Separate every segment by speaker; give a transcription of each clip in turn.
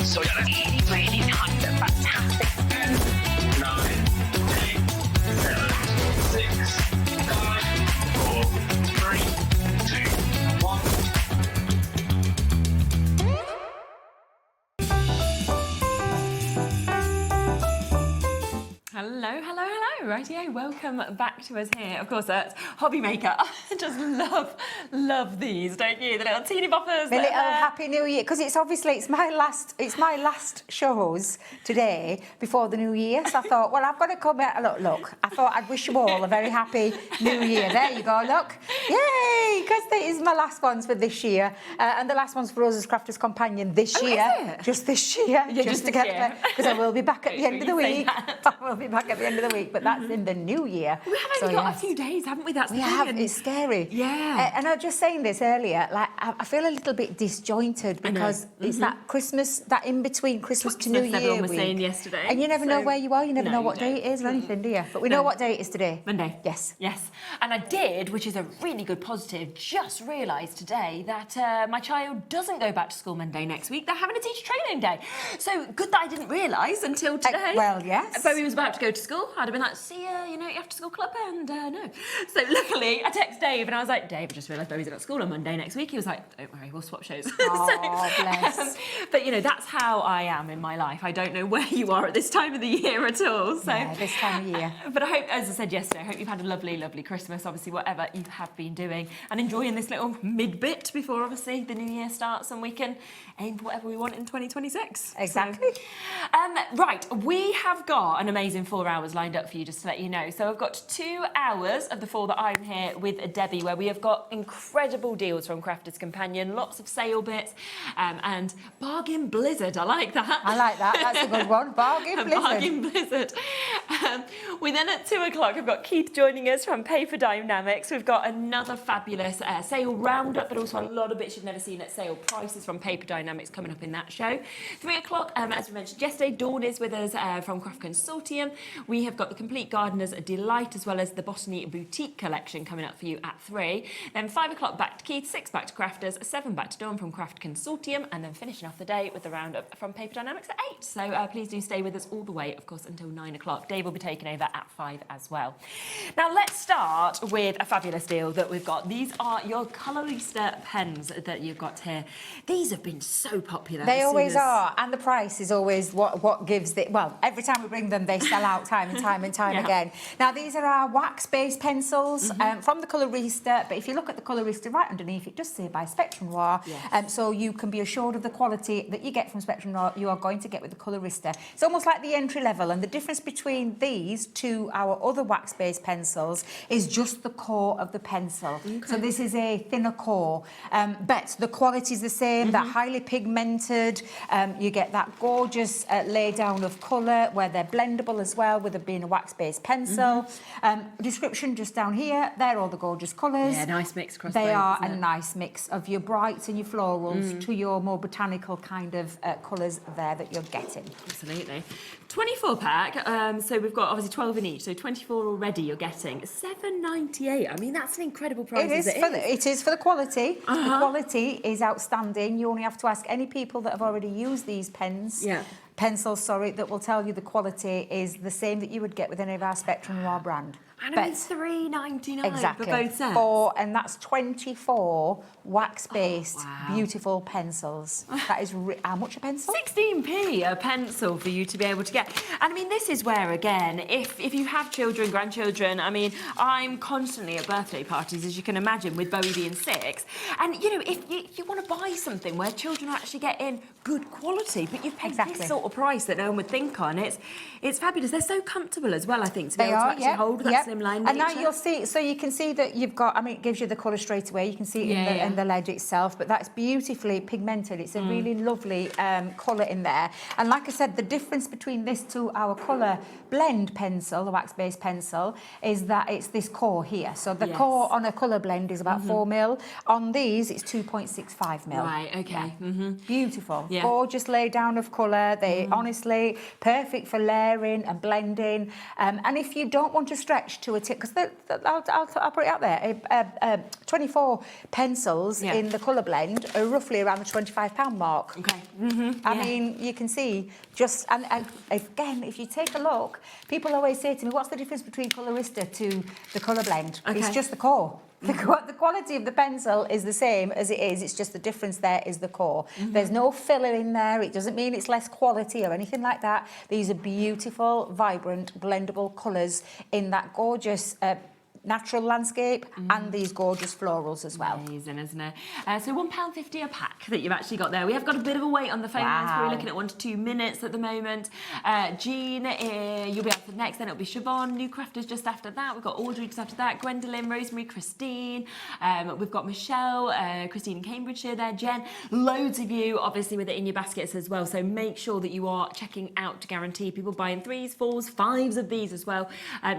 Speaker 1: So really, really nice and fantastic. 10, 9, 8, 7, 6, 5, 4, 3, 2, 1.
Speaker 2: Hello, hello, hello. Rightio, welcome back to us here. Of course, that's Hobby Maker. I just love these, don't you? The little teeny boppers.
Speaker 3: The little Happy New Year, because it's my last shows today before the New Year. So I thought, well, I've got to come out. Look. I thought I'd wish you all a very happy New Year. There you go. Look, yay! Because it is my last ones for this year, and the last ones for us as Crafters Companion this year.
Speaker 2: Is it?
Speaker 3: Just this year.
Speaker 2: Yeah,
Speaker 3: just to
Speaker 2: this
Speaker 3: get
Speaker 2: year.
Speaker 3: because I will be back at the end of the week.
Speaker 2: that.
Speaker 3: I will be back at the end of the week, but that's in the new year.
Speaker 2: We have only got a few days, haven't we? That's the thing.
Speaker 3: It's scary.
Speaker 2: Yeah.
Speaker 3: And I was just saying this earlier, like I feel a little bit disjointed because it's that Christmas, that in between Christmas to New Year
Speaker 2: everyone was
Speaker 3: week.
Speaker 2: saying yesterday.
Speaker 3: And you never know where you are, you never
Speaker 2: No,
Speaker 3: know what
Speaker 2: you
Speaker 3: day
Speaker 2: don't.
Speaker 3: it is or anything, do you? But we know what day it is today.
Speaker 2: Monday.
Speaker 3: Yes.
Speaker 2: Yes. And I did, which is a really good positive, just realised today that my child doesn't go back to school Monday next week. They're having a teacher training day. So good that I didn't realise until today.
Speaker 3: Well, yes.
Speaker 2: Bowie was about to go to school. I'd have been like, see ya, you know, after school club, and no. So luckily, I texted Dave and I was like, Dave, I just realised Bowie's at school on Monday next week. He was like, don't worry, we'll swap shows.
Speaker 3: Oh, bless.
Speaker 2: But, you know, that's how I am in my life. I don't know where you are at this time of the year at all. So.
Speaker 3: Yeah, this time of year.
Speaker 2: But I hope, as I said yesterday, I hope you've had a lovely, lovely Christmas, obviously, whatever you have been doing, and enjoying this little mid-bit before, obviously, the new year starts and we can aim for whatever we want in 2026.
Speaker 3: Exactly.
Speaker 2: So, right, we have got an amazing 4 hours lined up for you, just to let you know. So I've got 2 hours of the 4 that I'm here with Debbie, where we have got incredible deals from Crafters Companion, lots of sale bits, and bargain blizzard. I like that.
Speaker 3: I like that. That's a good one. Bargain blizzard.
Speaker 2: Bargain blizzard. We then at 2 o'clock, I've got Keith joining us from Paper Dienamics. We've got another fabulous sale roundup, but also a lot of bits you've never seen at sale prices from Paper Dienamics coming up in that show. 3 o'clock, as we mentioned yesterday, Dawn is with us from Craft Consortium. We have got the Complete Gardener's Delight, as well as the Botany Boutique collection coming up for you at 3. Then 5 o'clock back to Keith, 6 back to Crafters, 7 back to Dawn from Craft Consortium, and then finishing off the day with the roundup from Paper Dienamics at 8. So please do stay with us all the way, of course, until 9 o'clock. Dave will be taking over at 5 as well. Now let's start with a fabulous deal that we've got. These are your Colorista pens that you've got here. These have been so popular.
Speaker 3: They always are, and the price is always what gives the, well, every time we bring them, they sell out time and time and time again. Now, these are our wax-based pencils from the Colorista, but if you look at the Colorista right underneath, it does say by Spectrum Noir, so you can be assured of the quality that you get from Spectrum Noir, you are going to get with the Colorista. It's almost like the entry level, and the difference between these to our other wax-based pencils is just the core of the pencil. Okay. So this is a thinner core, but the quality is the same, they're highly pigmented, you get that gorgeous lay down of colour where they're blendable as well, with it being a wax-based pencil. Description just down here, they're all the gorgeous colours.
Speaker 2: Yeah, nice mix across
Speaker 3: They
Speaker 2: both,
Speaker 3: are
Speaker 2: isn't
Speaker 3: a
Speaker 2: it?
Speaker 3: nice mix of your brights and your florals to your more botanical kind of colours there that you're getting.
Speaker 2: Absolutely. 24 pack, so we've got obviously 12 in each, so 24 already you're getting. £7.98, I mean, that's an incredible price.
Speaker 3: It is for the quality. The quality is outstanding. You only have to ask any people that have already used these pencils, that will tell you the quality is the same that you would get with any of our Spectrum Noir brand.
Speaker 2: And I mean, £3.99
Speaker 3: exactly.
Speaker 2: for both sets.
Speaker 3: And that's 24 wax-based, beautiful pencils. That is how much a pencil?
Speaker 2: 16p a pencil for you to be able to get. And I mean, this is where, again, if you have children, grandchildren, I mean, I'm constantly at birthday parties, as you can imagine, with Bowie being 6. And, you know, if you want to buy something where children are actually getting good quality, but you've paid this sort of price that no one would think on, it's fabulous. They're so comfortable as well, I think, to be able to actually hold that slim line nature.
Speaker 3: And now you'll see, so you can see that you've got, I mean, it gives you the colour straight away. You can see it in the lead itself, but that's beautifully pigmented. It's a really lovely colour in there. And like I said, the difference between this to our colour blend pencil, the wax-based pencil, is that it's this core here. So the core on a colour blend is about 4mm. On these, it's 2.65mm.
Speaker 2: Right, okay.
Speaker 3: Beautiful. Gorgeous lay down of colour. honestly. Perfect for layering and blending. And if you don't want to stretch to a tip, because I'll put it out there, 24 pencils in the colour blend are roughly around the £25 mark.
Speaker 2: Okay.
Speaker 3: I mean, you can see and again, if you take a look, people always say to me, what's the difference between Colorista to the colour blend?
Speaker 2: Okay.
Speaker 3: It's just the core. The quality of the pencil is the same as it is. It's just the difference there is the core. There's no filler in there. It doesn't mean it's less quality or anything like that. These are beautiful, vibrant, blendable colours in that gorgeous natural landscape and these gorgeous florals as well.
Speaker 2: Amazing, isn't it? So £1.50 a pack that you've actually got there. We have got a bit of a wait on the phone lines. We're looking at 1 to 2 minutes at the moment. Jean, you'll be up for next. Then it'll be Siobhan. New Crafters just after that. We've got Audrey just after that. Gwendolyn, Rosemary, Christine. We've got Michelle, Christine in Cambridgeshire there. Jen, loads of you obviously with it in your baskets as well. So make sure that you are checking out to guarantee people buying 3s, 4s, 5s of these as well.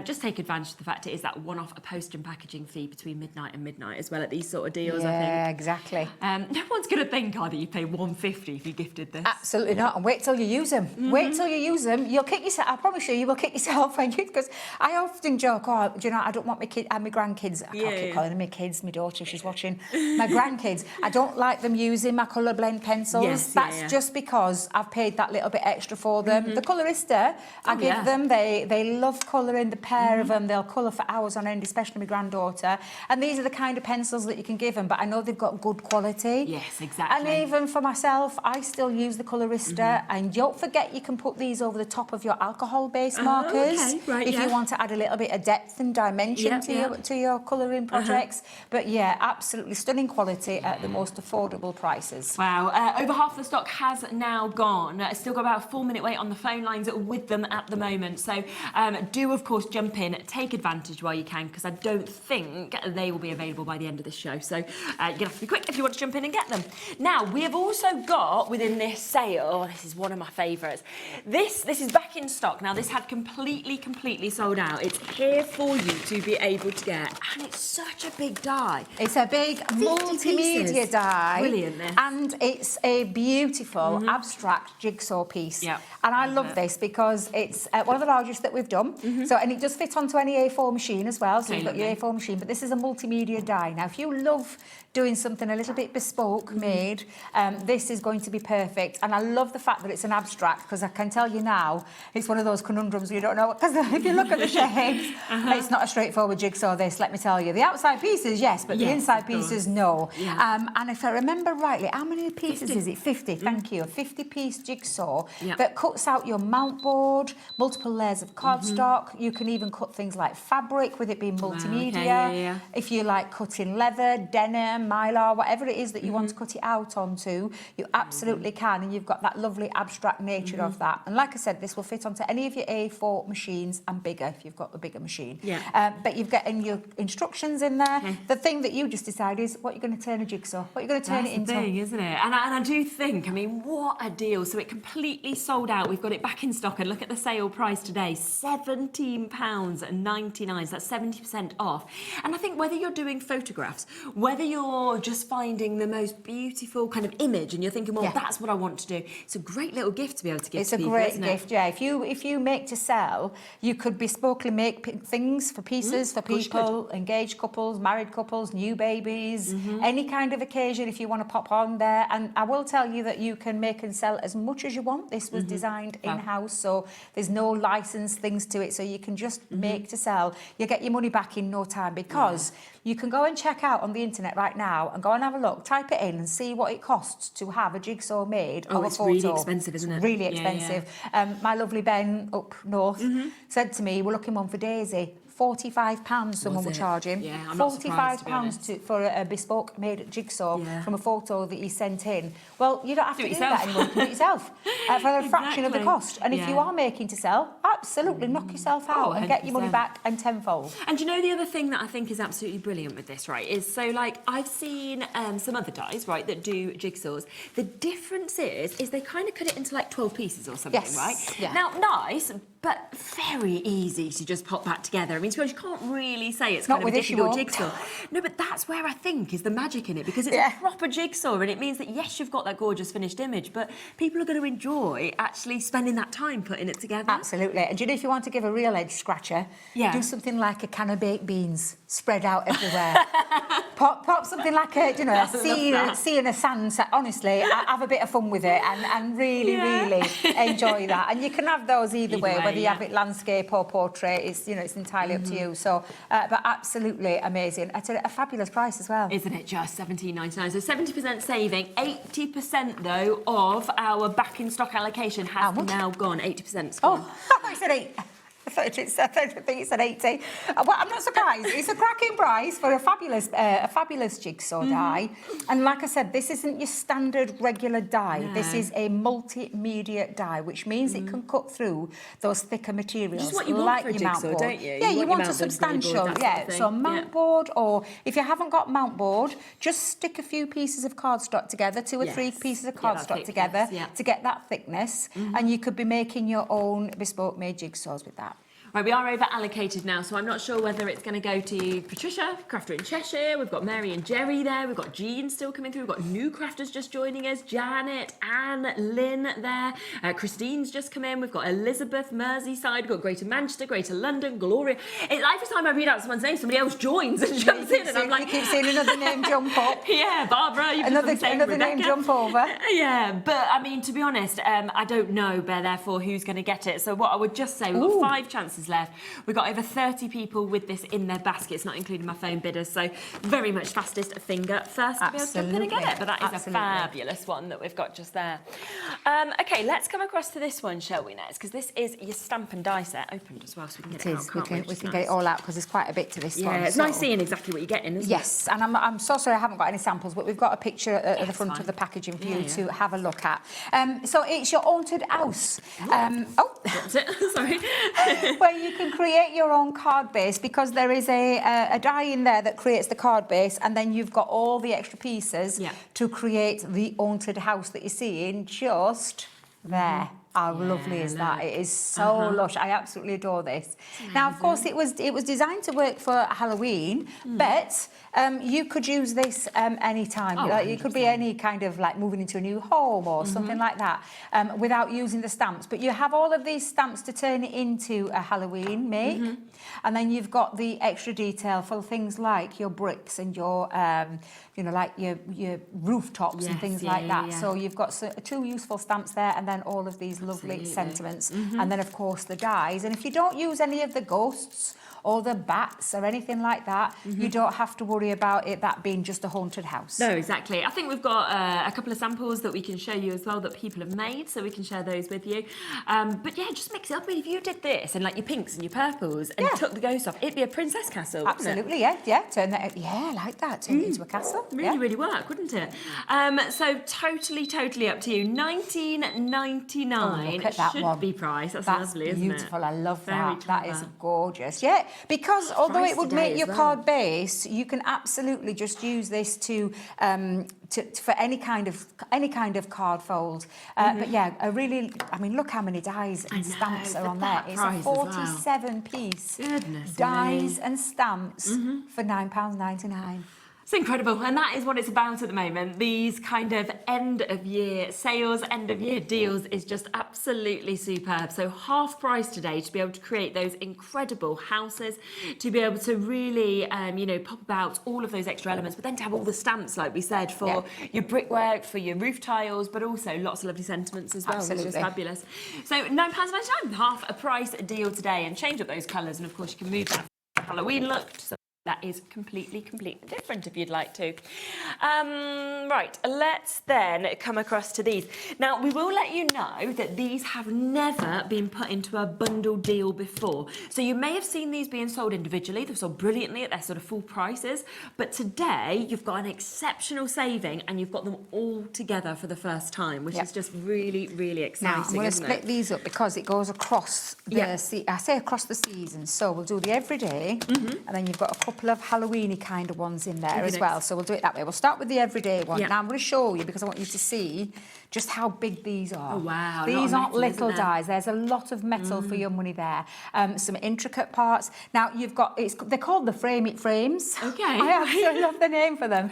Speaker 2: Just take advantage of the fact it is that one-off post and packaging fee between midnight and midnight as well at these sort of deals, I think.
Speaker 3: Yeah, exactly.
Speaker 2: No one's going to think, that you pay £1.50 if you gifted this.
Speaker 3: Absolutely not. And wait till you use them. Wait till you use them. You'll kick yourself. I promise you will kick yourself when you, because I often joke, do you know, I don't want my grandkids. I can't keep calling them my kids. My daughter, she's watching. My grandkids. I don't like them using my colour blend pencils.
Speaker 2: Yes,
Speaker 3: That's just because I've paid that little bit extra for them. The Colorista, I give them. They love colouring. The pair of them, they'll colour for hours on end, especially my granddaughter. And these are the kind of pencils that you can give them, but I know they've got good quality.
Speaker 2: Yes, exactly.
Speaker 3: And even for myself, I still use the Colorista. And don't forget, you can put these over the top of your alcohol-based markers if you want to add a little bit of depth and dimension to your colouring projects. But yeah, absolutely stunning quality at the most affordable prices.
Speaker 2: Wow. Over half the stock has now gone. Still got about a 4-minute wait on the phone lines with them at the moment. So do, of course, jump in, take advantage while you can, because I don't think they will be available by the end of this show. So you're going to have to be quick if you want to jump in and get them. Now, we have also got within this sale, this is one of my favourites. This is back in stock. Now, this had completely sold out. It's here for you to be able to get. And it's such a big die.
Speaker 3: It's a big multimedia die.
Speaker 2: Brilliant, this.
Speaker 3: And it's a beautiful abstract jigsaw piece.
Speaker 2: Yeah.
Speaker 3: And I love this because it's one of the largest that we've done. And it does fit onto any A4 machine as well. So you've got your A4 machine, but this is a multimedia die. Now, if you love doing something a little bit bespoke made, this is going to be perfect. And I love the fact that it's an abstract, because I can tell you now, it's one of those conundrums you don't know. Because if you look at the shapes, it's not a straightforward jigsaw, this, let me tell you. The outside pieces, yes, but the inside pieces, no. And if I remember rightly, how many pieces is it? 50, thank you. A 50-piece jigsaw that cuts out your mount board, multiple layers of cardstock. You can even cut things like fabric with it being multimedia. If you like cutting leather, denim, mylar, whatever it is that you want to cut it out onto, you absolutely can. And you've got that lovely abstract nature of that. And like I said, this will fit onto any of your A4 machines and bigger if you've got the bigger machine. But you've got in your instructions in there. The thing that you just decide is what you're going to turn a jigsaw, what you're going to turn it into.
Speaker 2: That's the thing, isn't it? And I do think, I mean, what a deal. So it completely sold out. We've got it back in stock, and look at the sale price today, £17.99. So that's 70% off. And I think whether you're doing photographs, whether you're just finding the most beautiful kind of image and you're thinking, well, that's what I want to do, it's a great little gift to be able to give to people,
Speaker 3: It's a great gift, yeah. If you make to sell, you could bespokely make things for pieces for people, engaged couples, married couples, new babies, any kind of occasion if you want to pop on there. And I will tell you that you can make and sell as much as you want. This was designed in-house, so there's no licensed things to it, so you can just make to sell. You get your money back in no time, because you can go and check out on the internet right now and go and have a look, type it in and see what it costs to have a jigsaw made of a photo.
Speaker 2: It's really expensive, isn't it?
Speaker 3: Really expensive. My lovely Ben up north said to me, we're looking one for Daisy. £45 someone was charging.
Speaker 2: Yeah, I'm not surprised,
Speaker 3: £45 for a bespoke made jigsaw from a photo that he sent in. Well, you don't have to do that anymore. You can do it yourself for a fraction of the cost. And if you are making to sell, absolutely knock yourself out and get your money back and tenfold.
Speaker 2: And you know, the other thing that I think is absolutely brilliant with this, right, is so like I've seen some other dies, right, that do jigsaws. The difference is they kind of cut it into like 12 pieces or something, right?
Speaker 3: Yeah.
Speaker 2: Now, nice, but very easy to just pop back together. I mean, mean, to be honest, you can't really say it's
Speaker 3: Not
Speaker 2: kind of a
Speaker 3: with this, you
Speaker 2: difficult
Speaker 3: won't.
Speaker 2: jigsaw. No, but that's where I think is the magic in it, because it's a proper jigsaw, and it means that, yes, you've got that gorgeous finished image, but people are going to enjoy actually spending that time putting it together.
Speaker 3: Absolutely. And do you know, if you want to give a real edge scratcher, do something like a can of baked beans spread out everywhere. pop something like a, you know, a sea in a sand. Honestly, have a bit of fun with it and really, really enjoy that. And you can have those either way, whether you have it landscape or portrait. It's, you know, it's entirely up to you. So, but absolutely amazing. At a fabulous price as well.
Speaker 2: Isn't it just $17.99? So 70% saving, 80% though of our back in stock allocation has now gone. 80%.
Speaker 3: Oh, I thought you said 8. I think it said 80. Well, I'm not surprised. It's a cracking price for a fabulous jigsaw die. And like I said, this isn't your standard regular die. No. This is a multimedia die, which means it can cut through those thicker materials.
Speaker 2: Which is what you want for a jigsaw, don't you?
Speaker 3: Yeah, you want a substantial. So mount board, or if you haven't got mount board, just stick a few pieces of cardstock together, 2 or 3 pieces of cardstock together to get that thickness, and you could be making your own bespoke made jigsaws with that.
Speaker 2: Right, we are over allocated now, so I'm not sure whether it's going to go to Patricia, crafter in Cheshire. We've got Mary and Jerry there. We've got Jean still coming through. We've got new crafters just joining us. Janet, Anne, Lynn there. Christine's just come in. We've got Elizabeth, Merseyside. We've got Greater Manchester, Greater London, Gloria. Every time I read out someone's name, somebody else joins and jumps in, and I'm like,
Speaker 3: you keep seeing another name jump up.
Speaker 2: Yeah, Barbara. You've
Speaker 3: another name jump over.
Speaker 2: Yeah, but I mean, to be honest, I don't know, therefore, who's going to get it. So what I would just say, we've got 5 chances left. We've got over 30 people with this in their baskets, not including my phone bidders. So very much fastest finger first to be able to jump in and get it. But that is a fabulous one that we've got just there. OK, let's come across to this one, shall we, next? Because this is your stamp and die set opened as well, so we can get it out.
Speaker 3: We can get it all out because there's quite a bit to this one.
Speaker 2: Yeah, it's nice seeing exactly what you're getting, isn't it?
Speaker 3: Yes, and I'm so sorry I haven't got any samples, but we've got a picture at the front of the packaging for you to have a look at. So it's your haunted house.
Speaker 2: What's it? Sorry.
Speaker 3: Where you can create your own card base, because there is a die in there that creates the card base, and then you've got all the extra pieces to create the haunted house that you're seeing just there. How lovely is that? It is so lush. I absolutely adore this. Now, of course, it was designed to work for Halloween, but you could use this any time. It could be any kind of like moving into a new home or something like that, without using the stamps. But you have all of these stamps to turn it into a Halloween make, and then you've got the extra detail for things like your bricks and your, like your rooftops and things like that. So you've got 2 useful stamps there, and then all of these lovely sentiments, and then of course the dies. And if you don't use any of the ghosts or the bats or anything like that, you don't have to worry about that being just a haunted house.
Speaker 2: No, exactly. I think we've got a couple of samples that we can show you as well that people have made, so we can share those with you. But yeah, just mix it up. I mean, if you did this and like your pinks and your purples and took the ghost off, it'd be a princess castle.
Speaker 3: Absolutely, yeah. Turn that, like that. Turn it into a castle.
Speaker 2: Really work, wouldn't it? So totally up to you. $19.99
Speaker 3: look at that
Speaker 2: should be priced. That's lovely, isn't it?
Speaker 3: Beautiful. I love that.
Speaker 2: Very
Speaker 3: that is gorgeous. Yeah, because although it would make your card base, you can absolutely just use this to for any kind of card fold. But yeah, look how many dies and stamps are on there. It's a 47-piece dies and stamps for £9.99.
Speaker 2: It's incredible, and that is what it's about at the moment. These kind of end-of-year sales, end-of-year deals is just absolutely superb. So half price today to be able to create those incredible houses, to be able to really, pop about all of those extra elements, but then to have all the stamps, like we said, for your brickwork, for your roof tiles, but also lots of lovely sentiments as well, which is fabulous. So £9.99, half a price deal today, and change up those colours, and of course you can move that Halloween look to that is completely different if you'd like to. Right, let's then come across to these. Now, we will let you know that these have never been put into a bundle deal before. So you may have seen these being sold individually. They're sold brilliantly at their sort of full prices. But today, you've got an exceptional saving, and you've got them all together for the first time, which is just really exciting.
Speaker 3: Now, I'm going to split these up because it goes across across the seasons. So we'll do the everyday, and then you've got a couple of Halloween-y kind of ones in there as well. So we'll do it that way. We'll start with the everyday one. Now I'm going to show you, because I want you to see just how big these are.
Speaker 2: Oh, wow.
Speaker 3: These aren't
Speaker 2: metal,
Speaker 3: little dies. There's a lot of metal for your money there. Some intricate parts. Now, you've got, they're called the Frame It frames.
Speaker 2: Okay.
Speaker 3: I absolutely love the name for them.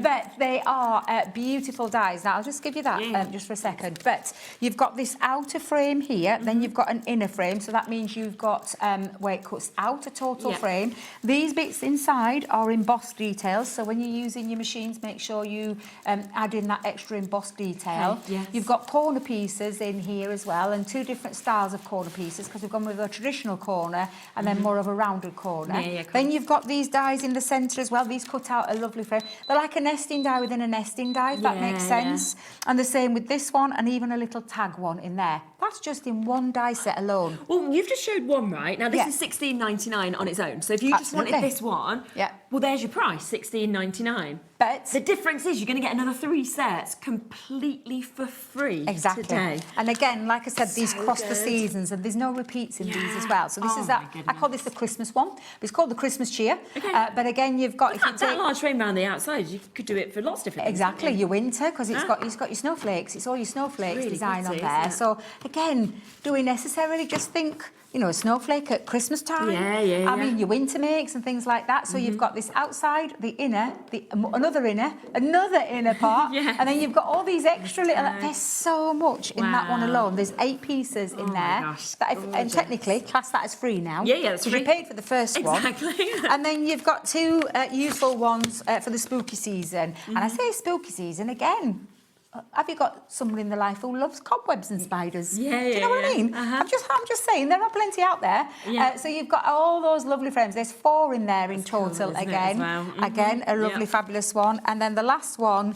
Speaker 3: But they are beautiful dies. Now, I'll just give you that just for a second. But you've got this outer frame here, then you've got an inner frame. So that means you've got where it cuts out a total frame. These bits inside are embossed details. So when you're using your machines, make sure you add in that extra embossed detail.
Speaker 2: Yes.
Speaker 3: You've got corner pieces in here as well, and two different styles of corner pieces, because we've gone with a traditional corner and then more of a rounded corner. Then you've got these dies in the centre as well. These cut out a lovely frame. They're like a nesting die within a nesting die, if that makes sense. And the same with this one, and even a little tag one in there. That's just in one die set alone.
Speaker 2: Well, you've just showed one, right? Now, this is $16.99 on its own. So if you just wanted this one, well, there's your price, $16.99.
Speaker 3: But
Speaker 2: the difference is you're going to get another 3 sets completely for free today.
Speaker 3: And again, like I said, these cross the seasons, and there's no repeats in these as well. So this is that. I call this the Christmas one. It's called the Christmas cheer. But again, you've got
Speaker 2: that large frame around the outside. You could do it for lots of different things.
Speaker 3: Your winter, because it's got your snowflakes. It's all your snowflakes design on there. So again, do we necessarily just think, you know, a snowflake at Christmas time? I mean, your winter makes and things like that. So you've got this outside, the inner, another inner part, and then you've got all these extra little. There's so much in that one alone. There's 8 pieces in there. And technically, class that as free now.
Speaker 2: That's free.
Speaker 3: You paid for the first one. And then you've got 2 useful ones for the spooky season. And I say spooky season again. Have you got someone in the life who loves cobwebs and spiders? Do you know what I mean? I'm just saying, there are plenty out there. So you've got all those lovely frames. There's 4 in there in total again. Again, a lovely, fabulous one. And then the last one,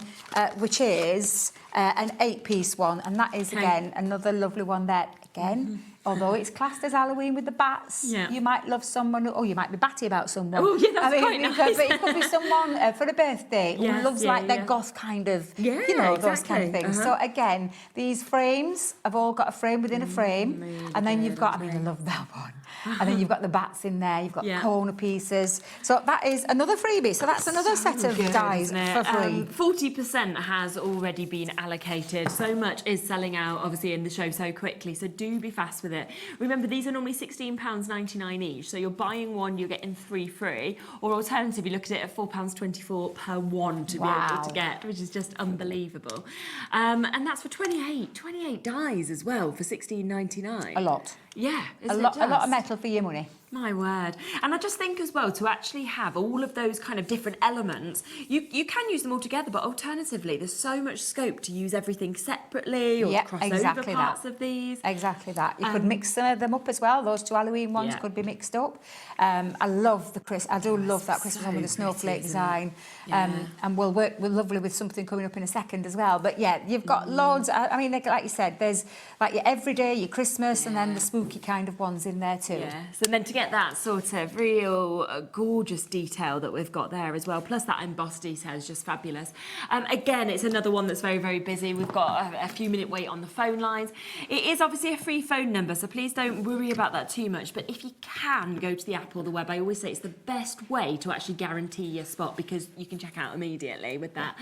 Speaker 3: which is an 8-piece one. And that is, again, another lovely one there. Again, although it's classed as Halloween with the bats, you might love someone, or you might be batty about someone.
Speaker 2: Oh, yeah, that's quite nice.
Speaker 3: But it could be someone for a birthday who loves like their goth kind of, you know, those kind of things. So again, these frames have all got a frame within a frame, and then you've got, I love that one. And then you've got the bats in there, you've got corner pieces. So that is another freebie. So that's another set of dies for free.
Speaker 2: 40% has already been allocated. So much is selling out, obviously, in the show so quickly. So do be fast with it. Remember, these are normally £16.99 each. So you're buying one, you're getting 3 free. Or alternatively, look at it at £4.24 per one to be able to get, which is just unbelievable. And that's for 28 dies as well for £16.99.
Speaker 3: A lot.
Speaker 2: Yeah,
Speaker 3: a lot of metal for your money.
Speaker 2: My word. And I just think as well, to actually have all of those kind of different elements, you can use them all together, but alternatively, there's so much scope to use everything separately or cross over parts of these.
Speaker 3: Exactly that. You could mix some of them up as well. Those 2 Halloween ones could be mixed up. I love I do love that Christmas one with the snowflake design. And we'll work lovely with something coming up in a second as well. But yeah, you've got loads. I mean, like you said, there's like your everyday, your Christmas, and then the spooky kind of ones in there too.
Speaker 2: So then to get that sort of real gorgeous detail that we've got there as well, plus that embossed detail is just fabulous. Again, it's another one that's very, very busy. We've got a few minute wait on the phone lines. It is obviously a free phone number, so please don't worry about that too much. But if you can go to the app or the web, I always say it's the best way to actually guarantee your spot, because you can check out immediately with that.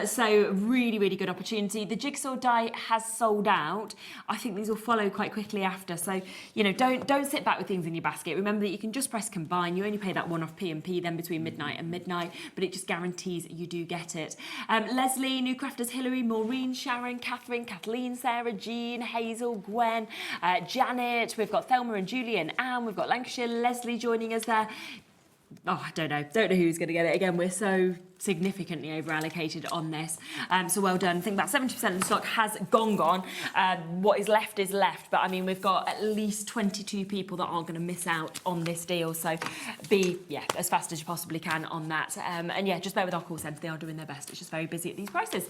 Speaker 2: So really, really good opportunity. The jigsaw die has sold out. I think these will follow quite quickly after. So, you know, don't sit back with things in your basket. Remember that you can just press combine. You only pay that one-off P&P then between midnight and midnight, but it just guarantees you do get it. Leslie, new crafters, Hilary, Maureen, Sharon, Catherine, Kathleen, Sarah, Jean, Hazel, Gwen, Janet. We've got Thelma and Julie and Anne. We've got Lancashire, Leslie joining us there. Oh, I don't know who's going to get it. Again, we're so significantly over allocated on this, so well done. I think about 70% of the stock has gone. What is left, but I mean, we've got at least 22 people that aren't going to miss out on this deal, so be as fast as you possibly can on that. And just bear with our call centre, they are doing their best. It's just very busy at these prices.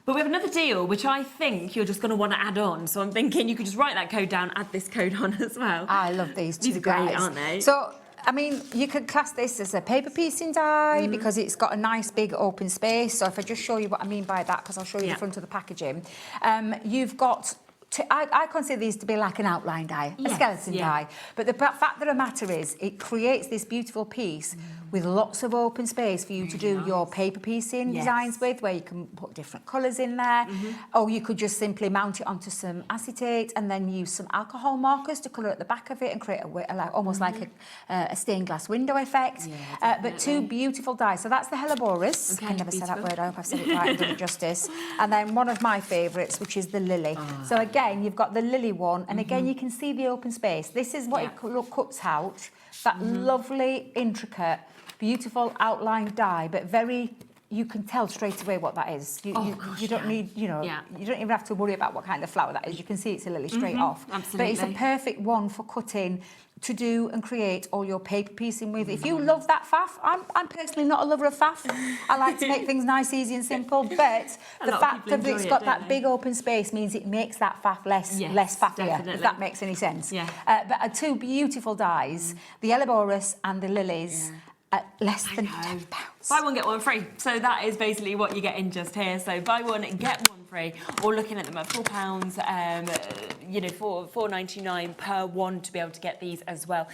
Speaker 2: But we have another deal which I think you're just going to want to add on, so I'm thinking you could just write that code down, add this code on as well.
Speaker 3: I love these two.
Speaker 2: These are great, aren't they?
Speaker 3: So I mean, you could class this as a paper piecing die because it's got a nice big open space. So if I just show you what I mean by that, because I'll show you the front of the packaging. You've got I consider these to be like an outline die, a skeleton die. But the fact of the matter is, it creates this beautiful piece with lots of open space for you to do your paper piecing designs with, where you can put different colours in there. Or you could just simply mount it onto some acetate and then use some alcohol markers to colour at the back of it and create almost like a stained glass window effect. But two beautiful dies. So that's the Helleborus.
Speaker 2: Okay,
Speaker 3: I can never say that
Speaker 2: beautiful.
Speaker 3: word. I hope I've said it right and done it justice. And then one of my favourites, which is the lily. So again, you've got the lily one, and again, you can see the open space. This is what it cuts out, that lovely, intricate, beautiful outline die, but very, you can tell straight away what that is. You don't need, you don't even have to worry about what kind of flower that is. You can see it's a lily straight off.
Speaker 2: Absolutely.
Speaker 3: But it's a perfect one for cutting to do and create all your paper piecing with. If you love that faff, I'm personally not a lover of faff. I like to make things nice, easy and simple, but the fact that it's got that big open space means it makes that faff less faffier,
Speaker 2: definitely.
Speaker 3: if that makes any sense.
Speaker 2: Yeah.
Speaker 3: But two beautiful dies, the Helleborus and the lilies, at less than £10.
Speaker 2: Buy one, get one free. So that is basically what you're getting just here. So buy one, get one free. Or looking at them at £4, you know, £4.99 per one to be able to get these as well.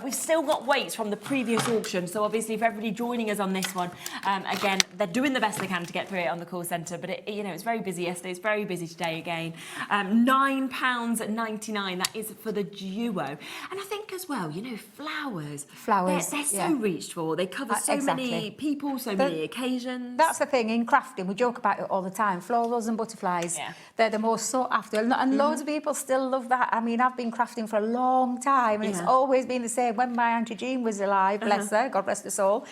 Speaker 2: We've still got weights from the previous auction. So obviously, for everybody joining us on this one, again, they're doing the best they can to get through it on the call centre. But it, you know, it's very busy yesterday. It's very busy today again. £9.99. That is for the duo. And I think as well, you know, flowers. They're so reached for. They cover so many people, so many occasions.
Speaker 3: That's the thing in crafting. We joke about it all the time. Florals and butterflies. They're the most sought after, and loads of people still love that. I mean, I've been crafting for a long time, and it's always been the same. When my Auntie Jean was alive, bless her, God rest her soul,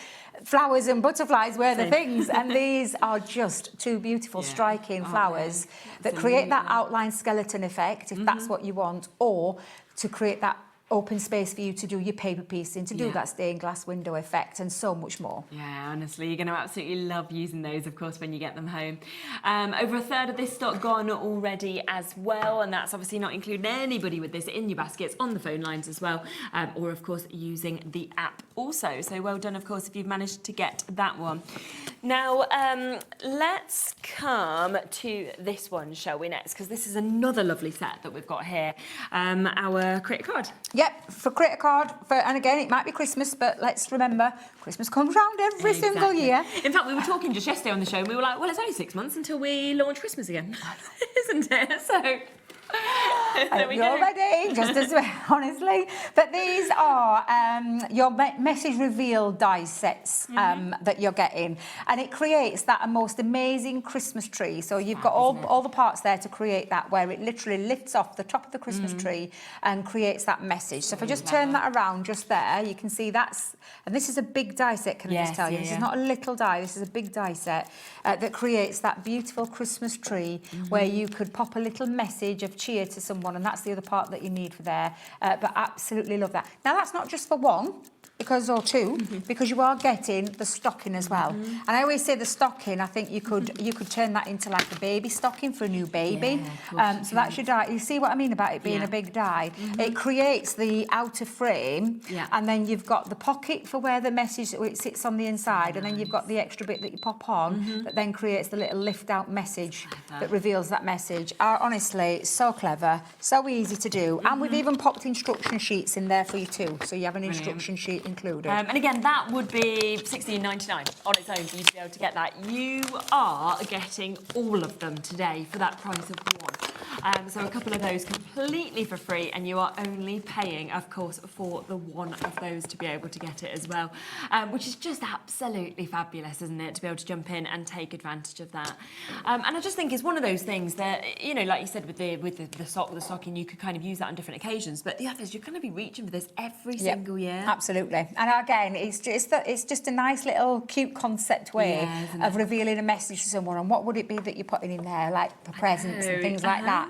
Speaker 3: flowers and butterflies were the things, and these are just two beautiful, striking flowers that create that outline skeleton effect, if that's what you want, or to create that open space for you to do your paper piecing, to do that stained glass window effect, and so much more.
Speaker 2: Yeah, honestly, you're going to absolutely love using those, of course, when you get them home. Over a third of this stock gone already as well, and that's obviously not including anybody with this in your baskets, on the phone lines as well, or, of course, using the app also. So well done, of course, if you've managed to get that one. Now, let's come to this one, shall we, next? Because this is another lovely set that we've got here, our credit card.
Speaker 3: Yep, for credit card, and again, it might be Christmas, but let's remember, Christmas comes round every single year.
Speaker 2: In fact, we were talking just yesterday on the show, and we were like, well, it's only 6 months until we launch Christmas again, isn't it? So...
Speaker 3: You're ready, just as well, honestly. But these are your message reveal die sets that you're getting, and it creates that most amazing Christmas tree. So you've got all the parts there to create that, where it literally lifts off the top of the Christmas tree and creates that message. So if I just turn that around just there, you can see that's, and this is a big die set, can I just tell you? This is not a little die, this is a big die set that creates that beautiful Christmas tree where you could pop a little message of cheer to someone, and that's the other part that you need for there. But absolutely love that. Now, that's not just for one, or two, because you are getting the stocking as well. And I always say the stocking, I think you could turn that into like a baby stocking for a new baby. So that's your die. You see what I mean about it being a big die? It creates the outer frame, and then you've got the pocket for where the message it sits on the inside, and then you've got the extra bit that you pop on that then creates the little lift out message that reveals that message. Honestly, so clever, so easy to do, and we've even popped instruction sheets in there for you too, so you have an instruction sheet included.
Speaker 2: And again, that would be $16.99 on its own for you to be able to get that. You are getting all of them today for that price of one. So a couple of those completely for free, and you are only paying, of course, for the one of those to be able to get it as well, which is just absolutely fabulous, isn't it, to be able to jump in and take advantage of that. And I just think it's one of those things that, you know, like you said with the stocking, you could kind of use that on different occasions, but the others, you're going to be reaching for this every single year.
Speaker 3: Absolutely. And again, it's just a nice little cute concept way of revealing a message to someone. And what would it be that you're putting in there, like for presents and things like that?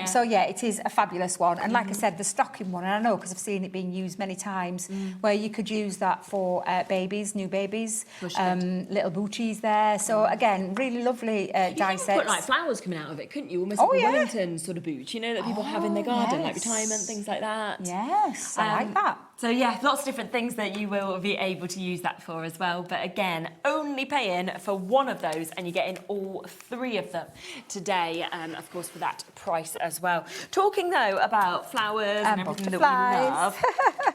Speaker 3: So yeah, it is a fabulous one. And like I said, the stocking one, and I know because I've seen it being used many times, where you could use that for babies, new babies, little booties there. So again, really lovely die sets.
Speaker 2: You could put like flowers coming out of it, couldn't you? Almost like a Wellington sort of boot, you know, that people have in their garden, like retirement, things like that.
Speaker 3: Yes, I like that.
Speaker 2: So yeah, lots of different things that you will be able to use that for as well. But again, only paying for one of those and you're getting all three of them today, of course, for that price as well. Talking though about flowers and everything that we love,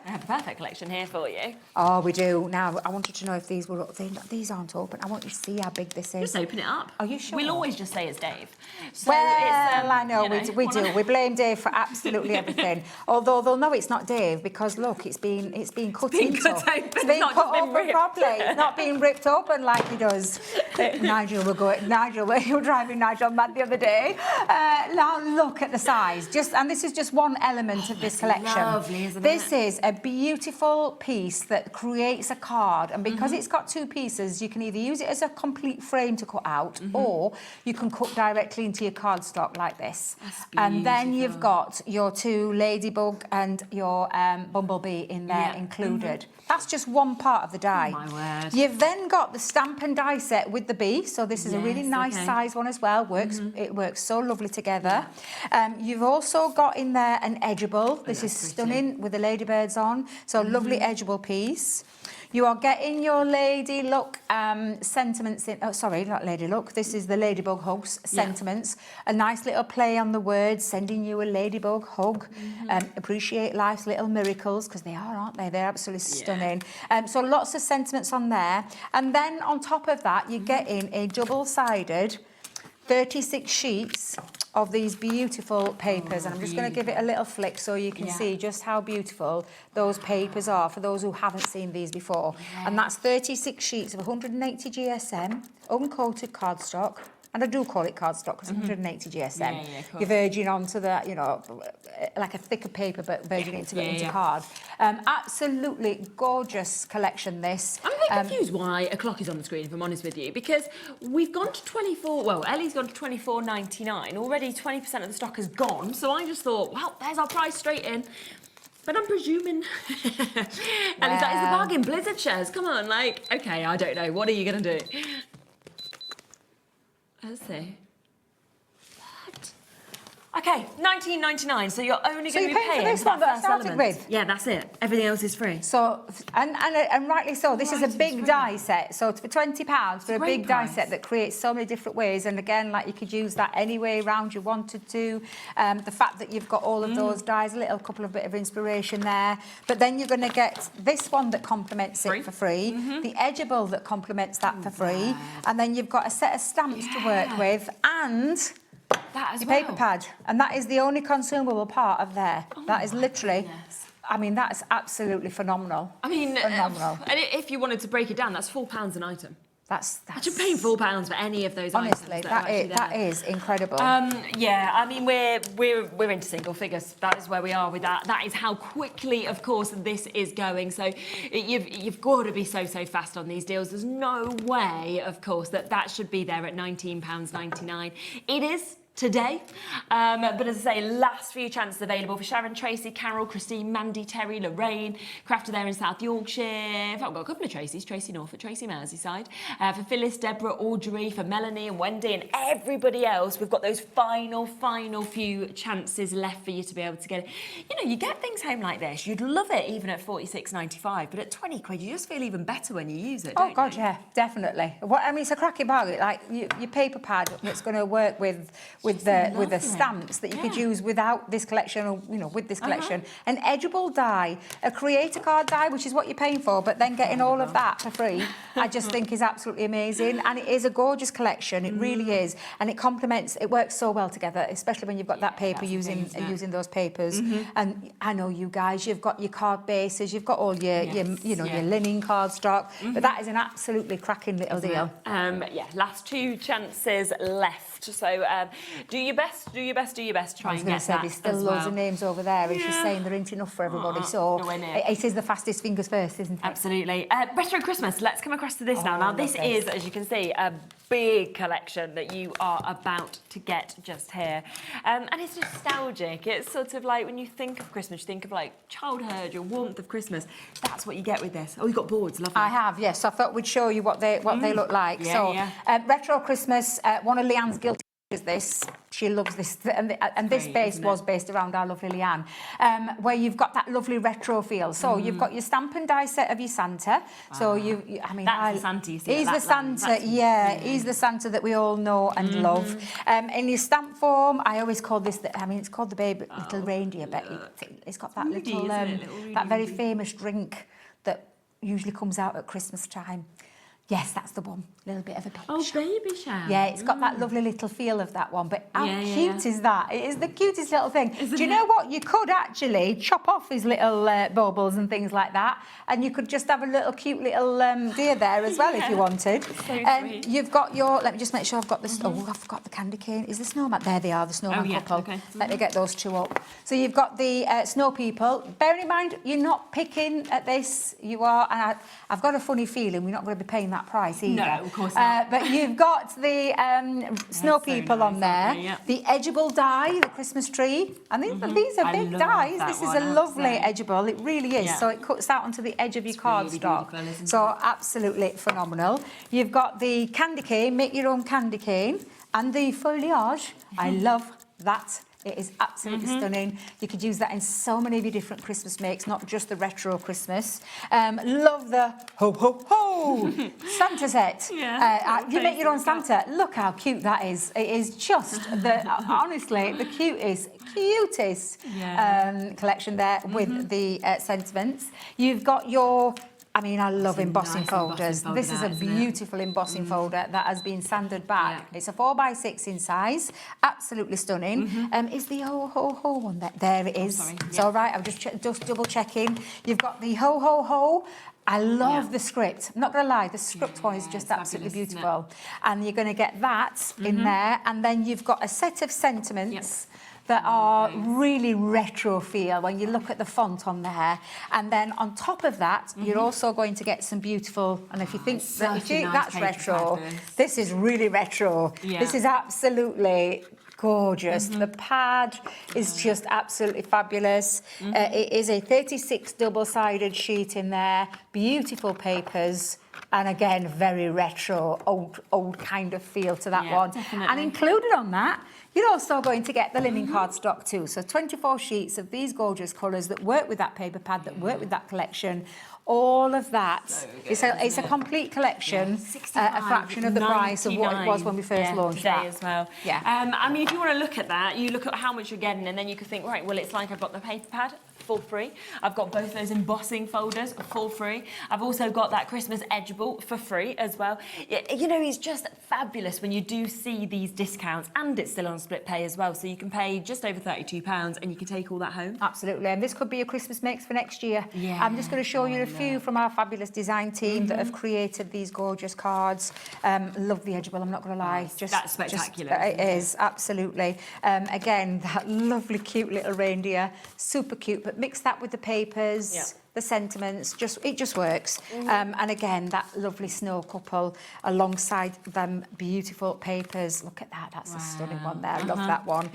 Speaker 2: I have a perfect collection here for you.
Speaker 3: Oh, we do. Now, I wanted to know if these were these aren't open. I want you to see how big this is.
Speaker 2: Just open it up.
Speaker 3: Are you sure?
Speaker 2: We'll always just say it's Dave. So
Speaker 3: Well,
Speaker 2: it's,
Speaker 3: I know,
Speaker 2: you know,
Speaker 3: we do. We blame Dave for absolutely everything. Although they'll know it's not Dave because look, it's been cut into. It's been cut open properly. It's not being ripped open like he does. Nigel, you were driving Nigel mad the other day. Now look at the size. And this is just one element of this collection.
Speaker 2: Lovely, isn't
Speaker 3: this
Speaker 2: it?
Speaker 3: is a beautiful piece that creates a card, and because it's got two pieces, you can either use it as a complete frame to cut out, or you can cut directly into your cardstock like this.
Speaker 2: That's
Speaker 3: and then
Speaker 2: beautiful.
Speaker 3: you've got your two ladybug and your bumblebee in there included. That's just one part of the die.
Speaker 2: Oh, my word.
Speaker 3: You've then got the stamp and die set with the bee, so this is a really nice size one as well. It works so lovely together. You've also got in there an edgeable. This is stunning with the ladybirds on, so lovely edgeable piece. You are getting your Lady Luck sentiments in. Oh, sorry, not Lady Luck. This is the Ladybug Hugs sentiments. A nice little play on the words, sending you a ladybug hug. Appreciate life's little miracles, because they are, aren't they? They're absolutely stunning. So lots of sentiments on there. And then on top of that, you're getting a double-sided 36 sheets of these beautiful papers, and I'm just going to give it a little flick so you can see just how beautiful those papers are for those who haven't seen these before. And that's 36 sheets of 180 GSM uncoated cardstock, and I do call it cardstock because 180 GSM. You're verging onto the, you know, like a thicker paper, but verging into card. Absolutely gorgeous collection, this.
Speaker 2: I'm a bit confused why a clock is on the screen, if I'm honest with you, because we've gone to 24, well, Ellie's gone to 24.99. Already 20% of the stock has gone, so I just thought, well, there's our price straight in. But I'm presuming, and that is the bargain. Blizzard shares, come on, like, okay, I don't know. What are you going to do? Let's see. What? Okay, 19.99. So you're only going to be paying
Speaker 3: for this
Speaker 2: for
Speaker 3: one that I
Speaker 2: first
Speaker 3: started
Speaker 2: element.
Speaker 3: with?
Speaker 2: Yeah, that's it. Everything else is free.
Speaker 3: So, and rightly so, this is a big die set. So for £20 for a big die set that creates so many different ways. And again, like you could use that any way around you wanted to. The fact that you've got all of those dies, a little couple of bit of inspiration there. But then you're going to get this one that complements it for free. The edgeable that complements that for free. And then you've got a set of stamps to work with, and
Speaker 2: that as
Speaker 3: your
Speaker 2: well.
Speaker 3: paper pad, and that is the only consumable part of there. That is literally, I mean, that's absolutely phenomenal.
Speaker 2: I mean,
Speaker 3: phenomenal.
Speaker 2: And if you wanted to break it down, that's £4 an item.
Speaker 3: That's
Speaker 2: Imagine paying £4 for any of those
Speaker 3: honestly,
Speaker 2: items.
Speaker 3: that is incredible.
Speaker 2: Yeah, I mean, we're into single figures. That is where we are with that. That is how quickly, of course, this is going. So you've got to be so fast on these deals. There's no way, of course, that should be there at £19.99. It is today. But as I say, last few chances available for Sharon, Tracy, Carol, Christine, Mandy, Terry, Lorraine, Crafter there in South Yorkshire. In fact, I've got a couple of Tracys, Tracy Norfolk, Tracy Merseyside, for Phyllis, Deborah, Audrey, for Melanie and Wendy and everybody else. We've got those final few chances left for you to be able to get it. You know, you get things home like this, you'd love it even at £46.95, but at 20 quid, you just feel even better when you use it, don't you?
Speaker 3: God, yeah, definitely. I mean, it's a cracking bargain. Like your paper pad that's going to work with the stamps that you could use without this collection, or with this collection. An edgeable die, a creator card die, which is what you're paying for, but then getting all of that for free, I just think is absolutely amazing. And it is a gorgeous collection, it really is, and it complements. It works so well together, especially when you've got that paper using those papers. And I know you guys, you've got your card bases, you've got all your your linen cardstock, but that is an absolutely cracking little deal.
Speaker 2: Yeah, last two chances left. So do your best, try and get that.
Speaker 3: There's still loads of names over there, and she's saying there ain't enough for everybody. So it is the fastest fingers first, isn't it?
Speaker 2: Absolutely. Retro Christmas. Let's come across to this now. Now this is, as you can see, a big collection that you are about to get just here, and it's nostalgic. It's sort of like when you think of Christmas, you think of like childhood, your warmth of Christmas. That's what you get with this. Oh, you've got boards, lovely.
Speaker 3: I have, yes. I thought we'd show you what they look like. Retro Christmas, one of Leanne's guilty this. She loves this, and this
Speaker 2: great,
Speaker 3: base
Speaker 2: isn't
Speaker 3: was
Speaker 2: it?
Speaker 3: based around our lovely Leanne, where you've got that lovely retro feel. So you've got your stamp and die set of your Santa. So I mean,
Speaker 2: That's the Santa you see
Speaker 3: he's
Speaker 2: at
Speaker 3: the
Speaker 2: that land.
Speaker 3: Santa,
Speaker 2: That's
Speaker 3: yeah, he's the Santa that we all know and love. In his stamp form, I always call this. I mean, it's called the baby little reindeer, but it's got that
Speaker 2: Rudy,
Speaker 3: little,
Speaker 2: isn't it? Little
Speaker 3: that very
Speaker 2: Rudy.
Speaker 3: famous drink that usually comes out at Christmas time. Yes, that's the one. A little bit of a baby
Speaker 2: Oh,
Speaker 3: shower.
Speaker 2: baby shower.
Speaker 3: Yeah, it's got that lovely little feel of that one. But how
Speaker 2: Yeah,
Speaker 3: cute is that? It is the cutest little thing.
Speaker 2: Isn't
Speaker 3: Do you know what? You could actually chop off his little baubles and things like that, and you could just have a little cute little deer there as well if you wanted.
Speaker 2: So sweet.
Speaker 3: You've got your. Let me just make sure I've got this. Oh, I forgot the candy cane. Is the snowman? There they are, the snowman
Speaker 2: yeah,
Speaker 3: couple.
Speaker 2: okay.
Speaker 3: Let me get those two up. So you've got the snow people. Bearing in mind, you're not picking at this. You are, and I've got a funny feeling we're not going to be paying that price either.
Speaker 2: No, of course not.
Speaker 3: But you've got the snow
Speaker 2: so
Speaker 3: people
Speaker 2: nice,
Speaker 3: on there,
Speaker 2: aren't they? Yeah.
Speaker 3: the edgeable die, the Christmas tree, and these are
Speaker 2: I
Speaker 3: big
Speaker 2: love
Speaker 3: dies.
Speaker 2: that
Speaker 3: This is
Speaker 2: one,
Speaker 3: a lovely
Speaker 2: absolutely.
Speaker 3: edgeable. It really is.
Speaker 2: Yeah.
Speaker 3: So it cuts out onto the edge of your
Speaker 2: It's really
Speaker 3: cardstock.
Speaker 2: beautiful, isn't
Speaker 3: So absolutely phenomenal. You've got the candy cane, make your own candy cane, and the foliage. I love that. It is absolutely stunning. You could use that in so many of your different Christmas makes, not just the retro Christmas. Love the ho, ho, ho Santa set.
Speaker 2: Yeah,
Speaker 3: You make your own
Speaker 2: basic,
Speaker 3: Santa. Look how cute that is. It is just, honestly, the cutest collection there with the sentiments. You've got your... I mean, I love
Speaker 2: It's a
Speaker 3: embossing
Speaker 2: nice embossing
Speaker 3: folders.
Speaker 2: folder
Speaker 3: This is
Speaker 2: that,
Speaker 3: a
Speaker 2: isn't it?
Speaker 3: beautiful embossing folder that has been sanded back.
Speaker 2: Yeah.
Speaker 3: It's a 4x6 in size, absolutely stunning. Is the ho ho ho one there? There it is.
Speaker 2: sorry.
Speaker 3: It's all right. I'm just double checking. You've got the ho ho ho. I love the script. I'm not going to lie, the script one is just
Speaker 2: it's
Speaker 3: absolutely
Speaker 2: fabulous, isn't it?
Speaker 3: beautiful. And you're going to get that in there. And then you've got a set of sentiments that are really retro feel when you look at the font on there. And then on top of that, you're also going to get some beautiful, and if you think
Speaker 2: it's
Speaker 3: that,
Speaker 2: such a nice
Speaker 3: that's
Speaker 2: paper
Speaker 3: retro,
Speaker 2: pad,
Speaker 3: this is really retro.
Speaker 2: Yeah.
Speaker 3: This is absolutely gorgeous. The pad is just absolutely fabulous. It is a 36 double-sided sheet in there, beautiful papers, and again, very retro, old kind of feel to that
Speaker 2: Yeah,
Speaker 3: one.
Speaker 2: definitely.
Speaker 3: And included on that, you're also going to get the linen cardstock too. So 24 sheets of these gorgeous colours that work with that paper pad, that work with that collection. All of that. It's a complete collection, a fraction of the price of what it was when we first launched
Speaker 2: today
Speaker 3: that.
Speaker 2: as well.
Speaker 3: Yeah.
Speaker 2: I mean, if you want to look at that, you look at how much you're getting, and then you could think, right, well, it's like I've got the paper pad for free. I've got both those embossing folders for free. I've also got that Christmas edgeable for free as well. You know, it's just fabulous when you do see these discounts, and it's still on split pay as well. So you can pay just over £32 and you can take all that home.
Speaker 3: Absolutely, and this could be your Christmas makes for next year.
Speaker 2: Yeah.
Speaker 3: I'm just going to show you a few from our fabulous design team that have created these gorgeous cards. Love the edgeable, I'm not going to lie.
Speaker 2: That's spectacular,
Speaker 3: It
Speaker 2: isn't it?
Speaker 3: is, absolutely. Again, that lovely, cute little reindeer, super cute, but mix that with the papers.
Speaker 2: Yeah.
Speaker 3: The sentiments, it just works. And again, that lovely snow couple alongside them beautiful papers. Look at that, that's a stunning one there. I love that one.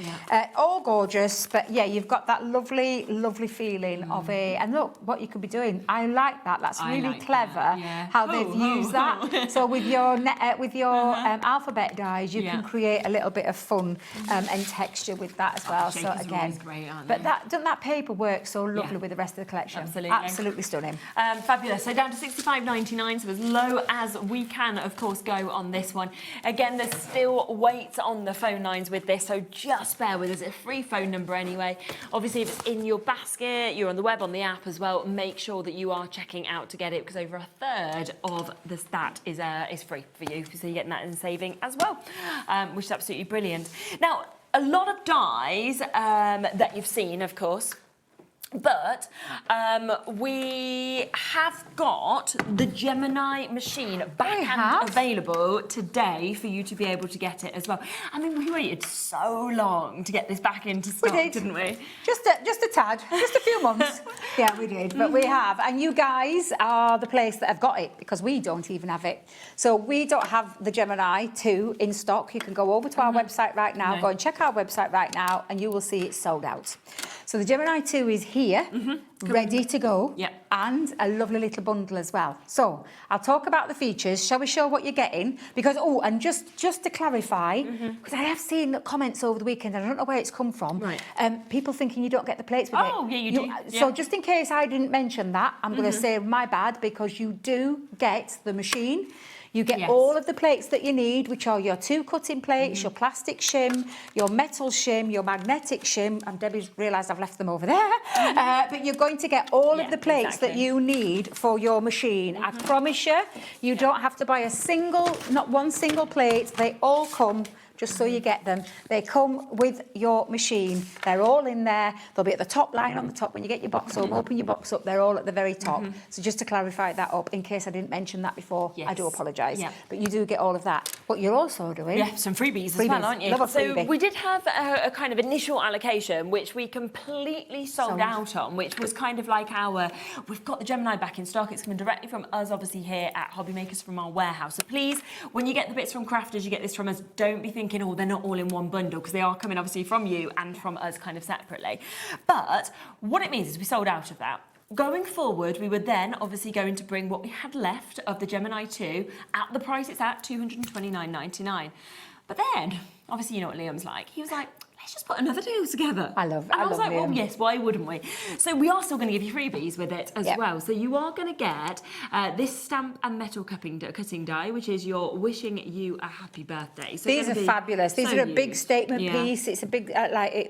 Speaker 3: All gorgeous, but yeah, you've got that lovely, lovely feeling of and look what you could be doing. I like that. That's
Speaker 2: I
Speaker 3: really
Speaker 2: like
Speaker 3: clever
Speaker 2: that, yeah.
Speaker 3: how they've used that. So with your alphabet dies, you can create a little bit of fun and texture with that as well. So
Speaker 2: Shakers are
Speaker 3: again,
Speaker 2: always great, aren't
Speaker 3: but
Speaker 2: they?
Speaker 3: doesn't that paper work so lovely
Speaker 2: Yeah.
Speaker 3: with the rest of the collection?
Speaker 2: Absolutely.
Speaker 3: Stunning.
Speaker 2: Fabulous. So down to £65.99, so as low as we can, of course, go on this one. Again, there's still wait on the phone lines with this, so just bear with us. It's a free phone number anyway. Obviously, if it's in your basket, you're on the web, on the app as well, make sure that you are checking out to get it, because over a third of that is free for you, so you're getting that in saving as well, which is absolutely brilliant. Now, a lot of dies that you've seen, of course, but we have got the Gemini machine backhand available today for you to be able to get it as well. I mean, we waited so long to get this back into stock, didn't we?
Speaker 3: Just a tad, just a few months. Yeah, we did, but we have. And you guys are the place that have got it, because we don't even have it. So we don't have the Gemini 2 in stock. You can go over to our website right now, go and check our website right now, and you will see it's sold out. So the Gemini 2 is here. here, ready to go,
Speaker 2: Yep.
Speaker 3: and a lovely little bundle as well. So I'll talk about the features. Shall we show what you're getting? Because, oh, and just to clarify, because I have seen comments over the weekend, and I don't know where it's come from,
Speaker 2: Right.
Speaker 3: people thinking you don't get the plates with it.
Speaker 2: Oh, yeah, you do.
Speaker 3: So
Speaker 2: Yeah.
Speaker 3: just in case I didn't mention that, I'm going to say my bad, because you do get the machine. You get
Speaker 2: Yes.
Speaker 3: all of the plates that you need, which are your 2 cutting plates, your plastic shim, your metal shim, your magnetic shim. And Debbie's realised I've left them over there. But you're going to get all of the plates that you need for your machine. I promise you, you don't have to buy not one single plate. They all come, just so you get them. They come with your machine. They're all in there. They'll be at the top line on the top. When you get your box home, open your box up, they're all at the very top. So just to clarify that up, in case I didn't mention that before, I do apologise.
Speaker 2: Yeah.
Speaker 3: But you do get all of that. What you're also doing...
Speaker 2: Yeah, some freebies as well, aren't you?
Speaker 3: Love a
Speaker 2: So
Speaker 3: freebie.
Speaker 2: we did have a kind of initial allocation, which we completely sold out on, which was kind of like we've got the Gemini back in stock. It's coming directly from us, obviously, here at Hobby Makers from our warehouse. So please, when you get the bits from Crafters, you get this from us, don't be thinking, oh, they're not all in one bundle, because they are coming obviously from you and from us kind of separately. But what it means is we sold out of that. Going forward, we were then obviously going to bring what we had left of the Gemini 2 at the price it's at, $229.99. But then, obviously, you know what Liam's like. He was like, let's just put another deal together.
Speaker 3: I
Speaker 2: was
Speaker 3: love
Speaker 2: like, well,
Speaker 3: Liam.
Speaker 2: yes, why wouldn't we? So we are still going to give you freebies with it as well. So you are going to get this stamp and metal cutting die, which is your wishing you a happy birthday. So
Speaker 3: These are fabulous. These are a big statement piece. It's a big,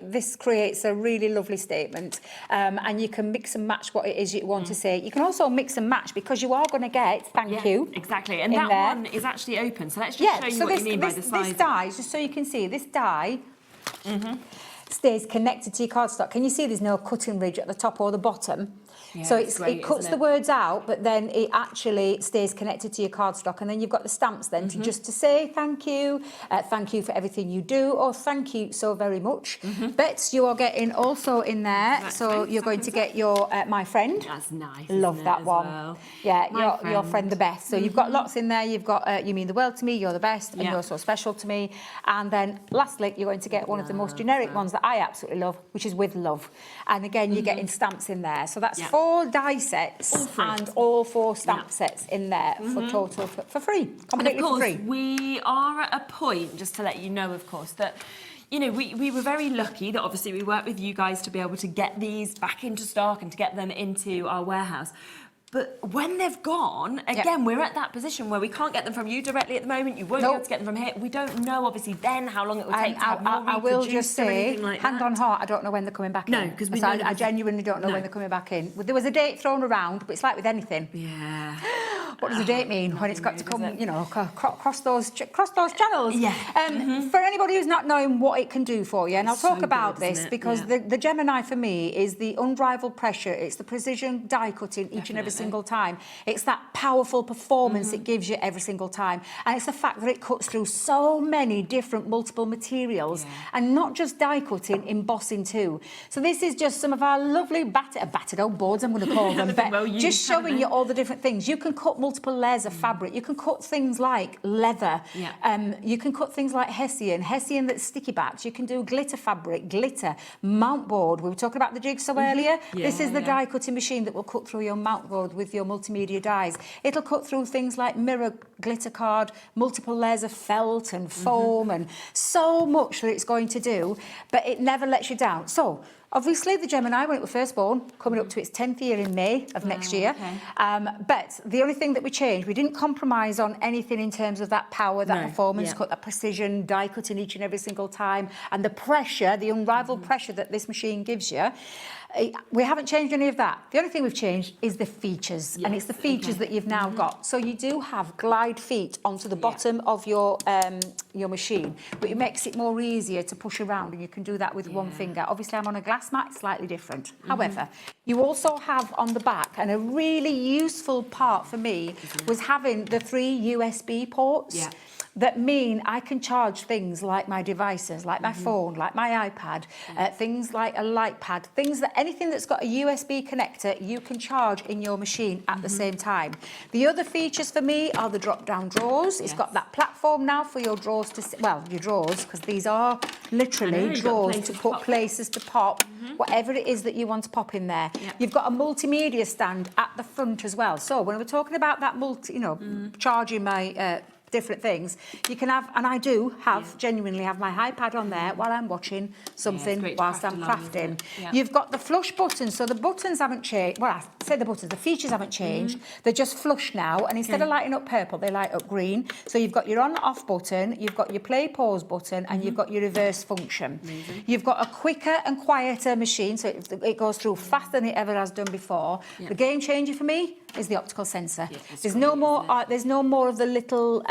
Speaker 3: this creates a really lovely statement. And you can mix and match what it is you want to say. You can also mix and match, because you are going to get thank you.
Speaker 2: Exactly. And that one is actually open. So let's just show you what you mean by the size.
Speaker 3: This die, just so you can see, this die stays connected to your cardstock. Can you see there's no cutting ridge at the top or the bottom?
Speaker 2: Yeah,
Speaker 3: so
Speaker 2: it's great,
Speaker 3: it cuts the words out, but then it actually stays connected to your cardstock. And then you've got the stamps then to say thank you for everything you do, or thank you so very much. Bets you are getting also in there. So you're going to get your My Friend.
Speaker 2: That's nice.
Speaker 3: Love that one.
Speaker 2: Well?
Speaker 3: Yeah, your friend the best. So you've got lots in there. You've got You Mean the World to Me, You're the Best, and You're So Special to Me. And then lastly, you're going to get one of the most generic ones that I absolutely love, which is With Love. And again, you're getting stamps in there. So that's 4 die sets and all 4 stamp sets in there for total for free, completely for free.
Speaker 2: We are at a point, just to let you know, of course, that you know, we were very lucky that obviously we worked with you guys to be able to get these back into stock and to get them into our warehouse. But when they've gone, again, we're at that position where we can't get them from you directly at the moment. You won't be able to get them from here. We don't know, obviously, then how long it will take to have more
Speaker 3: I will just say,
Speaker 2: like
Speaker 3: hand on heart, I don't know when they're coming back in.
Speaker 2: No, because we
Speaker 3: So
Speaker 2: know
Speaker 3: I genuinely don't know when they're coming back in. There was a date thrown around, but it's like with anything.
Speaker 2: Yeah.
Speaker 3: What does a date mean when it's got to come, you know, cross those channels?
Speaker 2: Yeah.
Speaker 3: For anybody who's not knowing what it can do for you, and I'll talk about
Speaker 2: good,
Speaker 3: this
Speaker 2: isn't it?
Speaker 3: because the Gemini for me is the unrivaled pressure. It's the precision die cutting each and every single time. It's that powerful performance it gives you every single time. And it's the fact that it cuts through so many different multiple materials and not just die cutting, embossing too. So this is just some of our lovely battered old boards, I'm going to call them, but just showing you all the different things. You can cut multiple layers of fabric. You can cut things like leather. You can cut things like hessian that's sticky backs. You can do glitter fabric, glitter, mount board. We were talking about the jigsaw earlier. This is the die cutting machine that will cut through your mount board with your multimedia dies. It'll cut through things like mirror, glitter card, multiple layers of felt and foam and so much that it's going to do, but it never lets you down. So obviously, the Gemini, when it was first born, coming up to its 10th year in May of next year. But the only thing that we changed, we didn't compromise on anything in terms of that power, that performance, cut, that precision, die cutting each and every single time, and the pressure, the unrivaled pressure that this machine gives you. We haven't changed any of that. The only thing we've changed is the features, and it's the features that you've now got. So you do have glide feet onto the bottom of your machine, but it makes it more easier to push around, and you can do that with one finger. Obviously, I'm on a glass mat, slightly different. However, you also have on the back, and a really useful part for me was having the 3 USB ports. that mean I can charge things like my devices, like my phone, like my iPad, things like a light pad, anything that's got a USB connector, you can charge in your machine at the same time. The other features for me are the drop-down drawers. It's got that platform now for your drawers your drawers, because these are literally drawers to put places to pop, whatever it is that you want to pop in there. You've got a multimedia stand at the front as well. So when we're talking about that charging my different things, you can have, and I do have, genuinely have my iPad on there while I'm watching something whilst I'm crafting. You've got the flush buttons, so the buttons haven't changed. Well, I say the buttons, the features haven't changed. They're just flush now, and instead of lighting up purple, they light up green. So you've got your on-off button, you've got your play-pause button, and you've got your reverse function. You've got a quicker and quieter machine, so it goes through faster than it ever has done before. The game changer for me is the optical sensor. There's no more of the little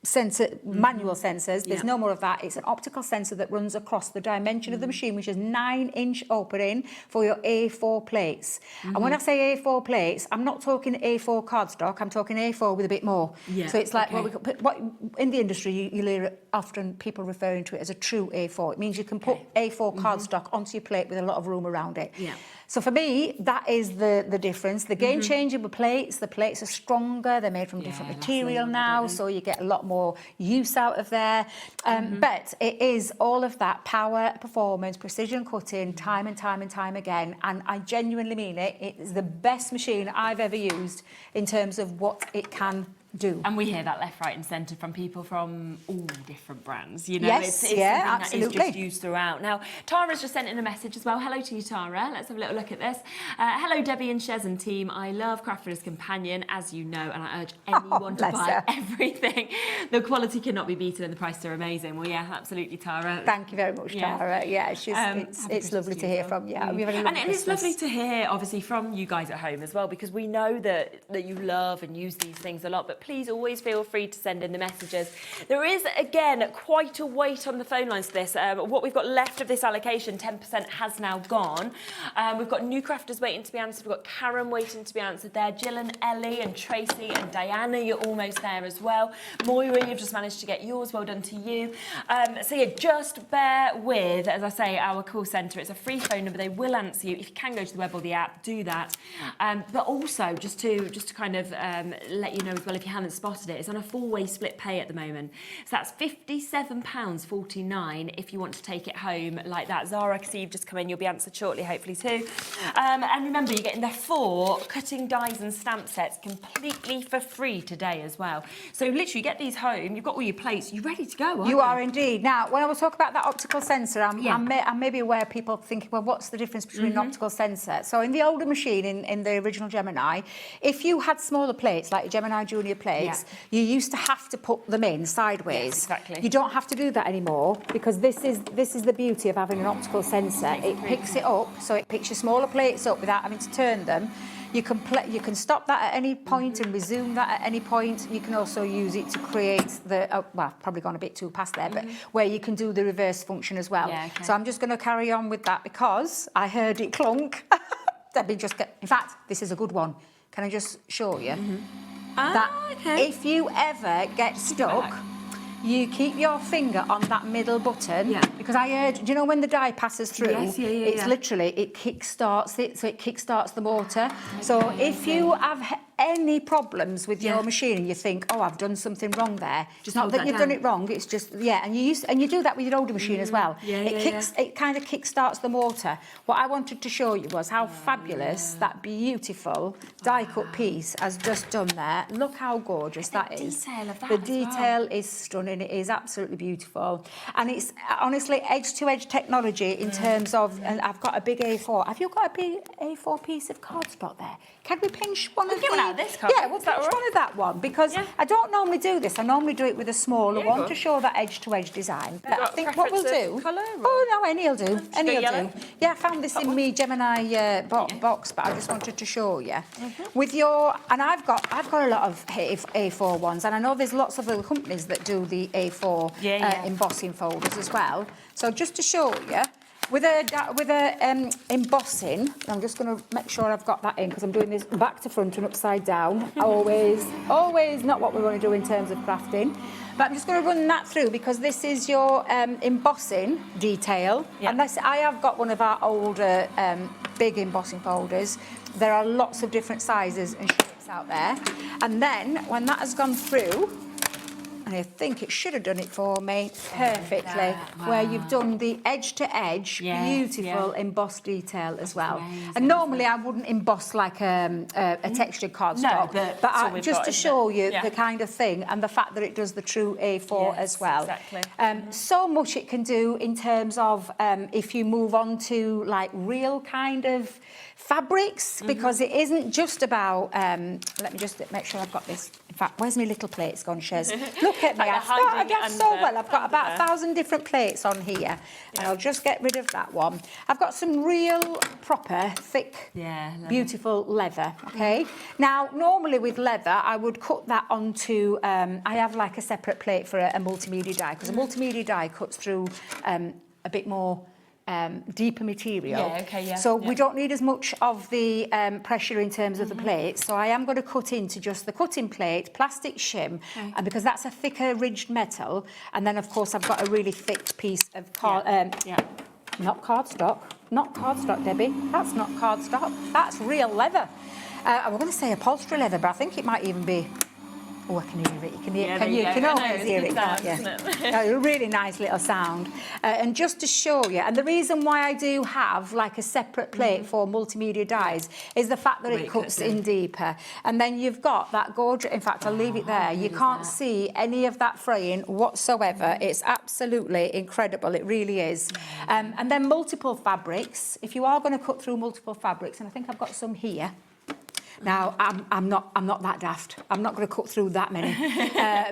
Speaker 3: sensor, manual sensors. There's no more of that. It's an optical sensor that runs across the dimension of the machine, which is 9-inch opening for your A4 plates. And when I say A4 plates, I'm not talking A4 cardstock. I'm talking A4 with a bit more. So it's like what in the industry you hear often people referring to it as a true A4. It means you can put A4 cardstock onto your plate with a lot of room around it. So for me, that is the difference. The game changer with plates. The plates are stronger. They're made from different material now, so you get a lot more use out of there. But it is all of that power, performance, precision cutting, time and time and time again. And I genuinely mean it. It is the best machine I've ever used in terms of what it can do.
Speaker 2: And we hear that left, right and centre from people from all different brands. You know,
Speaker 3: yes,
Speaker 2: it's something
Speaker 3: absolutely.
Speaker 2: that is just used throughout. Now, Tara's just sent in a message as well. Hello to you, Tara. Let's have a little look at this. Hello, Debbie and Shez and team. I love Crafters Companion, as you know, and I urge anyone to buy everything. The quality cannot be beaten and the prices are amazing. Well, yeah, absolutely, Tara.
Speaker 3: Thank you very much, Tara. Yeah, it's lovely to hear from you. And
Speaker 2: it's lovely to hear, obviously, from you guys at home as well, because we know that you love and use these things a lot, but please always feel free to send in the messages. There is, again, quite a weight on the phone lines for this. What we've got left of this allocation, 10% has now gone. We've got new crafters waiting to be answered. We've got Karen waiting to be answered there. Jill and Ellie and Tracy and Diana, you're almost there as well. Moira, you've just managed to get yours. Well done to you. So yeah, just bear with, as I say, our call centre. It's a free phone number. They will answer you. If you can go to the web or the app, do that. But also, just to kind of let you know as well, if you haven't spotted it, it's on a four-way split pay at the moment. So that's £57.49 if you want to take it home like that. Zara, I can see you've just come in. You'll be answered shortly, hopefully too. And remember, you're getting the 4 cutting dies and stamp sets completely for free today as well. So literally, you get these home. You've got all your plates. You're ready to go, aren't you?
Speaker 3: You are indeed. Now, when I was talking about that optical sensor, I'm maybe aware people thinking, well, what's the difference between an optical sensor? So in the older machine, in the original Gemini, if you had smaller plates, like Gemini Junior plates, you used to have to put them in sideways.
Speaker 2: Yes, exactly.
Speaker 3: You don't have to do that anymore, because this is the beauty of having an optical sensor. It picks it up, so it picks your smaller plates up without having to turn them. You can stop that at any point and resume that at any point. You can also use it to create the, well, probably gone a bit too past there, but where you can do the reverse function as well.
Speaker 2: Yeah, okay.
Speaker 3: So I'm just going to carry on with that because I heard it clunk. Debbie, in fact, this is a good one. Can I just show you? That if you ever get stuck, you keep your finger on that middle button, because I heard, do you know when the die passes through, it's literally, it kick-starts it, so it kick-starts the motor. So if you have any problems with your machine and you think, oh, I've done something wrong there, it's not that you've done it wrong, it's just, and you do that with your older machine as well. It kind of kick-starts the motor. What I wanted to show you was how fabulous that beautiful die-cut piece has just done there. Look how gorgeous that is. The detail is stunning. It is absolutely beautiful. And it's honestly edge-to-edge technology in terms of, and I've got a big A4. Have you got a big A4 piece of cardstock there? Can we pinch one of
Speaker 2: one out of this card?
Speaker 3: Yeah, we'll pinch one of that one, because I don't normally do this. I normally do it with a smaller one to show that edge-to-edge design. But I think what we'll do...
Speaker 2: Colour?
Speaker 3: Oh, no, any'll do. Any'll do. Yeah, I found this in me Gemini box, but I just wanted to show you. With your... And I've got a lot of A4 ones, and I know there's lots of little companies that do the A4 embossing folders as well. So just to show you, With a embossing, I'm just going to make sure I've got that in because I'm doing this back to front and upside down. Always not what we want to do in terms of crafting. But I'm just going to run that through because this is your embossing detail.
Speaker 2: Yep.
Speaker 3: And I have got one of our older big embossing folders. There are lots of different sizes and shapes out there. And then when that has gone through, and I think it should have done it for me perfectly, where you've done the edge to edge, beautiful embossed detail as well.
Speaker 2: Amazing,
Speaker 3: and normally I wouldn't emboss like a textured cardstock, but just to show you the kind of thing and the fact that it does the true A4 as well.
Speaker 2: Exactly.
Speaker 3: So much it can do in terms of if you move on to like real kind of fabrics, because it isn't just about, let me just make sure I've got this. In fact, where's my little plates gone, Shez? Look at me, I've started off so well. I've got about 1,000 different plates on here. And I'll just get rid of that one. I've got some real proper, thick, beautiful leather, okay? Now, normally with leather, I would cut that onto, I have like a separate plate for a multimedia die, because a multimedia die cuts through a bit more deeper material. So we don't need as much of the pressure in terms of the plates. So I am going to cut into just the cutting plate, plastic shim, and because that's a thicker ridged metal. And then of course I've got a really thick piece of not cardstock, Debbie. That's not cardstock. That's real leather. I was going to say upholstery leather, but I think it might even be. Oh, I can hear it. You can always hear it, can't you? A really nice little sound. And just to show you, and the reason why I do have like a separate plate for multimedia dies is the fact that it cuts in deeper. And then you've got that gorgeous, in fact, I'll leave it there. You can't see any of that fraying whatsoever. It's absolutely incredible. It really is. And then multiple fabrics. If you are going to cut through multiple fabrics, and I think I've got some here. Now, I'm not that daft. I'm not going to cut through that many.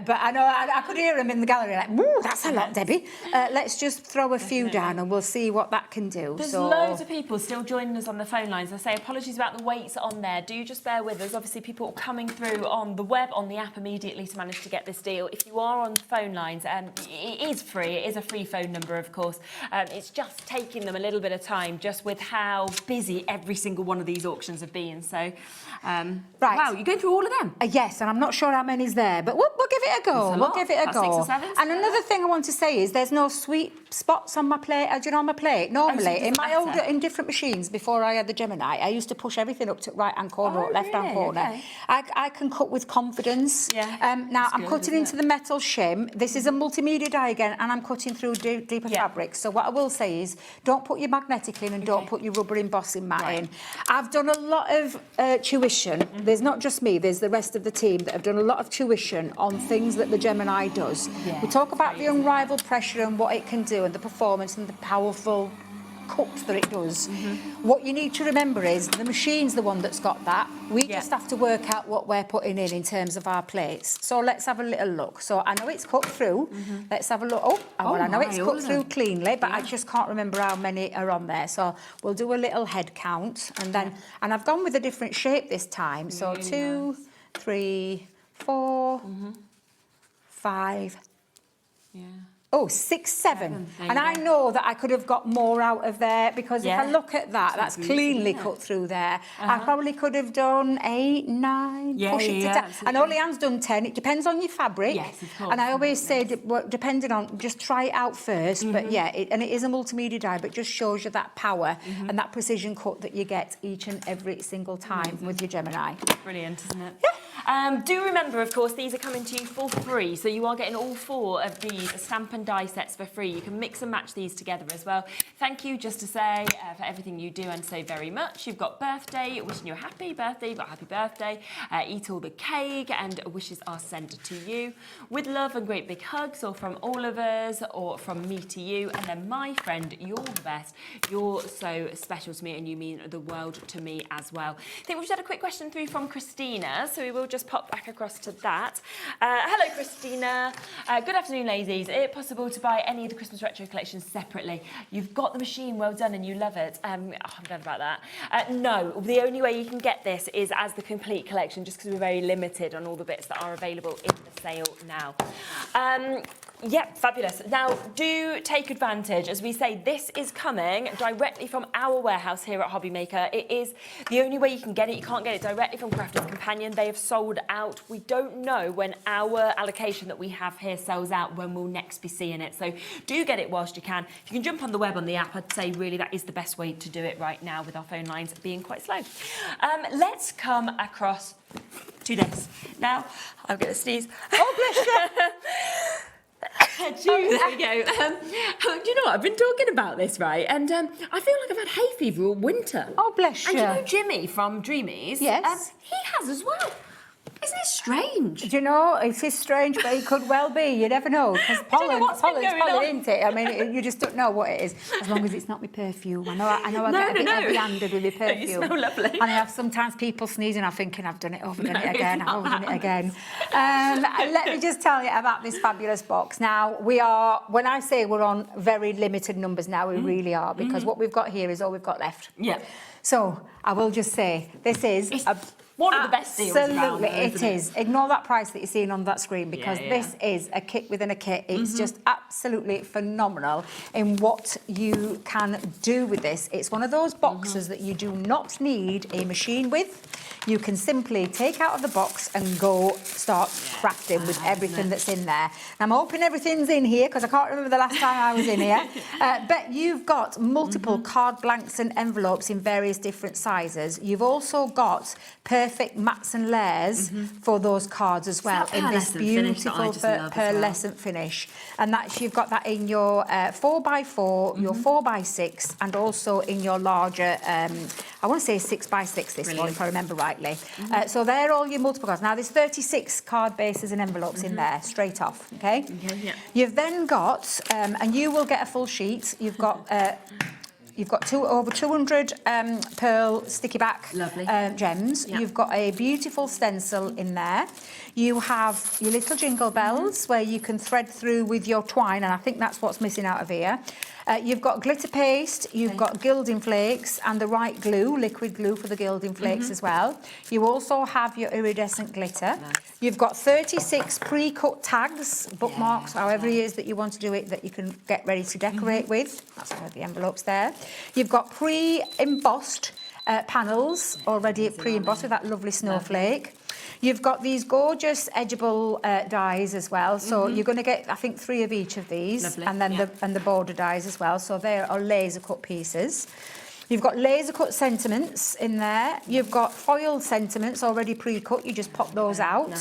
Speaker 3: But I know I could hear them in the gallery like, "Ooh, that's a lot, Debbie." Let's just throw a few down and we'll see what that can do.
Speaker 2: There's loads of people still joining us on the phone lines. I say apologies about the weights on there. Do just bear with us. Obviously, people coming through on the web, on the app immediately to manage to get this deal. If you are on the phone lines, it is free. It is a free phone number, of course. It's just taking them a little bit of time, just with how busy every single one of these auctions have been. So...
Speaker 3: right.
Speaker 2: Wow, you're going through all of them?
Speaker 3: Yes, and I'm not sure how many's there, but we'll give it a go. We'll give it a go.
Speaker 2: 6 or 7?
Speaker 3: And another thing I want to say is there's no sweet spots on my plate. Do you know on my plate? Normally, in different machines before I had the Gemini, I used to push everything up to right-hand corner or left-hand corner. Okay. I can cut with confidence. Now, I'm cutting into the metal shim. This is a multimedia die again, and I'm cutting through deeper fabrics. So what I will say is don't put your magnetic in and don't put your rubber embossing mat in. I've done a lot of tuition. There's not just me, there's the rest of the team that have done a lot of tuition on things that the Gemini does. We talk about the unrivaled pressure and what it can do and the performance and the powerful cuts that it does. What you need to remember is the machine's the one that's got that. We just have to work out what we're putting in terms of our plates. So let's have a little look. So I know it's cut through. Let's have a look. Well, I know it's cut through cleanly, but I just can't remember how many are on there. So we'll do a little head count and then, and I've gone with a different shape this time. So 2, 3, 4, 5. Oh, 6, 7. And I know that I could have got more out of there because if I look at that, that's cleanly cut through there. I probably could have done 8, 9, push it to 10. I know Leanne's done 10. It depends on your fabric. Yes, of course. And I always say, depending on, just try it out first. But yeah, and it is a multimedia die, but just shows you that power and that precision cut that you get each and every single time with your Gemini.
Speaker 2: Brilliant, isn't it? Do remember, of course, these are coming to you for free. So you are getting all 4 of these stamp and die sets for free. You can mix and match these together as well. Thank you, just to say, for everything you do and so very much. You've got birthday, wishing you a happy birthday. You've got happy birthday. Eat all the cake and wishes are sent to you. With love and great big hugs, or from all of us, or from me to you. And then my friend, you're the best. You're so special to me and you mean the world to me as well. I think we've just had a quick question through from Christina, so we will just pop back across to that. Hello, Christina. Good afternoon, ladies. Is it possible to buy any of the Christmas retro collections separately? You've got the machine, well done, and you love it. I'm glad about that. No, the only way you can get this is as the complete collection, just because we're very limited on all the bits that are available in the sale now. Yep, fabulous. Now, do take advantage. As we say, this is coming directly from our warehouse here at Hobbymaker. It is the only way you can get it. You can't get it directly from Crafter's Companion. They have sold out. We don't know when our allocation that we have here sells out, when we'll next be seeing it. So do get it whilst you can. If you can jump on the web on the app, I'd say really that is the best way to do it right now with our phone lines being quite slow. Let's come across to this. Now, I'm going to sneeze.
Speaker 3: Oh, bless you.
Speaker 2: There we go. Do you know what? I've been talking about this, right? And I feel like I've had hay fever all winter.
Speaker 3: Oh, bless you.
Speaker 2: And you know Jimmy from Dreamies?
Speaker 3: Yes.
Speaker 2: He has as well. Isn't it strange?
Speaker 3: Do you know, it is strange, but it could well be. You never know. Because pollen's pollen, isn't it? I mean, you just don't know what it is. As long as it's not my perfume. I know I get a bit heavy-handed with my perfume.
Speaker 2: You smell lovely.
Speaker 3: And I have sometimes people sneezing, I'm thinking, I've done it, overdone it again, I've overdone it again. Let me just tell you about this fabulous box. Now, when I say we're on very limited numbers now, we really are, because what we've got here is all we've got left.
Speaker 2: Yeah.
Speaker 3: So, I will just say, this is
Speaker 2: one of the best deals around.
Speaker 3: Absolutely, it is. Ignore that price that you're seeing on that screen, because this is a kit within a kit. It's just absolutely phenomenal in what you can do with this. It's one of those boxes that you do not need a machine with. You can simply take out of the box and go start crafting with everything that's in there. And I'm hoping everything's in here, because I can't remember the last time I was in here. But you've got multiple card blanks and envelopes in various different sizes. You've also got perfect mats and layers for those cards as well, in this beautiful pearlescent finish. And that's, you've got that in your 4x4, your 4x6, and also in your larger, I want to say 6x6 this one, if I remember rightly. So they're all your multiple cards. Now, there's 36 card bases and envelopes in there, straight off, okay? You've then got, and you will get a full sheet, you've got over 200 pearl sticky back gems. You've got a beautiful stencil in there. You have your little jingle bells where you can thread through with your twine, and I think that's what's missing out of here. You've got glitter paste, you've got gilding flakes, and the right glue, liquid glue for the gilding flakes as well. You also have your iridescent glitter. You've got 36 pre-cut tags, bookmarks, however it is that you want to do it, that you can get ready to decorate with. That's where the envelope's there. You've got pre-embossed panels, already pre-embossed with that lovely snowflake. You've got these gorgeous edgeable dies as well. So you're going to get, I think, 3 of each of these. And then the border dies as well. So they are laser cut pieces. You've got laser cut sentiments in there. You've got foiled sentiments already pre-cut. You just pop those out.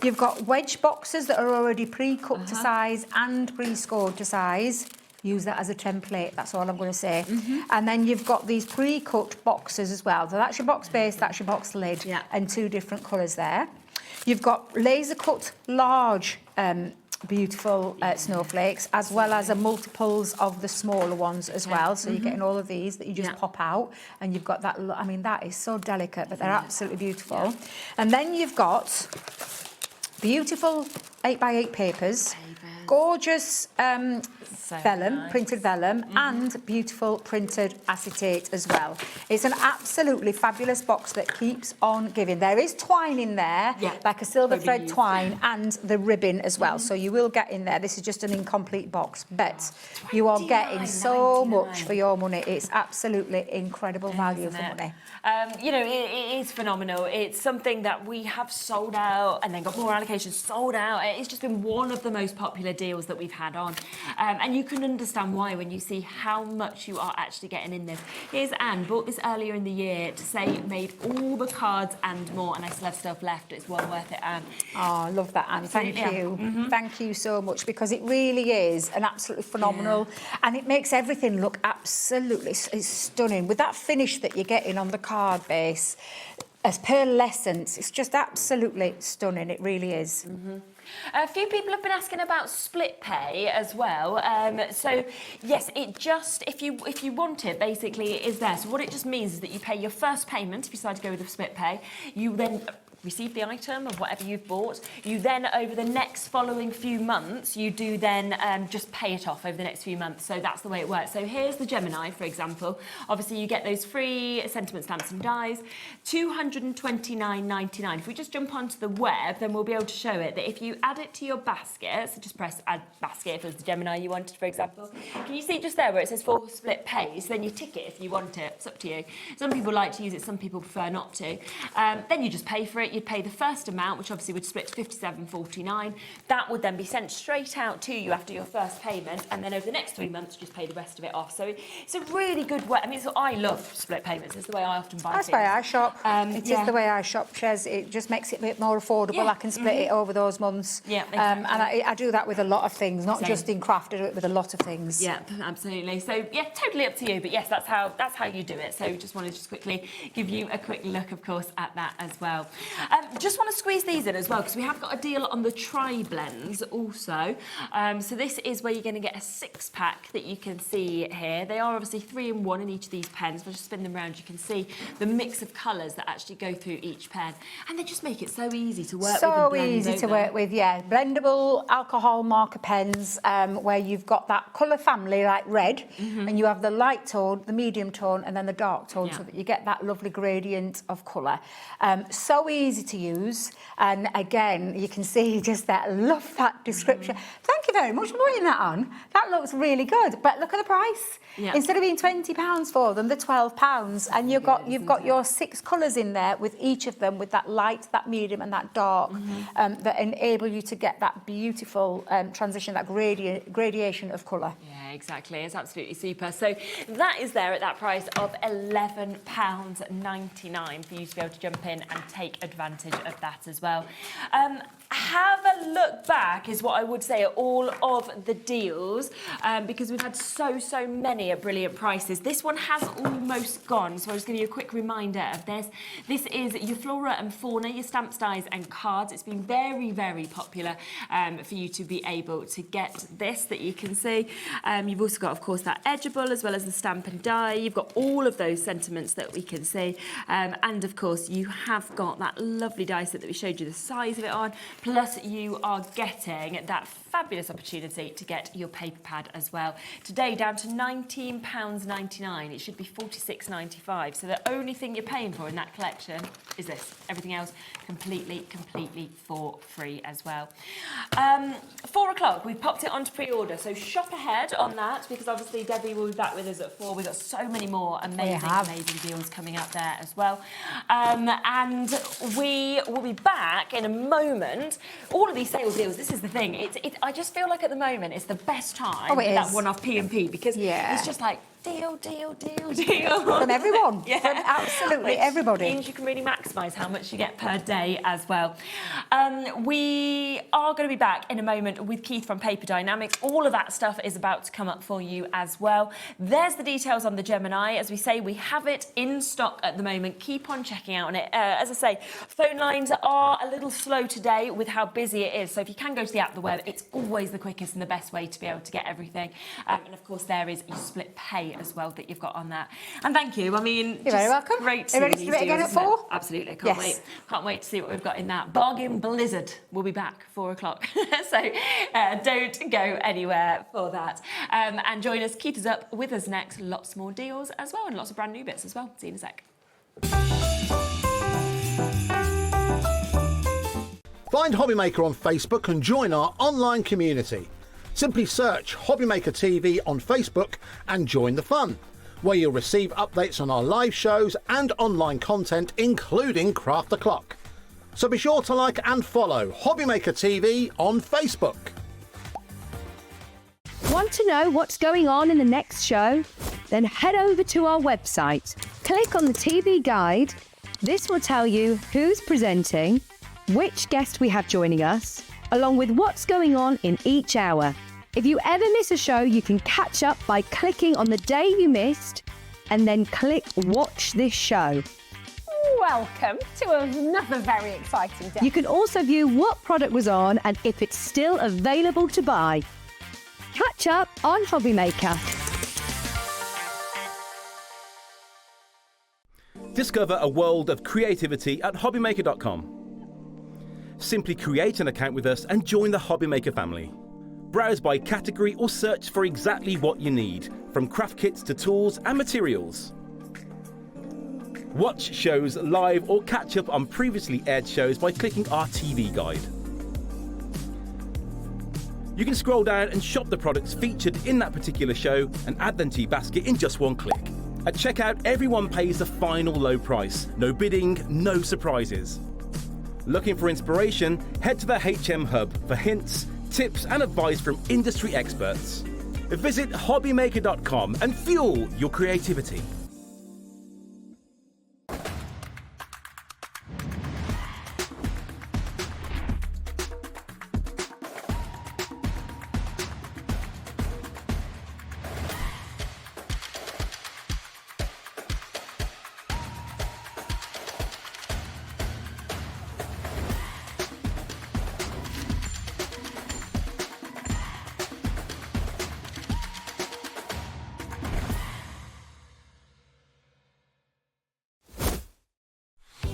Speaker 3: You've got wedge boxes that are already pre-cut to size and pre-scored to size. Use that as a template, that's all I'm going to say. And then you've got these pre-cut boxes as well. So that's your box base, that's your box lid, and 2 different colours there. You've got laser cut large beautiful snowflakes, as well as a multiples of the smaller ones as well. So you're getting all of these that you just pop out, and you've got that, I mean, that is so delicate, but they're absolutely beautiful. And then you've got beautiful 8x8 papers, gorgeous vellum, printed vellum, and beautiful printed acetate as well. It's an absolutely fabulous box that keeps on giving. There is twine in there, like a silver thread twine, and the ribbon as well. So you will get in there. This is just an incomplete box, but you are getting so much for your money. It's absolutely incredible value for money.
Speaker 2: You know, it is phenomenal. It's something that we have sold out and then got more allocations sold out. It's just been one of the most popular deals that we've had on. And you can understand why when you see how much you are actually getting in this. Here's Anne, bought this earlier in the year to say made all the cards and more, and I still have stuff left. It's well worth it, Anne.
Speaker 3: Oh, I love that, Anne. Thank you. Thank you so much, because it really is an absolutely phenomenal, and it makes everything look absolutely stunning. With that finish that you're getting on the card base, as pearlescent, it's just absolutely stunning. It really is.
Speaker 2: A few people have been asking about split pay as well. So yes, it just, if you want it, basically it is there. So what it just means is that you pay your first payment if you decide to go with a split pay. You then receive the item of whatever you've bought. You then, over the next following few months, you do then just pay it off over the next few months. So that's the way it works. So here's the Gemini, for example. Obviously, you get those free sentiment stamps and dies, £229.99. If we just jump onto the web, then we'll be able to show it that if you add it to your basket, so just press add basket if it was the Gemini you wanted, for example. Can you see just there where it says for split pays? Then you tick it if you want it. It's up to you. Some people like to use it, some people prefer not to. Then you just pay for it. You'd pay the first amount, which obviously would split to £57.49. That would then be sent straight out to you after your first payment, and then over the next 3 months, just pay the rest of it off. So it's a really good way. I mean, I love split payments. It's the way I often buy
Speaker 3: That's
Speaker 2: things.
Speaker 3: the way I shop. It
Speaker 2: Yeah.
Speaker 3: is the way I shop, Chez. It just makes it a bit more affordable.
Speaker 2: Yeah.
Speaker 3: I can split it over those months.
Speaker 2: Yeah, exactly.
Speaker 3: And I do that with a lot of things, not
Speaker 2: Same.
Speaker 3: just in craft. I do it with a lot of things.
Speaker 2: Yeah, absolutely. So yeah, totally up to you. But yes, that's how you do it. So just wanted to just quickly give you a quick look, of course, at that as well. Just want to squeeze these in as well because we have got a deal on the tri-blends also. So this is where you're going to get a 6-pack that you can see here. They are obviously 3 in 1 in each of these pens. If I just spin them around, you can see the mix of colours that actually go through each pen, and they just make it so easy to work with.
Speaker 3: So
Speaker 2: and blend,
Speaker 3: easy
Speaker 2: don't
Speaker 3: to
Speaker 2: they?
Speaker 3: work with, yeah. Blendable alcohol marker pens where you've got that colour family like red, and you have the light tone, the medium tone, and then the dark tone,
Speaker 2: Yeah.
Speaker 3: so that you get that lovely gradient of colour. So easy to use, and again, you can see just that. I love that description. Thank you very much for putting that on. That looks really good. But look at the price.
Speaker 2: Yeah.
Speaker 3: Instead of being £20 for them, they're £12, and you've got your 6 colours in there with each of them, with that light, that medium, and that dark, that enable you to get that beautiful transition, that gradation of colour.
Speaker 2: Yeah, exactly. It's absolutely super. So that is there at that price of £11.99 for you to be able to jump in and take advantage of that as well. Have a look back is what I would say at all of the deals, because we've had so many at brilliant prices. This one has almost gone, so I'll just give you a quick reminder of this. This is your flora and fauna, your stamps, dies and cards. It's been very popular for you to be able to get this that you can see. You've also got, of course, that edgeable as well as the stamp and die. You've got all of those sentiments that we can see, and of course you have got that lovely die set that we showed you the size of it on, plus you are getting that fabulous opportunity to get your paper pad as well. Today down to £19.99. It should be £46.95. So the only thing you're paying for in that collection is this. Everything else completely for free as well. 4 o'clock, we've popped it onto pre-order, so shop ahead on that, because obviously Debbie will be back with us at 4. We've got so many more amazing deals coming up there as well. And we will be back in a moment. All of these sale deals, this is the thing, I just feel like at the moment it's the best time
Speaker 3: Oh, it
Speaker 2: that
Speaker 3: is.
Speaker 2: one-off P&P, because
Speaker 3: Yeah.
Speaker 2: it's just like deal.
Speaker 3: From everyone,
Speaker 2: Yeah.
Speaker 3: from absolutely
Speaker 2: Which
Speaker 3: everybody.
Speaker 2: means you can really maximise how much you get per day as well. We are going to be back in a moment with Keith from Paper Dienamics. All of that stuff is about to come up for you as well. There's the details on the Gemini. As we say, we have it in stock at the moment. Keep on checking out on it. As I say, phone lines are a little slow today with how busy it is. So if you can go to the app, the web, it's always the quickest and the best way to be able to get everything. And of course, there is your split pay as well that you've got on that. And thank you. I mean,
Speaker 3: You're very welcome.
Speaker 2: Great to
Speaker 3: Are you ready
Speaker 2: see
Speaker 3: to
Speaker 2: these
Speaker 3: do it again
Speaker 2: deals,
Speaker 3: at
Speaker 2: isn't it?
Speaker 3: 4?
Speaker 2: Absolutely.
Speaker 3: Yes.
Speaker 2: Can't wait to see what we've got in that. Bargain Blizzard will be back 4 o'clock. So don't go anywhere for that. And join us, keep us up with us next. Lots more deals as well, and lots of brand new bits as well. See you in a sec.
Speaker 4: Find Hobbymaker on Facebook and join our online community. Simply search Hobbymaker TV on Facebook and join the fun, where you'll receive updates on our live shows and online content, including Craft the Clock. So be sure to like and follow Hobbymaker TV on Facebook.
Speaker 5: Want to know what's going on in the next show? Then head over to our website. Click on the TV guide. This will tell you who's presenting, which guest we have joining us, along with what's going on in each hour. If you ever miss a show, you can catch up by clicking on the day you missed and then click Watch This Show.
Speaker 6: Welcome to another very exciting day.
Speaker 5: You can also view what product was on and if it's still available to buy. Catch up on Hobbymaker.
Speaker 7: Discover a world of creativity at hobbymaker.com. Simply create an account with us and join the Hobbymaker family. Browse by category or search for exactly what you need, from craft kits to tools and materials. Watch shows live or catch up on previously aired shows by clicking our TV guide. You can scroll down and shop the products featured in that particular show and add them to your basket in just one click. At checkout, everyone pays the final low price. No bidding, no surprises. Looking for inspiration? Head to the HM Hub for hints, tips and advice from industry experts. Visit hobbymaker.com and fuel your creativity.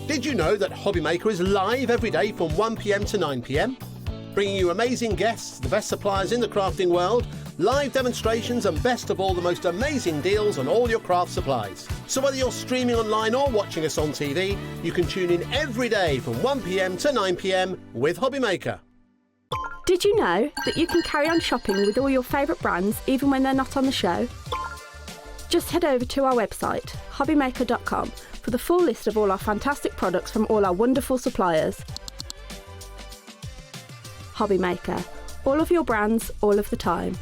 Speaker 4: Did you know that Hobbymaker is live every day from 1 p.m. to 9 p.m? Bringing you amazing guests, the best suppliers in the crafting world, live demonstrations and best of all, the most amazing deals on all your craft supplies. So whether you're streaming online or watching us on TV, you can tune in every day from 1 p.m. to 9 p.m. with Hobbymaker.
Speaker 8: Did you know that you can carry on shopping with all your favourite brands even when they're not on the show? Just head over to our website, hobbymaker.com, for the full list of all our fantastic products from all our wonderful suppliers. Hobbymaker. All of your brands, all of the time.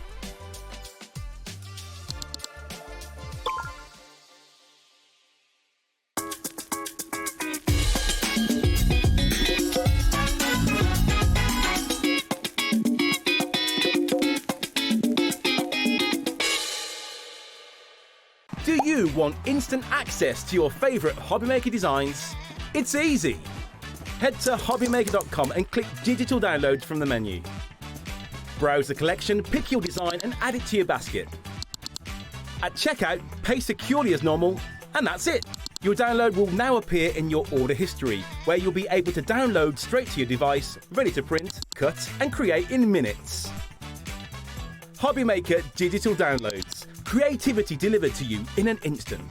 Speaker 7: Do you want instant access to your favourite Hobbymaker designs? It's easy. Head to hobbymaker.com and click digital downloads from the menu. Browse the collection, pick your design and add it to your basket. At checkout, pay securely as normal, and that's it. Your download will now appear in your order history, where you'll be able to download straight to your device, ready to print, cut and create in minutes. Hobbymaker Digital Downloads. Creativity delivered to you in an instant.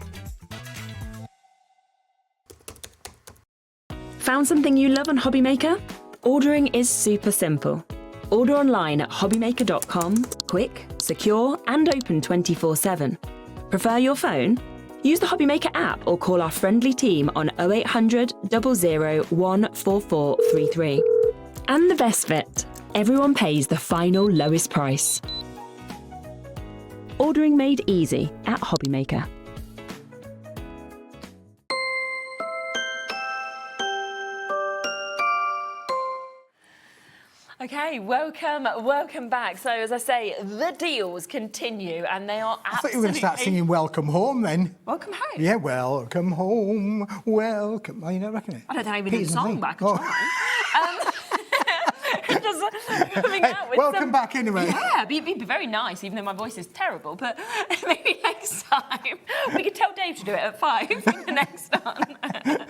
Speaker 2: Found something you love on Hobbymaker? Ordering is super simple. Order online at hobbymaker.com, quick, secure and open 24/7. Prefer your phone? Use the Hobbymaker app or call our friendly team on 0800 00 14433. And the best bit, everyone pays the final lowest price. Ordering made easy at Hobbymaker. Okay, welcome back. So as I say, the deals continue and they are absolutely...
Speaker 9: I thought you were going to start singing Welcome Home then.
Speaker 2: Welcome home?
Speaker 9: Yeah, welcome home, welcome... Oh, you don't reckon it?
Speaker 2: I don't think I even knew the song, but I could try. Just coming out with
Speaker 9: welcome back anyway.
Speaker 2: Yeah, it'd be very nice, even though my voice is terrible. But maybe next time we could tell Dave to do it at 5 the next one.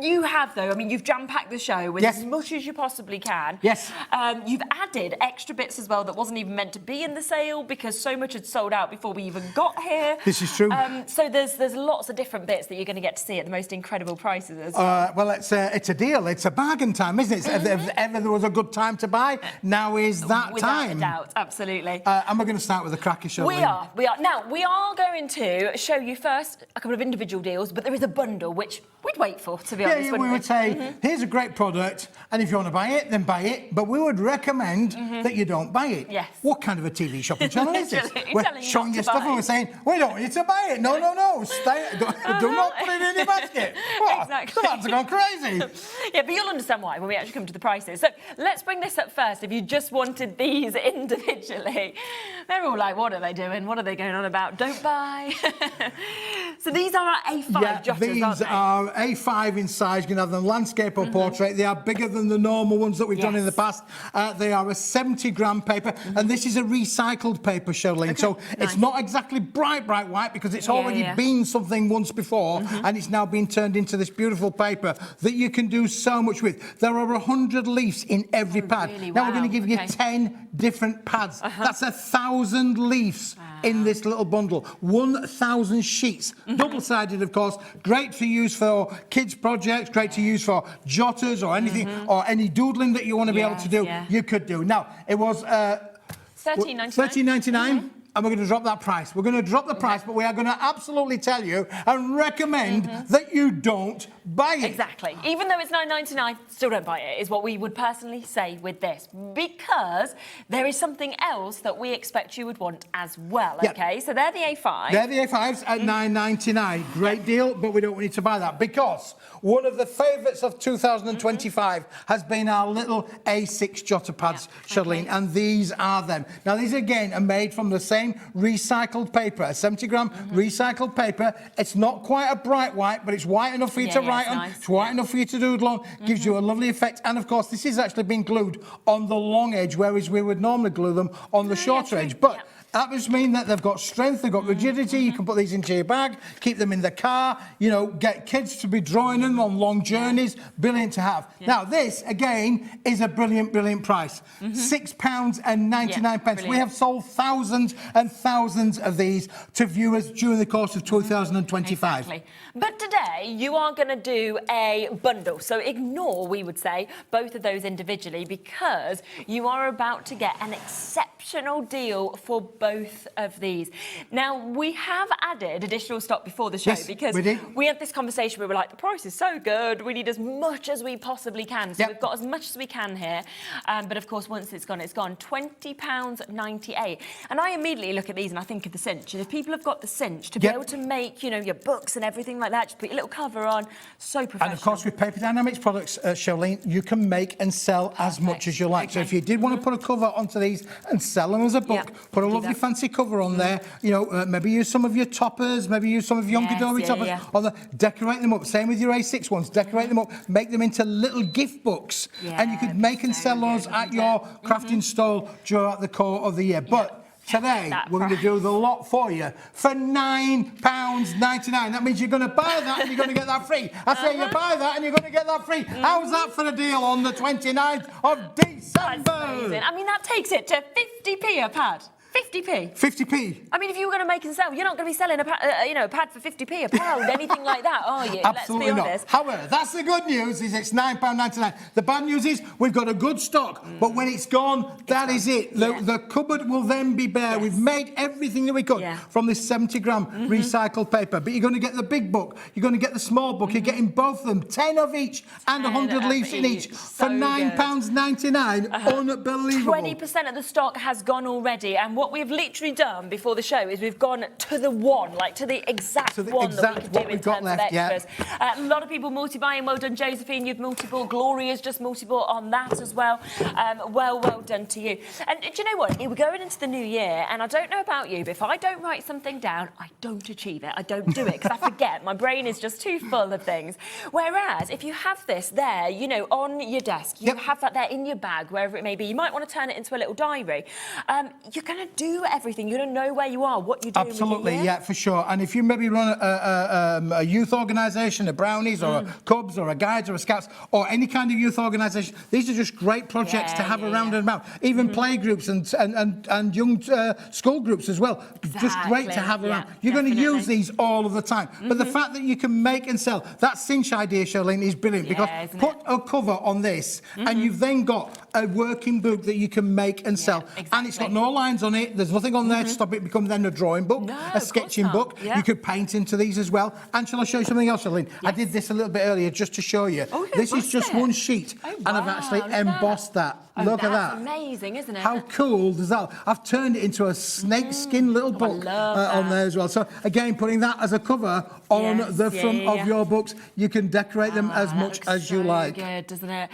Speaker 2: You have, though, I mean, you've jam-packed the show with as much as you possibly can.
Speaker 9: Yes.
Speaker 2: You've added extra bits as well that wasn't even meant to be in the sale because so much had sold out before we even got here.
Speaker 9: This is true.
Speaker 2: So there's lots of different bits that you're going to get to see at the most incredible prices as well.
Speaker 9: Well, it's a deal. It's a bargain time, isn't it? If ever there was a good time to buy, now is that time.
Speaker 2: Without a doubt, absolutely.
Speaker 9: And we're going to start with the cracker show.
Speaker 2: We are. Now, we are going to show you first a couple of individual deals, but there is a bundle which we'd wait for, to be honest.
Speaker 9: Yeah, we would say, here's a great product, and if you want to buy it, then buy it. But we would recommend that you don't buy it.
Speaker 2: Yes.
Speaker 9: What kind of a TV shopping channel is this?
Speaker 2: We're
Speaker 9: showing you stuff and we're saying, we don't want you to buy it. No. Do not put it in your basket. What?
Speaker 2: Exactly.
Speaker 9: The man's gone crazy.
Speaker 2: Yeah, but you'll understand why when we actually come to the prices. So let's bring this up first. If you just wanted these individually, they're all like, what are they doing? What are they going on about? Don't buy. So these are our A5 jotters,
Speaker 9: these
Speaker 2: aren't they?
Speaker 9: are A5 in size. size. You can have them landscape or portrait. They are bigger than the normal ones that we've done in the past. They are a 70-gram paper, and this is a recycled paper, Charlene. So it's not exactly bright white because it's already been something once before, and it's now been turned into this beautiful paper that you can do so much with. There are 100 leaves in every pad.
Speaker 2: Really?
Speaker 9: Now
Speaker 2: Wow.
Speaker 9: we're going to give you 10 different pads. That's 1,000 leaves in this little bundle. 1,000 sheets, double-sided, of course. Great to use for kids' projects. Great to use for jotters or anything, or any doodling that you want to be able to do. You could do. Now it was $13.99. And we're going to drop that price. We're going to drop the price, but we are going to absolutely tell you and recommend that you don't buy it.
Speaker 2: Exactly. Even though it's $9.99, still don't buy it, is what we would personally say with this. Because there is something else that we expect you would want as well, okay? So they're the A5.
Speaker 9: They're the A5s at $9.99. Great deal, but we don't want you to buy that because one of the favourites of 2025 has been our little A6 jotter pads, Charlene, and these are them. Now, these, again, are made from the same recycled paper, a 70-gram recycled paper. It's not quite a bright white, but it's white enough for you to write on. Nice. It's white enough for you to doodle on. Gives you a lovely effect. And, of course, this is actually been glued on the long edge, whereas we would normally glue them on the shorter edge. But that must mean that they've got strength, they've got rigidity. You can put these into your bag, keep them in the car, you know, get kids to be drawing them on long journeys. Brilliant to have. Now, this, again, is a brilliant, brilliant price. £6.99. We have sold thousands and thousands of these to viewers during the course of 2025.
Speaker 2: Exactly. But today, you are going to do a bundle. So ignore, we would say, both of those individually because you are about to get an exceptional deal for both of these. Now, we have added additional stock before the show because we had this conversation. We were like, the price is so good. We need as much as we possibly can. So we've got as much as we can here. But of course, once it's gone, it's gone. £20.98. And I immediately look at these and I think of the cinch. And if people have got the cinch to be able to make, you know, your books and everything like that, just put your little cover on, so professional.
Speaker 9: And of course, with Paper Dienamics products, Charlene, you can make and sell as much as you like. So if you did want to put a cover onto these and sell them as a book, put a lovely fancy cover on there, you know, maybe use some of your toppers, maybe use some of your Yonkadori toppers, or decorate them up. Same with your A6 ones, decorate them up, make them into little gift books, and you could make and sell those at your crafting stall during the course of the year. But today, we're going to do the lot for you for £9.99. That means you're going to buy that and you're going to get that free. I say you buy that and you're going to get that free. How's that for a deal on the 29th of December?
Speaker 2: I mean, that takes it to 50p a pad. 50p.
Speaker 9: 50p.
Speaker 2: I mean, if you were going to make and sell, you're not going to be selling a pad for 50p a pound, anything like that, are you?
Speaker 9: Absolutely
Speaker 2: Let's be honest.
Speaker 9: not. However, that's the good news, is it's £9.99. The bad news is we've got a good stock, but when it's gone, that is it. The cupboard will then be bare. We've made everything that we could from this 70-gram recycled paper, but you're going to get the big book, you're going to get the small book, you're getting both of them, 10 of each and 100 leaves in each for £9.99. Unbelievable.
Speaker 2: 20% of the stock has gone already, and what we've literally done before the show is we've gone to the one, like to the exact one that we could do in terms of extras. A lot of people multi-buying. Well done, Josephine. You've multi-bought. Gloria's just multi-bought on that as well. Well done to you. And do you know what? We're going into the new year, and I don't know about you, but if I don't write something down, I don't achieve it. I don't do it because I forget. My brain is just too full of things. Whereas if you have this there, you know, on your desk, you have that there in your bag, wherever it may be. You might want to turn it into a little diary. You're going to do everything. You're going to know where you are, what you're doing.
Speaker 9: Absolutely, yeah, for sure. And if you maybe run a youth organisation, a Brownies or a Cubs or a Guides or a Scouts or any kind of youth organisation, these are just great projects to have around and about. Even play groups and young school groups as well. Just great to have around. You're going to use these all of the time. But the fact that you can make and sell, that cinch idea, Charlene, is brilliant because put a cover on this and you've then got a working book that you can make and sell. And it's got no lines on it. There's nothing on there to stop it becoming then a drawing book, a sketching book. You could paint into these as well. And shall I show you something else, Charlene? I did this a little bit earlier just to show you. This is just one sheet and I've actually embossed that. Look at that.
Speaker 2: That's amazing, isn't it?
Speaker 9: How cool does that? I've turned it into a snake skin little book on there as well. So again, putting that as a cover on the front of your books, you can decorate them as much as you like.
Speaker 2: Good, doesn't it?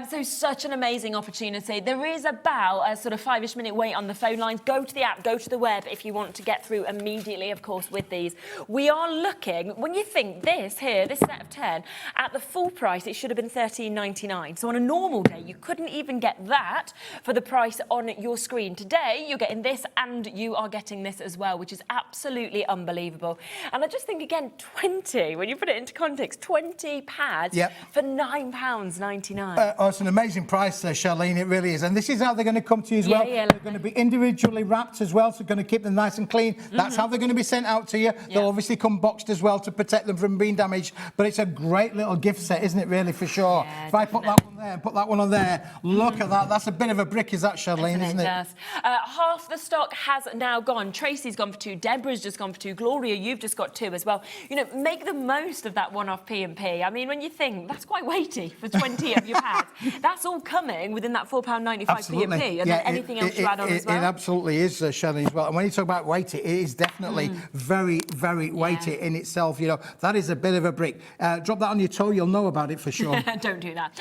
Speaker 2: So such an amazing opportunity. There is about a sort of 5-ish minute wait on the phone lines. Go to the app, go to the web if you want to get through immediately, of course, with these. We are looking, when you think this here, this set of 10, at the full price, it should have been $13.99. So on a normal day, you couldn't even get that for the price on your screen. Today, you're getting this and you are getting this as well, which is absolutely unbelievable. And I just think, again, 20, when you put it into context, 20 pads for £9.99.
Speaker 9: Oh, it's an amazing price, Charlene, it really is. And this is how they're going to come to you as well.
Speaker 2: Yeah,
Speaker 9: they're going to be individually wrapped as well, so going to keep them nice and clean. That's how they're going to be sent out to you. They'll obviously come boxed as well to protect them from being damaged. But it's a great little gift set, isn't it, really, for sure?
Speaker 2: Yeah,
Speaker 9: if I put that one there and put that one on there, look at that. That's a bit of a brick, is that, Charlene, isn't it?
Speaker 2: It does. Half the stock has now gone. Tracy's gone for 2. Deborah's just gone for 2. Gloria, you've just got 2 as well. You know, make the most of that one-off P&P. I mean, when you think, that's quite weighty for 20 of your pads. That's all coming within that £4.95 P&P. And then anything else you add on as well?
Speaker 9: It absolutely is, Charlene, as well. And when you talk about weighty, it is definitely very, very weighty in itself. You know, that is a bit of a brick. Drop that on your toe, you'll know about it for sure.
Speaker 2: Don't do that.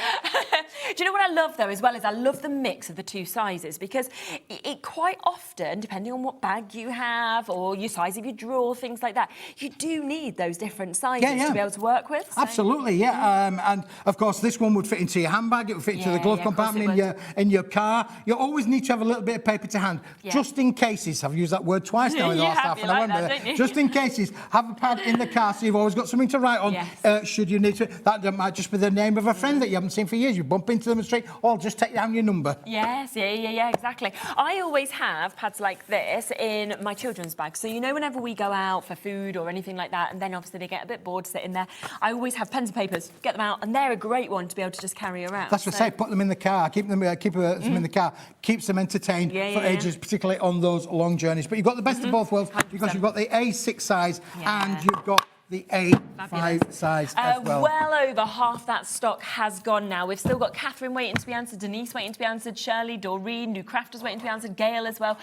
Speaker 2: Do you know what I love, though, as well, is I love the mix of the 2 sizes, because it quite often, depending on what bag you have or your size of your drawer, things like that, you do need those different sizes to be able to work with. So.
Speaker 9: Absolutely, and of course, this one would fit into your handbag, it would fit into the glove compartment in your car. You always need to have a little bit of paper to hand, just in cases. I've used that word twice now in the last half an hour. Just in cases, have a pad in the car so you've always got something to write on. Should you need to, that might just be the name of a friend that you haven't seen for years. You bump into them on the street, or just take down your number.
Speaker 2: Yes, yeah, exactly. I always have pads like this in my children's bag. So, you know, whenever we go out for food or anything like that, and then obviously they get a bit bored sitting there, I always have pens and papers, get them out, and they're a great one to be able to just carry around.
Speaker 9: That's what I say, put them in the car, keep them in the car, keeps them entertained for ages, particularly on those long journeys. But you've got the best of both worlds, 100%. Because you've got the A6 size and you've got the A5 size as well.
Speaker 2: Well over half that stock has gone now. We've still got Catherine waiting to be answered, Denise waiting to be answered, Shirley, Doreen, New Crafters waiting to be answered, Gail as well,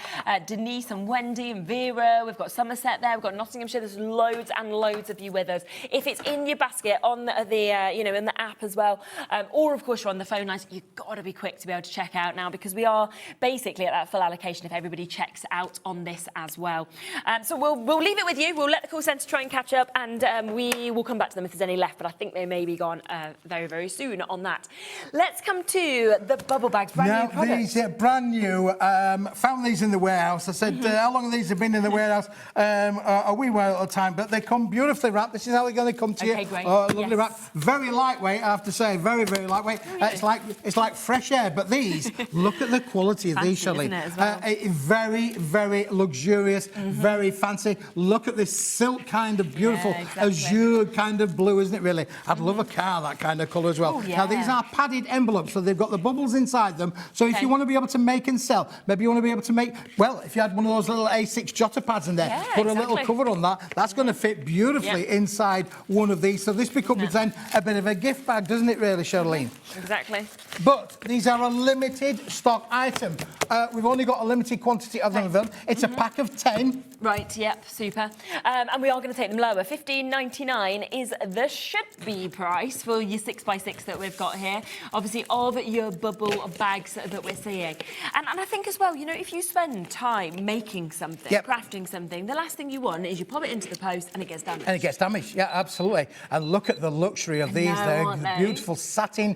Speaker 2: Denise and Wendy and Vera. We've got Somerset there, we've got Nottinghamshire. There's loads and loads of you with us. If it's in your basket on the you know, in the app as well, or of course you're on the phone lines, you've got to be quick to be able to check out now, because we are basically at that full allocation if everybody checks out on this as well. So we'll leave it with you. We'll let the call centre try and catch up, and we will come back to them if there's any left, but I think they may be gone very, very soon on that. Let's come to the bubble bags, brand new products.
Speaker 9: These brand new, found these in the warehouse. I said, how long have these been in the warehouse? A wee while at a time, but they come beautifully wrapped. This is how they're going to come to you.
Speaker 2: Okay, great.
Speaker 9: Lovely wrap. Very lightweight, I have to say. Very, very lightweight. It's like fresh air, but these, look at the quality of these, Shirley. Very, very luxurious, very fancy. Look at this silk kind of beautiful azure kind of blue, isn't it, really? I'd love a car that kind of colour as well. Now, these are padded envelopes, so they've got the bubbles inside them. So if you want to be able to make and sell, maybe you want to be able to make, well, if you had one of those little A6 jotter pads in there, put a little cover on that, that's going to fit beautifully inside one of these. So this becomes then a bit of a gift bag, doesn't it, really, Charlene?
Speaker 2: Exactly.
Speaker 9: But these are a limited stock item. We've only got a limited quantity of them. It's a pack of 10.
Speaker 2: Right, yep, super. And we are going to take them lower. $15.99 is the should-be price for your 6x6 that we've got here. Obviously, of your bubble bags that we're seeing. And I think as well, you know, if you spend time making something, crafting something, the last thing you want is you pop it into the post and it gets damaged.
Speaker 9: And it gets damaged, yeah, absolutely. And look at the luxury of these. They're beautiful satin,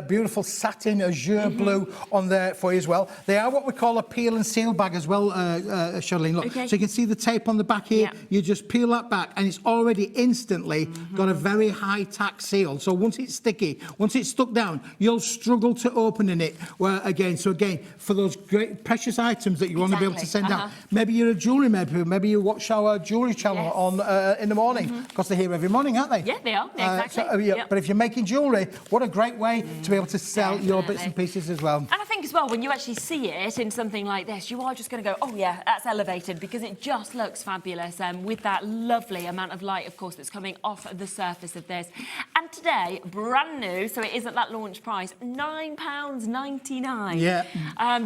Speaker 9: beautiful satin azure blue on there for you as well. They are what we call a peel and seal bag as well, Charlene. Look, so you can see the tape on the back here. You just peel that back and it's already instantly got a very high tack seal. So once it's sticky, once it's stuck down, you'll struggle to opening it again. So again, for those great precious items that you want to be able to send out, maybe you're a jewellery maker, maybe you watch our jewellery channel on in the morning, because they're here every morning, aren't they?
Speaker 2: Yeah, they are, exactly.
Speaker 9: But if you're making jewellery, what a great way to be able to sell your bits and pieces as well.
Speaker 2: And I think as well, when you actually see it in something like this, you are just going to go, oh yeah, that's elevated, because it just looks fabulous with that lovely amount of light, of course, that's coming off the surface of this. And And today, brand new, so it isn't that launch price, £9.99.
Speaker 9: Yeah.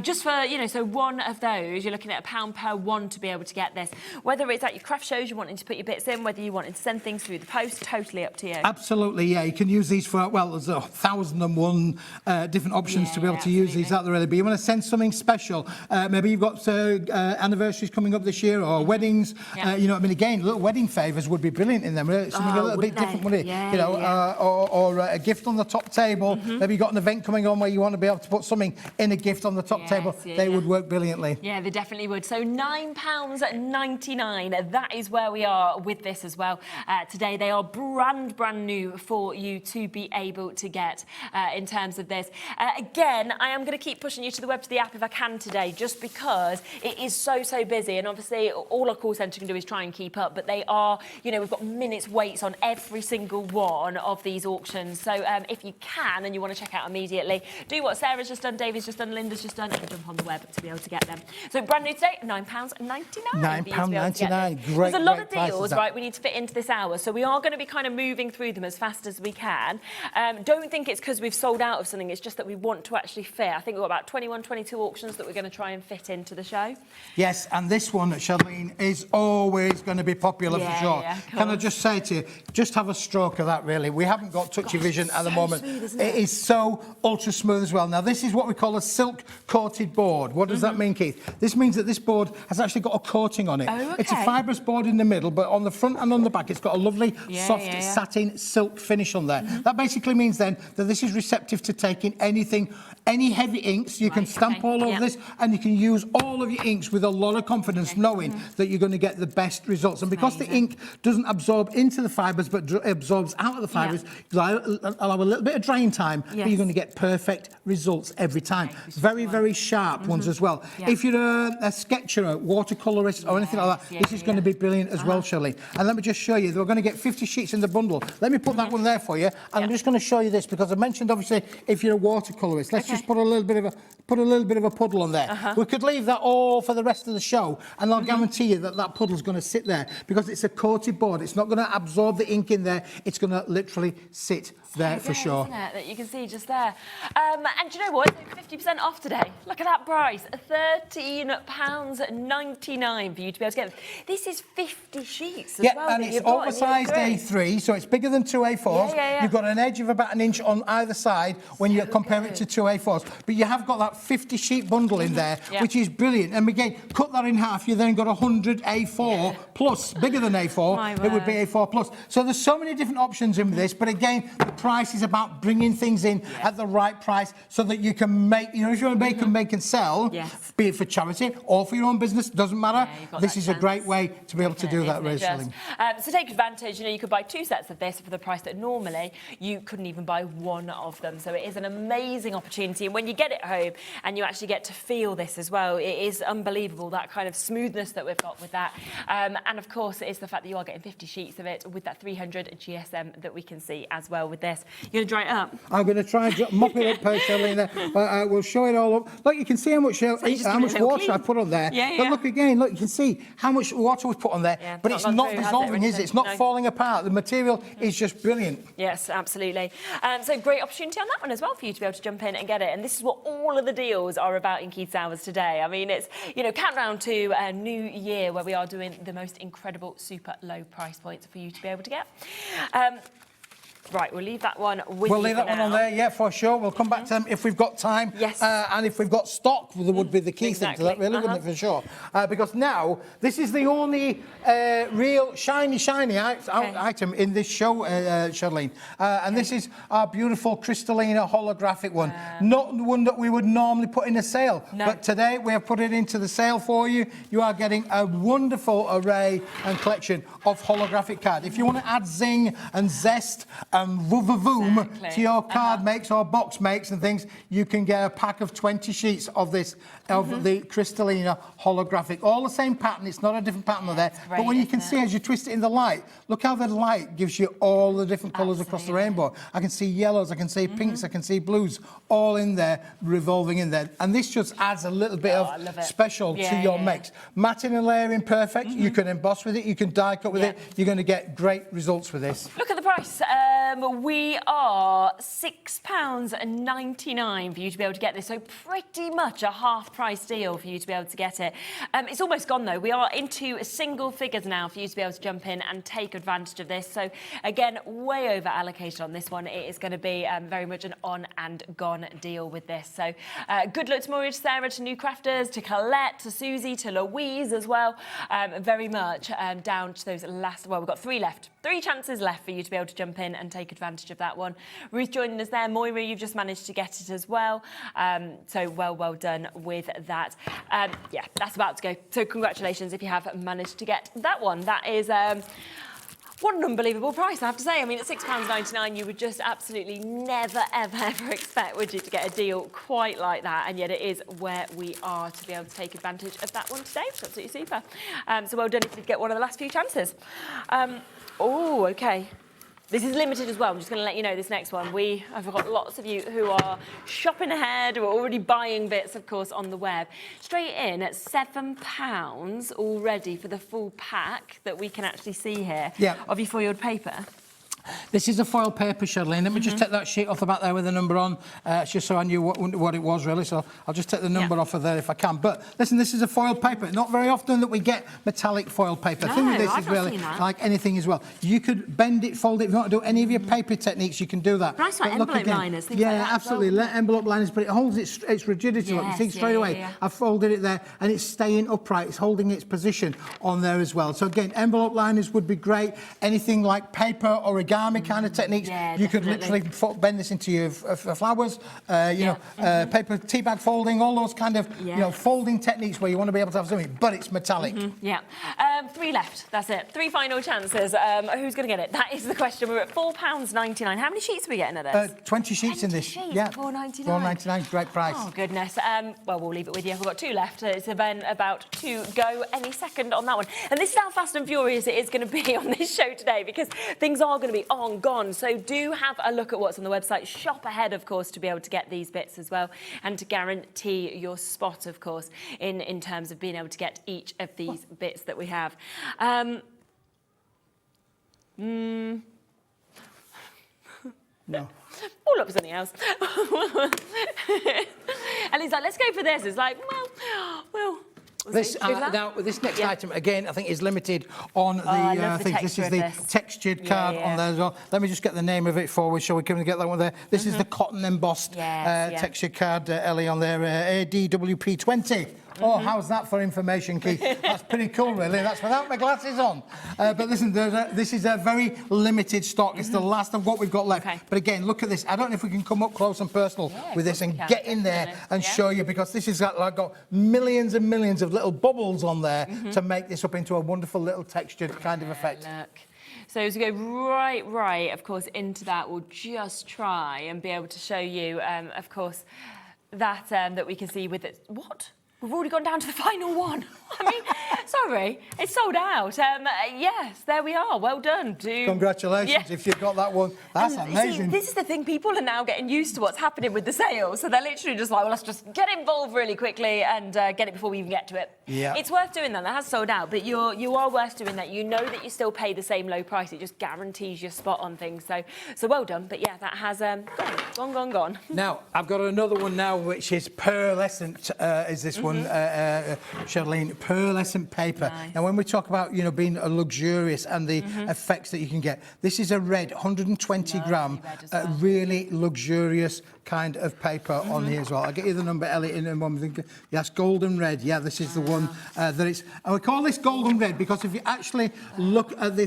Speaker 2: Just for, you know, so one of those, you're looking at £1 per one to be able to get this. Whether it's at your craft shows, you're wanting to put your bits in, whether you wanting to send things through the post, totally up to you.
Speaker 9: Absolutely, yeah. You can use these for, well, there's 1,001 different options to be able to use these out there, really. But you want to send something special. Maybe you've got anniversaries coming up this year or weddings. You know, I mean, again, little wedding favours would be brilliant in them. Really. Something a little bit different, wouldn't it? You know, or a gift on the top table. Maybe you've got an event coming on where you want to be able to put something in a gift on the top table. They would work brilliantly.
Speaker 2: Yeah, they definitely would. So £9.99. That is where we are with this as well. Today, they are brand new for you to be able to get in terms of this. Again, I am going to keep pushing you to the web, to the app if I can today, just because it is so busy. And obviously, all our call centre can do is try and keep up. But they are, you know, we've got minutes waits on every single one of these auctions. So if you can and you want to check out immediately, do what Sarah's just done, David's just done, Linda's just done, and jump on the web to be able to get them. So brand new today, £9.99.
Speaker 9: £9.99. Great.
Speaker 2: There's a lot of deals, right, we need to fit into this hour. So we are going to be kind of moving through them as fast as we can. Don't think it's because we've sold out of something. It's just that we want to actually fit. I think we've got about 21, 22 auctions that we're going to try and fit into the show.
Speaker 9: Yes, and this one, Charlene, is always going to be popular for sure. Can I just say to you, just have a stroke of that, really. We haven't got touchy vision at the moment.
Speaker 2: Smooth, isn't
Speaker 9: it is so ultra smooth as well. Now, this is what we call a silk coated board. What does that mean, Keith? This means that this board has actually got a coating on it. It's a fibrous board in the middle, but on the front and on the back, it's got a lovely soft satin silk finish on there. That basically means then that this is receptive to taking anything, any heavy inks. You can stamp all over this, and you can use all of your inks with a lot of confidence, knowing that you're going to get the best results. And because the ink doesn't absorb into the fibres, but absorbs out of the fibres, allow a little bit of drying time, but you're going to get perfect results every time. Very sharp ones as well. If you're a sketcher, a watercolourist or anything like that, this is going to be brilliant as well, Shirley. And let me just show you, we're going to get 50 sheets in the bundle. Let me put that one there for you, and I'm just going to show you this, because I mentioned, obviously, if you're a watercolourist, let's just put a little bit of a puddle on there. We could leave that all for the rest of the show, and I'll guarantee you that that puddle's going to sit there, because it's a coated board. It's not going to absorb the ink in there. It's going to literally sit there for sure.
Speaker 2: Isn't it, that you can see just there. And do you know what? It's 50% off today. Look at that price. £13.99 for you to be able to get this. This is 50 sheets as well.
Speaker 9: And it's oversized A3, so it's bigger than two A4s. You've got an edge of about an inch on either side when you compare it to two A4s. But you have got that 50 sheet bundle in there, which is brilliant. And again, cut that in half, you then got 100 A4 plus, bigger than A4. It would be A4 plus. So there's so many different options in this, but again, the price is about bringing things in at the right price so that you can make, you know, if you want to make and sell, be it for charity or for your own business, doesn't matter. This is a great way to be able to do that, really.
Speaker 2: So take advantage. You know, you could buy 2 sets of this for the price that normally you couldn't even buy one of them. So it is an amazing opportunity. And when you get it home and you actually get to feel this as well, it is unbelievable, that kind of smoothness that we've got with that. And of course, it is the fact that you are getting 50 sheets of it with that 300 GSM that we can see as well with this. You're going to dry it up?
Speaker 9: I'm going to try and mop it up, Charlene. We'll show it all up. Look, you can see how much water I put on there. But look again, look, you can see how much water was put on there. But it's not dissolving, is it? It's not falling apart. The material is just brilliant.
Speaker 2: Yes, absolutely. So great opportunity on that one as well for you to be able to jump in and get it. And this is what all of the deals are about in Keith's Hours today. I mean, it's, you know, countdown to a new year where we are doing the most incredible super low price points for you to be able to get. Right, we'll leave that one with you.
Speaker 9: We'll leave that one on there, for sure. We'll come back to them if we've got time.
Speaker 2: Yes.
Speaker 9: And if we've got stock, there would be the key thing to that, really, wouldn't it, for sure? Because now, this is the only real shiny item in this show, Charlene. And this is our beautiful Crystallina holographic one. Not the one that we would normally put in a sale. But today, we have put it into the sale for you. You are getting a wonderful array and collection of holographic cards. If you want to add zing and zest and voom to your card makes or box makes and things, you can get a pack of 20 sheets of this, of the Crystallina holographic. All the same pattern, it's not a different pattern there. Great, but when you can see as you twist it in the light, look how the light gives you all the different colours across the rainbow. I can see yellows, I can see pinks, I can see blues, all in there, revolving in there. And this just adds a little bit of special to your mix. Matting and layering perfect. You can emboss with it, you can die cut with it. You're going to get great results with this.
Speaker 2: Look at the price. We are £6.99 for you to be able to get this. So pretty much a half price deal for you to be able to get it. It's almost gone though. We are into single figures now for you to be able to jump in and take advantage of this. So again, way over allocated on this one. It is going to be very much an on and gone deal with this. So good luck to Maria, to Sarah, to New Crafters, to Colette, to Susie, to Louise as well. Very much down to those last, well, we've got 3 left. 3 chances left for you to be able to jump in and take advantage of that one. Ruth joining us there. Moira, you've just managed to get it as well. So well done with that. Yeah, that's about to go. So congratulations if you have managed to get that one. That is... what an unbelievable price, I have to say. I mean, at £6.99, you would just absolutely never, ever expect, would you, to get a deal quite like that? And yet it is where we are to be able to take advantage of that one today. It's absolutely super. So well done if you did get one of the last few chances. Oh, OK. This is limited as well. I'm just going to let you know this next one. I've got lots of you who are shopping ahead, who are already buying bits, of course, on the web. Straight in at £7 already for the full pack that we can actually see here of your foiled paper.
Speaker 9: This is a foil paper, Shirley. Let me just take that sheet off the back there with the number on, just so I knew what it was, really. So I'll just take the number off of there if I can. But listen, this is a foil paper. Not very often that we get metallic foil paper. The thing with this is really like anything as well. You could bend it, fold it. If you want to do any of your paper techniques, you can do that.
Speaker 2: Nice like envelope liners, things like that.
Speaker 9: Absolutely.
Speaker 2: Well.
Speaker 9: Envelope liners, but it holds its rigidity. Look, you see straight away. I've folded it there, and it's staying upright. It's holding its position on there as well. So again, envelope liners would be great. Anything like paper, origami kind of techniques. You could literally bend this into your flowers, paper tea bag folding, all those kind of folding techniques where you want to be able to have something, but it's metallic.
Speaker 2: 3 left. That's it. 3 final chances. Who's going to get it? That is the question. We're at £4.99. How many sheets are we getting at this?
Speaker 9: 20 sheets in this.
Speaker 2: Yeah, £4.99.
Speaker 9: £4.99. Great price.
Speaker 2: Oh goodness. Well, we'll leave it with you. We've got 2 left. It's then about to go any second on that one. And this is how fast and furious it is going to be on this show today, because things are going to be on, gone. So do have a look at what's on the website. Shop ahead, of course, to be able to get these bits as well, and to guarantee your spot, of course, in terms of being able to get each of these bits that we have.
Speaker 9: No.
Speaker 2: All up for something else. And he's like, let's go for this. It's like, well.
Speaker 9: This next item again, I think, is limited on the thing. This is the textured card on there as well. Let me just get the name of it forward. Shall we come and get that one there? This is the cotton embossed textured card, Ellie, on there. ADWP20. Oh, how's that for information, Keith? That's pretty cool, really. That's without my glasses on. But listen, this is a very limited stock. It's the last of what we've got left. But again, look at this. I don't know if we can come up close and personal with this and get in there and show you, because this has got millions and millions of little bubbles on there to make this up into a wonderful little textured kind of effect.
Speaker 2: Look. So as we go right, of course, into that, we'll just try and be able to show you, of course, that that we can see with it. What? We've already gone down to the final one. I mean, sorry, it's sold out. Yes, there we are. Well done.
Speaker 9: Congratulations if you've got that one. That's amazing.
Speaker 2: See, this is the thing. People are now getting used to what's happening with the sales. So they're literally just like, well, let's just get involved really quickly and get it before we even get to it.
Speaker 9: Yeah.
Speaker 2: It's worth doing that. That has sold out. But you are worth doing that. You know that you still pay the same low price. It just guarantees your spot on things. So well done. But yeah, that has gone.
Speaker 9: Now, I've got another one now, which is pearlescent, is this one, Charlene, pearlescent paper.
Speaker 2: Nice.
Speaker 9: Now, when we talk about, being luxurious and the effects that you can get, this is a red 120 gram, really luxurious kind of paper on here as well. I'll get you the number, Elliot, in a moment. Yes, golden red. Yeah, this is the one that it's... And we call this golden red because if you actually look at the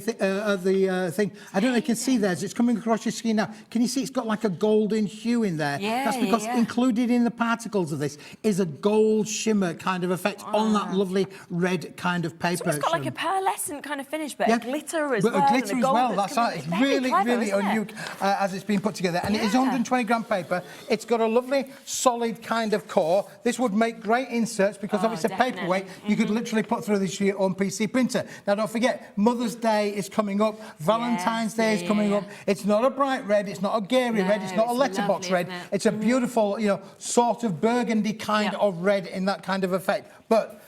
Speaker 9: thing, I don't know if you can see there, as it's coming across your skin now. Can you see it's got like a golden hue in there?
Speaker 2: Yeah,
Speaker 9: that's because included in the particles of this is a gold shimmer kind of effect on that lovely red kind of paper.
Speaker 2: So it's got like a pearlescent kind of finish, but a glitter as well.
Speaker 9: A glitter as well, that's right. It's really unique as it's been put together. And it is 120 gram paper. It's got a lovely, solid kind of core. This would make great inserts because if it's a paperweight, you could literally put through this your own PC printer. Now, don't forget, Mother's Day is coming up. Valentine's Day is coming up. It's not a bright red. It's not a Gary red. It's not a letterbox red. It's a beautiful, sort of burgundy kind of red in that kind of effect. But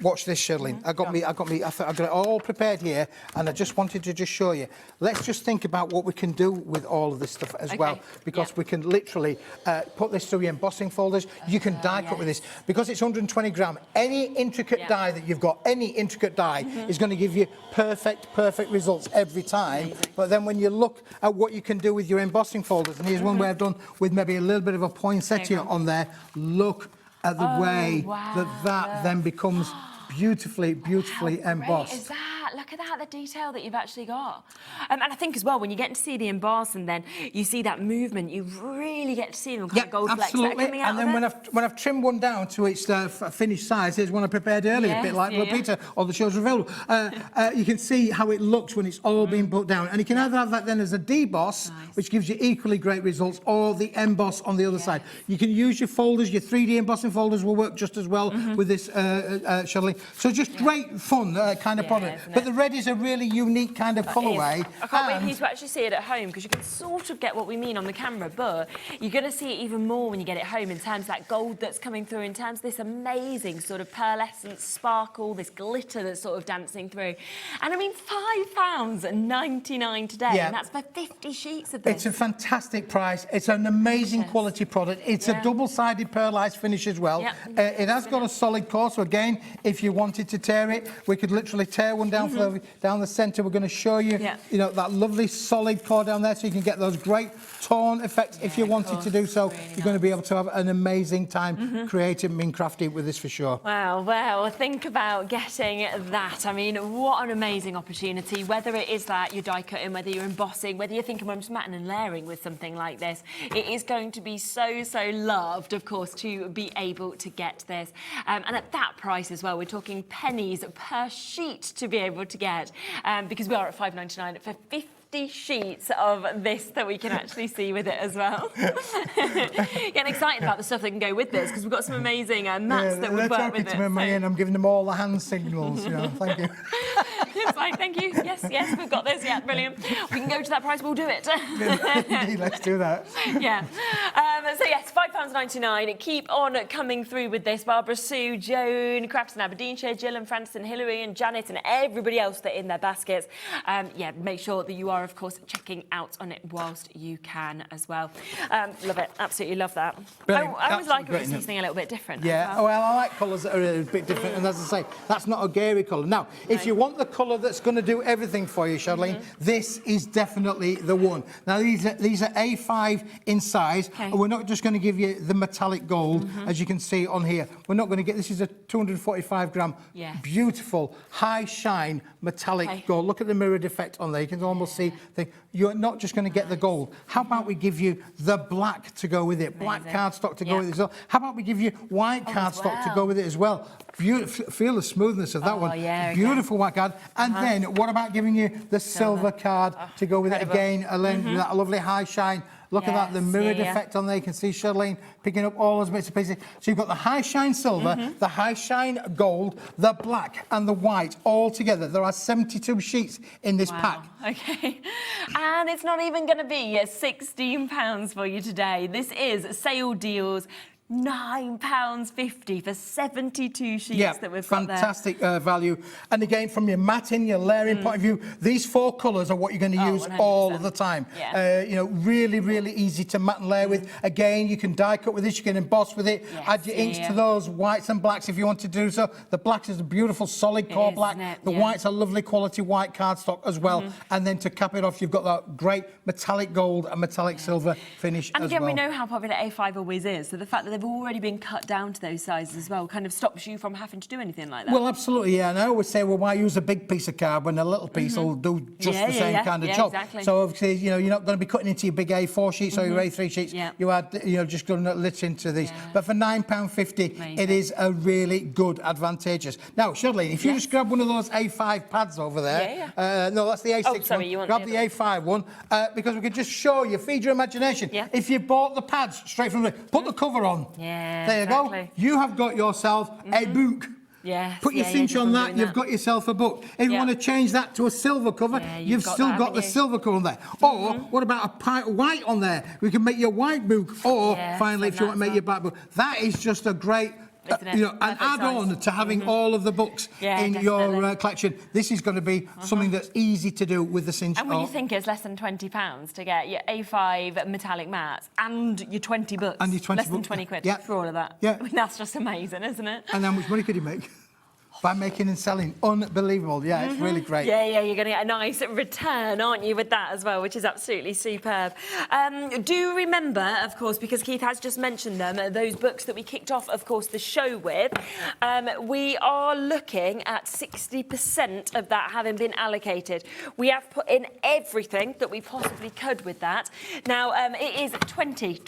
Speaker 9: watch this, Shirley. I've got it all prepared here, and I just wanted to just show you. Let's just think about what we can do with all of this stuff as well, because we can literally put this through your embossing folders. You can die cut with this because it's 120 gram. Any intricate die that you've got, any intricate die is going to give you perfect results every time. But then when you look at what you can do with your embossing folders, and here's one where I've done with maybe a little bit of a poinsettia on there. Look at the way that then becomes beautifully embossed.
Speaker 2: Is that? Look at that, the detail that you've actually got. And I think as well, when you get to see the emboss and then you see that movement, you really get to see them kind of gold flecks that are coming out.
Speaker 9: And then when I've trimmed one down to its finished size, here's one I prepared earlier, a bit like Lupita or the show's available. You can see how it looks when it's all been put down. And you can either have that then as a deboss, which gives you equally great results, or the emboss on the other side. You can use your folders, your 3D embossing folders will work just as well with this, Shirley. So just great fun kind of product. But the red is a really unique kind of colourway.
Speaker 2: I can't wait for you to actually see it at home, because you can sort of get what we mean on the camera, but you're going to see it even more when you get it home in terms of that gold that's coming through, in terms of this amazing sort of pearlescent sparkle, this glitter that's sort of dancing through. And I mean, £5.99 today, and that's for 50 sheets of this.
Speaker 9: It's a fantastic price. It's an amazing quality product. It's a double-sided pearlized finish as well. It has got a solid core, so again, if you wanted to tear it, we could literally tear one down down the centre. We're going to show you, you know, that lovely solid core down there, so you can get those great torn effects if you wanted to do so. You're going to be able to have an amazing time creating and crafting with this for sure.
Speaker 2: Wow, well, think about getting that. I mean, what an amazing opportunity, whether it is that you're die cutting, whether you're embossing, whether you're thinking, well, I'm just matting and layering with something like this. It is going to be so loved, of course, to be able to get this. And at that price as well, we're talking pennies per sheet to be able to get, because we are at £5.99 for 50 sheets of this that we can actually see with it as well. Getting excited about the stuff that can go with this, because we've got some amazing mats that would work with it.
Speaker 9: To me, and I'm giving them all the hand signals. You know, thank you.
Speaker 2: It's like, thank you. Yes, we've got this. Yeah, brilliant. We can go to that price. We'll do it.
Speaker 9: Indeed, let's do that.
Speaker 2: Yeah. So yes, £5.99. Keep on coming through with this. Barbara Sue, Joan, Crafts in Aberdeenshire, Jill and Francis and Hilary and Janet and everybody else that are in their baskets. Yeah, make sure that you are, of course, checking out on it whilst you can as well. Love it. Absolutely love that. I always like it when something a little bit different.
Speaker 9: Yeah, well, I like colours that are a bit different, and as I say, that's not a Gary colour. Now, if you want the colour that's going to do everything for you, Charlene, this is definitely the one. Now, these are A5 in size, and we're not just going to give you the metallic gold, as you can see on here. We're not going to get, this is a 245 gram, beautiful, high shine metallic gold. Look at the mirrored effect on there. You can almost see, you're not just going to get the gold. How about we give you the black to go with it, black cardstock to go with it as well. How about we give you white cardstock to go with it as well. Beautiful, feel the smoothness of that one. Beautiful white card. And then what about giving you the silver card to go with it again, that lovely high shine. Look at that, the mirrored effect on there. You can see Charlene picking up all those bits and pieces. So you've got the high shine silver, the high shine gold, the black and the white all together. There are 72 sheets in this pack.
Speaker 2: Okay. And it's not even going to be £16 for you today. This is sale deals. £9.50 for 72 sheets that we've got there.
Speaker 9: Fantastic value. And again, from your matting, your layering point of view, these four colours are what you're going to use 100%. All of the time. You know, really easy to mat and layer with. Again, you can die cut with this, you can emboss with it, add your inks to those whites and blacks if you want to do so. The black is a beautiful solid core black. The white's a lovely quality white cardstock as well. And then to cap it off, you've got that great metallic gold and metallic silver finish
Speaker 2: and
Speaker 9: as
Speaker 2: again,
Speaker 9: well.
Speaker 2: we know how popular A5 always is, so the fact that they've already been cut down to those sizes as well kind of stops you from having to do anything like that.
Speaker 9: Well, absolutely, and I always say, well, why use a big piece of card when a little piece will do just the same kind of job?
Speaker 2: Exactly.
Speaker 9: So obviously, you know, you're not going to be cutting into your big A4 sheets or your A3 sheets. You add, you know, just going to lit into these. But for £9.50, it is a really good advantageous. Now, Charlene, if you just grab one of those A5 pads over there. No, that's the A6 one.
Speaker 2: You want
Speaker 9: grab the A5 one because we could just show you, feed your imagination. If you bought the pads straight from the, put the cover on. There you go. You have got yourself a book. Put your cinch on that, you've got yourself a book. If you want to change that to a silver cover, you've still got the silver cover on there. Or what about a pint of white on there? We can make your white book. Or finally, if you want to make your black book. That is just a great
Speaker 2: isn't it?
Speaker 9: You know, and
Speaker 2: Perfect
Speaker 9: add
Speaker 2: size.
Speaker 9: on to having all of the books
Speaker 2: Yeah,
Speaker 9: in your
Speaker 2: definitely.
Speaker 9: collection. This is going to be something that's easy to do with the cinch.
Speaker 2: And when you think it's less than £20 to get your A5 metallic mats and your 20 books,
Speaker 9: And your 20
Speaker 2: less than
Speaker 9: books,
Speaker 2: 20 quid
Speaker 9: yeah.
Speaker 2: for all of that.
Speaker 9: Yeah.
Speaker 2: I mean, that's just amazing, isn't it?
Speaker 9: And how much money could you make? By making and selling. Unbelievable. Yeah, it's really great.
Speaker 2: Yeah, you're going to get a nice return, aren't you, with that as well, which is absolutely superb. Do remember, of course, because Keith has just mentioned them, those books that we kicked off, of course, the show with. We are looking at 60% of that having been allocated. We have put in everything that we possibly could with that. Now, it is 20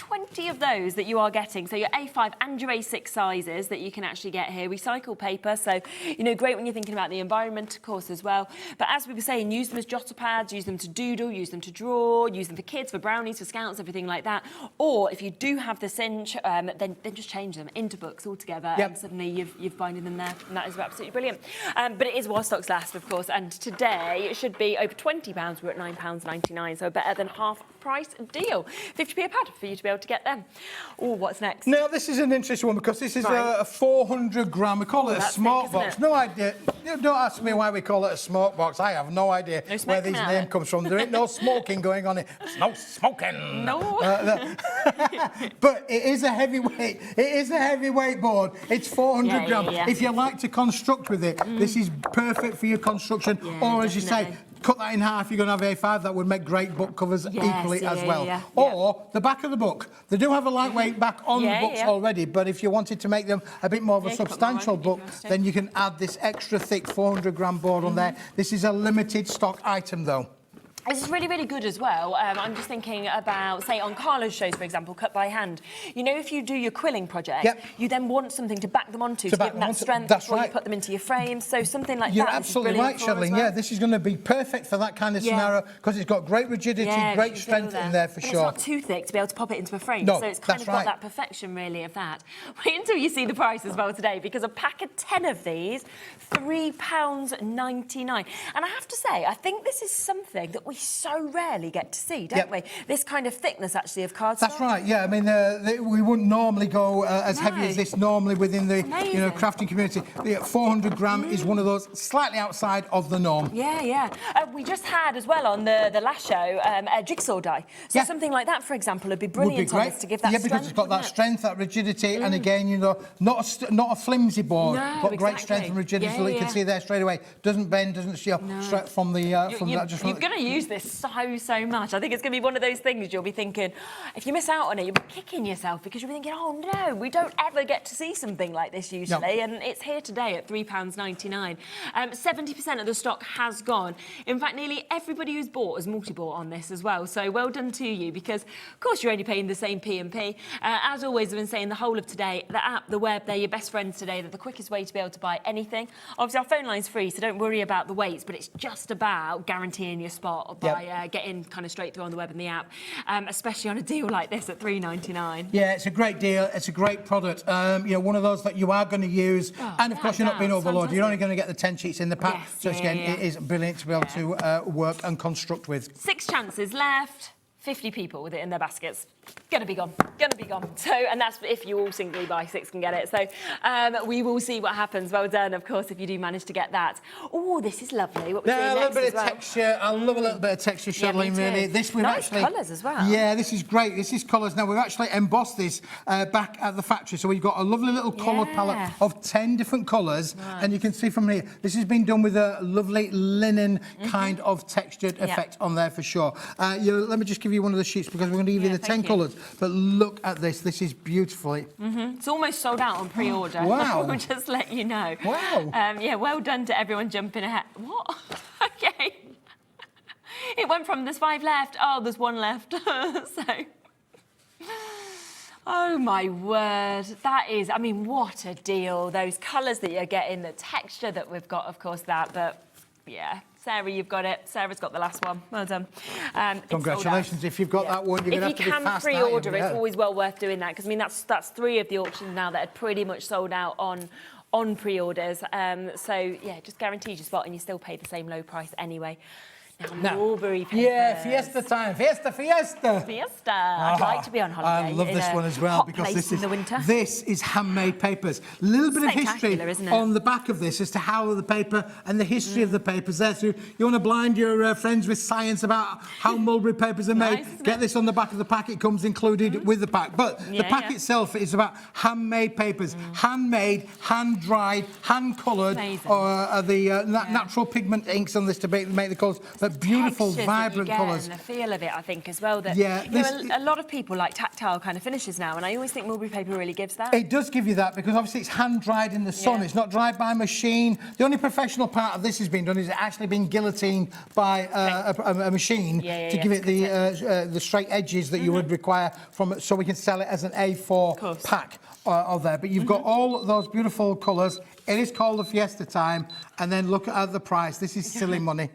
Speaker 2: of those that you are getting. So your A5 and your A6 sizes that you can actually get here. Recycled paper, so you know, great when you're thinking about the environment, of course, as well. But as we were saying, use them as jotter pads, use them to doodle, use them to draw, use them for kids, for brownies, for scouts, everything like that. Or if you do have the cinch, then just change them into books altogether, and suddenly you've binding them there, and that is absolutely brilliant. But it is while stocks last, of course, and today it should be over £20. We're at £9.99, so better than half price deal. 50p a pad for you to be able to get them. Oh, what's next?
Speaker 9: Now, this is an interesting one because this is
Speaker 2: Right.
Speaker 9: a 400 gram. We call it a
Speaker 2: that's
Speaker 9: smoke
Speaker 2: thick, isn't
Speaker 9: box.
Speaker 2: it?
Speaker 9: No idea. You don't ask me why we call it a smoke box. I have no idea
Speaker 2: No smoke
Speaker 9: where this
Speaker 2: coming out
Speaker 9: name
Speaker 2: of it.
Speaker 9: comes from. There ain't no smoking going on it. There's no smoking.
Speaker 2: No.
Speaker 9: But it is a heavyweight. It is a heavyweight board. It's 400
Speaker 2: Yeah,
Speaker 9: grams.
Speaker 2: yeah.
Speaker 9: If you like to construct with it, this is perfect for your construction.
Speaker 2: Yeah,
Speaker 9: or as you say,
Speaker 2: definitely.
Speaker 9: cut that in half, you're going to have A5. That would make great book covers
Speaker 2: Yes,
Speaker 9: equally
Speaker 2: yeah,
Speaker 9: as
Speaker 2: yeah,
Speaker 9: well.
Speaker 2: yeah.
Speaker 9: Or the back of the book. They do have a lightweight back on
Speaker 2: Yeah,
Speaker 9: the books
Speaker 2: yeah.
Speaker 9: already, but if you wanted to make them a bit more of a
Speaker 2: Yeah, you can put more
Speaker 9: substantial
Speaker 2: on if you
Speaker 9: book,
Speaker 2: want to.
Speaker 9: then you can add this extra thick 400 gram board on there. This is a limited stock item though.
Speaker 2: This is really, really good as well. I'm just thinking about, say, on Carla's shows, for example, cut by hand. You know, if you do your quilling project,
Speaker 9: Yep.
Speaker 2: you then want something to back them onto, to
Speaker 9: back
Speaker 2: give them
Speaker 9: them
Speaker 2: that
Speaker 9: onto.
Speaker 2: strength
Speaker 9: That's
Speaker 2: before you
Speaker 9: right.
Speaker 2: put them into your frames. So something like
Speaker 9: You're
Speaker 2: that.
Speaker 9: absolutely right, Shirley. Yeah, this is going to be perfect for that kind of
Speaker 2: Yeah.
Speaker 9: scenario because it's got great rigidity, great strength in there for
Speaker 2: But
Speaker 9: sure.
Speaker 2: It's not too thick to be able to pop it into a frame.
Speaker 9: No,
Speaker 2: so it's kind
Speaker 9: that's
Speaker 2: of got
Speaker 9: right.
Speaker 2: that perfection, really, of that. Wait until you see the price as well today, because a pack of 10 of these, £3.99. And I have to say, I think this is something that we so rarely get to see, don't we? This kind of thickness, actually, of cardstock.
Speaker 9: That's right. Yeah, I mean, we wouldn't normally go as heavy as this normally within the crafting community. The 400 gram is one of those slightly outside of the norm.
Speaker 2: Yeah. We just had as well on the last show a jigsaw die. So something like that, for example, would be brilliant on this to give that strength.
Speaker 9: Because it's got that strength, that rigidity, and again, you know, not a flimsy board, but great strength and rigidity. So you can see there straight away. Doesn't bend, doesn't shear straight from the
Speaker 2: You're going to use this so much. I think it's going to be one of those things you'll be thinking, if you miss out on it, you'll be kicking yourself because you'll be thinking, oh no, we don't ever get to see something like this usually. And it's here today at £3.99. 70% of the stock has gone. In fact, nearly everybody who's bought has multi-bought on this as well. So well done to you, because of course you're only paying the same P&P. As always, I've been saying the whole of today, the app, the web, they're your best friends today. They're the quickest way to be able to buy anything. Obviously, our phone line's free, so don't worry about the waits, but it's just about guaranteeing your spot by getting kind of straight through on the web and the app, especially on a deal like this at £3.99.
Speaker 9: Yeah, it's a great deal. It's a great product. You know, one of those that you are going to use, and of course you're not being overloaded. You're only going to get the 10 sheets in the pack.
Speaker 2: Yes,
Speaker 9: So again, it is brilliant to be able to work and construct with.
Speaker 2: 6 chances left. 50 people with it in their baskets. Gonna be gone. So, and that's if you all singly buy 6 can get it. So we will see what happens. Well done, of course, if you do manage to get that. Oh, this is lovely. What we're doing
Speaker 9: A little
Speaker 2: next
Speaker 9: bit
Speaker 2: as
Speaker 9: of
Speaker 2: well.
Speaker 9: texture. I love a little bit of texture, Shirley,
Speaker 2: me too.
Speaker 9: really. This we've
Speaker 2: Nice
Speaker 9: actually...
Speaker 2: colours as well.
Speaker 9: Yeah, this is great. This is colours. Now, we've actually embossed this back at the factory. So we've got a lovely little colour palette of 10 different colours. Nice. And you can see from here, this has been done with a lovely linen kind of textured effect on there for sure. Let me just give you one of the sheets because we're going to give you the 10 colours. But look at this. This is beautifully.
Speaker 2: It's almost sold out on pre-order.
Speaker 9: Wow.
Speaker 2: We'll just let you know.
Speaker 9: Wow.
Speaker 2: Yeah, well done to everyone jumping ahead. What? Okay. It went from there's 5 left. Oh, there's 1 left. So... Oh, my word. That is, I mean, what a deal. Those colours that you're getting, the texture that we've got, of course, but, yeah. Sarah, you've got it. Sarah's got the last one. Well done.
Speaker 9: Congratulations. If you've got that one, you're going to have to be fast.
Speaker 2: If you can pre-order, it's always well worth doing that, because, I mean, that's 3 of the auctions now that are pretty much sold out on pre-orders. So, yeah, just guaranteed your spot and you still pay the same low price anyway. Mulberry papers.
Speaker 9: Yeah, fiesta time. Fiesta.
Speaker 2: Fiesta. I'd like to be on holiday.
Speaker 9: I love this one as well
Speaker 2: hot
Speaker 9: because
Speaker 2: place in the winter.
Speaker 9: this is handmade papers. A little bit of history
Speaker 2: Spectacular, isn't it?
Speaker 9: on the back of this as to how the paper and the history of the papers there. So you want to blind your friends with science about how mulberry papers are made.
Speaker 2: Nice, isn't
Speaker 9: Get
Speaker 2: it?
Speaker 9: this on the back of the pack. It comes included with the pack. But the pack itself is about handmade papers. Handmade, hand-dried, hand-coloured,
Speaker 2: Amazing.
Speaker 9: or the natural pigment inks on this to make the colours. But beautiful,
Speaker 2: Textures
Speaker 9: vibrant
Speaker 2: that you get
Speaker 9: colours.
Speaker 2: and the feel of it, I think, as well. That,
Speaker 9: Yeah,
Speaker 2: you know, a lot of people like tactile kind of finishes now, and I always think mulberry paper really gives that.
Speaker 9: It does give you that because obviously it's hand dried in the sun.
Speaker 2: Yeah.
Speaker 9: It's not dried by machine. The only professional part of this has been done is it actually been guillotined by a machine to give it the straight edges that you would require from it, so we can sell it as an A4 pack of there. But you've got all those beautiful colours. It is called the Fiesta Time, and then look at the price. This is silly money.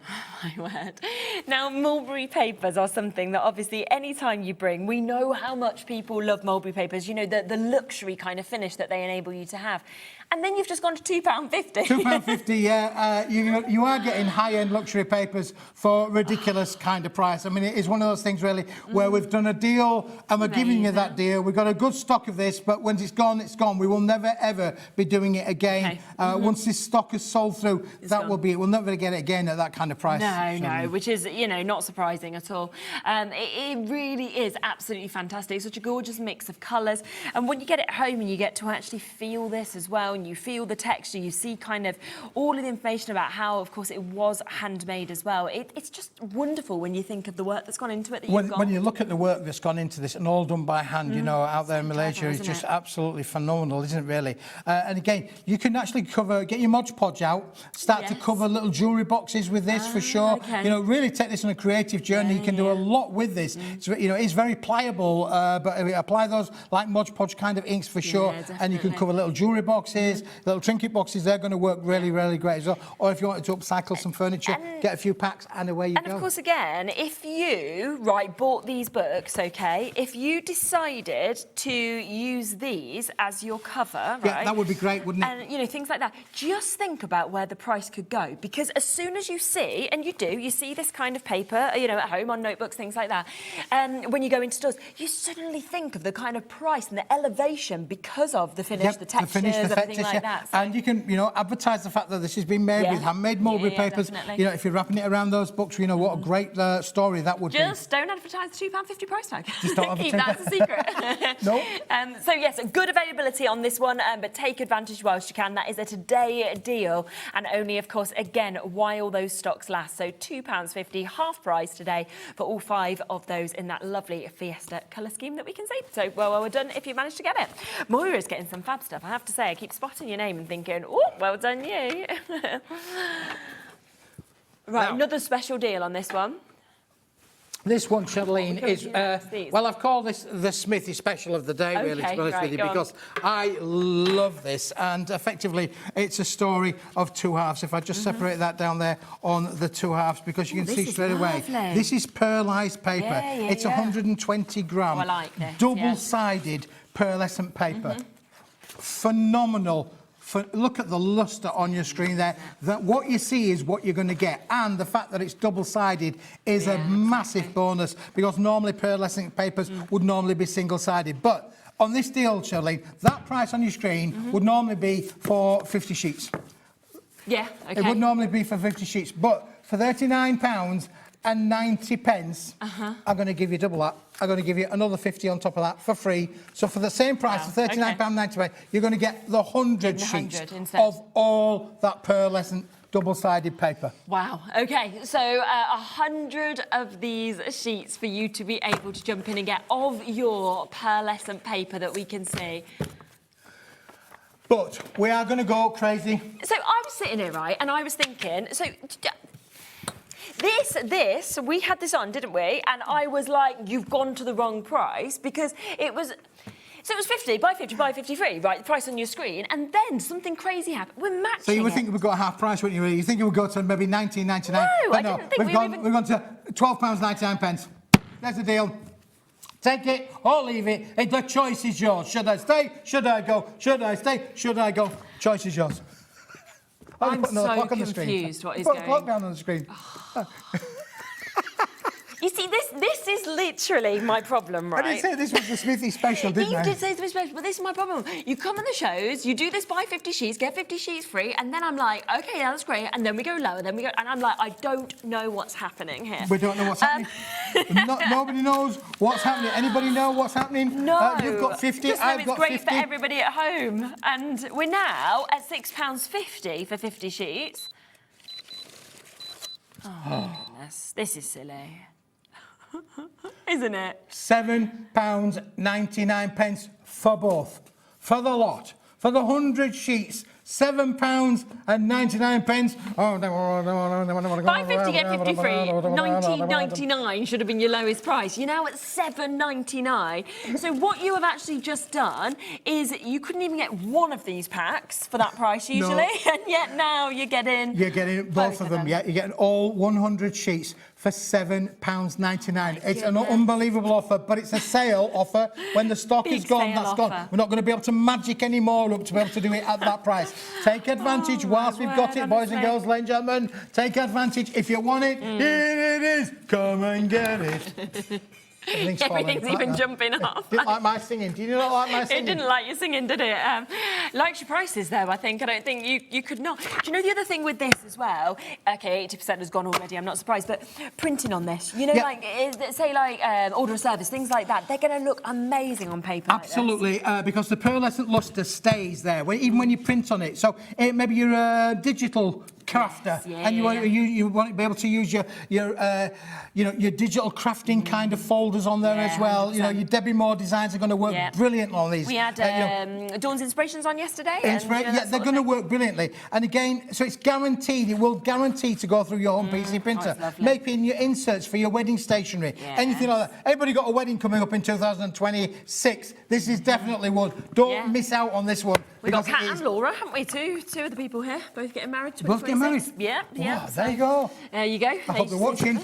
Speaker 2: My word. Now, mulberry papers are something that obviously any time you bring, we know how much people love mulberry papers, you know, the luxury kind of finish that they enable you to have. And then you've just gone to £2.50.
Speaker 9: £2.50, yeah. You are getting high-end luxury papers for ridiculous kind of price. I mean, it is one of those things, really, where we've done a deal and we're giving you that deal. We've got a good stock of this, but when it's gone, it's gone. We will never, ever be doing it again. Once this stock is sold through, that will be it. We'll never get it again at that kind of price.
Speaker 2: No, which is, you know, not surprising at all. It really is absolutely fantastic. Such a gorgeous mix of colours. And when you get it home and you get to actually feel this as well, and you feel the texture, you see kind of all of the information about how, of course, it was handmade as well. It's just wonderful when you think of the work that's gone into it.
Speaker 9: When you look at the work that's gone into this and all done by hand, you know, out there in Malaysia, it's just absolutely phenomenal, isn't it, really? And again, you can actually get your Mod Podge out, start to cover little jewellery boxes with this for sure.
Speaker 2: Okay.
Speaker 9: You know, really take this on a creative journey. You can do a lot with this. So, you know, it's very pliable, but apply those like Mod Podge kind of inks for sure, and you can cover little jewellery boxes, little trinket boxes. They're going to work really, really great as well. Or if you wanted to upcycle some furniture, get a few packs, and away you go.
Speaker 2: And of course, again, if you bought these books, if you decided to use these as your cover,
Speaker 9: yeah, that would be great, wouldn't it?
Speaker 2: And you know, things like that. Just think about where the price could go, because as soon as you see, and you see this kind of paper, you know, at home on notebooks, things like that, when you go into stores, you suddenly think of the kind of price and the elevation because of the finish, the textures, everything like that. So.
Speaker 9: And you can, you know, advertise the fact that this has been made with handmade mulberry papers.
Speaker 2: Definitely.
Speaker 9: You know, if you're wrapping it around those books, you know, what a great story that would be.
Speaker 2: Just don't advertise the £2.50 price tag.
Speaker 9: Just don't
Speaker 2: Keep that as a secret.
Speaker 9: No.
Speaker 2: So yes, good availability on this one, but take advantage whilst you can. That is a today deal, and only, of course, again, while those stocks last. So £2.50, half price today for all 5 of those in that lovely Fiesta colour scheme that we can see. So well done if you managed to get it. Moira's getting some fab stuff, I have to say. I keep spotting your name and thinking, oh, well done you. Right,
Speaker 9: Now,
Speaker 2: another special deal on this one.
Speaker 9: This one, Charlene, is, well, I've called this the Smithy special of the day, really, to be honest with you, because I love this, and effectively it's a story of 2 halves. If I just separate that down there on the 2 halves, because you can see straight away, this is pearlised paper. It's 120 gram,
Speaker 2: I like this,
Speaker 9: double-sided pearlescent paper. Phenomenal. Look at the lustre on your screen there. That what you see is what you're going to get, and the fact that it's double-sided is a massive bonus, because normally pearlescent papers would normally be single-sided. But on this deal, Charlene, that price on your screen would normally be for 50 sheets.
Speaker 2: Yeah, okay.
Speaker 9: It would normally be for 50 sheets, but for £39 and 90 pence, I'm going to give you double that. I'm going to give you another 50 on top of that for free. So for the same price, for £39.90, you're going to get the 100 sheets of all that pearlescent double-sided paper.
Speaker 2: Wow. Okay, so 100 of these sheets for you to be able to jump in and get of your pearlescent paper that we can see.
Speaker 9: But we are going to go crazy.
Speaker 2: So I was sitting here, right, and I was thinking, so this, we had this on, didn't we? And I was like, you've gone to the wrong price, because it was... So it was 50, buy 50, buy 53, right, the price on your screen, and then something crazy happened. We're matching.
Speaker 9: So you would think we'd got a half price, wouldn't you, really? You think it would go to maybe £19.99?
Speaker 2: No, I didn't think
Speaker 9: we've gone to £12.99. There's the deal. Take it or leave it. The choice is yours. Should I stay? Should I go? Should I stay? Should I go? Choice is yours.
Speaker 2: I'm so confused what is
Speaker 9: going on. Put the clock
Speaker 2: going
Speaker 9: down on the screen.
Speaker 2: You see, this is literally my problem, right?
Speaker 9: I didn't say this was the Smithy special, didn't
Speaker 2: You
Speaker 9: I?
Speaker 2: did say it's special, but this is my problem. You come on the shows, you do this buy 50 sheets, get 50 sheets free, and then I'm like, okay, yeah, that's great, and then we go lower, then we go, and I'm like, I don't know what's happening here.
Speaker 9: We don't know what's happening. Nobody knows what's happening. Anybody know what's happening?
Speaker 2: No.
Speaker 9: You've got 50,
Speaker 2: Just know
Speaker 9: I've
Speaker 2: it's
Speaker 9: got
Speaker 2: great
Speaker 9: 50.
Speaker 2: for everybody at home. And we're now at £6.50 for 50 sheets. Oh, goodness. This is silly. Isn't it?
Speaker 9: £7.99 for both. For the lot. For the 100 sheets. £7.99. Oh, no.
Speaker 2: Buy 50, get 50 free. £19.99 should have been your lowest price. You're now at £7.99. So what you have actually just done is you couldn't even get one of these packs for that price usually, and yet now you're getting...
Speaker 9: You're getting both of them, yeah. You're getting all 100 sheets for £7.99. It's an unbelievable offer, but it's a sale offer. When the stock is gone, that's gone. We're not going to be able to magic any more up to be able to do it at that price. Take advantage whilst we've got it, boys and girls, ladies and gentlemen. Take advantage. If you want it, here it is. Come and get it.
Speaker 2: Everything's even jumping off.
Speaker 9: Didn't like my singing. Did you not like my singing?
Speaker 2: It didn't like your singing, did it? Likes your prices, though, I think. I don't think you could not. Do you know the other thing with this as well? Okay, 80% has gone already, I'm not surprised, but printing on this, you know, like, say, like, order of service, things like that, they're going to look amazing on paper.
Speaker 9: Absolutely, because the pearlescent luster stays there, even when you print on it. So maybe you're a digital crafter, and you want to be able to use your digital crafting kind of folders on there as well. 100%. You know, your Debbie Moore designs are going to work brilliantly on these.
Speaker 2: We had Dawn's Inspirations on yesterday.
Speaker 9: They're going to work brilliantly. And again, so it's guaranteed. It will guarantee to go through your home PC printer, making your inserts for your wedding stationery, anything like that. Everybody got a wedding coming up in 2026. This is definitely one. Don't miss out on this one.
Speaker 2: We've got Kat and Laura, haven't we? Two of the people here, both getting married.
Speaker 9: Both getting married?
Speaker 2: Yeah.
Speaker 9: Oh, there you go.
Speaker 2: There you go.
Speaker 9: I hope they're watching.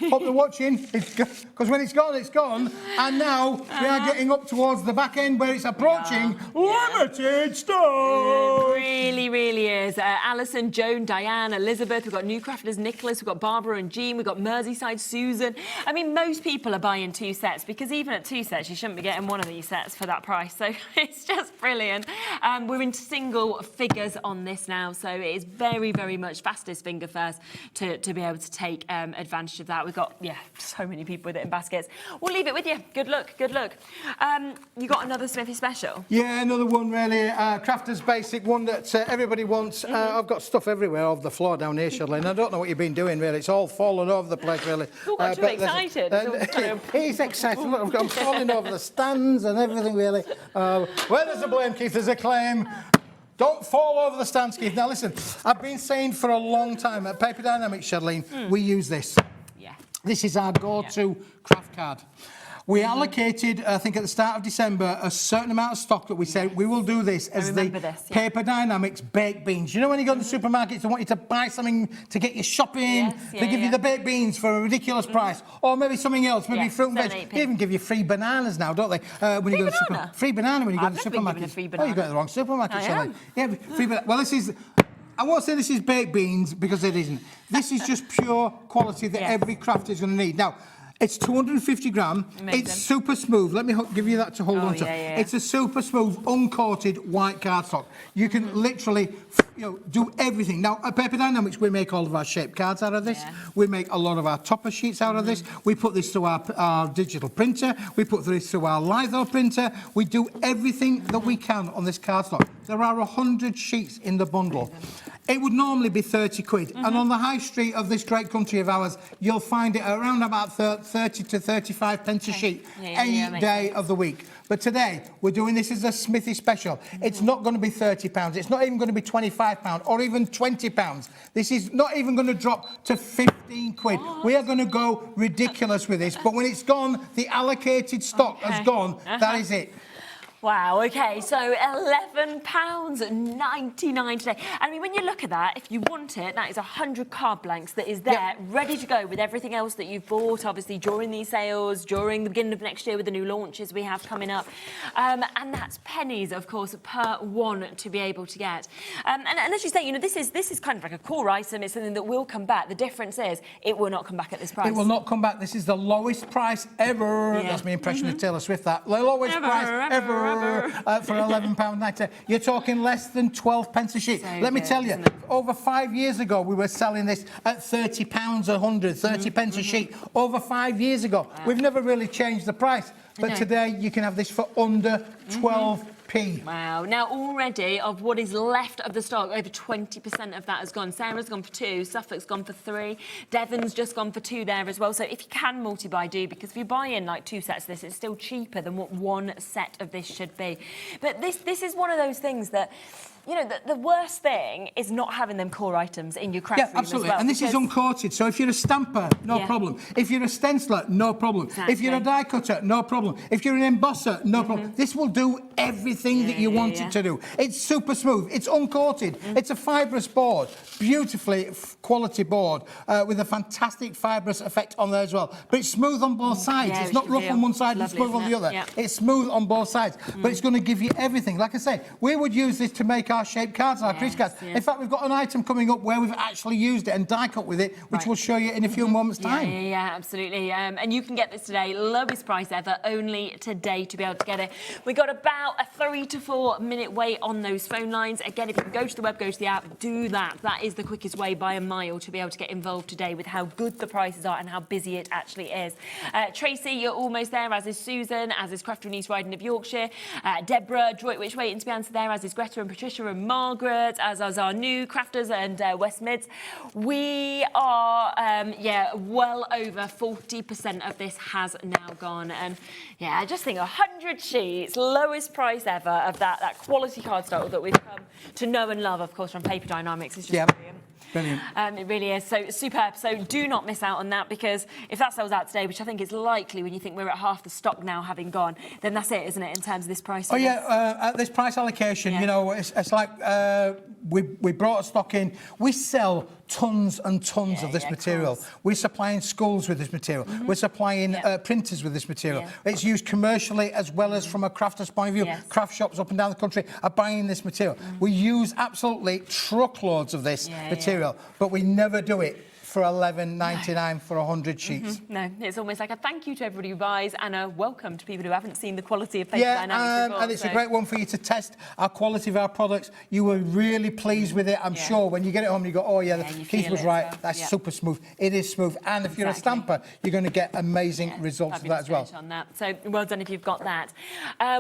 Speaker 9: Hope they're watching. Because when it's gone, it's gone. And now we are getting up towards the back end where it's approaching limited stock.
Speaker 2: It really is. Alison, Joan, Diane, Elizabeth. We've got new crafters, Nicholas. We've got Barbara and Jean. We've got Merseyside, Susan. I mean, most people are buying 2 sets because even at 2 sets, you shouldn't be getting one of these sets for that price. So it's just brilliant. We're in single figures on this now, so it is very, very much fastest finger first to be able to take advantage of that. We've got, so many people with it in baskets. We'll leave it with you. Good luck, good luck. You got another Smithy special?
Speaker 9: Yeah, another one really, Crafter's Basic, one that everybody wants. I've got stuff everywhere off the floor down here, Shirley, I don't know what you've been doing really. It's all fallen over the place really.
Speaker 2: You got too excited.
Speaker 9: He's excited. Look, I'm falling over the stands and everything really. Where there's a blame, Keith, there's a claim. Don't fall over the stands, Keith. Now listen, I've been saying for a long time at Paper Dienamics, Shirley, we use this. This is our go-to craft card. We allocated, I think at the start of December, a certain amount of stock that we said we will do this as the Paper Dienamics baked beans. You know when you go to the supermarkets and want you to buy something to get your shopping, they give you the baked beans for a ridiculous price, or maybe something else, maybe fruit and veg. They even give you free bananas now, don't they? When you go to the free banana when you go to the supermarket. Oh, you go to the wrong supermarket, Shirley. Yeah, free banana. Well, this is. I won't say this is baked beans because it isn't. This is just pure quality that every crafter is going to need. Now, it's 250 gram. Amazing. It's super smooth. Let me give you that to hold on to. It's a super smooth, uncoated white cardstock. You can literally, do everything. Now, at Paper Dienamics, we make all of our shaped cards out of this. We make a lot of our topper sheets out of this. We put this through our digital printer. We put this through our litho printer. We do everything that we can on this cardstock. There are 100 sheets in the bundle. It would normally be 30 quid. And on the high street of this great country of ours, you'll find it around about 30 to 35 pence a sheet any day of the week. But today, we're doing this as a Smithy special. It's not going to be £30. It's not even going to be £25 or even £20. This is not even going to drop to 15 quid. We are going to go ridiculous with this. But when it's gone, the allocated stock has gone. That is it.
Speaker 2: Wow, okay, so £11.99 today. And I mean, when you look at that, if you want it, that is 100 card blanks that is there, ready to go with everything else that you've bought, obviously, during these sales, during the beginning of next year with the new launches we have coming up. And that's pennies, of course, per one to be able to get. And as you say, you know, this is kind of like a core item. It's something that will come back. The difference is it will not come back at this price.
Speaker 9: It will not come back. This is the lowest price ever.
Speaker 2: Yeah.
Speaker 9: That's my impression of Taylor Swift, that. The lowest price ever. For £11.90. You're talking less than 12 pence a sheet.
Speaker 2: So
Speaker 9: Let me
Speaker 2: good,
Speaker 9: tell you,
Speaker 2: isn't it?
Speaker 9: over 5 years ago, we were selling this at £30 a hundred, 30 pence a sheet. Over 5 years ago. Wow. We've never really changed the price. But today, you can have this for under 12p.
Speaker 2: Wow. Now, already, of what is left of the stock, over 20% of that has gone. Sarah's gone for 2, Suffolk's gone for 3, Devon's just gone for 2 there as well. So if you can multi-buy, do, because if you buy in like 2 sets of this, it's still cheaper than what 1 set of this should be. But this is one of those things that, you know, the worst thing is not having them core items in your craft room
Speaker 9: absolutely.
Speaker 2: as well.
Speaker 9: And this is uncoated, so if you're a stamper, no problem. If you're a stenciler, no problem.
Speaker 2: Exactly.
Speaker 9: If you're a die cutter, no problem. If you're an embosser, no problem. This will do everything that you want it to do. It's super smooth. It's uncoated. It's a fibrous board, beautifully quality board with a fantastic fibrous effect on there as well. But it's smooth on both sides. It's not rough on one side and smooth on the other. It's smooth on both sides, but it's going to give you everything. Like I say, we would use this to make our shaped cards, our crease cards. In fact, we've got an item coming up where we've actually used it and die cut with it, which we'll show you in a few moments' time.
Speaker 2: Yeah, absolutely. And you can get this today, lowest price ever, only today to be able to get it. We got about a 3 to 4 minute wait on those phone lines. Again, if you can go to the web, go to the app, do that. That is the quickest way by a mile to be able to get involved today with how good the prices are and how busy it actually is. Tracy, you're almost there, as is Susan, as is Crafter East Riding of Yorkshire. Deborah, Droitwich waiting to be answered there, as is Greta and Patricia and Margaret, as is our new crafters and West Mids. We are, well over 40% of this has now gone. And yeah, I just think 100 sheets, lowest price ever of that quality cardstock that we've come to know and love, of course, from Paper Dienamics is just brilliant.
Speaker 9: Brilliant.
Speaker 2: It really is. So superb. So do not miss out on that, because if that sells out today, which I think is likely when you think we're at half the stock now having gone, then that's it, isn't it, in terms of this price?
Speaker 9: Oh, yeah, at this price allocation, you know, it's like we brought a stock in. We sell tons and tons of this material. We're supplying schools with this material. We're supplying printers with this material. It's used commercially as well as from a crafter's point of view. Craft shops up and down the country are buying this material. We use absolutely truckloads of this material, but we never do it for £11.99 for 100 sheets.
Speaker 2: No, it's almost like a thank you to everybody who buys and a welcome to people who haven't seen the quality of Paper Dienamics before.
Speaker 9: And it's a great one for you to test our quality of our products. You were really pleased with it, I'm sure. When you get it home, you go, oh yeah, Keith was right. That's super smooth. It is smooth. And if you're a stamper, you're going to get amazing results of that as well.
Speaker 2: On that. So well done if you've got that.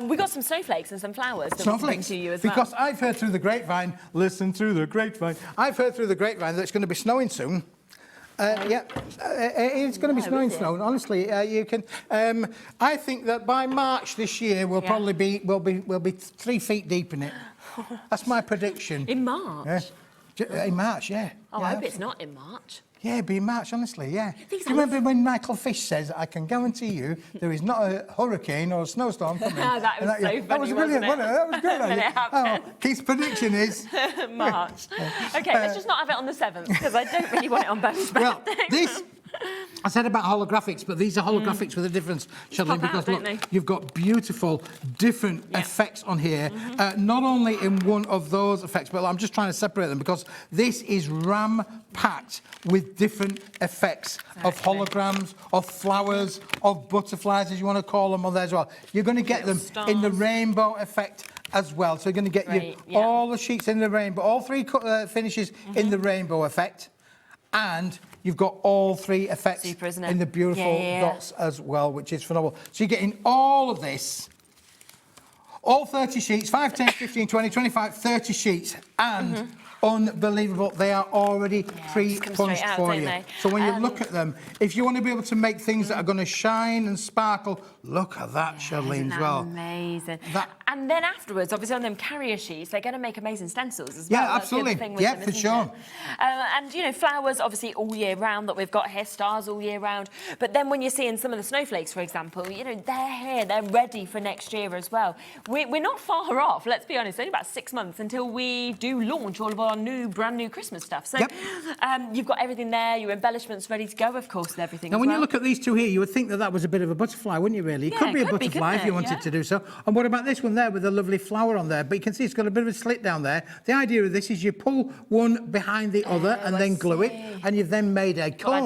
Speaker 2: We've got some snowflakes and some flowers that we can bring to you as well.
Speaker 9: Because I've heard through the grapevine, listen through the grapevine, I've heard through the grapevine that it's going to be snowing soon. It's going to be snowing soon. Honestly, you can. I think that by March this year we'll probably be we'll be 3 feet deep in it. That's my prediction.
Speaker 2: In March.
Speaker 9: In March,
Speaker 2: Oh, I hope it's not in March.
Speaker 9: Yeah, it'd be in March, honestly, yeah. Do you remember when Michael Fish says, I can guarantee you there is not a hurricane or a snowstorm coming?
Speaker 2: That was so funny,
Speaker 9: That was brilliant, wasn't it? That was good.
Speaker 2: When it happened.
Speaker 9: Keith's prediction is...
Speaker 2: March. OK, let's just not have it on the 7th, because I don't really want it on both birthdays.
Speaker 9: I said about holographics, but these are holographics with a difference, Shelley, because look, you've got beautiful, different effects on here. Not only in one of those effects, but I'm just trying to separate them because this is ram-packed with different effects of holograms, of flowers, of butterflies, as you want to call them, on there as well. You're going to get them in the rainbow effect as well. So you're going to get all the sheets in the rainbow, all 3 finishes in the rainbow effect, and you've got all 3 effects in the beautiful dots as well, which is phenomenal. So you're getting all of this, all 30 sheets, 5, 10, 15, 20, 25, 30 sheets, and unbelievable, they are already pre-punched for you. So when you look at them, if you want to be able to make things that are going to shine and sparkle, look at that, Charlene, as well.
Speaker 2: Amazing. And then afterwards, obviously on them carrier sheets, they're going to make amazing stencils as well.
Speaker 9: Yeah, absolutely. Yeah, for sure.
Speaker 2: And, you know, flowers, obviously, all year round that we've got here, stars all year round. But then when you're seeing some of the snowflakes, for example, you know, they're here, they're ready for next year as well. we're not far off, let's be honest. Only about 6 months until we do launch all of our brand new Christmas stuff. So you've got everything there, your embellishments ready to go, of course, and everything.
Speaker 9: Now, when you look at these two here, you would think that was a bit of a butterfly, wouldn't you, really? It could be a butterfly if you wanted to do so. And what about this one there with a lovely flower on there? But you can see it's got a bit of a slit down there. The idea of this is you pull one behind the other and then glue it, and you've then made a cone.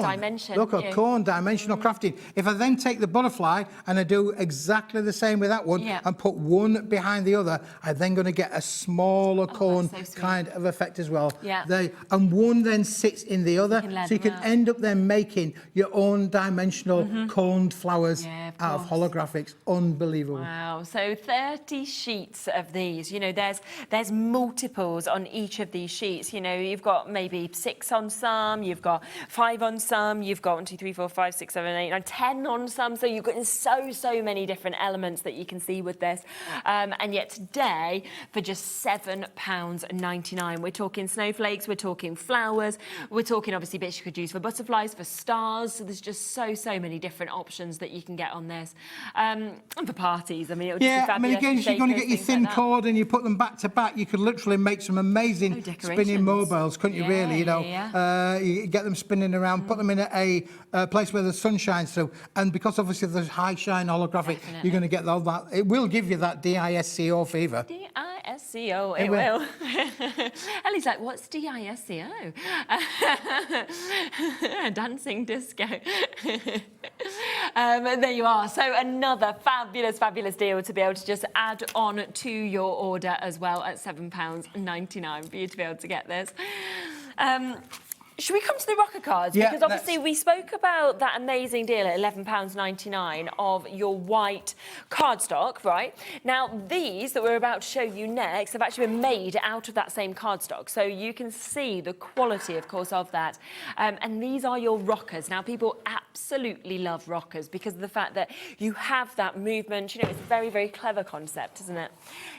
Speaker 9: Look, a cone, dimensional crafting. If I then take the butterfly and I do exactly the same with that one and put one behind the other, I'm then going to get a smaller cone kind of effect as well. And one then sits in the other, so you can end up then making your own dimensional coned flowers out of holographics. Unbelievable.
Speaker 2: Wow. So 30 sheets of these. You know, there's multiples on each of these sheets. You know, you've got maybe 6 on some, you've got 5 on some, you've got 1, 2, 3, 4, 5, 6, 7, 8, 9, 10 on some. So you've got so many different elements that you can see with this. And yet today, for just £7.99, we're talking snowflakes, we're talking flowers, we're talking obviously bits you could use for butterflies, for stars. So there's just so many different options that you can get on this. And for parties, I mean, it'll just be fabulous.
Speaker 9: I mean, again, if you're going to get your thin cord and you put them back to back, you could literally make some amazing spinning mobiles, couldn't you, really? You know, you get them spinning around, put them in a place where the sun shines through. And because obviously there's high shine holographic, you're going to get all that. It will give you that DISCO fever.
Speaker 2: DISCO, it will. Ellie's like, what's DISCO? Dancing disco. There you are. So another fabulous deal to be able to just add on to your order as well at £7.99 for you to be able to get this. Should we come to the rocker cards? Because obviously we spoke about that amazing deal at £11.99 of your white cardstock, right? Now, these that we're about to show you next have actually been made out of that same cardstock. So you can see the quality, of course, of that. And these are your rockers. Now, people absolutely love rockers because of the fact that you have that movement. You know, it's a very clever concept, isn't it?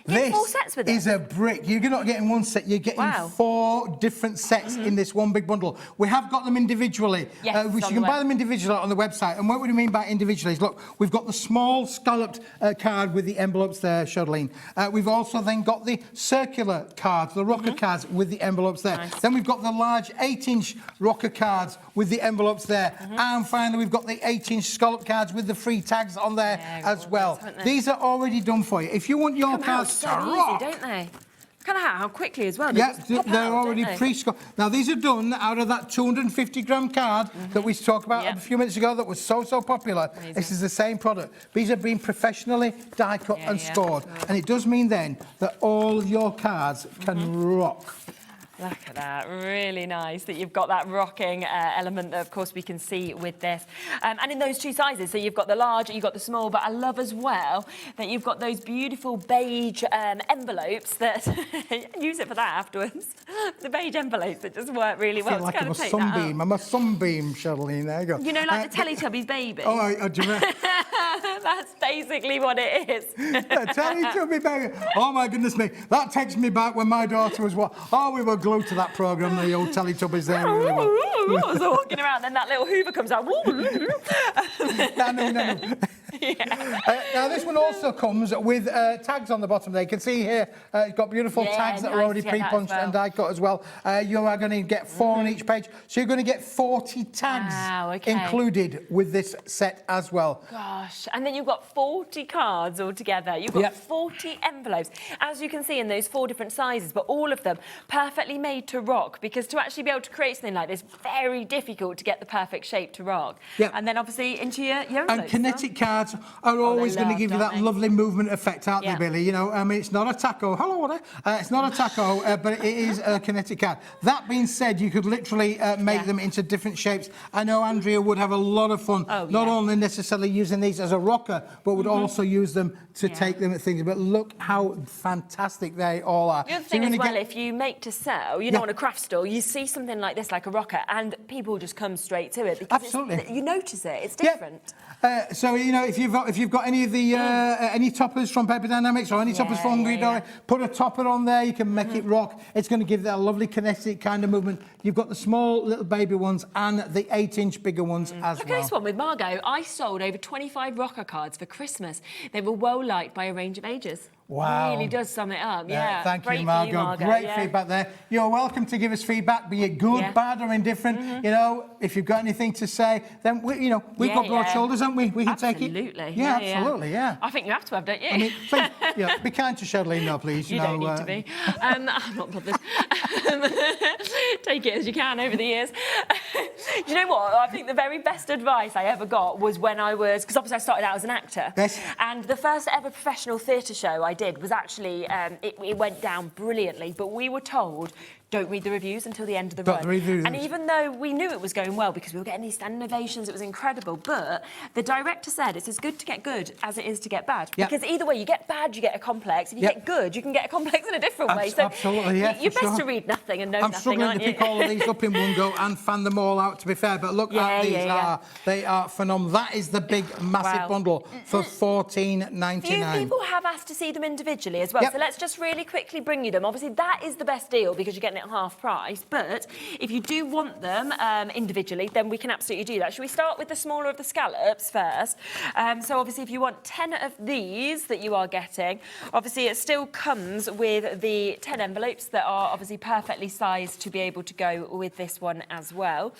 Speaker 9: This
Speaker 2: 4 sets with
Speaker 9: is a brick. You're not getting one set, you're getting 4 different sets in this one big bundle. We have got them individually.
Speaker 2: Yes,
Speaker 9: you can buy them individually on the website. And what we mean by individually is, look, we've got the small scalloped card with the envelopes there, Charlene. We've also then got the circular cards, the rocker cards with the envelopes there. Then we've got the large 8-inch rocker cards with the envelopes there. And finally, we've got the 8-inch scallop cards with the free tags on there as well. These are already done for you. If you want your cards to rock,
Speaker 2: don't they? Kind of how quickly as well.
Speaker 9: Yeah, they're already pre-scored. Now, these are done out of that 250-gram card that we talked about a few minutes ago that was so popular. Amazing. This is the same product. These are being professionally die-cut and scored. And it does mean then that all your cards can rock.
Speaker 2: Look at that, really nice that you've got that rocking element that, of course, we can see with this. And in those 2 sizes, so you've got the large, you've got the small, but I love as well that you've got those beautiful beige envelopes that, use it for that afterwards, the beige envelopes that just work really well.
Speaker 9: I feel like I'm a sunbeam. I'm a sunbeam, Charlene, there you go.
Speaker 2: You know, like the Teletubbies baby?
Speaker 9: Oh, do you know?
Speaker 2: That's basically what it is.
Speaker 9: Teletubby baby. Oh, my goodness me. That takes me back when my daughter was what? Oh, we were glued to that programme, the old Teletubbies there.
Speaker 2: So walking around, then that little Hoover comes out.
Speaker 9: No. Now, this one also comes with tags on the bottom there. You can see here, it's got beautiful tags that are already pre-punched and die-cut as well. You are going to get 4 on each page. So you're going to get 40 tags included with this set as well.
Speaker 2: Gosh, and then you've got 40 cards altogether. You've got 40 envelopes, as you can see in those 4 different sizes, but all of them perfectly made to rock, because to actually be able to create something like this, very difficult to get the perfect shape to rock. And then obviously into your envelopes.
Speaker 9: And kinetic cards are always going to give you that lovely movement effect, aren't they, Billy? You know, I mean, it's not a taco. Hello, what? It's not a taco, but it is a kinetic card. That being said, you could literally make them into different shapes. I know Andrea would have a lot of fun, not only necessarily using these as a rocker, but would also use them to take them at things. But look how fantastic they all are.
Speaker 2: The other thing as well, if you make to sell, you know, on a craft store, you see something like this, like a rocker, and people just come straight to it because you notice it. It's different.
Speaker 9: So you know, if you've got any of the any toppers from Paper Dienamics or any toppers from Hungry, put a topper on there. You can make it rock. It's going to give that a lovely kinetic kind of movement. You've got the small little baby ones and the 8-inch bigger ones as well.
Speaker 2: Look at this one with Margot. I sold over 25 rocker cards for Christmas. They were well liked by a range of ages.
Speaker 9: Wow.
Speaker 2: really does sum it up. Yeah.
Speaker 9: Thank
Speaker 2: Great
Speaker 9: you,
Speaker 2: for
Speaker 9: Margot. Great
Speaker 2: yeah.
Speaker 9: feedback there. You're welcome to give us feedback, be it good,
Speaker 2: Yeah.
Speaker 9: bad, or indifferent. You know, if you've got anything to say, then we've
Speaker 2: Yeah,
Speaker 9: got broad
Speaker 2: yeah.
Speaker 9: shoulders, haven't we? We can take it.
Speaker 2: Absolutely.
Speaker 9: Yeah, absolutely. Yeah.
Speaker 2: I think you have to have, don't you?
Speaker 9: I mean, please, be kind to Shirley, no, please.
Speaker 2: You don't need to be. I'm not bothered. Take it as you can over the years. You know what? I think the very best advice I ever got was when I was, because obviously I started out as an actor.
Speaker 9: Yes.
Speaker 2: And the first ever professional theatre show I did was actually, it went down brilliantly, but we were told, don't read the reviews until the end of the run.
Speaker 9: Read the reviews.
Speaker 2: And even though we knew it was going well because we were getting these standing ovations, it was incredible, but the director said it's as good to get good as it is to get bad.
Speaker 9: Yep.
Speaker 2: Because either way, you get bad, you get a complex. If you
Speaker 9: Yep.
Speaker 2: get good, you can get a complex in a different way. So
Speaker 9: absolutely, yeah,
Speaker 2: you're
Speaker 9: for
Speaker 2: best
Speaker 9: sure.
Speaker 2: to read nothing and know
Speaker 9: I'm
Speaker 2: nothing,
Speaker 9: struggling
Speaker 2: aren't
Speaker 9: to
Speaker 2: you?
Speaker 9: pick all of these up in one go and fan them all out, to be fair. But look at these. They are phenomenal. That is the big, massive
Speaker 2: Wow.
Speaker 9: bundle for $14.99.
Speaker 2: Few people have asked to see them individually as well,
Speaker 9: Yep.
Speaker 2: so let's just really quickly bring you them. Obviously, that is the best deal because you're getting it at half price, but if you do want them individually, then we can absolutely do that. Should we start with the smaller of the scallops first? So obviously, if you want 10 of these that you are getting, obviously it still comes with the 10 envelopes that are obviously perfectly sized to be able to go with this one as well.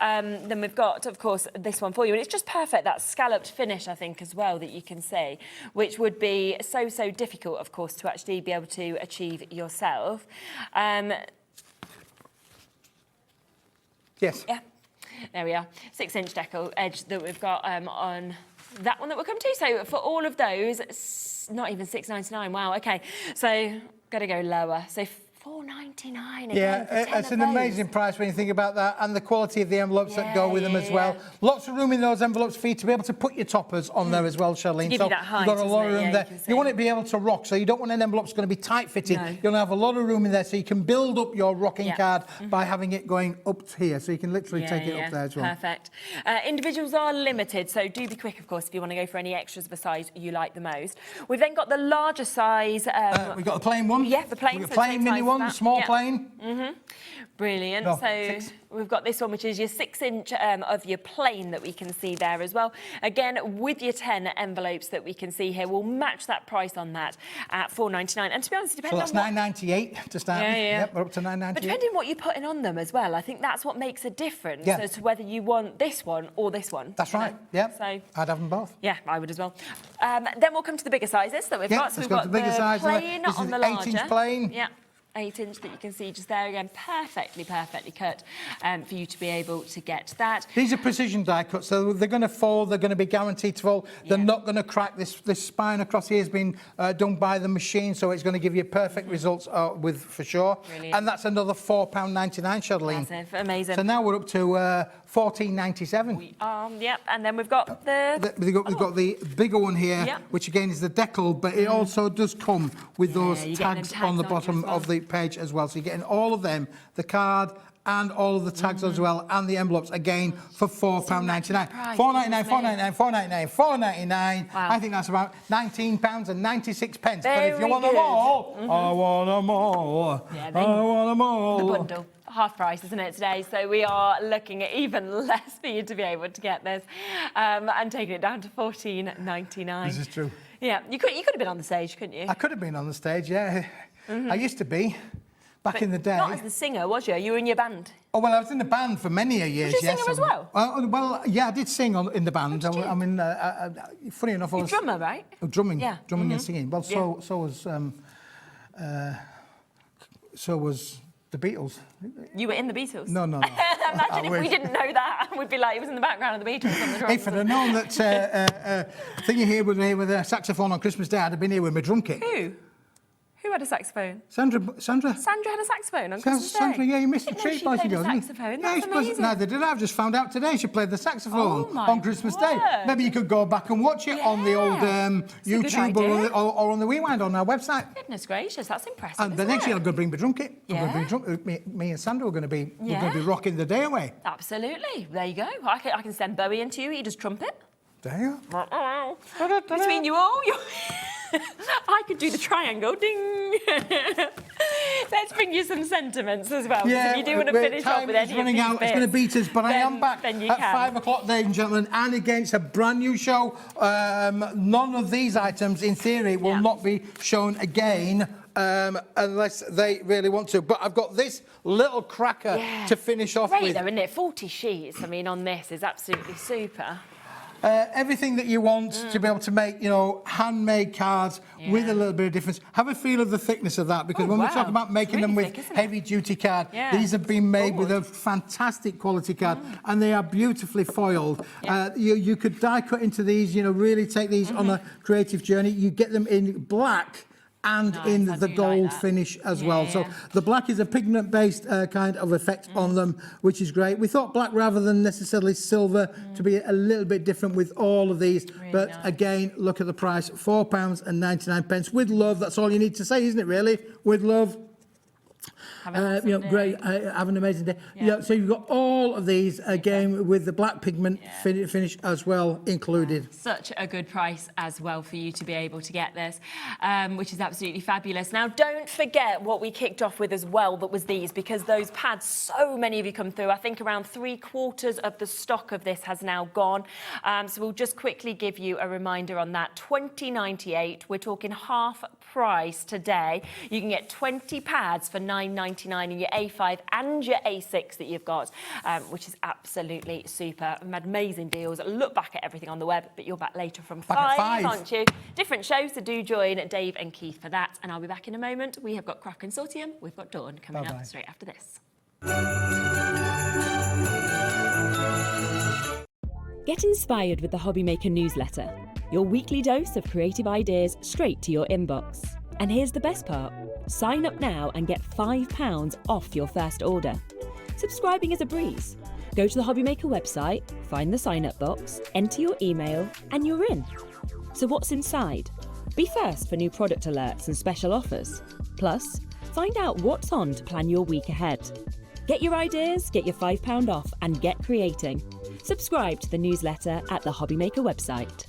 Speaker 2: Then we've got, of course, this one for you, and it's just perfect, that scalloped finish, I think, as well, that you can see, which would be so difficult, of course, to actually be able to achieve yourself.
Speaker 9: Yes.
Speaker 2: Yeah, there we are. 6-inch decal edge that we've got on that one that we'll come to. So for all of those, not even $6.99. Wow, okay. So got to go lower. So $4.99 again.
Speaker 9: Yeah,
Speaker 2: for 10
Speaker 9: it's
Speaker 2: of
Speaker 9: an
Speaker 2: those.
Speaker 9: amazing price when you think about that, and the quality of the envelopes that go with them as well.
Speaker 2: yeah.
Speaker 9: Lots of room in those envelopes for you to be able to put your toppers on there as well, Charlene.
Speaker 2: Give
Speaker 9: so
Speaker 2: you that height,
Speaker 9: you've got a lot of
Speaker 2: isn't it?
Speaker 9: room
Speaker 2: Yeah,
Speaker 9: there.
Speaker 2: you can
Speaker 9: You want
Speaker 2: see.
Speaker 9: it to be able to rock, so you don't want an envelope that's going to be tight fitting.
Speaker 2: No.
Speaker 9: You'll have a lot of room in there, so you can build up your rocking
Speaker 2: Yeah.
Speaker 9: card by having it going up to here, so you can literally take it up there as well.
Speaker 2: Perfect. Individuals are limited, so do be quick, of course, if you want to go for any extras of a size you like the most. We've then got the larger size.
Speaker 9: We've got the plain one.
Speaker 2: Yeah, the plain.
Speaker 9: We've got
Speaker 2: so
Speaker 9: plain
Speaker 2: same
Speaker 9: mini
Speaker 2: size
Speaker 9: one,
Speaker 2: as
Speaker 9: the
Speaker 2: that.
Speaker 9: small
Speaker 2: Yeah.
Speaker 9: plain.
Speaker 2: Brilliant.
Speaker 9: No,
Speaker 2: so
Speaker 9: 6.
Speaker 2: we've got this one, which is your 6-inch of your plain that we can see there as well. Again, with your 10 envelopes that we can see here, we'll match that price on that at $4.99. And to be honest,
Speaker 9: So
Speaker 2: depending
Speaker 9: that's
Speaker 2: on what...
Speaker 9: $9.98 to start
Speaker 2: Yeah,
Speaker 9: with.
Speaker 2: yeah.
Speaker 9: Yep, we're up to $9.98.
Speaker 2: But depending on what you're putting on them as well, I think that's what makes a difference
Speaker 9: Yeah.
Speaker 2: as to whether you want this one or this one.
Speaker 9: That's
Speaker 2: you
Speaker 9: right.
Speaker 2: know?
Speaker 9: Yeah.
Speaker 2: So
Speaker 9: I'd have them both.
Speaker 2: yeah, I would as well. Then we'll come to the bigger sizes that we've
Speaker 9: Yeah,
Speaker 2: got. So
Speaker 9: let's
Speaker 2: we've
Speaker 9: go
Speaker 2: got
Speaker 9: to the bigger
Speaker 2: the
Speaker 9: size.
Speaker 2: plain
Speaker 9: This is
Speaker 2: on the
Speaker 9: the
Speaker 2: larger.
Speaker 9: 8-inch plain.
Speaker 2: Yeah. 8-inch that you can see just there again, perfectly cut for you to be able to get that.
Speaker 9: These are precision die cuts, so they're going to fall, they're going to be guaranteed to fall. They're
Speaker 2: Yeah.
Speaker 9: not going to crack. This spine across here has been done by the machine, so it's going to give you perfect results for sure.
Speaker 2: Brilliant.
Speaker 9: And that's another £4.99, Shirley.
Speaker 2: Massive, amazing.
Speaker 9: So now we're up to $14.97.
Speaker 2: Yep, and then we've got the...
Speaker 9: We've got the bigger one here,
Speaker 2: Yeah.
Speaker 9: which again is the decal, but it also does come with those
Speaker 2: you're getting them
Speaker 9: tags on the
Speaker 2: tags, aren't you,
Speaker 9: bottom
Speaker 2: as well?
Speaker 9: of the page as well. So you're getting all of them, the card and all of the tags as well, and the envelopes again for £4.99.
Speaker 2: price,
Speaker 9: £4.99,
Speaker 2: goodness
Speaker 9: £4.99, £4.99, £4.99.
Speaker 2: Wow.
Speaker 9: I think that's about £19.96. But if
Speaker 2: Very
Speaker 9: you want them
Speaker 2: good.
Speaker 9: all, I want them all.
Speaker 2: Yeah,
Speaker 9: I want them all.
Speaker 2: The bundle. Half price, isn't it, today? So we are looking at even less for you to be able to get this and taking it down to $14.99.
Speaker 9: This is true.
Speaker 2: Yeah, you could have been on the stage, couldn't you?
Speaker 9: I could have been on the stage, yeah. I used to be. Back in the day.
Speaker 2: Not as the singer, was you? You were in your band.
Speaker 9: Oh, well, I was in the band for many a years,
Speaker 2: Was you a
Speaker 9: yes.
Speaker 2: singer as well?
Speaker 9: Well, yeah, I did sing in the band.
Speaker 2: did you?
Speaker 9: I mean, funny enough, I
Speaker 2: You're
Speaker 9: was...
Speaker 2: drummer, right?
Speaker 9: Drumming,
Speaker 2: Yeah.
Speaker 9: drumming and singing. Well,
Speaker 2: Yeah.
Speaker 9: so was the Beatles.
Speaker 2: You were in the Beatles?
Speaker 9: No.
Speaker 2: Imagine
Speaker 9: I
Speaker 2: if we
Speaker 9: wish.
Speaker 2: didn't know that. We'd be like, it was in the background of the Beatles on the drums.
Speaker 9: If I'd have known that thingy here with a saxophone on Christmas Day, I'd have been here with my drum kit.
Speaker 2: Who? Who had a saxophone?
Speaker 9: Sandra.
Speaker 2: Sandra had a saxophone on Christmas Day.
Speaker 9: Sandra, yeah, you missed the
Speaker 2: Didn't know
Speaker 9: treat,
Speaker 2: she
Speaker 9: boys and
Speaker 2: played a
Speaker 9: girls. didn't you?
Speaker 2: saxophone.
Speaker 9: Yeah,
Speaker 2: That's amazing.
Speaker 9: neither did I. I've just found out today she played the saxophone
Speaker 2: Oh, my
Speaker 9: on Christmas Day.
Speaker 2: word.
Speaker 9: Maybe you could go back and watch it on the old
Speaker 2: Yeah. It's a good
Speaker 9: YouTube
Speaker 2: idea.
Speaker 9: or on the Rewind on our website.
Speaker 2: Goodness gracious, that's impressive.
Speaker 9: And the
Speaker 2: isn't
Speaker 9: next
Speaker 2: it?
Speaker 9: year I'm going to bring my drum kit.
Speaker 2: Yeah.
Speaker 9: Me and Sandra are going to be
Speaker 2: Yeah.
Speaker 9: rocking the day away.
Speaker 2: Absolutely. There you go. I can send Bowie into you. He does trumpet.
Speaker 9: There you go.
Speaker 2: Between you all, I could do the triangle. Ding. Let's bring you some sentiments as well.
Speaker 9: Yeah,
Speaker 2: if you do want to finish off with any
Speaker 9: is running
Speaker 2: of
Speaker 9: out.
Speaker 2: these
Speaker 9: It's going to
Speaker 2: bits,
Speaker 9: beat us, but I am back
Speaker 2: then you
Speaker 9: at
Speaker 2: can.
Speaker 9: 5 o'clock, ladies and gentlemen, and against a brand new show. None of these items, in theory, will not be shown again. Unless they really want to. But I've got this little cracker to finish off
Speaker 2: Great
Speaker 9: with.
Speaker 2: though, isn't it? 40 sheets, I mean, on this is absolutely super.
Speaker 9: Everything that you want to be able to make, you know, handmade cards with a little bit of difference. Have a feel of the thickness of that, because when we talk about making them with heavy-duty card, these have been made with a fantastic quality card, and they are beautifully foiled. You could die cut into these, you know, really take these on a creative journey. You get them in black and in the gold finish as well. So the black is a pigment-based kind of effect on them, which is great. We thought black rather than necessarily silver to be a little bit different with all of these. But again, look at the price, £4.99 with love. That's all you need to say, isn't it, really? With love. You know, great. Have an amazing day. So you've got all of these again with the black pigment finish as well included.
Speaker 2: Such a good price as well for you to be able to get this, which is absolutely fabulous. Now, don't forget what we kicked off with as well, that was these, because those pads, so many of you come through. I think around 3/4 of the stock of this has now gone. So we'll just quickly give you a reminder on that. $20.98. We're talking half price today. You can get 20 pads for £9.99 in your A5 and your A6 that you've got, which is absolutely super. We've had amazing deals. Look back at everything on the web, but you're back later from 5, aren't you? Different shows, so do join Dave and Keith for that. And I'll be back in a moment. We have got Consortium. We've got Dawn coming up straight after this.
Speaker 10: Get inspired with the Hobbymaker newsletter, your weekly dose of creative ideas straight to your inbox. And here's the best part. Sign up now and get £5 off your first order. Subscribing is a breeze. Go to the Hobbymaker website, find the sign-up box, enter your email, and you're in. So what's inside? Be first for new product alerts and special offers. Plus, find out what's on to plan your week ahead. Get your ideas, get your £5 off, and get creating. Subscribe to the newsletter at the Hobbymaker website.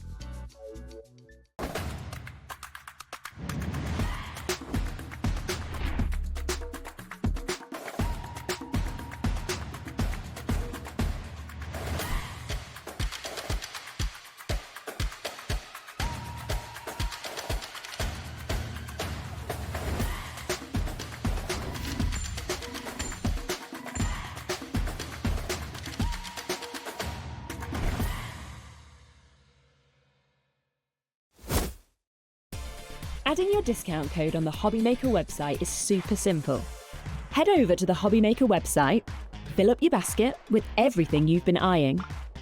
Speaker 10: Adding your discount code on the Hobbymaker website is super simple. Head over to the Hobbymaker website, fill up your basket with everything you've been eyeing.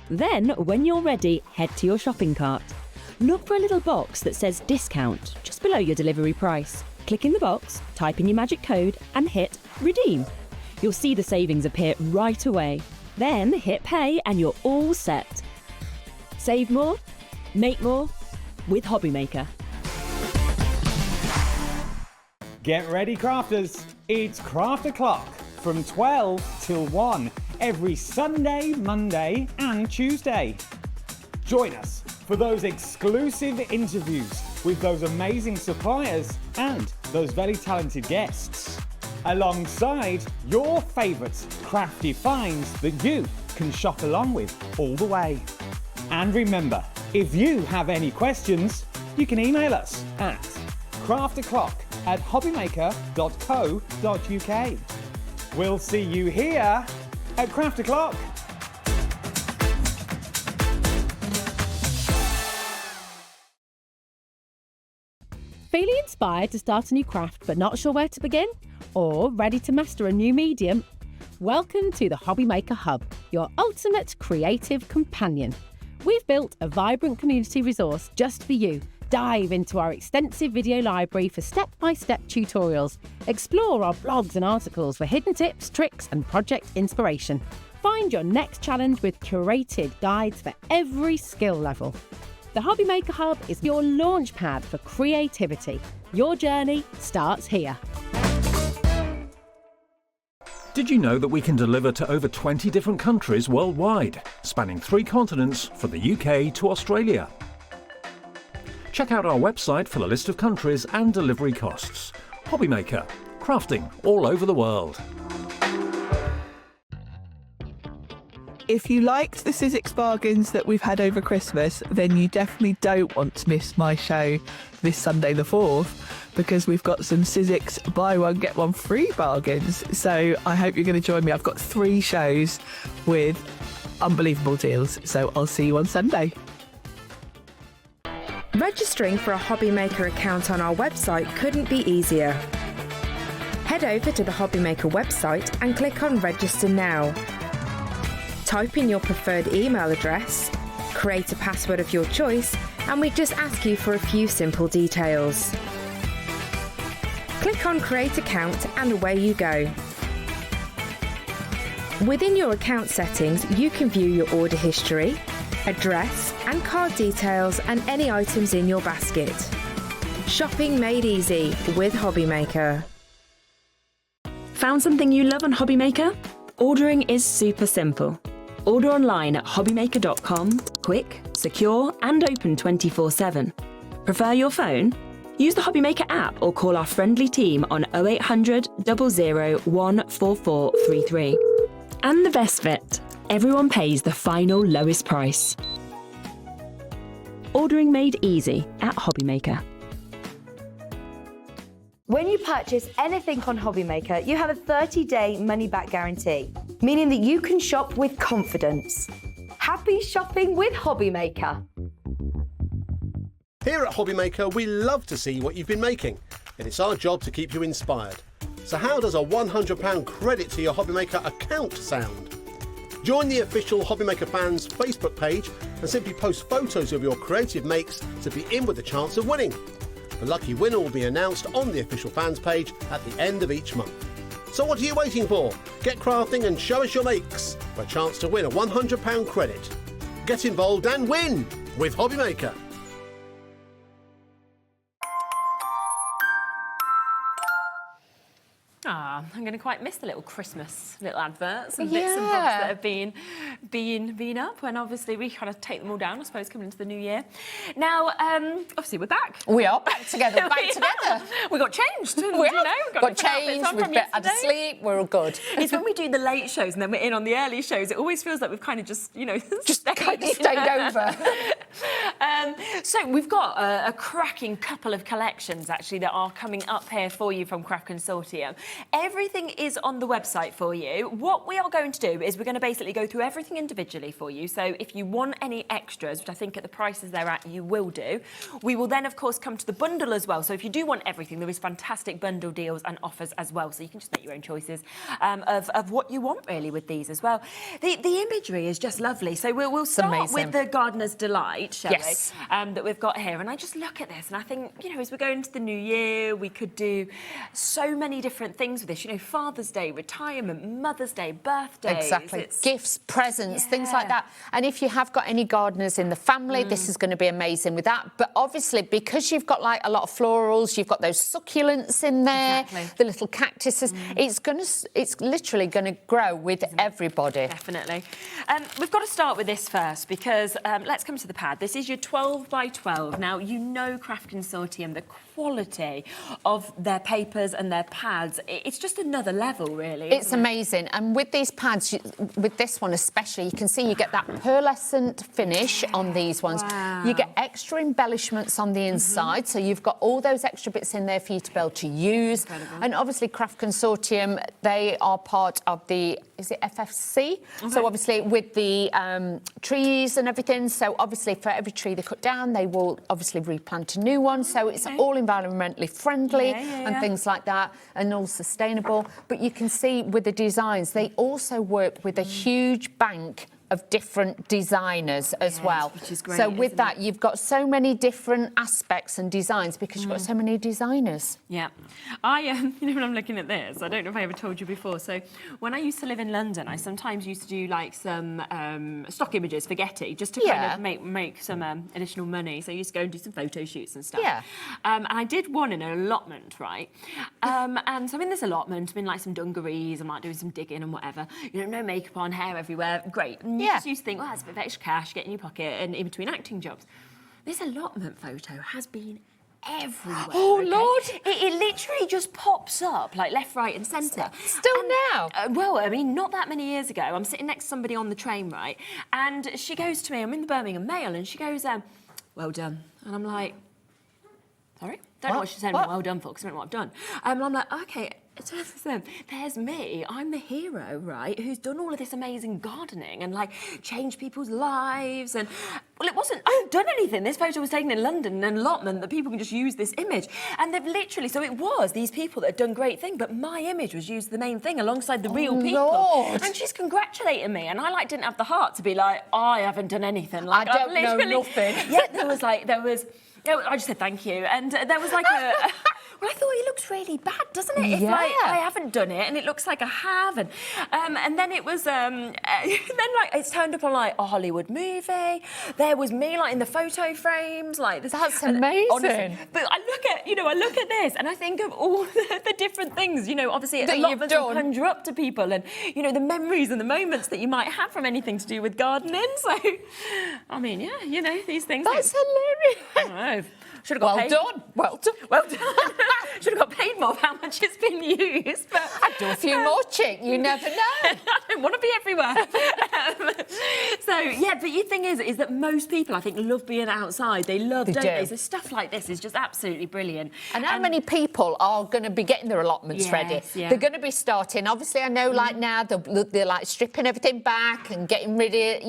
Speaker 10: Then, when you're ready, head to your shopping cart. Look for a little box that says discount just below your delivery price. Click in the box, type in your magic code and hit redeem. You'll see the savings appear right away. Then hit pay and you're all set. Save more, make more with Hobbymaker.
Speaker 11: Get ready, crafters. It's Craft O'Clock from 12 till 1 every Sunday, Monday and Tuesday. Join us for those exclusive interviews with those amazing suppliers and those very talented guests, alongside your favourite crafty finds that you can shop along with all the way. And remember, if you have any questions, you can email us at crafto'clock@hobbymaker.co.uk. We'll see you here at Craft O'Clock.
Speaker 10: Feeling inspired to start a new craft but not sure where to begin? Or ready to master a new medium? Welcome to the Hobbymaker Hub, your ultimate creative companion. We've built a vibrant community resource just for you. Dive into our extensive video library for step-by-step tutorials. Explore our blogs and articles for hidden tips, tricks and project inspiration. Find your next challenge with curated guides for every skill level. The Hobbymaker Hub is your launch pad for creativity. Your journey starts here.
Speaker 12: Did you know that we can deliver to over 20 different countries worldwide, spanning 3 continents from the UK to Australia? Check out our website for the list of countries and delivery costs. Hobbymaker, crafting all over the world.
Speaker 13: If you liked the Sizzix bargains that we've had over Christmas, then you definitely don't want to miss my show this Sunday the 4th, because we've got some Sizzix buy one, get one free bargains. So I hope you're going to join me. I've got 3 shows with unbelievable deals. So I'll see you on Sunday.
Speaker 2: Registering for a Hobbymaker account on our website couldn't be easier. Head over to the Hobbymaker website and click on Register Now. Type in your preferred email address, create a password of your choice, and we just ask you for a few simple details. Click on Create Account and away you go. Within your account settings, you can view your order history, address and card details and any items in your basket. Shopping made easy with Hobbymaker. Found something you love on Hobbymaker? Ordering is super simple. Order online at hobbymaker.com, quick, secure and open 24/7. Prefer your phone? Use the Hobbymaker app or call our friendly team on 0800 00 14433. And the best bit, everyone pays the final lowest price. Ordering made easy at Hobbymaker.
Speaker 5: When you purchase anything on Hobbymaker, you have a 30-day money-back guarantee, meaning that you can shop with confidence. Happy shopping with Hobbymaker.
Speaker 4: Here at Hobbymaker, we love to see what you've been making, and it's our job to keep you inspired. So how does a £100 credit to your Hobbymaker account sound? Join the official Hobbymaker fans Facebook page and simply post photos of your creative makes to be in with a chance of winning. The lucky winner will be announced on the official fans page at the end of each month. So what are you waiting for? Get crafting and show us your makes for a chance to win a £100 credit. Get involved and win with Hobbymaker.
Speaker 2: Ah, I'm going to quite miss the little Christmas little adverts and bits and bobs that have been up, when obviously we kind of take them all down, I suppose, coming into the new year. Now, obviously we're back.
Speaker 3: We are back together,
Speaker 2: We got changed.
Speaker 3: We got changed, we've had a sleep, we're all good.
Speaker 2: It's when we do the late shows and then we're in on the early shows, it always feels like we've kind of just,
Speaker 3: just kind of stayed over.
Speaker 2: So we've got a cracking couple of collections, actually, that are coming up here for you from Craft Consortium. Everything is on the website for you. What we are going to do is we're going to basically go through everything individually for you. So if you want any extras, which I think at the prices they're at, you will do, we will then, of course, come to the bundle as well. So if you do want everything, there is fantastic bundle deals and offers as well. So you can just make your own choices of what you want, really, with these as well. The imagery is just lovely. So we'll start with the Gardener's Delight, shall we? That we've got here. And I just look at this and I think, as we go into the new year, we could do so many different things with this. Father's Day, retirement, Mother's Day, birthdays.
Speaker 3: Exactly. Gifts, presents, things like that. And if you have got any gardeners in the family, this is going to be amazing with that. But obviously, because you've got like a lot of florals, you've got those succulents in there, the little cactuses, it's literally going to grow with everybody.
Speaker 2: Definitely. We've got to start with this first because let's come to the pad. This is your 12 by 12. Now, Craft Consortium, the quality of their papers and their pads, it's just another level, really.
Speaker 3: It's amazing. And with these pads, with this one especially, you can see you get that pearlescent finish on these ones.
Speaker 2: Wow.
Speaker 3: You get extra embellishments on the inside, so you've got all those extra bits in there for you to be able to use. Incredible. And obviously Craft Consortium, they are part of the, is it FFC? So obviously with the trees and everything, so obviously for every tree they cut down, they will obviously replant a new one, so it's all environmentally friendly and things like that, and all sustainable. But you can see with the designs, they also work with a huge bank of different designers as well.
Speaker 2: Which is great,
Speaker 3: so with that, you've got so many different aspects and designs because you've got so many designers.
Speaker 2: Yeah. I, when I'm looking at this, I don't know if I ever told you before, so when I used to live in London, I sometimes used to do like some stock images for Getty, just to kind of make some additional money. So I used to go and do some photo shoots and stuff.
Speaker 3: Yeah.
Speaker 2: And I did one in an allotment, right? And so I'm in this allotment, I'm in like some dungarees, I'm like doing some digging and whatever. No makeup on, hair everywhere, great. And you just used to think, well, that's a bit of extra cash, get in your pocket and in between acting jobs. this allotment photo has been everywhere.
Speaker 3: Oh,
Speaker 2: okay?
Speaker 3: Lord.
Speaker 2: It literally just pops up, like left, right and centre.
Speaker 3: Still now?
Speaker 2: Well, I mean, not that many years ago, I'm sitting next to somebody on the train, right? And she goes to me, I'm in the Birmingham Mail, and she goes, well done. And I'm like, sorry? Don't know what she's saying well done for, because I don't know what I've done. And I'm like, okay, so there's me, I'm the hero, right, who's done all of this amazing gardening and, like, changed people's lives. And, well, it wasn't, I haven't done anything. This photo was taken in London, an allotment that people can just use this image. And they've literally, so it was these people that had done great things, but my image was used the main thing alongside the real people.
Speaker 3: Lord.
Speaker 2: And she's congratulating me, and I, like, didn't have the heart to be like, I haven't done anything. Like,
Speaker 3: I don't know nothing.
Speaker 2: Yeah, I just said thank you, and there was like a. Well, I thought it looks really bad, doesn't it? If like I haven't done it, and it looks like I have, and then it was, then like it's turned up on like a Hollywood movie. There was me like in the photo frames, like this.
Speaker 3: That's amazing.
Speaker 2: Honestly, but I look at this, and I think of all the different things, obviously
Speaker 3: that
Speaker 2: a lot
Speaker 3: you've
Speaker 2: of them
Speaker 3: done.
Speaker 2: conjure up to people, and the memories and the moments that you might have from anything to do with gardening. So, I mean, yeah, these things.
Speaker 3: That's hilarious.
Speaker 2: I know. Should have got paid.
Speaker 3: Well done.
Speaker 2: Should have got paid more for how much it's been used. But
Speaker 3: I'd do a few more, chick. You never know.
Speaker 2: I don't want to be everywhere. So yeah, but the thing is that most people, I think, love being outside. They love, don't they? So stuff like this is just absolutely brilliant.
Speaker 3: And how many people are going to be getting their allotments ready?
Speaker 2: Yeah.
Speaker 3: They're going to be starting. Obviously, I know, like now, they're like stripping everything back and getting rid of,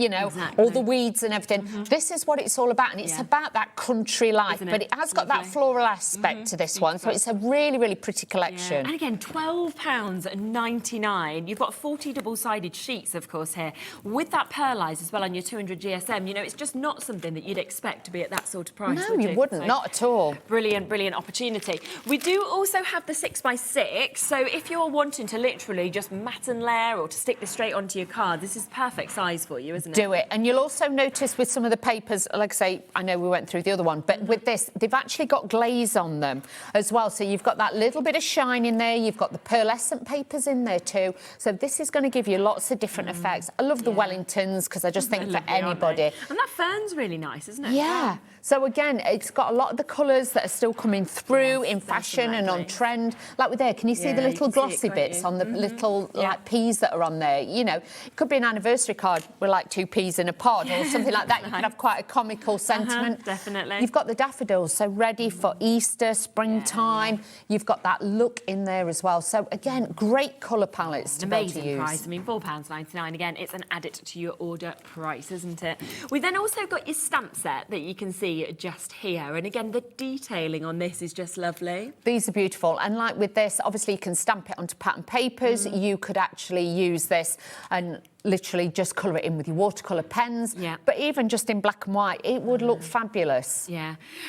Speaker 3: all the weeds and everything. This is what it's all about, and it's about that country life. But it has got that floral aspect to this one, so it's a really, really pretty collection.
Speaker 2: And again, £12.99. You've got 40 double-sided sheets, of course, here, with that pearlise as well on your 200 GSM. It's just not something that you'd expect to be at that sort of price.
Speaker 3: No, you wouldn't, not at all.
Speaker 2: Brilliant, brilliant opportunity. We do also have the 6x6, so if you're wanting to literally just mat and layer or to stick this straight onto your card, this is perfect size for you, isn't it?
Speaker 3: Do it. And you'll also notice with some of the papers, like I say, I know we went through the other one, but with this, they've actually got glaze on them as well. So you've got that little bit of shine in there. You've got the pearlescent papers in there too. So this is going to give you lots of different effects. I love the Wellingtons because I just think for anybody.
Speaker 2: And that fern's really nice, isn't it?
Speaker 3: Yeah. So again, it's got a lot of the colours that are still coming through in fashion and on trend. Like with there, can you see the little glossy bits on the little like peas that are on there? It could be an anniversary card with like 2 peas in a pod or something like that. You could have quite a comical sentiment.
Speaker 2: Definitely.
Speaker 3: You've got the daffodils, so ready for Easter, springtime. You've got that look in there as well. So again, great colour palettes to be able to use.
Speaker 2: Amazing price. I mean, £4.99. Again, it's an add it to your order price, isn't it? We then also got your stamp set that you can see just here. And again, the detailing on this is just lovely.
Speaker 3: These are beautiful. And like with this, obviously you can stamp it onto pattern papers. You could actually use this and literally just colour it in with your watercolour pens. But even just in black and white, it would look fabulous.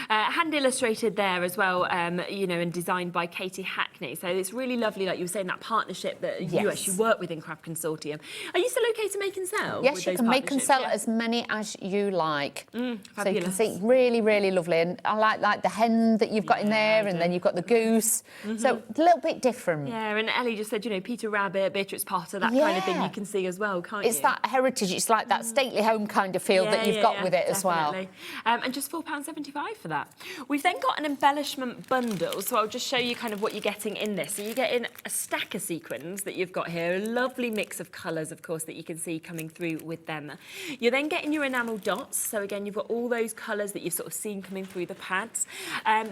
Speaker 2: Hand illustrated there as well, and designed by Katie Hackney. So it's really lovely, like you were saying, that partnership that you actually work with in Craft Consortium. Are you still okay to make and sell?
Speaker 3: Yes, you can make and sell as many as you like. So you can see really, really lovely. And I like the hen that you've got in there, and then you've got the goose. So a little bit different.
Speaker 2: Yeah, and Ellie just said, Peter Rabbit, Beatrix Potter, that kind of thing you can see as well, can't
Speaker 3: it's
Speaker 2: you?
Speaker 3: That heritage, it's like that stately home kind of feel that you've got with it as well.
Speaker 2: And just £4.75 for that. We've then got an embellishment bundle, so I'll just show you kind of what you're getting in this. So you're getting a stack of sequins that you've got here, a lovely mix of colours, of course, that you can see coming through with them. You're then getting your enamel dots, so again, you've got all those colours that you've sort of seen coming through the pads.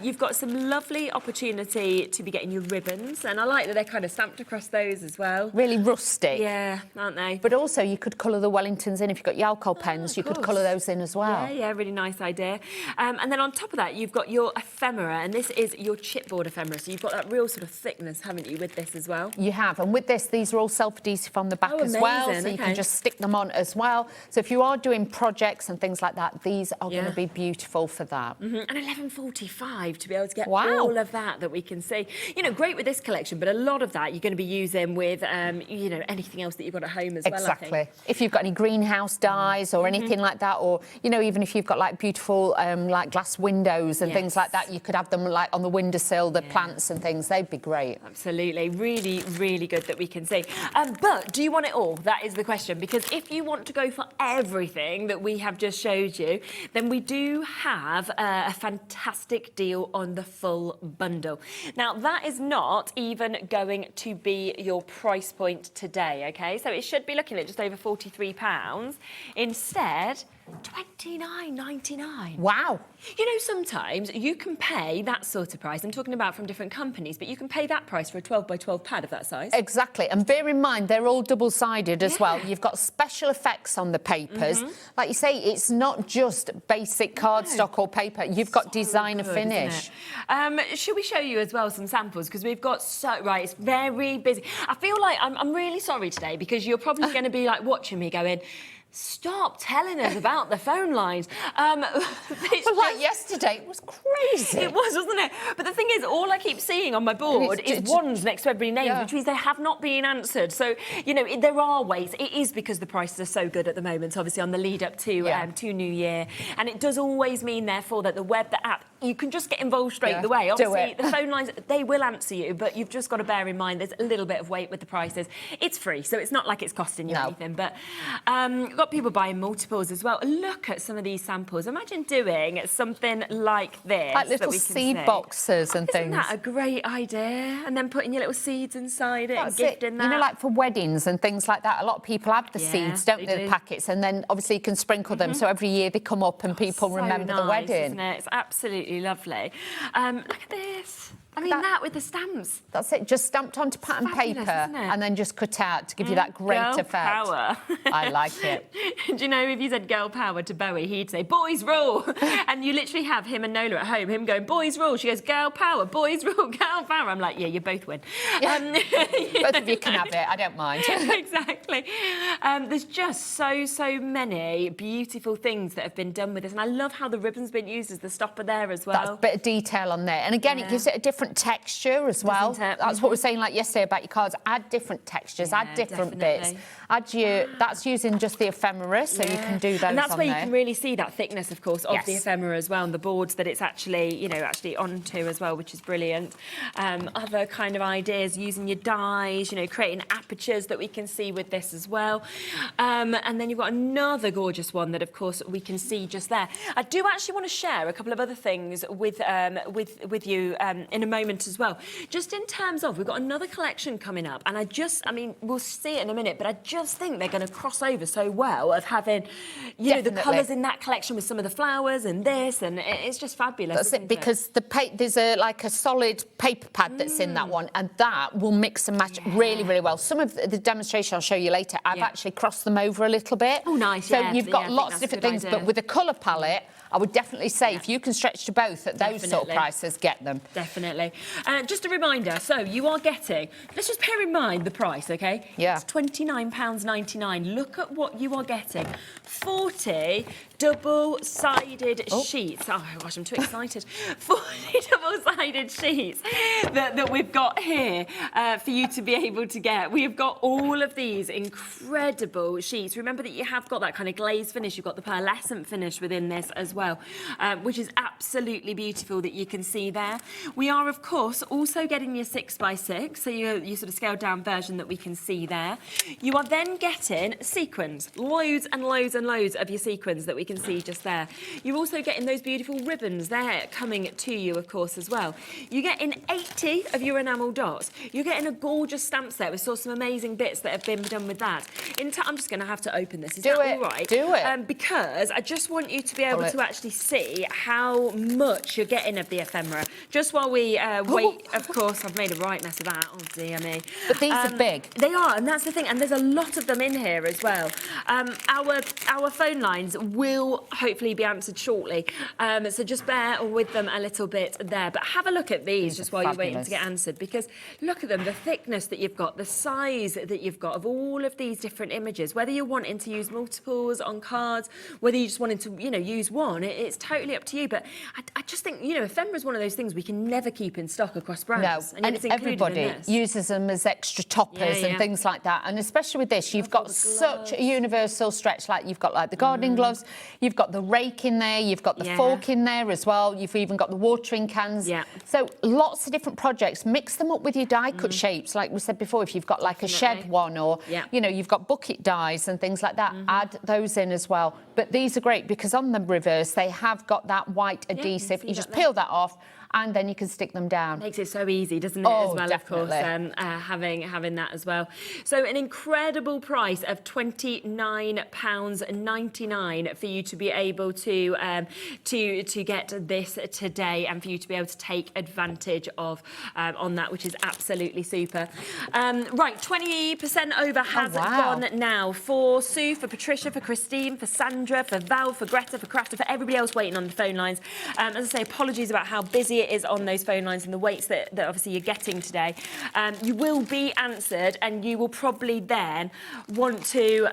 Speaker 2: You've got some lovely opportunity to be getting your ribbons, and I like that they're kind of stamped across those as well.
Speaker 3: Really rustic.
Speaker 2: Yeah, aren't they?
Speaker 3: But also, you could colour the Wellingtons in. If you've got your alcohol pens, you could colour those in as well.
Speaker 2: Yeah, really nice idea. And then on top of that, you've got your ephemera, and this is your chipboard ephemera. So you've got that real sort of thickness, haven't you, with this as well?
Speaker 3: You have. And with this, these are all self-adhesive on the back as well. So you can just stick them on as well. So if you are doing projects and things like that, these are going to be beautiful for that.
Speaker 2: And £11.45 to be able to get all of that we can see. Great with this collection, but a lot of that you're going to be using with, anything else that you've got at home as well.
Speaker 3: Exactly.
Speaker 6: If you've got any greenhouse dyes or anything like that, or, you know, even if you've got like beautiful like glass windows and things like that, you could have them like on the windowsill, the plants and things. They'd be great.
Speaker 2: Absolutely. Really, really good that we can see. But do you want it all? That is the question. Because if you want to go for everything that we have just showed you, then we do have a fantastic deal on the full bundle. Now, that is not even going to be your price point today, OK? So it should be looking at just over £43. Instead, $29.99.
Speaker 6: Wow.
Speaker 2: You know, sometimes you can pay that sort of price. I'm talking about from different companies, but you can pay that price for a 12 by 12 pad of that size.
Speaker 6: Exactly. And bear in mind, they're all double-sided as well. You've got special effects on the papers. Like you say, it's not just basic cardstock or paper. You've got designer finish.
Speaker 2: Should we show you as well some samples? Because we've got right, it's very busy. I feel like I'm really sorry today because you're probably going to be like watching me going, stop telling us about the phone lines.
Speaker 6: Like yesterday, it was crazy.
Speaker 2: It was, wasn't it? But the thing is, all I keep seeing on my board is ones next to every name, which means they have not been answered. So, you know, there are ways. It is because the prices are so good at the moment, obviously, on the lead up to New Year. And it does always mean, therefore, that the web, the app, you can just get involved straight away. Obviously, the phone lines, they will answer you, but you've just got to bear in mind there's a little bit of weight with the prices. It's free, so it's not like it's costing you anything. But got people buying multiples as well. Look at some of these samples. Imagine doing something like this.
Speaker 6: Like little seed boxes and things.
Speaker 2: Isn't that a great idea? And then putting your little seeds inside it and gifting that.
Speaker 6: You know, like for weddings and things like that, a lot of people have the seeds, don't they, the packets, and then obviously you can sprinkle them, so every year they come up and people remember the wedding.
Speaker 2: Isn't it? It's absolutely lovely. Look at this. I mean, that with the stamps.
Speaker 6: That's it, just stamped onto pattern paper and then just cut out to give you that great effect.
Speaker 2: Power.
Speaker 6: I like it.
Speaker 2: Do you know, if you said girl power to Bowie, he'd say, boys rule. And you literally have him and Nola at home, him going, boys rule. She goes, girl power, boys rule, girl power. I'm like, yeah, you both win.
Speaker 6: Both of you can have it, I don't mind.
Speaker 2: Exactly. There's just so many beautiful things that have been done with this. And I love how the ribbon's been used as the stopper there as well.
Speaker 6: That's a bit of detail on there. And again, it gives it a different texture as well. That's what we were saying like yesterday about your cards. Add different textures, add different bits. That's using just the ephemera, so you can do those.
Speaker 2: And that's
Speaker 6: on
Speaker 2: where you
Speaker 6: there.
Speaker 2: can really see that thickness, of course, of the ephemera as well, and the boards that it's actually, you know, actually onto as well, which is brilliant. Other kind of ideas using your dies, you know, creating apertures that we can see with this as well. And then you've got another gorgeous one that, of course, we can see just there. I do actually want to share a couple of other things with you in a moment as well. Just in terms of, we've got another collection coming up, and I mean, we'll see it in a minute, but I just think they're going to cross over so well of having, you know, the colours in that collection with some of the flowers and this, and it's just fabulous.
Speaker 6: That's it, because there's a solid paper pad that's in that one, and that will mix and match really, really well. Some of the demonstration I'll show you later, I've actually crossed them over a little bit.
Speaker 2: Oh, nice.
Speaker 6: So you've got lots of different things, but with a colour palette, I would definitely say if you can stretch to both at those sort of prices, get them.
Speaker 2: Definitely. Just a reminder, so you are getting, let's just bear in mind the price, OK?
Speaker 6: Yeah.
Speaker 2: It's £29.99. Look at what you are getting. 40 double-sided sheets. Oh, gosh, I'm too excited. 40 double-sided sheets that we've got here for you to be able to get. We have got all of these incredible sheets. Remember that you have got that kind of glaze finish. You've got the pearlescent finish within this as well, which is absolutely beautiful that you can see there. We are, of course, also getting your 6x6, so your sort of scaled-down version that we can see there. You are then getting sequins, loads and loads and loads of your sequins that we can see just there. You're also getting those beautiful ribbons there coming to you, of course, as well. You're getting 80 of your enamel dots. You're getting a gorgeous stamp set. We saw some amazing bits that have been done with that. I'm just going to have to open this. Is that all right?
Speaker 6: Do it.
Speaker 2: Because I just want you to be able to actually see how much you're getting of the ephemera. Just while we wait, of course, I've made a right mess of that. Oh, dear me.
Speaker 6: But these are big.
Speaker 2: They are, and that's the thing. And there's a lot of them in here as well. Our phone lines will will hopefully be answered shortly. So just bear with them a little bit there. But have a look at these just while you're waiting to get answered, because look at them, the thickness that you've got, the size that you've got of all of these different images. Whether you're wanting to use multiples on cards, whether you just wanted to, use one, it's totally up to you. But I just think, ephemera is one of those things we can never keep in stock across brands.
Speaker 6: No, and everybody uses them as extra toppers and things like that. And especially with this, you've got such a universal stretch. Like you've got the gardening gloves, you've got the rake in there, you've got the fork in there as well. You've even got the watering cans. Yeah. So lots of different projects. Mix them up with your die cut shapes, like we said before. If you've got like a shed one, or you've got bucket dies and things like that, add those in as well. But these are great because on the reverse they have got that white adhesive. You just peel that off, and then you can stick them down.
Speaker 2: Makes it so easy, doesn't it, as well,
Speaker 6: definitely.
Speaker 2: of course, having that as well. So an incredible price of £29.99 for you to be able to get this today, and for you to be able to take advantage of on that, which is absolutely super. Right, 20% over has gone now for Sue, for Patricia, for Christine, for Sandra, for Val, for Greta, for Crafter, for everybody else waiting on the phone lines. As I say, apologies about how busy it is on those phone lines and the weights that obviously you're getting today. You will be answered, and you will probably then want to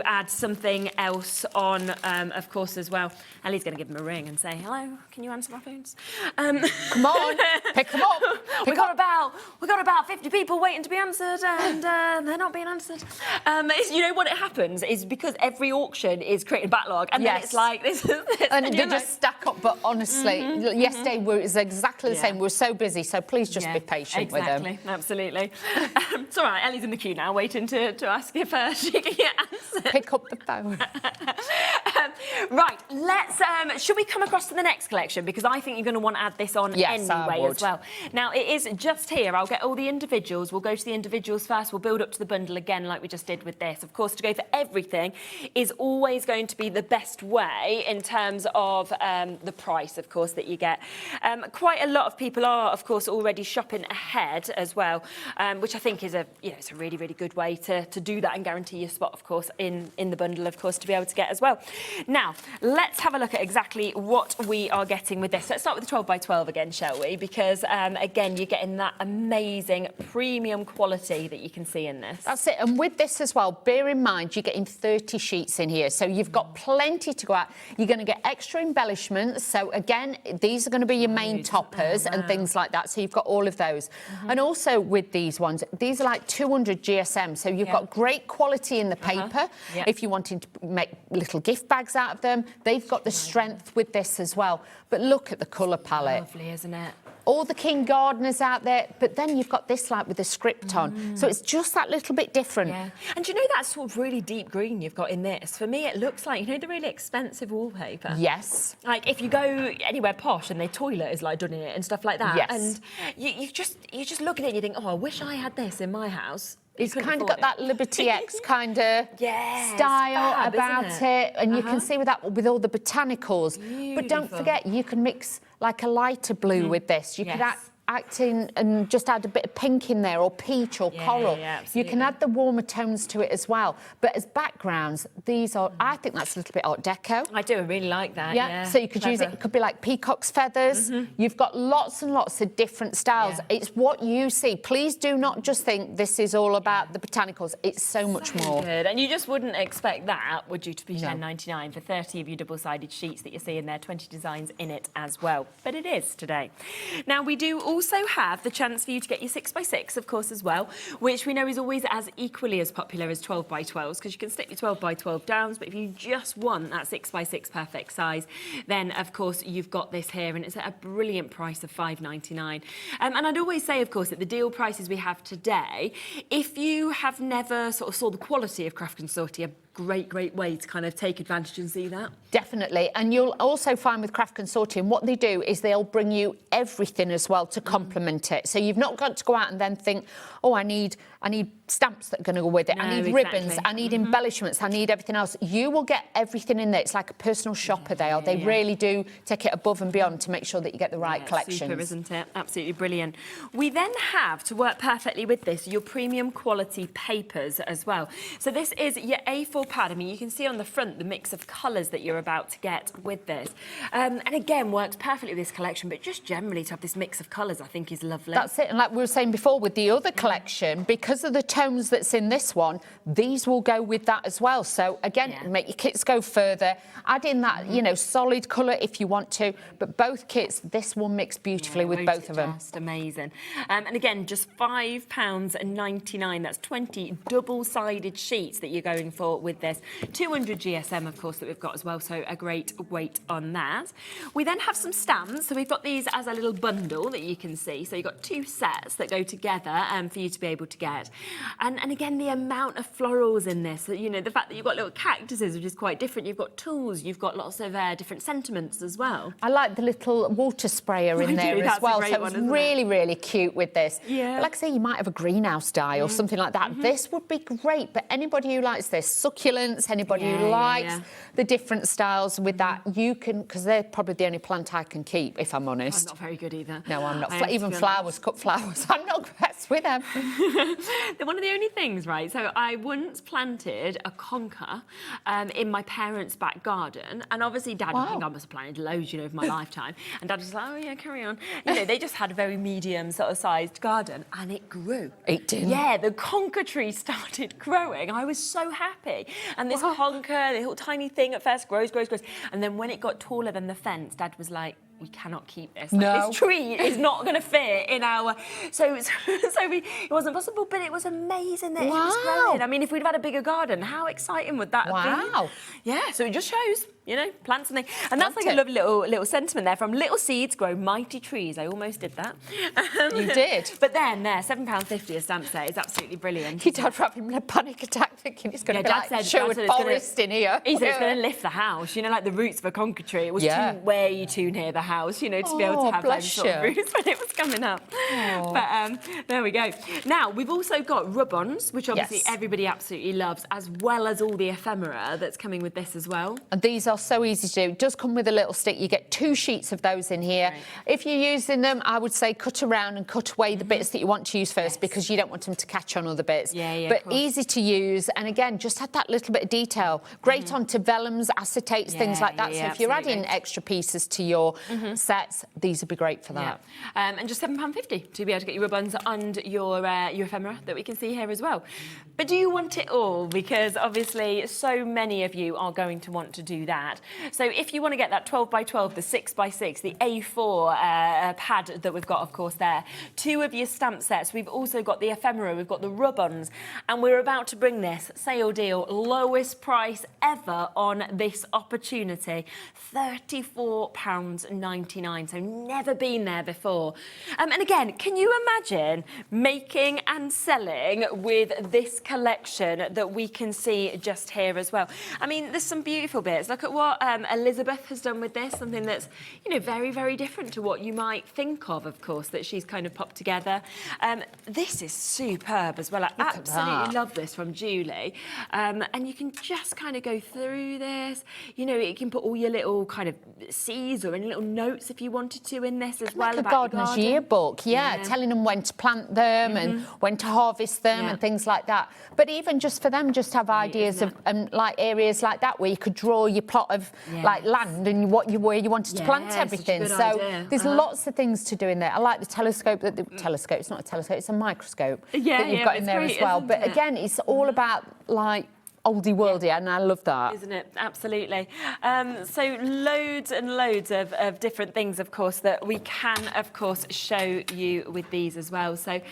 Speaker 2: add something else on, of course, as well. Ellie's going to give them a ring and say, "Hello, can you answer my phones?"
Speaker 6: Come on, pick them up.
Speaker 2: We got about 50 people waiting to be answered, and they're not being answered. What happens is because every auction is creating a backlog, and then it's like this,
Speaker 6: and they just stack up. But honestly, yesterday it was exactly the same. We were so busy, so please just be patient with them.
Speaker 2: Absolutely. It's all right. Ellie's in the queue now, waiting to ask if she can get answered.
Speaker 6: Pick up the phone.
Speaker 2: Right, let's. Should we come across to the next collection, because I think you're going to want to add this on anyway as well. Now it is just here. I'll get all the individuals. We'll go to the individuals first. We'll build up to the bundle again, like we just did with this. Of course, to go for everything is always going to be the best way in terms of the price, of course, that you get. Quite a lot of people are, of course, already shopping ahead as well, which I think is it's a really, really good way to do that and guarantee your spot, of course, in the bundle, of course, to be able to get as well. Now, let's have a look at exactly what we are getting with this. Let's start with the 12 by 12 again, shall we? Because, again, you're getting that amazing premium quality that you can see in this.
Speaker 6: That's it. And with this as well, bear in mind, you're getting 30 sheets in here. So you've got plenty to go out. You're going to get extra embellishments. So, again, these are going to be your main toppers and things like that. So you've got all of those. And also with these ones, these are like 200 GSM. So you've got great quality in the paper. If you're wanting to make little gift bags out of them, they've got the strength with this as well. But look at the colour palette.
Speaker 2: Lovely, isn't it?
Speaker 6: All the King Gardeners out there, but then you've got this like with the script on. So it's just that little bit different.
Speaker 2: Yeah. And do you know that sort of really deep green you've got in this? For me, it looks like, the really expensive wallpaper.
Speaker 6: Yes.
Speaker 2: Like if you go anywhere posh and their toilet is like done in it and stuff like that.
Speaker 6: Yes.
Speaker 2: And you just look at it and you think, oh, I wish I had this in my house.
Speaker 6: It's kind of got that Liberty X kind of style about it. And you can see with all the botanicals.
Speaker 2: Beautiful.
Speaker 6: But don't forget, you can mix like a lighter blue with this. You could act in and just add a bit of pink in there, or peach or coral. You can add the warmer tones to it as well. But as backgrounds, these are, I think that's a little bit Art Deco.
Speaker 2: I do, I really like that.
Speaker 6: So you could use it could be like peacock's feathers. You've got lots and lots of different styles. It's what you see. Please do not just think this is all about the botanicals. It's so much more.
Speaker 2: Good. And you just wouldn't expect that, would you, to be £10.99 for 30 of your double-sided sheets that you see in there, 20 designs in it as well. But it is today. Now, we do also have the chance for you to get your 6x6, of course, as well, which we know is always as equally as popular as 12 by 12s, because you can stick your 12 by 12 downs, but if you just want that 6x6 perfect size, then, of course, you've got this here, and it's at a brilliant price of £5.99. And I'd always say, of course, that the deal prices we have today, if you have never sort of saw the quality of Craft Consortium, great way to kind of take advantage and see that.
Speaker 6: Definitely. And you'll also find with Craft Consortium, what they do is they'll bring you everything as well to complement it. So you've not got to go out and then think, oh, I need stamps that are going to go with it.
Speaker 2: No,
Speaker 6: I need ribbons. I need embellishments. I need everything else. You will get everything in there. It's like a personal shopper. They really do take it above and beyond to make sure that you get the right collections.
Speaker 2: Super, isn't it? Absolutely brilliant. We then have, to work perfectly with this, your premium quality papers as well. So this is your A4 pad. I mean, you can see on the front the mix of colours that you're about to get with this. And again, works perfectly with this collection, but just generally to have this mix of colours, I think is lovely.
Speaker 6: That's it. And like we were saying before with the other collection, because of the tones that's in this one, these will go with that as well. So again, make your kits go further. Add in that, you know, solid colour if you want to. But both kits, this will mix beautifully with both of them.
Speaker 2: Just amazing. And again, just £5.99. That's 20 double-sided sheets that you're going for with this. 200 GSM, of course, that we've got as well. So a great weight on that. We then have some stamps. So we've got these as a little bundle that you can see. So you've got 2 sets that go together for you to be able to get. And again, the amount of florals in this, you know, the fact that you've got little cactuses, which is quite different. You've got tools, you've got lots of different sentiments as well.
Speaker 6: I like the little water sprayer in there as well. So it's really, really cute with this.
Speaker 2: Yeah.
Speaker 6: But like I say, you might have a greenhouse dye or something like that. This would be great. But anybody who likes this, succulents, anybody who likes the different styles with that, you can, because they're probably the only plant I can keep, if I'm honest.
Speaker 2: I'm not very good either.
Speaker 6: No, I'm not. Even flowers, cut flowers, I'm not best with them.
Speaker 2: They're one of the only things, right? So I once planted a conker in my parents' back garden, and obviously Dad, I think I must have planted loads, you know, of my lifetime, and Dad was like, oh yeah, carry on. You know, they just had a very medium sort of sized garden, and it grew.
Speaker 6: It did?
Speaker 2: Yeah, the conker tree started growing. I was so happy. And this conker, the little tiny thing at first grows, and then when it got taller than the fence, Dad was like, we cannot keep this. Like, this tree is not going to fit in our... So it wasn't possible, but it was amazing that it was growing. I mean, if we'd had a bigger garden, how exciting would that have been? Yeah, so it just shows, you know, plants and things. And that's like a lovely little sentiment there. From little seeds grow mighty trees. I almost did that.
Speaker 6: You did?
Speaker 2: But then there, £7.50 a stamp set is absolutely brilliant.
Speaker 6: Your dad having a panic attack thinking it's going to be like Sherwood Forest in here.
Speaker 2: He said it's going to lift the house. You know, like the roots of a conker tree. It was way too near the house, you know, to be able to have those sort of roots when it was coming up. But there we go. Now, we've also got rub-ons, which obviously everybody absolutely loves, as well as all the ephemera that's coming with this as well.
Speaker 6: And these are so easy to do. It does come with a little stick. You get 2 sheets of those in here. Right. If you're using them, I would say cut around and cut away the bits that you want to use first because you don't want them to catch on other bits. But easy to use. And again, just add that little bit of detail. Great onto vellums, acetates, things like that. So if you're adding extra pieces to your sets, these would be great for that.
Speaker 2: And just £7.50 to be able to get your ribbons and your ephemera that we can see here as well. But do you want it all? Because obviously so many of you are going to want to do that. So if you want to get that 12x12, the 6x6, the A4 pad that we've got, of course, there, 2 of your stamp sets, we've also got the ephemera, we've got the rub-ons, and we're about to bring this sale deal, lowest price ever on this opportunity, £34.99. So never been there before. And again, can you imagine making and selling with this collection that we can see just here as well? I mean, there's some beautiful bits. Look at what Elizabeth has done with this, something that's, you know, very, very different to what you might think of course, that she's kind of popped together. This is superb as well. I absolutely love this from Julie. And you can just kind of go through this. You know, you can put all your little kind of seeds or any little notes if you wanted to in this as well.
Speaker 6: Like a gardener's yearbook, telling them when to plant them and when to harvest them and things like that. But even just for them, just have ideas of like areas like that where you could draw your plot of like land and where you wanted to plant everything. So there's lots of things to do in there. I like the telescope. Telescope, it's not a telescope, it's a microscope that you've got in there as well. But again, it's all about like oldie worldy, and I love that.
Speaker 2: Isn't it? Absolutely. So loads and loads of different things, of course, that we can, of course, show you with these as well. So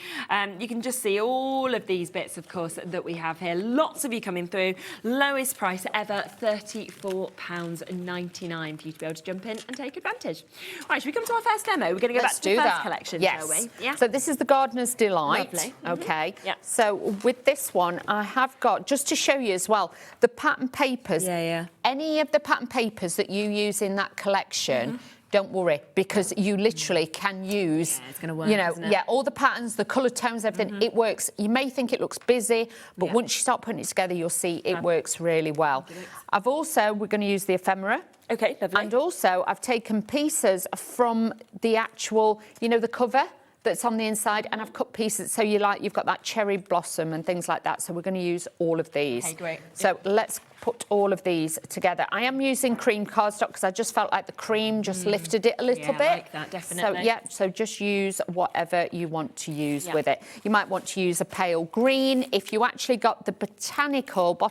Speaker 2: you can just see all of these bits, of course, that we have here. Lots of you coming through. Lowest price ever, £34.99 for you to be able to jump in and take advantage. Right, should we come to our first demo? We're going to go back to the first collection, shall we?
Speaker 6: Yeah. So this is the Gardener's Delight.
Speaker 2: Lovely.
Speaker 6: Okay. So with this one, I have got, just to show you as well, the pattern papers. Any of the pattern papers that you use in that collection, don't worry, because you literally can use,
Speaker 2: it's going to work,
Speaker 6: you know,
Speaker 2: isn't it?
Speaker 6: all the patterns, the colour tones, everything. It works. You may think it looks busy, but once you start putting it together, you'll see it works really well. I've also, we're going to use the ephemera.
Speaker 2: Okay, lovely.
Speaker 6: And also, I've taken pieces from the actual, you know, the cover that's on the inside, and I've cut pieces, so you've got that cherry blossom and things like that. So we're going to use all of these.
Speaker 2: Okay, great.
Speaker 6: So let's put all of these together. I am using cream cardstock because I just felt like the cream just lifted it a little bit.
Speaker 2: I like that, definitely.
Speaker 6: So, yeah, so just use whatever you want to use with it. You might want to use a pale green. If you actually got the Botanic Boutique.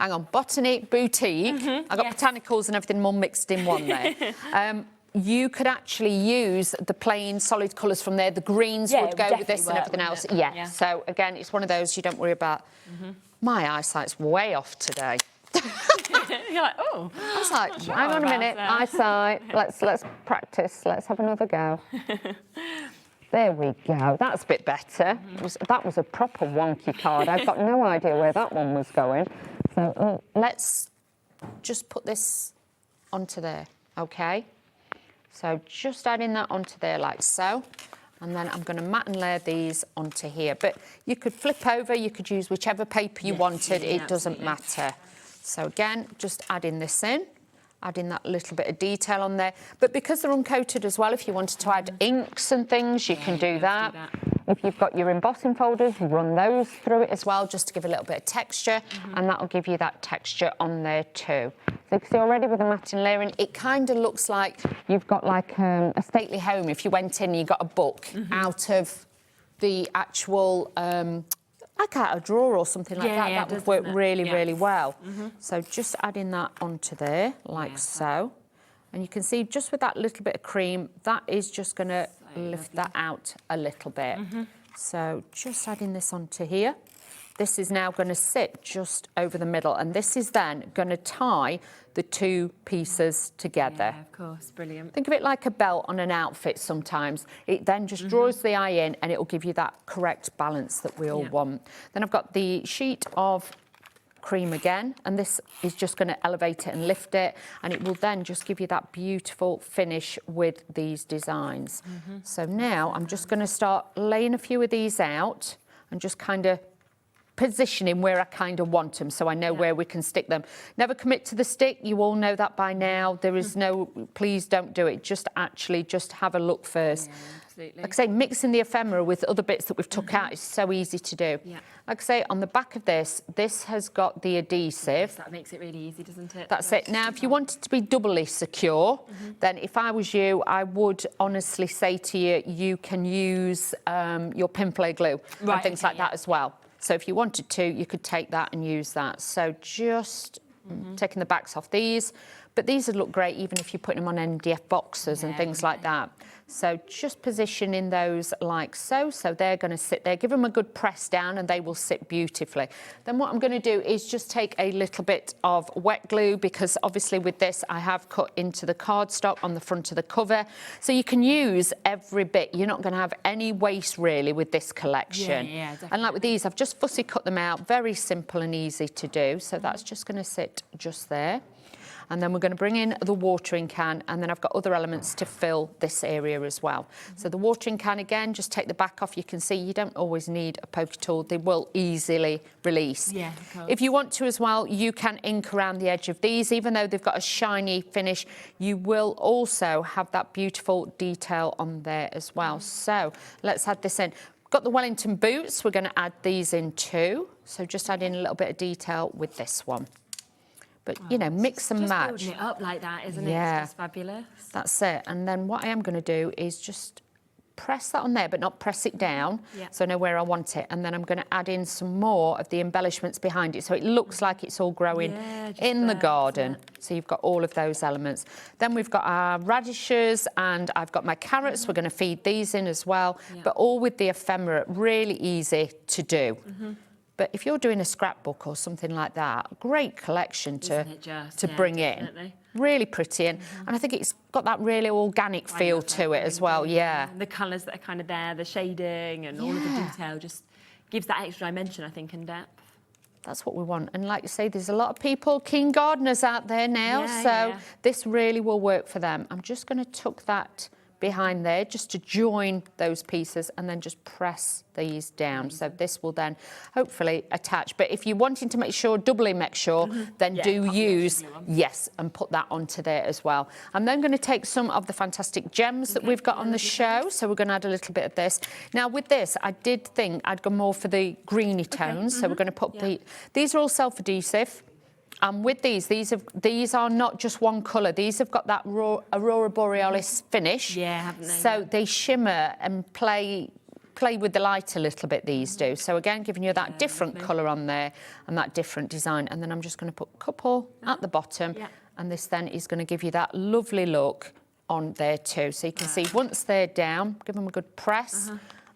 Speaker 6: I got botanicals and everything all mixed in one there. You could actually use the plain solid colours from there. The greens would go with this and everything else. Yeah. So, again, it's one of those you don't worry about. My eyesight's way off today.
Speaker 2: You're like, oh.
Speaker 6: I was like, hang on a minute, eyesight. Let's practice. Let's have another go. There we go. That's a bit better. That was a proper wonky card. I've got no idea where that one was going. So let's just put this onto there, okay? So just adding that onto there like so. And then I'm going to mat and layer these onto here. But you could flip over, you could use whichever paper you wanted, it doesn't matter. So again, just adding this in, adding that little bit of detail on there. But because they're uncoated as well, if you wanted to add inks and things, you can do that. If you've got your embossing folders, run those through it as well, just to give a little bit of texture, and that'll give you that texture on there too. So you can see already with the matting layering, it kind of looks like you've got like a stately home. If you went in and you got a book out of the actual, like out a drawer or something like that, that would work really, really well. So just adding that onto there, like so. And you can see just with that little bit of cream, that is just going to lift that out a little bit. So just adding this onto here. This is now going to sit just over the middle, and this is then going to tie the two pieces together.
Speaker 2: Yeah, of course, brilliant.
Speaker 6: Think of it like a belt on an outfit sometimes. It then just draws the eye in, and it will give you that correct balance that we all want. Then I've got the sheet of cream again, and this is just going to elevate it and lift it, and it will then just give you that beautiful finish with these designs. So now I'm just going to start laying a few of these out and just kind of positioning where I kind of want them, so I know where we can stick them. Never commit to the stick. You all know that by now. There is no, please don't do it. Just have a look first. Like I say, mixing the ephemera with other bits that we've took out is so easy to do. Like I say, on the back of this has got the adhesive.
Speaker 2: That makes it really easy, doesn't it?
Speaker 6: That's it. Now, if you want it to be doubly secure, then if I was you, I would honestly say to you, you can use your Pinflay glue and things like that as well. So if you wanted to, you could take that and use that. So just taking the backs off these. But these would look great even if you're putting them on MDF boxes and things like that. So just positioning those like so. So they're going to sit there. Give them a good press down and they will sit beautifully. Then what I'm going to do is just take a little bit of wet glue, because obviously with this I have cut into the cardstock on the front of the cover. So you can use every bit. You're not going to have any waste really with this collection. And like with these, I've just fussy cut them out. Very simple and easy to do. So that's just going to sit just there. And then we're going to bring in the watering can, and then I've got other elements to fill this area as well. So the watering can, again, just take the back off. You can see you don't always need a poker tool. They will easily release. If you want to as well, you can ink around the edge of these. Even though they've got a shiny finish, you will also have that beautiful detail on there as well. So let's add this in. Got the Wellington boots. We're going to add these in too. So just add in a little bit of detail with this one. But, you know, mix and match.
Speaker 2: Just building it up like that, isn't it? It's just fabulous.
Speaker 6: That's it. And then what I am going to do is just press that on there, but not press it down, so I know where I want it. And then I'm going to add in some more of the embellishments behind it, so it looks like it's all growing in the garden. So you've got all of those elements. Then we've got our radishes, and I've got my carrots. We're going to feed these in as well, but all with the ephemera, really easy to do. But if you're doing a scrapbook or something like that, great collection to bring in. Really pretty, and I think it's got that really organic feel to it as well, And
Speaker 2: the colours that are kind of there, the shading and all of the detail just gives that extra dimension, I think, and depth.
Speaker 6: That's what we want. And like you say, there's a lot of people, keen gardeners out there now, so this really will work for them. I'm just going to tuck that behind there just to join those pieces, and then just press these down. So this will then hopefully attach. But if you're wanting to doubly make sure, then do use, yes, and put that onto there as well. I'm then going to take some of the fantastic gems that we've got on the show. So we're going to add a little bit of this. Now with this, I did think I'd go more for the greeny tones. So we're going to put these are all self-adhesive. And with these are not just one colour. These have got that Aurora Borealis finish.
Speaker 2: Yeah, haven't they?
Speaker 6: So they shimmer and play with the light a little bit, these do. So again, giving you that different colour on there and that different design. And then I'm just going to put a couple at the bottom. Yeah. And this then is going to give you that lovely look on there too. So you can see once they're down, give them a good press.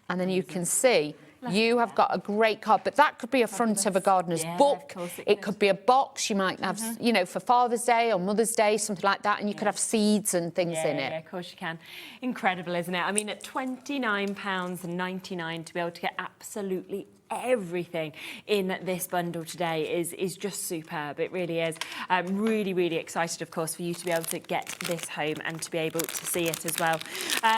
Speaker 6: And then you can see you have got a great card, but that could be a front of a gardener's book. It could be a box. You might have, you know, for Father's Day or Mother's Day, something like that, and you could have seeds and things in it.
Speaker 2: Yeah, of course you can. Incredible, isn't it? I mean, at £29.99 to be able to get absolutely everything in this bundle today is just superb. It really is. I'm really, really excited, of course, for you to be able to get this home and to be able to see it as well.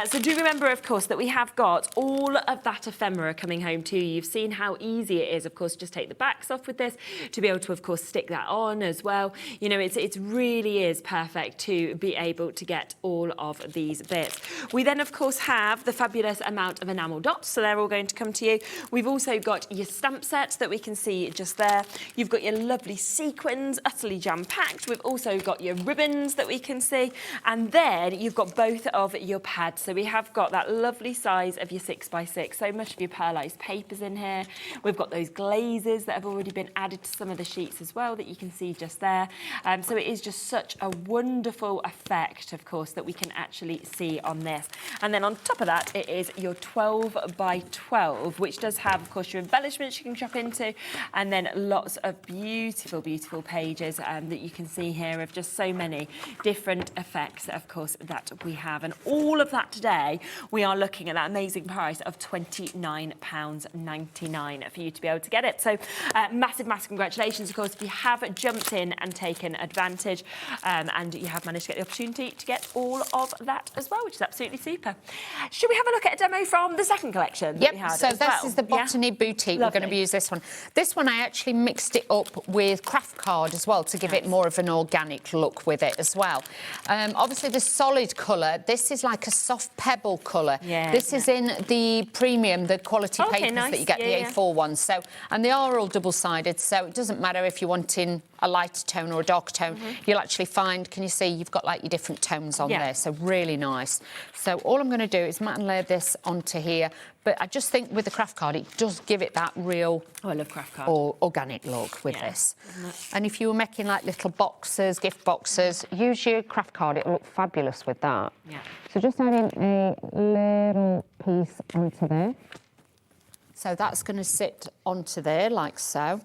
Speaker 2: So do remember, of course, that we have got all of that ephemera coming home to you. You've seen how easy it is, of course, just take the backs off with this to be able to, of course, stick that on as well. You know, it really is perfect to be able to get all of these bits. We then, of course, have the fabulous amount of enamel dots, so they're all going to come to you. We've also got your stamp set that we can see just there. You've got your lovely sequins, utterly jam-packed. We've also got your ribbons that we can see. And then you've got both of your pads. So we have got that lovely size of your 6x6. So much of your pearlised papers in here. We've got those glazes that have already been added to some of the sheets as well that you can see just there. So it is just such a wonderful effect, of course, that we can actually see on this. And then on top of that, it is your 12x12, which does have, of course, your embellishments you can shop into, and then lots of beautiful, beautiful pages that you can see here of just so many different effects, of course, that we have. And all of that today, we are looking at that amazing price of £29.99 for you to be able to get it. So massive, massive congratulations, of course, if you have jumped in and taken advantage and you have managed to get the opportunity to get all of that as well, which is absolutely super. Should we have a look at a demo from the second collection that we had?
Speaker 6: So this is the Botany Boutique. We're going to use this one. This one, I actually mixed it up with craft card as well to give it more of an organic look with it as well. Obviously, the solid colour, this is like a soft pebble colour. This is in the premium, the quality papers that you get, the A4 ones. So, and they are all double-sided, so it doesn't matter if you're wanting a lighter tone or a darker tone. You'll actually find, can you see, you've got like your different tones on there, so really nice. So all I'm going to do is matte and layer this onto here, but I just think with the craft card, it does give it that real
Speaker 2: I love craft card.
Speaker 6: Or organic look with this. And if you were making like little boxes, gift boxes, use your craft card, it'll look fabulous with that. So just adding a little piece onto there. So that's going to sit onto there like so.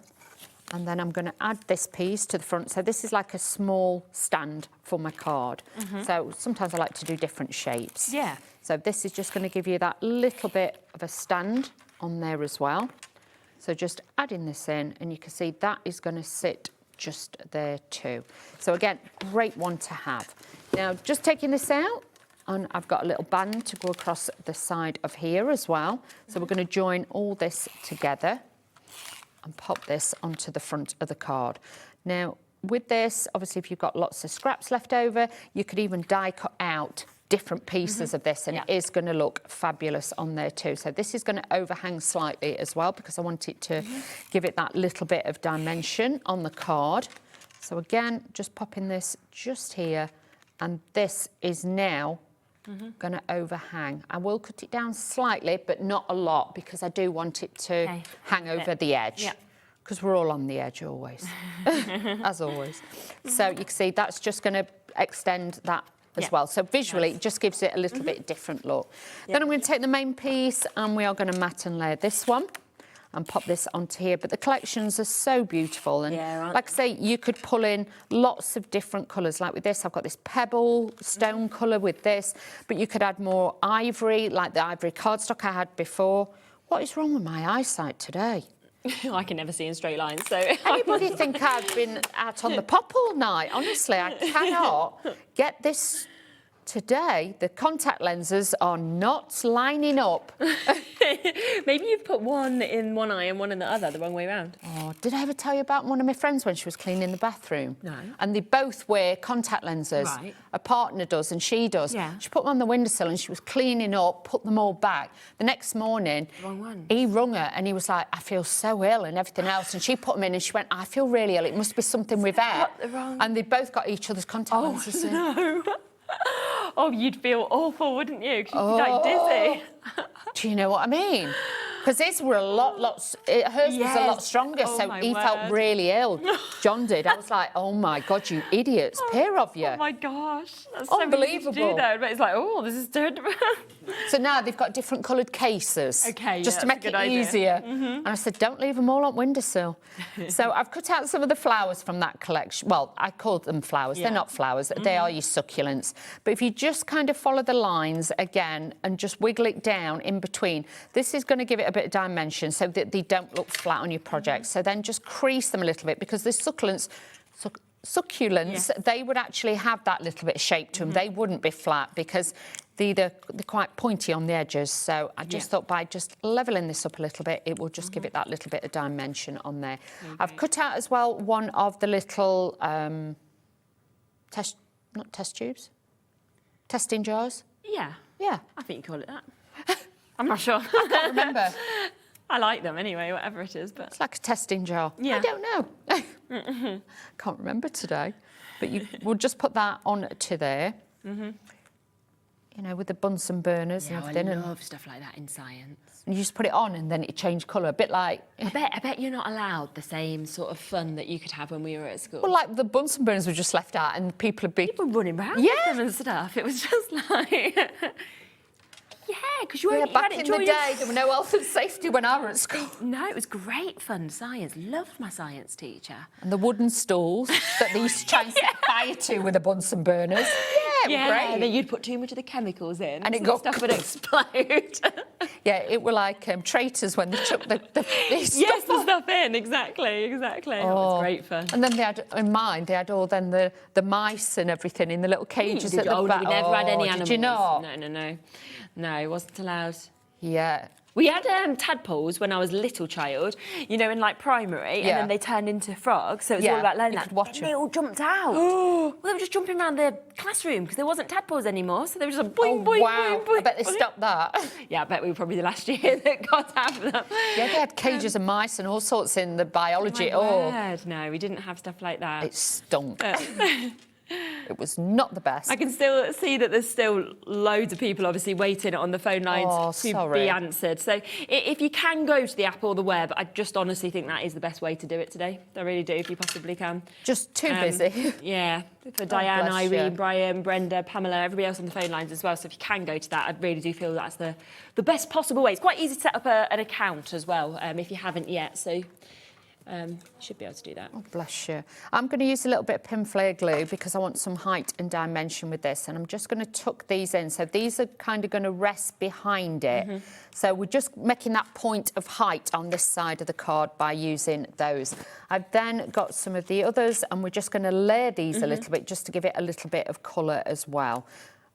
Speaker 6: And then I'm going to add this piece to the front. So this is like a small stand for my card. So sometimes I like to do different shapes. So this is just going to give you that little bit of a stand on there as well. So just adding this in, and you can see that is going to sit just there too. So again, great one to have. Now, just taking this out, and I've got a little band to go across the side of here as well. So we're going to join all this together and pop this onto the front of the card. Now, with this, obviously, if you've got lots of scraps left over, you could even die cut out different pieces of this, and it is going to look fabulous on there too. So this is going to overhang slightly as well, because I want it to give it that little bit of dimension on the card. So again, just popping this just here, and this is now going to overhang. I will cut it down slightly, but not a lot, because I do want it to hang over the edge. Because we're all on the edge always, as always. So you can see that's just going to extend that as well. So visually, it just gives it a little bit different look. Then I'm going to take the main piece, and we are going to matte and layer this one and pop this onto here. But the collections are so beautiful. And like I say, you could pull in lots of different colours. Like with this, I've got this pebble stone colour with this, but you could add more ivory, like the ivory cardstock I had before. What is wrong with my eyesight today?
Speaker 2: I can never see in straight lines, so...
Speaker 6: Anybody think I've been out on the pop all night? Honestly, I cannot get this today the contact lenses are not lining up.
Speaker 2: Maybe you've put one in one eye and one in the other, the wrong way around.
Speaker 6: Oh, did I ever tell you about one of my friends when she was cleaning the bathroom?
Speaker 2: No.
Speaker 6: And they both wear contact lenses.
Speaker 2: Right.
Speaker 6: A partner does and she does.
Speaker 2: Yeah.
Speaker 6: She put them on the windowsill and she was cleaning up, put them all back. The next morning,
Speaker 2: Wrong one.
Speaker 6: he rung her and he was like, I feel so ill and everything else. And she put them in and she went, I feel really ill. It must be something with that.
Speaker 2: the wrong-
Speaker 6: And they both got each other's contact lenses in.
Speaker 2: No. Oh, you'd feel awful, wouldn't you? 'Cause you'd be like dizzy.
Speaker 6: Do you know what I mean? Because his were hers was a lot stronger,
Speaker 2: Oh,
Speaker 6: so
Speaker 2: my
Speaker 6: he felt
Speaker 2: word.
Speaker 6: really ill. John did. I was like, oh my God, you idiots, pair of you.
Speaker 2: Oh my gosh, that's so easy to
Speaker 6: Unbelievable.
Speaker 2: do though. But it's like, oh, this is terrible.
Speaker 6: So now they've got different coloured cases.
Speaker 2: Okay,
Speaker 6: just to
Speaker 2: that's
Speaker 6: make
Speaker 2: a
Speaker 6: it
Speaker 2: good idea.
Speaker 6: easier. And I said, don't leave them all on windowsill. So I've cut out some of the flowers from that collection. Well, I called them flowers.
Speaker 2: Yeah.
Speaker 6: They're not flowers. They are your succulents. But if you just kind of follow the lines again and just wiggle it down in between, this is going to give it a bit of dimension so that they don't look flat on your project. So then just crease them a little bit because the succulents, they would actually have that little bit of shape to them. They wouldn't be flat because they're quite pointy on the edges. So I just thought by just levelling this up a little bit, it will just give it that little bit of dimension on there. I've cut out as well one of the little testing jars.
Speaker 2: Yeah.
Speaker 6: Yeah.
Speaker 2: I think you call it that. I'm not sure.
Speaker 6: I can't remember.
Speaker 2: I like them anyway, whatever it is. But
Speaker 6: It's like a testing jar.
Speaker 2: Yeah.
Speaker 6: I don't know. Can't remember today. But we'll just put that on to there. You know, with the Bunsen burners and
Speaker 2: I
Speaker 6: everything.
Speaker 2: love stuff like that in science.
Speaker 6: And you just put it on and then it changed colour, a bit like...
Speaker 2: I bet you're not allowed the same sort of fun that you could have when we were at school.
Speaker 6: Well, like the Bunsen burners were just left out and people would be...
Speaker 2: People running around with them and stuff. It was just like... Yeah, because you only
Speaker 6: back
Speaker 2: had it
Speaker 6: in the
Speaker 2: during
Speaker 6: day, there were no health and safety when I was at school.
Speaker 2: No, it was great fun, science. Loved my science teacher.
Speaker 6: And the wooden stools that they used to try and set fire to with the Bunsen burners. Yeah, great.
Speaker 2: And then you'd put too much of the chemicals in
Speaker 6: And it
Speaker 2: so
Speaker 6: got
Speaker 2: the stuff would explode.
Speaker 6: Yeah, it were like traitors when they chucked the
Speaker 2: Yes, the stuff in, exactly. That was great fun.
Speaker 6: And then they had, in mine, they had all then the mice and everything in the little cages at the back.
Speaker 2: We never had any animals.
Speaker 6: Did you not?
Speaker 2: No, it wasn't allowed.
Speaker 6: Yeah.
Speaker 2: We had tadpoles when I was a little child, you know, in like primary, and then they turned into frogs. So it was all about learning that.
Speaker 6: Watch
Speaker 2: They all jumped out. Well, they were just jumping around the classroom because there wasn't tadpoles anymore. So they were just like boing, boing,
Speaker 6: wow.
Speaker 2: boing, boing.
Speaker 6: I bet they stopped that.
Speaker 2: Yeah, I bet we were probably the last year that got out of them.
Speaker 6: Yeah, they had cages of mice and all sorts in the biology.
Speaker 2: No, we didn't have stuff like that.
Speaker 6: It stunk. It was not the best.
Speaker 2: I can still see that there's still loads of people obviously waiting on the phone lines to be answered. So if you can go to the app or the web, I just honestly think that is the best way to do it today. I really do, if you possibly can.
Speaker 6: Just too busy.
Speaker 2: Yeah, for Diane, Irene,
Speaker 6: you.
Speaker 2: Brian, Brenda, Pamela, everybody else on the phone lines as well. So if you can go to that, I really do feel that's the best possible way. It's quite easy to set up an account as well if you haven't yet. So should be able to do that.
Speaker 6: Oh, bless you. I'm going to use a little bit of pin flare glue because I want some height and dimension with this, and I'm just going to tuck these in. So these are kind of going to rest behind it. So we're just making that point of height on this side of the card by using those. I've then got some of the others, and we're just going to layer these a little bit just to give it a little bit of colour as well.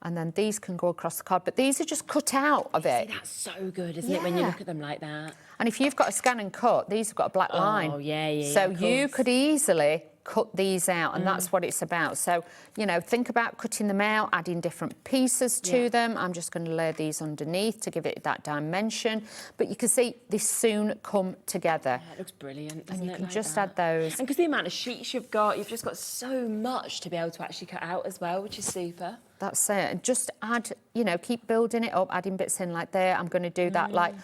Speaker 6: And then these can go across the card, but these are just cut out of it.
Speaker 2: See, that's so good, isn't it, when you look at them like that?
Speaker 6: And if you've got a scan and cut, these have got a black line.
Speaker 2: Oh, yeah.
Speaker 6: So you could easily cut these out, and that's what it's about. So, you know, think about cutting them out, adding different pieces to them. I'm just going to layer these underneath to give it that dimension. But you can see they soon come together.
Speaker 2: Yeah, it looks brilliant, doesn't
Speaker 6: And you
Speaker 2: it,
Speaker 6: can
Speaker 2: like
Speaker 6: just
Speaker 2: that?
Speaker 6: add those.
Speaker 2: And because the amount of sheets you've just got so much to be able to actually cut out as well, which is super.
Speaker 6: That's it. And just add, you know, keep building it up, adding bits in like there. I'm going to do that like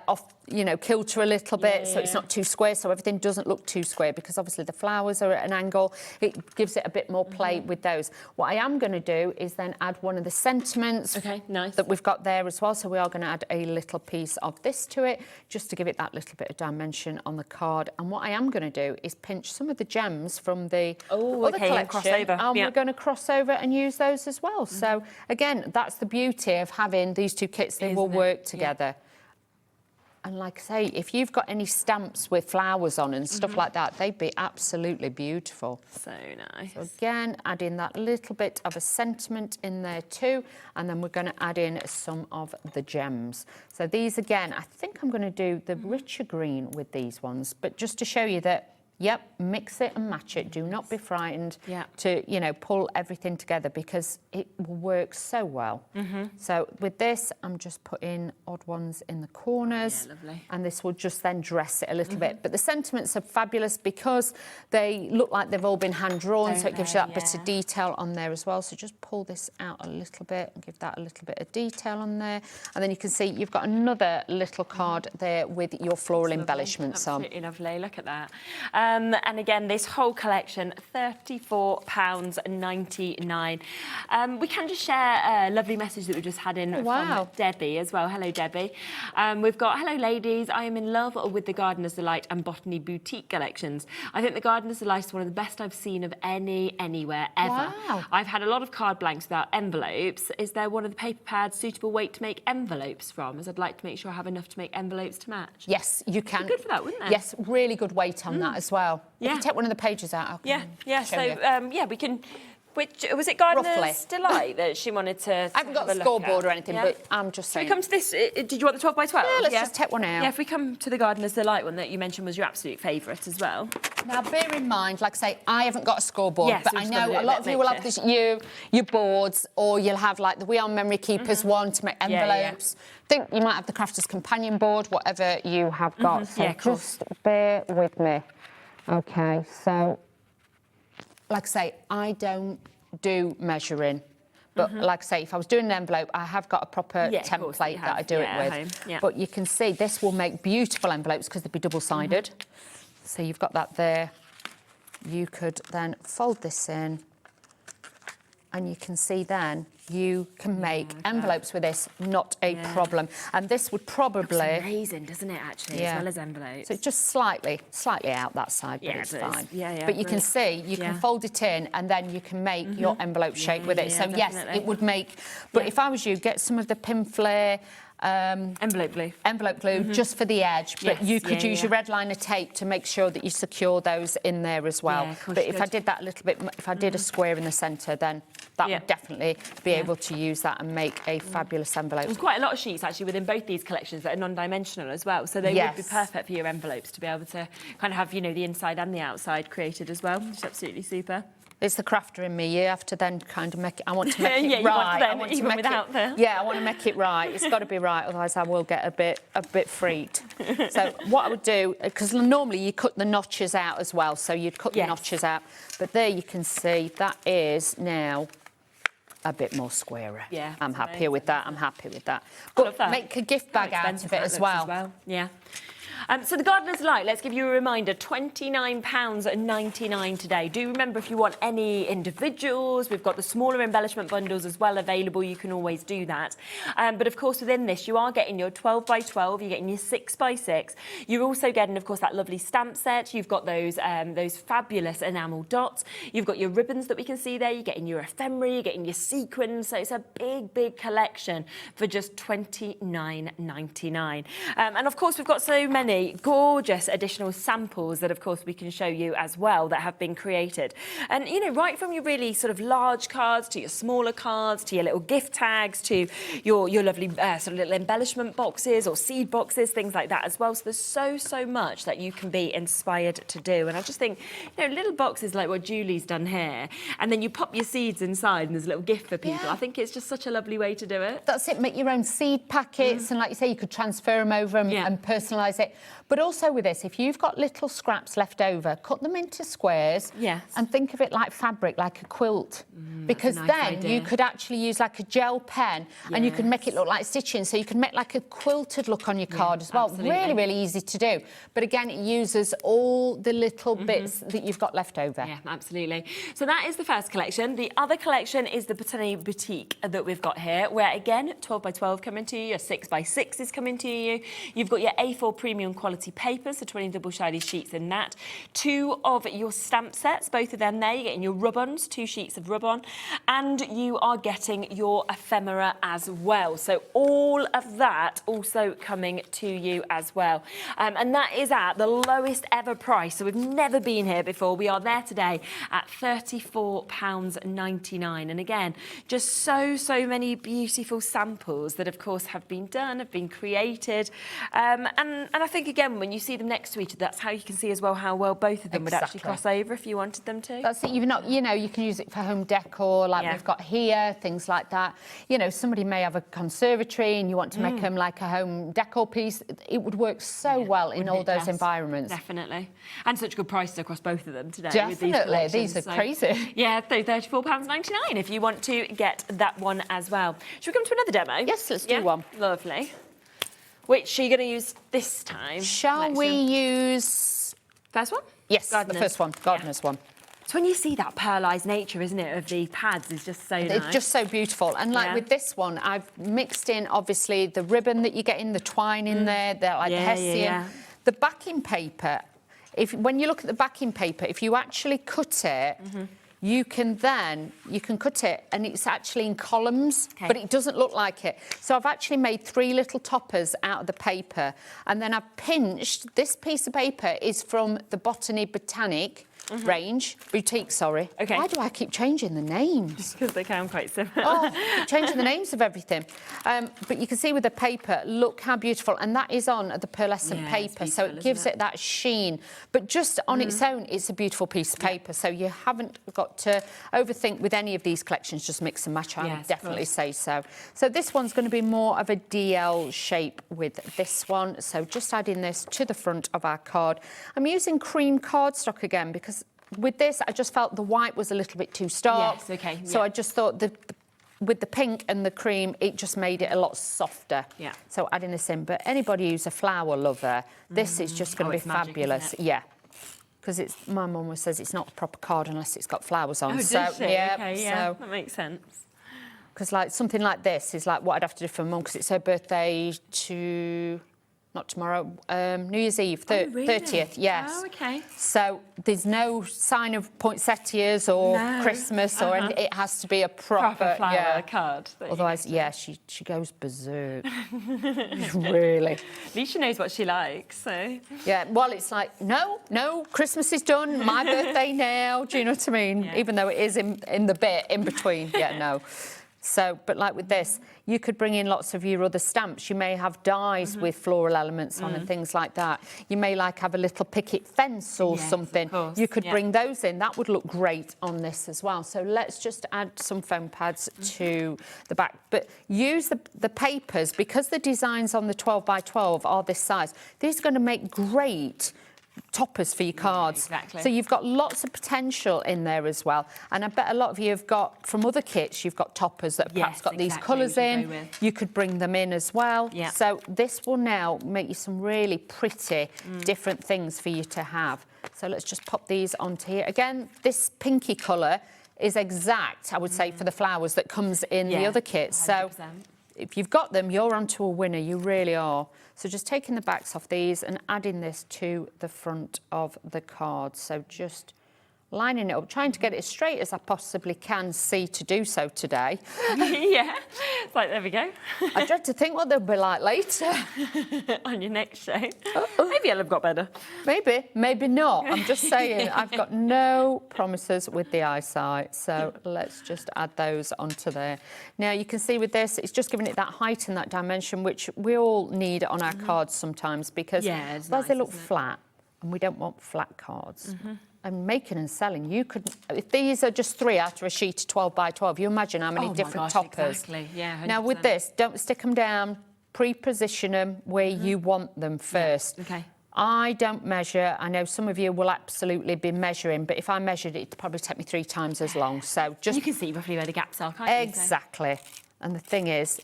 Speaker 6: off, you know, kilter a little bit so it's not too square, so everything doesn't look too square, because obviously the flowers are at an angle. It gives it a bit more play with those. What I am going to do is then add one of the sentiments that we've got there as well. So we are going to add a little piece of this to it just to give it that little bit of dimension on the card. And what I am going to do is pinch some of the gems from the other collection.
Speaker 2: Cross over.
Speaker 6: And we're going to cross over and use those as well. So again, that's the beauty of having these two kits. They will work together. And like I say, if you've got any stamps with flowers on and stuff like that, they'd be absolutely beautiful.
Speaker 2: So nice.
Speaker 6: So again, add in that little bit of a sentiment in there too, and then we're going to add in some of the gems. So these again, I think I'm going to do the richer green with these ones, but just to show you that, yep, mix it and match it. Do not be frightened to, you know, pull everything together because it will work so well. So with this, I'm just putting odd ones in the corners.
Speaker 2: Lovely.
Speaker 6: And this will just then dress it a little bit. But the sentiments are fabulous because they look like they've all been hand-drawn, so it gives you that bit of detail on there as well. So just pull this out a little bit and give that a little bit of detail on there. And then you can see you've got another little card there with your floral embellishments on.
Speaker 2: Absolutely lovely, look at that. And again, this whole collection, £34.99. We can just share a lovely message that we just had in from Debbie as well. Hello, Debbie. We've got, hello, ladies. I am in love with the Gardener's Delight and Botany Boutique collections. I think the Gardener's Delight is one of the best I've seen of anywhere, ever.
Speaker 6: Wow.
Speaker 2: I've had a lot of card blanks without envelopes. Is there one of the paper pads suitable weight to make envelopes from? As I'd like to make sure I have enough to make envelopes to match.
Speaker 6: Yes, you can.
Speaker 2: Be good for that, wouldn't it?
Speaker 6: Yes, really good weight on that as well.
Speaker 2: Yeah.
Speaker 6: If you take one of the pages out, I'll
Speaker 2: So,
Speaker 6: show you.
Speaker 2: yeah, we can... Which, was it Gardener's
Speaker 6: Roughly.
Speaker 2: Delight that she wanted to
Speaker 6: I haven't got a scoreboard or anything, but I'm just saying.
Speaker 2: Should we come to this? Did you want the 12 by 12?
Speaker 6: Yeah, let's just take one out.
Speaker 2: Yeah, if we come to the Gardener's Delight one that you mentioned was your absolute favourite as well.
Speaker 6: Now, bear in mind, like I say, I haven't got a scoreboard,
Speaker 2: Yes,
Speaker 6: but
Speaker 2: we've
Speaker 6: I
Speaker 2: just got to
Speaker 6: know
Speaker 2: do
Speaker 6: a
Speaker 2: it
Speaker 6: lot
Speaker 2: a
Speaker 6: of
Speaker 2: bit
Speaker 6: you will have
Speaker 2: later.
Speaker 6: this, your boards, or you'll have like the We Are Memory Keepers one to make envelopes. I think you might have the Crafter's Companion board, whatever you have got. So
Speaker 2: Yeah, of course.
Speaker 6: just bear with me. Okay, so like I say, I don't do measuring. But like I say, if I was doing an envelope, I have got a proper template that I do it with. But you can see this will make beautiful envelopes because they'll be double-sided. So you've got that there. You could then fold this in, and you can see then you can make envelopes with this, not a problem. And this would probably...
Speaker 2: Looks amazing, doesn't it, actually, as well as envelopes?
Speaker 6: So it's just slightly out that side, but it's fine. But you can see, you can fold it in, and then you can make your envelope shape with it. So yes, it would make... But if I was you, get some of the Pin Flare...
Speaker 2: envelope glue.
Speaker 6: Just for the edge, but you could use your red liner tape to make sure that you secure those in there as well. But if I did that a little bit, if I did a square in the centre, then that would definitely be able to use that and make a fabulous envelope.
Speaker 2: There's quite a lot of sheets actually within both these collections that are non-dimensional as well, so they would be perfect for your envelopes to be able to kind of have, you know, the inside and the outside created as well, which is absolutely super.
Speaker 6: It's the crafter in me. You have to then kind of make it. I want to make it
Speaker 2: you
Speaker 6: right.
Speaker 2: want to
Speaker 6: I want to
Speaker 2: even
Speaker 6: make
Speaker 2: without
Speaker 6: it. Yeah, I want to make it right. It's got to be right, otherwise I will get a bit freaked. So what I would do, because normally you cut the notches out as well, so you'd cut the notches out. But there you can see that is now a bit more squarer.
Speaker 2: Yeah,
Speaker 6: I'm happier with that. I'm happy with that. But make a gift bag out of it as well.
Speaker 2: Yeah. So the Gardener's Delight, let's give you a reminder, £29.99 today. Do remember, if you want any individuals, we've got the smaller embellishment bundles as well available. You can always do that. But of course, within this, you are getting your 12 by 12, you're getting your 6 by 6. You're also getting, of course, that lovely stamp set. You've got those fabulous enamel dots. You've got your ribbons that we can see there. You're getting your ephemera, you're getting your sequins. So it's a big collection for just £29.99. And of course, we've got so many gorgeous additional samples that, of course, we can show you as well that have been created. And, you know, right from your really sort of large cards to your smaller cards to your little gift tags to your lovely sort of little embellishment boxes or seed boxes, things like that as well. So there's so much that you can be inspired to do. And I just think, you know, little boxes like what Julie's done here, and then you pop your seeds inside and there's a little gift for people. I think it's just such a lovely way to do it.
Speaker 6: That's it. Make your own seed packets, and like you say, you could transfer them over and personalise it. But also with this, if you've got little scraps left over, cut them into squares and think of it like fabric, like a quilt. Because then you could actually use like a gel pen and you could make it look like stitching. So you can make like a quilted look on your card as well. Really easy to do. But again, it uses all the little bits that you've got left over.
Speaker 2: Yeah, absolutely. So that is the first collection. The other collection is the Botany Boutique that we've got here, where again, 12 by 12 coming to you, your 6 by 6 is coming to you. You've got your A4 premium premium quality papers, so 20 double-sided sheets in that. 2 of your stamp sets, both of them there. You're getting your rub-ons, 2 sheets of rub-on, and you are getting your ephemera as well. So all of that also coming to you as well. And that is at the lowest ever price. So we've never been here before. We are there today at £34.99. And again, just so many beautiful samples that, of course, have been done, have been created. And I think, again, when you see them next to each other, that's how you can see as well how well both of them would actually cross over if you wanted them to.
Speaker 6: That's it. You know, you can use it for home decor, like we've got here, things like that. You know, somebody may have a conservatory and you want to make them like a home decor piece. It would work so well in all those environments.
Speaker 2: Definitely. And such good prices across both of them today.
Speaker 6: Definitely. These are crazy.
Speaker 2: Yeah, £34.99 if you want to get that one as well. Should we come to another demo?
Speaker 6: Yes, let's do one.
Speaker 2: Lovely. Which are you going to use this time?
Speaker 6: Shall we use...
Speaker 2: First one?
Speaker 6: Yes, the first one, Gardener's one.
Speaker 2: It's when you see that pearlised nature, isn't it, of the pads is just so nice.
Speaker 6: It's just so beautiful. And like with this one, I've mixed in, obviously, the ribbon that you get in, the twine in there, the hessian. The backing paper, when you look at the backing paper, if you actually cut it, you can cut it and it's actually in columns, but it doesn't look like it. So I've actually made 3 little toppers out of the paper, and then I've pinched, this piece of paper is from the Botanique boutique, sorry.
Speaker 2: Okay.
Speaker 6: Why do I keep changing the names?
Speaker 2: Because they can quite similar.
Speaker 6: Keep changing the names of everything. But you can see with the paper, look how beautiful. And that is on the pearlescent paper, so it gives it that sheen. But just on its own, it's a beautiful piece of paper. So you haven't got to overthink with any of these collections, just mix and match. I would definitely say so. So this one's going to be more of a DL shape with this one. So just adding this to the front of our card. I'm using cream cardstock again because with this, I just felt the white was a little bit too stark.
Speaker 2: Yes, okay.
Speaker 6: So I just thought with the pink and the cream, it just made it a lot softer.
Speaker 2: Yeah.
Speaker 6: So adding this in. But anybody who's a flower lover, this is just going to be fabulous. Yeah. Because my mum always says it's not a proper card unless it's got flowers on.
Speaker 2: Oh, does
Speaker 6: so,
Speaker 2: she?
Speaker 6: Yeah,
Speaker 2: okay,
Speaker 6: so,
Speaker 2: that makes sense.
Speaker 6: Because like something like this is like what I'd have to do for mum because it's her birthday not tomorrow, New Year's Eve, 30th, yes.
Speaker 2: Oh, okay.
Speaker 6: So there's no sign of poinsettias or Christmas or anything. It has to be a proper
Speaker 2: flower card.
Speaker 6: Otherwise, she goes berserk. Really.
Speaker 2: At least she knows what she likes, so...
Speaker 6: Yeah, well, it's like, no, Christmas is done, my birthday now, do you know what I mean?
Speaker 2: Yeah.
Speaker 6: Even though it is in the bit in between, no. So, but like with this, you could bring in lots of your other stamps. You may have dies with floral elements on and things like that. You may have a little picket fence or something. You could bring those in. That would look great on this as well. So let's just add some foam pads to the back. But use the papers, because the designs on the 12 by 12 are this size. These are going to make great toppers for your cards.
Speaker 2: Exactly.
Speaker 6: So you've got lots of potential in there as well. And I bet a lot of you have got, from other kits, you've got toppers that have perhaps got these colours in. You could bring them in as well.
Speaker 2: Yeah.
Speaker 6: So this will now make you some really pretty different things for you to have. So let's just pop these onto here. Again, this pinky colour is exact, I would say, for the flowers that comes in the other kits. 100%. So if you've got them, you're onto a winner. You really are. So just taking the backs off these and adding this to the front of the card. So just lining it up, trying to get it as straight as I possibly can see to do so today.
Speaker 2: Yeah, it's like, there we go.
Speaker 6: I dread to think what they'll be like later.
Speaker 2: On your next show. Maybe I'll have got better.
Speaker 6: Maybe not. I'm just saying, I've got no promises with the eyesight. So let's just add those onto there. Now, you can see with this, it's just giving it that height and that dimension, which we all need on our cards sometimes because they look flat, and we don't want flat cards. And making and selling, you could, if these are just 3 out of a sheet of 12 by 12, you imagine how many different toppers.
Speaker 2: Exactly. Yeah, 100%.
Speaker 6: Now with this, don't stick them down, pre-position them where you want them first.
Speaker 2: Okay.
Speaker 6: I don't measure. I know some of you will absolutely be measuring, but if I measured it, it'd probably take me 3 times as long. So just...
Speaker 2: You can see roughly where the gaps are, can't you?
Speaker 6: Exactly. And the thing is,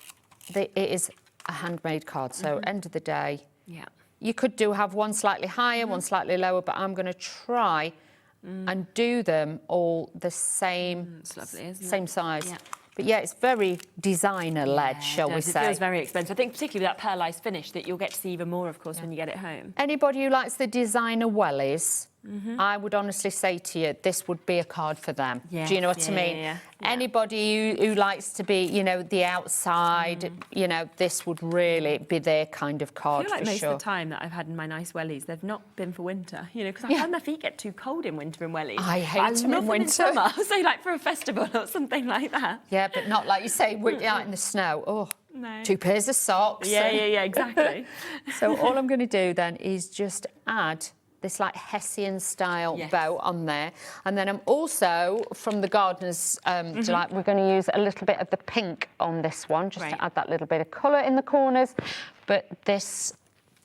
Speaker 6: it is a handmade card, so end of the day, you could have one slightly higher, one slightly lower, but I'm going to try and do them all the same,
Speaker 2: it's lovely, isn't
Speaker 6: same size.
Speaker 2: Yeah.
Speaker 6: But yeah, it's very designer-led, shall we say.
Speaker 2: It feels very expensive. I think particularly that pearlised finish that you'll get to see even more, of course, when you get it home.
Speaker 6: Anybody who likes the designer wellies, I would honestly say to you, this would be a card for them.
Speaker 2: Yes,
Speaker 6: Do you know what I mean?
Speaker 2: yeah.
Speaker 6: Anybody who likes to be, you know, the outside, you know, this would really be their kind of card
Speaker 2: I feel like
Speaker 6: for
Speaker 2: most
Speaker 6: sure.
Speaker 2: of the time that I've had in my nice wellies, they've not been for winter, you know, because I find my feet get too cold in winter in wellies.
Speaker 6: I hate them in
Speaker 2: love
Speaker 6: winter.
Speaker 2: in summer, so like for a festival or something like that.
Speaker 6: Yeah, but not like you say, out in the snow. Oh,
Speaker 2: No.
Speaker 6: 2 pairs of socks.
Speaker 2: Yeah, exactly.
Speaker 6: So all I'm going to do then is just add this like Hessian style bow on there, and then I'm also from the Gardener's Delight, we're going to use a little bit of the pink on this one just to add that little bit of colour in the corners. But this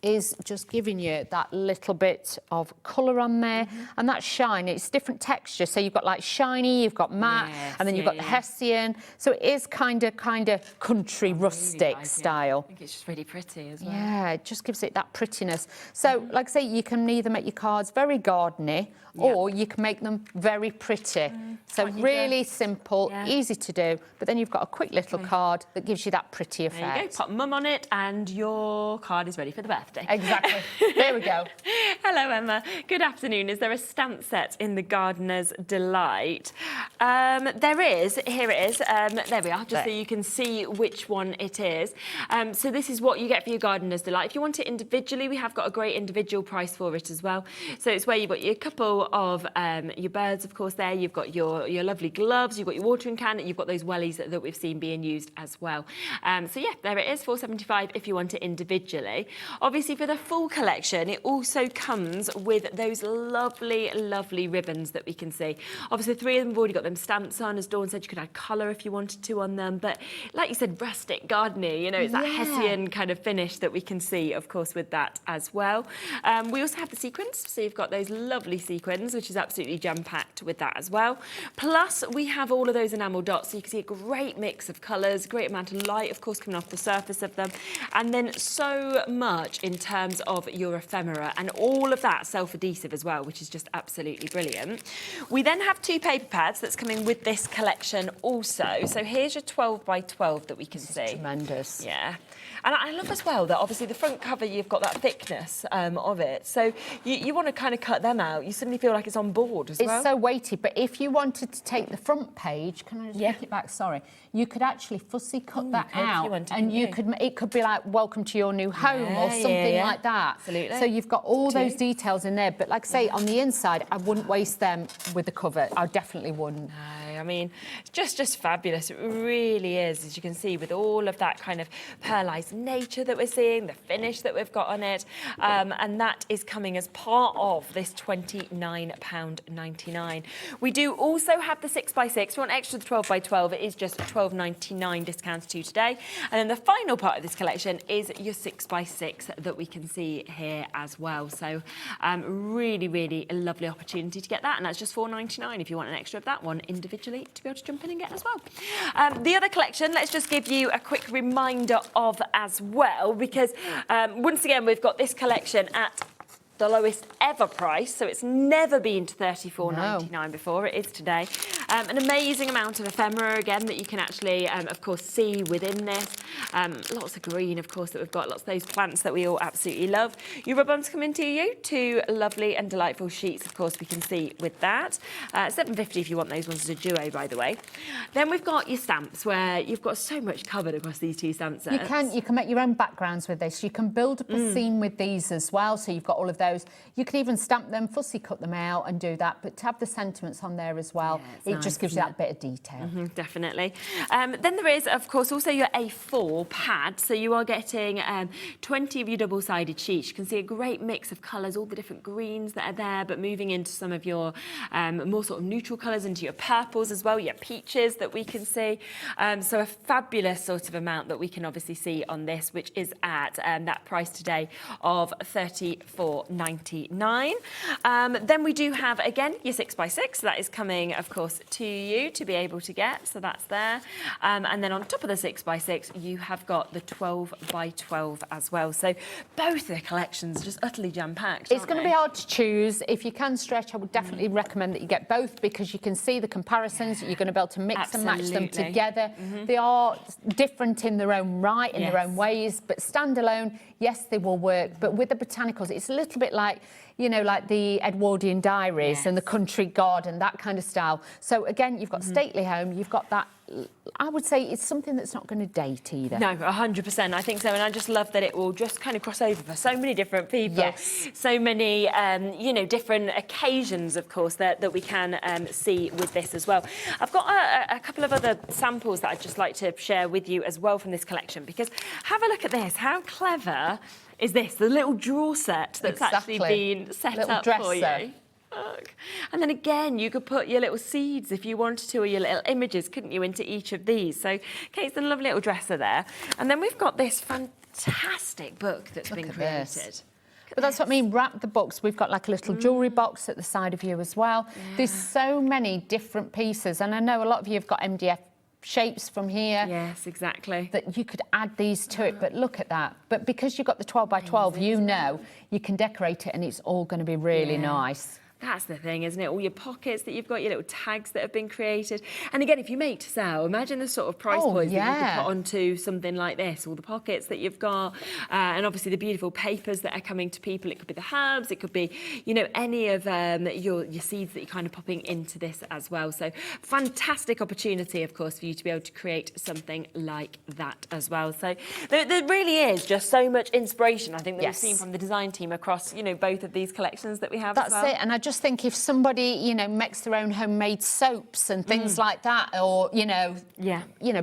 Speaker 6: is just giving you that little bit of colour on there and that shine. It's different texture, so you've got like shiny, you've got matte, and then you've got the Hessian, so it is kind of country rustic style.
Speaker 2: I think it's just really pretty as well.
Speaker 6: Yeah, it just gives it that prettiness. So like I say, you can either make your cards very gardeny or you can make them very pretty. So really simple, easy to do, but then you've got a quick little card that gives you that pretty effect.
Speaker 2: There you go, pop mum on it and your card is ready for the birthday.
Speaker 6: Exactly. There we go.
Speaker 2: Hello, Emma. Good afternoon. Is there a stamp set in the Gardener's Delight? There is. Here it is. There we are, just so you can see which one it is. So this is what you get for your Gardener's Delight. If you want it individually, we have got a great individual price for it as well. So it's where you've got your couple of your birds, of course, there. You've got your lovely gloves. You've got your watering can. You've got those wellies that we've seen being used as well. So yeah, there it is, $4.75 if you want it individually. Obviously, for the full collection, it also comes with those lovely, lovely ribbons that we can see. Obviously, 3 of them have already got them stamps on. As Dawn said, you could add colour if you wanted to on them. But like you said, rustic, gardeny, you know, it's that Hessian kind of finish that we can see, of course, with that as well. We also have the sequins. So you've got those lovely sequins, which is absolutely jam-packed with that as well. Plus, we have all of those enamel dots. So you can see a great mix of colours, great amount of light, of course, coming off the surface of them. And then so much in terms of your ephemera and all of that self-adhesive as well, which is just absolutely brilliant. We then have 2 paper pads that's coming with this collection also. So here's your 12 by 12 that we can see.
Speaker 6: Tremendous.
Speaker 2: Yeah. And I love as well that obviously the front cover, you've got that thickness of it. So you want to kind of cut them out. You suddenly feel like it's on board as well.
Speaker 6: It's so weighty, but if you wanted to take the front page, can I just pick it back? Sorry. You could actually fussy cut that out and it could be like welcome to your new home or something like that.
Speaker 2: Absolutely.
Speaker 6: So you've got all those details in there, but like I say, on the inside, I wouldn't waste them with the cover. I definitely wouldn't.
Speaker 2: No, I mean, it's just fabulous. It really is, as you can see, with all of that kind of pearlised nature that we're seeing, the finish that we've got on it, and that is coming as part of this £29.99. We do also have the 6x6. If you want extra the 12 by 12, it is just £12.99 discounts to today. And then the final part of this collection is your 6x6 that we can see here as well. So really, really a lovely opportunity to get that. And that's just £4.99 if you want an extra of that one individually to be able to jump in and get as well. The other collection, let's just give you a quick reminder of as well, because once again, we've got this collection at the lowest ever price, so it's never been to $34.99 before. It is today. An amazing amount of ephemera again that you can actually, of course, see within this. Lots of green, of course, that we've got. Lots of those plants that we all absolutely love. Your rub-ons coming to you. 2 lovely and delightful sheets, of course, we can see with that. $7.50 if you want those ones as a duo, by the way. Then we've got your stamps, where you've got so much covered across these 2 stamp sets.
Speaker 6: You can make your own backgrounds with this. You can build up a scene with these as well. So you've got all of those. You can even stamp them, fussy cut them out and do that. But to have the sentiments on there as well, it just gives you that bit of detail.
Speaker 2: Definitely. Then there is, of course, also your A4 pad. So you are getting 20 of your double-sided sheets. You can see a great mix of colours, all the different greens that are there, but moving into some of your more sort of neutral colours, into your purples as well, your peaches that we can see. So a fabulous sort of amount that we can obviously see on this, which is at that price today of $34.99. £4.99. Then we do have, again, your 6x6. That is coming, of course, to you to be able to get. So that's there. And then on top of the 6x6, you have got the 12x12 as well. So both the collections are just utterly jam-packed.
Speaker 6: It's going to be hard to choose. If you can stretch, I would definitely recommend that you get both, because you can see the comparisons. You're going to be able to mix and match them together. They are different in their own right, in their own ways, but standalone, yes, they will work. But with the botanicals, it's a little bit like, you know, like the Edwardian diaries and the country garden, that kind of style. So again, you've got stately home, you've got that. I would say it's something that's not going to date either.
Speaker 2: No, 100%. I think so. And I just love that it will just kind of cross over for so many different people.
Speaker 6: Yes.
Speaker 2: So many, you know, different occasions, of course, that we can see with this as well. I've got a couple of other samples that I'd just like to share with you as well from this collection, because have a look at this. How clever is this? The little drawer set that's actually been set up for you. Look. And then again, you could put your little seeds if you wanted to, or your little images, couldn't you, into each of these? So Kate's done a lovely little dresser there. And then we've got this fantastic book that's been created.
Speaker 6: But that's what I mean, wrap the books. We've got like a little jewellery box at the side of you as well. There's so many different pieces. And I know a lot of you have got MDF shapes from here.
Speaker 2: Yes, exactly.
Speaker 6: That you could add these to it, but look at that. But because you've got the 12x12, you know you can decorate it and it's all going to be really nice.
Speaker 2: That's the thing, isn't it? All your pockets that you've got, your little tags that have been created. And again, if you make to sell, imagine the sort of price points that you could put onto something like this, all the pockets that you've got, and obviously the beautiful papers that are coming to people. It could be the herbs, it could be, you know, any of your seeds that you're kind of popping into this as well. So fantastic opportunity, of course, for you to be able to create something like that as well. So there really is just so much inspiration, I think, that we've seen from the design team across, you know, both of these collections that we have as well.
Speaker 6: That's it. And I just think if somebody, you know, makes their own homemade soaps and things like that, or, you know,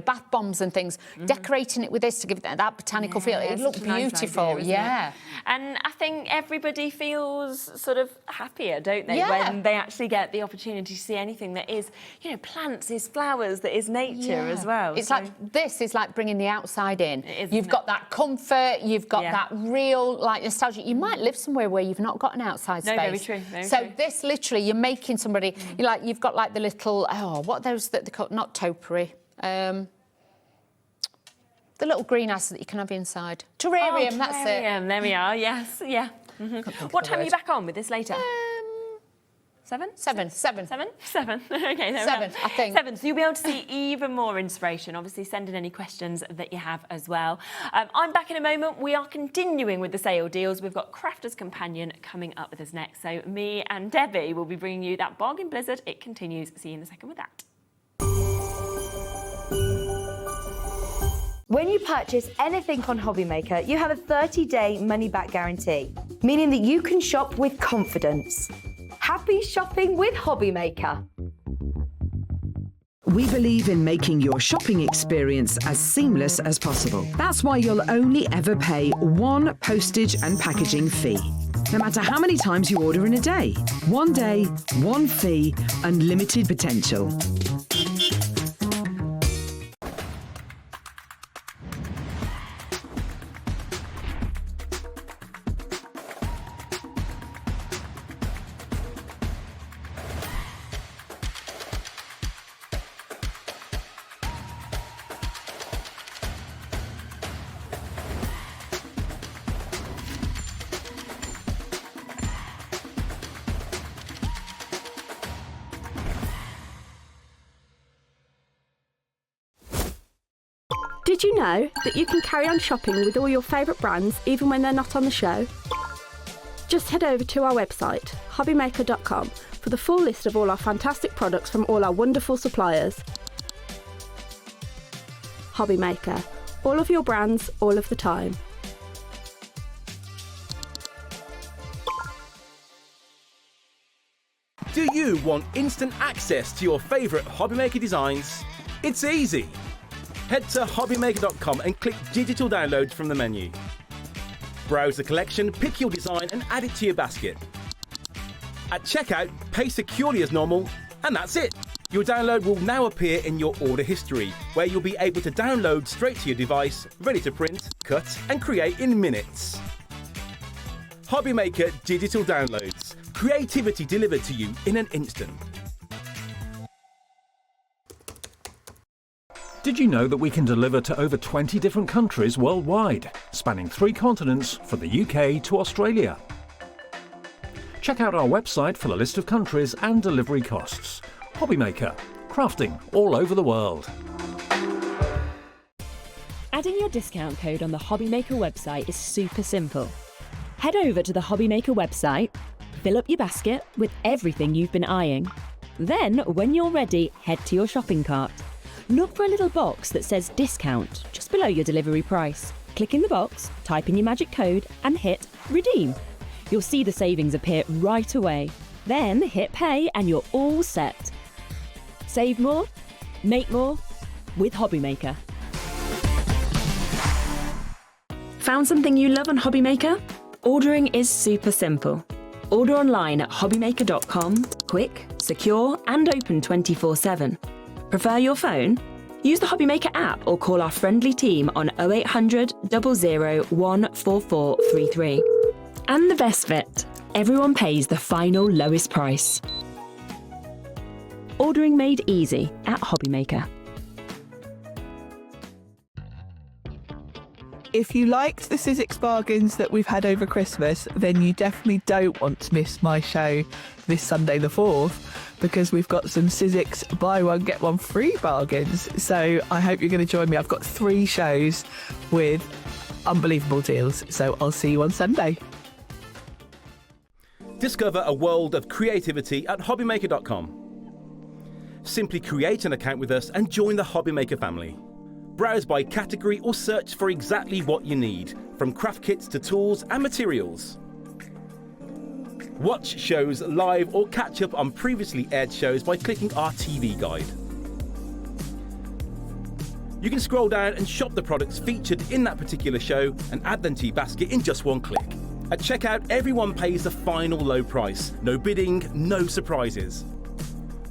Speaker 6: bath bombs and things, decorating it with this to give it that botanical feel, it looked beautiful.
Speaker 2: Nice idea, and I think everybody feels sort of happier, don't they, when they actually get the opportunity to see anything that is, you know, plants, is flowers, that is nature as well.
Speaker 6: It's like, this is like bringing the outside in. You've got that comfort, you've got that real, like, nostalgia. You might live somewhere where you've not got an outside space.
Speaker 2: Very true, very
Speaker 6: so
Speaker 2: true.
Speaker 6: This literally, you're making somebody, you've got like the little, what are those that they call, not topiary, the little greenhouse that you can have inside. Terrarium, that's it.
Speaker 2: There we are, yes, What time are you back on with this later? 7? 7. Okay, there
Speaker 6: 7, I think.
Speaker 2: 7. So you'll be able to see even more inspiration. Obviously, send in any questions that you have as well. I'm back in a moment. We are continuing with the sale deals. We've got Crafter's Companion coming up with us next. So me and Debbie will be bringing you that bargain blizzard. It continues. See you in a second with that.
Speaker 14: When you purchase anything on Hobbymaker, you have a 30-day money-back guarantee, meaning that you can shop with confidence. Happy shopping with Hobbymaker.
Speaker 15: We believe in making your shopping experience as seamless as possible. That's why you'll only ever pay one postage and packaging fee, no matter how many times you order in a day. One day, one fee, unlimited potential.
Speaker 8: Did you know that you can carry on shopping with all your favourite brands even when they're not on the show? Just head over to our website, hobbymaker.com, for the full list of all our fantastic products from all our wonderful suppliers. Hobbymaker, all of your brands, all of the time.
Speaker 7: Do you want instant access to your favourite Hobbymaker designs? It's easy. Head to hobbymaker.com and click digital download from the menu. Browse the collection, pick your design and add it to your basket. At checkout, pay securely as normal, and that's it. Your download will now appear in your order history, where you'll be able to download straight to your device, ready to print, cut and create in minutes. Hobbymaker digital downloads. Creativity delivered to you in an instant.
Speaker 12: Did you know that we can deliver to over 20 different countries worldwide, spanning 3 continents from the UK to Australia? Check out our website for the list of countries and delivery costs. Hobbymaker, crafting all over the world.
Speaker 2: Adding your discount code on the Hobbymaker website is super simple. Head over to the Hobbymaker website, fill up your basket with everything you've been eyeing. Then, when you're ready, head to your shopping cart. Look for a little box that says discount just below your delivery price. Click in the box, type in your magic code and hit redeem. You'll see the savings appear right away. Then hit pay and you're all set. Save more, make more with Hobbymaker. Found something you love on Hobbymaker? Ordering is super simple. Order online at hobbymaker.com, quick, secure and open 24/7. Prefer your phone? Use the Hobbymaker app or call our friendly team on 0800 00 14433. And the best bit, everyone pays the final lowest price. Ordering made easy at Hobbymaker.
Speaker 13: If you liked the Sizzix bargains that we've had over Christmas, then you definitely don't want to miss my show this Sunday the 4th, because we've got some Sizzix buy one get one free bargains. So I hope you're going to join me. I've got 3 shows with unbelievable deals. So I'll see you on Sunday.
Speaker 7: Discover a world of creativity at hobbymaker.com. Simply create an account with us and join the Hobbymaker family. Browse by category or search for exactly what you need, from craft kits to tools and materials. Watch shows live or catch up on previously aired shows by clicking our TV guide. You can scroll down and shop the products featured in that particular show and add them to your basket in just one click. At checkout, everyone pays the final low price. No bidding, no surprises.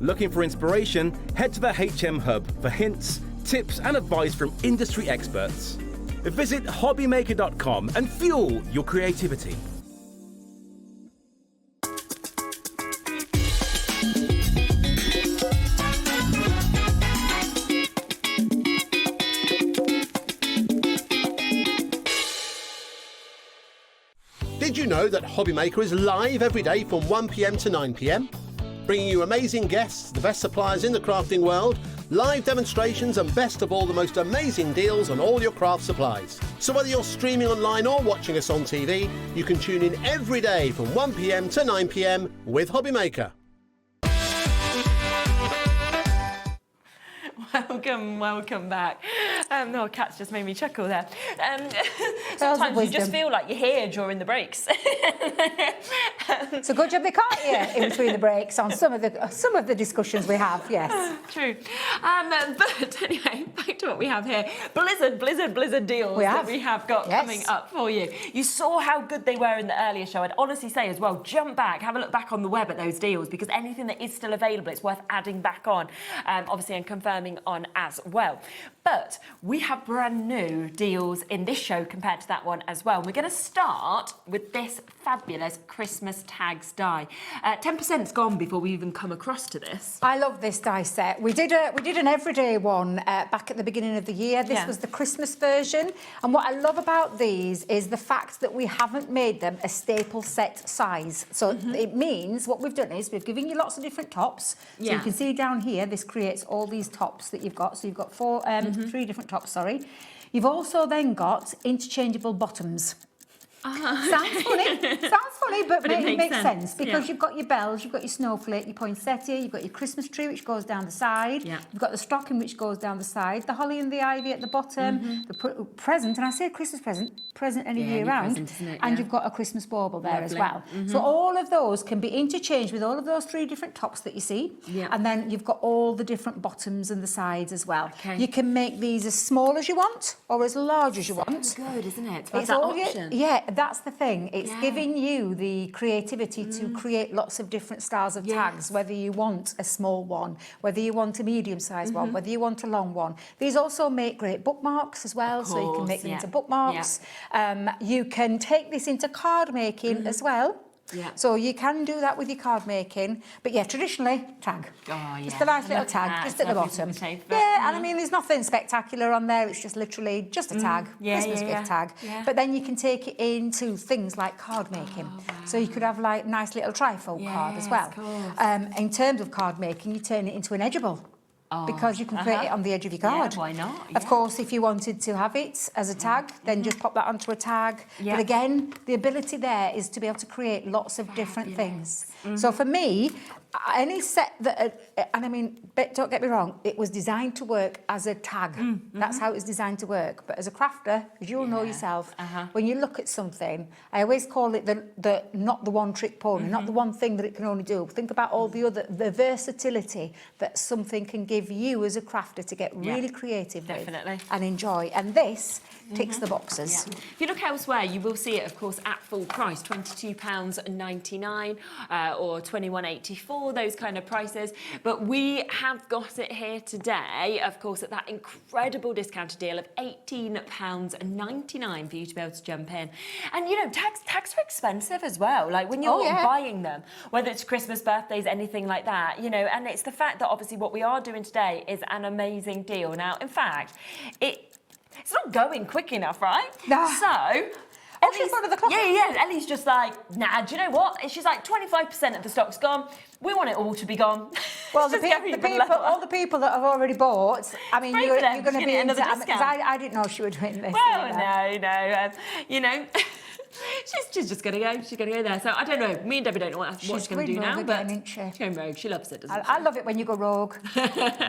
Speaker 7: Looking for inspiration? Head to the HM Hub for hints, tips and advice from industry experts. Visit hobbymaker.com and fuel your creativity.
Speaker 4: Did you know that Hobbymaker is live every day from 1 p.m. to 9 p.m? Bringing you amazing guests, the best suppliers in the crafting world, live demonstrations and best of all, the most amazing deals on all your craft supplies. So whether you're streaming online or watching us on TV, you can tune in every day from 1 p.m. to 9 p.m. with Hobbymaker.
Speaker 2: Welcome back. No, Kat's just made me chuckle there. Sometimes you just feel like you're here during the breaks.
Speaker 3: It's a good job they caught you in between the breaks on some of the discussions we have. Yes,
Speaker 2: true. But anyway, back to what we have here. Blizzard deals that we have got coming up for you. You saw how good they were in the earlier show. I'd honestly say as well, jump back, have a look back on the web at those deals, because anything that is still available, it's worth adding back on, obviously, and confirming on as well. But we have brand new deals in this show compared to that one as well. We're going to start with this fabulous Christmas tags die. 10%'s gone before we even come across to this.
Speaker 3: I love this die set. We did an everyday one back at the beginning of the year. This was the Christmas version. And what I love about these is the fact that we haven't made them a staple set size. So it means what we've done is we've given you lots of different tops. So you can see down here, this creates all these tops that you've got. So you've got 3 different tops, sorry. You've also then got interchangeable bottoms. Sounds funny, but it makes sense because you've got your bells, you've got your snowflake, your poinsettia, you've got your Christmas tree which goes down the side, you've got the stocking which goes down the side, the holly and the ivy at the bottom, the present, and I say Christmas present any year round, and you've got a Christmas bauble there as well. So all of those can be interchanged with all of those 3 different tops that you see, and then you've got all the different bottoms and the sides as well. You can make these as small as you want or as large as you want.
Speaker 2: Good, isn't it?
Speaker 3: It's all option. that's the thing. It's giving you the creativity to create lots of different styles of tags, whether you want a small one, whether you want a medium-sized one, whether you want a long one. These also make great bookmarks as well, so you can make them into bookmarks. You can take this into card making as well. So you can do that with your card making, but traditionally tag. Just a nice little tag, just at the bottom. And I mean, there's nothing spectacular on there. It's just literally just a tag, Christmas gift tag. But then you can take it into things like card making. So you could have like nice little trifold card as well. In terms of card making, you turn it into an edgeable. Because you can create it on the edge of your card.
Speaker 2: Why not?
Speaker 3: Of course, if you wanted to have it as a tag, then just pop that onto a tag. But again, the ability there is to be able to create lots of different things. So for me, any set that, and I mean, don't get me wrong, it was designed to work as a tag. That's how it was designed to work. But as a crafter, as you'll know yourself, when you look at something, I always call it the not the one trick pony, not the one thing that it can only do. Think about all the versatility that something can give you as a crafter to get really creative with and enjoy. And this ticks the boxes.
Speaker 2: If you look elsewhere, you will see it, of course, at full price, £22.99 or £21.84, those kind of prices. But we have got it here today, of course, at that incredible discounted deal of £18.99 for you to be able to jump in. And, you know, tags are expensive as well. Like, when you're buying them, whether it's Christmas, birthdays, anything like that, you know, and it's the fact that, obviously, what we are doing today is an amazing deal. Now, in fact, it's not going quick enough, right?
Speaker 3: No.
Speaker 2: So...
Speaker 3: she's one of the clock.
Speaker 2: Ellie's just like, nah, do you know what? She's like, 25% of the stock's gone. We want it all to be gone.
Speaker 3: Well, all the people that have already bought, I mean, you're going to be into that. Because I didn't know she would win this.
Speaker 2: Well, no. You know... She's just going to go. She's going to go there. So I don't know. Me and Debbie don't know what she's going to do now. But she's going rogue. She loves it, doesn't she?
Speaker 3: I love it when you go rogue.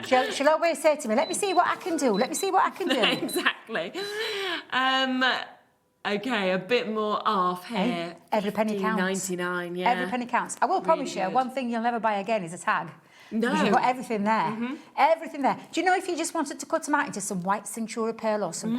Speaker 3: she'll always say to me, let me see what I can do. Let me see what I can do.
Speaker 2: Exactly. Okay, a bit more off here.
Speaker 3: Every penny counts.
Speaker 2: £15.99,
Speaker 3: Every penny counts. I will promise you, one thing you'll never buy again is a tag.
Speaker 2: No.
Speaker 3: Because you've got everything there. Everything there. Do you know, if you just wanted to cut them out into some white Centura pearl or some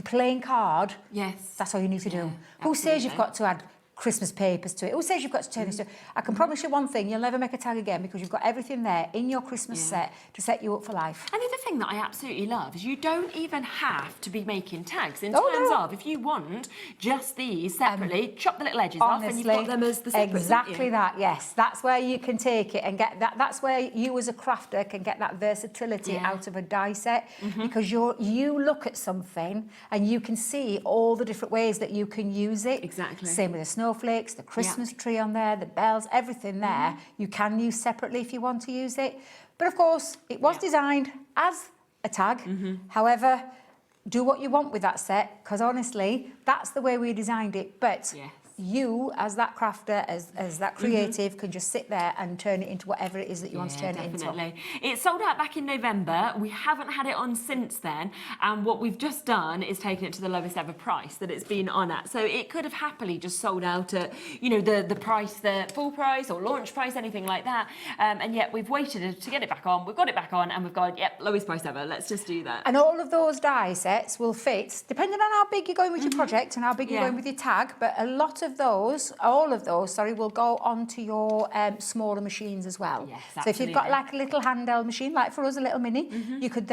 Speaker 3: plain card, that's all you need to do. Who says you've got to add Christmas papers to it? Who says you've got to turn this to? I can promise you one thing, you'll never make a tag again, because you've got everything there in your Christmas set to set you up for life.
Speaker 2: And the other thing that I absolutely love is you don't even have to be making tags in terms of, if you want just these separately, chop the little edges off and you've got them as the separate.
Speaker 3: Exactly that, yes. That's where you can take it and get that. That's where you as a crafter can get that versatility out of a die set, because you look at something and you can see all the different ways that you can use it.
Speaker 2: Exactly.
Speaker 3: Same with the snowflakes, the Christmas tree on there, the bells, everything there you can use separately if you want to use it. But of course, it was designed as a tag. However, do what you want with that set, because honestly, that's the way we designed it. But you, as that crafter, as that creative, can just sit there and turn it into whatever it is that you want to turn it into.
Speaker 2: It sold out back in November. We haven't had it on since then. And what we've just done is taken it to the lowest ever price that it's been on at. So it could have happily just sold out at, you know, the price, the full price or launch price, anything like that. And yet we've waited to get it back on. We've got it back on and we've gone, yep, lowest price ever. Let's just do that.
Speaker 3: And all of those die sets will fit, depending on how big you're going with your project and how big you're going with your tag. But a lot of those, all of those, will go onto your smaller machines as well.
Speaker 2: Yes,
Speaker 3: so if you've got like a little handheld machine, like for us a little mini, you could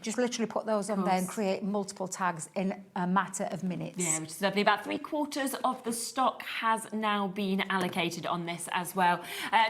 Speaker 3: just literally put those on there and create multiple tags in a matter of minutes.
Speaker 2: Yeah, which is lovely. About 3/4 of the stock has now been allocated on this as well.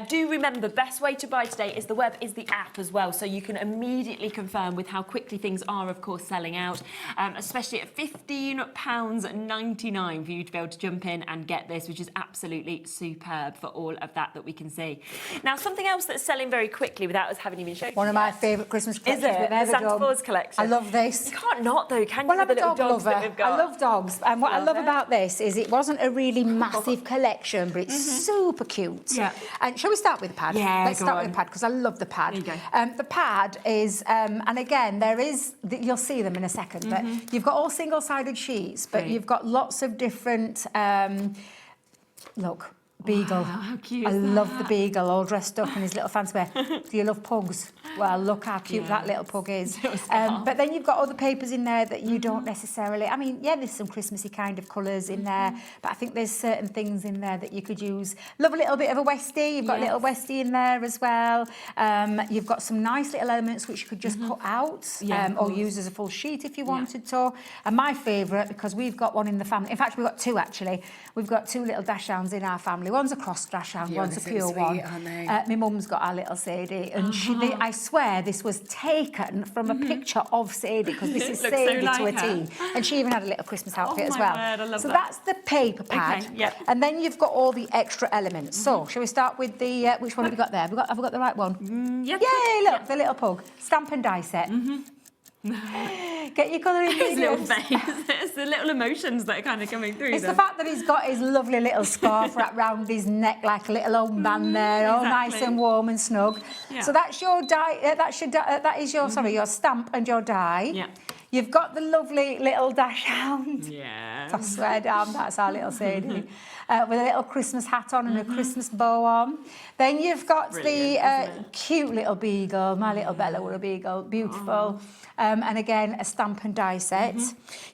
Speaker 2: Do remember, best way to buy today is the web, is the app as well, so you can immediately confirm with how quickly things are, of course, selling out, especially at £15.99 for you to be able to jump in and get this, which is absolutely superb for all of that we can see. Now, something else that's selling very quickly without us having even shown
Speaker 3: one of my favourite Christmas collections.
Speaker 2: Is it? The Santa Claus collection.
Speaker 3: I love this.
Speaker 2: You can't not, though, can you?
Speaker 3: Well, I'm a
Speaker 2: the little
Speaker 3: dog
Speaker 2: dogs
Speaker 3: lover.
Speaker 2: That we've got.
Speaker 3: I love dogs. And what I love about this is it wasn't a really massive collection, but it's super cute.
Speaker 2: Yeah.
Speaker 3: And shall we start with the pad?
Speaker 2: Yeah,
Speaker 3: Let's start with the pad, because I love the pad.
Speaker 2: There you go.
Speaker 3: The pad is, and again, you'll see them in a second, but you've got all single-sided sheets, but you've got lots of different, look, Beagle.
Speaker 2: Wow, how cute
Speaker 3: I
Speaker 2: is
Speaker 3: love
Speaker 2: that?
Speaker 3: the beagle all dressed up in his little fancy wear. Do you love pugs? Well, look how cute that little pug is. But then you've got other papers in there that you don't necessarily... I mean, yeah, there's some Christmassy kind of colours in there, but I think there's certain things in there that you could use. Love a little bit of a Westie. You've got a little Westie in there as well. You've got some nice little elements which you could just cut out or use as a full sheet if you wanted to. And my favourite, because we've got one in the family... In fact, we've got two, actually. We've got two little dash hounds in our family. One's a cross dash hound, one's a pure one. My mum's got our little Sadie, and I swear this was taken from a picture of Sadie, because this is Sadie to a T. And she even had a little Christmas outfit as well.
Speaker 2: Word, I love
Speaker 3: so
Speaker 2: that.
Speaker 3: that's the paper pad.
Speaker 2: Okay, yep.
Speaker 3: And then you've got all the extra elements. So, shall we start with the... which one have we got there? Have we got the right one?
Speaker 2: Yep.
Speaker 3: Yay, look, the little pug. Stamp and die set. Get your colouring
Speaker 2: His little
Speaker 3: mediums.
Speaker 2: face. It's the little emotions that are kind of coming through.
Speaker 3: It's the fact that he's got his lovely little scarf wrapped round his neck like a little old man there, all nice and warm and snug.
Speaker 2: Yeah.
Speaker 3: So that's your die. That is your your stamp and your die.
Speaker 2: Yeah.
Speaker 3: You've got the lovely little dash hound.
Speaker 2: Yeah.
Speaker 3: I swear down, that's our little Sadie. With a little Christmas hat on and a Christmas bow on. Then you've got the cute little beagle. My little Bella were a beagle. Beautiful. And again, a stamp and die set.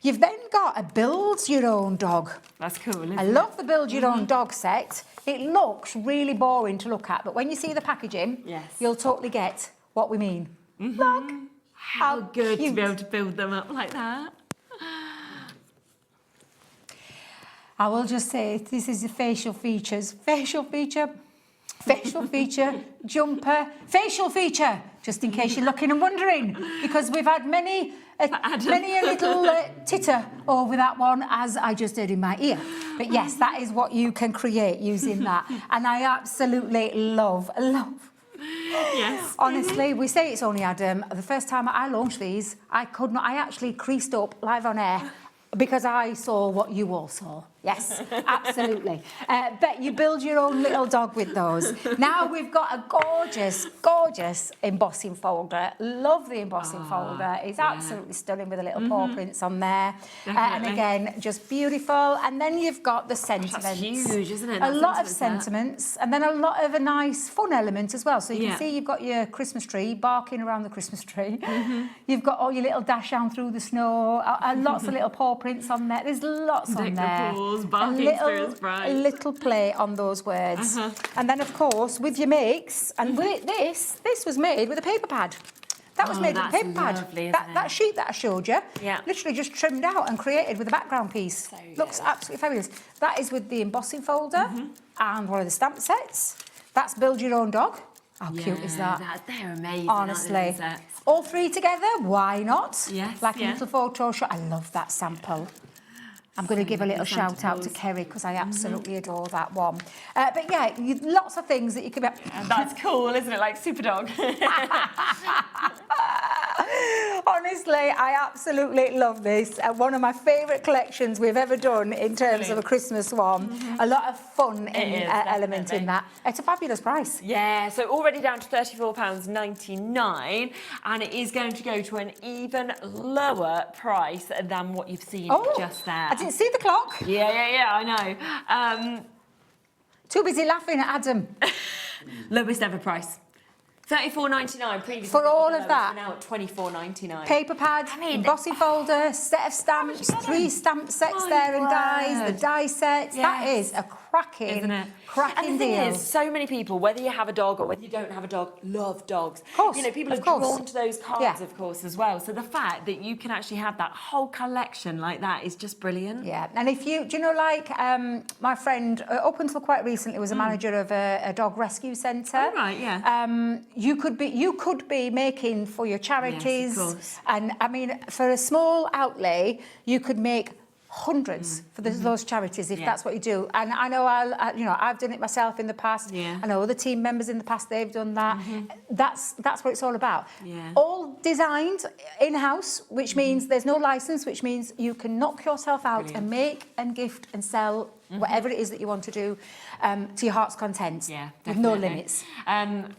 Speaker 3: You've then got a build your own dog.
Speaker 2: That's cool, isn't
Speaker 3: I love the build your own dog set. It looks really boring to look at, but when you see the packaging, you'll totally get what we mean. Look
Speaker 2: How good
Speaker 3: cute.
Speaker 2: to be able to build them up like that.
Speaker 3: I will just say, this is the facial features. Facial feature, jumper, facial feature, just in case you're looking and wondering, because we've had many a little titter over that one, as I just heard in my ear. But yes, that is what you can create using that. And I absolutely love.
Speaker 2: Yes.
Speaker 3: Honestly, we say it's only Adam. The first time I launched these, I actually creased up live on air because I saw what you all saw. Yes, absolutely. But you build your own little dog with those. Now we've got a gorgeous, gorgeous embossing folder. Love the embossing folder. It's absolutely stunning with the little paw prints on there. And again, just beautiful. And then you've got the sentiments.
Speaker 2: That's huge, isn't it?
Speaker 3: A lot of sentiments. And then a lot of a nice fun element as well. So you can see you've got your Christmas tree, barking around the Christmas tree. You've got all your little dash down through the snow. Lots of little paw prints on there. There's lots on there. A little play on those words. And then, of course, with your makes, and with this was made with a paper pad. That was made with a paper pad. That sheet that I showed you, literally just trimmed out and created with a background piece. Looks absolutely fabulous. That is with the embossing folder and one of the stamp sets. That's Build Your Own Dog. How cute is that?
Speaker 2: They're amazing.
Speaker 3: Honestly. All three together, why not?
Speaker 2: Yes,
Speaker 3: like a little photo shot. I love that sample. I'm going to give a little shout out to Kerry because I absolutely adore that one. But yeah, lots of things that you could...
Speaker 2: That's cool, isn't it? Like Super Dog.
Speaker 3: Honestly, I absolutely love this. One of my favourite collections we've ever done in terms of a Christmas one. A lot of fun element in that. It's a fabulous price.
Speaker 2: Yeah, so already down to £34.99, and it is going to go to an even lower price than what you've seen just there.
Speaker 3: I didn't see the clock.
Speaker 2: Yeah, I know.
Speaker 3: Too busy laughing at Adam.
Speaker 2: Lowest ever price. $34.99 previously.
Speaker 3: For all of that?
Speaker 2: Now at $24.99.
Speaker 3: Paper pad, embossing folder, set of stamps, 3 stamp sets there and dies, the die sets.
Speaker 2: Yes.
Speaker 3: That is a cracking,
Speaker 2: isn't it?
Speaker 3: cracking
Speaker 2: And the
Speaker 3: deal.
Speaker 2: thing is, so many people, whether you have a dog or whether you don't have a dog, love dogs.
Speaker 3: Of course,
Speaker 2: you know, people are drawn to those cards, of course, as well. So the fact that you can actually have that whole collection like that is just brilliant.
Speaker 3: Yeah, and if you, do you know, like my friend, up until quite recently, was a manager of a dog rescue centre.
Speaker 2: Oh, right, yeah.
Speaker 3: You could be making for your charities,
Speaker 2: yes, of course.
Speaker 3: And I mean, for a small outlay, you could make hundreds for those charities if that's what you do. And I know I've done it myself in the past. I know other team members in the past, they've done that. That's what it's all about. All designed in-house, which means there's no license, which means you can knock yourself out and make and gift and sell whatever it is that you want to do, to your heart's content.
Speaker 2: Yeah,
Speaker 3: with no
Speaker 2: definitely.
Speaker 3: limits.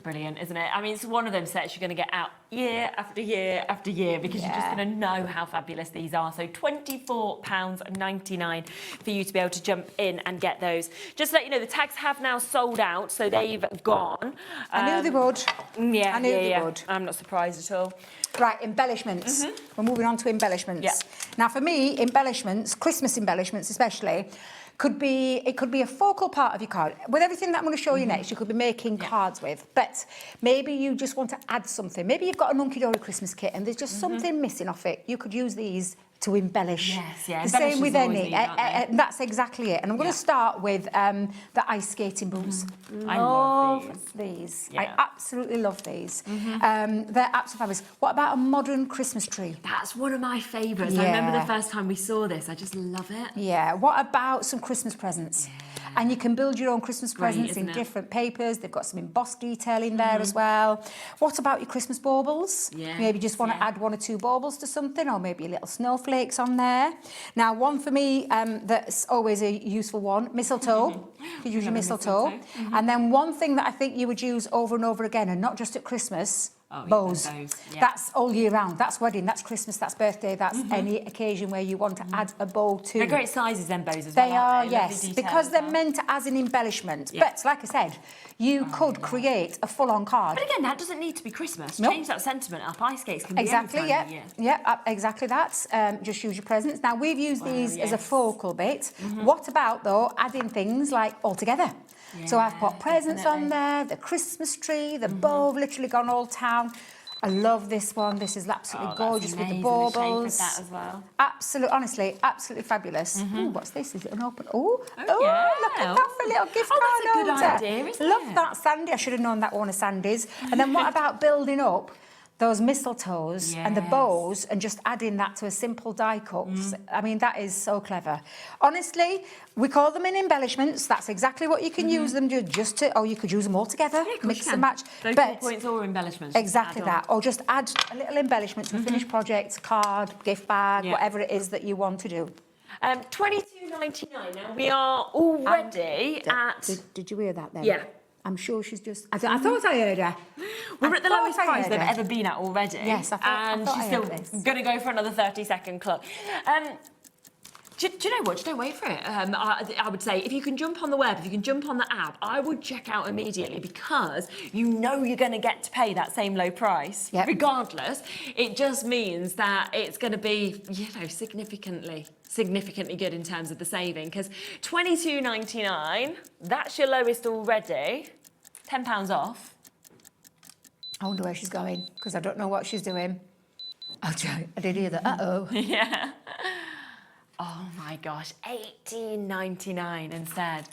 Speaker 2: Brilliant, isn't it? I mean, it's one of them sets you're going to get out year after year after year because you're just going to know how fabulous these are. So £24.99 for you to be able to jump in and get those. Just to let you know, the tags have now sold out, so they've gone.
Speaker 3: I knew they would.
Speaker 2: Yeah,
Speaker 3: I knew they
Speaker 2: yeah.
Speaker 3: would.
Speaker 2: I'm not surprised at all.
Speaker 3: Right, embellishments. We're moving on to embellishments.
Speaker 2: Yeah.
Speaker 3: Now, for me, embellishments, Christmas embellishments especially, could be a focal part of your card. With everything that I'm going to show you next, you could be making cards with, but maybe you just want to add something. Maybe you've got a Nunky Dory Christmas kit and there's just something missing off it. You could use these to embellish.
Speaker 2: Yes, yeah.
Speaker 3: The same with any.
Speaker 2: Neat, aren't they?
Speaker 3: That's exactly it. And I'm going to start with the ice skating boots.
Speaker 2: I love
Speaker 3: these.
Speaker 2: Yeah.
Speaker 3: I absolutely love these. They're absolutely fabulous. What about a modern Christmas tree?
Speaker 2: That's one of my favourites.
Speaker 3: Yeah.
Speaker 2: I remember the first time we saw this. I just love it.
Speaker 3: Yeah. What about some Christmas presents? And you can build your own Christmas presents in different papers. They've got some embossed detail in there as well. What about your Christmas baubles?
Speaker 2: Yeah.
Speaker 3: Maybe just want to add 1 or 2 baubles to something, or maybe a little snowflakes on there. Now, one for me that's always a useful one, mistletoe. You could use your mistletoe. And then one thing that I think you would use over and over again, and not just at Christmas, bows.
Speaker 2: Yeah.
Speaker 3: That's all year round. That's wedding, that's Christmas, that's birthday, that's any occasion where you want to add a bow to.
Speaker 2: They're great sizes, them bows as
Speaker 3: They
Speaker 2: well.
Speaker 3: are,
Speaker 2: aren't they?
Speaker 3: yes, because they're meant as an embellishment. But like I said, you could create a full-on card.
Speaker 2: But again, that doesn't need to be Christmas.
Speaker 3: Nope.
Speaker 2: Change that sentiment up. Ice skates can be
Speaker 3: Exactly,
Speaker 2: any time of year.
Speaker 3: exactly that. Just use your presents. Now, we've used these as a focal bit. What about, though, adding things like all together? So I've put presents on there, the Christmas tree, the bow, literally gone all town. I love this one. This is absolutely gorgeous with the baubles.
Speaker 2: The shape of that as well.
Speaker 3: Absolutely, honestly, absolutely fabulous. Ooh, what's this? Is it an open? Oh,
Speaker 2: yeah.
Speaker 3: look at that for a little gift card
Speaker 2: that's a good
Speaker 3: holder.
Speaker 2: idea, isn't
Speaker 3: Love
Speaker 2: it?
Speaker 3: that, Sandy. I should have known that one of Sandy's. And then what about building up those mistletoes and the bows and just adding that to a simple die cuts? I mean, that is so clever. Honestly, we call them in embellishments. That's exactly what you can use them just to, or you could use them all together, mix and match.
Speaker 2: Those 4 points or embellishments.
Speaker 3: Exactly that. Or just add a little embellishment to a finished project, card, gift bag, whatever it is that you want to do.
Speaker 2: $22.99. Now we are already at.
Speaker 3: Did you hear that then?
Speaker 2: Yeah.
Speaker 3: I'm sure she's just. I thought I heard her.
Speaker 2: We're at the lowest price they've
Speaker 3: her.
Speaker 2: ever been at already.
Speaker 3: Yes, I thought
Speaker 2: and
Speaker 3: I
Speaker 2: she's
Speaker 3: heard
Speaker 2: still
Speaker 3: this.
Speaker 2: going to go for another 30-second clock. Do you know what? Just don't wait for it. I would say if you can jump on the web, if you can jump on the app, I would check out immediately because you know you're going to get to pay that same low price regardless. It just means that it's going to be, significantly good in terms of the saving because $22.99, that's your lowest already. £10 off.
Speaker 3: I wonder where she's going because I don't know what she's doing. I did hear that. Uh-oh.
Speaker 2: Yeah. Oh my gosh, $18.99 instead.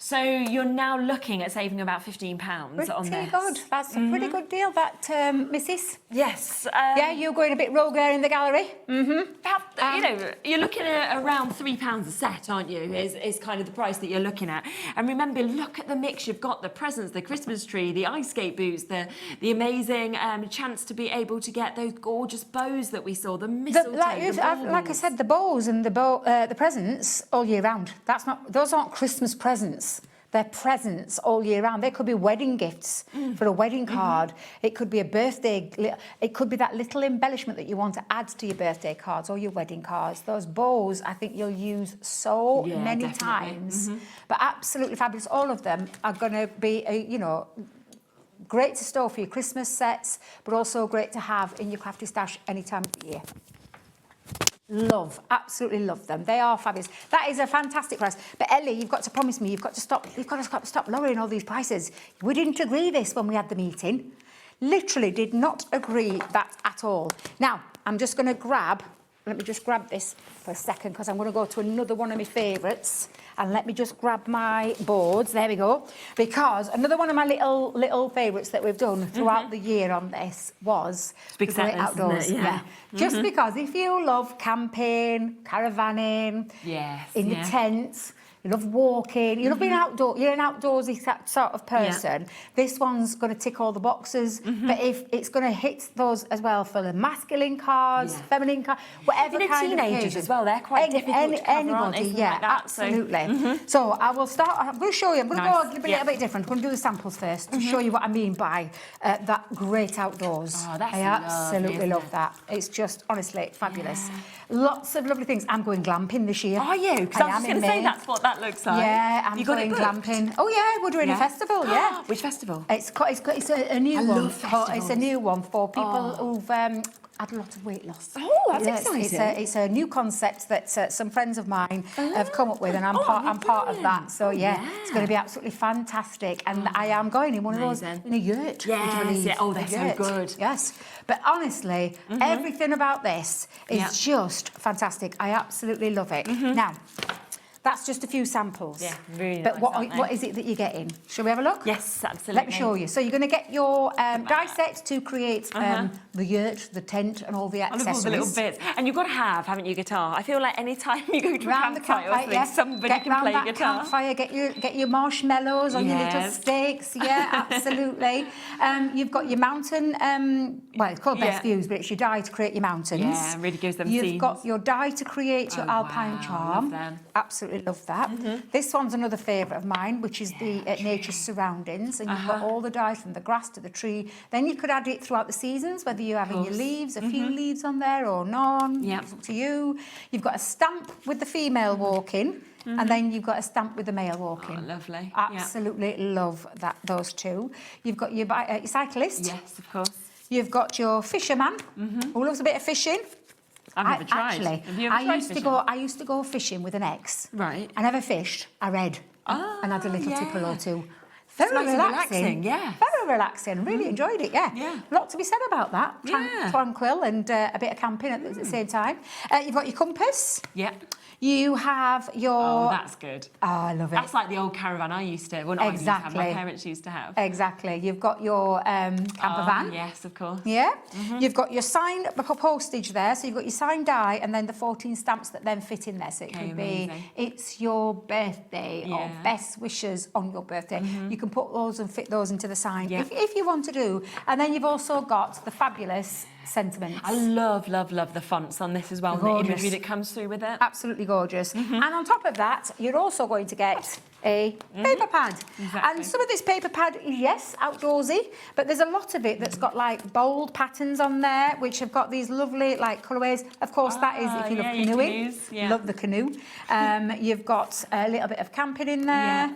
Speaker 2: So you're now looking at saving about £15 on this.
Speaker 3: Pretty good. That's a pretty good deal, that, Mrs.
Speaker 2: Yes.
Speaker 3: Yeah, you're going a bit rogue there in the gallery.
Speaker 2: You're looking at around £3 a set, aren't you? Is kind of the price that you're looking at. And remember, look at the mix. You've got the presents, the Christmas tree, the ice skate boots, the amazing chance to be able to get those gorgeous bows that we saw, the mistletoe,
Speaker 3: Like I said, the bows and the presents all year round. Those aren't Christmas presents. They're presents all year round. They could be wedding gifts for a wedding card. It could be a birthday. It could be that little embellishment that you want to add to your birthday cards or your wedding cards. Those bows, I think you'll use so many times. But absolutely fabulous. All of them are going to be, great to store for your Christmas sets, but also great to have in your crafty stash any time of the year. Absolutely love them. They are fabulous. That is a fantastic price. But Ellie, you've got to promise me, you've got to stop lowering all these prices. We didn't agree this when we had the meeting. Literally did not agree that at all. Now, I'm just going to let me just grab this for a second because I'm going to go to another one of my favourites. And let me just grab my boards. There we go. Because another one of my little favourites that we've done throughout the year on this was the Great Outdoors. Yeah. Just because if you love camping, caravanning, in the tents, you love walking, you love being outdoor, you're an outdoorsy sort of person, this one's going to tick all the boxes. But if it's going to hit those as well for the masculine cards, feminine cards, whatever kind of
Speaker 2: teenagers
Speaker 3: occasion.
Speaker 2: as well, they're quite difficult to cover, aren't they?
Speaker 3: Anybody,
Speaker 2: Something like that, so-
Speaker 3: absolutely. So I will start, I'm going to show you, I'm going to go a little bit different. I'm going to do the samples first to show you what I mean by that great outdoors.
Speaker 2: Oh, that's
Speaker 3: I absolutely
Speaker 2: lovely,
Speaker 3: love
Speaker 2: isn't it?
Speaker 3: that. It's just, honestly, fabulous. Lots of lovely things. I'm going glamping this year.
Speaker 2: Are you? Because I was just going to say that's what that looks like.
Speaker 3: Yeah, I'm
Speaker 2: you got
Speaker 3: going
Speaker 2: it booked?
Speaker 3: glamping. Oh yeah, we're doing a festival. Yeah.
Speaker 2: Which festival?
Speaker 3: It's a new
Speaker 2: I
Speaker 3: one.
Speaker 2: love festivals.
Speaker 3: It's a new one for people who've had a lot of weight loss.
Speaker 2: Oh, that's
Speaker 3: Yes,
Speaker 2: exciting.
Speaker 3: it's a new concept that some friends of mine have come up with, and I'm part of that. So it's going to be absolutely fantastic. And I am going in one of those in a yurt.
Speaker 2: Yes,
Speaker 3: would you believe?
Speaker 2: yeah. Oh, they're
Speaker 3: A
Speaker 2: so
Speaker 3: yurt.
Speaker 2: good.
Speaker 3: Yes, but honestly, everything about this is just fantastic. I absolutely love it. Now. That's just a few samples.
Speaker 2: Yeah, really
Speaker 3: But
Speaker 2: nice, aren't they?
Speaker 3: what is it that you're getting? Shall we have a look?
Speaker 2: Yes, absolutely.
Speaker 3: Let me show you. So you're going to get your die set to create the yurt, the tent, and all the
Speaker 2: I
Speaker 3: accessories.
Speaker 2: love all the little bits. And you've got to have, haven't you, guitar? I feel like any time you go to a
Speaker 3: Round the
Speaker 2: campsite or
Speaker 3: campfire,
Speaker 2: something, somebody
Speaker 3: get
Speaker 2: can
Speaker 3: round
Speaker 2: play
Speaker 3: that
Speaker 2: guitar.
Speaker 3: campfire, get your marshmallows on your little
Speaker 2: Yes.
Speaker 3: sticks. Yeah, absolutely. You've got your mountain. Well, it's called Best Views, but it's your die to create your mountains.
Speaker 2: Yeah, really gives them
Speaker 3: You've
Speaker 2: scenes.
Speaker 3: got your die to create your alpine
Speaker 2: wow,
Speaker 3: charm.
Speaker 2: love them.
Speaker 3: Absolutely love that. This one's another favourite of mine, which is the nature's surroundings, and you've got all the die from the grass to the tree. Then you could add it throughout the seasons, whether you're having your leaves, a few leaves on there or none.
Speaker 2: Yep.
Speaker 3: It's up to you. You've got a stamp with the female walking. And then you've got a stamp with the male walking.
Speaker 2: Oh, lovely.
Speaker 3: Absolutely love those two. You've got your cyclist.
Speaker 2: Yes, of course.
Speaker 3: You've got your fisherman, who loves a bit of fishing.
Speaker 2: I've never tried.
Speaker 3: Actually,
Speaker 2: Have you ever tried fishing?
Speaker 3: I used to go fishing with an ex.
Speaker 2: Right.
Speaker 3: I never fished. I read and had a little tipple or two. Very
Speaker 2: nice and
Speaker 3: relaxing.
Speaker 2: relaxing, yeah.
Speaker 3: Very relaxing. Really enjoyed it. Yeah.
Speaker 2: Yeah.
Speaker 3: A lot to be said about that.
Speaker 2: Yeah.
Speaker 3: Tranquil and a bit of camping at the same time. You've got your compass.
Speaker 2: Yeah.
Speaker 3: You have your.
Speaker 2: Oh, that's good.
Speaker 3: Oh, I love it.
Speaker 2: That's like the old caravan I used to. Well, not I used to have, my parents used to have.
Speaker 3: Exactly. You've got your camper van.
Speaker 2: Yes, of course.
Speaker 3: Yeah. You've got your signed postage there. So you've got your signed die and then the 14 stamps that then fit in there. So it could be, it's your birthday or best wishes on your birthday. You can put those and fit those into the sign if you want to do. And then you've also got the fabulous sentiments.
Speaker 2: I love the fonts on this as well, and the imagery that comes through with it.
Speaker 3: Absolutely gorgeous. And on top of that, you're also going to get a paper pad.
Speaker 2: Exactly.
Speaker 3: And some of this paper pad is, yes, outdoorsy, but there's a lot of it that's got like bold patterns on there, which have got these lovely like colourways. Of course, that is if you love canoeing. Love the canoe. You've got a little bit of camping in there.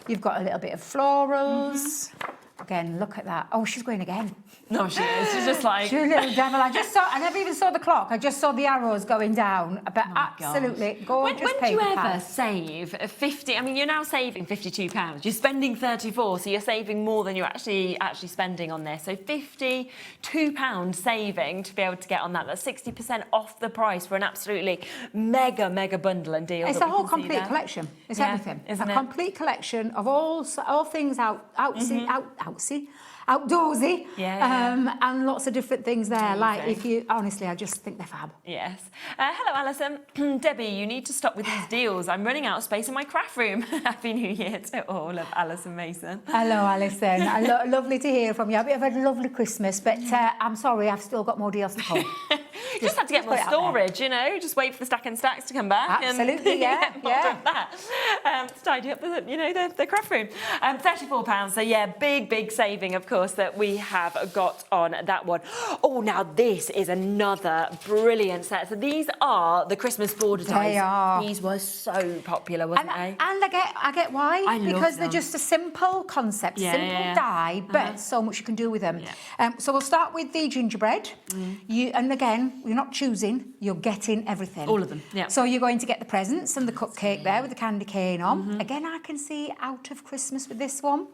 Speaker 3: You've got a little bit of florals. Again, look at that. Oh, she's going again.
Speaker 2: No, she is. She's just like...
Speaker 3: She's a little devil. I never even saw the clock. I just saw the arrows going down. But absolutely gorgeous
Speaker 2: When do
Speaker 3: paper
Speaker 2: you ever
Speaker 3: pad.
Speaker 2: save 50... I mean, you're now saving £52. You're spending 34, so you're saving more than you're actually spending on this. So £52 saving to be able to get on that. That's 60% off the price for an absolutely mega bundle and deal.
Speaker 3: It's a whole complete collection. It's everything.
Speaker 2: Isn't
Speaker 3: a
Speaker 2: it?
Speaker 3: complete collection of all things outdoorsy, and lots of different things there.
Speaker 2: Amazing.
Speaker 3: Like if you, honestly, I just think they're fab.
Speaker 2: Yes. Hello, Alison. Debbie, you need to stop with these deals. I'm running out of space in my craft room. Happy New Year to all of Alison Mason.
Speaker 3: Hello, Alison. Lovely to hear from you. I hope you've had a lovely Christmas, but I'm sorry, I've still got more deals to come.
Speaker 2: You just have to get more storage, you know. Just wait for the stack and stacks to come back.
Speaker 3: Absolutely,
Speaker 2: and get more of that. To tidy up the craft room. £34. So yeah, big saving, of course, that we have got on that one. Oh, now this is another brilliant set. So these are the Christmas border ties.
Speaker 3: They are.
Speaker 2: These were so popular, wasn't they?
Speaker 3: And I get why.
Speaker 2: I love
Speaker 3: because
Speaker 2: them.
Speaker 3: they're just a simple concept, simple die, but so much you can do with them. So we'll start with the gingerbread. And again, you're not choosing, you're getting everything.
Speaker 2: All of them,
Speaker 3: So you're going to get the presents and the cupcake there with the candy cane on. Again, I can see out of Christmas with this one.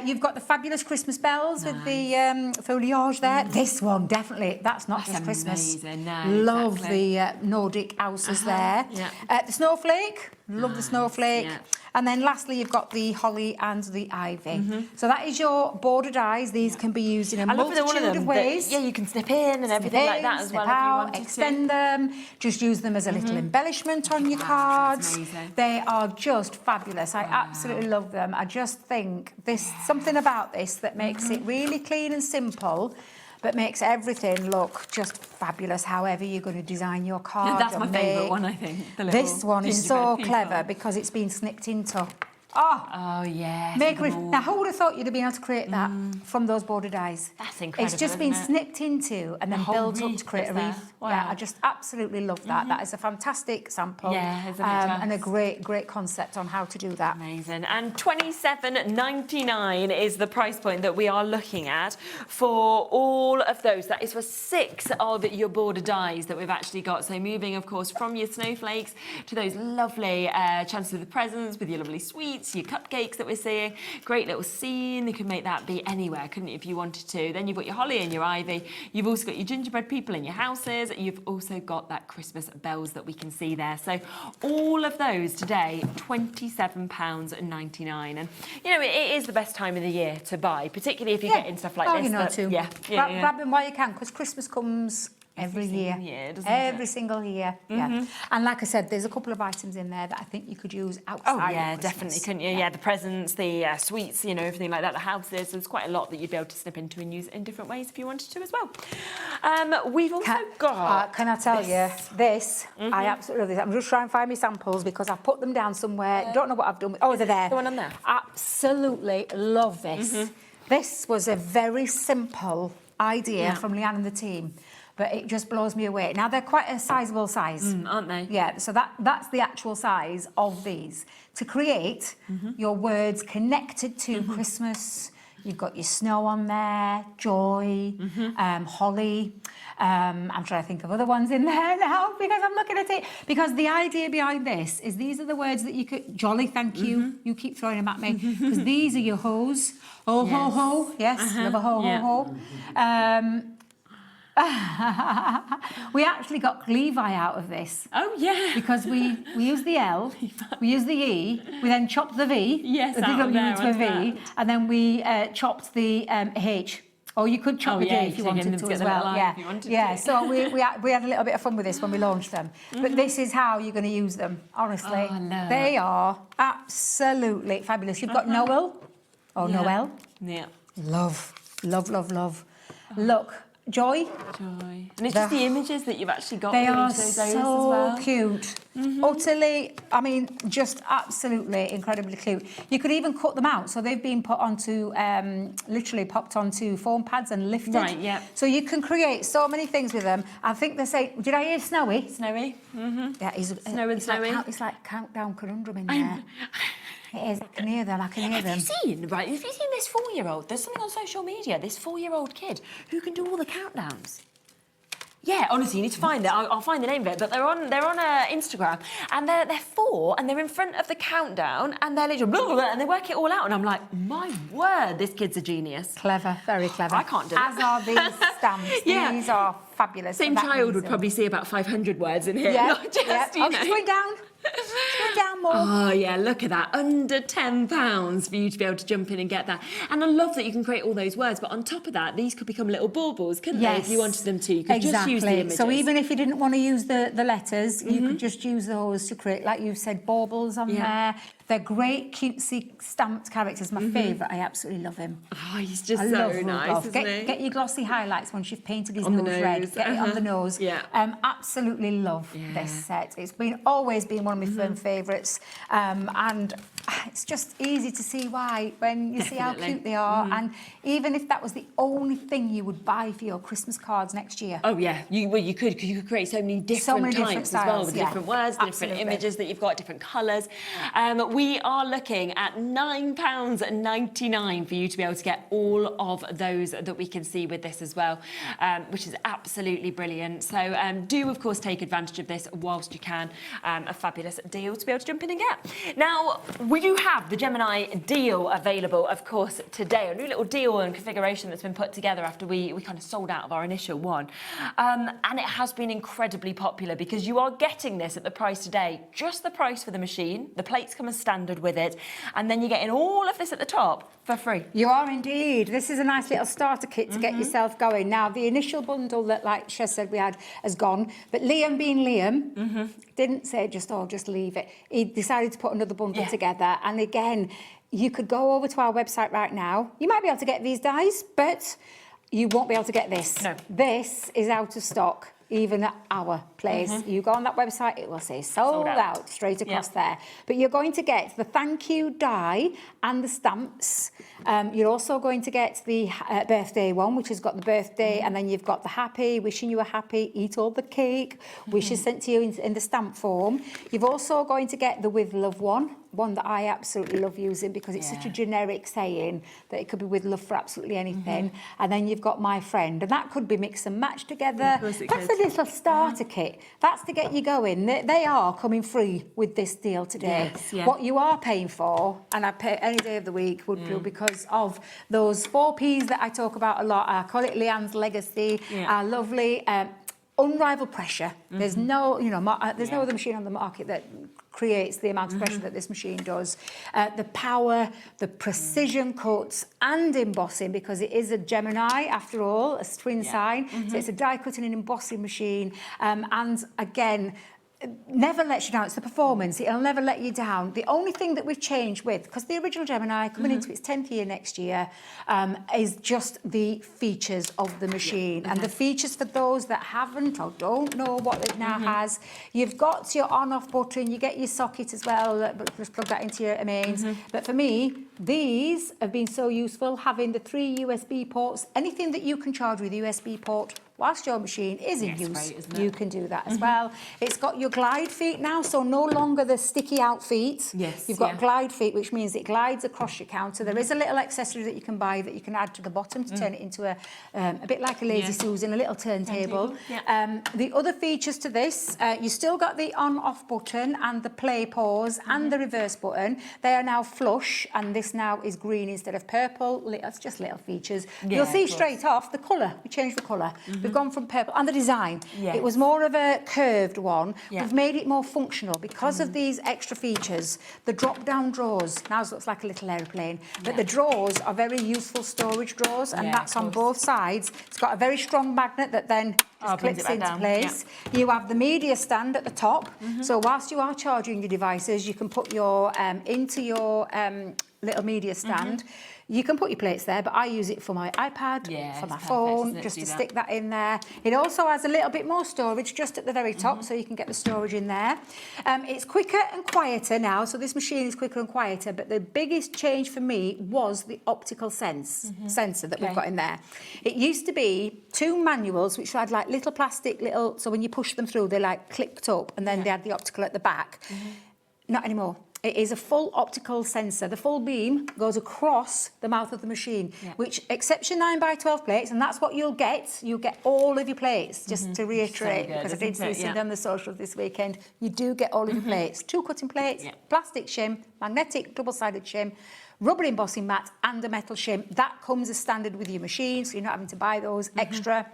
Speaker 3: You've got the fabulous Christmas bells with the foliage there. This one, definitely, that's not just Christmas.
Speaker 2: Amazing. No,
Speaker 3: Love
Speaker 2: exactly.
Speaker 3: the Nordic houses there. The snowflake. Love the snowflake.
Speaker 2: Yeah.
Speaker 3: And then lastly, you've got the holly and the ivy. So that is your border dies. These can be used in a
Speaker 2: I love
Speaker 3: multitude
Speaker 2: all of them.
Speaker 3: of ways.
Speaker 2: Yeah, you can snip in and everything like that as
Speaker 3: snip
Speaker 2: well
Speaker 3: out,
Speaker 2: if you wanted
Speaker 3: extend
Speaker 2: to.
Speaker 3: them, just use them as a little embellishment on your cards.
Speaker 2: amazing.
Speaker 3: They are just fabulous. I absolutely love them. I just think there's something about this that makes it really clean and simple, but makes everything look just fabulous, however you're going to design your card.
Speaker 2: That's
Speaker 3: or
Speaker 2: my favourite
Speaker 3: make.
Speaker 2: one, I think. The little
Speaker 3: This one is
Speaker 2: gingerbread
Speaker 3: so
Speaker 2: piece
Speaker 3: clever
Speaker 2: one.
Speaker 3: because it's been snipped into.
Speaker 2: Oh, yeah.
Speaker 3: Now, who would have thought you'd have been able to create that from those border dies?
Speaker 2: That's incredible,
Speaker 3: It's just been
Speaker 2: isn't it?
Speaker 3: snipped into and then
Speaker 2: whole
Speaker 3: built up
Speaker 2: wreath
Speaker 3: to create a
Speaker 2: that's
Speaker 3: wreath.
Speaker 2: there. Wow.
Speaker 3: Yeah, I just absolutely love that. That is a fantastic sample.
Speaker 2: Yeah, isn't it
Speaker 3: and a
Speaker 2: just?
Speaker 3: great concept on how to do that.
Speaker 2: Amazing. And $27.99 is the price point that we are looking at for all of those. That is for 6 of your border dies that we've actually got. So moving, of course, from your snowflakes to those lovely chances of the presents with your lovely sweets, your cupcakes that we're seeing. Great little scene. You could make that be anywhere, couldn't you, if you wanted to? Then you've got your holly and your ivy. You've also got your gingerbread people in your houses. You've also got that Christmas bells that we can see there. So all of those today, £27.99. And, you know, it is the best time of the year to buy, particularly if you get in stuff like this.
Speaker 3: You know
Speaker 2: that-
Speaker 3: too. Grab them while you can, because Christmas comes every year. Every single year. Yeah. And like I said, there's a couple of items in there that I think you could use outside.
Speaker 2: Oh, yeah,
Speaker 3: of Christmas.
Speaker 2: definitely, couldn't you? Yeah, the presents, the sweets, you know, everything like that, the houses. There's quite a lot that you'd be able to snip into and use in different ways if you wanted to as well. We've also got...
Speaker 3: can I tell you, this, I absolutely love this. I'm just trying to find my samples because I've put them down somewhere. Don't know what I've done. Oh, they're there.
Speaker 2: The one on there?
Speaker 3: Absolutely love this. This was a very simple idea from Leanne and the team, but it just blows me away. Now, they're quite a sizable size.
Speaker 2: Aren't they?
Speaker 3: Yeah, so that's the actual size of these. To create your words connected to Christmas, you've got your snow on there, joy, holly. I'm trying to think of other ones in there now because I'm looking at it. Because the idea behind this is these are the words that you could... Jolly, thank you. You keep throwing them at me. Because these are your hoes. Oh, ho, ho. Yes, love a ho, ho, ho. We actually got Levi out of this.
Speaker 2: Oh, yeah.
Speaker 3: Because we used the L, we used the E, we then chopped the V,
Speaker 2: Yes,
Speaker 3: the
Speaker 2: out of
Speaker 3: W
Speaker 2: there,
Speaker 3: into a V, and then we chopped the H. Or you could chop the D if you wanted to as well. Yeah, so we had a little bit of fun with this when we launched them. But this is how you're going to use them, honestly.
Speaker 2: Oh, no.
Speaker 3: They are absolutely fabulous. You've got Noel, or Noel.
Speaker 2: Yeah.
Speaker 3: Love, love, love, love. Look, joy.
Speaker 2: And it's just the images that you've actually got.
Speaker 3: They
Speaker 2: for
Speaker 3: are
Speaker 2: each of those
Speaker 3: so
Speaker 2: as well.
Speaker 3: cute. Utterly, I mean, just absolutely incredibly cute. You could even cut them out. So they've been put onto, literally popped onto foam pads and lifted.
Speaker 2: Right, yeah.
Speaker 3: So you can create so many things with them. I think they say, did I hear Snowy?
Speaker 2: Snowy.
Speaker 3: Yeah, he's
Speaker 2: Snowy and Snowy.
Speaker 3: It's like Countdown Conundrum in there. It is. I can hear them. I can hear them.
Speaker 2: Have you seen this 4-year-old? There's something on social media, this 4-year-old kid who can do all the countdowns. Yeah, honestly, you need to find it. I'll find the name of it. But they're on Instagram, and they're 4, and they're in front of the countdown, and they're literally blah, blah, blah, and they work it all out. And I'm like, my word, this kid's a genius.
Speaker 3: Clever, very clever.
Speaker 2: I can't do it.
Speaker 3: As are these stamps.
Speaker 2: Yeah.
Speaker 3: These are fabulous.
Speaker 2: Same
Speaker 3: for that
Speaker 2: child would
Speaker 3: reason.
Speaker 2: probably see about 500 words in here.
Speaker 3: Yeah,
Speaker 2: Not just,
Speaker 3: yeah.
Speaker 2: you know.
Speaker 3: She's going down. She's going down more.
Speaker 2: Oh, yeah, look at that. Under £10 for you to be able to jump in and get that. And I love that you can create all those words, but on top of that, these could become little baubles, couldn't they, if you wanted them to? You could just use the images.
Speaker 3: So even if you didn't want to use the letters, you could just use those to create, like you've said, baubles on there. They're great, cutesy, stamped characters. My favourite. I absolutely love him.
Speaker 2: Oh, he's just
Speaker 3: I
Speaker 2: so
Speaker 3: love
Speaker 2: nice,
Speaker 3: Rudolph.
Speaker 2: isn't he?
Speaker 3: Get your glossy highlights once you've painted his
Speaker 2: On the
Speaker 3: nose red.
Speaker 2: nose,
Speaker 3: Get it on the nose.
Speaker 2: Yeah.
Speaker 3: Absolutely love this set. It's always been one of my firm favourites. And it's just easy to see why when you see how cute they are. And even if that was the only thing you would buy for your Christmas cards next year.
Speaker 2: Oh, yeah. You could, because you could create so many different types as well, with different words, different images that you've got, different colours. We are looking at £9.99 for you to be able to get all of those that we can see with this as well, which is absolutely brilliant. So do, of course, take advantage of this whilst you can. A fabulous deal to be able to jump in and get. Now, we do do have the Gemini deal available, of course, today. A new little deal and configuration that's been put together after we kind of sold out of our initial one. And it has been incredibly popular because you are getting this at the price today, just the price for the machine. The plates come as standard with it. And then you're getting all of this at the top for free.
Speaker 3: You are indeed. This is a nice little starter kit to get yourself going. Now, the initial bundle that, like Shez said, we had has gone. But Liam being Liam, didn't say just leave it. He decided to put another bundle together. And again, you could go over to our website right now. You might be able to get these dies, but you won't be able to get this.
Speaker 2: No.
Speaker 3: This is out of stock. Even at our place. You go on that website, it will say sold out straight across there. But you're going to get the thank you die and the stamps. You're also going to get the birthday one, which has got the birthday, and then you've got the happy, wishing you a happy, eat all the cake, wishes sent to you in the stamp form. You've also going to get the with love one that I absolutely love using because it's such a generic saying that it could be with love for absolutely anything. And then you've got my friend, and that could be mix and match together. That's a little starter kit. That's to get you going. They are coming free with this deal today. What you are paying for, and I pay any day of the week, would do because of those 4 Ps that I talk about a lot. I call it Leanne's legacy, our lovely unrivaled pressure. There's no, there's no other machine on the market that creates the amount of pressure that this machine does. The power, the precision cuts and embossing, because it is a Gemini after all, a twin sign. So it's a die cutting and embossing machine. And again, never lets you down. It's the performance. It'll never let you down. The only thing that we've changed with, because the original Gemini coming into its 10th year next year, is just the features of the machine. And the features for those that haven't or don't know what it now has, you've got your on-off button, you get your socket as well, just plug that into your mains. But for me, these have been so useful, having the 3 USB ports, anything that you can charge with a USB port whilst your machine is in use, you can do that as well. It's got your glide feet now, so no longer the sticky out feet. You've got glide feet, which means it glides across your counter. There is a little accessory that you can buy that you can add to the bottom to turn it into a bit like a Lazy Susan, a little turntable. The other features to this, you still got the on-off button and the play pause and the reverse button. They are now flush, and this now is green instead of purple. It's just little features. You'll see straight off the colour. We changed the colour. We've gone from purple, and the design. It was more of a curved one. We've made it more functional because of these extra features. The drop-down drawers now looks like a little aeroplane, but the drawers are very useful storage drawers, and that's on both sides. It's got a very strong magnet that then just clips into place. You have the media stand at the top, so whilst you are charging your devices, you can put your into your little media stand. You can put your plates there, but I use it for my iPad, for my phone, just to stick that in there. It also has a little bit more storage just at the very top, so you can get the storage in there. It's quicker and quieter now, so this machine is quicker and quieter, but the biggest change for me was the optical sensor that we've got in there. It used to be 2 manuals, which had like little plastic, so when you push them through, they like clicked up, and then they had the optical at the back. Not anymore. It is a full optical sensor. The full beam goes across the mouth of the machine, which accepts your 9x12 plates, and that's what you'll get. You'll get all of your plates, just to reiterate, because I did see something on the socials this weekend. You do get all of your plates. 2 cutting plates, plastic shim, magnetic double-sided shim, rubber embossing mat, and a metal shim. That comes as standard with your machine, so you're not having to buy those extra.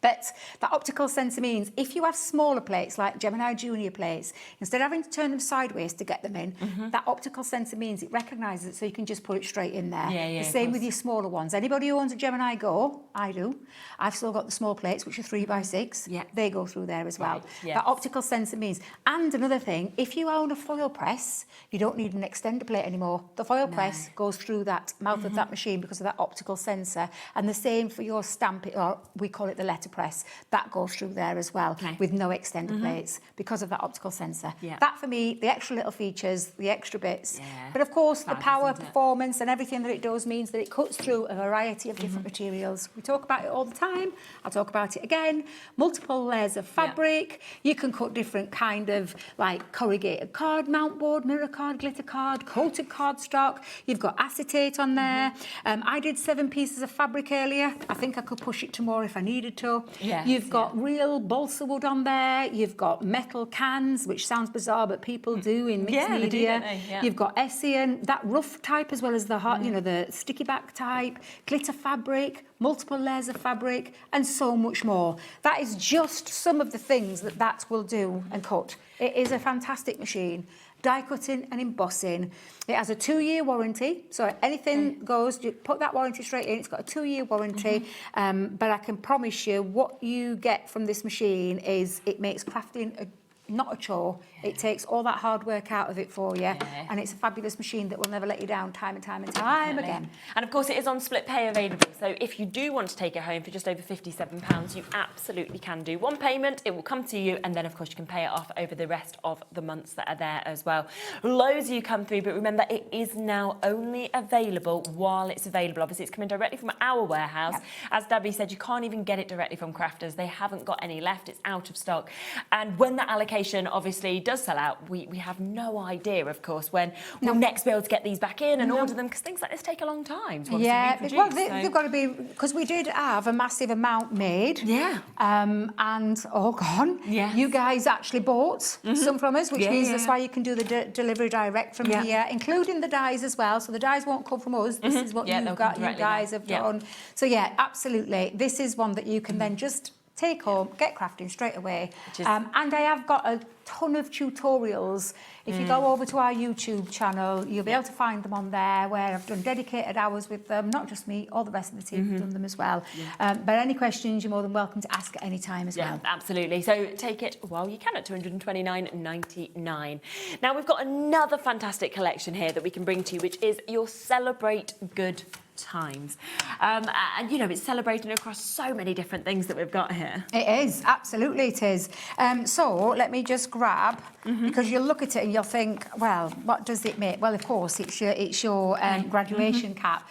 Speaker 3: But that optical sensor means if you have smaller plates, like Gemini Junior plates, instead of having to turn them sideways to get them in, that optical sensor means it recognises it, so you can just put it straight in there. The same with your smaller ones. Anybody who owns a Gemini Go, I do, I've still got the small plates, which are 3x6. They go through there as well. That optical sensor means. And another thing, if you own a foil press, you don't need an extender plate anymore. The foil press goes through that mouth of that machine because of that optical sensor. And the same for your stamp, or we call it the letter press, that goes through there as well with no extender plates because of that optical sensor. That for me, the extra little features, the extra bits. But of course, the power, performance and everything that it does means that it cuts through a variety of different materials. We talk about it all the time. I'll talk about it again. Multiple layers of fabric. You can cut different kind of like corrugated card, mount board, mirror card, glitter card, coated cardstock. You've got acetate on there. I did 7 pieces of fabric earlier. I think I could push it to more if I needed to. stucco.
Speaker 2: Yes,
Speaker 3: You've got real balsa wood on there. You've got metal cans, which sounds bizarre, but people do in mixed
Speaker 2: Yeah, they do,
Speaker 3: media.
Speaker 2: don't they? Yeah.
Speaker 3: You've got Essien, that rough type as well as the hard, the sticky back type, glitter fabric, multiple layers of fabric, and so much more. That is just some of the things that will do and cut. It is a fantastic machine. Die cutting and embossing. It has a 2-year warranty, so anything goes, you put that warranty straight in. It's got a 2-year warranty, but I can promise you what you get from this machine is it makes crafting not a chore. It takes all that hard work out of it for you, and it's a fabulous machine that will never let you down time and time and time again.
Speaker 2: And of course it is on split pay available, so if you do want to take it home for just over £57, you absolutely can do one payment. It will come to you, and then of course you can pay it off over the rest of the months that are there as well. Loads of you come through, but remember it is now only available while it's available. Obviously it's coming directly from our warehouse. As Debbie said, you can't even get it directly from Crafters. They haven't got any left. It's out of stock, and when that allocation obviously does sell out, we have no idea, of course, when we'll next be able to get these back in and order them, because things like this take a long time to reproduce.
Speaker 3: Well, they've got to be, because we did have a massive amount made. And all gone. You guys actually bought some from us, which means that's why you can do the delivery direct from here, including the dyes as well. So the dyes won't come from us. This is what you guys have done. So yeah, absolutely. This is one that you can then just take home, get crafting straight away. And I have got a ton of tutorials. If you go over to our YouTube channel, you'll be able to find them on there, where I've done dedicated hours with them, not just me, all the rest of the team have done them as well. But any questions, you're more than welcome to ask at any time as well.
Speaker 2: Absolutely. So take it while you can at £229.99. Now we've got another fantastic collection here that we can bring to you, which is your Celebrate Good Times. And you know, it's celebrating across so many different things that we've got here.
Speaker 3: It is, absolutely it is. So let me just grab, because you'll look at it and you'll think, well, what does it make? Well, of course, it's your graduation cap.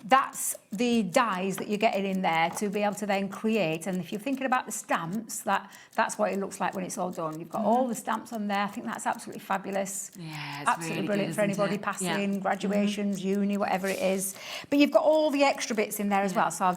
Speaker 3: That's the dies that you're getting in there to be able to then create. And if you're thinking about the stamps, that's what it looks like when it's all done. You've got all the stamps on there. I think that's absolutely fabulous.
Speaker 2: Yeah, it's
Speaker 3: absolutely
Speaker 2: really
Speaker 3: brilliant
Speaker 2: good,
Speaker 3: for anybody passing, graduations, uni, whatever it is. But you've got all the extra bits in there as well. So I'll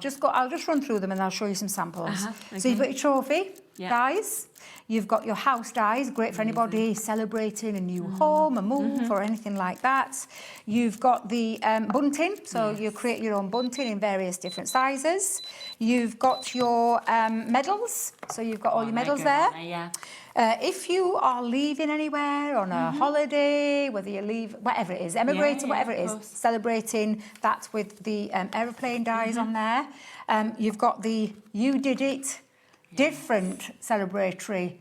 Speaker 3: just run through them and I'll show you some samples. So you've got your trophy dies. You've got your house dies, great for anybody celebrating a new home, a move, or anything like that. You've got the bunting, so you create your own bunting in various different sizes. You've got your medals, so you've got all your medals there. If you are leaving anywhere on a holiday, whether you leave, whatever it is, emigrating, whatever it is, celebrating, that's with the aeroplane dies on there. You've got the You Did It, different celebratory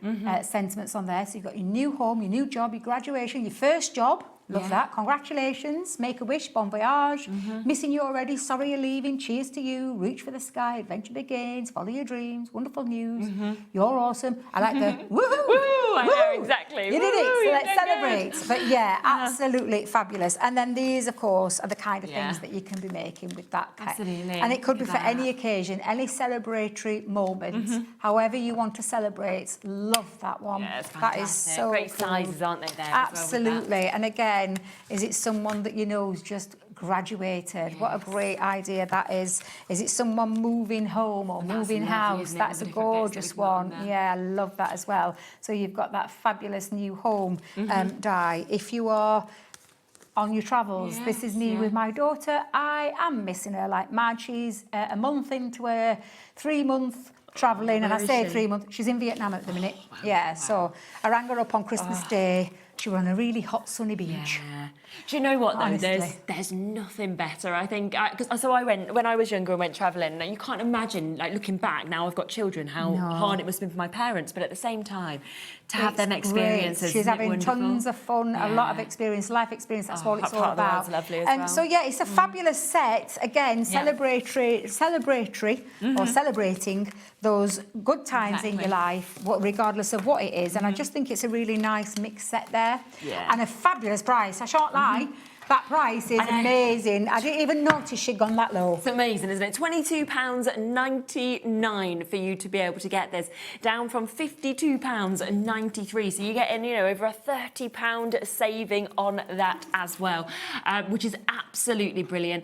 Speaker 3: sentiments on there. So you've got your new home, your new job, your graduation, your first job. Love that. Congratulations. Make a wish. Bon voyage. Missing you already. Sorry you're leaving. Cheers to you. Reach for the sky. Adventure begins. Follow your dreams. Wonderful news. You're awesome. I like the woohoo.
Speaker 2: I know, exactly.
Speaker 3: You did it. So let's celebrate. Good. But yeah, absolutely fabulous. And then these, of course, are the kind of things that you can be making with that kit.
Speaker 2: Absolutely.
Speaker 3: And it could be for any occasion, any celebratory moment. However you want to celebrate. Love that one.
Speaker 2: Yeah, it's
Speaker 3: that is so
Speaker 2: great
Speaker 3: cool.
Speaker 2: sizes, aren't they? There
Speaker 3: Absolutely. As well, and again, is it someone that you know has just graduated? What a great idea that is. Is it someone moving home or moving house? That's a gorgeous one. Yeah, I love that as well. So you've got that fabulous new home die. If you are on your travels, this is me with my daughter. I am missing her like mad. She's a month into her 3-month travelling, and I say 3 months. She's in Vietnam at the minute. So I rang her up on Christmas Day. She was on a really hot sunny beach.
Speaker 2: Do you know what though?
Speaker 3: Honestly.
Speaker 2: There's nothing better. I think so. I went when I was younger and went travelling. And you can't imagine, like looking back now, I've got children, how hard it must have been for my parents. But at the same time, to have them experiences,
Speaker 3: she's having tons of fun, a lot of experience, life experience. That's what it's all about.
Speaker 2: Lovely as well.
Speaker 3: So yeah, it's a fabulous set. Again, celebratory, or celebrating those good times in your life, regardless of what it is. And I just think it's a really nice mixed set there, and a fabulous price. I shan't lie. That price is amazing. I didn't even notice she'd gone that low.
Speaker 2: It's amazing, isn't it? £22.99 for you to be able to get this, down from £52.93. So you're getting, you know, over a £30 saving on that as well, which is absolutely brilliant.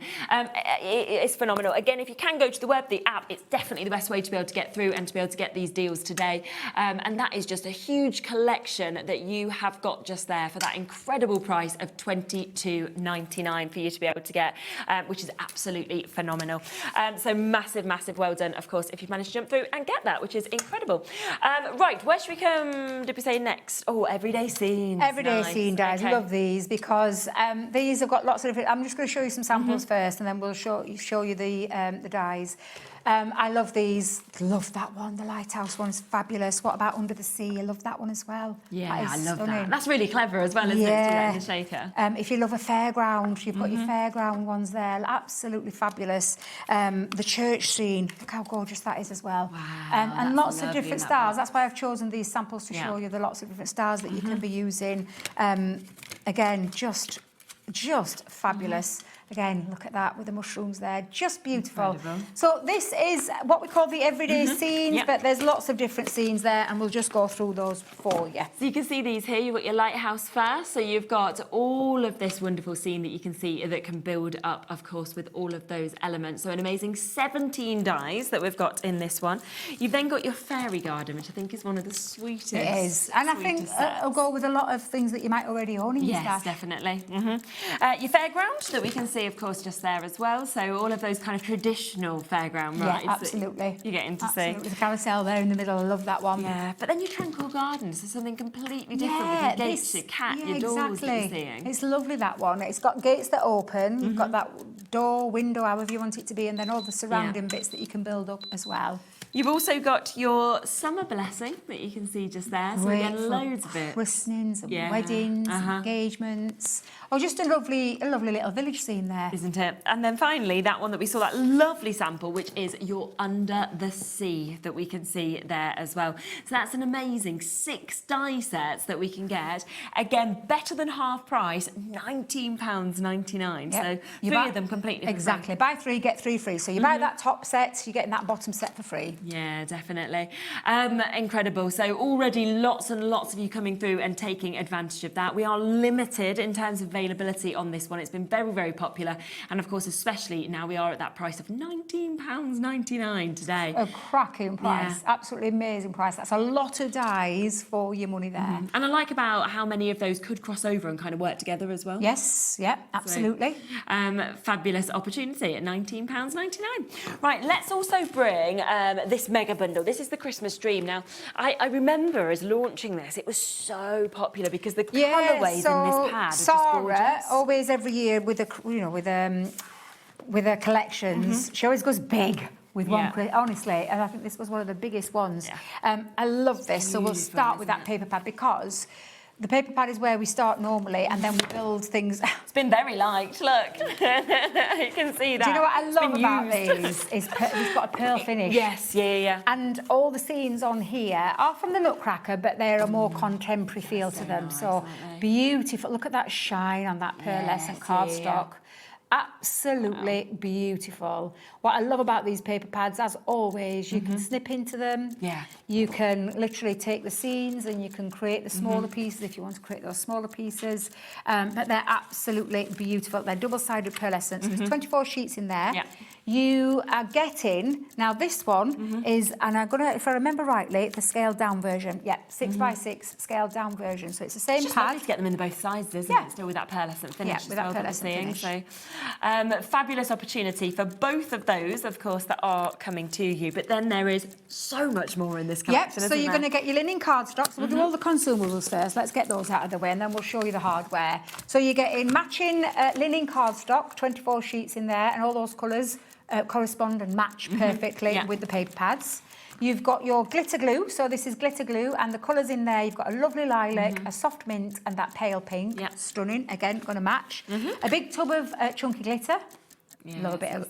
Speaker 2: It's phenomenal. Again, if you can go to the web, the app, it's definitely the best way to be able to get through and to be able to get these deals today. And that is just a huge collection that you have got just there for that incredible price of £22.99 for you to be able to get, which is absolutely phenomenal. So massive, massive well done, of course, if you've managed to jump through and get that, which is incredible. Right, where should we come, did we say next? Oh, everyday scenes.
Speaker 3: Everyday scene dies.
Speaker 2: Okay.
Speaker 3: I love these because these have got lots of different... I'm just going to show you some samples first, and then we'll show you the dies. I love these. Love that one. The lighthouse one is fabulous. What about Under the Sea? I love that one as well.
Speaker 2: Yeah,
Speaker 3: that
Speaker 2: I
Speaker 3: is
Speaker 2: love
Speaker 3: stunning.
Speaker 2: that. That's really clever as well, isn't it, to do that in the shaker?
Speaker 3: If you love a fairground, you've got your fairground ones there. Absolutely fabulous. The church scene. Look how gorgeous that is as well.
Speaker 2: Wow,
Speaker 3: and lots of different
Speaker 2: that
Speaker 3: styles.
Speaker 2: one.
Speaker 3: That's why I've chosen these samples to show you the lots of different styles that you can be using. Again, just fabulous. Again, look at that with the mushrooms there. Just beautiful.
Speaker 2: Incredible.
Speaker 3: So this is what we call the everyday scenes, but there's lots of different scenes there, and we'll just go through those for you.
Speaker 2: So you can see these here. You've got your lighthouse first. So you've got all of this wonderful scene that you can see that can build up, of course, with all of those elements. So an amazing 17 dies that we've got in this one. You've then got your fairy garden, which I think is one of the sweetest.
Speaker 3: It is. And I think it'll go with a lot of things that you might already own in your
Speaker 2: Yes,
Speaker 3: stash.
Speaker 2: definitely. Your fairground that we can see, of course, just there as well. So all of those kind of traditional fairground rides.
Speaker 3: Yeah, absolutely.
Speaker 2: You're getting to
Speaker 3: Absolutely.
Speaker 2: see.
Speaker 3: The carousel there in the middle. I love that one.
Speaker 2: Yeah, but then your tranquil gardens is something completely different with your gates, your cat, your doors that you're seeing.
Speaker 3: It's lovely, that one. It's got gates that open. You've got that door, window, however you want it to be, and then all the surrounding bits that you can build up as well.
Speaker 2: You've also got your summer blessing that you can see just there. So again, loads of it.
Speaker 3: Christenings, and weddings, engagements. Oh, just a lovely little village scene there.
Speaker 2: Isn't it? And then finally, that one that we saw, that lovely sample, which is your Under the Sea that we can see there as well. So that's an amazing 6 die sets that we can get. Again, better than half price, £19.99.
Speaker 3: Yep.
Speaker 2: So
Speaker 3: You
Speaker 2: three
Speaker 3: buy-
Speaker 2: of them completely for
Speaker 3: Exactly. Buy 3, get 3 free. So you buy that top set, you're getting that bottom set for free.
Speaker 2: Yeah, definitely. Incredible. So already lots and lots of you coming through and taking advantage of that. We are limited in terms of availability on this one. It's been very, very popular. And of course, especially now we are at that price of £19.99 today.
Speaker 3: A cracking price.
Speaker 2: Yeah.
Speaker 3: Absolutely amazing price. That's a lot of dies for your money there.
Speaker 2: And I like about how many of those could cross over and kind of work together as well.
Speaker 3: Yes, yeah, absolutely.
Speaker 2: So, fabulous opportunity at £19.99. Right, let's also bring this mega bundle. This is the Christmas Dream. Now, I remember us launching this. It was so popular because the colourways in this pad are just gorgeous.
Speaker 3: Sarah, always every year with the, with her collections, she always goes big with one, honestly, and I think this was one of the biggest ones. I love this, so we'll start with that paper pad because the paper pad is where we start normally, and then we build things.
Speaker 2: It's been very liked, look. You can see that.
Speaker 3: Do you know what I love about
Speaker 2: used.
Speaker 3: these? It's got a pearl finish.
Speaker 2: Yes, yeah.
Speaker 3: And all the scenes on here are from the Nutcracker, but they're a more contemporary feel to them.
Speaker 2: Nice,
Speaker 3: so beautiful. Look at that shine on that pearlescent cardstock. Absolutely beautiful. What I love about these paper pads, as always, you can snip into them.
Speaker 2: Yeah.
Speaker 3: You can literally take the scenes and you can create the smaller pieces if you want to create those smaller pieces. But they're absolutely beautiful. They're double-sided pearlescent. So there's 24 sheets in there.
Speaker 2: Yeah.
Speaker 3: You are getting, now this one is, and I'm gonna, if I remember rightly, the scaled down version. Yeah, 6x6 scaled down version. So it's the same
Speaker 2: It's just
Speaker 3: pad.
Speaker 2: lovely to get them in both sizes, isn't it? Still with that pearlescent finish.
Speaker 3: Yeah, with that pearlescent finish.
Speaker 2: So, fabulous opportunity for both of those, of course, that are coming to you. But then there is so much more in this collection.
Speaker 3: Yep, so you're going to get your linen cardstock. So we'll do all the consumables first. Let's get those out of the way, and then we'll show you the hardware. So you're getting matching linen cardstock, 24 sheets in there, and all those colours correspond and match perfectly with the paper pads. You've got your glitter glue, so this is glitter glue, and the colours in there, you've got a lovely lilac, a soft mint, and that pale pink. Stunning, again, going to match. A big tub of chunky glitter.
Speaker 2: Yeah,
Speaker 3: I love a bit of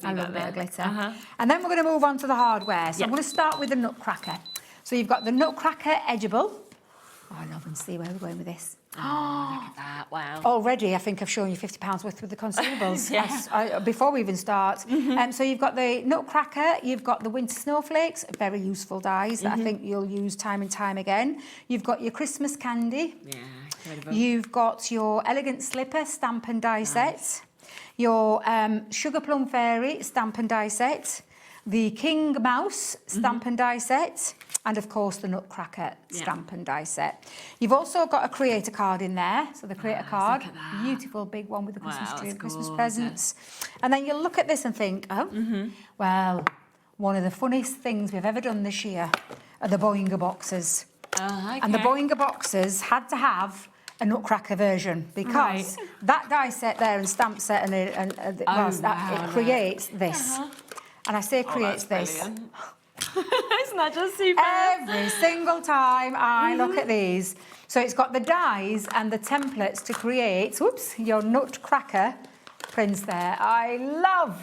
Speaker 3: glitter.
Speaker 2: Uh-huh.
Speaker 3: And then we're going to move on to the hardware. So I'm going to start with the Nutcracker. So you've got the Nutcracker Edgeable. Oh, I love and see where we're going with this.
Speaker 2: Oh, look at that, wow.
Speaker 3: Already, I think I've shown you £50 worth with the consumables before we even start. So you've got the nutcracker, you've got the winter snowflakes, very useful dies that I think you'll use time and time again. You've got your Christmas candy.
Speaker 2: Yeah, incredible.
Speaker 3: You've got your elegant slipper stamp and die set. Your sugar plum fairy stamp and die set. The king mouse stamp and die set. And of course the nutcracker stamp and die set. You've also got a creator card in there, so the creator card, beautiful big one with the Christmas tree and Christmas presents. And then you'll look at this and think, oh, well, one of the funniest things we've ever done this year are the Boinger boxes. And the Boinger boxes had to have a nutcracker version because that die set there and stamp set it creates this. And I say creates this.
Speaker 2: Brilliant. Isn't that just super?
Speaker 3: Every single time I look at these. So it's got the dies and the templates to create, your nutcracker prints there. I love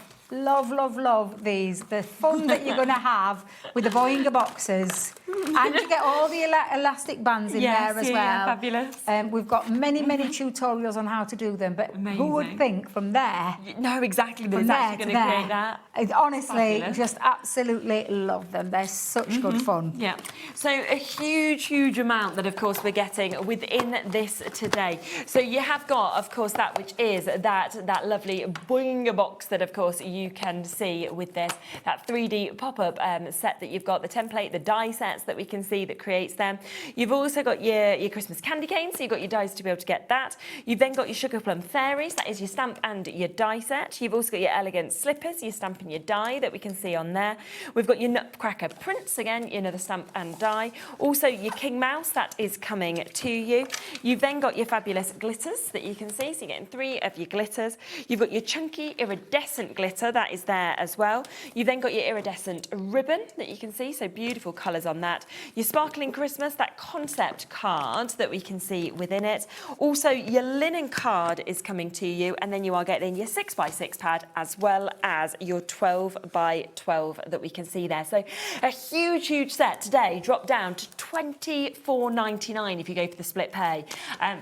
Speaker 3: these. The fun that you're going to have with the Boinger boxes. And you get all the elastic bands in there as well.
Speaker 2: Yeah, fabulous.
Speaker 3: We've got many tutorials on how to do them, but who would think from there?
Speaker 2: No, exactly.
Speaker 3: From there
Speaker 2: going
Speaker 3: to
Speaker 2: to create that.
Speaker 3: Honestly,
Speaker 2: Fabulous.
Speaker 3: just absolutely love them. They're such good fun.
Speaker 2: Yeah. So a huge amount that, of course, we're getting within this today. So you have got, of course, that which is that lovely Boinger box that, of course, you can see with this, that 3D pop-up set that you've got, the template, the die sets that we can see that creates them. You've also got your Christmas candy canes, so you've got your dies to be able to get that. You've then got your sugar plum fairies, that is your stamp and your die set. You've also got your elegant slippers, your stamp and your die that we can see on there. We've got your nutcracker prints, again, the stamp and die. Also your king mouse, that is coming to you. You've then got your fabulous glitters that you can see, so you're getting 3 of your glitters. You've got your chunky iridescent glitter, that is there as well. You've then got your iridescent ribbon that you can see, so beautiful colours on that. Your sparkling Christmas, that concept card that we can see within it. Also, your linen card is coming to you, and then you are getting your 6x6 pad as well as your 12x12 that we can see there. So a huge set today, dropped down to £24.99 if you go for the split pay,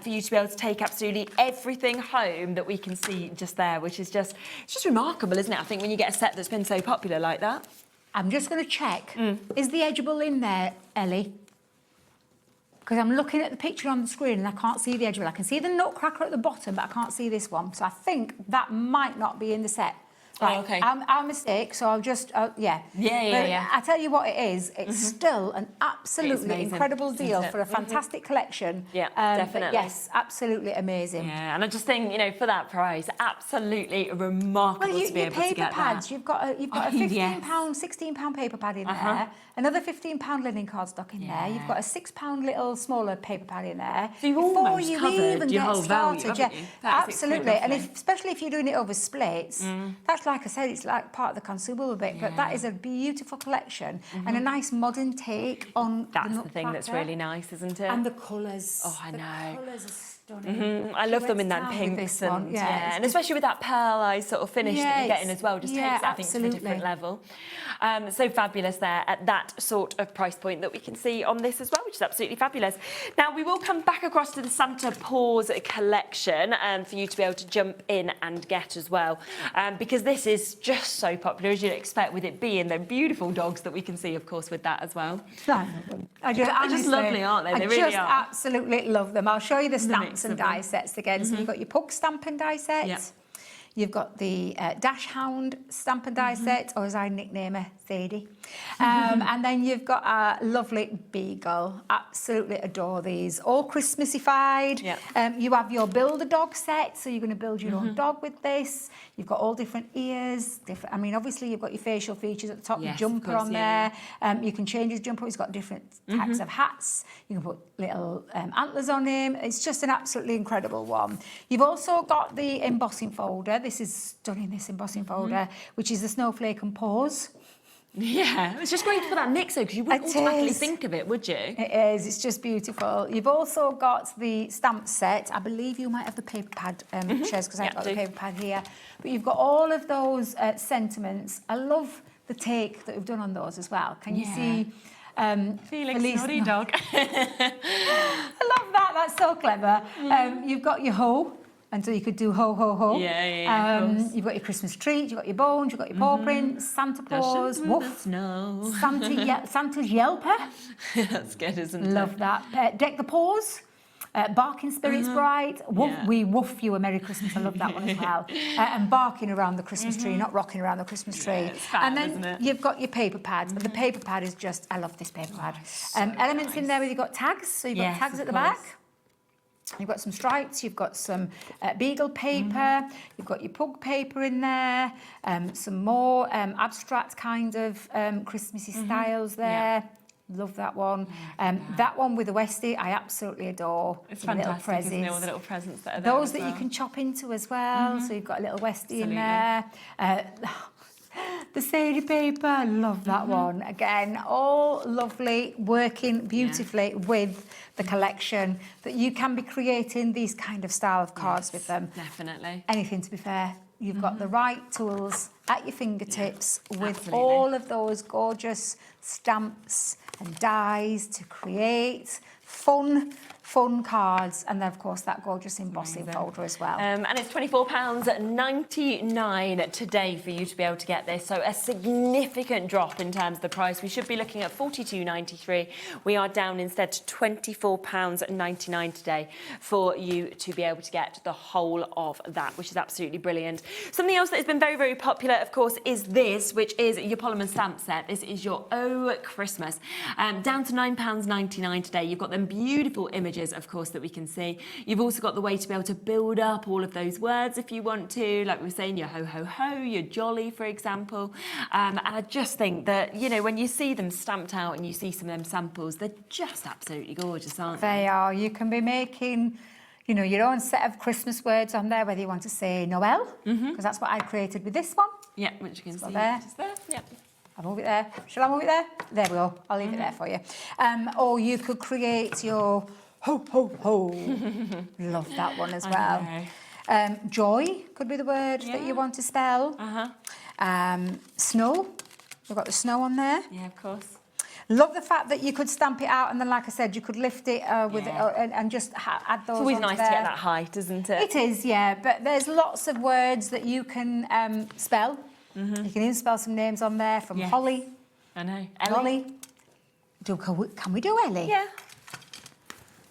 Speaker 2: for you to be able to take absolutely everything home that we can see just there, which is just remarkable, isn't it? I think when you get a set that's been so popular like that.
Speaker 3: I'm just going to check. Is the edgeable in there, Ellie? Because I'm looking at the picture on the screen and I can't see the edgeable. I can see the nutcracker at the bottom, but I can't see this one. So I think that might not be in the set. Right,
Speaker 2: okay.
Speaker 3: Our mistake, so I'll just, yeah.
Speaker 2: Yeah.
Speaker 3: I tell you what it is, it's still an absolutely incredible deal for a fantastic collection.
Speaker 2: Yeah, definitely.
Speaker 3: But yes, absolutely amazing.
Speaker 2: Yeah, and I just think, for that price, absolutely remarkable to be able to get
Speaker 3: paper pads,
Speaker 2: that.
Speaker 3: you've got a £15, £16 paper pad in there, another £15 linen cardstock in there, you've got a £6 little smaller paper pad in there.
Speaker 2: So you've almost covered your whole value, haven't you?
Speaker 3: Absolutely, and especially if you're doing it over splits, that's like I said, it's like part of the consumable bit, but that is a beautiful collection and a nice modern take on
Speaker 2: That's the thing that's really nice, isn't it?
Speaker 3: And the colours.
Speaker 2: Oh, I know.
Speaker 3: The colours are stunning.
Speaker 2: I love them in that pinks and especially with that pearl sort of finish that you're getting as well, just takes it, I think, to a different level. So fabulous there at that sort of price point that we can see on this as well, which is absolutely fabulous. Now, we will come back across to the Santa Paws collection for you to be able to jump in and get as well, because this is just so popular, as you'd expect, with it being the beautiful dogs that we can see, of course, with that as well.
Speaker 3: They're
Speaker 2: just lovely, aren't they? They really are.
Speaker 3: I just absolutely love them. I'll show you the stamps and die sets again. So you've got your pug stamp and die set.
Speaker 2: Yep.
Speaker 3: You've got the Dash Hound stamp and die set, or as I nickname her, Sadie. And then you've got a lovely Beagle. Absolutely adore these. All Christmassified.
Speaker 2: Yep.
Speaker 3: You have your Build-A-Dog set, so you're going to build your own dog with this. You've got all different ears. Obviously, you've got your facial features at the top, your jumper on there. You can change his jumper. He's got different types of hats. You can put little antlers on him. It's just an absolutely incredible one. You've also got the embossing folder. This is stunning, this embossing folder, which is the snowflake and paws.
Speaker 2: Yeah, it's just great for that mix, though, because you wouldn't automatically think of it, would you?
Speaker 3: It is, it's just beautiful. You've also got the stamp set. I believe you might have the paper pad, Shez, because I've got the paper pad here. But you've got all of those sentiments. I love the take that we've done on those as well. Can you see
Speaker 2: Felix Naughty Dog.
Speaker 3: I love that. That's so clever. You've got your hoe. And so you could do ho, ho, ho.
Speaker 2: Yeah, of course.
Speaker 3: You've got your Christmas trees, you've got your bones, you've got your paw prints, Santa Claus, woof,
Speaker 2: snow.
Speaker 3: Santa's yelper.
Speaker 2: That's good, isn't it?
Speaker 3: Love that. Deck the paws. Barking Spirits Bright. Woof, We woof you a Merry Christmas. I love that one as well. And barking around the Christmas tree, not rocking around the Christmas tree.
Speaker 2: It's fab,
Speaker 3: and then
Speaker 2: isn't it?
Speaker 3: you've got your paper pads. And the paper pad is just, I love this paper pad. Elements in there where you've got tags. So you've got tags at the back. You've got some stripes, you've got some beagle paper, you've got your pug paper in there, some more abstract kind of Christmassy styles there. Love that one. That one with the Westie, I absolutely adore.
Speaker 2: It's
Speaker 3: the little
Speaker 2: fantastic, isn't it?
Speaker 3: prezzies.
Speaker 2: All the little presents that are there.
Speaker 3: Those that you can chop into as well. So you've got a little Westie in there. The Sadie paper, I love that one. Again, all lovely, working beautifully with the collection, that you can be creating these kind of style of cards with them.
Speaker 2: Definitely.
Speaker 3: Anything, to be fair. You've got the right tools at your fingertips with all of those gorgeous stamps and dies to create fun cards, and then of course that gorgeous embossing folder as well.
Speaker 2: And it's £24.99 today for you to be able to get this, so a significant drop in terms of the price. We should be looking at £42.93. We are down instead to £24.99 today for you to be able to get the whole of that, which is absolutely brilliant. Something else that has been very, very popular, of course, is this, which is your polymer stamp set. This is your Oh Christmas. Down to £9.99 today. You've got them beautiful images, of course, that we can see. You've also got the way to be able to build up all of those words if you want to, like we were saying, your ho ho ho, your jolly, for example. And I just think that, you know, when you see them stamped out and you see some of them samples, they're just absolutely gorgeous, aren't they?
Speaker 3: They are. You can be making, you know, your own set of Christmas words on there, whether you want to say Noel, because that's what I created with this one.
Speaker 2: Yeah, which you can see.
Speaker 3: There.
Speaker 2: Just there. Yeah.
Speaker 3: I'll move it there. Shall I move it there? There we go. I'll leave it there for you. Or you could create your ho, ho, ho. Love that one as well. Joy could be the word that you want to spell. Snow. We've got the snow on there.
Speaker 2: Yeah, of course.
Speaker 3: Love the fact that you could stamp it out, and then, like I said, you could lift it with and just add those.
Speaker 2: It's always
Speaker 3: onto
Speaker 2: nice
Speaker 3: there.
Speaker 2: to get that height, isn't it?
Speaker 3: It is, yeah. But there's lots of words that you can spell. You can even spell some names on there, from Holly.
Speaker 2: I know.
Speaker 3: Ellie. Can we do Ellie?
Speaker 2: Yeah.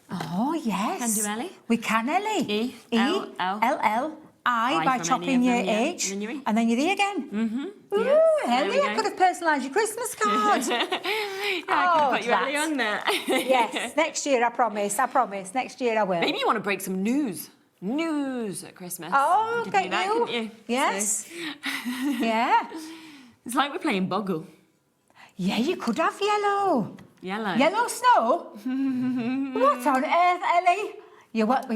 Speaker 3: Oh, yes.
Speaker 2: Can do Ellie.
Speaker 3: We can Ellie. E-L-L-I by
Speaker 2: from
Speaker 3: chopping
Speaker 2: any
Speaker 3: your
Speaker 2: of them, yeah.
Speaker 3: H.
Speaker 2: And then your E.
Speaker 3: And then your E again. Ooh, Ellie, I could have personalised your Christmas card.
Speaker 2: I could put you Ellie on there.
Speaker 3: Yes, next year, I promise. Next year I will.
Speaker 2: Maybe you want to break some news at Christmas.
Speaker 3: Oh,
Speaker 2: you could
Speaker 3: get
Speaker 2: do that,
Speaker 3: you.
Speaker 2: couldn't you?
Speaker 3: Yes.
Speaker 2: So.
Speaker 3: Yeah.
Speaker 2: It's like we're playing Boggle.
Speaker 3: Yeah, you could have yellow.
Speaker 2: Yellow.
Speaker 3: Yellow snow? What on earth, Ellie? You what?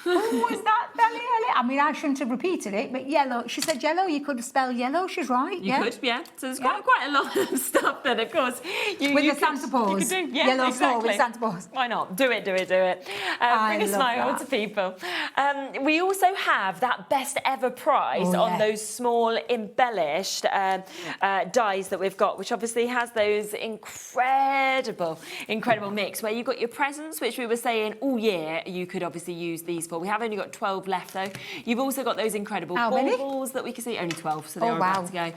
Speaker 3: Who was that, Ellie? I mean, I shouldn't have repeated it, but yellow. She said yellow. You could spell yellow. She's right.
Speaker 2: You could, yeah. So there's quite a lot of stuff that, of course,
Speaker 3: with the Santa paws.
Speaker 2: Yeah,
Speaker 3: yellow
Speaker 2: exactly.
Speaker 3: snow with Santa paws.
Speaker 2: Why not? Do it. Bring a smile to people. We also have that best ever price on those small embellished dies that we've got, which obviously has those incredible mix where you've got your presents, which we were saying all year you could obviously use these for. We have only got 12 left though. You've also got those incredible baubles that we can see. Only 12, so they're about to go.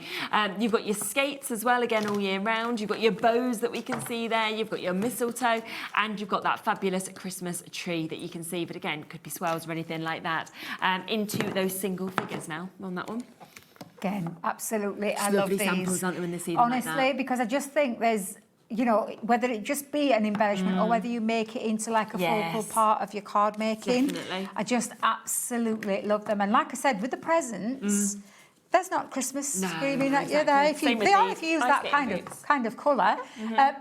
Speaker 2: You've got your skates as well, again all year round. You've got your bows that we can see there. You've got your mistletoe, and you've got that fabulous Christmas tree that you can see. But again, could be swells or anything like that. Into those single figures now on that one.
Speaker 3: Again, absolutely. I
Speaker 2: lovely
Speaker 3: love these.
Speaker 2: samples, aren't they, when they see them
Speaker 3: honestly,
Speaker 2: like that?
Speaker 3: because I just think there's, you know, whether it just be an embellishment or whether you make it into like a focal part of your card making.
Speaker 2: Definitely.
Speaker 3: I just absolutely love them. And like I said, with the presents, there's not Christmas screaming at you there. If you use that kind of colour,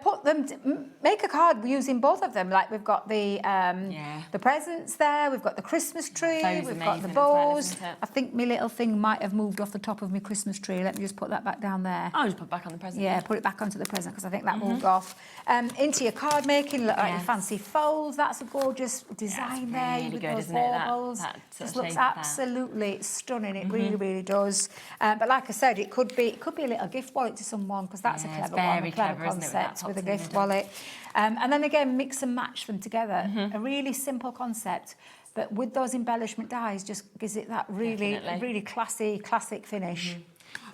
Speaker 3: put them, make a card using both of them. Like we've got the presents there, we've got the Christmas tree, we've got the bows. I think my little thing might have moved off the top of my Christmas tree. Let me just put that back down there.
Speaker 2: I'll just put it back on the present.
Speaker 3: Yeah, put it back onto the present because I think that moved off. Into your card making, look like your fancy folds. That's a gorgeous design there.
Speaker 2: Really
Speaker 3: with
Speaker 2: good,
Speaker 3: those
Speaker 2: isn't it?
Speaker 3: baubles.
Speaker 2: That
Speaker 3: Just looks absolutely stunning. It really, really does. But like I said, it could be a little gift wallet to someone, because that's a clever one, a clever concept with a gift wallet. And then again, mix and match them together. A really simple concept, but with those embellishment dies, just gives it that really classic finish.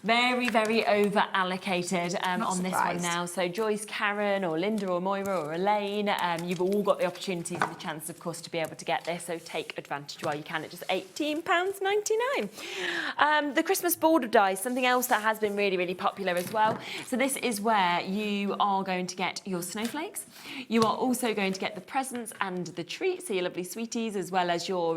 Speaker 2: Very, very over allocated on this one now. So Joyce, Karen, or Linda, or Moira, or Elaine, you've all got the opportunities and the chance, of course, to be able to get this. So take advantage while you can at just £18.99. The Christmas border dies, something else that has been really, really popular as well. So this is where you are going to get your snowflakes. You are also going to get the presents and the treats, so your lovely sweeties, as well as your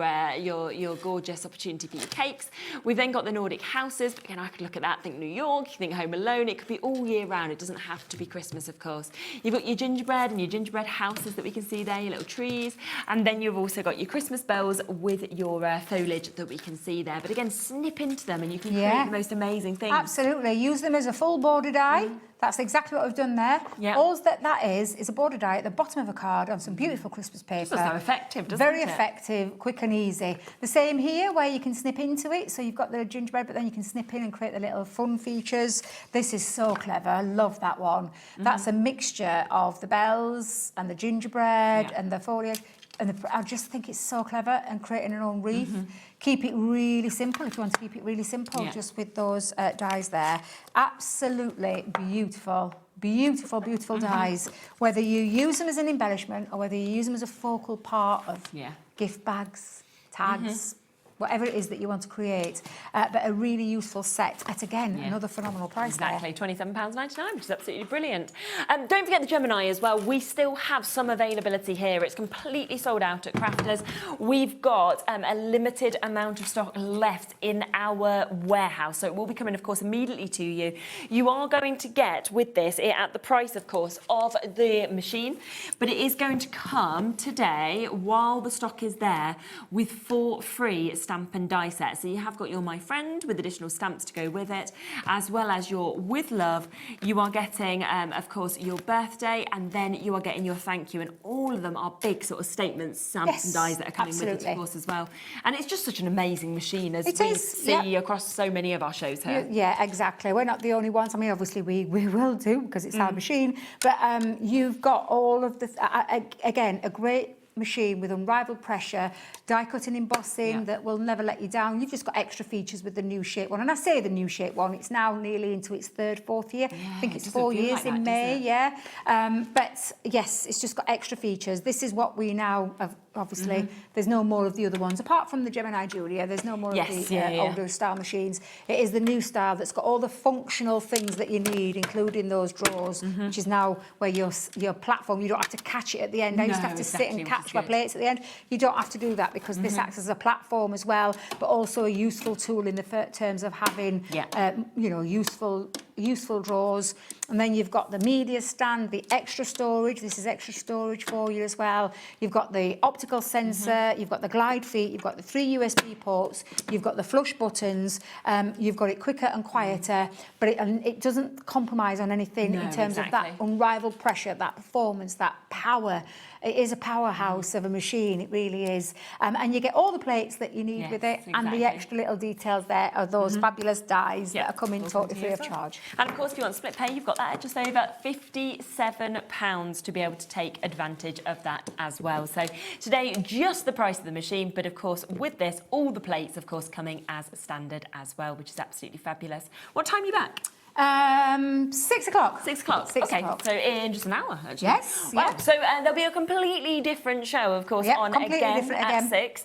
Speaker 2: gorgeous opportunity for your cakes. We've then got the Nordic houses. But again, I could look at that. Think New York, you think Home Alone, it could be all year round. It doesn't have to be Christmas, of course. You've got your gingerbread and your gingerbread houses that we can see there, your little trees. And then you've also got your Christmas bells with your foliage that we can see there. But again, snip into them and you can create the most amazing things.
Speaker 3: Absolutely. Use them as a full border die. That's exactly what we've done there.
Speaker 2: Yeah.
Speaker 3: All that is a border die at the bottom of a card on some beautiful Christmas paper.
Speaker 2: That's so effective, doesn't
Speaker 3: Very
Speaker 2: it?
Speaker 3: effective, quick and easy. The same here, where you can snip into it. So you've got the gingerbread, but then you can snip in and create the little fun features. This is so clever. I love that one. That's a mixture of the bells and the gingerbread and the foliage. And I just think it's so clever, and creating an own wreath. Keep it really simple if you want to keep it really simple, just with those dies there. Absolutely beautiful. Beautiful dies. Whether you use them as an embellishment or whether you use them as a focal part of gift bags, tags, whatever it is that you want to create, but a really useful set at, again, another phenomenal price
Speaker 2: Exactly, £27.99, which is absolutely brilliant. Don't forget the Gemini as well. We still have some availability here. It's completely sold out at Crafters. We've got a limited amount of stock left in our warehouse, so it will be coming, of course, immediately to you. You are going to get, with this, it at the price, of course, of the machine, but it is going to come today, while the stock is there, with 4 free stamp and die sets. So you have got your My Friend with additional stamps to go with it, as well as your With Love. You are getting, of course, your birthday, and then you are getting your thank you, and all of them are big sort of statements, stamps and dies that are coming with it, of course, as well. And it's just such an amazing machine, as we see across so many of our shows here.
Speaker 3: Yeah, exactly. We're not the only ones. I mean, obviously we will do, because it's our machine, but you've got all of the, again, a great machine with unrivaled pressure, die cut and embossing that will never let you down. You've just got extra features with the new shape one. And I say the new shape one, it's now nearly into its 3rd, 4th year. I think it's 4 years in May, but yes, it's just got extra features. This is what we now have. Obviously, there's no more of the other ones. Apart from the Gemini Julia, there's no more of the older style machines. It is the new style that's got all the functional things that you need, including those drawers, which is now where your platform, you don't have to catch it at the end. I used to have to sit and catch my plates at the end. You don't have to do that, because this acts as a platform as well, but also a useful tool in the terms of having, useful drawers. And then you've got the media stand, the extra storage. This is extra storage for you as well. You've got the optical sensor, you've got the glide feet, you've got the 3 USB ports, you've got the flush buttons, you've got it quicker and quieter, but it doesn't compromise on anything in terms of that unrivaled pressure, that performance, that power. It is a powerhouse of a machine, it really is. And you get all the plates that you need with it, and the extra little details there are those fabulous dies that are coming totally free of charge.
Speaker 2: And of course, if you want split pay, you've got that at just over £57 to be able to take advantage of that as well. So today, just the price of the machine, but of course, with this, all the plates, of course, coming as standard as well, which is absolutely fabulous. What time are you back?
Speaker 3: 6 o'clock.
Speaker 2: 6 o'clock. Okay, so in just an hour, actually.
Speaker 3: Yes.
Speaker 2: Wow. So there'll be a completely different show, of course, on again at 6.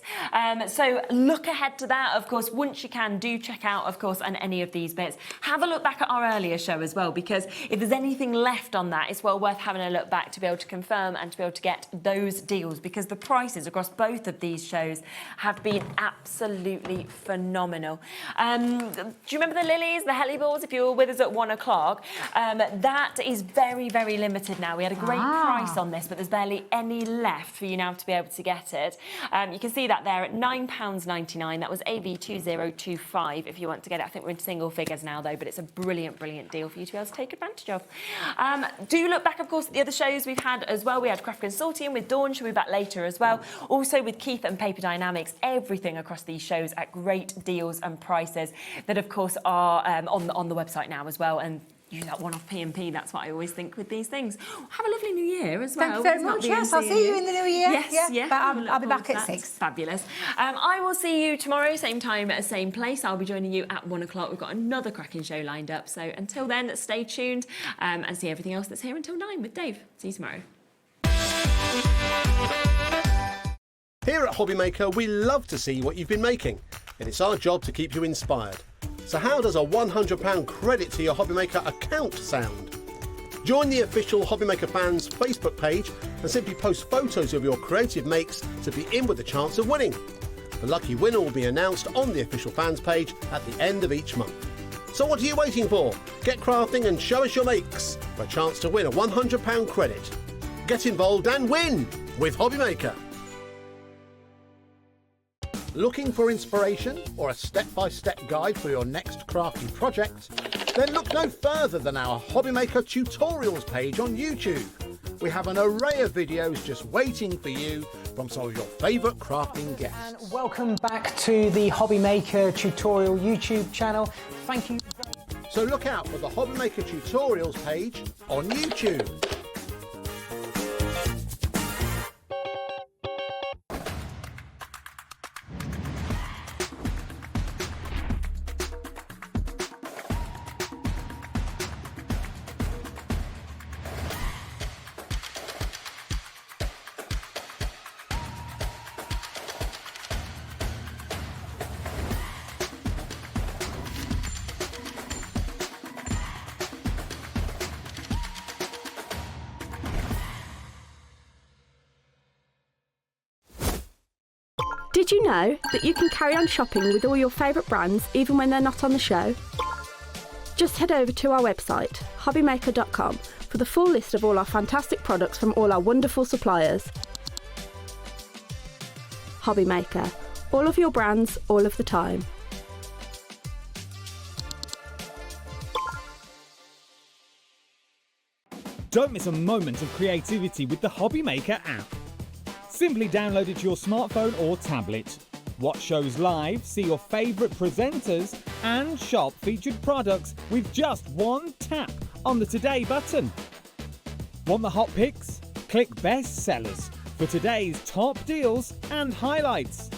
Speaker 2: So look ahead to that. Of course, once you can, do check out, of course, on any of these bits. Have a look back at our earlier show as well, because if there's anything left on that, it's well worth having a look back to be able to confirm and to be able to get those deals, because the prices across both of these shows have been absolutely phenomenal. Do you remember the lilies, the helly balls? If you were with us was at 1 o'clock. That is very, very limited now. We had a great price on this, but there's barely any left for you now to be able to get it. You can see that there at £9.99. That was AV2025 if you want to get it. I think we're in single figures now, though, but it's a brilliant, brilliant deal for you to be able to take advantage of. Do look back, of course, at the other shows we've had as well. We had Craft Consortium with Dawn. She'll be back later as well. Also with Keith and Paper Dienamics. Everything across these shows at great deals and prices that, of course, are on the website now as well. And use that one-off P&P. That's what I always think with these things. Have a lovely New Year as well.
Speaker 3: Thank you very much. Yes, I'll see you in the New Year.
Speaker 2: Yes,
Speaker 3: yeah. But I'll be back at 6.
Speaker 2: Fabulous. I will see you tomorrow, same time, same place. I'll be joining you at 1 o'clock. We've got another cracking show lined up. So until then, stay tuned and see everything else that's here until 9 with Dave. See you tomorrow.
Speaker 4: Here at Hobbymaker, we love to see what you've been making, and it's our job to keep you inspired. So how does a £100 credit to your Hobbymaker account sound? Join the official Hobbymaker fans Facebook page and simply post photos of your creative makes to be in with a chance of winning. The lucky winner will be announced on the official fans page at the end of each month. So what are you waiting for? Get crafting and show us your makes for a chance to win a £100 credit. Get involved and win with Hobbymaker. Looking for inspiration or a step-by-step guide for your next crafty project? Then look no further than our Hobbymaker tutorials page on YouTube. We have an array of videos just waiting for you from some of your favourite crafting guests.
Speaker 16: And welcome back to the Hobbymaker tutorial YouTube channel. Thank you.
Speaker 4: So look out for the Hobbymaker tutorials page on YouTube.
Speaker 8: Did you know that you can carry on shopping with all your favourite brands even when they're not on the show? Just head over to our website, hobbymaker.com, for the full list of all our fantastic products from all our wonderful suppliers. Hobbymaker, all of your brands, all of the time.
Speaker 11: Don't miss a moment of creativity with the Hobbymaker app. Simply download it to your smartphone or tablet. Watch shows live, see your favourite presenters, and shop featured products with just one tap on the Today button. Want the hot picks? Click Best Sellers for today's top deals and highlights.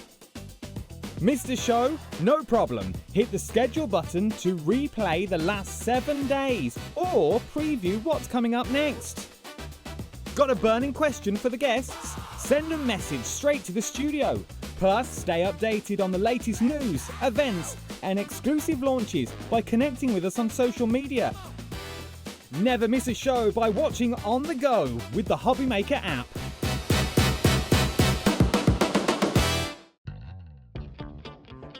Speaker 11: Missed a show? No problem. Hit the schedule button to replay the last 7 days or preview what's coming up next. Got a burning question for the guests? Send a message straight to the studio. Plus, stay updated on the latest news, events, and exclusive launches by connecting with us on social media. Never miss a show by watching on the go with the Hobbymaker app.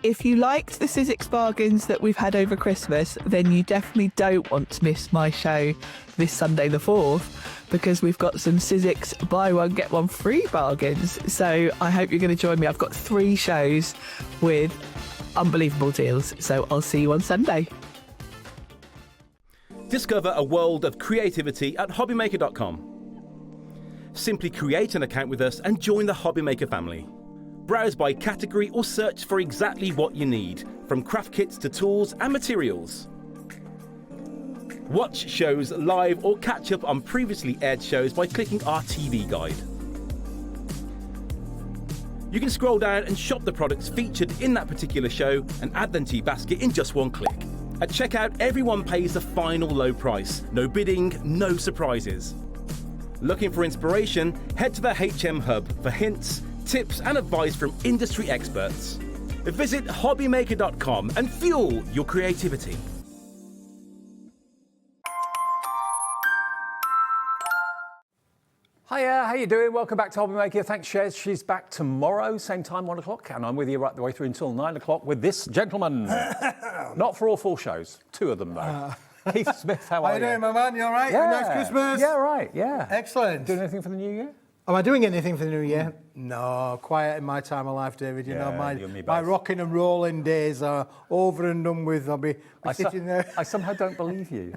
Speaker 13: If you liked the Sizzix bargains that we've had over Christmas, then you definitely don't want to miss my show this Sunday the 4th, because we've got some Sizzix buy one get one free bargains. So I hope you're going to join me. I've got 3 shows with unbelievable deals. So I'll see you on Sunday.
Speaker 7: Discover a world of creativity at hobbymaker.com. Simply create an account with us and join the Hobbymaker family. Browse by category or search for exactly what you need, from craft kits to tools and materials. Watch shows live or catch up on previously aired shows by clicking our TV guide. You can scroll down and shop the products featured in that particular show and add them to your basket in just one click. At checkout, everyone pays the final low price. No bidding, no surprises. Looking for inspiration? Head to the HM Hub for hints, tips and advice from industry experts. Visit hobbymaker.com and fuel your creativity.
Speaker 17: Hiya, how you doing? Welcome back to Hobbymaker. Thanks, Shez. She's back tomorrow, same time, 1 o'clock, and I'm with you right the way through until 9 o'clock with this gentleman. Not for all 4 shows, 2 of them though. Keith Smith, how
Speaker 9: How
Speaker 17: are
Speaker 9: you doing, my man? You all right?
Speaker 17: Yeah.
Speaker 9: Nice Christmas?
Speaker 17: Yeah, right, yeah.
Speaker 9: Excellent.
Speaker 17: Doing anything for the new year?
Speaker 9: Am I doing anything for the new year? No, quiet in my time of life, David. You know,
Speaker 17: you and me
Speaker 9: my
Speaker 17: both.
Speaker 9: rocking and rolling days are over and done with. I'll be sitting there.
Speaker 17: I somehow don't believe you.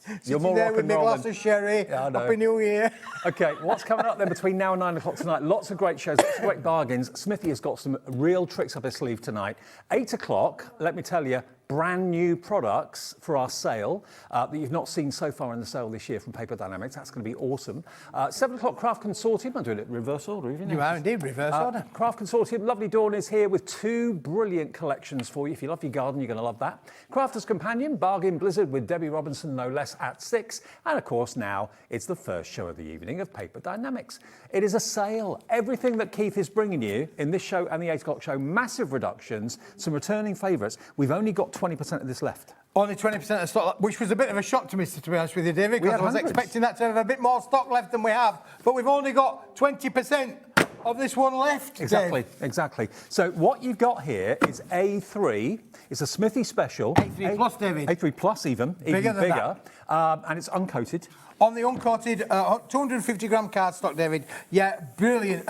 Speaker 17: You're
Speaker 9: Sitting
Speaker 17: more
Speaker 9: there
Speaker 17: rock
Speaker 9: with
Speaker 17: and
Speaker 9: my
Speaker 17: roll
Speaker 9: glass
Speaker 17: than-
Speaker 9: of sherry.
Speaker 17: Yeah, I know.
Speaker 9: Happy New Year.
Speaker 17: Okay, what's coming up then between now and 9 o'clock tonight? Lots of great shows, lots of great bargains. Smithy has got some real tricks up his sleeve tonight. 8 o'clock, let me tell you, brand new products for our sale that you've not seen so far in the sale this year from Paper Dienamics. That's going to be awesome. 7 o'clock, Craft Consortium. I'm doing it reverse order, even.
Speaker 9: You are indeed reverse order.
Speaker 17: Craft Consortium, lovely Dawn is here with 2 brilliant collections for you. If you love your garden, you're going to love that. Crafter's Companion, Bargain Blizzard with Debbie Robinson, no less, at 6. And of course, now it's the first show of the evening of Paper Dienamics. It is a sale. Everything that Keith is bringing you in this show and the 8 o'clock show, massive reductions, some returning favourites. We've only got 20% of this left.
Speaker 9: Only 20% of stock, which was a bit of a shock to me, to be honest with you, David,
Speaker 17: We
Speaker 9: because
Speaker 17: had
Speaker 9: I was
Speaker 17: hundreds.
Speaker 9: expecting that to have a bit more stock left than we have. But we've only got 20% of this one left.
Speaker 17: Exactly,
Speaker 9: Dave.
Speaker 17: exactly. So what you've got here is A3. It's a Smithy special.
Speaker 9: A3 plus, David.
Speaker 17: A3 plus even
Speaker 9: Bigger than
Speaker 17: bigger. And it's uncoated.
Speaker 9: On the uncoated 250-gram cardstock, David. Yeah, brilliant.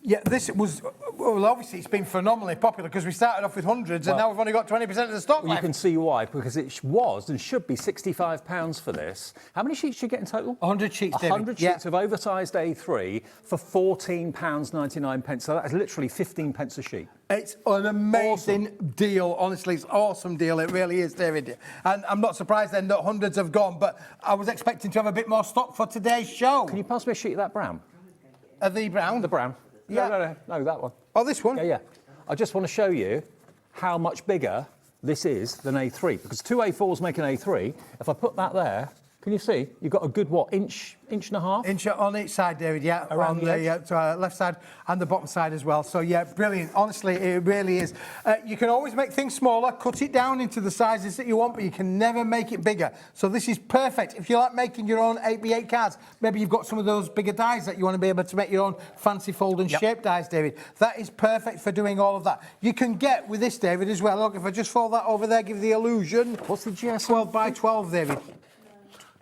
Speaker 9: Yeah, this was, well, obviously it's been phenomenally popular because we started off with hundreds and
Speaker 17: Well,
Speaker 9: now we've only got 20% of the stock
Speaker 17: You
Speaker 9: left.
Speaker 17: can see why, because it was and should be £65 for this. How many sheets do you get in total?
Speaker 9: 100 sheets, David.
Speaker 17: 100 sheets of oversized A3 for £14.99. So that is literally 15 pence a sheet.
Speaker 9: It's an amazing deal. Honestly, it's an awesome deal. It really is, David. And I'm not surprised then that hundreds have gone, but I was expecting to have a bit more stock for today's show.
Speaker 17: Can you pass me a sheet of that brown?
Speaker 9: The brown?
Speaker 17: The brown.
Speaker 9: Yeah.
Speaker 17: No, that one.
Speaker 9: Oh, this one?
Speaker 17: Yeah. I just want to show you how much bigger this is than A3, because 2 A4s make an A3. If I put that there, can you see? You've got a good, what, inch and a half?
Speaker 9: Inch on each side, David, yeah.
Speaker 17: Around
Speaker 9: on
Speaker 17: the
Speaker 9: the left side and the bottom side as well. So, yeah, brilliant. Honestly, it really is. You can always make things smaller, cut it down into the sizes that you want, but you can never make it bigger. So this is perfect. If you like making your own 8x8 cards, maybe you've got some of those bigger dies that you want to be able to make your own fancy fold and shape dies, David. That is perfect for doing all of that. You can get with this, David, as well. Look, if I just fold that over there, give the illusion.
Speaker 17: What's the GSM?
Speaker 9: 12 by 12, David.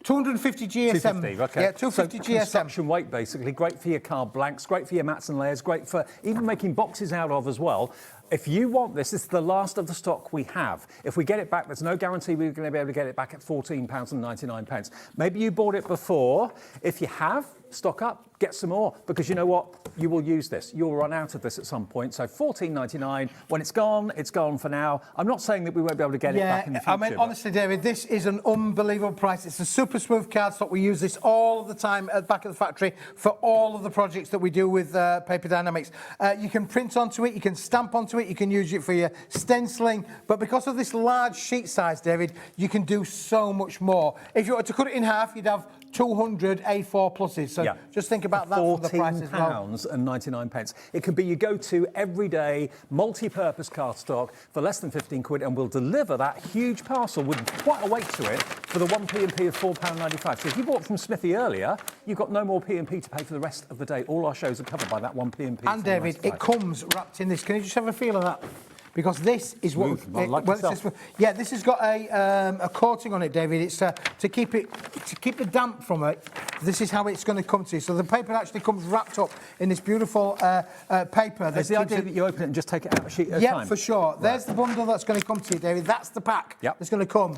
Speaker 9: 250 GSM.
Speaker 17: 250, okay.
Speaker 9: Yeah, 250
Speaker 17: so
Speaker 9: GSM.
Speaker 17: construction weight, basically. Great for your card blanks, great for your mats and layers, great for even making boxes out of as well. If you want this is the last of the stock we have. If we get it back, there's no guarantee we're going to be able to get it back at £14.99. Maybe you bought it before. If you have, stock up, get some more, because you know what? You will use this. You'll run out of this at some point. So £14.99. When it's gone for now. I'm not saying that we won't be able to get it back in the future.
Speaker 9: I mean, honestly, David, this is an unbelievable price. It's a super smooth cardstock. We use this all of the time at the back of the factory for all of the projects that we do with Paper Dienamics. You can print onto it, you can stamp onto it, you can use it for your stenciling. But because of this large sheet size, David, you can do so much more. If you were to cut it in half, you'd have 200 A4 pluses. So just think about that for the price as well.
Speaker 17: £14.99. It can be your go-to everyday multi-purpose cardstock for less than 15 quid, and we'll deliver that huge parcel with quite a weight to it for the one P&P of £4.95. So if you bought from Smithy earlier, you've got no more P&P to pay for the rest of the day. All our shows are covered by that one P&P.
Speaker 9: And David, it comes wrapped in this. Can you just have a feel of that? Because this is what... this has got a coating on it, David. It's to keep the damp from it. This is how it's going to come to you. So the paper actually comes wrapped up in this beautiful paper.
Speaker 17: Is the idea that you open it and just take it out a sheet at a time?
Speaker 9: Yeah, for sure. Right. There's the bundle that's going to come to you, David. That's the pack that's going to come.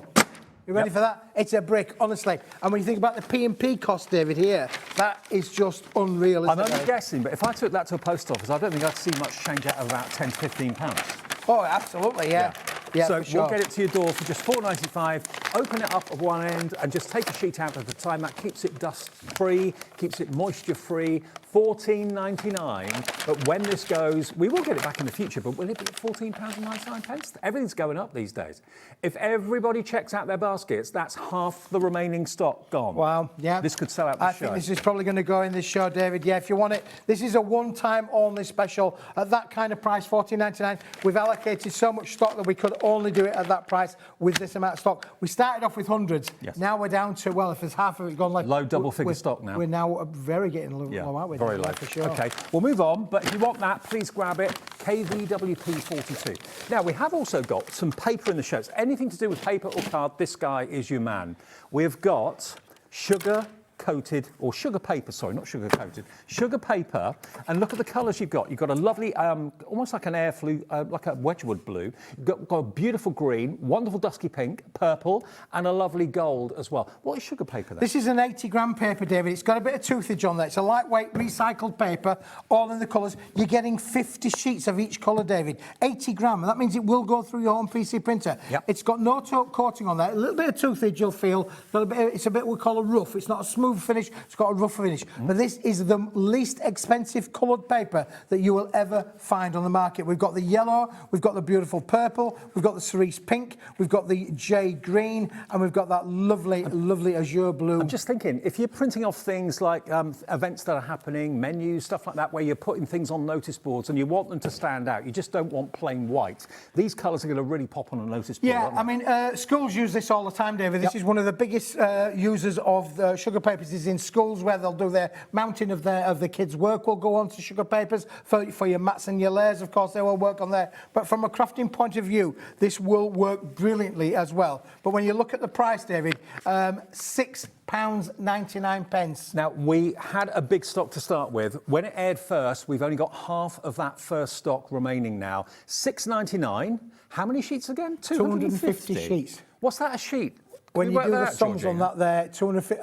Speaker 9: You ready for that? It's a brick, honestly. And when you think about the P&P cost, David, here, that is just unreal, isn't it?
Speaker 17: I'm only guessing, but if I took that to a post office, I don't think I'd see much change out of about £10 to £15.
Speaker 9: Oh, absolutely, yeah.
Speaker 17: So
Speaker 9: for sure.
Speaker 17: we'll get it to your door for just £4.95. Open it up at one end and just take a sheet out at a time. That keeps it dust-free, keeps it moisture-free. £14.99. But when this goes, we will get it back in the future, but will it be at £14.99? Everything's going up these days. If everybody checks out their baskets, that's half the remaining stock gone.
Speaker 9: Wow, yeah.
Speaker 17: This could sell out the show.
Speaker 9: I think this is probably going to go in this show, David. Yeah, if you want it, this is a one-time only special at that kind of price, £14.99. We've allocated so much stock that we could only do it at that price with this amount of stock. We started off with hundreds.
Speaker 17: Yes.
Speaker 9: Now we're down to, well, if there's half of it gone, like
Speaker 17: low double-figure stock now.
Speaker 9: We're now getting a little low, aren't we?
Speaker 17: Very low.
Speaker 9: For sure.
Speaker 17: Okay, we'll move on, but if you want that, please grab it. KVWP42. Now, we have also got some paper in the shows. Anything to do with paper or card, this guy is your man. We've got sugar-coated, or sugar paper, sorry, not sugar-coated, sugar paper, and look at the colours you've got. You've got a lovely, almost like an air flue, like a Wedgwood blue. You've got a beautiful green, wonderful dusky pink, purple, and a lovely gold as well. What is sugar paper then?
Speaker 9: This is an 80-gram paper, David. It's got a bit of toothage on there. It's a lightweight recycled paper, all in the colours. You're getting 50 sheets of each colour, David. 80 gram, and that means it will go through your home PC printer.
Speaker 17: Yep.
Speaker 9: It's got no coating on there. A little bit of toothage you'll feel. It's a bit we call a rough. It's not a smooth finish, it's got a rough finish. But this is the least expensive coloured paper that you will ever find on the market. We've got the yellow, we've got the beautiful purple, we've got the cerise pink, we've got the jade green, and we've got that lovely, lovely azure blue.
Speaker 17: I'm just thinking, if you're printing off things like events that are happening, menus, stuff like that, where you're putting things on notice boards and you want them to stand out, you just don't want plain white. These colours are going to really pop on a notice board.
Speaker 9: Yeah, I mean, schools use this all the time, David. This is one of the biggest users of sugar papers is in schools, where they'll do their mounting of the kids' work will go on to sugar papers. For your mats and your layers, of course, they will work on there. But from a crafting point of view, this will work brilliantly as well. But when you look at the price, David, £6.99.
Speaker 17: Now, we had a big stock to start with. When it aired first, we've only got half of that first stock remaining now. £6.99. How many sheets again?
Speaker 9: 250 sheets.
Speaker 17: What's that a sheet?
Speaker 9: When you do the sums on that there, 250,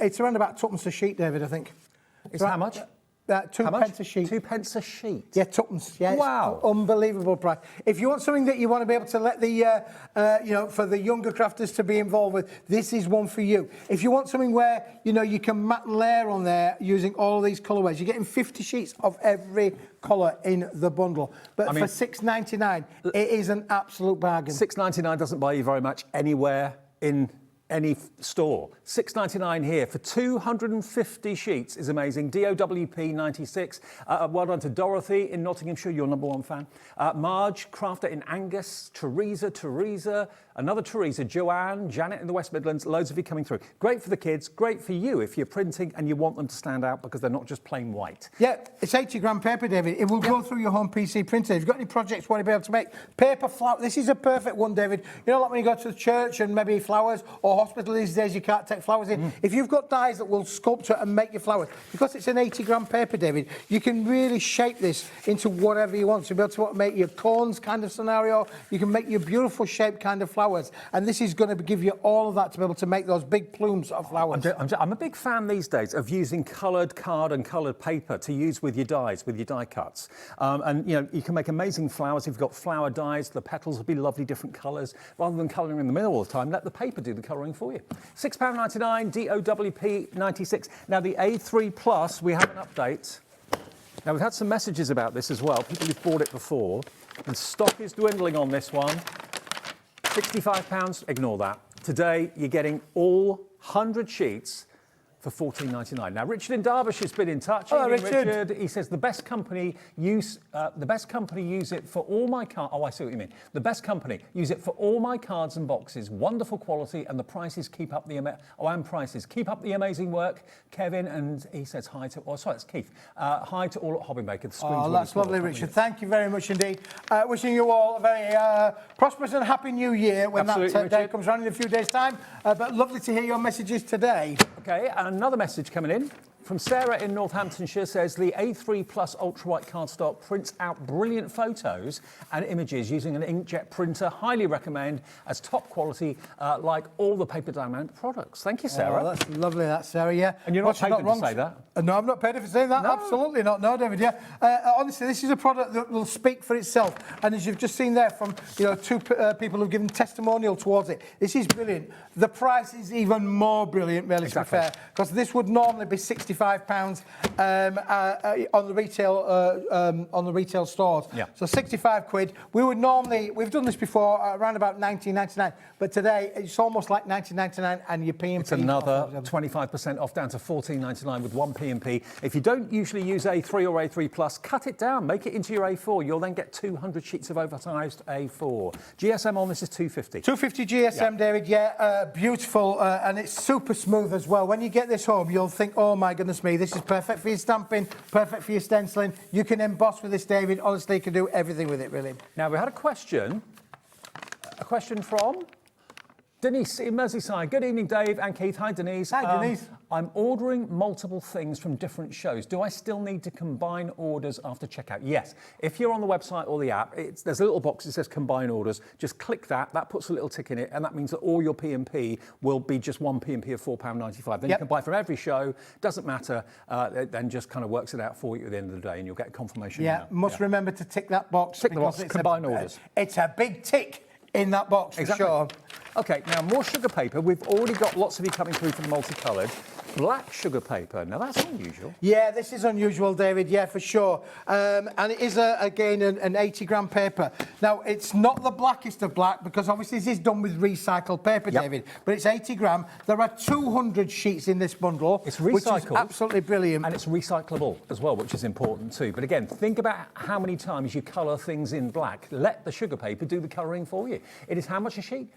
Speaker 9: it's around about twopence a sheet, David, I think.
Speaker 17: It's how much?
Speaker 9: Two pence a sheet.
Speaker 17: 2 pence a sheet?
Speaker 9: Yeah, twopence. Yeah,
Speaker 17: wow.
Speaker 9: It's unbelievable price. If you want something that you want to be able to let the, for the younger crafters to be involved with, this is one for you. If you want something where, you can mat and layer on there using all of these colourways, you're getting 50 sheets of every colour in the bundle. But for £6.99, it is an absolute bargain.
Speaker 17: £6.99 doesn't buy you very much anywhere in any store. £6.99 here for 250 sheets is amazing. DOWP 96. Well done to Dorothy in Nottinghamshire, your #1 fan. Marge, crafter in Angus, Teresa, another Teresa, Joanne, Janet in the West Midlands. Loads of you coming through. Great for the kids, great for you if you're printing and you want them to stand out because they're not just plain white.
Speaker 9: Yeah, it's 80-gram paper, David. It will go through your home PC printer. If you've got any projects you want to be able to make, paper flower. This is a perfect one, David. Like when you go to the church and maybe flowers, or hospital these days, you can't take flowers in. If you've got dies that will sculpt it and make your flowers, because it's an 80-gram paper, David, you can really shape this into whatever you want. So you'll be able to make your cones kind of scenario. You can make your beautiful shaped kind of flowers. And this is going to give you all of that to be able to make those big plumes of flowers.
Speaker 17: I'm a big fan these days of using coloured card and coloured paper to use with your dies, with your die cuts. And you can make amazing flowers. If you've got flower dies, the petals will be lovely different colours. Rather than colouring in the middle all the time, let the paper do the colouring for you. £6.99, DOWP 96. Now the A3 Plus, we have an update. Now we've had some messages about this as well, people who've bought it before, and stock is dwindling on this one. £65, ignore that. Today you're getting all 100 sheets for £14.99. Now, Richard in Derbyshire's been in touch.
Speaker 9: Hello, Richard.
Speaker 17: He says the best company use it for all my cards. Oh, I see what you mean. The best company use it for all my cards and boxes. Wonderful quality, and the prices keep up the keep up the amazing work. Kevin, and he says hi to. Oh, sorry, it's Keith. Hi to all at Hobbymaker. The screen's
Speaker 9: that's lovely, Richard. Thank you very much indeed. Wishing you all a very prosperous and happy New Year when that day comes around in a few days' time. But lovely to hear your messages today.
Speaker 17: Okay, and another message coming in from Sarah in Northamptonshire says the A3 Plus ultra-white cardstock prints out brilliant photos and images using an inkjet printer. Highly recommend as top quality, like all the Paper Diamond products. Thank you, Sarah.
Speaker 9: Oh, that's lovely, that, Sarah, yeah.
Speaker 17: And you're not paid to say that?
Speaker 9: No, I'm not paid for saying that. No. Absolutely not. No, David, yeah. Honestly, this is a product that will speak for itself. And as you've just seen there from, two people who've given testimonial towards it, this is brilliant. The price is even more brilliant, really, to be fair, because this would normally be £65 on the retail stores.
Speaker 17: Yeah.
Speaker 9: So 65 quid. We've done this before around about 19.99, but today it's almost like 19.99 and you're paying.
Speaker 17: It's another 25% off down to 14.99 with 1 P&P. If you don't usually use A3 or A3 Plus, cut it down, make it into your A4. You'll then get 200 sheets of oversized A4. GSM on this is 250.
Speaker 9: 250 GSM, David. Yeah, beautiful, and it's super smooth as well. When you get this home, you'll think, oh my God. goodness me, this is perfect for your stamping, perfect for your stenciling. You can emboss with this, David. Honestly, you can do everything with it, really.
Speaker 17: Now, we had a question from Denise in Merseyside. Good evening, Dave and Keith. Hi, Denise.
Speaker 9: Hi, Denise.
Speaker 17: I'm ordering multiple things from different shows. Do I still need to combine orders after checkout? Yes. If you're on the website or the app, there's a little box that says combine orders. Just click that. That puts a little tick in it, and that means that all your P&P will be just one P&P of £4.95. Then you can buy from every show. Doesn't matter. It then just kind of works it out for you at the end of the day, and you'll get confirmation.
Speaker 9: Yeah, must remember to tick that box.
Speaker 17: Tick the box, combine orders.
Speaker 9: It's a big tick in that box, for sure.
Speaker 17: OK, now more sugar paper. We've already got lots of you coming through for the multicoloured. Black sugar paper. Now, that's unusual.
Speaker 9: Yeah, this is unusual, David. Yeah, for sure. And it is, again, an 80-gram paper. Now, it's not the blackest of black because, obviously, this is done with recycled paper, David. But it's 80 gram. There are 200 sheets in this bundle.
Speaker 17: It's recycled.
Speaker 9: Which is absolutely brilliant.
Speaker 17: And it's recyclable as well, which is important too. But again, think about how many times you colour things in black. Let the sugar paper do the colouring for you. It is how much a sheet?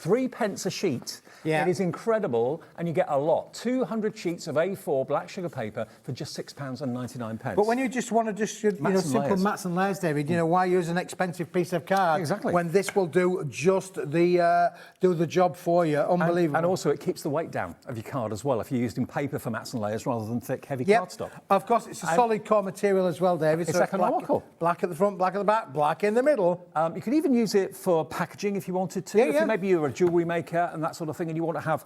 Speaker 17: 3p a sheet.
Speaker 9: Yeah.
Speaker 17: It is incredible, and you get a lot. 200 sheets of A4 black sugar paper for just £6.99.
Speaker 9: But when you just want to simple mats and layers, David, why use an expensive piece of card when this will do just the job for you? Unbelievable.
Speaker 17: And also, it keeps the weight down of your card as well if you're using paper for mats and layers rather than thick, heavy cardstock.
Speaker 9: Of course, it's a solid core material as well, David.
Speaker 17: It's economical.
Speaker 9: Black at the front, black at the back, black in the middle.
Speaker 17: You could even use it for packaging if you wanted to. If maybe you're a jewellery maker and that sort of thing, and you want to have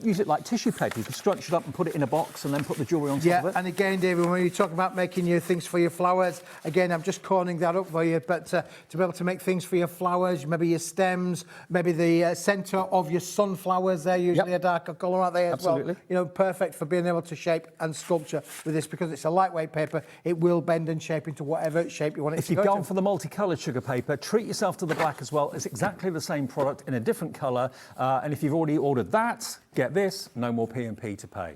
Speaker 17: use it like tissue paper. You can scrunch it up and put it in a box and then put the jewellery on top of it.
Speaker 9: And again, David, when you talk about making your things for your flowers, again, I'm just corning that up for you, but to be able to make things for your flowers, maybe your stems, maybe the centre of your sunflowers, they're usually a darker colour, aren't they, as well? Perfect for being able to shape and sculpture with this because it's a lightweight paper. It will bend and shape into whatever shape you want it to go.
Speaker 17: If you've gone for the multicoloured sugar paper, treat yourself to the black as well. It's exactly the same product in a different colour, and if you've already ordered that, get this, no more P&P to pay.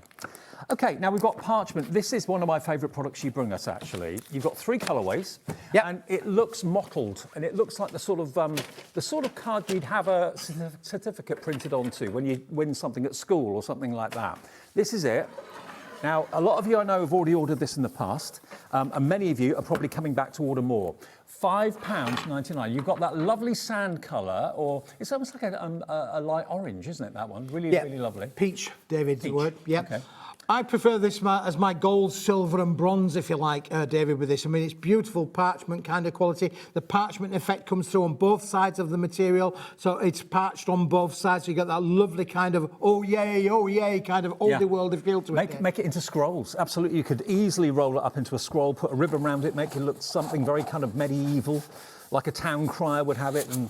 Speaker 17: OK, now we've got parchment. This is one of my favourite products you bring us, actually. You've got 3 colourways, and it looks mottled, and it looks like the sort of card you'd have a certificate printed onto when you win something at school or something like that. This is it. Now, a lot of you I know have already ordered this in the past, and many of you are probably coming back to order more. £5.99. You've got that lovely sand colour, or it's almost like a light orange, isn't it, that one? Really, really lovely.
Speaker 9: Peach, David, the word. Yeah.
Speaker 17: Okay.
Speaker 9: I prefer this as my gold, silver and bronze, if you like, David, with this. I mean, it's beautiful parchment kind of quality. The parchment effect comes through on both sides of the material, so it's parched on both sides, so you get that lovely kind of oh yay kind of oldie-worldy feel to it.
Speaker 17: Make it into scrolls, absolutely. You could easily roll it up into a scroll, put a ribbon around it, make it look something very kind of medieval, like a town crier would have it, and,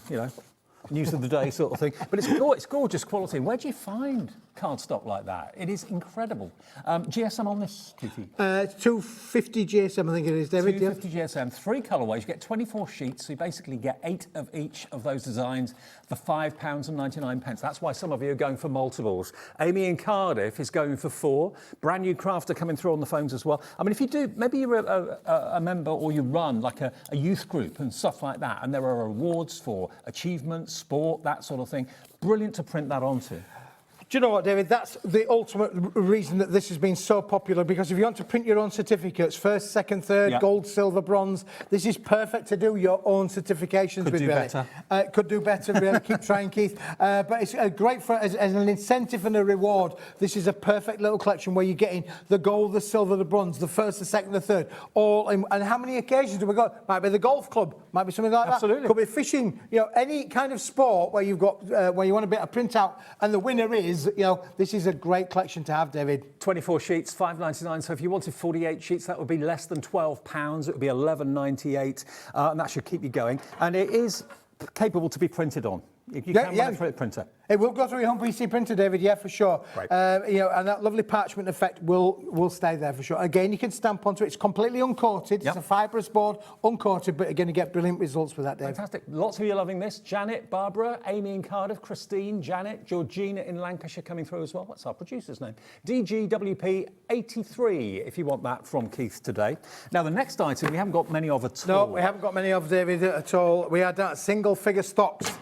Speaker 17: news of the day sort of thing. But it's gorgeous quality. Where do you find cardstock like that? It is incredible. GSM on this, Kitty?
Speaker 9: 250 GSM, I think it is, David.
Speaker 17: 250 GSM, 3 colourways. You get 24 sheets, so you basically get 8 of each of those designs for £5.99. That's why some of you are going for multiples. Amy in Cardiff is going for 4. Brand new crafter coming through on the phones as well. I mean, if you do, maybe you're a member or you run like a youth group and stuff like that, and there are awards for achievements, sport, that sort of thing. Brilliant to print that onto.
Speaker 9: Do you know what, David? That's the ultimate reason that this has been so popular, because if you want to print your own certificates, first, second, third, gold, silver, bronze, this is perfect to do your own certifications with, really.
Speaker 17: Better.
Speaker 9: Could do better, really. Keep trying, Keith. But it's great for as an incentive and a reward. This is a perfect little collection where you're getting the gold, the silver, the bronze, the first, the second, the third, all in. And how many occasions have we got? Might be the golf club, might be something like
Speaker 17: Absolutely.
Speaker 9: that. Could be fishing, any kind of sport where you've got, where you want a bit of printout, and the winner is, this is a great collection to have, David.
Speaker 17: 24 sheets, £5.99. So if you wanted 48 sheets, that would be less than £12. It would be $11.98, and that should keep you going. And it is capable to be printed on. You can run it through a printer.
Speaker 9: It will go through your home PC printer, David, for sure.
Speaker 17: Right.
Speaker 9: And that lovely parchment effect will stay there for sure. Again, you can stamp onto it. It's completely uncoated. It's a fibrous board, uncoated, but again, you get brilliant results with that, David.
Speaker 17: Fantastic. Lots of you loving this. Janet, Barbara, Amy in Cardiff, Christine, Janet, Georgina in Lancashire coming through as well. What's our producer's name? DGWP83, if you want that from Keith today. Now, the next item we haven't got many of at all.
Speaker 9: No, we haven't got many of, David, at all. We had that single figure stocks.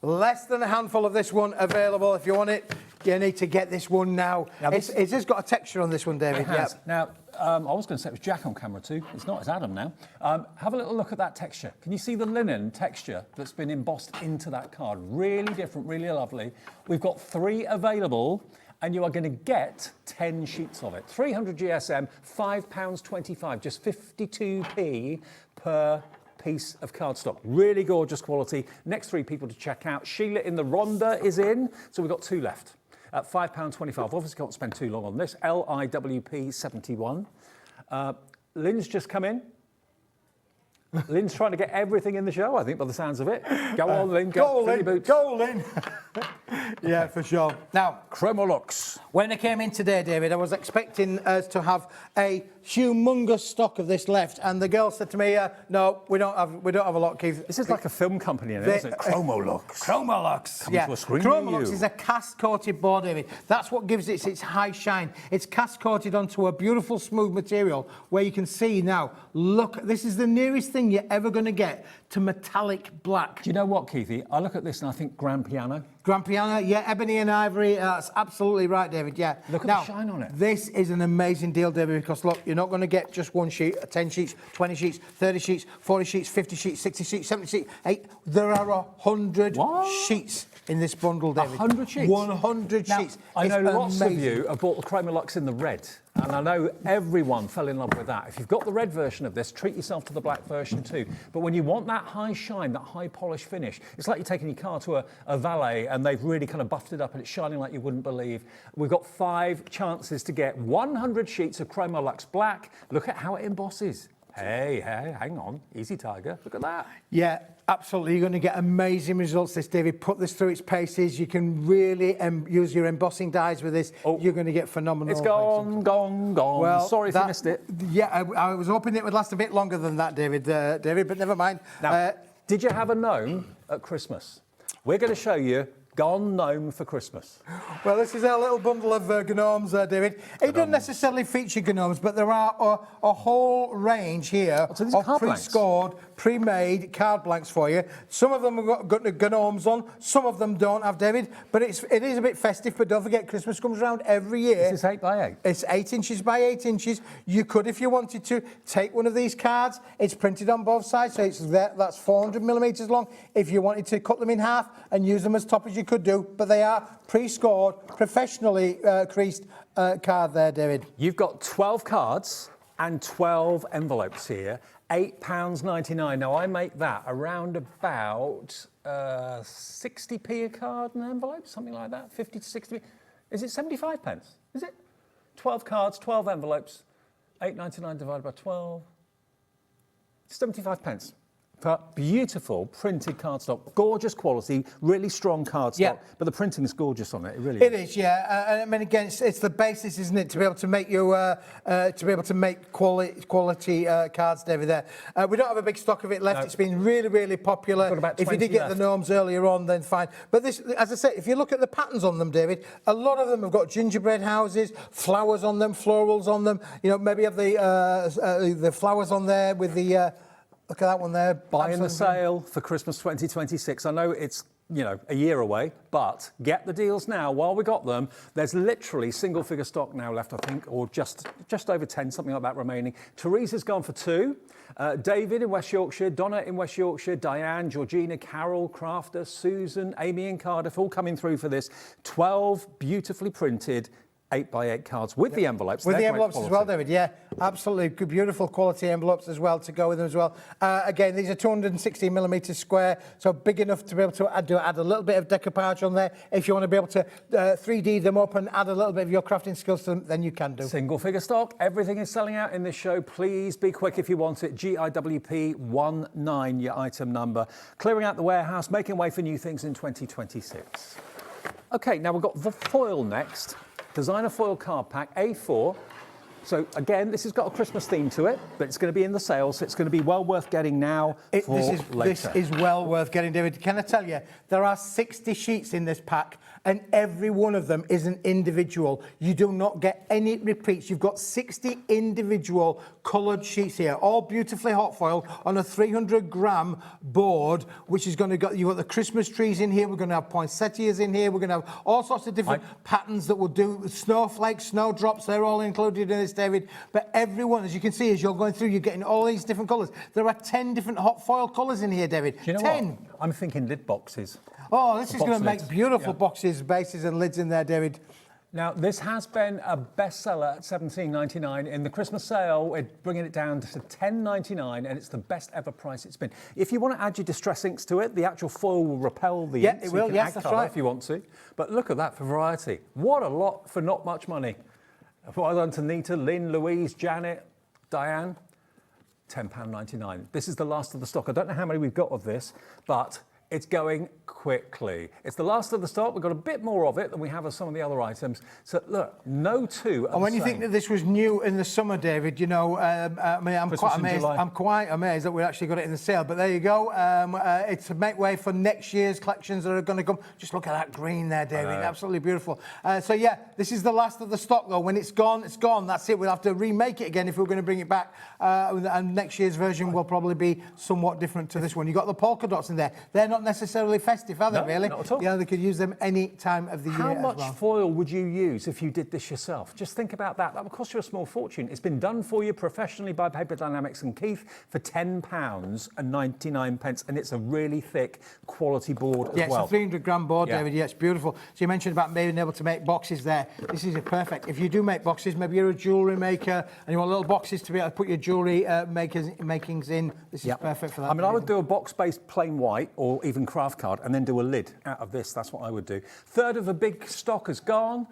Speaker 9: Less than a handful of this one available. If you want it, you need to get this one now. It's just got a texture on this one, David.
Speaker 17: It has. Now, I was going to say it was Jack on camera too. It's not, it's Adam now. Have a little look at that texture. Can you see the linen texture that's been embossed into that card? Really different, really lovely. We've got 3 available, and you are going to get 10 sheets of it. 300 GSM, £5.25, just 52p per piece of cardstock. Really gorgeous quality. Next 3 people to check out. Sheila in the Rhonda is in, so we've got 2 left. At £5.25. Obviously can't spend too long on this. LIWP 71. Lynn's just come in. Lynn's trying to get everything in the show, I think, by the sounds of it. Go on, Lynn.
Speaker 9: Go, Lynn. Go, Lynn. Yeah, for sure. Now,
Speaker 17: Chromolux.
Speaker 9: When I came in today, David, I was expecting us to have a humongous stock of this left, and the girl said to me, "No, we don't have a lot, Keith."
Speaker 17: This is like a film company, isn't it? Chromolux.
Speaker 9: Chromolux.
Speaker 17: Yeah.
Speaker 9: Chromolux is a cast-coated board, David. That's what gives it its high shine. It's cast-coated onto a beautiful, smooth material where you can see now. Look, this is the nearest thing you're ever going to get to metallic black.
Speaker 17: Do you know what, Keithy? I look at this and I think grand piano.
Speaker 9: Grand piano, yeah, ebony and ivory. That's absolutely right, David. Yeah.
Speaker 17: Look at
Speaker 9: now,
Speaker 17: the shine on it.
Speaker 9: This is an amazing deal, David, because look, you're not going to get just 1 sheet, 10 sheets, 20 sheets, 30 sheets, 40 sheets, 50 sheets, 60 sheets, 70 sheets, 8. There are 100 sheets in this bundle, David.
Speaker 17: 100 sheets?
Speaker 9: 100
Speaker 17: Now,
Speaker 9: sheets.
Speaker 17: I know
Speaker 9: It's
Speaker 17: lots
Speaker 9: amazing.
Speaker 17: of you have bought the Chromolux in the red, and I know everyone fell in love with that. If you've got the red version of this, treat yourself to the black version too. But when you want that high shine, that high polish finish, it's like you're taking your car to a valet and they've really kind of buffed it up and it's shining like you wouldn't believe. We've got 5 chances to get 100 sheets of Chromolux black. Look at how it embosses. Hey, hang on. Easy, Tiger. Look at that.
Speaker 9: Yeah, absolutely. You're going to get amazing results, this, David. Put this through its paces. You can really use your embossing dies with this. Oh, you're going to get phenomenal.
Speaker 17: It's gone.
Speaker 9: Well,
Speaker 17: sorry if you missed it.
Speaker 9: Yeah, I was hoping it would last a bit longer than that, David, but never mind.
Speaker 17: Now, did you have a gnome at Christmas? We're going to show you Gone Gnome for Christmas.
Speaker 9: Well, this is our little bundle of gnomes, David. It doesn't necessarily feature gnomes, but there are a whole range here of pre-scored, pre-made card blanks for you. Some of them have got gnomes on, some of them don't have, David, but it is a bit festive, but don't forget, Christmas comes around every year.
Speaker 17: This is 8 by 8.
Speaker 9: It's 8 inches by 8 inches. You could, if you wanted to, take one of these cards. It's printed on both sides, so that's 400 millimetres long. If you wanted to cut them in half and use them as top as you could do, but they are pre-scored, professionally creased card there, David.
Speaker 17: You've got 12 cards and 12 envelopes here, £8.99. Now, I make that around about 60p a card and envelope, something like that, 50 to 60p. Is it 75 pence? Is it? 12 cards, 12 envelopes, £8.99 divided by 12, 75 pence. Beautiful printed cardstock, gorgeous quality, really strong cardstock. Yeah. But the printing is gorgeous on it. It really is.
Speaker 9: It is, yeah. I mean, again, it's the basis, isn't it, to be able to make you quality cards, David. There, we don't have a big stock of it left. No. It's been really, really popular.
Speaker 17: Got about 20
Speaker 9: if you did get
Speaker 17: left.
Speaker 9: the gnomes earlier on, then fine. But this, as I say, if you look at the patterns on them, David, a lot of them have got gingerbread houses, flowers on them, florals on them. You know, maybe have the flowers on there with the. Look at that one there.
Speaker 17: Buying the sale for Christmas 2026. I know it's, a year away, but get the deals now while we got them. There's literally single figure stock now left, I think, or just over 10, something like that remaining. Teresa's gone for 2. David in West Yorkshire, Donna in West Yorkshire, Diane, Georgina, Carol, Crafter, Susan, Amy in Cardiff, all coming through for this. 12 beautifully printed 8 by 8 cards with the envelopes.
Speaker 9: With the envelopes as well, David. Yeah, absolutely. Good, beautiful quality envelopes as well to go with them as well. Again, these are 216 millimetres square, so big enough to be able to add a little bit of decoupage on there. If you want to be able to 3D them up and add a little bit of your crafting skills to them, then you can do.
Speaker 17: Single figure stock. Everything is selling out in this show. Please be quick if you want it. GIWP19, your item number. Clearing out the warehouse, making way for new things in 2026. OK, now we've got the foil next. Designer foil card pack, A4, So again, this has got a Christmas theme to it, but it's going to be in the sale, so it's going to be well worth getting now for later.
Speaker 9: This is well worth getting, David. Can I tell you, there are 60 sheets in this pack, and every one of them is an individual. You do not get any repeats. You've got 60 individual coloured sheets here, all beautifully hot foiled on a 300-gram board, which is going to you've got the Christmas trees in here. We're going to have poinsettias in here. We're going to have all sorts of different patterns that will do snowflakes, snowdrops. They're all included in this, David. But everyone, as you can see, as you're going through, you're getting all these different colours. There are 10 different hot foil colours in here, David.
Speaker 17: Do you know
Speaker 9: 10.
Speaker 17: what? I'm thinking lid boxes.
Speaker 9: Oh, this is going to make
Speaker 17: lids.
Speaker 9: beautiful boxes, bases and lids in there, David.
Speaker 17: Now, this has been a bestseller at $17.99. In the Christmas sale, we're bringing it down to $10.99, and it's the best ever price it's been. If you want to add your distress inks to it, the actual foil will repel the inks.
Speaker 9: It will,
Speaker 17: you can
Speaker 9: yes,
Speaker 17: add
Speaker 9: that's
Speaker 17: colour
Speaker 9: right.
Speaker 17: if you want to. But look at that for variety. What a lot for not much money. Well done to Nita, Lynn, Louise, Janet, Diane. £10.99. This is the last of the stock. I don't know how many we've got of this, but it's going quickly. It's the last of the stock. We've got a bit more of it than we have of some of the other items. So look, no two are
Speaker 9: And when
Speaker 17: the
Speaker 9: you
Speaker 17: same.
Speaker 9: think that this was new in the summer, David, you know, I mean, I'm
Speaker 17: Christmas
Speaker 9: quite
Speaker 17: in
Speaker 9: amazed.
Speaker 17: July.
Speaker 9: I'm quite amazed that we actually got it in the sale. But there you go. It's to make way for next year's collections that are going to come. Just look at that green there, David. Absolutely beautiful. So yeah, this is the last of the stock, though. When it's gone, it's gone. That's it. We'll have to remake it again if we're going to bring it back. And next year's version will probably be somewhat different to this one. You've got the polka dots in there. They're not necessarily festive, are they,
Speaker 17: No,
Speaker 9: really?
Speaker 17: not at all.
Speaker 9: Yeah, they could use them any time of the year
Speaker 17: How
Speaker 9: as
Speaker 17: much
Speaker 9: well.
Speaker 17: foil would you use if you did this yourself? Just think about that. That would cost you a small fortune. It's been done for you professionally by Paper Dynamics and Keith for £10.99, and it's a really thick quality board as well.
Speaker 9: It's a 300-gram board,
Speaker 17: Yeah.
Speaker 9: David. Yeah, it's beautiful. So you mentioned about being able to make boxes there. This is perfect. If you do make boxes, maybe you're a jewellery maker and you want little boxes to be able to put your jewellery makings in. This is perfect for that.
Speaker 17: I mean, I would do a box-based plain white or even craft card and then do a lid out of this. That's what I would do. Third of the big stock has gone.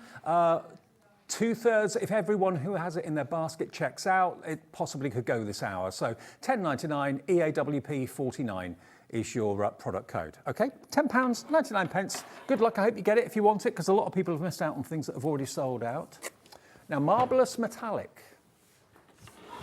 Speaker 17: Two-thirds, if everyone who has it in their basket checks out, it possibly could go this hour. So $10.99, EAWP 49 is your product code. Okay, £10.99. Good luck. I hope you get it if you want it, because a lot of people have missed out on things that have already sold out. Now, marvellous metallic.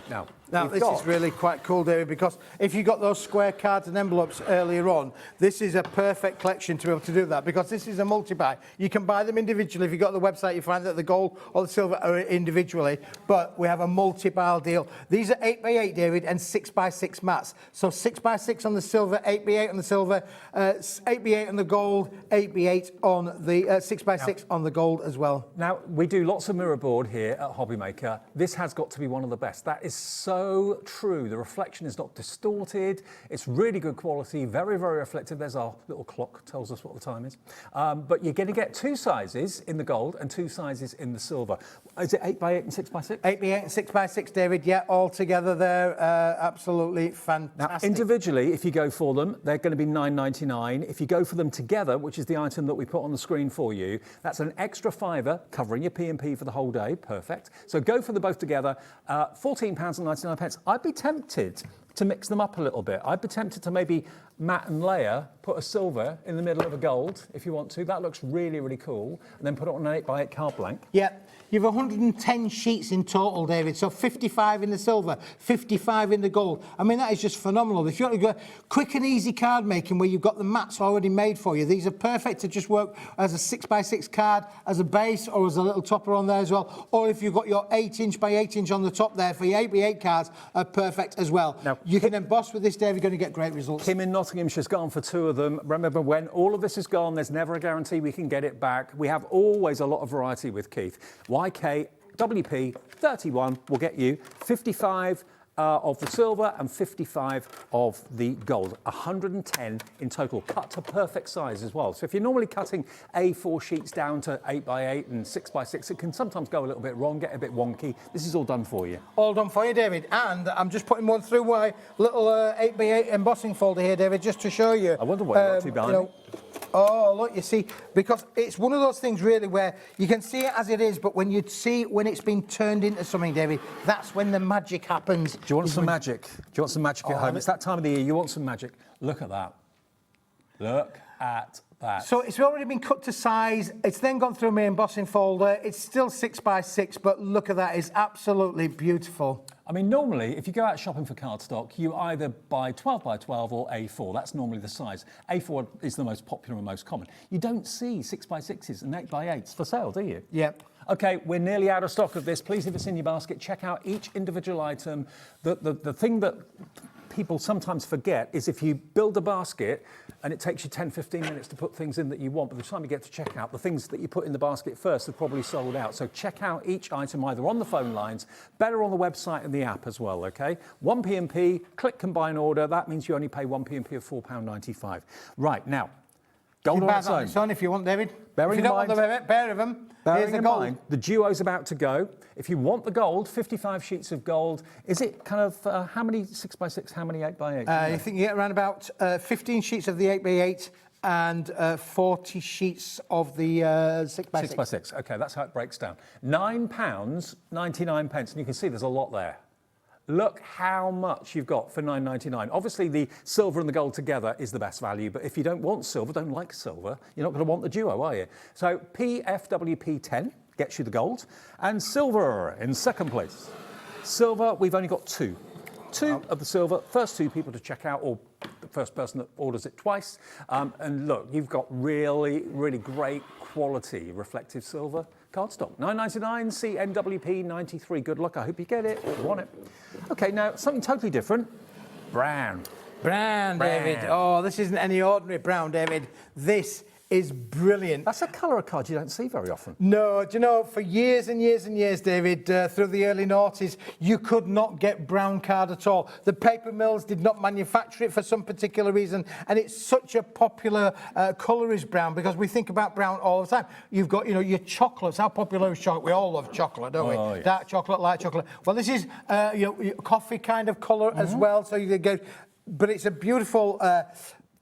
Speaker 17: Now
Speaker 9: this is really quite cool, David, because if you got those square cards and envelopes earlier on, this is a perfect collection to be able to do that, because this is a multi-buy. You can buy them individually. If you go to the website, you find that the gold or the silver are individually, but we have a multi-buy deal. These are 8x8, David, and 6x6 mats. So 6x6 on the silver, 8x8 on the silver, 8x8 on the gold, 8x8 on the 6x6 on the gold as well.
Speaker 17: Now, we do lots of mirror board here at Hobbymaker. This has got to be one of the best. That is so true. The reflection is not distorted. It's really good quality, very, very reflective. There's our little clock, tells us what the time is. But you're going to get two sizes in the gold and two sizes in the silver. Is it 8x8 and 6x6?
Speaker 9: 8x8 and 6x6, David. Yeah, all together there. Absolutely fantastic.
Speaker 17: Now, individually, if you go for them, they're going to be £9.99. If you go for them together, which is the item that we put on the screen for you, that's an extra £5 covering your P&P for the whole day. Perfect. So go for them both together. £14.99. I'd be tempted to mix them up a little bit. I'd be tempted to maybe matte and layer, put a silver in the middle of a gold if you want to. That looks really, really cool. And then put it on an 8x8 card blank.
Speaker 9: Yeah, you've 110 sheets in total, David. So 55 in the silver, 55 in the gold. I mean, that is just phenomenal. If you want to go quick and easy card making where you've got the mats already made for you, these are perfect to just work as a 6x6 card, as a base, or as a little topper on there as well. Or if you've got your 8-inch by 8-inch on the top there for your 8x8 cards, are perfect as well. Now, you can emboss with this, David, you're going to get great results.
Speaker 17: Kim in Nottinghamshire's gone for two of them. Remember, when all of this is gone, there's never a guarantee we can get it back. We have always a lot of variety with Keith. YKWP 31 will get you 55 of the silver and 55 of the gold. 110 in total, cut to perfect size as well. So if you're normally cutting A4 sheets down to 8x8 and 6x6, it can sometimes go a little bit wrong, get a bit wonky. This is all done for you.
Speaker 9: All done for you, David. And I'm just putting one through my little 8x8 embossing folder here, David, just to show you.
Speaker 17: I wonder what you're up to behind me.
Speaker 9: Oh, look, you see, because it's one of those things really where you can see it as it is, but when you see when it's been turned into something, David, that's when the magic happens.
Speaker 17: Do you want some magic? Do you want some magic at home? It's that time of the year, you want some magic. Look at that. Look at that.
Speaker 9: So it's already been cut to size. It's then gone through my embossing folder. It's still 6x6, but look at that. It's absolutely beautiful.
Speaker 17: I mean, normally, if you go out shopping for cardstock, you either buy 12x12 or A4. That's normally the size. A4 is the most popular and most common. You don't see 6x6s and 8x8s for sale, do you?
Speaker 9: Yep.
Speaker 17: OK, we're nearly out of stock of this. Please, if it's in your basket, check out each individual item. The thing that people sometimes forget is if you build a basket and it takes you 10-15 minutes to put things in that you want, by the time you get to checkout, the things that you put in the basket first are probably sold out. So check out each item either on the phone lines, better on the website and the app as well, OK? 1 P&P, click combine order. That means you only pay 1 P&P of £4.95. Right, now, gold on its own.
Speaker 9: If you want, David.
Speaker 17: Bearing
Speaker 9: if you don't want the pair of them, here's the gold.
Speaker 17: Mind, the duo's about to go. If you want the gold, 55 sheets of gold. Is it kind of how many 6x6, how many 8x8?
Speaker 9: I think you get around about 15 sheets of the 8x8 and 40 sheets of the 6x6.
Speaker 17: 6x6, OK, that's how it breaks down. £9.99, and you can see there's a lot there. Look how much you've got for £9.99. Obviously, the silver and the gold together is the best value, but if you don't want silver, don't like silver, you're not going to want the duo, are you? So PFWP10 gets you the gold, and silver in second place. Silver, we've only got two. Two of the silver, first two people to check out, or the first person that orders it twice. And look, you've got really, really great quality reflective silver cardstock. £9.99, CNWP 93. Good luck. I hope you get it or want it. OK, now something totally different. Brown.
Speaker 9: Brown, David. Oh, this isn't any ordinary brown, David. This is brilliant.
Speaker 17: That's a colour of card you don't see very often.
Speaker 9: No, do you know, for years and years and years, David, through the early noughties, you could not get brown card at all. The paper mills did not manufacture it for some particular reason, and it's such a popular colour is brown, because we think about brown all the time. You've got, you know, your chocolates. How popular is chocolate? We all love chocolate, don't we?
Speaker 17: Yeah.
Speaker 9: Dark chocolate, light chocolate. Well, this is your coffee kind of colour as well, so you get, but it's a beautiful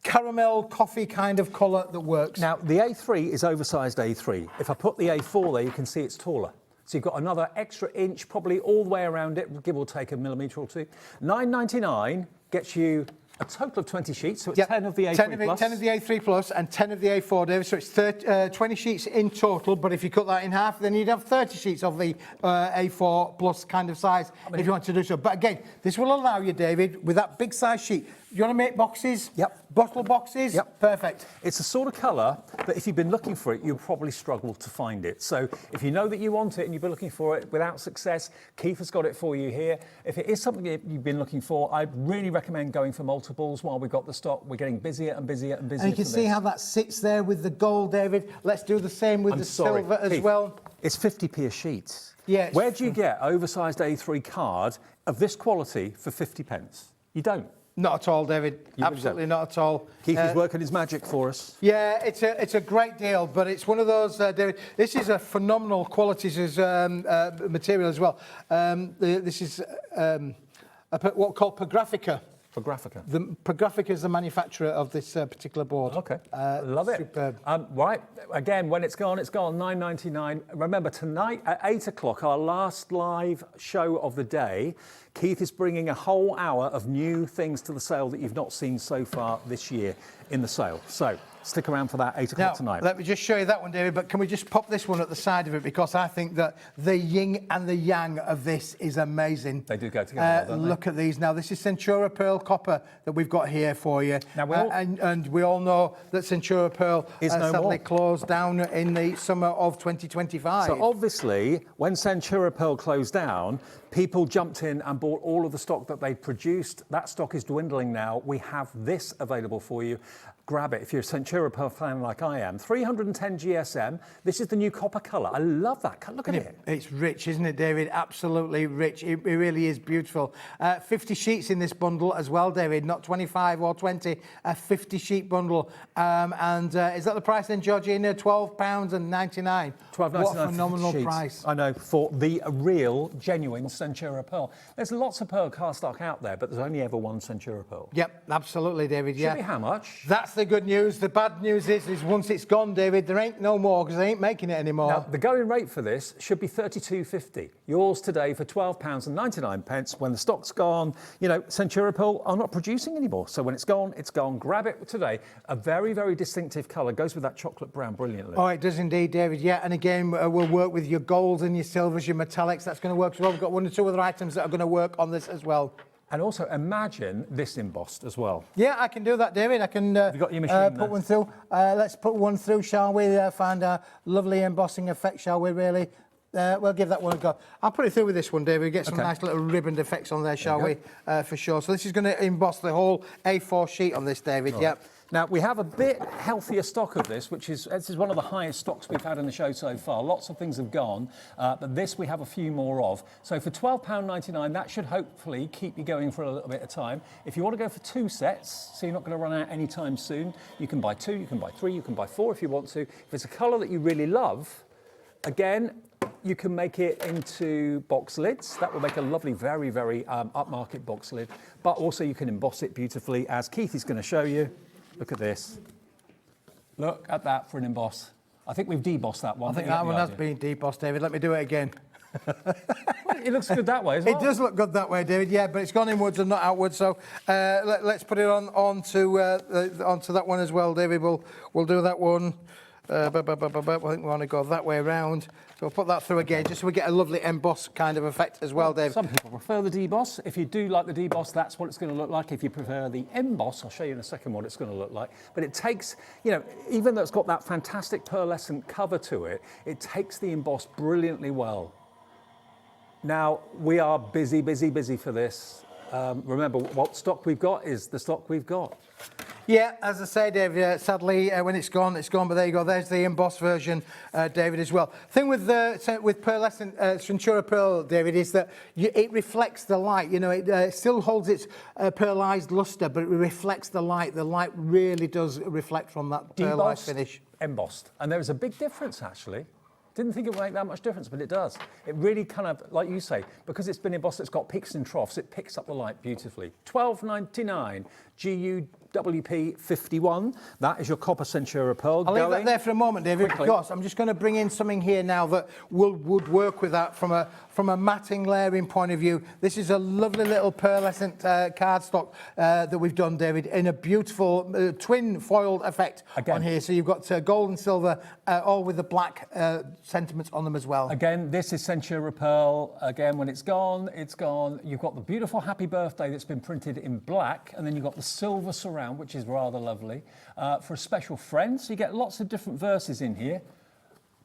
Speaker 9: caramel coffee kind of colour that works.
Speaker 17: Now, the A3 is oversized A3. If I put the A4 there, you can see it's taller. So you've got another extra inch, probably all the way around it, give or take a millimetre or two. £9.99 gets you a total of 20 sheets, so it's 10 of the A3 Plus.
Speaker 9: 10 of the A3 Plus and 10 of the A4, David, so it's 20 sheets in total, but if you cut that in half, then you'd have 30 sheets of the A4 Plus kind of size, if you want to do so. But again, this will allow you, David, with that big size sheet, you want to make boxes?
Speaker 17: Yep.
Speaker 9: Bottle boxes?
Speaker 17: Yep.
Speaker 9: Perfect.
Speaker 17: It's the sort of colour that if you've been looking for it, you'll probably struggle to find it. So if you know that you want it and you've been looking for it without success, Keith has got it for you here. If it is something that you've been looking for, I'd really recommend going for multiples while we've got the stock. We're getting busier and busier and busier.
Speaker 9: And you can see how that sits there with the gold, David. Let's do the same with the silver as well.
Speaker 17: It's 50p a sheet.
Speaker 9: Yes.
Speaker 17: Where do you get oversized A3 card of this quality for 50p? You don't.
Speaker 9: Not at all, David. Absolutely not at all.
Speaker 17: Keith is working his magic for us.
Speaker 9: Yeah, it's a great deal, but it's one of those, David. This is a phenomenal qualities as material as well. This is what called Prographica.
Speaker 17: Prographica.
Speaker 9: Prographica is the manufacturer of this particular board.
Speaker 17: OK, love it.
Speaker 9: Superb.
Speaker 17: Right, again, when it's gone, it's gone. £9.99. Remember, tonight at 8 o'clock, our last live show of the day, Keith is bringing a whole hour of new things to the sale that you've not seen so far this year in the sale. So stick around for that 8 o'clock tonight.
Speaker 9: Let me just show you that one, David, but can we just pop this one at the side of it, because I think that the yin and the yang of this is amazing.
Speaker 17: They do go together, don't they?
Speaker 9: Look at these. Now, this is Centura Pearl Copper that we've got here for you.
Speaker 17: Now,
Speaker 9: and we all know that Centura Pearl
Speaker 17: is no
Speaker 9: sadly
Speaker 17: more.
Speaker 9: Closed down in the summer of 2025.
Speaker 17: So obviously, when Centura Pearl closed down, people jumped in and bought all of the stock that they produced. That stock is dwindling now. We have this available for you. Grab it if you're a Centura Pearl fan like I am. 310 GSM. This is the new copper colour. I love that. Look at it.
Speaker 9: It's rich, isn't it, David? Absolutely rich. It really is beautiful. 50 sheets in this bundle as well, David. Not 25 or 20. A 50-sheet bundle. And is that the price then, Georgina? £12.99.
Speaker 17: £12.99.
Speaker 9: What a phenomenal price.
Speaker 17: I know, for the real, genuine Centura pearl. There's lots of pearl car stock out there, but there's only ever one Centura pearl.
Speaker 9: Yep, absolutely, David. Yeah.
Speaker 17: Should be how much?
Speaker 9: That's the good news. The bad news is once it's gone, David, there ain't no more because they ain't making it anymore.
Speaker 17: Now, the going rate for this should be £32.50. Yours today for £12.99. When the stock's gone, you know, Centura pearl are not producing anymore. So when it's gone, it's gone. Grab it today. A very, very distinctive colour. Goes with that chocolate brown brilliantly.
Speaker 9: Oh, it does indeed, David. Yeah, and again, we'll work with your golds and your silvers, your metallics. That's going to work as well. We've got 1 or 2 other items that are going to work on this as well.
Speaker 17: And also imagine this embossed as well.
Speaker 9: Yeah, I can do that, David. I can
Speaker 17: Have you got your machine
Speaker 9: put one through. Let's put one through, shall we? Find a lovely embossing effect, shall we, really? We'll give that one a go. I'll put it through with this one, David. Get some nice little ribboned effects on there, shall we? For sure. So this is going to emboss the whole A4 sheet on this, David.
Speaker 17: Right.
Speaker 9: Yep.
Speaker 17: Now, we have a bit healthier stock of this, this is one of the highest stocks we've had in the show so far. Lots of things have gone, but this we have a few more of. So for £12.99, that should hopefully keep you going for a little bit of time. If you want to go for 2 sets, so you're not going to run out anytime soon, you can buy 2, you can buy 3, you can buy 4 if you want to. If it's a colour that you really love, again, you can make it into box lids. That will make a lovely, very, very upmarket box lid. But also you can emboss it beautifully, as Keith is going to show you. Look at this. Look at that for an emboss. I think we've debossed that one.
Speaker 9: I think that one has been debossed, David. Let me do it again.
Speaker 17: It looks good that way as well.
Speaker 9: It does look good that way, David, yeah, but it's gone inwards and not outwards. So let's put it onto that one as well, David. We'll do that one. I think we want to go that way around. So we'll put that through again, just so we get a lovely emboss kind of effect as well, Dave.
Speaker 17: Some people prefer the deboss. If you do like the deboss, that's what it's going to look like. If you prefer the emboss, I'll show you in a second what it's going to look like. But it takes, you know, even though it's got that fantastic pearlescent cover to it, it takes the emboss brilliantly well. Now, we are busy, busy, busy for this. Remember, what stock we've got is the stock we've got.
Speaker 9: Yeah, as I say, Dave, sadly, when it's gone, but there you go. There's the embossed version, David, as well. Thing with pearlescent Centura pearl, David, is that it reflects the light. You know, it still holds its pearlized luster, but it reflects the light. The light really does reflect from that pearlized finish.
Speaker 17: Embossed. And there is a big difference, actually. Didn't think it would make that much difference, but it does. It really kind of, like you say, because it's been embossed, it's got peaks and troughs, it picks up the light beautifully. £12.99, GUWP 51. That is your copper Centura pearl.
Speaker 9: I'll leave that there for a moment, David, because I'm just going to bring in something here now that would work with that from a matting layering point of view. This is a lovely little pearlescent cardstock that we've done, David, in a beautiful twin foiled effect on here. So you've got gold and silver, all with the black sentiments on them as well.
Speaker 17: Again, this is Centura pearl. Again, when it's gone, it's gone. You've got the beautiful happy birthday that's been printed in black, and then you've got the silver surround, which is rather lovely, for a special friend. So you get lots of different verses in here.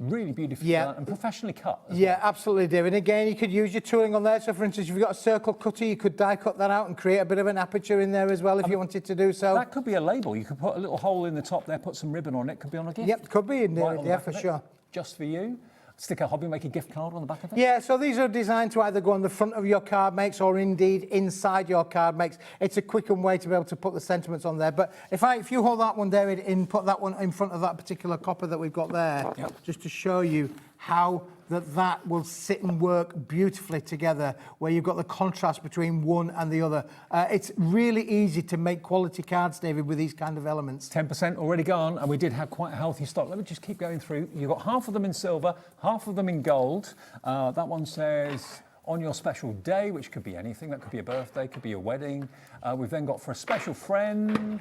Speaker 17: Really beautifully done and professionally cut.
Speaker 9: Yeah, absolutely, David. Again, you could use your tooling on there. So, for instance, if you've got a circle cutter, you could die cut that out and create a bit of an aperture in there as well if you wanted to do so.
Speaker 17: That could be a label. You could put a little hole in the top there, put some ribbon on it. Could be on a gift.
Speaker 9: Yep, could be in there, yeah, for sure.
Speaker 17: Just for you. Stick a Hobby Maker gift card on the back of it?
Speaker 9: Yeah, so these are designed to either go on the front of your card makes or indeed inside your card makes. It's a quicker way to be able to put the sentiments on there. But if you hold that one, David, and put that one in front of that particular copper that we've got there, just to show you how that will sit and work beautifully together, where you've got the contrast between one and the other. It's really easy to make quality cards, David, with these kind of elements.
Speaker 17: 10% already gone, and we did have quite a healthy stock. Let me just keep going through. You've got half of them in silver, half of them in gold. That one says, on your special day, which could be anything. That could be a birthday, could be a wedding. We've then got for a special friend.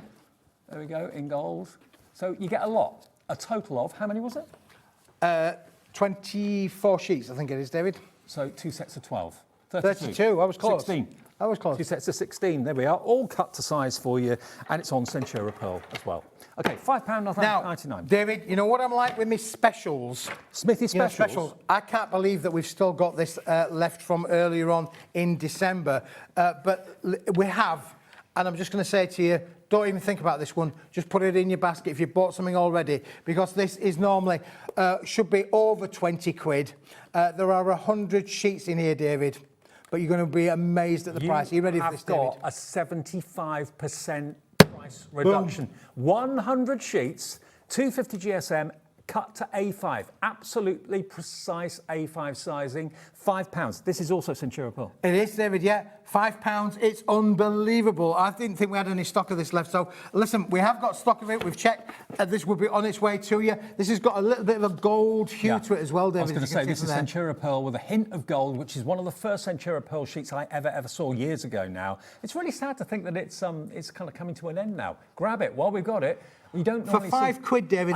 Speaker 17: There we go, in gold. So you get a lot. A total of, how many was it?
Speaker 9: 24 sheets, I think it is, David.
Speaker 17: So 2 sets of 12.
Speaker 9: 32, I was close.
Speaker 17: 16.
Speaker 9: I was close.
Speaker 17: 2 sets of 16, there we are, all cut to size for you, and it's on Centura pearl as well. Okay, £5.99.
Speaker 9: Now, David, you know what I'm like with my specials?
Speaker 17: Smithy specials?
Speaker 9: I can't believe that we've still got this left from earlier on in December, but we have, and I'm just going to say to you, don't even think about this one. Just put it in your basket if you've bought something already, because this is normally, should be over 20 quid. There are 100 sheets in here, David, but you're going to be amazed at the price. Are you ready for this, David?
Speaker 17: You've got a 75% price reduction. 100 sheets, 250 GSM, cut to A5, absolutely precise A5 sizing, £5. This is also Centura Pearl.
Speaker 9: It is, David, yeah. £5. It's unbelievable. I didn't think we had any stock of this left. So, listen, we have got stock of it. We've checked. This will be on its way to you. This has got a little bit of a gold hue to it as well, David.
Speaker 17: I was going to say, this is Centura Pearl with a hint of gold, which is one of the first Centura Pearl sheets I ever saw years ago now. It's really sad to think that it's kind of coming to an end now. Grab it while we've got it. You don't
Speaker 9: for £5, David.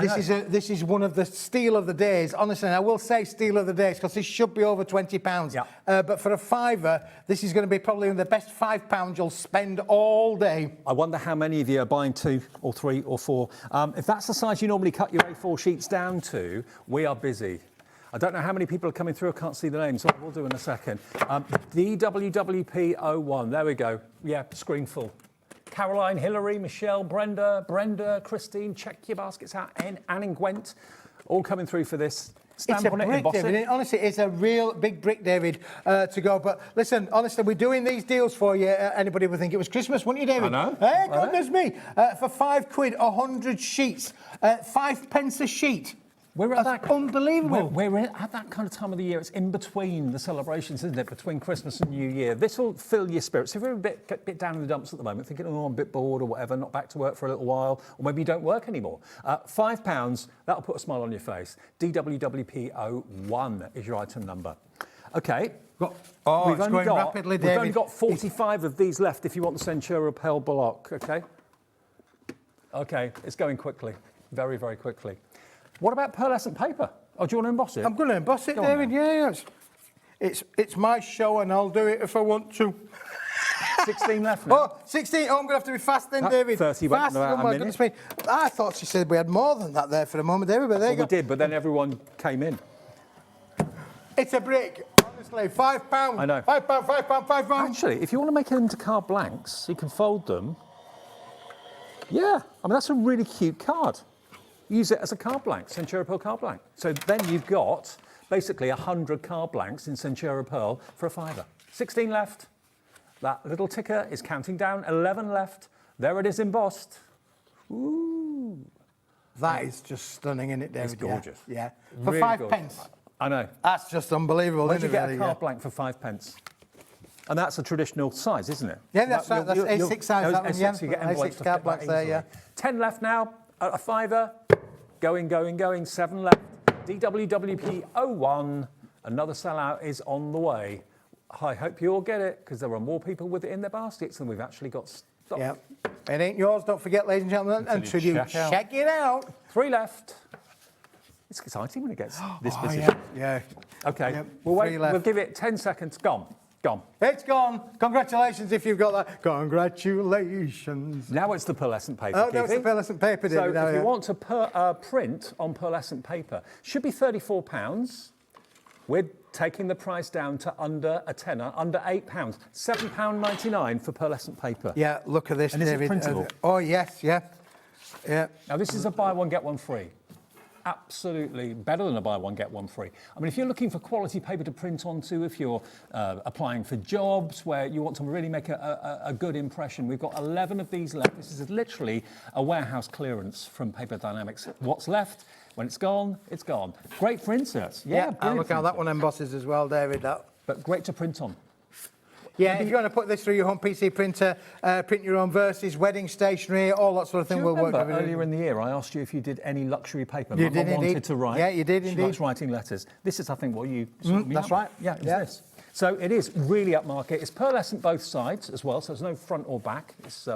Speaker 9: This is one of the steal of the days. Honestly, and I will say steal of the days because this should be over £20.
Speaker 17: Yeah.
Speaker 9: But for a £5, this is going to be probably the best £5 you'll spend all day.
Speaker 17: I wonder how many of you are buying 2 or 3 or 4. If that's the size you normally cut your A4 sheets down to, we are busy. I don't know how many people are coming through. I can't see the names, so we'll do in a second. DWWP01. There we go. Yeah, screen full. Caroline, Hillary, Michelle, Brenda, Christine, check your baskets out. Anne and Gwent, all coming through for this. Stamp
Speaker 9: It's a
Speaker 17: on it,
Speaker 9: brick,
Speaker 17: emboss
Speaker 9: David.
Speaker 17: it.
Speaker 9: Honestly, it's a real big brick, David, to go. But listen, honestly, we're doing these deals for you. Anybody would think it was Christmas, wouldn't you, David?
Speaker 17: I know.
Speaker 9: Hey, goodness me. For £5, 100 sheets. 5p a sheet.
Speaker 17: We're at that
Speaker 9: unbelievable.
Speaker 17: We're at that kind of time of the year. It's in between the celebrations, isn't it? Between Christmas and New Year. This will fill your spirits. If you're a bit down in the dumps at the moment, thinking, oh, I'm a bit bored or whatever, not back to work for a little while, or maybe you don't work anymore. £5, that'll put a smile on your face. DWWP01 is your item number. Okay.
Speaker 9: It's going rapidly, David.
Speaker 17: We've only got 45 of these left if you want the Centura Pearl block, okay? Okay, it's going quickly. Very, very quickly. What about pearlescent paper? Oh, do you want to emboss it?
Speaker 9: I'm going to emboss it,
Speaker 17: Go on,
Speaker 9: David.
Speaker 17: then.
Speaker 9: Yeah. It's my show, and I'll do it if I want to.
Speaker 17: 16 left now.
Speaker 9: Oh, 16. Oh, I'm going to have to be fast then, David.
Speaker 17: 30 went
Speaker 9: fast.
Speaker 17: in about
Speaker 9: Oh, my
Speaker 17: a minute.
Speaker 9: goodness me. I thought she said we had more than that there for a moment, David, but there you go.
Speaker 17: We did, but then everyone came in.
Speaker 9: It's a brick. Honestly, £5.
Speaker 17: I know.
Speaker 9: £5.
Speaker 17: Actually, if you want to make them into card blanks, you can fold them. Yeah, I mean, that's a really cute card. Use it as a card blank, Centura Pearl card blank. So then you've got basically 100 card blanks in Centura Pearl for a £5. 16 left. That little ticker is counting down. 11 left. There it is embossed. Ooh.
Speaker 9: That is just stunning, isn't it, David?
Speaker 17: It's gorgeous.
Speaker 9: Yeah. For
Speaker 17: Really
Speaker 9: 5
Speaker 17: gorgeous.
Speaker 9: pence.
Speaker 17: I know.
Speaker 9: That's just unbelievable,
Speaker 17: Where'd
Speaker 9: isn't
Speaker 17: you
Speaker 9: it?
Speaker 17: get a
Speaker 9: really?
Speaker 17: card blank for 5p? And that's a traditional size, isn't it?
Speaker 9: Yeah, that's right. That's A6 size. That one,
Speaker 17: A6,
Speaker 9: yeah.
Speaker 17: you get envelopes
Speaker 9: A6
Speaker 17: to
Speaker 9: card
Speaker 17: fit
Speaker 9: blanks
Speaker 17: that
Speaker 9: there,
Speaker 17: easily.
Speaker 9: yeah.
Speaker 17: 10 left now, a £5. Going. 7 left. DWWP01. Another sellout is on the way. I hope you all get it, because there are more people with it in their baskets than we've actually got stock.
Speaker 9: Yeah. It ain't yours, don't forget, ladies and gentlemen. Until you check it out.
Speaker 17: 3 left. It's exciting when it gets this busy.
Speaker 9: Yeah.
Speaker 17: Okay,
Speaker 9: Yep.
Speaker 17: we'll
Speaker 9: 3
Speaker 17: wait.
Speaker 9: left.
Speaker 17: We'll give it 10 seconds. Gone.
Speaker 9: It's gone. Congratulations if you've got that. Congratulations.
Speaker 17: Now it's the pearlescent paper.
Speaker 9: Oh, no, it's the
Speaker 17: Keithy.
Speaker 9: pearlescent paper,
Speaker 17: So
Speaker 9: David.
Speaker 17: if you want to print on pearlescent paper, should be £34. We're taking the price down to under a tenner, under £8. £7.99 for pearlescent paper.
Speaker 9: Yeah, look at this,
Speaker 17: And is it
Speaker 9: David.
Speaker 17: printable?
Speaker 9: Oh, yes, yeah.
Speaker 17: Now this is a buy one, get one free. Absolutely better than a buy one, get one free. I mean, if you're looking for quality paper to print onto, if you're applying for jobs where you want to really make a good impression, we've got 11 of these left. This is literally a warehouse clearance from Paper Dynamics. What's left? When it's gone, it's gone. Great for inserts. Yeah,
Speaker 9: and look how that one embosses as well, David.
Speaker 17: But great to print on.
Speaker 9: Yeah, if you want to put this through your home PC printer, print your own verses, wedding stationery, all that sort of thing
Speaker 17: Do you
Speaker 9: will work.
Speaker 17: remember earlier in the year I asked you if you did any luxury paper?
Speaker 9: You
Speaker 17: My
Speaker 9: did
Speaker 17: mum wanted
Speaker 9: indeed.
Speaker 17: to write.
Speaker 9: Yeah, you did
Speaker 17: She
Speaker 9: indeed.
Speaker 17: likes writing letters. This is, I think, what you...
Speaker 9: That's right.
Speaker 17: Yeah, it was
Speaker 9: Yeah.
Speaker 17: this. So it is really upmarket. It's pearlescent both sides as well, so there's no front or back. It's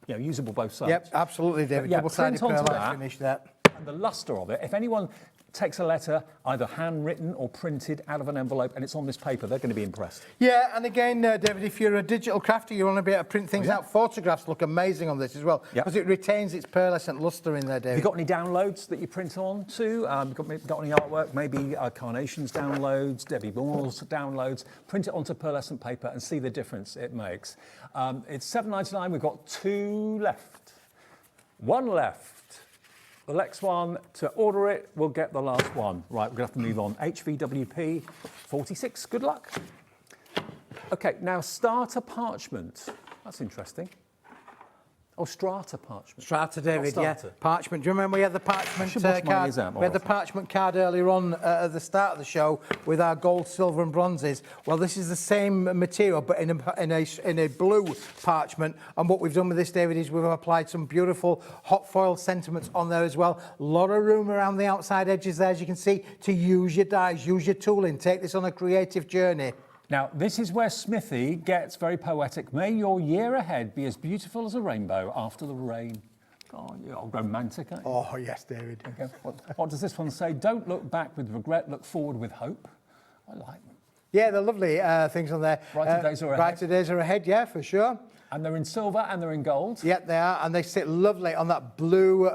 Speaker 17: usable both sides.
Speaker 9: Yep, absolutely, David.
Speaker 17: Yeah,
Speaker 9: Double-sided
Speaker 17: print onto
Speaker 9: pearl
Speaker 17: that.
Speaker 9: finish that.
Speaker 17: And the lustre of it, if anyone takes a letter, either handwritten or printed out of an envelope, and it's on this paper, they're going to be impressed.
Speaker 9: Yeah, and again, David, if you're a digital crafter, you want to be able to print things out. Photographs look amazing on this as well, because it retains its pearlescent lustre in there, David.
Speaker 17: Have you got any downloads that you print on to? Got any artwork? Maybe Carnations downloads, Debbie Moore's downloads. Print it onto pearlescent paper and see the difference it makes. It's $7.99. We've got 2 left. 1 left. The next one, to order it, we'll get the last one. Right, we're going to have to move on. HVWP 46, good luck. Okay, now starter parchment. That's interesting. Oh, strata parchment.
Speaker 9: Strata, David,
Speaker 17: Not
Speaker 9: yeah.
Speaker 17: starter.
Speaker 9: Parchment. Do you remember we had the parchment
Speaker 17: should wash my
Speaker 9: card?
Speaker 17: ears out more
Speaker 9: We had the
Speaker 17: often.
Speaker 9: parchment card earlier on at the start of the show with our gold, silver, and bronzes. Well, this is the same material, but in a blue parchment. And what we've done with this, David, is we've applied some beautiful hot foil sentiments on there as well. A lot of room around the outside edges there, as you can see, to use your dies, use your tooling, take this on a creative journey.
Speaker 17: Now, this is where Smithy gets very poetic. May your year ahead be as beautiful as a rainbow after the rain. Oh, you're romantic, aren't you?
Speaker 9: Oh, yes, David.
Speaker 17: Okay. What does this one say? Don't look back with regret, look forward with hope. I like them.
Speaker 9: Yeah, they're lovely things on there.
Speaker 17: Brighter days are ahead.
Speaker 9: Brighter days are ahead, yeah, for sure.
Speaker 17: And they're in silver and they're in gold.
Speaker 9: Yeah, they are, and they sit lovely on that blue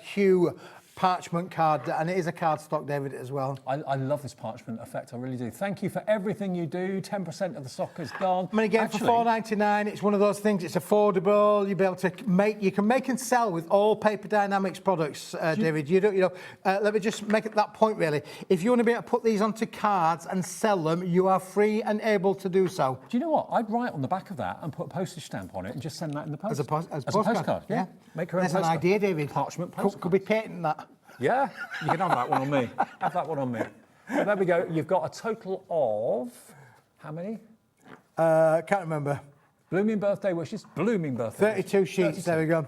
Speaker 9: hue parchment card, and it is a card stock, David, as well.
Speaker 17: I love this parchment effect, I really do. Thank you for everything you do. 10% of the stock is gone.
Speaker 9: I mean, again, for $4.99, it's one of those things. It's affordable. You'll be able to make. You can make and sell with all Paper Dynamics products, David. You don't. Let me just make it that point really. If you want to be able to put these onto cards and sell them, you are free and able to do so.
Speaker 17: Do you know what? I'd write on the back of that and put a postage stamp on it and just send that in the post.
Speaker 9: As a
Speaker 17: postcard.
Speaker 9: postcard.
Speaker 17: Yeah. Make your own
Speaker 9: That's an
Speaker 17: postcard.
Speaker 9: idea, David.
Speaker 17: Parchment postcard.
Speaker 9: Could be patenting that.
Speaker 17: Yeah, you can have that one on me. Have that one on me. So there we go. You've got a total of how many?
Speaker 9: Can't remember.
Speaker 17: Blooming birthday wishes. Blooming birthday.
Speaker 9: 32 sheets.
Speaker 17: 32.
Speaker 9: There we go.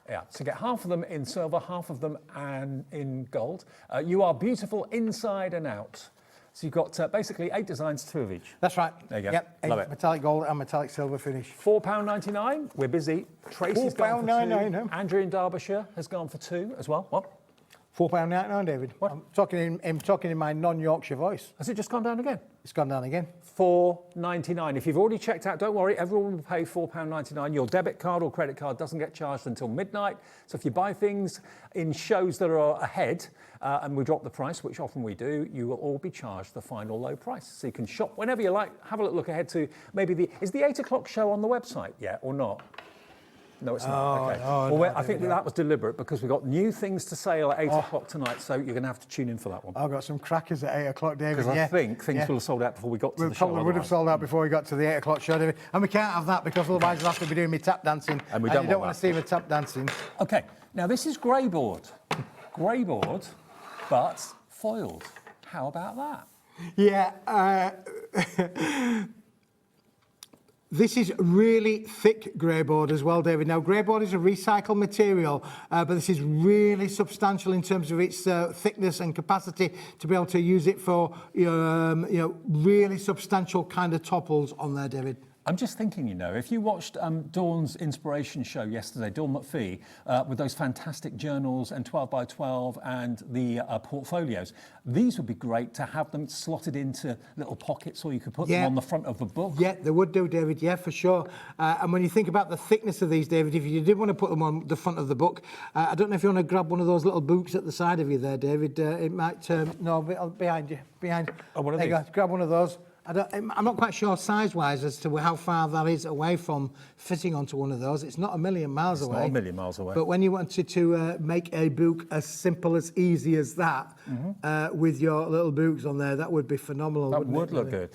Speaker 17: Yeah. So get half of them in silver, half of them and in gold. You are beautiful inside and out. So you've got basically 8 designs, 2 of each.
Speaker 9: That's right.
Speaker 17: There you go.
Speaker 9: Yep.
Speaker 17: Love it.
Speaker 9: Metallic gold and metallic silver finish.
Speaker 17: £4.99. We're busy. Tracy's gone for 2.
Speaker 9: £4.99.
Speaker 17: Andrew in Derbyshire has gone for 2 as well. What?
Speaker 9: £4.99, David. What? I'm talking in my non-Yorkshire voice.
Speaker 17: Has it just gone down again?
Speaker 9: It's gone down again.
Speaker 17: £4.99. If you've already checked out, don't worry, everyone will pay £4.99. Your debit card or credit card doesn't get charged until midnight. So if you buy things in shows that are ahead and we drop the price, which often we do, you will all be charged the final low price. So you can shop whenever you like. Have a look ahead to maybe is the 8 o'clock show on the website yet or not? No, it's not. Okay. Well, I think that was deliberate because we've got new things to sale at 8 o'clock tonight, so you're going to have to tune in for that one.
Speaker 9: I've got some crackers at 8 o'clock, David.
Speaker 17: Because I think things will have sold out before we got to the show.
Speaker 9: We probably would have sold out before we got to the 8 o'clock show, David. And we can't have that because otherwise we'll have to be doing me tap dancing.
Speaker 17: And we
Speaker 9: you
Speaker 17: don't
Speaker 9: don't
Speaker 17: want
Speaker 9: want to see me tap dancing.
Speaker 17: Okay, now this is grey board. Grey board, but foiled. How about that?
Speaker 9: Yeah. This is really thick grey board as well, David. Now, grey board is a recycled material, but this is really substantial in terms of its thickness and capacity to be able to use it for, really substantial kind of topples on there, David.
Speaker 17: I'm just thinking, if you watched Dawn's inspiration show yesterday, Dawn McPhee, with those fantastic journals and 12 by 12 and the portfolios, these would be great to have them slotted into little pockets, or you could put them on the front of the book.
Speaker 9: Yeah, they would do, David, yeah, for sure. And when you think about the thickness of these, David, if you did want to put them on the front of the book, I don't know if you want to grab one of those little books at the side of you there, David. It might, no, behind you, behind.
Speaker 17: Oh, one of
Speaker 9: there
Speaker 17: these?
Speaker 9: you go, grab one of those. I'm not quite sure size-wise as to how far that is away from fitting onto one of those. It's not a million miles away.
Speaker 17: Not a million miles away.
Speaker 9: But when you wanted to make a book as simple, as easy as that, with your little books on there, that would be phenomenal.
Speaker 17: That would
Speaker 9: it,
Speaker 17: look good.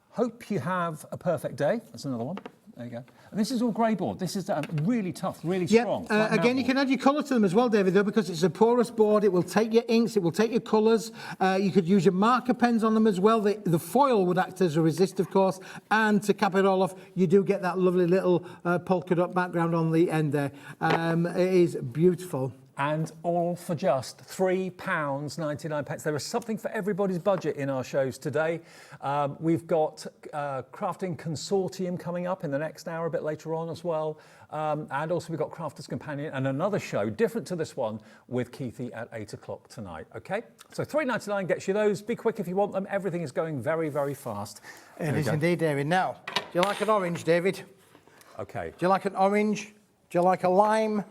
Speaker 17: Hope you have a perfect day. That's another one. There you go. And this is all grey board. This is really tough, really strong.
Speaker 9: Again, you can add your colour to them as well, David, though, because it's a porous board. It will take your inks, it will take your colours. You could use your marker pens on them as well. The foil would act as a resist, of course. And to cap it all off, you do get that lovely little polka dot background on the end there. It is beautiful.
Speaker 17: And all for just £3.99. There is something for everybody's budget in our shows today. We've got Crafting Consortium coming up in the next hour, a bit later on as well. And also we've got Crafter's Companion and another show, different to this one, with Keithy at 8 o'clock tonight. Okay? So £3.99 gets you those. Be quick if you want them. Everything is going very, very fast.
Speaker 9: It is indeed, David. Now, do you like an orange, David?
Speaker 17: Okay.
Speaker 9: Do you like an orange? Do you like a lime?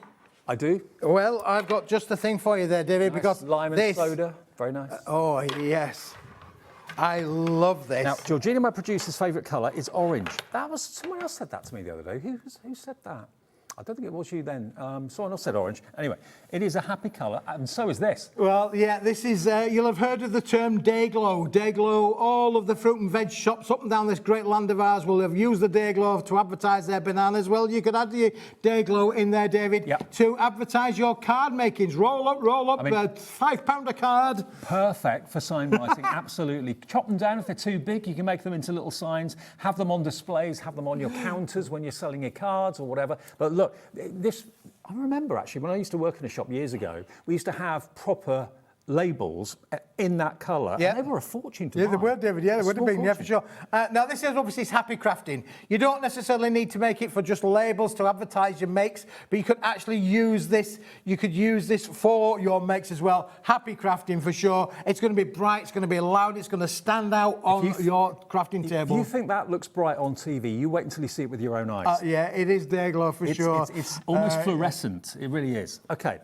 Speaker 17: I do.
Speaker 9: Well, I've got just the thing for you there, David,
Speaker 17: Nice
Speaker 9: because
Speaker 17: lime and
Speaker 9: this...
Speaker 17: soda. Very nice.
Speaker 9: Oh, yes. I love this.
Speaker 17: Now, Georgina, my producer's favourite colour is orange. Someone else said that to me the other day. Who said that? I don't think it was you then. Someone else said orange. Anyway, it is a happy colour, and so is this.
Speaker 9: Well, yeah, this is, you'll have heard of the term day glow. Day glow, all of the fruit and veg shops up and down this great land of ours will have used the day glow to advertise their bananas. Well, you could add the day glow in there, David, to advertise your card makings. Roll up, I mean, £5 a card.
Speaker 17: Perfect for sign writing, absolutely. Chop them down if they're too big. You can make them into little signs, have them on displays, have them on your counters when you're selling your cards or whatever. But look, this, I remember actually when I used to work in a shop years ago, we used to have proper labels in that colour, and they were a fortune to buy.
Speaker 9: Yeah, they were, David, they would have been, for sure. Now, this is obviously happy crafting. You don't necessarily need to make it for just labels to advertise your makes, but you could actually use this, for your makes as well. Happy crafting for sure. It's going to be bright, it's going to be loud, it's going to stand out on your crafting table.
Speaker 17: If you think that looks bright on TV, you wait until you see it with your own eyes.
Speaker 9: Yeah, it is day glow for sure.
Speaker 17: It's almost fluorescent, it really is. Okay.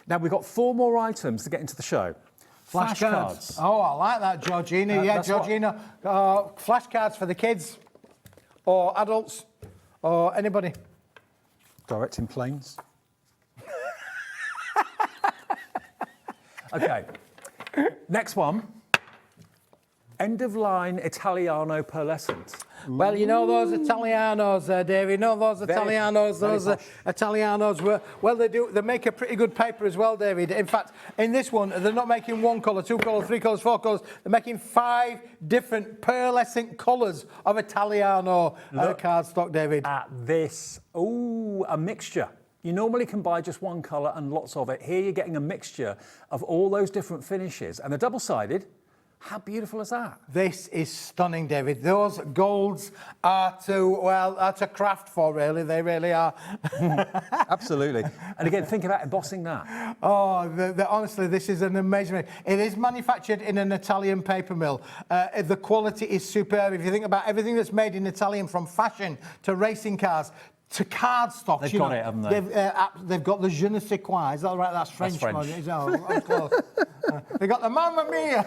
Speaker 17: Now, we've got 4 more items to get into the show. Flashcards.
Speaker 9: Oh, I like that, Georgina. Georgina. Flashcards for the kids or adults or anybody.
Speaker 17: Directing planes. Okay. Next one. End-of-line Italiano pearlescent.
Speaker 9: Well, you know those Italianos, David. You know those Italianos. Italianos were well. They make a pretty good paper as well, David. In fact, in this one, they're not making 1 colour, 2 colours, 3 colours, 4 colours. They're making 5 different pearlescent colours of Italiano cardstock, David.
Speaker 17: At this, a mixture. You normally can buy just 1 colour and lots of it. Here you're getting a mixture of all those different finishes, and they're double-sided. How beautiful is that?
Speaker 9: This is stunning, David. Those golds are to craft for, really. They really are.
Speaker 17: Absolutely. And again, think about embossing that.
Speaker 9: Oh, honestly, this is an amazing... It is manufactured in an Italian paper mill. The quality is superb. If you think about everything that's made in Italian, from fashion to racing cars, to cardstock.
Speaker 17: They've got it, haven't they?
Speaker 9: They've got the je ne sais quoi. Is that right? That's French.
Speaker 17: That's French.
Speaker 9: I'm close. They got the Mamma Mia.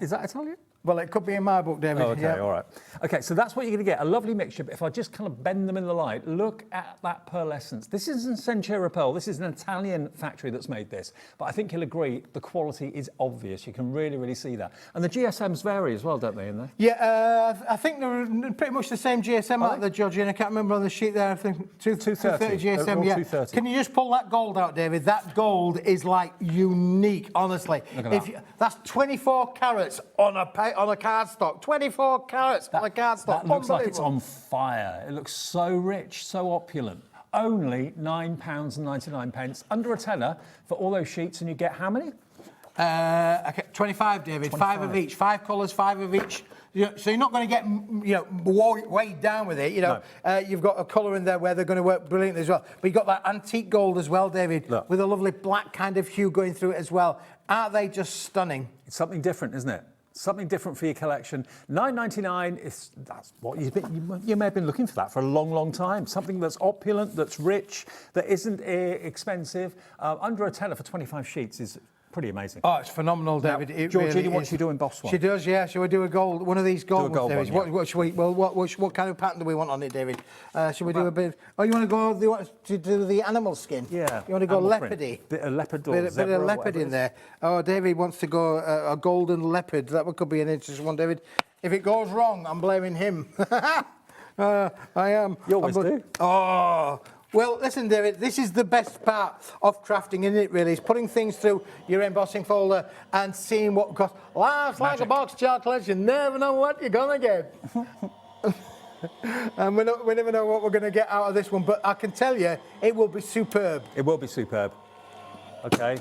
Speaker 17: Is that Italian?
Speaker 9: Well, it could be in my book, David.
Speaker 17: Oh, okay, all right. Okay, so that's what you're going to get, a lovely mixture. But if I just kind of bend them in the light, look at that pearlescence. This isn't Centura Pearl. This is an Italian factory that's made this. But I think you'll agree the quality is obvious. You can really, really see that. And the GSMs vary as well, don't they, in there?
Speaker 9: Yeah, I think they're pretty much the same GSM out there, Georgina. I can't remember on the sheet there. I think 230 GSM, yeah.
Speaker 17: 230.
Speaker 9: Can you just pull that gold out, David? That gold is, like, unique, honestly.
Speaker 17: Look at that.
Speaker 9: That's 24 carats on a cardstock. 24 carats on a cardstock.
Speaker 17: That looks like it's on fire. It looks so rich, so opulent. Only £9.99, under a tenner for all those sheets, and you get how many?
Speaker 9: Okay, 25, David.
Speaker 17: 25.
Speaker 9: 5 of each. 5 colours, 5 of each. So you're not going to get, weighed down with it. You've got a colour in there where they're going to work brilliantly as well. But you've got that antique gold as well, David, with a lovely black kind of hue going through it as well. Aren't they just stunning?
Speaker 17: It's something different, isn't it? Something different for your collection. £9.99, that's what you may have been looking for that for a long, long time. Something that's opulent, that's rich, that isn't expensive. Under a tenner for 25 sheets is pretty amazing.
Speaker 9: Oh, it's phenomenal, David.
Speaker 17: Now, Georgina wants you to emboss one.
Speaker 9: She does, yeah. Shall we do a gold? One of these gold ones, David?
Speaker 17: One, yeah.
Speaker 9: What kind of pattern do we want on it, David? Shall we do a bit? Oh, you want to go? You want to do the animal skin?
Speaker 17: Yeah.
Speaker 9: You want to go leopardy?
Speaker 17: Bit of leopard or
Speaker 9: bit of leopard in there. Oh, David wants to go a golden leopard. That could be an interesting one, David. If it goes wrong, I'm blaming him. I am.
Speaker 17: You always do.
Speaker 9: Oh. Well, listen, David, this is the best part of crafting, isn't it, really? It's putting things through your embossing folder and seeing what costs. Life's like a box of chocolates. You never know what you're going to get. And we never know what we're going to get out of this one, but I can tell you, it will be superb.
Speaker 17: It will be superb. Okay.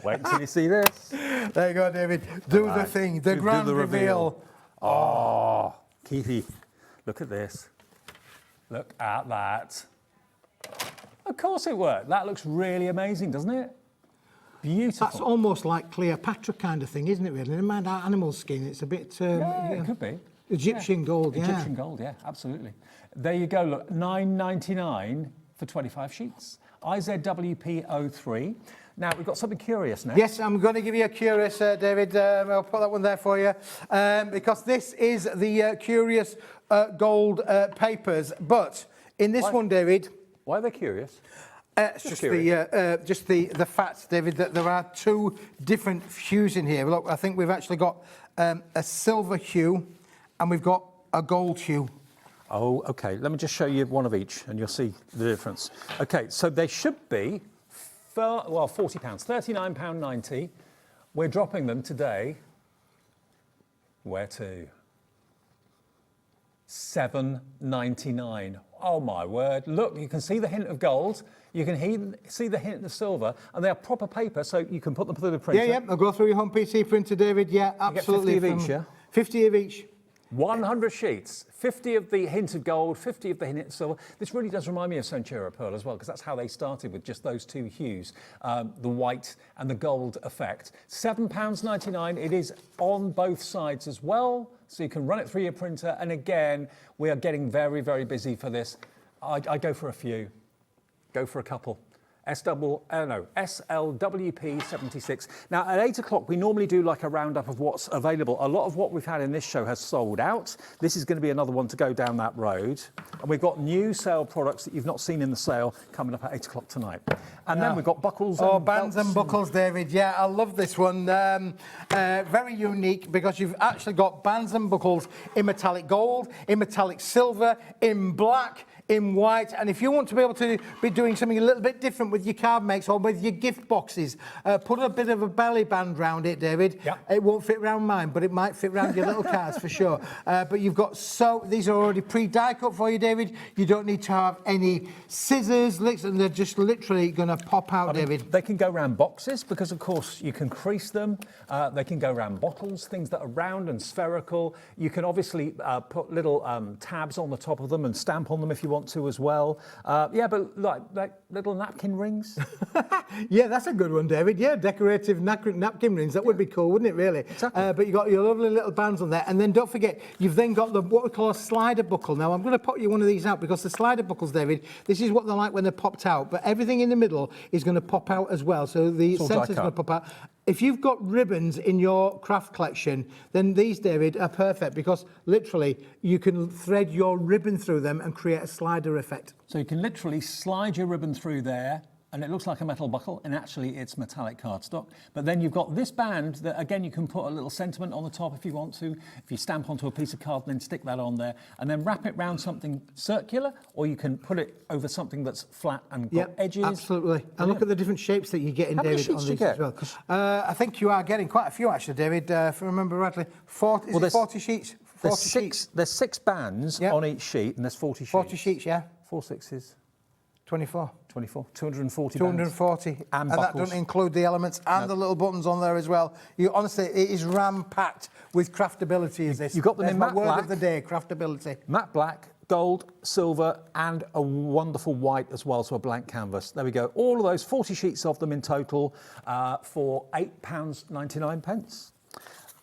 Speaker 17: Wait until you see this.
Speaker 9: There you go, David. Do the thing, the grand reveal.
Speaker 17: Oh, Keithy, look at this. Look at that. Of course it worked. That looks really amazing, doesn't it? Beautiful.
Speaker 9: That's almost like Cleopatra kind of thing, isn't it, really? Never mind that animal skin. It's a bit...
Speaker 17: it could be.
Speaker 9: Egyptian gold, yeah.
Speaker 17: Egyptian gold, yeah, absolutely. There you go, look, $9.99 for 25 sheets. IZWP03. Now, we've got something curious now.
Speaker 9: Yes, I'm going to give you a curious, David. I'll put that one there for you. Because this is the curious gold papers. But in this one, David...
Speaker 17: Why are they curious?
Speaker 9: It's just the fact, David, that there are two different hues in here. Look, I think we've actually got a silver hue and we've got a gold hue.
Speaker 17: Oh, OK. Let me just show you one of each and you'll see the difference. OK, so they should be, well, £40, £39.90. We're dropping them today. Where to? £7.99. Oh, my word. Look, you can see the hint of gold. You can see the hint of silver, and they are proper paper, so you can put them through the printer.
Speaker 9: Yeah, I'll go through your home PC printer, David. Yeah, absolutely.
Speaker 17: You get 50 of each, yeah?
Speaker 9: 50 of each.
Speaker 17: 100 sheets, 50 of the hint of gold, 50 of the hint of silver. This really does remind me of Centura Pearl as well, because that's how they started with just those two hues, the white and the gold effect. £7.99. It is on both sides as well, so you can run it through your printer. And again, we are getting very, very busy for this. I go for a few, go for a couple. SLWP 76. Now, at 8 o'clock, we normally do like a roundup of what's available. A lot of what we've had in this show has sold out. This is going to be another one to go down that road. And we've got new sale products that you've not seen in the sale coming up at 8 o'clock tonight. And then we've got buckles and
Speaker 9: bands and buckles, David. Yeah, I love this one. Very unique because you've actually got bands and buckles in metallic gold, in metallic silver, in black, in white. And if you want to be able to be doing something a little bit different with your card makes or with your gift boxes, put a bit of a belly band round it, David.
Speaker 17: Yep.
Speaker 9: It won't fit round mine, but it might fit round your little cards for sure. But you've got these are already pre-die cut for you, David. You don't need to have any scissors, licks, and they're just literally going to pop out, David.
Speaker 17: They can go round boxes because, of course, you can crease them. They can go round bottles, things that are round and spherical. You can obviously put little tabs on the top of them and stamp on them if you want to as well. Yeah, but like little napkin rings.
Speaker 9: Yeah, that's a good one, David. Yeah, decorative napkin rings. That would be cool, wouldn't it, really?
Speaker 17: Exactly.
Speaker 9: But you've got your lovely little bands on there. And then don't forget, you've then got what we call a slider buckle. Now, I'm going to pop you one of these out because the slider buckles, David, this is what they're like when they're popped out. But everything in the middle is going to pop out as well. So the centre's going to pop out. If you've got ribbons in your craft collection, then these, David, are perfect because literally you can thread your ribbon through them and create a slider effect.
Speaker 17: So you can literally slide your ribbon through there and it looks like a metal buckle, and actually it's metallic cardstock. But then you've got this band that, again, you can put a little sentiment on the top if you want to. If you stamp onto a piece of card and then stick that on there, and then wrap it round something circular, or you can put it over something that's flat and got edges.
Speaker 9: Absolutely. And look at the different shapes that you're getting, David, on these as well. I think you are getting quite a few, actually, David. If I remember rightly, 40 sheets? 40 sheets.
Speaker 17: There's 6 bands on each sheet, and there's 40 sheets.
Speaker 9: 40 sheets, yeah.
Speaker 17: 4 6s.
Speaker 9: 24.
Speaker 17: 240
Speaker 9: 240.
Speaker 17: bands.
Speaker 9: And that doesn't include the elements and the little buttons on there as well. Honestly, it is ram-packed with craftability, is this.
Speaker 17: You've got them in matte black.
Speaker 9: Word of the day, craftability.
Speaker 17: Matte black, gold, silver, and a wonderful white as well, so a blank canvas. There we go. All of those, 40 sheets of them in total for £8.99.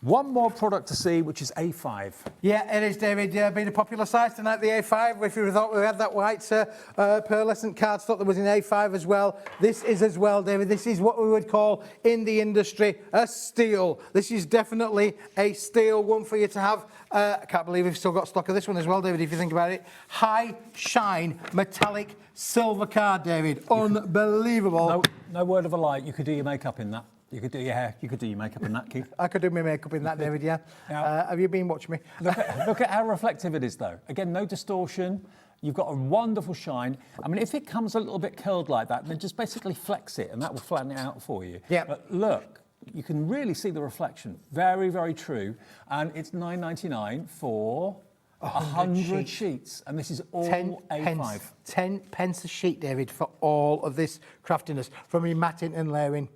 Speaker 17: One more product to see, which is A5.
Speaker 9: Yeah, it is, David. Been a popular size tonight, the A5. If you thought we had that white pearlescent cardstock that was in A5 as well, this is as well, David. This is what we would call in the industry a steal. This is definitely a steal, one for you to have. I can't believe we've still got stock of this one as well, David, if you think about it. High shine metallic silver card, David. Unbelievable.
Speaker 17: No word of a lie. You could do your makeup in that. You could do your hair. You could do your makeup in that, Keith.
Speaker 9: I could do my makeup in that, David, yeah. Now, have you been watching me?
Speaker 17: Look at how reflective it is, though. Again, no distortion. You've got a wonderful shine. I mean, if it comes a little bit curled like that, then just basically flex it, and that will flatten it out for you.
Speaker 9: Yeah.
Speaker 17: But look, you can really see the reflection. Very, very true. And it's $9.99 for 100 sheets. And this is all
Speaker 9: 10
Speaker 17: A5.
Speaker 9: 10 pence a sheet, David, for all of this craftiness. From your matting and layering.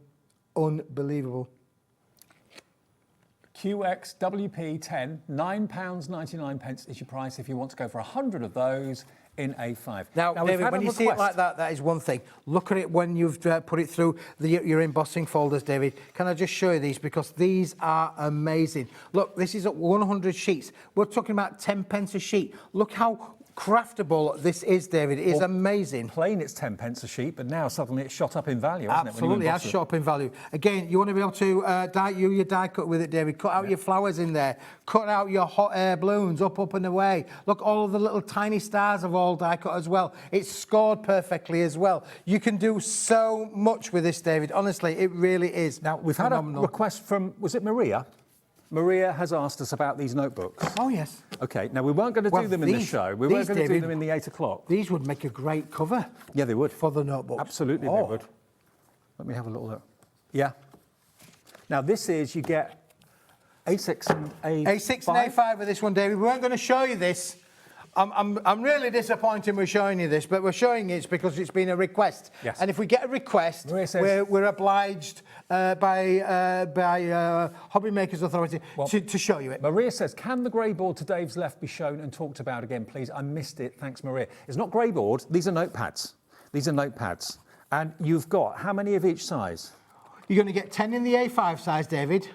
Speaker 9: Unbelievable.
Speaker 17: QXWP10, £9.99 is your price if you want to go for 100 of those in A5.
Speaker 9: Now David, when you see it like that, that is one thing. Look at it when you've put it through your embossing folders, David. Can I just show you these? Because these are amazing. Look, this is at 100 sheets. We're talking about 10 pence a sheet. Look how craftable this is, David. It is amazing.
Speaker 17: Plain, it's 10 pence a sheet, but now suddenly it's shot up in value, hasn't
Speaker 9: Absolutely,
Speaker 17: it?
Speaker 9: has shot up in value. Again, you want to be able to your die cut with it, David. Cut out your flowers in there. Cut out your hot air balloons, up and away. Look, all of the little tiny stars have all die cut as well. It's scored perfectly as well. You can do so much with this, David. Honestly, it really is.
Speaker 17: Now, we've
Speaker 9: phenomenal.
Speaker 17: had a request from, was it Maria? Maria has asked us about these notebooks.
Speaker 9: Oh, yes.
Speaker 17: OK, now we weren't going to do them in the show. We weren't going to do them in the 8 o'clock.
Speaker 9: These would make a great cover.
Speaker 17: Yeah, they would.
Speaker 9: For the notebooks.
Speaker 17: Absolutely, they would. Let me have a little look. Yeah. Now, this is, you get A6 and A5.
Speaker 9: A6 and A5 with this one, David. We weren't going to show you this. I'm really disappointed we're showing you this, but we're showing it because it's been a request.
Speaker 17: Yes.
Speaker 9: And if we get a request, we're obliged by Hobby Makers Authority to show you it.
Speaker 17: Maria says, can the grey board to Dave's left be shown and talked about again, please? I missed it. Thanks, Maria. It's not grey board. These are notepads. These are notepads. And you've got how many of each size?
Speaker 9: You're going to get 10 in the A5 size, David.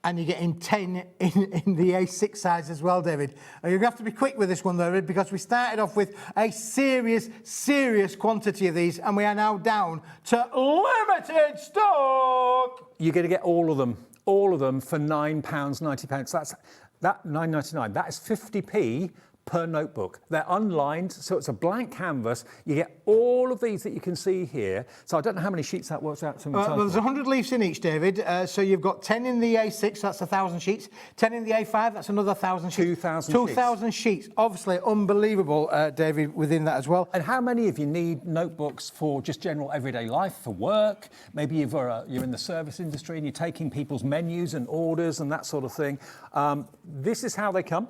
Speaker 9: And you're getting 10 in the A6 size as well, David. And you're going to have to be quick with this one, though, because we started off with a serious quantity of these, and we are now down to limited stock.
Speaker 17: You're going to get all of them for £9.90. That's £9.99. That is 50p per notebook. They're unlined, so it's a blank canvas. You get all of these that you can see here. So I don't know how many sheets that works out to.
Speaker 9: Well, there's 100 leaves in each, David. So you've got 10 in the A6, that's 1,000 sheets. 10 in the A5, that's another 1,000 sheets.
Speaker 17: 2,000
Speaker 9: 2,000 sheets. Obviously, unbelievable, David, within that as well.
Speaker 17: And how many of you need notebooks for just general everyday life, for work? Maybe you're in the service industry and you're taking people's menus and orders and that sort of thing. This is how they come.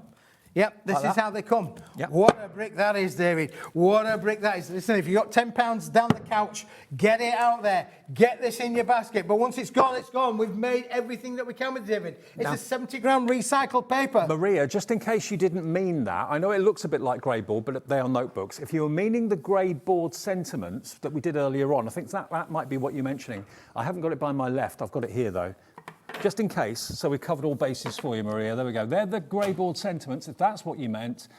Speaker 9: Yep, this is how they come. Yep. What a brick that is, David. What a brick that is. Listen, if you've got £10 down the couch, get it out there. Get this in your basket. But once it's gone, it's gone. We've made everything that we can with David. It's a 70-gram recycled paper.
Speaker 17: Maria, just in case you didn't mean that, I know it looks a bit like grey board, but they are notebooks. If you were meaning the grey board sentiments that we did earlier on, I think that might be what you're mentioning. I haven't got it by my left. I've got it here, though. Just in case, so we've covered all bases for you, Maria. There we go. They're the grey board sentiments, if that's what you meant.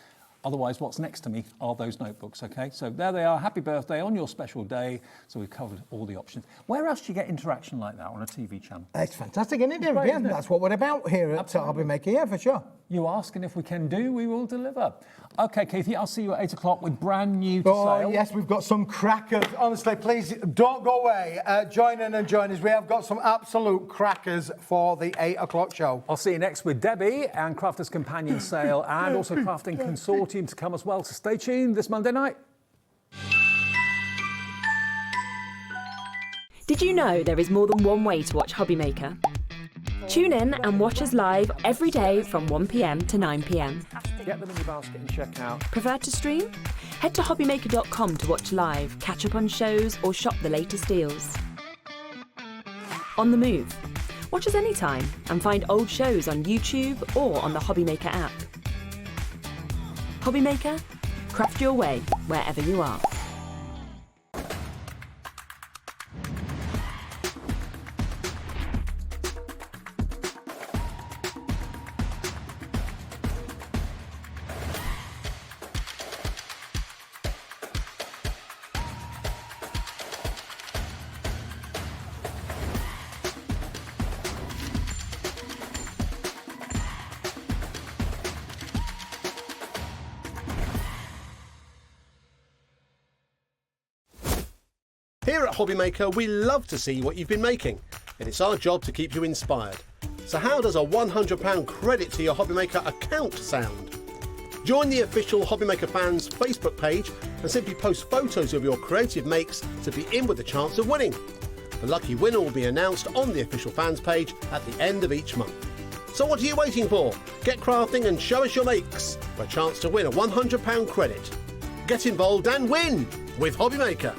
Speaker 17: Otherwise, what's next to me are those notebooks, OK? So there they are. Happy birthday on your special day. So we've covered all the options. Where else do you get interaction like that on a TV channel?
Speaker 9: It's fantastic, isn't it, David? Yeah, that's what we're about here at Hobby Maker. Yeah, for sure.
Speaker 17: You ask, and if we can do, we will deliver. OK, Keithy, I'll see you at 8 o'clock with brand new to sale.
Speaker 9: Oh, yes, we've got some crackers. Honestly, please don't go away. Join in and join us. We have got some absolute crackers for the 8 o'clock show.
Speaker 17: I'll see you next with Debbie and Crafters Companion Sale and also Crafting Consortium to come as well. So stay tuned this Monday night.
Speaker 2: Did you know there is more than one way to watch Hobby Maker? Tune in and watch us live every day from 1 p.m. to 9 p.m.
Speaker 17: Get them in your basket and check out.
Speaker 2: Prefer to stream? Head to hobbymaker.com to watch live, catch up on shows or shop the latest deals. On the move? Watch us anytime and find old shows on YouTube or on the Hobby Maker app. Hobby Maker? Craft your way wherever you are.
Speaker 4: Here at Hobby Maker, we love to see what you've been making, and it's our job to keep you inspired. So how does a £100 credit to your Hobby Maker account sound? Join the official Hobby Maker fans Facebook page and simply post photos of your creative makes to be in with the chance of winning. The lucky winner will be announced on the official fans page at the end of each month. So what are you waiting for? Get crafting and show us your makes for a chance to win a £100 credit. Get involved and win with Hobby Maker.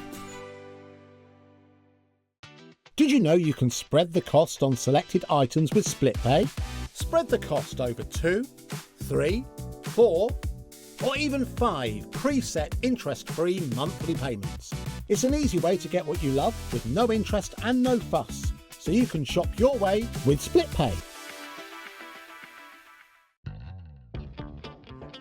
Speaker 4: Did you know you can spread the cost on selected items with split pay? Spread the cost over 2, 3, 4, or even 5 preset interest-free monthly payments. It's an easy way to get what you love with no interest and no fuss, so you can shop your way with split pay.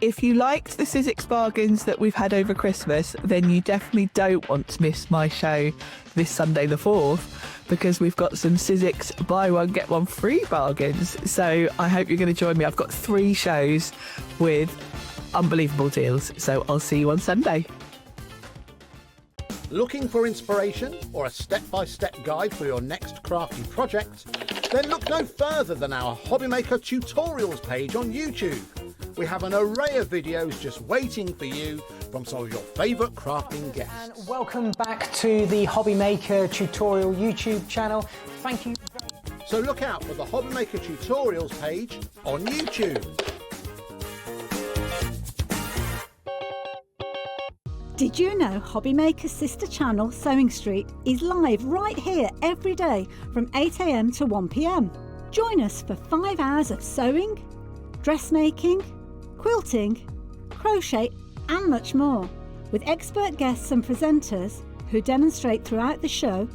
Speaker 13: If you liked the Sizzix bargains that we've had over Christmas, then you definitely don't want to miss my show this Sunday the 4th, because we've got some Sizzix buy one, get one free bargains. So I hope you're going to join me. I've got 3 shows with unbelievable deals. So I'll see you on Sunday.
Speaker 4: Looking for inspiration or a step-by-step guide for your next crafty project? Then look no further than our Hobbymaker tutorials page on YouTube. We have an array of videos just waiting for you from some of your favourite crafting guests.
Speaker 16: And welcome back to the Hobbymaker tutorial YouTube channel. Thank you.
Speaker 4: So look out for the Hobbymaker tutorials page on YouTube.
Speaker 18: Did you know Hobbymaker's sister channel, Sewing Street, is live right here every day from 8 AM to 1 PM? Join us for 5 hours of sewing, dressmaking, quilting, crochet and much more. With expert guests and presenters who demonstrate throughout the show,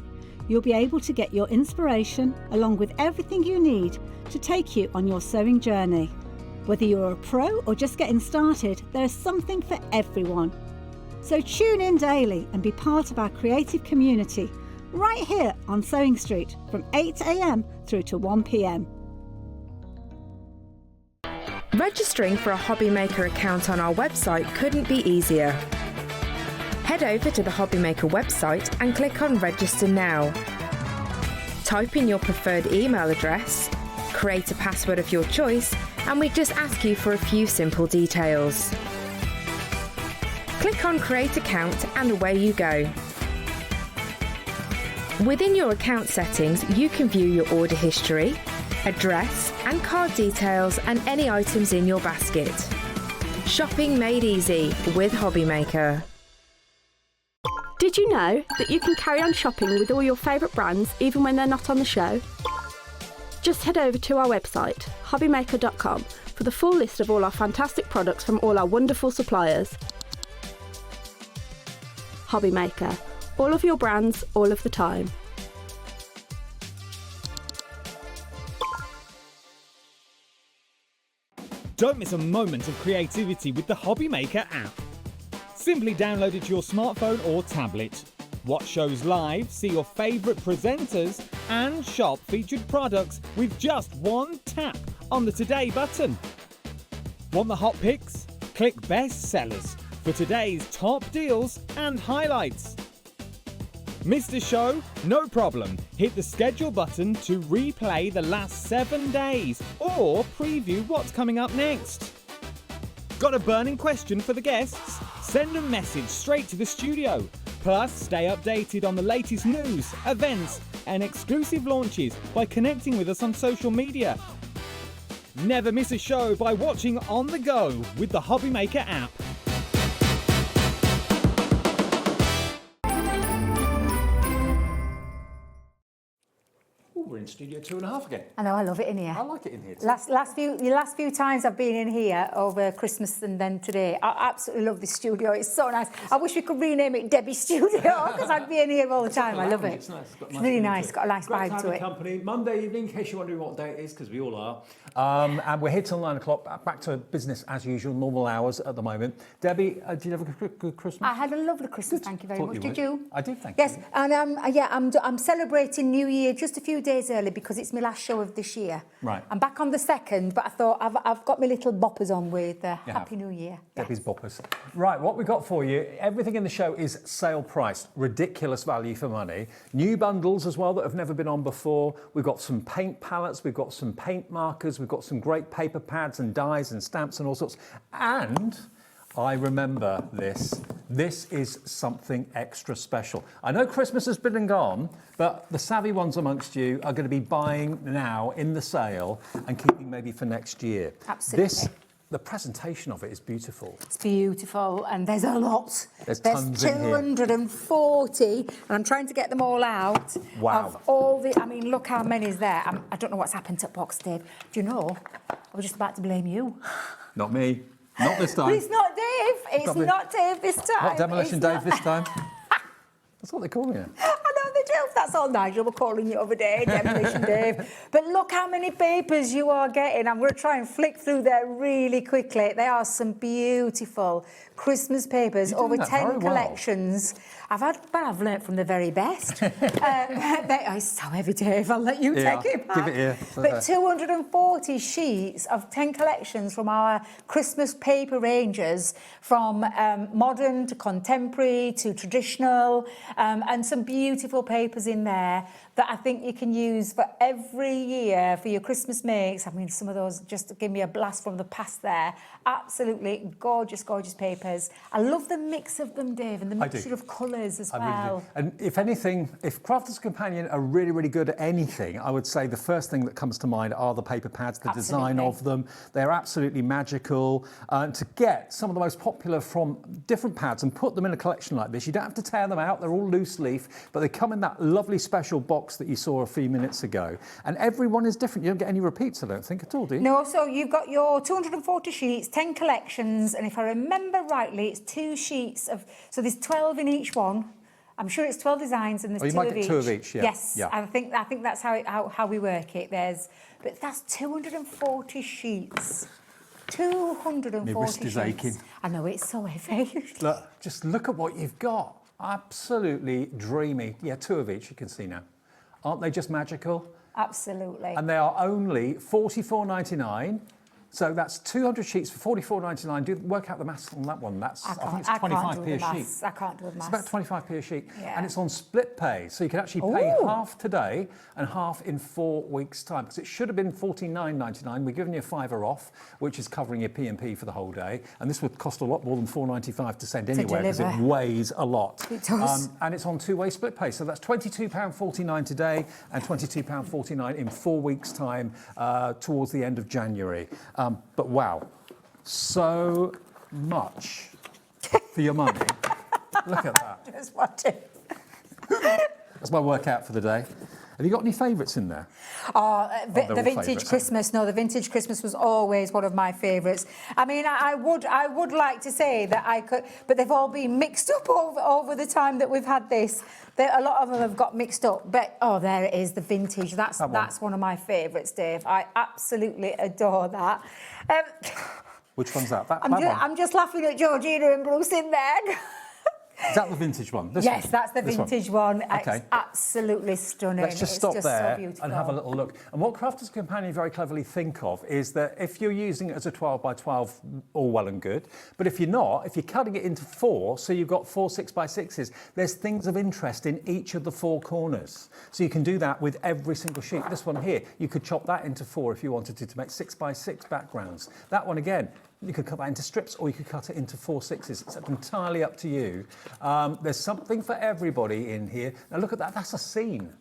Speaker 18: you'll be able to get your inspiration along with everything you need to take you on your sewing journey. Whether you're a pro or just getting started, there is something for everyone. So tune in daily and be part of our creative community right here on Sewing Street from 8 AM through to 1 PM.
Speaker 19: Registering for a Hobbymaker account on our website couldn't be easier. Head over to the Hobbymaker website and click on Register Now. Type in your preferred email address, create a password of your choice, and we just ask you for a few simple details. Click on Create Account and away you go. Within your account settings, you can view your order history, address and card details and any items in your basket. Shopping made easy with Hobbymaker.
Speaker 8: Did you know that you can carry on shopping with all your favourite brands even when they're not on the show? Just head over to our website, hobbymaker.com, for the full list of all our fantastic products from all our wonderful suppliers. Hobbymaker. All of your brands, all of the time.
Speaker 11: Don't miss a moment of creativity with the Hobbymaker app. Simply download it to your smartphone or tablet. Watch shows live, see your favourite presenters, and shop featured products with just one tap on the Today button. Want the hot picks? Click Best Sellers for today's top deals and highlights. Missed a show? No problem. Hit the schedule button to replay the last 7 days or preview what's coming up next. Got a burning question for the guests? Send a message straight to the studio. Plus, stay updated on the latest news, events, and exclusive launches by connecting with us on social media. Never miss a show by watching on the go with the Hobbymaker app.
Speaker 17: We're in studio 2.5 again.
Speaker 3: I know, I love it in here.
Speaker 17: I like it in here too.
Speaker 3: The last few times I've been in here over Christmas and then today, I absolutely love this studio. It's so nice. I wish we could rename it Debbie's Studio because I'd be in here all the time. I love it.
Speaker 17: It's nice.
Speaker 3: It's really nice. It's got a nice vibe to it.
Speaker 17: Company. Monday evening, in case you're wondering what day it is, because we all are. And we're here till 9 o'clock. Back to business as usual, normal hours at the moment. Debbie, did you have a good Christmas?
Speaker 3: I had a lovely Christmas. Thank you very much. Did you?
Speaker 17: I did. Thank you.
Speaker 3: Yes, and I'm celebrating New Year just a few days early because it's my last show of this year.
Speaker 17: Right.
Speaker 3: I'm back on the 2nd, but I thought I've got my little boppers on with Happy New Year.
Speaker 17: Debbie's boppers. Right, what we got for you, everything in the show is sale priced, ridiculous value for money. New bundles as well that have never been on before. We've got some paint palettes, we've got some paint markers, we've got some great paper pads and dies and stamps and all sorts. And I remember this. This is something extra special. I know Christmas has been and gone, but the savvy ones amongst you are going to be buying now in the sale and keeping maybe for next year.
Speaker 3: Absolutely.
Speaker 17: The presentation of it is beautiful.
Speaker 3: It's beautiful, and there's a lot.
Speaker 17: There's tons in here.
Speaker 3: 240, and I'm trying to get them all out.
Speaker 17: Wow.
Speaker 3: Of all the, I mean, look how many is there. I don't know what's happened to Box, Dave. Do you know? I was just about to blame you.
Speaker 17: Not me. Not this time.
Speaker 3: But it's not Dave. It's not Dave this time.
Speaker 17: Not Demolition Dave this time. That's what they call me.
Speaker 3: I know they do. yourself. That's all Nigel were calling you over there, Demolition Dave. But look how many papers you are getting. I'm going to try and flick through there really quickly. There are some beautiful Christmas papers, over 10 collections. I've learnt from the very best. It's so heavy, Dave. I'll let you take it back.
Speaker 17: Give it here.
Speaker 3: But 240 sheets of 10 collections from our Christmas paper ranges, from modern to contemporary to traditional, and some beautiful papers in there that I think you can use for every year for your Christmas makes. I mean, some of those just give me a blast from the past there. Absolutely gorgeous, gorgeous papers. I love the mix of them, Dave, and the mixture of colours as well.
Speaker 17: Really do. And if anything, if Crafter's Companion are really, really good at anything, I would say the first thing that comes to mind are the paper pads, the design of them. They're absolutely magical. To get some of the most popular from different pads and put them in a collection like this, you don't have to tear them out. They're all loose leaf, but they come in that lovely special box that you saw a few minutes ago. And everyone is different. You don't get any repeats, I don't think, at all, do you?
Speaker 3: No, so you've got your 240 sheets, 10 collections, and if I remember rightly, it's 2 sheets of... So there's 12 in each one. I'm sure it's 12 designs and there's 2 of each.
Speaker 17: You might get 2 of each, yeah.
Speaker 3: Yes,
Speaker 17: yeah.
Speaker 3: I think that's how we work it. But that's 240 sheets. 240
Speaker 17: My wrist is
Speaker 3: sheets.
Speaker 17: aching.
Speaker 3: I know, it's so heavy.
Speaker 17: Look, just look at what you've got. Absolutely dreamy. Yeah, 2 of each, you can see now. Aren't they just magical?
Speaker 3: Absolutely.
Speaker 17: And they are only $44.99. So that's 200 sheets for $44.99. Do work out the maths on that one. I think it's 25p a sheet.
Speaker 3: I can't do the maths.
Speaker 17: It's about 25p a sheet.
Speaker 3: Yeah.
Speaker 17: And it's on split pay. So you can actually pay half today and half in 4 weeks' time. Because it should have been $49.99. We're giving you a $5 off, which is covering your P&P for the whole day. And this would cost a lot more than $4.95 to send anywhere because it weighs a lot.
Speaker 3: It does.
Speaker 17: And it's on 2-way split pay. So that's £22.49 today and £22.49 in 4 weeks' time towards the end of January. But wow, so much for your money. Look at that.
Speaker 3: Just watch it.
Speaker 17: That's my workout for the day. Have you got any favourites in there?
Speaker 3: The vintage Christmas. No, the vintage Christmas was always one of my favourites. I mean, I would like to say that I could, but they've all been mixed up over the time that we've had this. A lot of them have got mixed up. But there it is, the vintage. That's one of my favourites, Dave. I absolutely adore that.
Speaker 17: Which one's that?
Speaker 3: I'm just laughing at Georgina and Bruce in there.
Speaker 17: Is that the vintage one?
Speaker 3: Yes, that's the vintage one.
Speaker 17: Okay.
Speaker 3: It's absolutely stunning.
Speaker 17: Let's just stop there
Speaker 3: so
Speaker 17: and have a little look. And what Crafter's Companion very cleverly think of is that if you're using it as a 12 by 12, all well and good. But if you're not, if you're cutting it into 4, so you've got 4 6x6s, there's things of interest in each of the 4 corners. So you can do that with every single sheet. This one here, you could chop that into 4 if you wanted to make 6x6 backgrounds. That one again, you could cut that into strips or you could cut it into 4 6s. It's entirely up to you. There's something for everybody in here. Now look at that, that's a scene.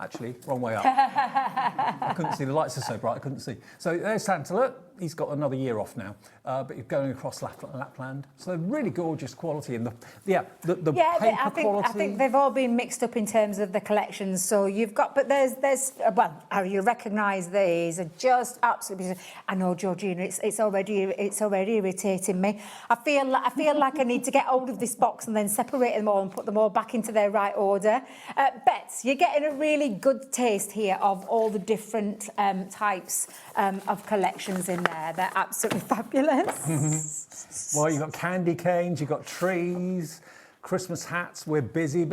Speaker 17: Actually, wrong way up. I couldn't see, the lights are so bright I couldn't see. So there's Santa, look, he's got another year off now, but you're going across Lapland. So really gorgeous quality and the paper quality.
Speaker 3: I think they've all been mixed up in terms of the collections. So you've got, but there's you recognise these are just absolutely. I know, Georgina, it's already irritating me. I feel like I need to get hold of this box and then separate them all and put them all back into their right order. Bets, you're getting a really good taste here of all the different types of collections in there. They're absolutely fabulous.
Speaker 17: Well, you've got candy canes, you've got trees, Christmas hats. We're busy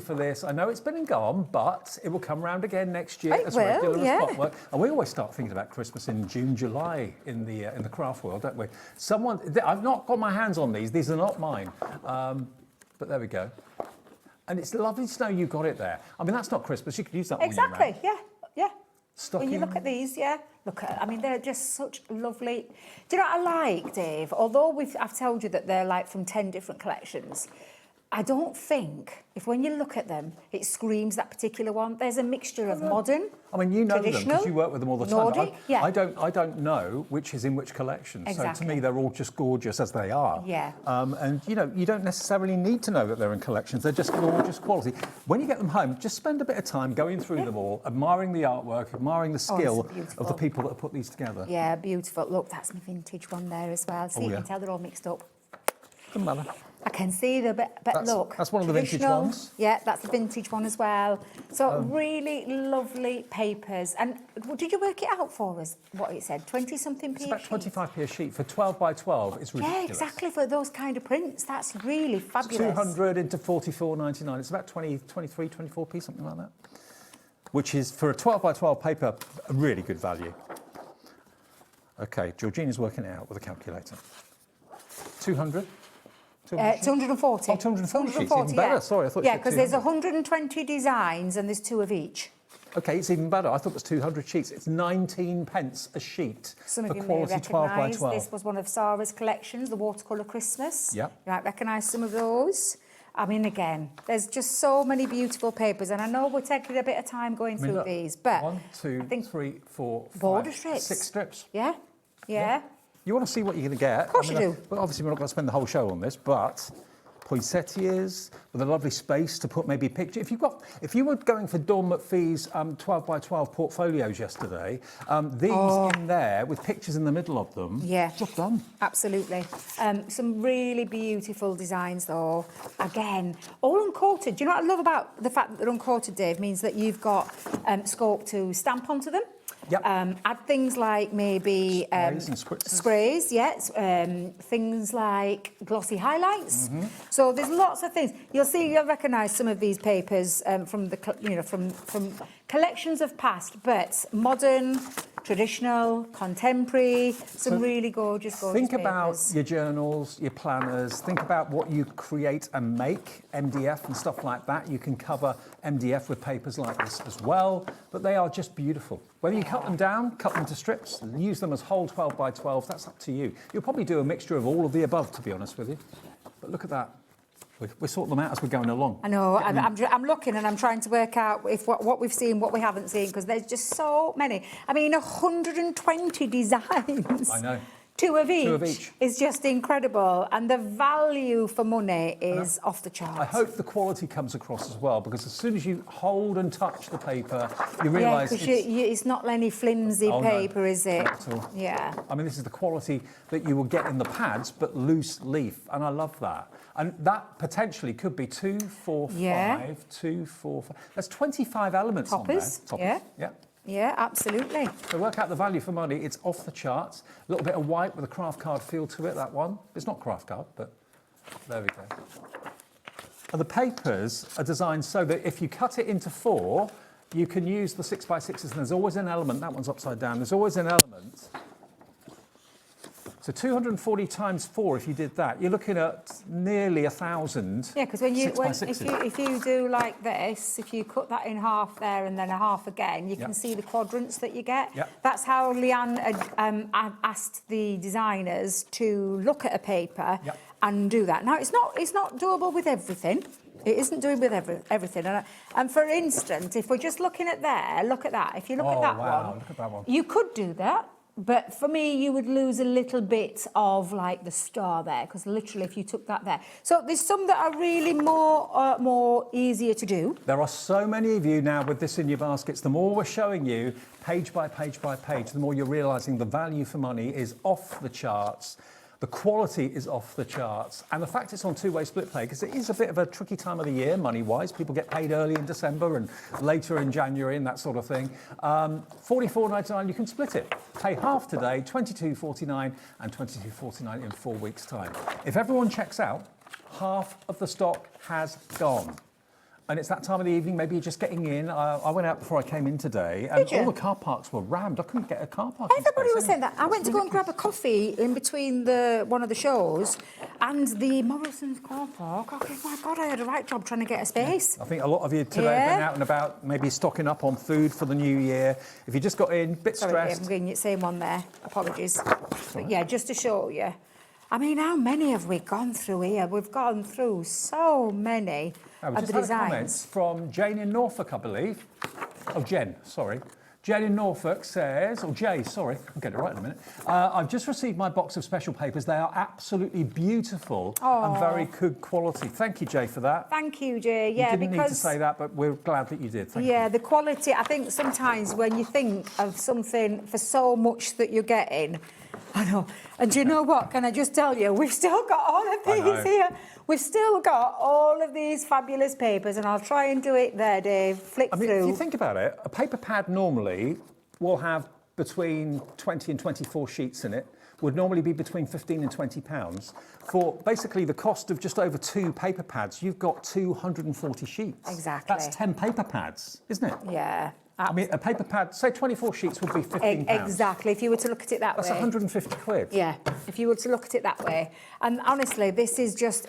Speaker 17: for this. I know it's been and gone, but it will come round again next year as regular as clockwork. And we always start thinking about Christmas in June, July in the craft world, don't we? I've not got my hands on these. These are not mine. But there we go. And it's lovely to know you got it there. I mean, that's not Christmas. You could use that one year round.
Speaker 3: Exactly, yeah.
Speaker 17: Stocking.
Speaker 3: When you look at these, I mean, they're just such lovely... Do you know what I like, Dave? Although I've told you that they're like from 10 different collections, I don't think, if when you look at them, it screams that particular one. There's a mixture of modern,
Speaker 17: I mean, you know them because you work with them all the time.
Speaker 3: Nordic,
Speaker 17: I don't know which is in which collection.
Speaker 3: Exactly.
Speaker 17: So to me, they're all just gorgeous as they are.
Speaker 3: Yeah.
Speaker 17: And you don't necessarily need to know that they're in collections. They're just gorgeous quality. When you get them home, just spend a bit of time going through them all, admiring the artwork, admiring the skill of the people that have put these together.
Speaker 3: Yeah, beautiful. Look, that's my vintage one there as well. See, you can tell they're all mixed up.
Speaker 17: Doesn't matter.
Speaker 3: I can see but look.
Speaker 17: That's one of the vintage
Speaker 3: traditional.
Speaker 17: ones.
Speaker 3: Yeah, that's a vintage one as well. So really lovely papers. And did you work it out for us, what it said? 20-something
Speaker 17: It's
Speaker 3: p
Speaker 17: about 25p a sheet for 12 by 12. It's ridiculous.
Speaker 3: Yeah, exactly, for those kind of prints. That's really fabulous.
Speaker 17: 200 into 44.99. It's about 23, 24p, something like that. Which is, for a 12 by 12 paper, a really good value. OK, Georgina's working it out with a calculator. 200?
Speaker 3: 240.
Speaker 17: Oh, 240 sheets, even better.
Speaker 3: Yeah.
Speaker 17: Sorry, I thought you
Speaker 3: Yeah,
Speaker 17: said
Speaker 3: because there's
Speaker 17: 200.
Speaker 3: 120 designs and there's 2 of each.
Speaker 17: OK, it's even better. I thought it was 200 sheets. It's 19 pence a sheet
Speaker 3: Some
Speaker 17: for
Speaker 3: of you may
Speaker 17: quality 12 by
Speaker 3: recognise
Speaker 17: 12.
Speaker 3: this was one of Sarah's collections, the Watercolour Christmas.
Speaker 17: Yep.
Speaker 3: You might recognise some of those. I mean, again, there's just so many beautiful papers, and I know we're taking a bit of time going through
Speaker 17: look,
Speaker 3: these, but
Speaker 17: 1, 2, 3, 4, 5,
Speaker 3: border strips.
Speaker 17: 6 strips.
Speaker 3: Yeah, yeah.
Speaker 17: You want to see what you're going to get.
Speaker 3: Of course you do.
Speaker 17: Well, obviously, we're not going to spend the whole show on this, but poinsettias with a lovely space to put maybe picture. If you were going for Dawn McPhee's 12 by 12 portfolios yesterday, these in there with pictures in the middle of them.
Speaker 3: Yeah.
Speaker 17: Job done.
Speaker 3: Absolutely. Some really beautiful designs, though. Again, all uncoated. Do you know what I love about the fact that they're uncoated, Dave? Means that you've got scope to stamp onto them.
Speaker 17: Yep.
Speaker 3: Add things like maybe
Speaker 17: Sprays and spritzes.
Speaker 3: sprays, yes. Things like glossy highlights. So there's lots of things. You'll recognise some of these papers from from collections of past, but modern, traditional, contemporary. Some really gorgeous
Speaker 17: Think
Speaker 3: papers.
Speaker 17: about your journals, your planners. Think about what you create and make, MDF and stuff like that. You can cover MDF with papers like this as well, but they are just beautiful. Whether you cut them down, cut them to strips, use them as whole 12 by 12, that's up to you. You'll probably do a mixture of all of the above, to be honest with you. But look at that. We sort them out as we're going along.
Speaker 3: I know. I'm looking and I'm trying to work out if what we've seen, what we haven't seen, because there's just so many. I mean, 120 designs.
Speaker 17: I know.
Speaker 3: 2 of each.
Speaker 17: 2 of each.
Speaker 3: Is just incredible, and the value for money is off the charts.
Speaker 17: I hope the quality comes across as well, because as soon as you hold and touch the paper, you realise
Speaker 3: it's not any flimsy paper, is it?
Speaker 17: Not at all.
Speaker 3: Yeah.
Speaker 17: I mean, this is the quality that you will get in the pads, but loose leaf, and I love that. And that potentially could be 2, 4, 5, 2, 4, 5. There's 25 elements on there.
Speaker 3: Toppers,
Speaker 17: yeah.
Speaker 3: Yeah, absolutely.
Speaker 17: So work out the value for money. It's off the charts. A little bit of white with a craft card feel to it, that one. It's not craft card, but there we go. And the papers are designed so that if you cut it into 4, you can use the 6 by 6s, and there's always an element. That one's upside down. There's always an element. So 240 times 4, if you did that, you're looking at nearly 1,000.
Speaker 3: Yeah, because if you do like this, if you cut that in half there and then a half again, you can see the quadrants that you get. That's how Leanne had asked the designers to look at a paper and do that. Now, it's not doable with everything. It isn't doing with everything. And for instance, if we're just looking at there, look at that. If you look at that one,
Speaker 17: look at that one.
Speaker 3: you could do that. But for me, you would lose a little bit of like the star there, because literally if you took that there. So there's some that are really more easier to do.
Speaker 17: There are so many of you now with this in your baskets. The more we're showing you, page by page by page, the more you're realising the value for money is off the charts. The quality is off the charts. And the fact it's on two-way split pay, because it is a bit of a tricky time of the year, money-wise. People get paid early in December and later in January and that sort of thing. $44.99, you can split it. Pay half today, $22.49 and $22.49 in 4 weeks' time. If everyone checks out, half of the stock has gone. And it's that time of the evening, maybe you're just getting in. I went out before I came in today, and all the car parks were rammed. I couldn't get a car park.
Speaker 3: Everybody was saying that. I went to go and grab a coffee in between one of the shows and the Morrison's car park. Oh, my God, I had a right job trying to get a space.
Speaker 17: I think a lot of you today have been out and about, maybe stocking up on food for the new year. If you just got in, bit stressed.
Speaker 3: I'm getting the same one there. Apologies. But yeah, just to show you. I mean, how many have we gone through here? We've gone through so many of the designs.
Speaker 17: Comments from Jane in Norfolk, I believe. Oh, Jen, sorry. Jen in Norfolk says, or Jay, sorry, I'll get it right in a minute. I've just received my box of special papers. They are absolutely beautiful and very good quality. Thank you, Jay, for that.
Speaker 3: Thank you, Jay. Yeah,
Speaker 17: you didn't need to say that, but we're glad that you did. Thank you.
Speaker 3: The quality, I think sometimes when you think of something for so much that you're getting, I know. And do you know what? Can I just tell you, we've still got all of these here. We've still got all of these fabulous papers, and I'll try and do it there, Dave. Flick through.
Speaker 17: If you think about it, a paper pad normally will have between 20 and 24 sheets in it, would normally be between 15 and 20 pounds. For basically the cost of just over 2 paper pads, you've got 240 sheets.
Speaker 3: Exactly.
Speaker 17: That's 10 paper pads, isn't it?
Speaker 3: Yeah.
Speaker 17: I mean, a paper pad, say 24 sheets would be 15 pounds.
Speaker 3: Exactly, if you were to look at it that
Speaker 17: That's
Speaker 3: way.
Speaker 17: 150 quid.
Speaker 3: Yeah, if you were to look at it that way. And honestly, this is just,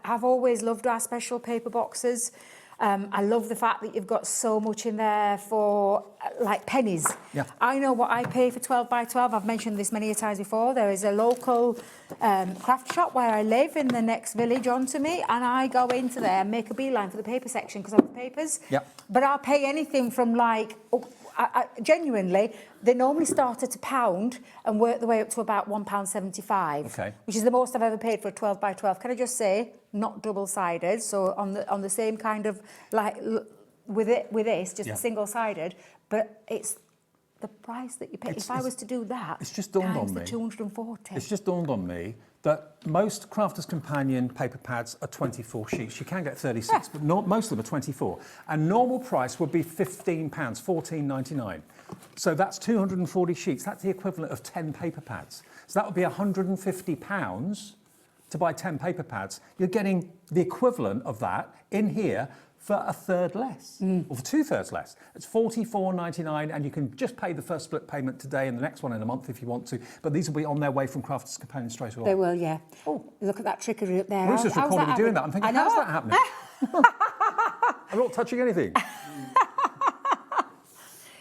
Speaker 3: I've always loved our special paper boxes. I love the fact that you've got so much in there for, like, pennies.
Speaker 17: Yeah.
Speaker 3: I know what I pay for 12 by 12. I've mentioned this many times before. There is a local craft shop where I live in the next village onto me, and I go into there and make a beeline for the paper section because I love papers.
Speaker 17: Yeah.
Speaker 3: But I'll pay anything from, like, genuinely, they normally start at £1 and work their way up to about £1.75,
Speaker 17: okay,
Speaker 3: which is the most I've ever paid for a 12 by 12. Can I just say, not double-sided, so on the same kind of, like, with this, just
Speaker 17: Yeah.
Speaker 3: single-sided, but it's the price that you pay. If I was to do that,
Speaker 17: it's just dawned
Speaker 3: times
Speaker 17: on
Speaker 3: the
Speaker 17: me.
Speaker 3: 240.
Speaker 17: It's just dawned on me that most Crafter's Companion paper pads are 24 sheets. You can get 36, but most of them are 24. And normal price would be £15, £14.99. So that's 240 sheets. That's the equivalent of 10 paper pads. So that would be £150 to buy 10 paper pads. You're getting the equivalent of that in here for a third less, or for 2/3 less. It's £44.99, and you can just pay the first split payment today and the next one in a month if you want to. But these will be on their way from Crafter's Companion straight away.
Speaker 3: They will, yeah. Oh, look at that trickery up there.
Speaker 17: Bruce just recorded me doing that. I'm thinking, how's that happening? I'm not touching anything.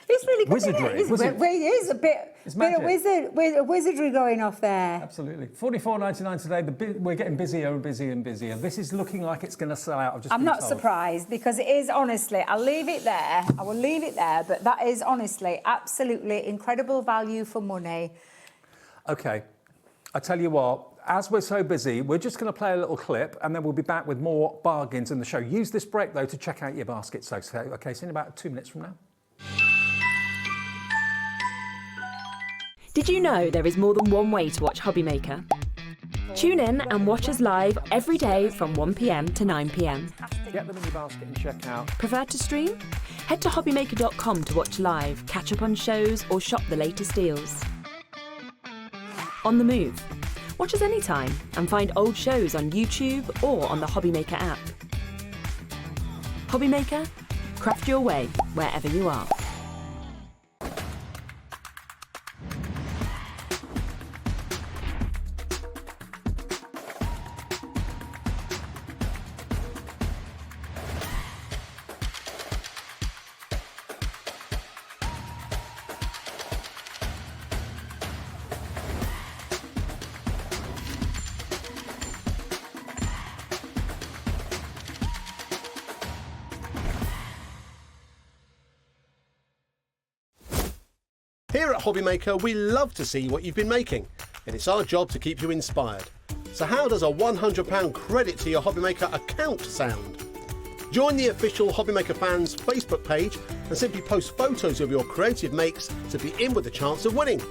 Speaker 3: It's really good,
Speaker 17: Wizardry.
Speaker 3: isn't it? It is a bit of wizardry going off there.
Speaker 17: Absolutely. £44.99 today. We're getting busier and busier and busier. This is looking like it's going to sell out.
Speaker 3: I'm not surprised, because it is, honestly, I'll leave it there. I will leave it there, but that is honestly absolutely incredible value for money.
Speaker 17: OK. I tell you what, as we're so busy, we're just going to play a little clip and then we'll be back with more bargains in the show. Use this break, though, to check out your baskets. OK, see you in about 2 minutes from now.
Speaker 2: Did you know there is more than one way to watch Hobbymaker? Tune in and watch us live every day from 1 p.m. to 9 p.m.
Speaker 17: Get them in your basket and check out.
Speaker 2: Prefer to stream? Head to hobbymaker.com to watch live, catch up on shows, or shop the latest deals. On the move. Watch us anytime and find old shows on YouTube or on the Hobbymaker app. Hobbymaker, craft your way wherever you are.
Speaker 4: Here at Hobbymaker, we love to see what you've been making, and it's our job to keep you inspired. So how does a £100 credit to your Hobbymaker account sound? Join the official Hobbymaker fans Facebook page and simply post photos of your creative makes to be in with a chance of winning.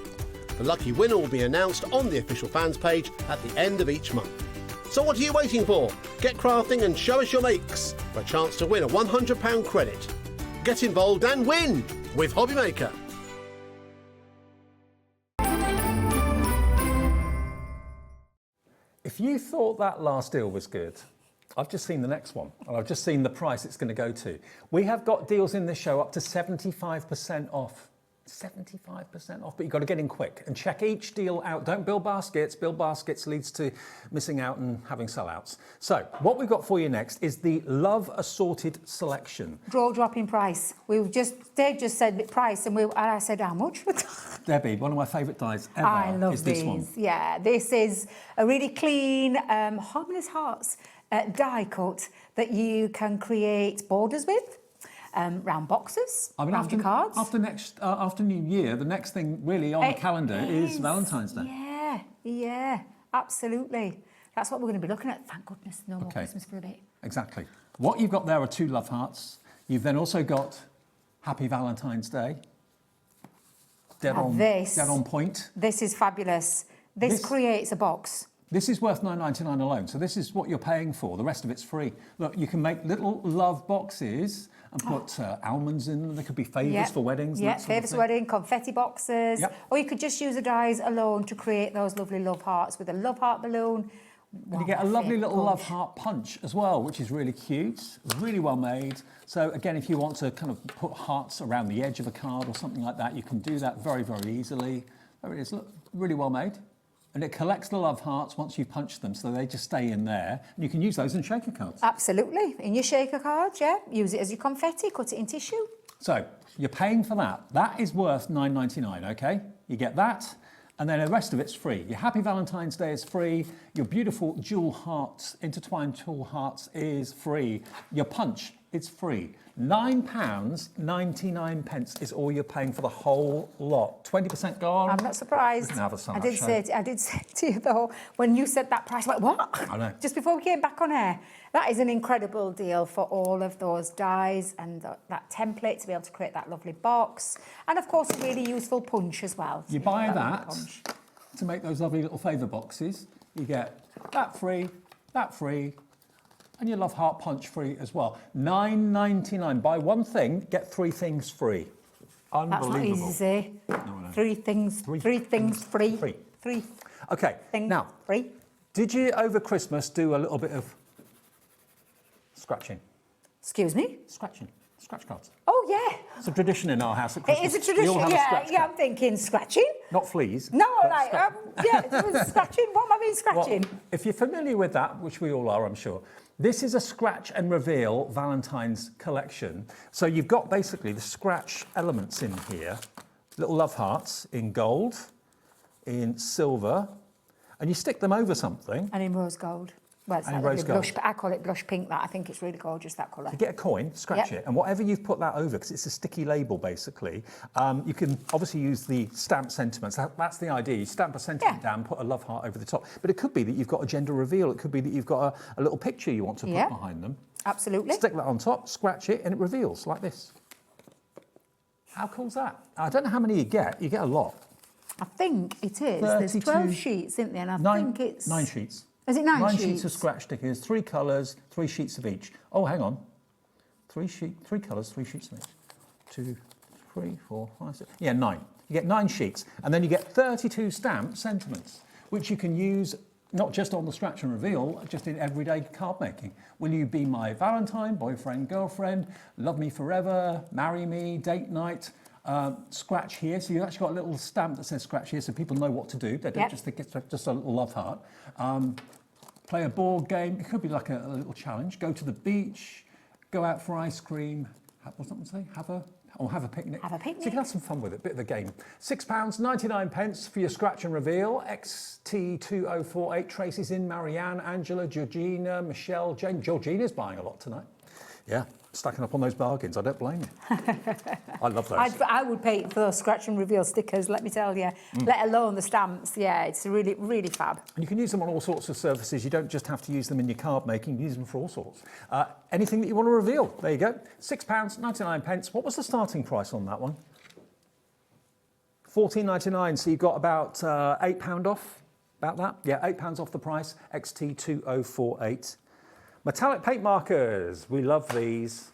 Speaker 4: The lucky winner will be announced on the official fans page at the end of each month. So what are you waiting for? Get crafting and show us your makes for a chance to win a £100 credit. Get involved and win with Hobbymaker.
Speaker 17: If you thought that last deal was good, I've just seen the next one, and I've just seen the price it's going to go to. We have got deals in this show up to 75% off. 75% off, but you've got to get in quick and check each deal out. Don't build baskets. Build baskets leads to missing out and having sellouts. So what we've got for you next is the Love Assorted Selection.
Speaker 3: Draw-dropping price. Dave just said price, and I said how much?
Speaker 17: Debbie, one of my favourite dyes ever
Speaker 3: I love
Speaker 17: is this
Speaker 3: these.
Speaker 17: one.
Speaker 3: Yeah, this is a really clean, harmless hearts die cut that you can create borders with. Round boxes,
Speaker 17: I mean,
Speaker 3: round your cards.
Speaker 17: After New Year, the next thing really on the calendar is Valentine's Day.
Speaker 3: Yeah, absolutely. That's what we're going to be looking at. Thank goodness, no more Christmas for a bit.
Speaker 17: Exactly. What you've got there are 2 love hearts. You've then also got Happy Valentine's Day. dead
Speaker 3: Now
Speaker 17: on point.
Speaker 3: This is fabulous. This creates a box.
Speaker 17: This is worth $9.99 alone, so this is what you're paying for. The rest of it's free. Look, you can make little love boxes and put almonds in them. There could be favours for weddings.
Speaker 3: Yeah, favours for wedding, confetti boxes.
Speaker 17: Yep.
Speaker 3: Or you could just use the dies alone to create those lovely love hearts with a love heart balloon.
Speaker 17: And you get a lovely little love heart punch as well, which is really cute, really well made. So again, if you want to kind of put hearts around the edge of a card or something like that, you can do that very, very easily. There it is, look, really well made. And it collects the love hearts once you've punched them, so they just stay in there. And you can use those in shaker cards.
Speaker 3: Absolutely. In your shaker cards, yeah. Use it as your confetti, cut it in tissue.
Speaker 17: So you're paying for that. That is worth $9.99, okay? You get that, and then the rest of it's free. Your Happy Valentine's Day is free. Your beautiful jewel hearts, intertwined jewel hearts is free. Your punch, it's free. £9.99 is all you're paying for the whole lot. 20% gone.
Speaker 3: I'm not surprised.
Speaker 17: We can have a
Speaker 3: I did say to you though, when you said that price, I went, what?
Speaker 17: I know.
Speaker 3: Just before we came back on air. That is an incredible deal for all of those dies and that template to be able to create that lovely box. And of course, a really useful punch as well.
Speaker 17: You buy that to make those lovely little favour boxes. You get that free, and your love heart punch free as well. $9.99. Buy one thing, get 3 things free. Unbelievable.
Speaker 3: That's not easy to say.
Speaker 17: No.
Speaker 3: 3 things, three things free. Three.
Speaker 17: Okay, now,
Speaker 3: free.
Speaker 17: Did you over Christmas do a little bit of scratching?
Speaker 3: Excuse me?
Speaker 17: Scratching. Scratch cards.
Speaker 3: Oh, yeah.
Speaker 17: It's a tradition in our house at Christmas.
Speaker 3: It is a
Speaker 17: We
Speaker 3: tradition,
Speaker 17: all have a scratch
Speaker 3: yeah.
Speaker 17: card.
Speaker 3: I'm thinking scratching.
Speaker 17: Not fleas.
Speaker 3: No,
Speaker 17: but
Speaker 3: like,
Speaker 17: scratch.
Speaker 3: it was scratching. What am I mean scratching?
Speaker 17: Well, if you're familiar with that, which we all are, I'm sure, this is a scratch and reveal Valentine's collection. So you've got basically the scratch elements in here, little love hearts in gold, in silver, and you stick them over something.
Speaker 3: And in rose gold. Well, it's
Speaker 17: And
Speaker 3: that
Speaker 17: rose
Speaker 3: lovely
Speaker 17: gold.
Speaker 3: blush, I call it blush pink, that. I think it's really gorgeous, that colour.
Speaker 17: You get a coin, scratch it, and whatever you've put that over, because it's a sticky label basically, you can obviously use the stamp sentiments. That's the idea. You stamp a sentiment down, put a love heart over the top. But it could be that you've got a gender reveal. It could be that you've got a little picture you want to put behind them.
Speaker 3: Absolutely.
Speaker 17: Stick that on top, scratch it, and it reveals like this. How cool's that? I don't know how many you get. You get a lot.
Speaker 3: I think it is.
Speaker 17: 32.
Speaker 3: There's 12 sheets, isn't there? And I think it's...
Speaker 17: 9 sheets.
Speaker 3: Is it 9 sheets?
Speaker 17: 9 sheets of scratch stickers, 3 colours, 3 sheets of each. Oh, hang on. 3 colours, 3 sheets of each. 2, 3, 4, 5, 6. Yeah, 9. You get 9 sheets. And then you get 32 stamp sentiments, which you can use not just on the scratch and reveal, just in everyday card making. Will you be my Valentine, boyfriend, girlfriend, love me forever, marry me, date night? Scratch here, so you've actually got a little stamp that says scratch here, so people know what to do. They don't just think it's just a little love heart. Play a board game. It could be like a little challenge. Go to the beach, go out for ice cream. What's that one say? Have a picnic.
Speaker 3: Have a picnic.
Speaker 17: So you can have some fun with it. Bit of a game. £6.99 for your scratch and reveal. XT2048. Tracy's in. Marianne, Angela, Georgina, Michelle, Jane. Georgina's buying a lot tonight. Yeah. Stacking up on those bargains, I don't blame you. I love those.
Speaker 3: I would pay for those scratch and reveal stickers, let me tell you, let alone the stamps. Yeah, it's really, really fab.
Speaker 17: And you can use them on all sorts of surfaces. You don't just have to use them in your card making, you can use them for all sorts. Anything that you want to reveal, there you go. £6.99. What was the starting price on that one? $14.99, so you got about £8 off, about that. Yeah, £8 off the price, XT2048. Metallic paint markers, we love these.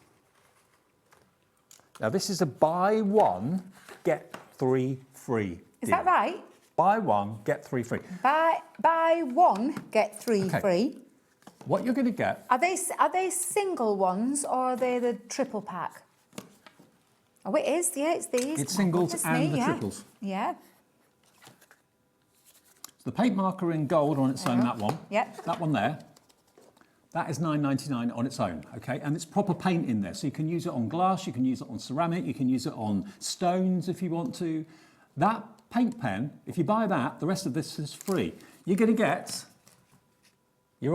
Speaker 17: Now this is a buy one, get 3 free.
Speaker 3: Is that right?
Speaker 17: Buy one, get 3 free.
Speaker 3: Buy one, get 3 free.
Speaker 17: What you're going to get...
Speaker 3: Are they single ones or are they the triple pack? Oh, it is, yeah, it's these.
Speaker 17: It's singles and the triples.
Speaker 3: Yeah.
Speaker 17: So the paint marker in gold on its own, that one.
Speaker 3: Yep.
Speaker 17: That one there. That is $9.99 on its own, okay? And it's proper paint in there. So you can use it on glass, you can use it on ceramic, you can use it on stones if you want to. That paint pen, if you buy that, the rest of this is free. You're all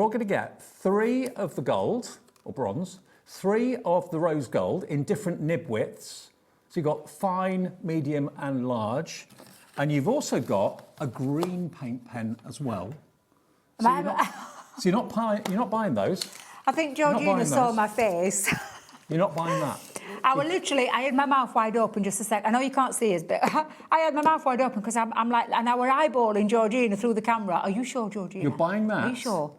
Speaker 17: going to get 3 of the gold, or bronze, 3 of the rose gold in different nib widths. So you've got fine, medium, and large. And you've also got a green paint pen as well. So you're not buying those.
Speaker 3: I think Georgina saw my face.
Speaker 17: You're not buying that.
Speaker 3: I had my mouth wide open just a sec. I know you can't see us, but I had my mouth wide open because I'm like, and I were eyeballing Georgina through the camera. Are you sure, Georgina?
Speaker 17: You're buying that.
Speaker 3: Are you sure?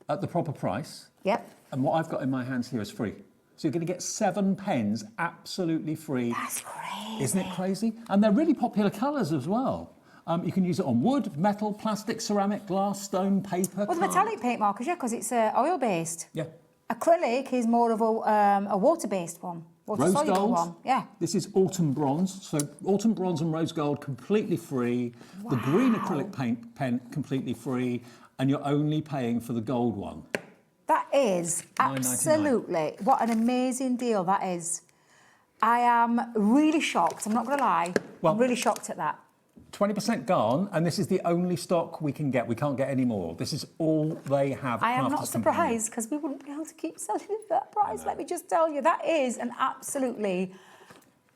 Speaker 17: At the proper price.
Speaker 3: Yep.
Speaker 17: And what I've got in my hands here is free. So you're going to get 7 pens absolutely free.
Speaker 3: That's crazy.
Speaker 17: Isn't it crazy? And they're really popular colours as well. You can use it on wood, metal, plastic, ceramic, glass, stone, paper.
Speaker 3: Well, the metallic paint markers, yeah, because it's oil-based.
Speaker 17: Yeah.
Speaker 3: Acrylic is more of a water-based one.
Speaker 17: Rose gold.
Speaker 3: One. Yeah.
Speaker 17: This is autumn bronze. So autumn bronze and rose gold completely free. Wow. The green acrylic paint pen completely free. And you're only paying for the gold one.
Speaker 3: That is absolutely, what an amazing deal that is. I am really shocked, I'm not going to lie. Well, I'm really shocked at that.
Speaker 17: 20% gone, and this is the only stock we can get. We can't get any more. This is all they have.
Speaker 3: I am not surprised, because we wouldn't be able to keep selling it at that price. Let me just tell you, that is an absolutely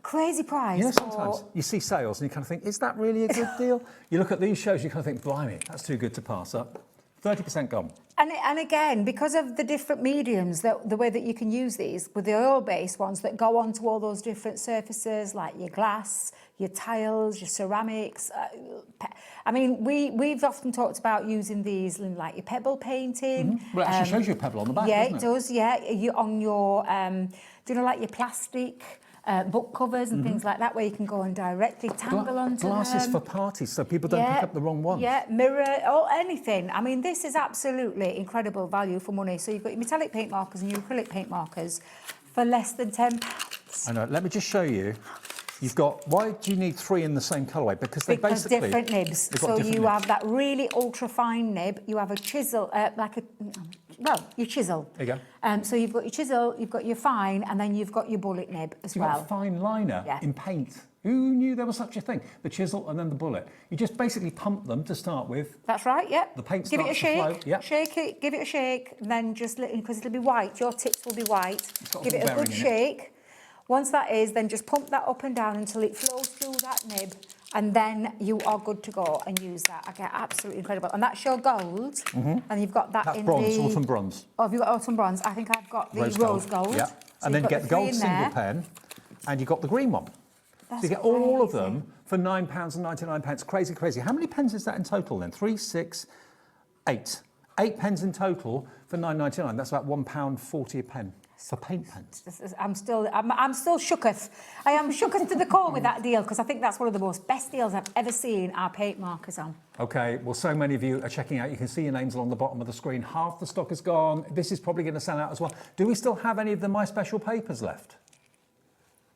Speaker 3: crazy price.
Speaker 17: You know, sometimes you see sales and you kind of think, is that really a good deal? You look at these shows, you kind of think, blimey, that's too good to pass up. 30% gone.
Speaker 3: And again, because of the different mediums, the way that you can use these, with the oil-based ones that go onto all those different surfaces, like your glass, your tiles, your ceramics. I mean, we've often talked about using these in like your pebble painting.
Speaker 17: Mm-hmm. Well, it actually shows you a pebble on the back,
Speaker 3: yeah,
Speaker 17: doesn't it?
Speaker 3: Yeah, it does, yeah. You, on your, do you know, like your plastic book covers and things like that, where you can go and directly tangle onto
Speaker 17: glasses
Speaker 3: them.
Speaker 17: for parties, so people don't pick up the wrong ones.
Speaker 3: Yeah, mirror, or anything. I mean, this is absolutely incredible value for money. So you've got your metallic paint markers and your acrylic paint markers for less than £10.
Speaker 17: I know. Let me just show you. You've got. Why do you need 3 in the same colourway? Because they basically
Speaker 3: different nibs. So you have that really ultra fine nib. You have a chisel, your chisel.
Speaker 17: There you go.
Speaker 3: So you've got your chisel, you've got your fine, and then you've got your bullet nib as well.
Speaker 17: You've got a fine liner in paint. Who knew there was such a thing? The chisel and then the bullet. You just basically pump them to start with.
Speaker 3: That's right, yep.
Speaker 17: The paint
Speaker 3: give it a
Speaker 17: starts to flow.
Speaker 3: shake,
Speaker 17: Yep.
Speaker 3: shake it, give it a shake, and then just let it, because it'll be white. Your tips will be white. Give it a good shake. Once that is, then just pump that up and down until it flows through that nib, and then you are good to go and use that. Okay, absolutely incredible. And that's your gold, and you've got that
Speaker 17: That's
Speaker 3: in
Speaker 17: bronze,
Speaker 3: the...
Speaker 17: autumn bronze.
Speaker 3: Oh, have you got autumn bronze? I think I've got the rose gold.
Speaker 17: Yeah,
Speaker 3: So
Speaker 17: and then
Speaker 3: you've got
Speaker 17: get the
Speaker 3: three
Speaker 17: gold
Speaker 3: in
Speaker 17: single
Speaker 3: there.
Speaker 17: pen, and you've got the green one.
Speaker 3: That's
Speaker 17: so you get all of them for £9.99. Crazy, crazy. How many pens is that in total then? 3, 6, 8. 8 pens in total for £9.99. That's about £1.40 a pen. For paint pens.
Speaker 3: I'm still shooketh. I am shooketh to the core with that deal, because I think that's one of the best deals I've ever seen our paint markers on.
Speaker 17: Okay, well, so many of you are checking out. You can see your names along the bottom of the screen. Half the stock is gone. This is probably going to sell out as well. Do we still have any of the My Special papers left?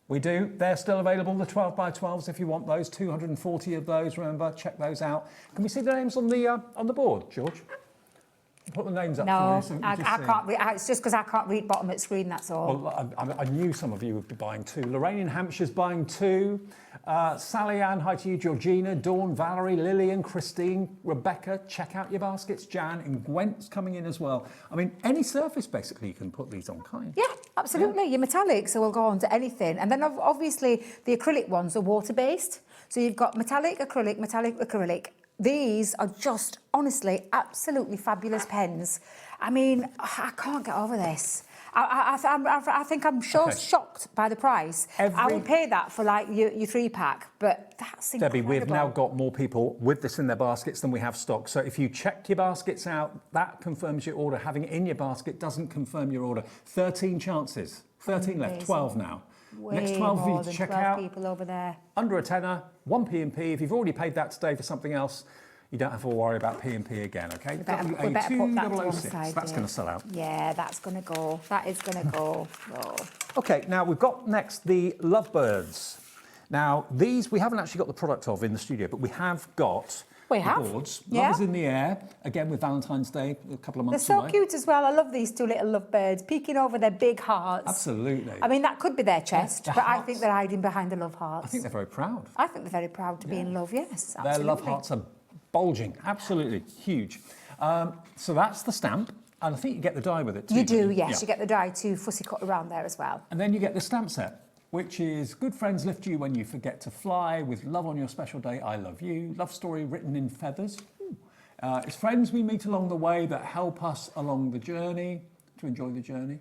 Speaker 17: We do. They're still available, the 12 by 12s if you want those. 240 of those, remember, check those out. Can we see the names on the board, George? Put the names up
Speaker 3: No,
Speaker 17: for you.
Speaker 3: I can't read. It's just because I can't read bottom of the screen, that's all.
Speaker 17: Well, I knew some of you would be buying 2. Lorraine in Hampshire's buying 2. Sally Ann, hi to you. Georgina, Dawn, Valerie, Lillian, Christine, Rebecca. Check out your baskets. Jan and Gwent's coming in as well. I mean, any surface, basically, you can put these on, can't you?
Speaker 3: Yeah, absolutely. Your metallics will go on to anything. And then, obviously, the acrylic ones are water-based. So you've got metallic, acrylic. These are just, honestly, absolutely fabulous pens. I mean, I can't get over this. I think I'm shocked by the price. I would pay that for, like, your 3-pack, but that's incredible.
Speaker 17: Debbie, we've now got more people with this in their baskets than we have stock. So if you check your baskets out, that confirms your order. Having it in your basket doesn't confirm your order. 13 chances. 13 left, 12 now.
Speaker 3: Way
Speaker 17: Next 12 for
Speaker 3: more
Speaker 17: you to
Speaker 3: than
Speaker 17: check
Speaker 3: 12
Speaker 17: out.
Speaker 3: people over there.
Speaker 17: Under a tenner, 1 P&P. If you've already paid that today for something else, you don't have to worry about P&P again, okay?
Speaker 3: We better put that to one
Speaker 17: WA2006.
Speaker 3: side,
Speaker 17: That's
Speaker 3: yeah.
Speaker 17: going to sell out.
Speaker 3: Yeah, that's going to go. That is going to go. Oh.
Speaker 17: Okay, now we've got next the Lovebirds. Now, these we haven't actually got the product of in the studio, but we have got the boards.
Speaker 3: Yeah.
Speaker 17: Love is in the air, again with Valentine's Day, a couple of months
Speaker 3: They're so
Speaker 17: away.
Speaker 3: cute as well. I love these 2 little lovebirds peeking over their big hearts.
Speaker 17: Absolutely.
Speaker 3: I mean, that could be their chest,
Speaker 17: Yeah,
Speaker 3: but I
Speaker 17: hearts.
Speaker 3: think they're hiding behind the love hearts.
Speaker 17: I think they're very proud.
Speaker 3: I think they're very proud to be in love, yes, absolutely.
Speaker 17: Their love hearts are bulging, absolutely huge. So that's the stamp, and I think you get the die with it too.
Speaker 3: You do,
Speaker 17: don't
Speaker 3: yes.
Speaker 17: Yeah.
Speaker 3: You get the die to fussy cut around there as well.
Speaker 17: And then you get the stamp set, which is good friends lift you when you forget to fly, with love on your special day, I love you, love story written in feathers. It's friends we meet along the way that help us along the journey, to enjoy the journey.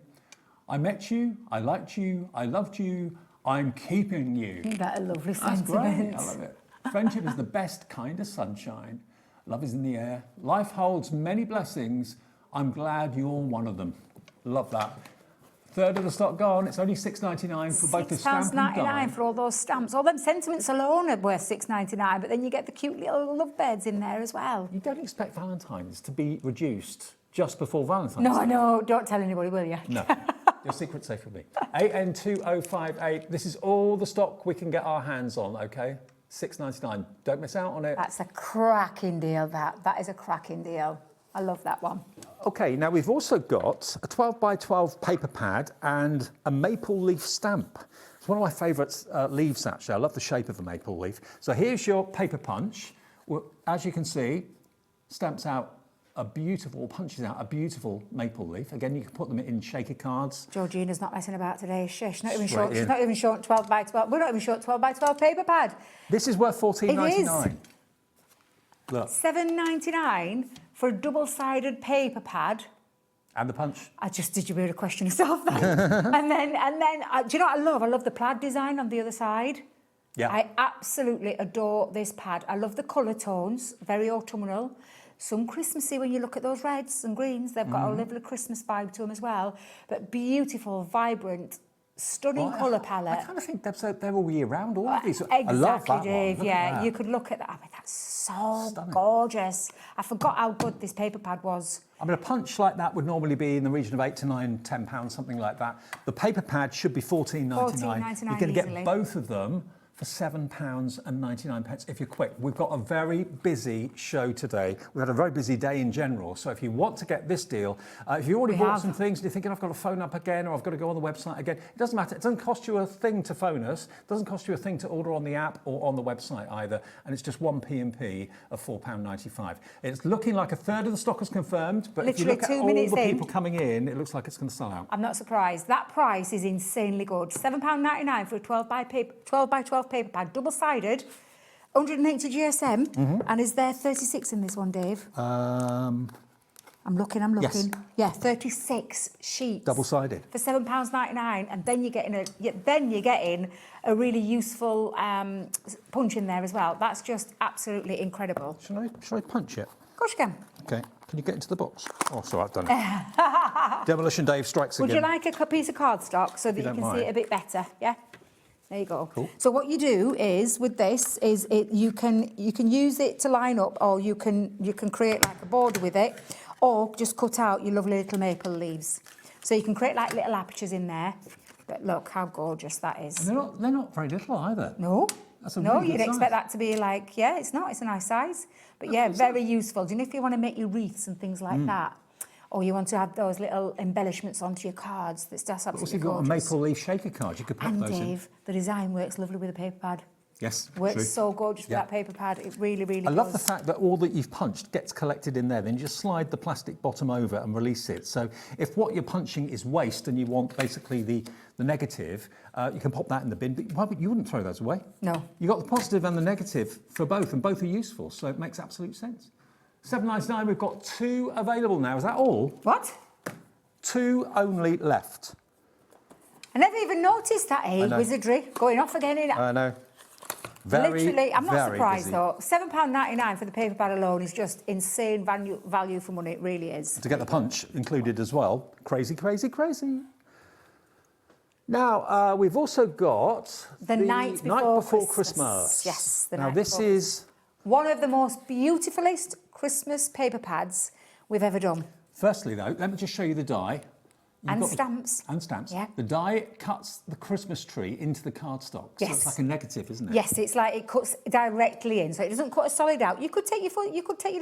Speaker 17: I met you, I liked you, I loved you, I'm keeping you.
Speaker 3: Isn't that a lovely
Speaker 17: That's
Speaker 3: sentiment?
Speaker 17: great, I love it. Friendship is the best kind of sunshine. Love is in the air. Life holds many blessings. I'm glad you're one of them. Love that. Third of the stock gone. It's only $6.99 for both the stamp and die.
Speaker 3: £6.99 for all those stamps. All them sentiments alone are worth $6.99, but then you get the cute little lovebirds in there as well.
Speaker 17: You don't expect Valentine's to be reduced just before Valentine's
Speaker 3: No,
Speaker 17: Day.
Speaker 3: no, don't tell anybody, will you?
Speaker 17: No. Your secret's safe with me. 8N2058. This is all the stock we can get our hands on, okay? $6.99. Don't miss out on it.
Speaker 3: That's a cracking deal, that. That is a cracking deal. I love that one.
Speaker 17: Okay, now we've also got a 12 by 12 paper pad and a maple leaf stamp. It's one of my favourite leaves, actually. I love the shape of a maple leaf. So here's your paper punch. Well, as you can see, stamps out punches out a beautiful maple leaf. Again, you can put them in shaker cards.
Speaker 3: Georgina's not messing about today, is she? She's not even
Speaker 17: Straight
Speaker 3: showing, she's
Speaker 17: in.
Speaker 3: not even showing 12 by 12. We're not even showing 12 by 12 paper pad.
Speaker 17: This is worth $14.99.
Speaker 3: It is.
Speaker 17: Look.
Speaker 3: $7.99 for a double-sided paper pad.
Speaker 17: And the punch.
Speaker 3: Did you read a question yourself then? and then, do you know what I love? I love the plaid design on the other side.
Speaker 17: Yeah.
Speaker 3: I absolutely adore this pad. I love the colour tones, very autumnal. Some Christmassy when you look at those reds and greens. They've got a lovely Christmas vibe to them as well. But beautiful, vibrant, stunning colour palette.
Speaker 17: I kind of think they're all year round, all of these.
Speaker 3: Exactly,
Speaker 17: I love that
Speaker 3: Dave.
Speaker 17: one. Look
Speaker 3: Yeah,
Speaker 17: at that.
Speaker 3: you could look at that. I mean, that's so
Speaker 17: Stunning.
Speaker 3: gorgeous. I forgot how good this paper pad was.
Speaker 17: I mean, a punch like that would normally be in the region of £8 to £9, £10, something like that. The paper pad should be $14.99.
Speaker 3: $14.99
Speaker 17: You're going to
Speaker 3: easily.
Speaker 17: get both of them for £7.99 if you're quick. We've got a very busy show today. We've had a very busy day in general. So if you want to get this deal, if you already bought some things and you're thinking, I've got to phone up again or I've got to go on the website again, it doesn't matter. It doesn't cost you a thing to phone us. It doesn't cost you a thing to order on the app or on the website either. And it's just one P&P of £4.95. It's looking like a third of the stock is confirmed, but if you
Speaker 3: Literally
Speaker 17: look at
Speaker 3: 2
Speaker 17: all
Speaker 3: minutes
Speaker 17: the
Speaker 3: in.
Speaker 17: people coming in, it looks like it's going to sell out.
Speaker 3: I'm not surprised. That price is insanely good. £7.99 for a 12 by 12 paper pad, double-sided, 180 GSM. And is there 36 in this one, Dave? I'm looking.
Speaker 17: Yes.
Speaker 3: Yeah, 36 sheets.
Speaker 17: Double-sided.
Speaker 3: For £7.99, and then you're getting a really useful punch in there as well. That's just absolutely incredible.
Speaker 17: Shall I punch it?
Speaker 3: Of course you can.
Speaker 17: Okay. Can you get into the box? Oh, sorry, I've done it. Demolition Dave strikes again.
Speaker 3: Would you like a piece of cardstock so that you
Speaker 17: don't
Speaker 3: can
Speaker 17: mind.
Speaker 3: see it a bit better? Yeah. There you go.
Speaker 17: Cool.
Speaker 3: So what you do is with this is you can use it to line up, or you can create like a border with it, or just cut out your lovely little maple leaves. So you can create like little apertures in there. But look how gorgeous that is.
Speaker 17: And they're not very little either.
Speaker 3: No.
Speaker 17: That's a
Speaker 3: No,
Speaker 17: really good
Speaker 3: you'd
Speaker 17: size.
Speaker 3: expect that to be like, yeah, it's not. It's a nice size. But yeah, very useful. Do you know if you want to make your wreaths and things like that? Or you want to have those little embellishments onto your cards, that's
Speaker 17: Also,
Speaker 3: absolutely
Speaker 17: you've got a
Speaker 3: gorgeous.
Speaker 17: maple leaf shaker card. You could pop
Speaker 3: And
Speaker 17: those in.
Speaker 3: Dave, the design works lovely with a paper pad.
Speaker 17: Yes,
Speaker 3: Works
Speaker 17: true.
Speaker 3: so gorgeous with
Speaker 17: Yeah.
Speaker 3: that paper pad. It really, really
Speaker 17: I love the
Speaker 3: does.
Speaker 17: fact that all that you've punched gets collected in there. Then you just slide the plastic bottom over and release it. So if what you're punching is waste and you want basically the negative, you can pop that in the bin. But you wouldn't throw those away.
Speaker 3: No.
Speaker 17: You've got the positive and the negative for both, and both are useful. So it makes absolute sense. $7.99. We've got 2 available now. Is that all?
Speaker 3: What?
Speaker 17: 2 only left.
Speaker 3: I never even noticed that,
Speaker 17: I know.
Speaker 3: wizardry going off again.
Speaker 17: I know.
Speaker 3: Literally, I'm not
Speaker 17: very
Speaker 3: surprised
Speaker 17: busy.
Speaker 3: though. £7.99 for the paper pad alone is just insane value for money. It really is.
Speaker 17: To get the punch included as well. Crazy, crazy, crazy. Now, we've also got
Speaker 3: The night before
Speaker 17: Christmas.
Speaker 3: Yes, the
Speaker 17: now,
Speaker 3: night
Speaker 17: this
Speaker 3: before
Speaker 17: is...
Speaker 3: one of the most beautifulest Christmas paper pads we've ever done.
Speaker 17: Firstly, though, let me just show you the die. You've
Speaker 3: And
Speaker 17: got the-
Speaker 3: stamps.
Speaker 17: and stamps.
Speaker 3: Yeah.
Speaker 17: The die cuts the Christmas tree into the cardstock. So
Speaker 3: Yes.
Speaker 17: it's like a negative, isn't it?
Speaker 3: Yes, it's like it cuts directly in, so it doesn't cut a solid out. You could take your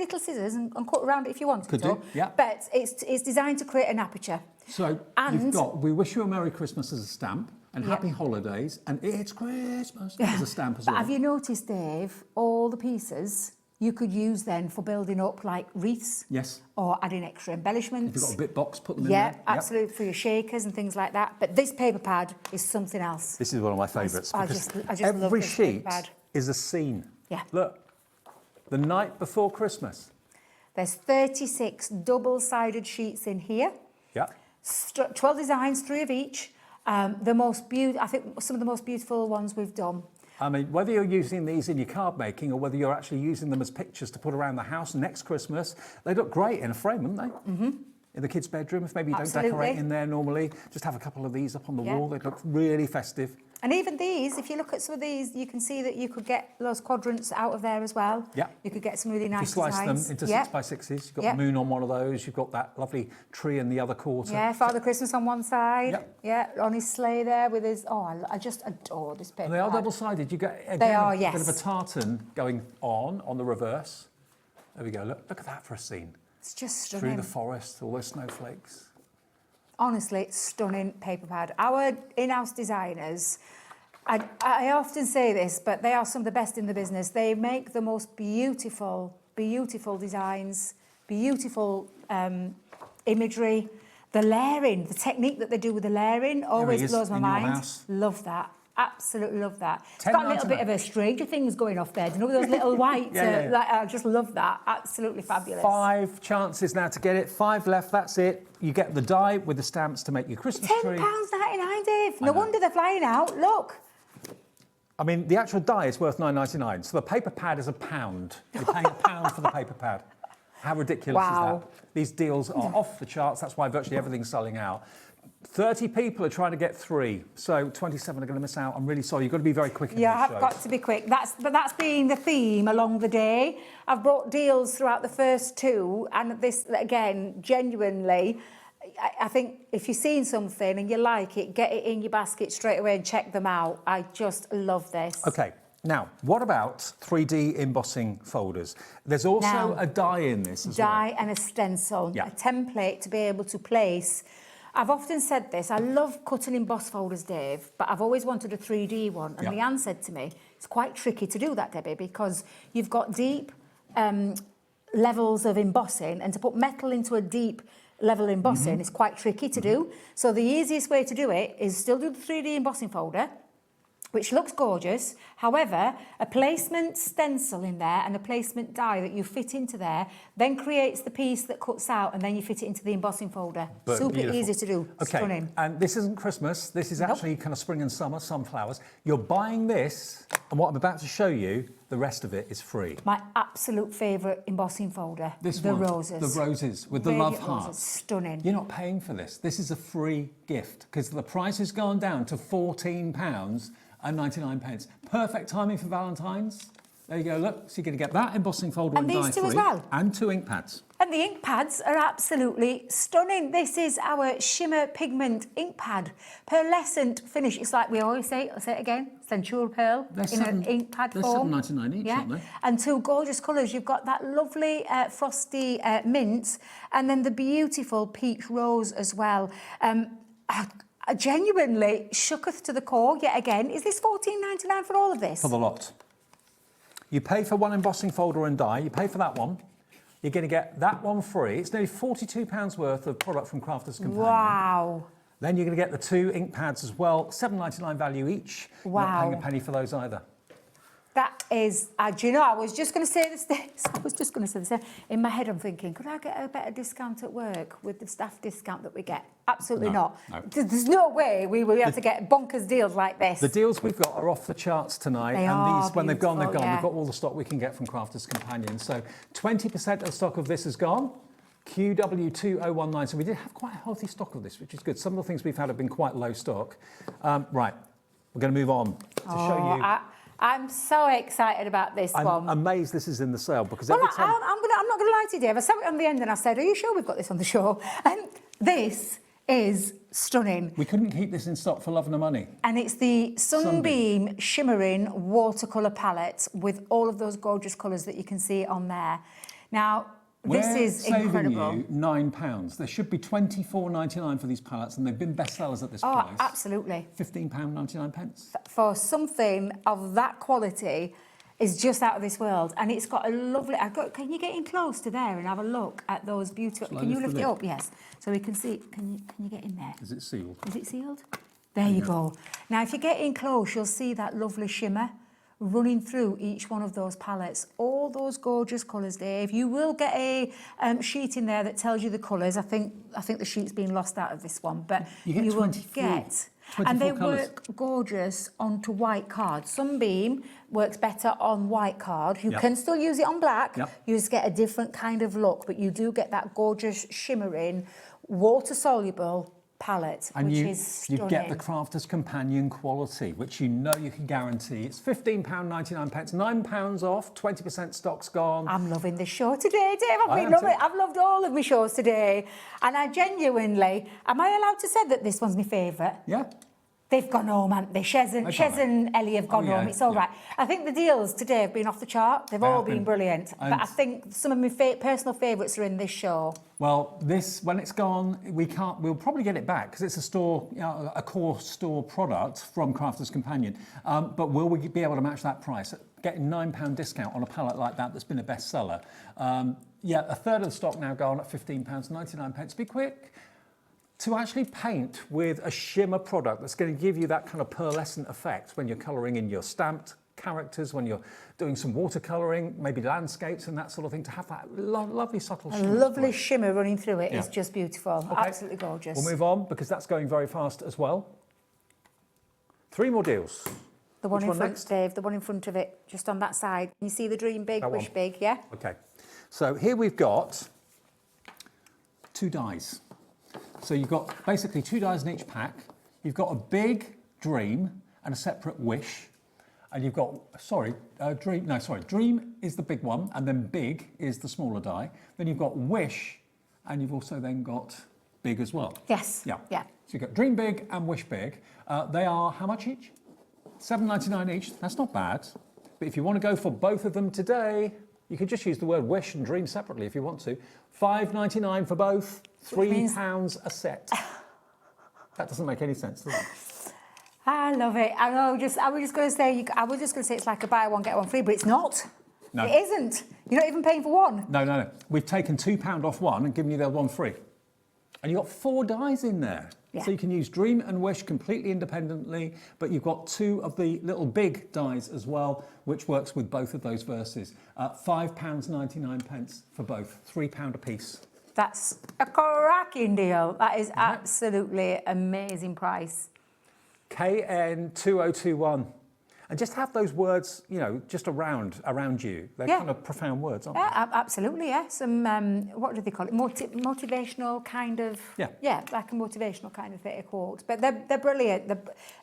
Speaker 3: little scissors and cut around it if you wanted
Speaker 17: Could
Speaker 3: to.
Speaker 17: do, yeah.
Speaker 3: But it's designed to create an aperture.
Speaker 17: So
Speaker 3: And-
Speaker 17: you've got, we wish you a Merry Christmas as a stamp, and
Speaker 3: Yeah.
Speaker 17: Happy Holidays, and it's Christmas as a stamp as
Speaker 3: But
Speaker 17: well.
Speaker 3: have you noticed, Dave, all the pieces you could use then for building up like wreaths
Speaker 17: Yes.
Speaker 3: or adding extra embellishments?
Speaker 17: If you've got a bit box, put them in
Speaker 3: Yeah,
Speaker 17: there. Yep.
Speaker 3: absolutely, for your shakers and things like that. But this paper pad is something else.
Speaker 17: This is one of my favourites.
Speaker 3: I
Speaker 17: because
Speaker 3: just love
Speaker 17: every
Speaker 3: this paper
Speaker 17: sheet
Speaker 3: pad.
Speaker 17: is a scene.
Speaker 3: Yeah.
Speaker 17: Look, the night before Christmas.
Speaker 3: There's 36 double-sided sheets in here.
Speaker 17: Yeah.
Speaker 3: 12 designs, 3 of each. The most I think some of the most beautiful ones we've done.
Speaker 17: I mean, whether you're using these in your card making or whether you're actually using them as pictures to put around the house next Christmas, they look great in a frame, wouldn't they? Mm-hmm. In the kids' bedroom, if maybe you don't decorate in there normally, just have a couple of these up on the wall. They look really festive.
Speaker 3: And even these, if you look at some of these, you can see that you could get those quadrants out of there as well.
Speaker 17: Yeah.
Speaker 3: You could get some really nice designs.
Speaker 17: If you slice them into 6x6s, you've got the moon on one of those, you've got that lovely tree in the other quarter.
Speaker 3: Yeah, Father Christmas on one side. Yeah, on his sleigh there with his... Oh, I just adore this paper.
Speaker 17: And they are double-sided. You get, again,
Speaker 3: they are,
Speaker 17: a bit of a tartan going on the reverse. There we go. Look at that for a scene.
Speaker 3: It's just stunning.
Speaker 17: Through the forest, all those snowflakes.
Speaker 3: Honestly, stunning paper pad. Our in-house designers... I often say this, but they are some of the best in the business. They make the most beautiful designs, beautiful imagery. The layering, the technique that they do with the layering always blows my mind. Love that. Absolutely love that. It's got a little bit of a Stranger Things going off there. Do you know those little white? I just love that. Absolutely fabulous.
Speaker 17: 5 chances now to get it. 5 left. That's it. You get the die with the stamps to make your Christmas tree.
Speaker 3: £10.99, Dave. No wonder they're flying out. Look.
Speaker 17: I mean, the actual die is worth $9.99, so the paper pad is £1. You're paying £1 for the paper pad. How ridiculous is that? These deals are off the charts. That's why virtually everything's selling out. 30 people are trying to get 3, so 27 are going to miss out. I'm really sorry. You've got to be very quick in
Speaker 3: Yeah,
Speaker 17: these
Speaker 3: I've
Speaker 17: shows.
Speaker 3: got to be quick. That's been the theme along the day. I've brought deals throughout the first 2, and this, again, genuinely... I think if you've seen something and you like it, get it in your basket straight away and check them out. I just love this.
Speaker 17: OK, now, what about 3D embossing folders? There's also a die in this as well.
Speaker 3: Die and a stencil, a template to be able to place. I've often said this, I love cut and emboss folders, Dave, but I've always wanted a 3D one. And Leanne said to me, it's quite tricky to do that, Debbie, because you've got deep levels of embossing, and to put metal into a deep level embossing is quite tricky to do. So the easiest way to do it is still do the 3D embossing folder, which looks gorgeous. However, a placement stencil in there and a placement die that you fit into there then creates the piece that cuts out, and then you fit it into the embossing folder.
Speaker 17: But
Speaker 3: super
Speaker 17: beautiful.
Speaker 3: easy to do.
Speaker 17: Okay,
Speaker 3: Stunning.
Speaker 17: and this isn't Christmas. This is actually kind of spring and summer, sunflowers. You're buying this, and what I'm about to show you, the rest of it is free.
Speaker 3: My absolute favourite embossing folder, the roses.
Speaker 17: The roses with the love hearts.
Speaker 3: Roses. Stunning.
Speaker 17: You're not paying for this. This is a free gift because the price has gone down to £14.99. Perfect timing for Valentine's. There you go, look. So you're going to get that embossing folder
Speaker 3: and these 2 as well.
Speaker 17: And 2 ink pads.
Speaker 3: And the ink pads are absolutely stunning. This is our shimmer pigment ink pad. Pearlescent finish. It's like we always say, I'll say it again, Centural Pearl an ink pad form.
Speaker 17: They're $7.99 each, aren't they?
Speaker 3: And 2 gorgeous colours. You've got that lovely frosty mint and then the beautiful peach rose as well. I genuinely shooketh to the core yet again. Is this $14.99 for all of this?
Speaker 17: For the lot. You pay for 1 embossing folder and die. You pay for that one. You're going to get that one free. It's nearly £42 worth of product from Crafters Companion.
Speaker 3: Wow.
Speaker 17: Then you're going to get the 2 ink pads as well, $7.99 value each.
Speaker 3: Wow.
Speaker 17: You're not paying a penny for those either.
Speaker 3: That is, do you know, I was just going to say this. In my head, I'm thinking, could I get a better discount at work with the staff discount that we get? Absolutely not.
Speaker 17: No.
Speaker 3: There's no way we will be able to get bonkers deals like this.
Speaker 17: The deals we've got are off the charts tonight.
Speaker 3: They
Speaker 17: and
Speaker 3: are
Speaker 17: these, when they've gone, they've gone.
Speaker 3: yeah.
Speaker 17: We've got all the stock we can get from Crafters Companion. So 20% of the stock of this is gone. QW2019. So we did have quite a healthy stock of this, which is good. Some of the things we've had have been quite low stock. Right, we're going to move on to show you.
Speaker 3: I'm so excited about this one.
Speaker 17: I'm amazed this is in the sale because
Speaker 3: Well,
Speaker 17: every time...
Speaker 3: I'm not going to lie to you, Dave. I saw it on the end and I said, are you sure we've got this on the show? And this is stunning.
Speaker 17: We couldn't keep this in stock for love nor money.
Speaker 3: And it's the Sunbeam Shimmering Watercolour Palette with all of those gorgeous colours that you can see on there. Now, this is incredible.
Speaker 17: We're saving you £9. There should be £24.99 for these palettes, and they've been bestsellers at this price.
Speaker 3: Oh, absolutely.
Speaker 17: £15.99.
Speaker 3: For something of that quality is just out of this world. And it's got a lovely... Can you get in close to there and have a look at those beautiful... Can you lift it up? Yes. So we can see... Can you get in there?
Speaker 17: Is it sealed?
Speaker 3: Is it sealed? There you go. Now, if you get in close, you'll see that lovely shimmer running through each one of those palettes. All those gorgeous colours, Dave. You will get a sheet in there that tells you the colours. I think the sheet's been lost out of this one, but
Speaker 17: You get
Speaker 3: will
Speaker 17: 24
Speaker 3: get. And they
Speaker 17: colours.
Speaker 3: work gorgeous onto white card. Sunbeam works better on white card. You
Speaker 17: Yep.
Speaker 3: can still use it on black.
Speaker 17: Yep.
Speaker 3: You just get a different kind of look, but you do get that gorgeous shimmering, water-soluble palette,
Speaker 17: And
Speaker 3: which
Speaker 17: you,
Speaker 3: is stunning.
Speaker 17: you get the Crafter's Companion quality, which you know you can guarantee. It's £15.99, £9 off, 20% stock's gone.
Speaker 3: I'm loving this show today, Dave.
Speaker 17: I am too.
Speaker 3: I've loved all of my shows today. And I genuinely, am I allowed to say that this one's my favourite?
Speaker 17: Yeah.
Speaker 3: They've gone home, haven't they? Shez and Ellie have gone
Speaker 17: Oh, yeah,
Speaker 3: home. It's all
Speaker 17: yeah.
Speaker 3: right. I think the deals today have been off the chart. They've
Speaker 17: They
Speaker 3: all
Speaker 17: have
Speaker 3: been
Speaker 17: been.
Speaker 3: brilliant.
Speaker 17: And-
Speaker 3: But I think some of my personal favourites are in this show.
Speaker 17: Well, this, when it's gone, we'll probably get it back because it's a store, a core store product from Crafter's Companion. But will we be able to match that price? Getting £9 discount on a palette like that that's been a bestseller. Yeah, a third of the stock now gone at £15.99. Be quick to actually paint with a shimmer product that's going to give you that kind of pearlescent effect when you're colouring in your stamped characters, when you're doing some watercolouring, maybe landscapes and that sort of thing, to have that lovely subtle
Speaker 3: A
Speaker 17: shimmer.
Speaker 3: lovely shimmer running through it is
Speaker 17: Yeah.
Speaker 3: just beautiful.
Speaker 17: Okay.
Speaker 3: Absolutely gorgeous.
Speaker 17: We'll move on because that's going very fast as well. 3 more deals.
Speaker 3: The one
Speaker 17: Which
Speaker 3: in
Speaker 17: one
Speaker 3: front,
Speaker 17: next?
Speaker 3: Dave, the one in front of it, just on that side. You see the dream big,
Speaker 17: That
Speaker 3: wish
Speaker 17: one.
Speaker 3: big, yeah?
Speaker 17: Okay, so here we've got 2 dies. So you've got basically 2 dies in each pack. You've got a big dream and a separate wish. And you've got, dream is the big one, and then big is the smaller die. Then you've got wish, and you've also then got big as well.
Speaker 3: Yes.
Speaker 17: Yeah.
Speaker 3: Yeah.
Speaker 17: So you've got dream big and wish big. They are how much each? £7.99 each. That's not bad. But if you want to go for both of them today, you could just use the word wish and dream separately if you want to. £5.99 for both, £3 a set. That doesn't make any sense, does it?
Speaker 3: I love it. I was just going to say it's like a buy one, get one free, but it's not.
Speaker 17: No.
Speaker 3: It isn't. You're not even paying for one.
Speaker 17: No. We've taken £2 off one and given you the other one free. And you've got 4 dies in there.
Speaker 3: Yeah.
Speaker 17: So you can use Dream and Wish completely independently, but you've got 2 of the little big dies as well, which works with both of those verses. £5.99 for both, £3 a piece.
Speaker 3: That's a cracking deal. That is absolutely amazing price.
Speaker 17: KN2021. And just have those words, just around you. They're kind of profound words, aren't they?
Speaker 3: Yeah, absolutely, yeah. Some, what do they call it? Motivational kind of...
Speaker 17: Yeah.
Speaker 3: Like a motivational kind of bit of quote. But they're brilliant.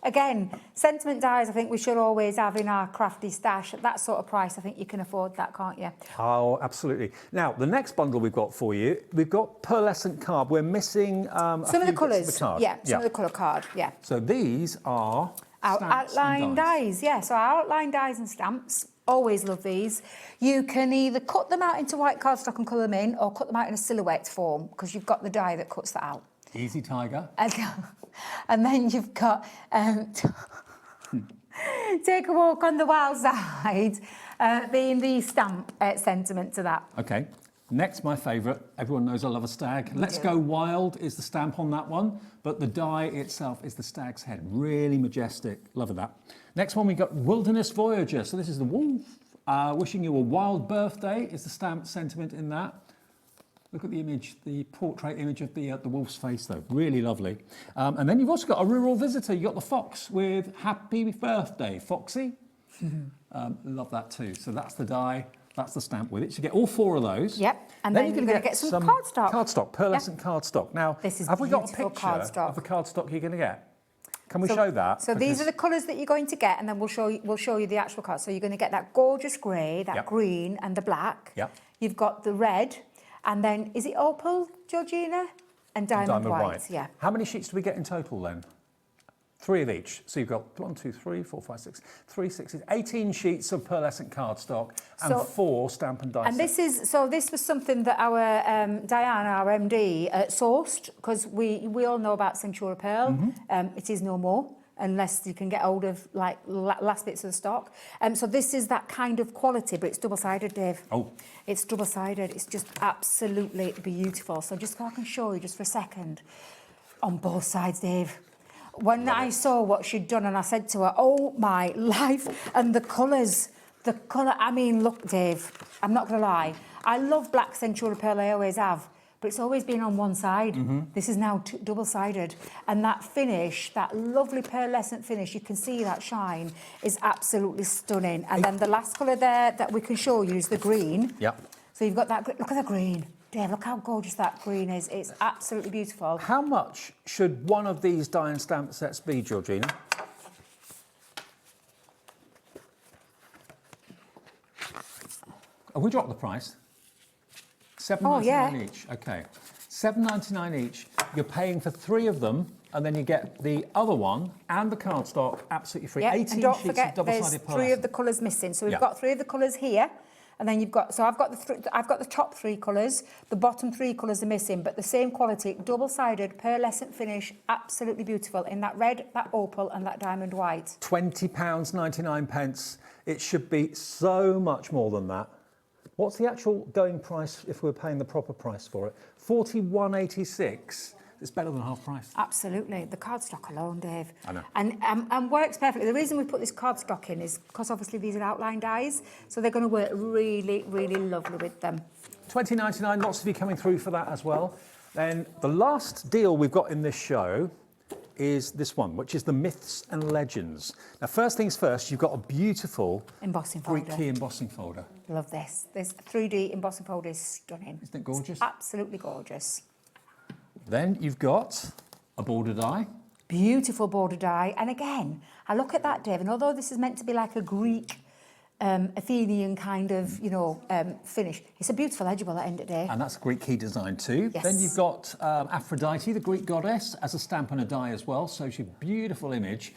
Speaker 3: Again, sentiment dies I think we should always have in our crafty stash. At that sort of price, I think you can afford that, can't you?
Speaker 17: Oh, absolutely. Now, the next bundle we've got for you, we've got pearlescent card. We're missing
Speaker 3: some of the colours. Some of the colour card, yeah.
Speaker 17: So these are...
Speaker 3: Our
Speaker 17: stamps
Speaker 3: outline
Speaker 17: and
Speaker 3: dies, yeah. So our outline dies and stamps, always love these. You can either cut them out into white cardstock and colour them in, or cut them out in a silhouette form, because you've got the die that cuts that out.
Speaker 17: Easy, Tiger.
Speaker 3: And then you've got Take a Walk on the Wild Side, being the stamp sentiment to that.
Speaker 17: Okay. Next, my favourite. Everyone knows I love a stag. Let's Go Wild is the stamp on that one, but the die itself is the stag's head. Really majestic. Love that. Next one, we got Wilderness Voyager. So this is the wolf. Wishing you a wild birthday is the stamp sentiment in that. Look at the image, the portrait image of the wolf's face, though. Really lovely. And then you've also got a rural visitor. You've got the fox with Happy Birthday, Foxy. Love that too. So that's the die. That's the stamp with it. So you get all 4 of those.
Speaker 3: Yep. And then you're going to get some cardstock.
Speaker 17: Cardstock, pearlescent cardstock. Now,
Speaker 3: this is
Speaker 17: have we got a
Speaker 3: beautiful
Speaker 17: picture
Speaker 3: cardstock.
Speaker 17: of the cardstock you're going to get? Can we show that?
Speaker 3: So these are the colours that you're going to get, and then we'll show you the actual card. So you're going to get that gorgeous grey, that green, and the black.
Speaker 17: Yep.
Speaker 3: You've got the red, and then is it opal, Georgina? And diamond white. Yeah.
Speaker 17: How many sheets do we get in total then? 3 of each. So you've got 1, 2, 3, 4, 5, 6, 3, 6, 18 sheets of pearlescent cardstock and 4 stamp and die
Speaker 3: And
Speaker 17: sets.
Speaker 3: this was something that our Diana, our MD, sourced, because we all know about Centura Pearl. It is no more unless you can get hold of like last bits of the stock. So this is that kind of quality, but it's double-sided, Dave.
Speaker 17: Oh.
Speaker 3: It's double-sided. It's just absolutely beautiful. So just so I can show you just for a second on both sides, Dave. when I saw what she'd done, and I said to her, oh my life, and the colours, I mean, look, Dave, I'm not going to lie, I love black Centura pearl, I always have, but it's always been on one side. This is now double-sided, and that finish, that lovely pearlescent finish, you can see that shine, is absolutely stunning. And then the last colour there that we can show you is the green.
Speaker 17: Yep.
Speaker 3: So you've got that, look at the green. Dave, look how gorgeous that green is. It's absolutely beautiful.
Speaker 17: How much should one of these die and stamp sets be, Georgina? Have we dropped the price? $7.99 each. Okay. $7.99 each. You're paying for 3 of them, and then you get the other one and the cardstock absolutely free.
Speaker 3: Yeah,
Speaker 17: 18
Speaker 3: and don't
Speaker 17: sheets
Speaker 3: forget,
Speaker 17: of double-sided
Speaker 3: there's
Speaker 17: pearlescent.
Speaker 3: 3 of the colours missing. So we've got 3 of the colours here, and then you've got. So I've got the top 3 colours. The bottom 3 colours are missing, but the same quality, double-sided, pearlescent finish, absolutely beautiful in that red, that opal, and that diamond white.
Speaker 17: £20.99. It should be so much more than that. What's the actual going price if we're paying the proper price for it? $41.86. It's better than half price.
Speaker 3: Absolutely. The cardstock alone, Dave.
Speaker 17: I know.
Speaker 3: And works perfectly. The reason we put this cardstock in is because obviously these are outline dies, so they're going to work really, really lovely with them.
Speaker 17: $20.99, lots of you coming through for that as well. Then the last deal we've got in this show is this one, which is the Myths and Legends. Now, first things first, you've got a beautiful
Speaker 3: embossing folder.
Speaker 17: Greek key embossing folder.
Speaker 3: Love this. This 3D embossing folder is stunning.
Speaker 17: Isn't it gorgeous?
Speaker 3: It's absolutely gorgeous.
Speaker 17: Then you've got a border die.
Speaker 3: Beautiful border die. And again, I look at that, Dave, and although this is meant to be like a Greek Athenian kind of, finish, it's a beautiful edge at the end of the day.
Speaker 17: And that's a Greek key design too.
Speaker 3: Yes.
Speaker 17: Then you've got Aphrodite, the Greek goddess, as a stamp and a die as well. So she's a beautiful image.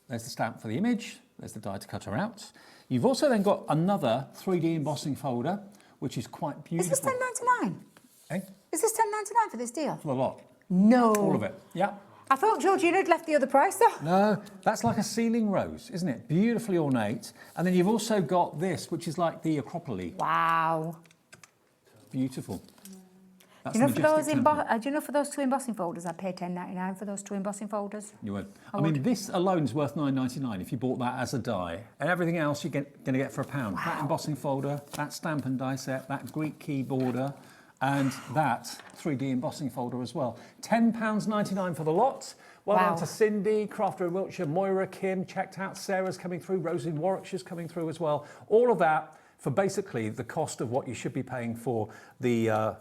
Speaker 17: There's the stamp for the image. There's the die to cut her out. You've also then got another 3D embossing folder, which is quite beautiful.
Speaker 3: Is this £10.99?
Speaker 17: Eh?
Speaker 3: Is this £10.99 for this deal?
Speaker 17: For the lot.
Speaker 3: No.
Speaker 17: All of it. Yeah.
Speaker 3: I thought Georgina had left the other price though.
Speaker 17: No, that's like a ceiling rose, isn't it? Beautifully ornate. And then you've also got this, which is like the Acropolis.
Speaker 3: Wow.
Speaker 17: Beautiful. That's
Speaker 3: Do you know,
Speaker 17: the
Speaker 3: for those
Speaker 17: majestic
Speaker 3: do you know for those 2 embossing folders, I paid £10.99 for those 2 embossing folders?
Speaker 17: You would.
Speaker 3: I
Speaker 17: mean, this alone is worth $9.99 if you bought that as a die. And everything else you're going to get for £1. Wow. That embossing folder, that stamp and die set, that Greek key border, and that 3D embossing folder as well. £10.99 for the lot. Well done to Cindy, Crafter in Wiltshire, Moira, Kim, checked out, Sarah's coming through, Rosie in Warwickshire's coming through as well. All of that for basically the cost of what you should be paying for the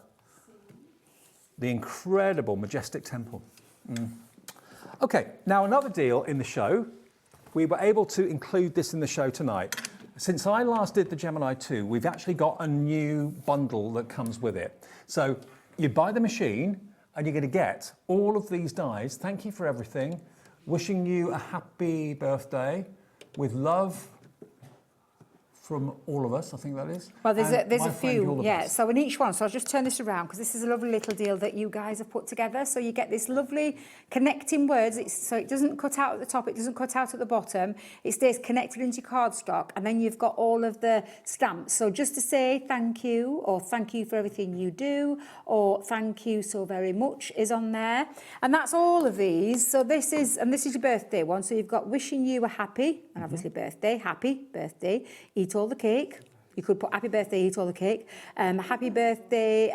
Speaker 17: incredible, majestic temple. Okay, now another deal in the show. We were able to include this in the show tonight. Since I last did the Gemini 2, we've actually got a new bundle that comes with it. So you buy the machine and you're going to get all of these dies. Thank you for everything. Wishing you a happy birthday with love from all of us, I think that is.
Speaker 3: Well, there's a few, yeah.
Speaker 17: Best.
Speaker 3: So in each one, so I'll just turn this around because this is a lovely little deal that you guys have put together. So you get this lovely connecting words. So it doesn't cut out at the top, it doesn't cut out at the bottom. It stays connected into your cardstock, and then you've got all of the stamps. So just to say thank you, or thank you for everything you do, or thank you so very much is on there. And that's all of these. So this is your birthday one. So you've got wishing you a happy, and obviously happy birthday, eat all the cake. You could put happy birthday, eat all the cake. Happy birthday,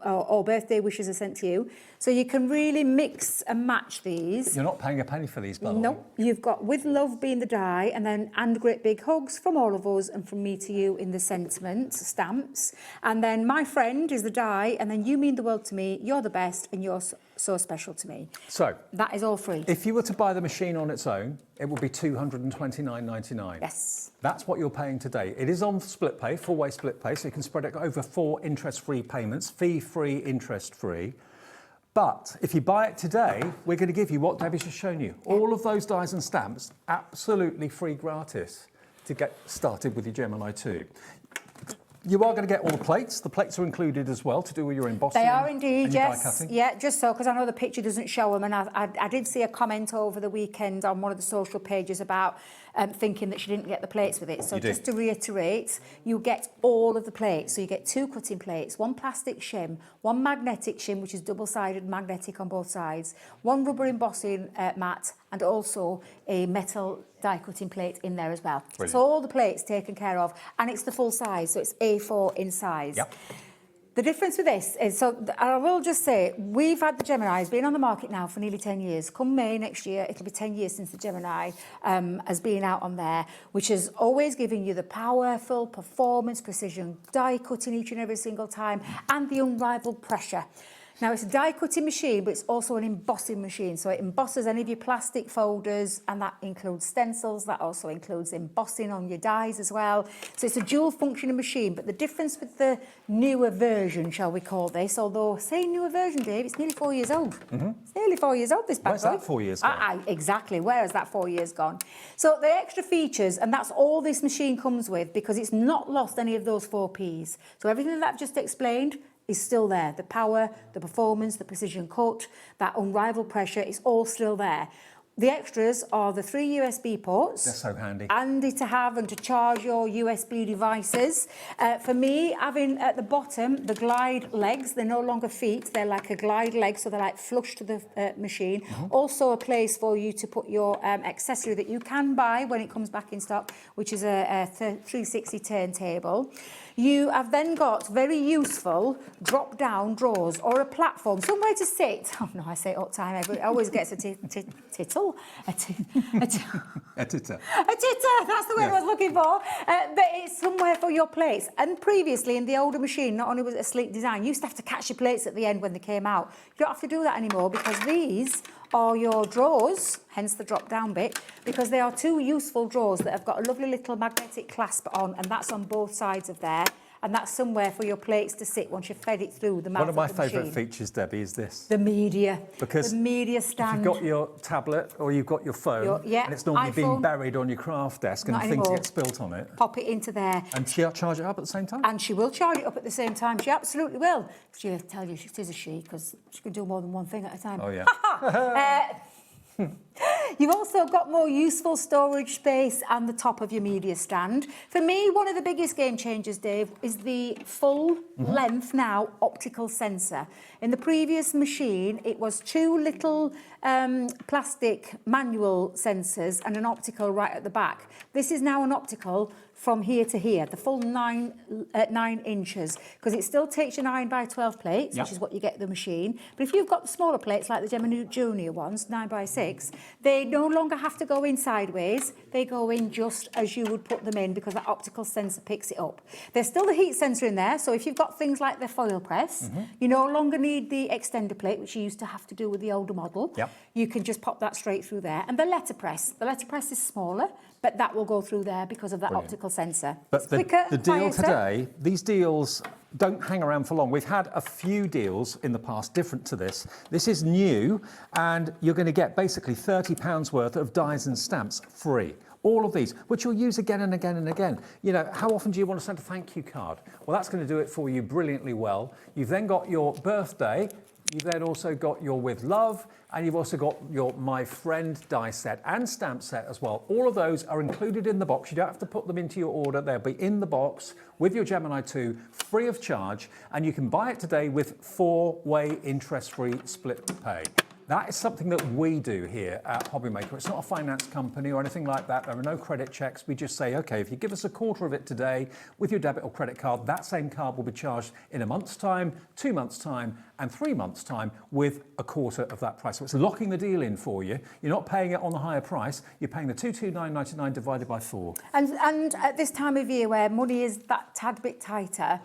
Speaker 3: or birthday wishes are sent to you. So you can really mix and match these.
Speaker 17: You're not paying a penny for these, by the way.
Speaker 3: No, you've got with love being the die, and great big hugs from all of us and from me to you in the sentiments, stamps. And then my friend is the die, and then you mean the world to me, you're the best, and you're so special to me.
Speaker 17: So
Speaker 3: that is all free.
Speaker 17: If you were to buy the machine on its own, it would be $229.99.
Speaker 3: Yes.
Speaker 17: That's what you're paying today. It is on split pay, four-way split pay, so you can spread it over 4 interest-free payments, fee-free, interest-free. But if you buy it today, we're going to give you what Debbie's just shown you. All of those dies and stamps, absolutely free gratis to get started with your Gemini 2. You are going to get all the plates. The plates are included as well to do with your embossing.
Speaker 3: They are indeed,
Speaker 17: and your die
Speaker 3: yes.
Speaker 17: cutting.
Speaker 3: Yeah, just so, because I know the picture doesn't show them, and I did see a comment over the weekend on one of the social pages about thinking that she didn't get the plates with it. So just to reiterate, you get all of the plates. So you get 2 cutting plates, 1 plastic shim, 1 magnetic shim, which is double-sided magnetic on both sides, 1 rubber embossing mat, and also a metal die cutting plate in there as well.
Speaker 17: Brilliant.
Speaker 3: So all the plates taken care of, and it's the full size, so it's A4 in size.
Speaker 17: Yep.
Speaker 3: The difference with this is, I will just say, we've had the Gemini, it's been on the market now for nearly 10 years. Come May next year, it'll be 10 years since the Gemini has been out on there, which has always given you the powerful performance, precision, die cutting each and every single time, and the unrivaled pressure. Now, it's a die cutting machine, but it's also an embossing machine. So it embosses any of your plastic folders, and that includes stencils. That also includes embossing on your dies as well. So it's a dual functioning machine. But the difference with the newer version, shall we call this, although saying newer version, Dave, it's nearly 4 years old.
Speaker 17: Mm-hmm.
Speaker 3: It's nearly 4 years old, this bad
Speaker 17: Where's
Speaker 3: boy.
Speaker 17: that 4 years gone?
Speaker 3: Exactly. Where has that 4 years gone? So the extra features, and that's all this machine comes with, because it's not lost any of those 4 Ps. So everything that I've just explained is still there. The power, the performance, the precision cut, that unrivaled pressure is all still there. The extras are the 3 USB ports.
Speaker 17: They're so handy.
Speaker 3: Handy to have and to charge your USB devices. For me, having at the bottom the glide legs, they're no longer feet, they're like a glide leg, so they're like flush to the machine.
Speaker 17: Mm-hmm.
Speaker 3: Also a place for you to put your accessory that you can buy when it comes back in stock, which is a 360 turntable. You have then got very useful drop-down drawers or a platform, somewhere to sit. Oh no, I say it all the time, it always gets a tittle. A titter.
Speaker 17: A titter.
Speaker 3: A titter, that's the word I was looking for. But it's somewhere for your plates. And previously, in the older machine, not only was it a sleek design, you used to have to catch your plates at the end when they came out. You don't have to do that anymore, because these are your drawers, hence the drop-down bit, because they are 2 useful drawers that have got a lovely little magnetic clasp on, and that's on both sides of there. And that's somewhere for your plates to sit once you've fed it through the mouth
Speaker 17: One of my
Speaker 3: the machine.
Speaker 17: favourite features, Debbie, is this.
Speaker 3: The media.
Speaker 17: Because
Speaker 3: the media stand.
Speaker 17: if you've got your tablet or you've got your phone, and it's normally being
Speaker 3: iPhone,
Speaker 17: buried on your craft desk and
Speaker 3: not
Speaker 17: things
Speaker 3: anymore.
Speaker 17: get spilt on it.
Speaker 3: Pop it into there.
Speaker 17: And she'll charge it up at the same time?
Speaker 3: And she will charge it up at the same time. She absolutely will. She'll tell you it is a she, because she can do more than one thing at a time.
Speaker 17: Oh, yeah.
Speaker 3: You've also got more useful storage space and the top of your media stand. For me, one of the biggest game changers, Dave, is the full length now optical sensor. In the previous machine, it was 2 little plastic manual sensors and an optical right at the back. This is now an optical from here to here, the full 9 inches, because it still takes your 9x12 plates, which is what you get at the machine. But if you've got the smaller plates, like the Gemini Junior ones, 9x6, they no longer have to go in sideways. They go in just as you would put them in, because that optical sensor picks it up. There's still the heat sensor in there, so if you've got things like the foil press, you no longer need the extender plate, which you used to have to do with the older model. You can just pop that straight through there. And the letterpress is smaller, but that will go through there because of that optical sensor.
Speaker 17: But the deal today, these deals don't hang around for long. We've had a few deals in the past different to this. This is new, and you're going to get basically £30 worth of dies and stamps free. All of these, which you'll use again and again and again. You know, how often do you want to send a thank you card? Well, that's going to do it for you brilliantly well. You've then got your birthday. You've then also got your With Love, and you've also got your My Friend die set and stamp set as well. All of those are included in the box. You don't have to put them into your order. They'll be in the box with your Gemini 2, free of charge, and you can buy it today with 4-way interest-free split pay. That is something that we do here at Hobbymaker. It's not a finance company or anything like that. There are no credit checks. We just say, OK, if you give us a quarter of it today with your debit or credit card, that same card will be charged in a month's time, 2 months' time, and 3 months' time with a quarter of that price. So it's locking the deal in for you. You're not paying it on the higher price. You're paying the $229.99 divided by 4.
Speaker 3: And at this time of year where money is that tad bit tighter,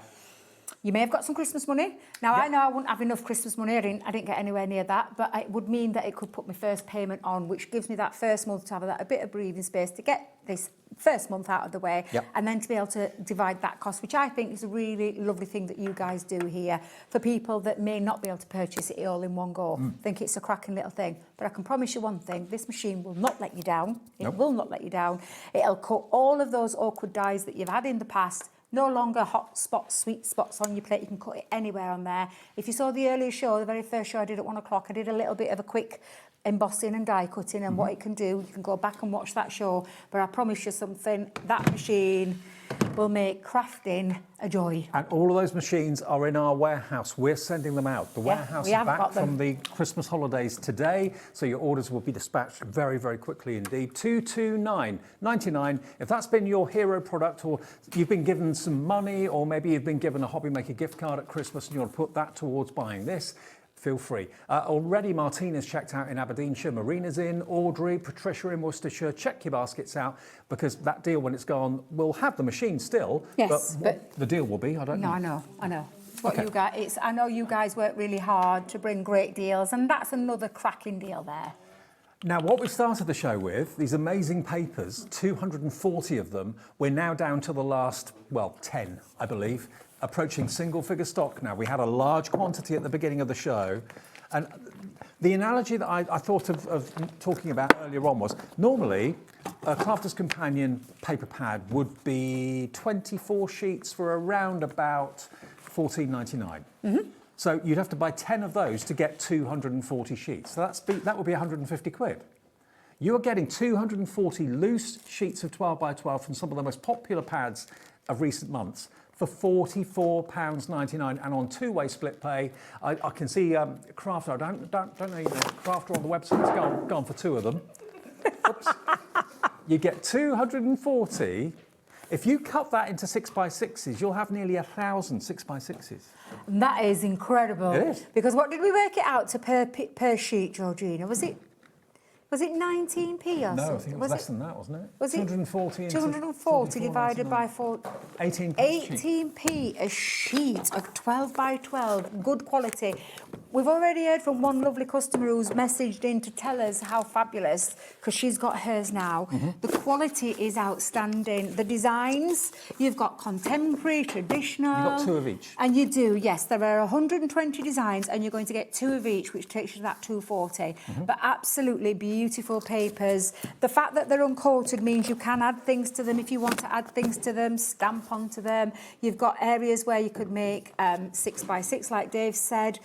Speaker 3: you may have got some Christmas money. Now, I know I wouldn't have enough Christmas money. I didn't get anywhere near that. But it would mean that it could put my first payment on, which gives me that first month to have a bit of breathing space to get this first month out of the way, and then to be able to divide that cost, which I think is a really lovely thing that you guys do here for people that may not be able to purchase it all in one go. I think it's a cracking little thing. But I can promise you one thing, this machine will not let you down. It will not let you down. It'll cut all of those awkward dies that you've had in the past No longer hot spots, sweet spots on your plate. You can cut it anywhere on there. If you saw the earlier show, the very first show I did at 1 o'clock, I did a little bit of a quick embossing and die cutting and what it can do. You can go back and watch that show. But I promise you something, that machine will make crafting a joy.
Speaker 17: And all of those machines are in our warehouse. We're sending them out. The warehouse is back from the Christmas holidays today, so your orders will be dispatched very, very quickly indeed. 229.99. If that's been your hero product, or you've been given some money, or maybe you've been given a Hobby Maker gift card at Christmas and you want to put that towards buying this, feel free. Already Martina's checked out in Aberdeenshire, Marina's in, Audrey, Patricia in Worcestershire. Check your baskets out, because that deal, when it's gone, will have the machine still.
Speaker 3: Yes,
Speaker 17: but what the deal will be, I don't know.
Speaker 3: I know. It's what you guys, I know you guys work really hard to bring great deals, and that's another cracking deal there.
Speaker 17: Now, what we started the show with, these amazing papers, 240 of them, we're now down to the last, 10, I believe, approaching single figure stock now. We had a large quantity at the beginning of the show. And the analogy that I thought of talking about earlier on was, normally a Crafter's Companion paper pad would be 24 sheets for around about $14.99. So you'd have to buy 10 of those to get 240 sheets. So that would be 150 quid. You are getting 240 loose sheets of 12 by 12 from some of the most popular pads of recent months for £44.99, and on two-way split pay. I can see Crafter. I don't know your name. Crafter on the website's gone for two of them. Oops. You get 240. If you cut that into 6x6s, you'll have nearly 1,000 6x6s.
Speaker 3: And that is incredible.
Speaker 17: It is.
Speaker 3: Because what did we work it out to per sheet, Georgina? Was it 19p or something?
Speaker 17: No, I think it was less than that, wasn't it?
Speaker 3: Was it
Speaker 17: 240
Speaker 3: 240 divided by 4?
Speaker 17: 18p.
Speaker 3: 18p a sheet of 12 by 12, good quality. We've already heard from one lovely customer who's messaged in to tell us how fabulous, because she's got hers now. The quality is outstanding. The designs, you've got contemporary, traditional.
Speaker 17: You've got two of each.
Speaker 3: And you do, yes. There are 120 designs, and you're going to get two of each, which takes you to that 240. But absolutely beautiful papers. The fact that they're uncoated means you can add things to them if you want to add things to them, stamp onto them. You've got areas where you could make 6x6, like Dave said.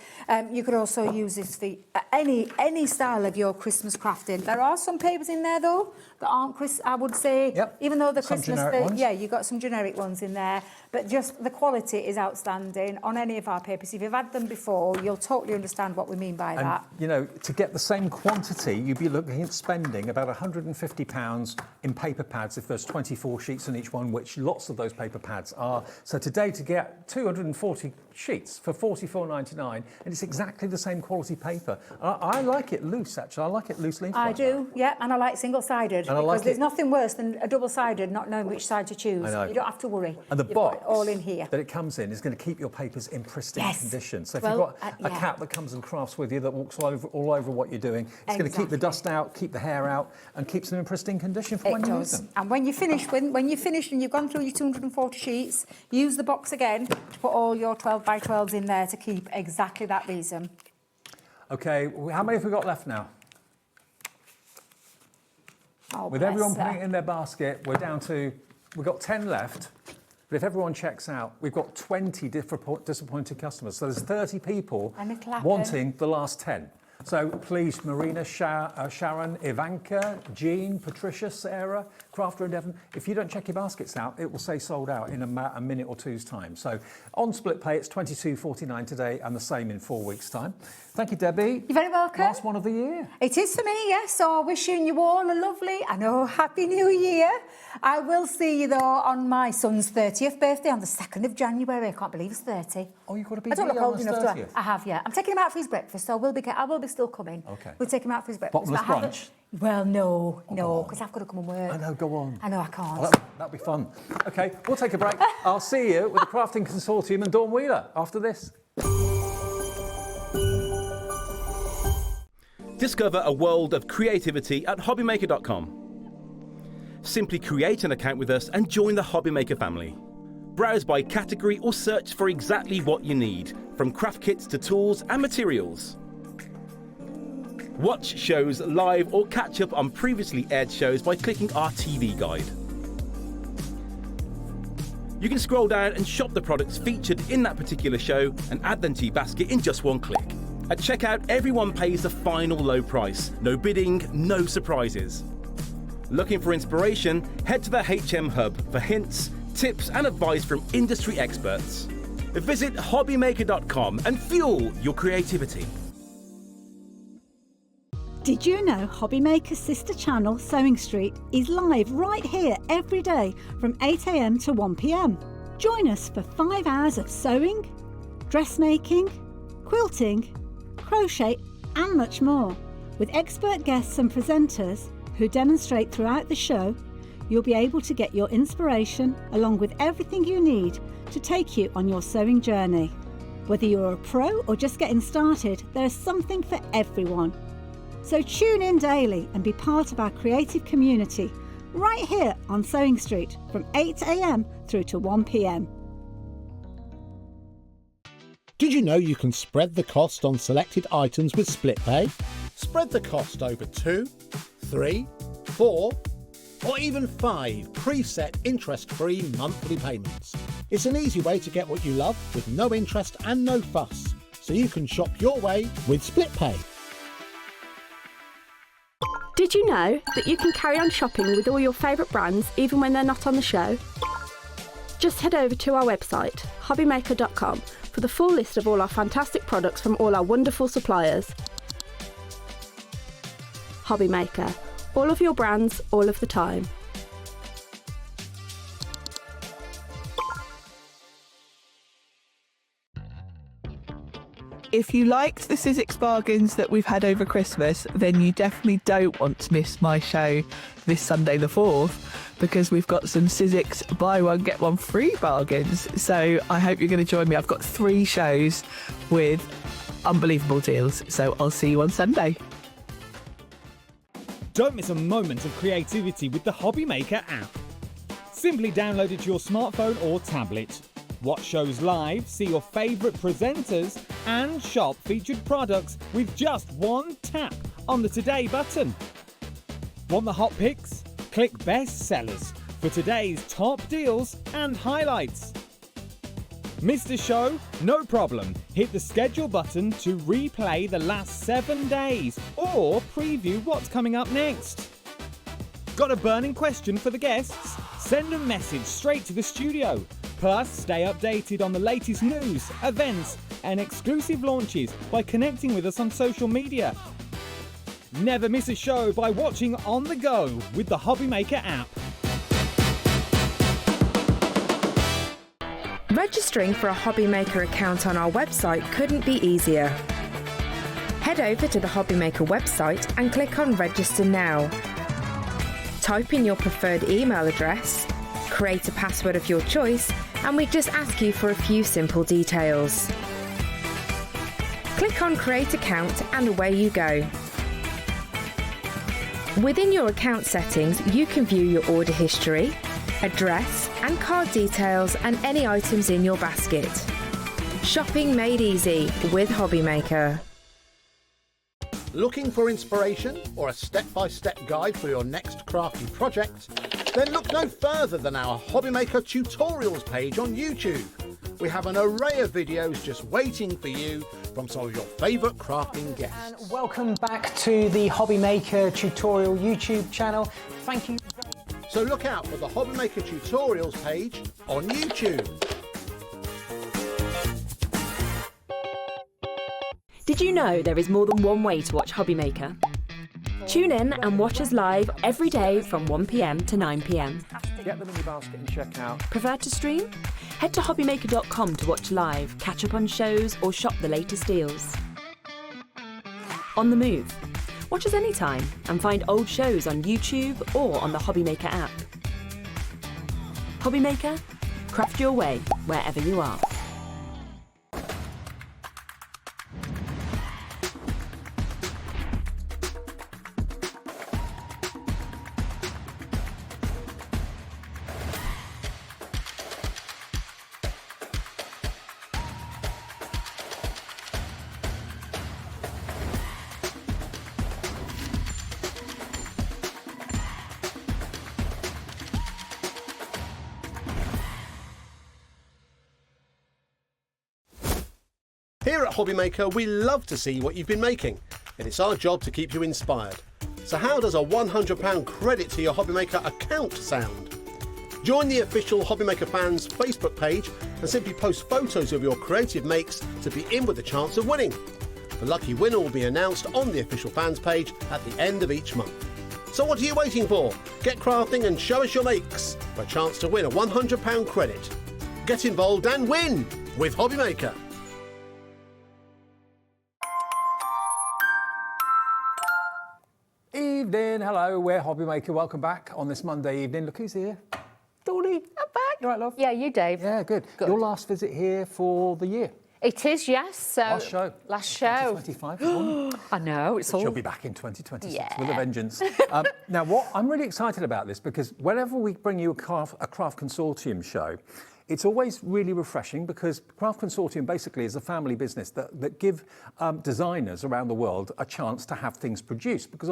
Speaker 3: You could also use this for any style of your Christmas crafting. There are some papers in there, though, that aren't I would say, even though the
Speaker 17: Some
Speaker 3: Christmas,
Speaker 17: generic ones.
Speaker 3: yeah, you've got some generic ones in there, but just the quality is outstanding on any of our papers. If you've had them before, you'll totally understand what we mean by that.
Speaker 17: You know, to get the same quantity, you'd be looking at spending about £150 in paper pads if there's 24 sheets in each one, which lots of those paper pads are. So today, to get 240 sheets for £44.99, and it's exactly the same quality paper. I like it loose, actually. I like it loose leaf.
Speaker 3: I do, yeah, and I like single-sided, because there's nothing worse than a double-sided not knowing which side to choose.
Speaker 17: I know.
Speaker 3: You don't have to worry.
Speaker 17: And the
Speaker 3: You've
Speaker 17: box
Speaker 3: got it all in here.
Speaker 17: that it comes in is going to keep your papers in pristine condition. So if
Speaker 3: Well,
Speaker 17: you've got a cat that comes and crafts with you, that walks all over what you're doing, it's going to keep the dust out, keep the hair out, and keeps them in pristine condition for when you use them.
Speaker 3: And when you finish, when you're finished and you've gone through your 240 sheets, use the box again to put all your 12 by 12s in there to keep exactly that reason.
Speaker 17: Okay, how many have we got left now?
Speaker 3: Oh,
Speaker 17: With everyone putting it in their basket, we've got 10 left. But if everyone checks out, we've got 20 disappointed customers. So there's 30 people wanting the last 10. So please, Marina, Sharon, Ivanka, Jean, Patricia, Sarah, Crafter and Devon, if you don't check your baskets out, it will say sold out in a minute or two's time. So on split pay, it's $22.49 today and the same in 4 weeks' time. Thank you, Debbie.
Speaker 3: You're very welcome.
Speaker 17: Last one of the year.
Speaker 3: It is for me, yes. So wishing you all a lovely, happy new year. I will see you, though, on my son's 30th birthday on the 2nd of January. I can't believe it's 30.
Speaker 17: Oh, you've got to be
Speaker 3: I don't look
Speaker 17: here on
Speaker 3: old
Speaker 17: his
Speaker 3: enough
Speaker 17: 30th.
Speaker 3: to. I have, yeah. I'm taking him out for his breakfast, so I will be still coming.
Speaker 17: Okay.
Speaker 3: We'll take him out for his breakfast.
Speaker 17: Bottomless
Speaker 3: but I haven't-
Speaker 17: brunch?
Speaker 3: Well, no, because I've got to come and work.
Speaker 17: I know, go on.
Speaker 3: I know, I can't.
Speaker 17: Oh, that'll be fun. Okay, we'll take a break. I'll see you with the Crafting Consortium and Dawn Wheeler after this.
Speaker 7: Discover a world of creativity at hobbymaker.com. Simply create an account with us and join the Hobbymaker family. Browse by category or search for exactly what you need, from craft kits to tools and materials. Watch shows live or catch up on previously aired shows by clicking our TV guide. You can scroll down and shop the products featured in that particular show and add them to your basket in just one click. At checkout, everyone pays the final low price. No bidding, no surprises. Looking for inspiration? Head to the HM Hub for hints, tips and advice from industry experts. Visit hobbymaker.com and fuel your creativity.
Speaker 18: Did you know Hobbymaker's sister channel, Sewing Street, is live right here every day from 8 AM to 1 PM? Join us for 5 hours of sewing, dressmaking, quilting, crochet and much more. With expert guests and presenters who demonstrate throughout the show, you'll be able to get your inspiration along with everything you need to take you on your sewing journey. Whether you're a pro or just getting started, there's something for everyone. So tune in daily and be part of our creative community right here on Sewing Street from 8 AM through to 1 PM.
Speaker 4: Did you know you can spread the cost on selected items with split pay? Spread the cost over 2, 3, 4 or even 5 preset interest-free monthly payments. It's an easy way to get what you love with no interest and no fuss, so you can shop your way with split pay.
Speaker 8: Did you know that you can carry on shopping with all your favourite brands even when they're not on the show? Just head over to our website, hobbymaker.com, for the full list of all our fantastic products from all our wonderful suppliers. Hobbymaker, all of your brands, all of the time.
Speaker 13: If you liked the Sizzix bargains that we've had over Christmas, then you definitely don't want to miss my show this Sunday the 4th, because we've got some Sizzix buy one get one free bargains. So I hope you're going to join me. I've got 3 shows with unbelievable deals. So I'll see you on Sunday.
Speaker 11: Don't miss a moment of creativity with the Hobbymaker app. Simply download it to your smartphone or tablet. Watch shows live, see your favourite presenters, and shop featured products with just one tap on the Today button. Want the hot picks? Click Best Sellers for today's top deals and highlights. Missed a show? No problem. Hit the schedule button to replay the last 7 days or preview what's coming up next. Got a burning question for the guests? Send a message straight to the studio. Plus, stay updated on the latest news, events, and exclusive launches by connecting with us on social media. Never miss a show by watching on the go with the Hobbymaker app.
Speaker 19: Registering for a Hobbymaker account on our website couldn't be easier. Head over to the Hobbymaker website and click on Register Now. Type in your preferred email address, create a password of your choice, and we just ask you for a few simple details. Click on Create Account and away you go. Within your account settings, you can view your order history, address and card details and any items in your basket. Shopping made easy with Hobbymaker.
Speaker 4: Looking for inspiration or a step-by-step guide for your next crafty project? Then look no further than our Hobbymaker tutorials page on YouTube. We have an array of videos just waiting for you from some of your favourite crafting guests.
Speaker 16: And welcome back to the Hobbymaker tutorial YouTube channel. Thank you.
Speaker 4: So look out for the Hobbymaker tutorials page on YouTube.
Speaker 2: Did you know there is more than one way to watch Hobbymaker? Tune in and watch us live every day from 1 PM to 9 PM.
Speaker 17: Get them in your basket and check out.
Speaker 2: Prefer to stream? Head to hobbymaker.com to watch live, catch up on shows or shop the latest deals. On the move? Watch us anytime and find old shows on YouTube or on the Hobbymaker app. Hobbymaker? Craft your way wherever you are.
Speaker 4: Here at Hobbymaker, we love to see what you've been making, and it's our job to keep you inspired. So how does a £100 credit to your Hobbymaker account sound? Join the official Hobbymaker fans Facebook page and simply post photos of your creative makes to be in with a chance of winning. The lucky winner will be announced on the official fans page at the end of each month. So what are you waiting for? Get crafting and show us your makes for a chance to win a £100 credit. Get involved and win with Hobbymaker.
Speaker 17: Evening, hello, we're Hobbymaker. Welcome back on this Monday evening. Look who's here. Dolly, I'm back. You all right, love?
Speaker 6: Yeah, you, Dave.
Speaker 17: Yeah, good. Your last visit here for the year.
Speaker 6: It is, yes. So
Speaker 17: Last show.
Speaker 6: Last show.
Speaker 17: 2025.
Speaker 6: I know, it's all...
Speaker 17: She'll be back in 2026
Speaker 6: Yeah.
Speaker 17: with a vengeance. Now, I'm really excited about this because whenever we bring you a Craft Consortium show, it's always really refreshing because Craft Consortium basically is a family business that give designers around the world a chance to have things produced, because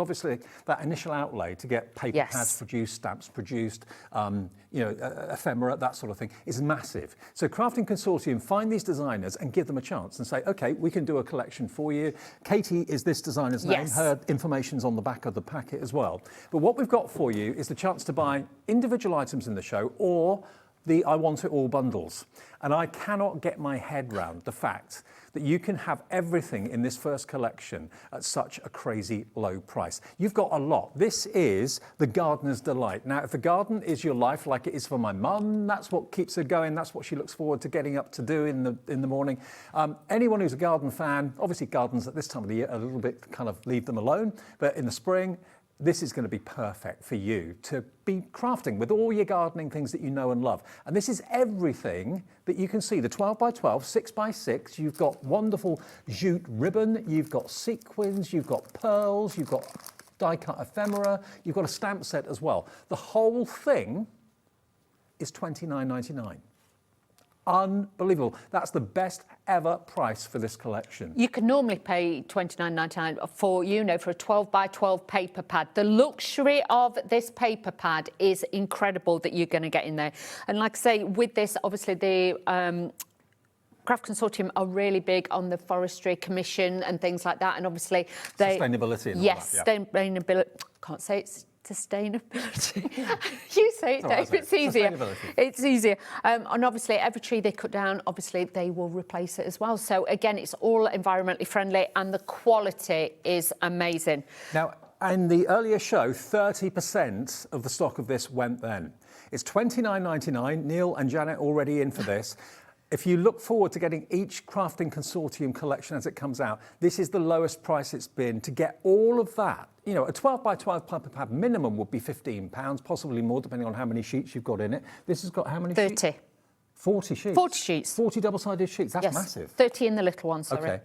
Speaker 17: that initial outlay to get paper pads produced, stamps produced, ephemera, that sort of thing is massive. So Crafting Consortium find these designers and give them a chance and say, okay, we can do a collection for you. Katie is this designer's name. Her information's on the back of the packet as well. But what we've got for you is the chance to buy individual items in the show or the I Want It All bundles. And I cannot get my head round the fact that you can have everything in this first collection at such a crazy low price. You've got a lot. This is the gardener's delight. Now, if the garden is your life, like it is for my mum, that's what keeps her going, that's what she looks forward to getting up to do in the morning. Anyone who's a garden fan, obviously gardens at this time of the year a little bit kind of leave them alone, but in the spring, this is going to be perfect for you to be crafting with all your gardening things that you know and love. And this is everything that you can see. The 12 by 12, 6 by 6, you've got wonderful jute ribbon, you've got sequins, you've got pearls, you've got die-cut ephemera, you've got a stamp set as well. The whole thing is $29.99. Unbelievable. That's the best ever price for this collection.
Speaker 6: You can normally pay $29.99 for a 12 by 12 paper pad. The luxury of this paper pad is incredible that you're going to get in there. And like I say, with this, obviously the Craft Consortium are really big on the Forestry Commission and things like that. And obviously they...
Speaker 17: Sustainability and
Speaker 6: yes,
Speaker 17: all that. Yeah.
Speaker 6: sustainability. Can't say it's sustainability. You say it, Dave. It's easier. It's easier. And obviously, every tree they cut down, obviously, they will replace it as well. So again, it's all environmentally friendly, and the quality is amazing.
Speaker 17: Now, in the earlier show, 30% of the stock of this went then. It's $29.99. Neil and Janet already in for this. If you look forward to getting each Crafting Consortium collection as it comes out, this is the lowest price it's been to get all of that. You know, a 12 by 12 paper pad minimum would be £15, possibly more, depending on how many sheets you've got in it. This has got how many
Speaker 6: 30.
Speaker 17: sheets? 30. 40 sheets?
Speaker 6: 40 sheets.
Speaker 17: 40 double-sided sheets, that's
Speaker 6: yes.
Speaker 17: massive.
Speaker 6: 30 in the little one, sorry.
Speaker 17: Okay.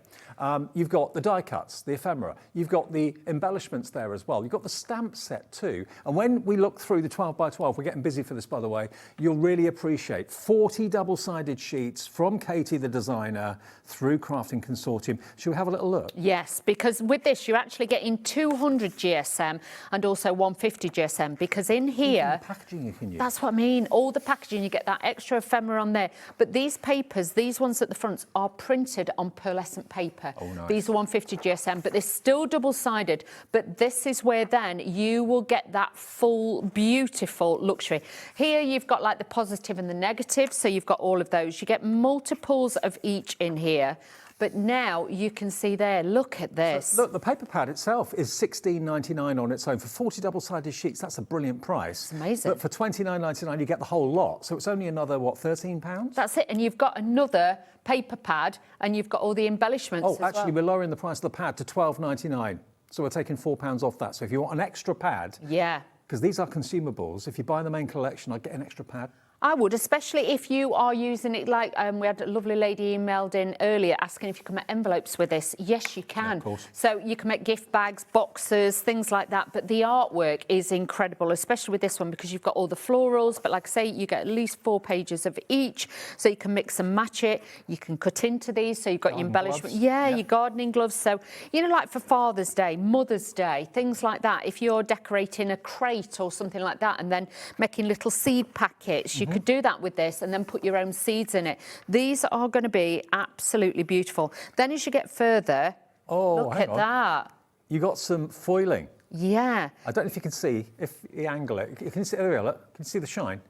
Speaker 17: You've got the die cuts, the ephemera. You've got the embellishments there as well. You've got the stamp set too. And when we look through the 12 by 12, we're getting busy for this, by the way, you'll really appreciate 40 double-sided sheets from Katie, the designer, through Crafting Consortium. Should we have a little look?
Speaker 6: Yes, because with this, you're actually getting 200 GSM and also 150 GSM, because in here...
Speaker 17: Even the packaging you can use.
Speaker 6: That's what I mean. All the packaging, you get that extra ephemera on there. But these papers, these ones at the front, are printed on pearlescent paper.
Speaker 17: Oh, nice.
Speaker 6: These are 150 GSM, but they're still double-sided. But this is where then you will get that full, beautiful luxury. Here you've got like the positive and the negative, so you've got all of those. You get multiples of each in here. But now you can see there, look at this.
Speaker 17: So, look, the paper pad itself is $16.99 on its own. For 40 double-sided sheets, that's a brilliant price.
Speaker 6: It's amazing.
Speaker 17: But for $29.99, you get the whole lot. So it's only another, what, £13?
Speaker 6: That's it. And you've got another paper pad, and you've got all the embellishments as
Speaker 17: actually,
Speaker 6: well.
Speaker 17: we're lowering the price of the pad to $12.99. So we're taking £4 off that. So if you want an extra pad...
Speaker 6: Yeah.
Speaker 17: Because these are consumables. If you buy the main collection, I'd get an extra pad.
Speaker 6: I would, especially if you are using it like we had a lovely lady emailed in earlier asking if you can make envelopes with this. Yes, you can.
Speaker 17: Yeah, of course.
Speaker 6: So you can make gift bags, boxes, things like that. But the artwork is incredible, especially with this one, because you've got all the florals. But like I say, you get at least 4 pages of each, so you can mix and match it. You can cut into these, so you've got your embellishment. Yeah, your gardening gloves. So, you know, like for Father's Day, Mother's Day, things like that. If you're decorating a crate or something like that and then making little seed packets, you could do that with this and then put your own seeds in it. These are going to be absolutely beautiful. Then as you get further, look at that.
Speaker 17: You got some foiling.
Speaker 6: Yeah.
Speaker 17: I don't know if you can see, if you angle it. You can see, there we are, look. Can you see the shine?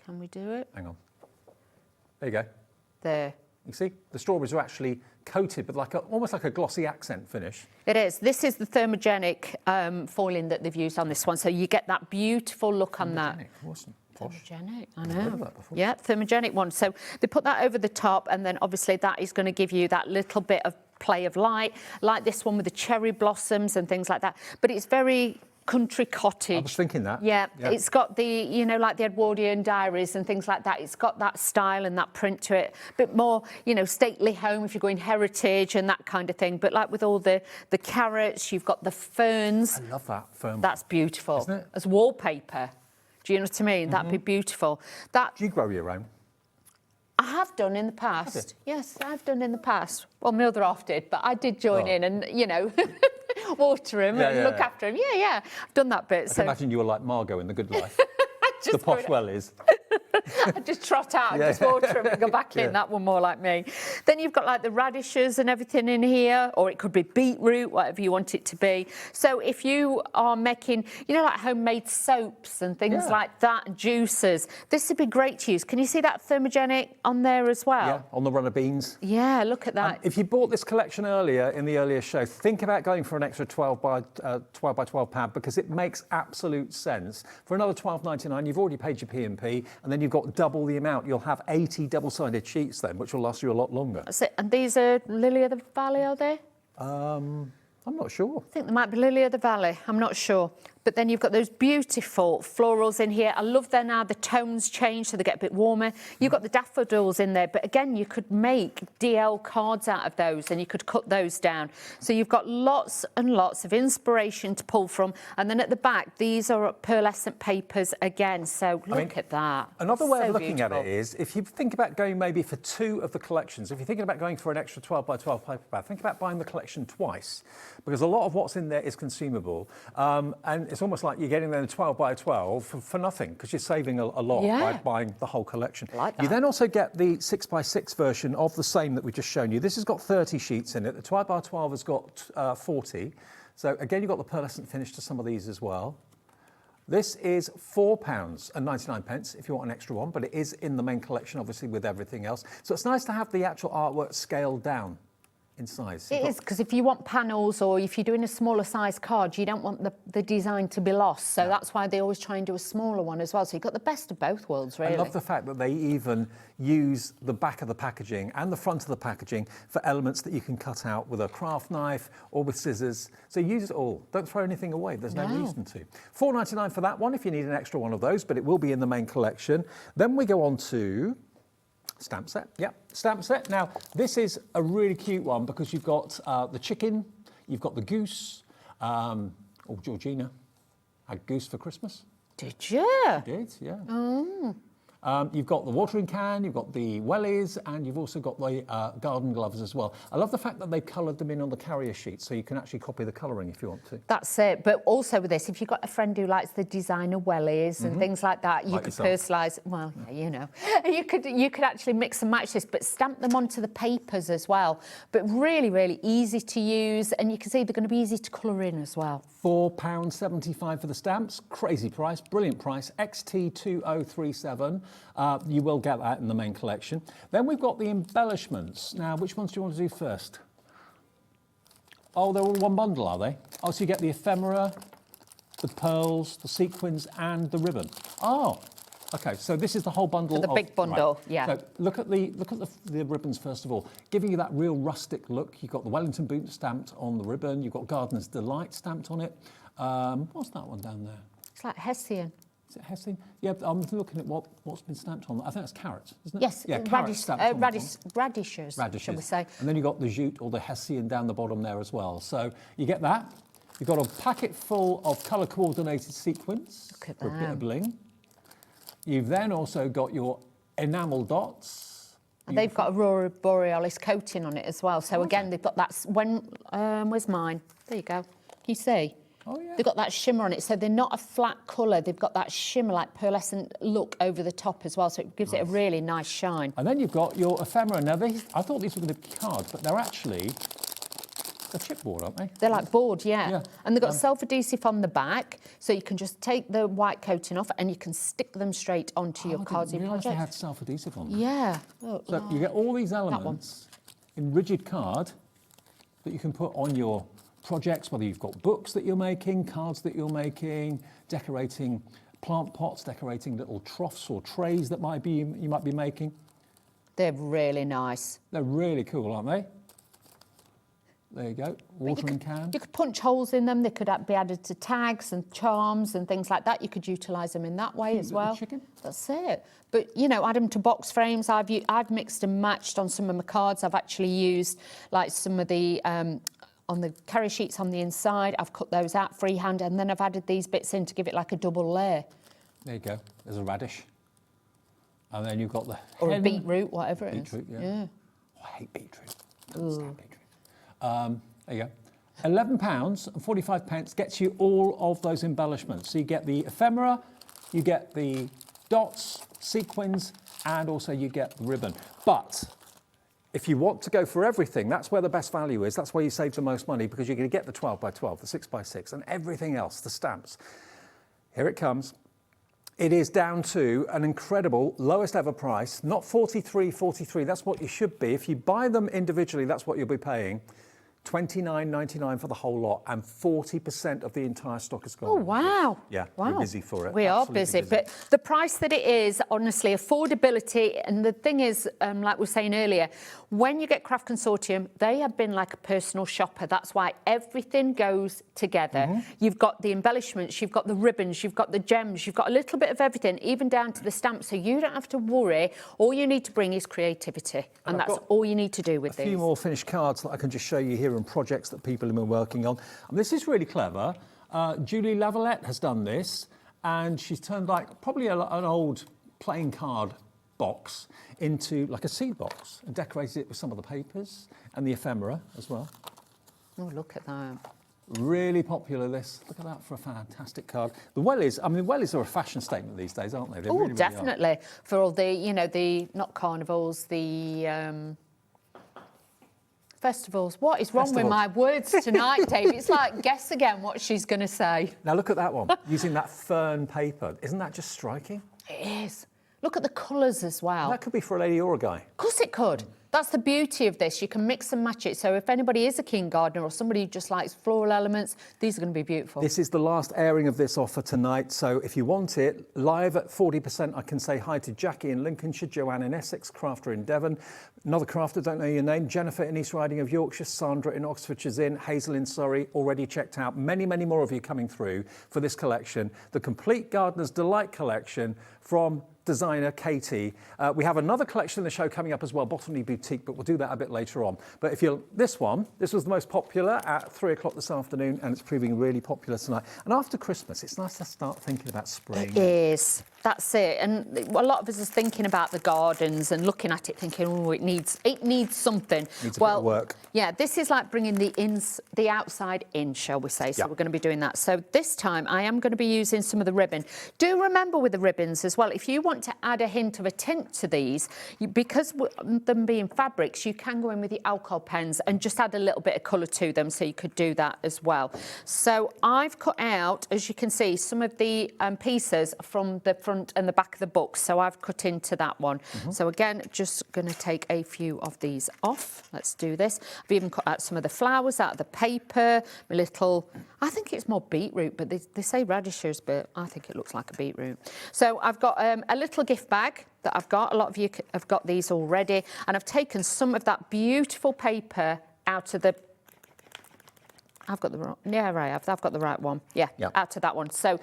Speaker 6: Can we do it?
Speaker 17: Hang on. There you go.
Speaker 6: There.
Speaker 17: You see, the strawberries are actually coated with almost like a glossy accent finish.
Speaker 6: It is. This is the thermogenic foiling that they've used on this one, so you get that beautiful look on that. Thermogenic, I know. Yeah, thermogenic one. So they put that over the top, and then obviously that is going to give you that little bit of play of light, like this one with the cherry blossoms and things like that. But it's very country cottage.
Speaker 17: I was thinking that.
Speaker 6: Yeah, it's got the, you know, like the Edwardian diaries and things like that. It's got that style and that print to it. A bit more, you know, stately home if you're going heritage and that kind of thing. But like with all the carrots, you've got the ferns.
Speaker 17: I love that fern.
Speaker 6: That's beautiful.
Speaker 17: Isn't it?
Speaker 6: As wallpaper. Do you know what I mean? That'd be beautiful.
Speaker 17: Do you grow your own?
Speaker 6: I have done in the past. Yes, I've done in the past. Well, my other half did, but I did join in and, you know, water him and look after him. Yeah, I've done that bit.
Speaker 17: I can imagine you were like Margot in The Good Life.
Speaker 6: The
Speaker 17: posh wellies.
Speaker 6: I just trot out and just water them and go back in. That one more like me. Then you've got like the radishes and everything in here, or it could be beetroot, whatever you want it to be. So if you are making, you know, like homemade soaps and things like that, and juices, this would be great to use. Can you see that thermogenic on there as well?
Speaker 17: Yeah, on the runner beans.
Speaker 6: Yeah, look at that.
Speaker 17: If you bought this collection earlier in the earlier show, think about going for an extra 12 by 12 pad, because it makes absolute sense. For another £12.99, you've already paid your P&P, and then you've got double the amount. You'll have 80 double-sided sheets then, which will last you a lot longer.
Speaker 6: That's it. And these are Lily of the Valley, are they?
Speaker 17: I'm not sure.
Speaker 6: I think they might be Lily of the Valley. I'm not sure. But then you've got those beautiful florals in here. I love them now. The tones change, so they get a bit warmer. You've got the daffodils in there. But again, you could make DL cards out of those, and you could cut those down. So you've got lots and lots of inspiration to pull from. And then at the back, these are pearlescent papers again. So look at that.
Speaker 17: Another way of looking at it is, if you think about going maybe for two of the collections, if you're thinking about going for an extra 12 by 12 paper pad, think about buying the collection twice, because a lot of what's in there is consumable. And it's almost like you're getting them 12 by 12 for nothing, because you're saving a lot by buying the whole collection.
Speaker 6: Like that.
Speaker 17: You then also get the 6 by 6 version of the same that we've just shown you. This has got 30 sheets in it. The 12 by 12 has got 40. So again, you've got the pearlescent finish to some of these as well. This is £4.99 if you want an extra one, but it is in the main collection, obviously, with everything else. So it's nice to have the actual artwork scaled down in size.
Speaker 6: It is, because if you want panels, or if you're doing a smaller size card, you don't want the design to be lost. So that's why they always try and do a smaller one as well. So you've got the best of both worlds, really.
Speaker 17: I love the fact that they even use the back of the packaging and the front of the packaging for elements that you can cut out with a craft knife or with scissors. So use it all. Don't throw anything away. There's no reason to. £4.99 for that one if you need an extra one of those, but it will be in the main collection. Then we go on to stamp set. Yep, stamp set. Now, this is a really cute one because you've got the chicken, you've got the goose. Georgina had goose for Christmas.
Speaker 6: Did you?
Speaker 17: She did, yeah. Oh. You've got the watering can, you've got the wellies, and you've also got the garden gloves as well. I love the fact that they've coloured them in on the carrier sheet, so you can actually copy the colouring if you want to.
Speaker 6: That's it. But also with this, if you've got a friend who likes the designer wellies and things like that, you could personalise. Well, yeah, you know, you could actually mix and match this, but stamp them onto the papers as well. But really, really easy to use, and you can see they're going to be easy to colour in as well.
Speaker 17: £4.75 for the stamps. Crazy price, brilliant price. XT2037. You will get that in the main collection. Then we've got the embellishments. Now, which ones do you want to do first? Oh, they're all one bundle, are they? Oh, so you get the ephemera, the pearls, the sequins, and the ribbon. Oh, okay. So this is the whole bundle.
Speaker 6: So the big bundle, yeah.
Speaker 17: So look at the ribbons first of all, giving you that real rustic look. You've got the Wellington boot stamped on the ribbon. You've got Gardener's Delight stamped on it. What's that one down there?
Speaker 6: It's like Hessian.
Speaker 17: Is it Hessian? Yeah, I'm looking at what's been stamped on. I think that's carrots, isn't it?
Speaker 6: Yes,
Speaker 17: yeah,
Speaker 6: radishes, shall we say.
Speaker 17: And then you've got the jute or the Hessian down the bottom there as well. So you get that. You've got a packet full of colour-coordinated sequins for a bit of bling. You've then also got your enamel dots.
Speaker 6: And they've got Aurora Borealis coating on it as well. So again, they've got that. Where's mine? There you go. Can you see?
Speaker 17: Oh, yeah.
Speaker 6: They've got that shimmer on it, so they're not a flat colour. They've got that shimmer, like pearlescent look over the top as well, so it gives it a really nice shine.
Speaker 17: And then you've got your ephemera. Now, I thought these were going to be cards, but they're actually a chipboard, aren't they?
Speaker 6: They're like board, yeah. And they've got self-adhesive on the back, so you can just take the white coating off and you can stick them straight onto your cards in
Speaker 17: I didn't realise
Speaker 6: project.
Speaker 17: they had self-adhesive on them.
Speaker 6: Yeah.
Speaker 17: So you get all these elements in rigid card that you can put on your projects, whether you've got books that you're making, cards that you're making, decorating plant pots, decorating little troughs or trays that you might be making.
Speaker 6: They're really nice.
Speaker 17: They're really cool, aren't they? There you go, watering can.
Speaker 6: You could punch holes in them. They could be added to tags and charms and things like that. You could utilise them in that way as well.
Speaker 17: Chicken.
Speaker 6: That's it. But, you know, add them to box frames. I've mixed and matched on some of my cards. I've actually used, like, some of the... on the carry sheets on the inside, I've cut those out freehand, and then I've added these bits in to give it like a double layer.
Speaker 17: There you go. There's a radish. And then you've got the...
Speaker 6: Or a beetroot, whatever it is.
Speaker 17: Beetroot,
Speaker 6: Yeah.
Speaker 17: Oh, I hate beetroot. Can't stand beetroot. There you go. £11.45 gets you all of those embellishments. So you get the ephemera, you get the dots, sequins, and also you get the ribbon. But if you want to go for everything, that's where the best value is. That's where you save the most money, because you're going to get the 12 by 12, the 6 by 6, and everything else, the stamps. Here it comes. It is down to an incredible lowest ever price, not $43.43. That's what you should be. If you buy them individually, that's what you'll be paying. $29.99 for the whole lot, and 40% of the entire stock is gone.
Speaker 6: Oh, wow.
Speaker 17: Yeah,
Speaker 6: wow.
Speaker 17: we're busy for it.
Speaker 6: We are
Speaker 17: Absolutely
Speaker 6: busy, but the price that it is, honestly, affordability, and the thing is, like we were saying earlier, when you get Craft Consortium, they have been like a personal shopper. That's why everything goes together. You've got the embellishments, you've got the ribbons, you've got the gems, you've got a little bit of everything, even down to the stamps, so you don't have to worry. All you need to bring is creativity, and that's all you need to do with
Speaker 17: a few more finished cards that I can just show you here, and projects that people have been working on. And this is really clever. Julie Lavalette has done this, and she's turned like probably an old playing card box into like a seed box and decorated it with some of the papers and the ephemera as well.
Speaker 6: Oh, look at that.
Speaker 17: Really popular, this. Look at that for a fantastic card. The wellies, I mean, wellies are a fashion statement these days, aren't they?
Speaker 6: Oh,
Speaker 17: really,
Speaker 6: definitely.
Speaker 17: Really
Speaker 6: for all the, you know, the, not carnivals, the... festivals. What is wrong with my words tonight, Dave? It's like, guess again what she's going to say.
Speaker 17: Now look at that one, using that fern paper. Isn't that just striking?
Speaker 6: It is. Look at the colours as well.
Speaker 17: That could be for a lady or a guy.
Speaker 6: Of course it could. That's the beauty of this. You can mix and match it. So if anybody is a keen gardener or somebody who just likes floral elements, these are going to be beautiful.
Speaker 17: This is the last airing of this offer tonight. So if you want it, live at 40%, I can say hi to Jackie in Lincolnshire, Joanne in Essex, Crafter in Devon, another Crafter, don't know your name, Jennifer in East Riding of Yorkshire, Sandra in Oxfordshire's Inn, Hazel in Surrey, already checked out. Many, many more of you coming through for this collection. The Complete Gardener's Delight collection from designer Katie. We have another collection in the show coming up as well, Botany Boutique, but we'll do that a bit later on. But if you're this was the most popular at 3 o'clock this afternoon, and it's proving really popular tonight. And after Christmas, it's nice to start thinking about spring.
Speaker 6: It is. That's it. And a lot of us are thinking about the gardens and looking at it thinking, oh, it needs something.
Speaker 17: Needs a bit of work.
Speaker 6: Yeah, this is like bringing the outside in, shall we say. So we're going to be doing that. So this time I am going to be using some of the ribbon. Do remember with the ribbons as well, if you want to add a hint of a tint to these, because them being fabrics, you can go in with the alcohol pens and just add a little bit of colour to them, so you could do that as well. So I've cut out, as you can see, some of the pieces from the front and the back of the book, so I've cut into that one. So again, just going to take a few of these off. Let's do this. I've even cut out some of the flowers out of the paper, my little, I think it's more beetroot, but they say radishes, but I think it looks like a beetroot. So I've got a little gift bag that I've got. A lot of you have got these already, and I've taken some of that beautiful paper out of the... I've got the wrong... Yeah, right, I've got the right one. Yeah, out of that one. So,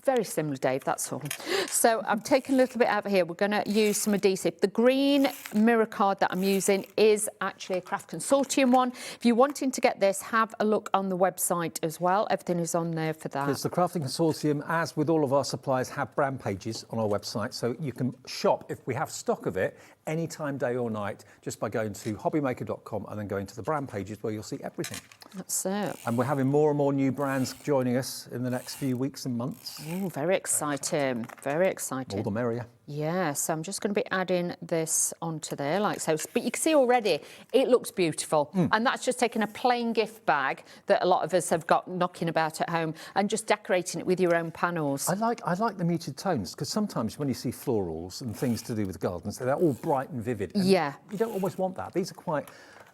Speaker 6: very similar, Dave, that's all. So, I've taken a little bit out of here. We're going to use some adhesive. The green mirror card that I'm using is actually a Craft Consortium one. If you're wanting to get this, have a look on the website as well. Everything is on there for that.
Speaker 17: Because the Crafting Consortium, as with all of our suppliers, have brand pages on our website, so you can shop, if we have stock of it, anytime, day or night, just by going to hobbymaker.com and then going to the brand pages where you'll see everything.
Speaker 6: That's it.
Speaker 17: And we're having more and more new brands joining us in the next few weeks and months.
Speaker 6: Oh, very exciting. Very exciting.
Speaker 17: All the merrier.
Speaker 6: Yeah, so I'm just going to be adding this onto there like so. But you can see already it looks beautiful. And that's just taking a plain gift bag that a lot of us have got knocking about at home and just decorating it with your own panels.
Speaker 17: I like the muted tones because sometimes when you see florals and things to do with gardens, they're all bright and vivid. And
Speaker 6: yeah.
Speaker 17: You don't always want that. These are quite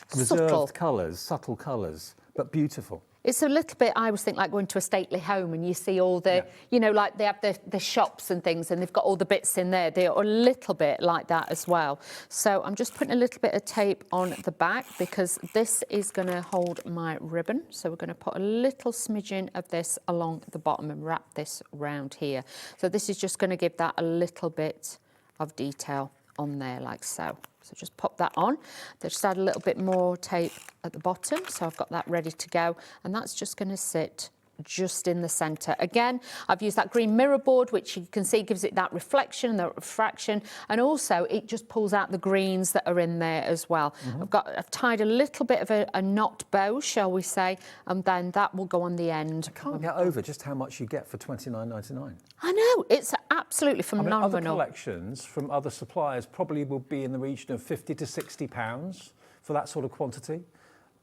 Speaker 6: Subtle.
Speaker 17: reserved colours, subtle colours, but beautiful.
Speaker 6: It's a little bit, I always think, like going to a stately home and you see all the, you know, like they have the shops and things and they've got all the bits in there. They are a little bit like that as well. So I'm just putting a little bit of tape on the back because this is going to hold my ribbon. So we're going to put a little smidgen of this along the bottom and wrap this round here. So this is just going to give that a little bit of detail on there like so. So just pop that on. Then just add a little bit more tape at the bottom. So I've got that ready to go. And that's just going to sit just in the centre. Again, I've used that green mirror board, which you can see gives it that reflection and that refraction. And also it just pulls out the greens that are in there as well. I've tied a little bit of a knot bow, shall we say, and then that will go on the end.
Speaker 17: I can't get over just how much you get for $29.99.
Speaker 6: I know, it's absolutely phenomenal.
Speaker 17: Other collections from other suppliers probably will be in the region of £50 to £60 for that sort of quantity,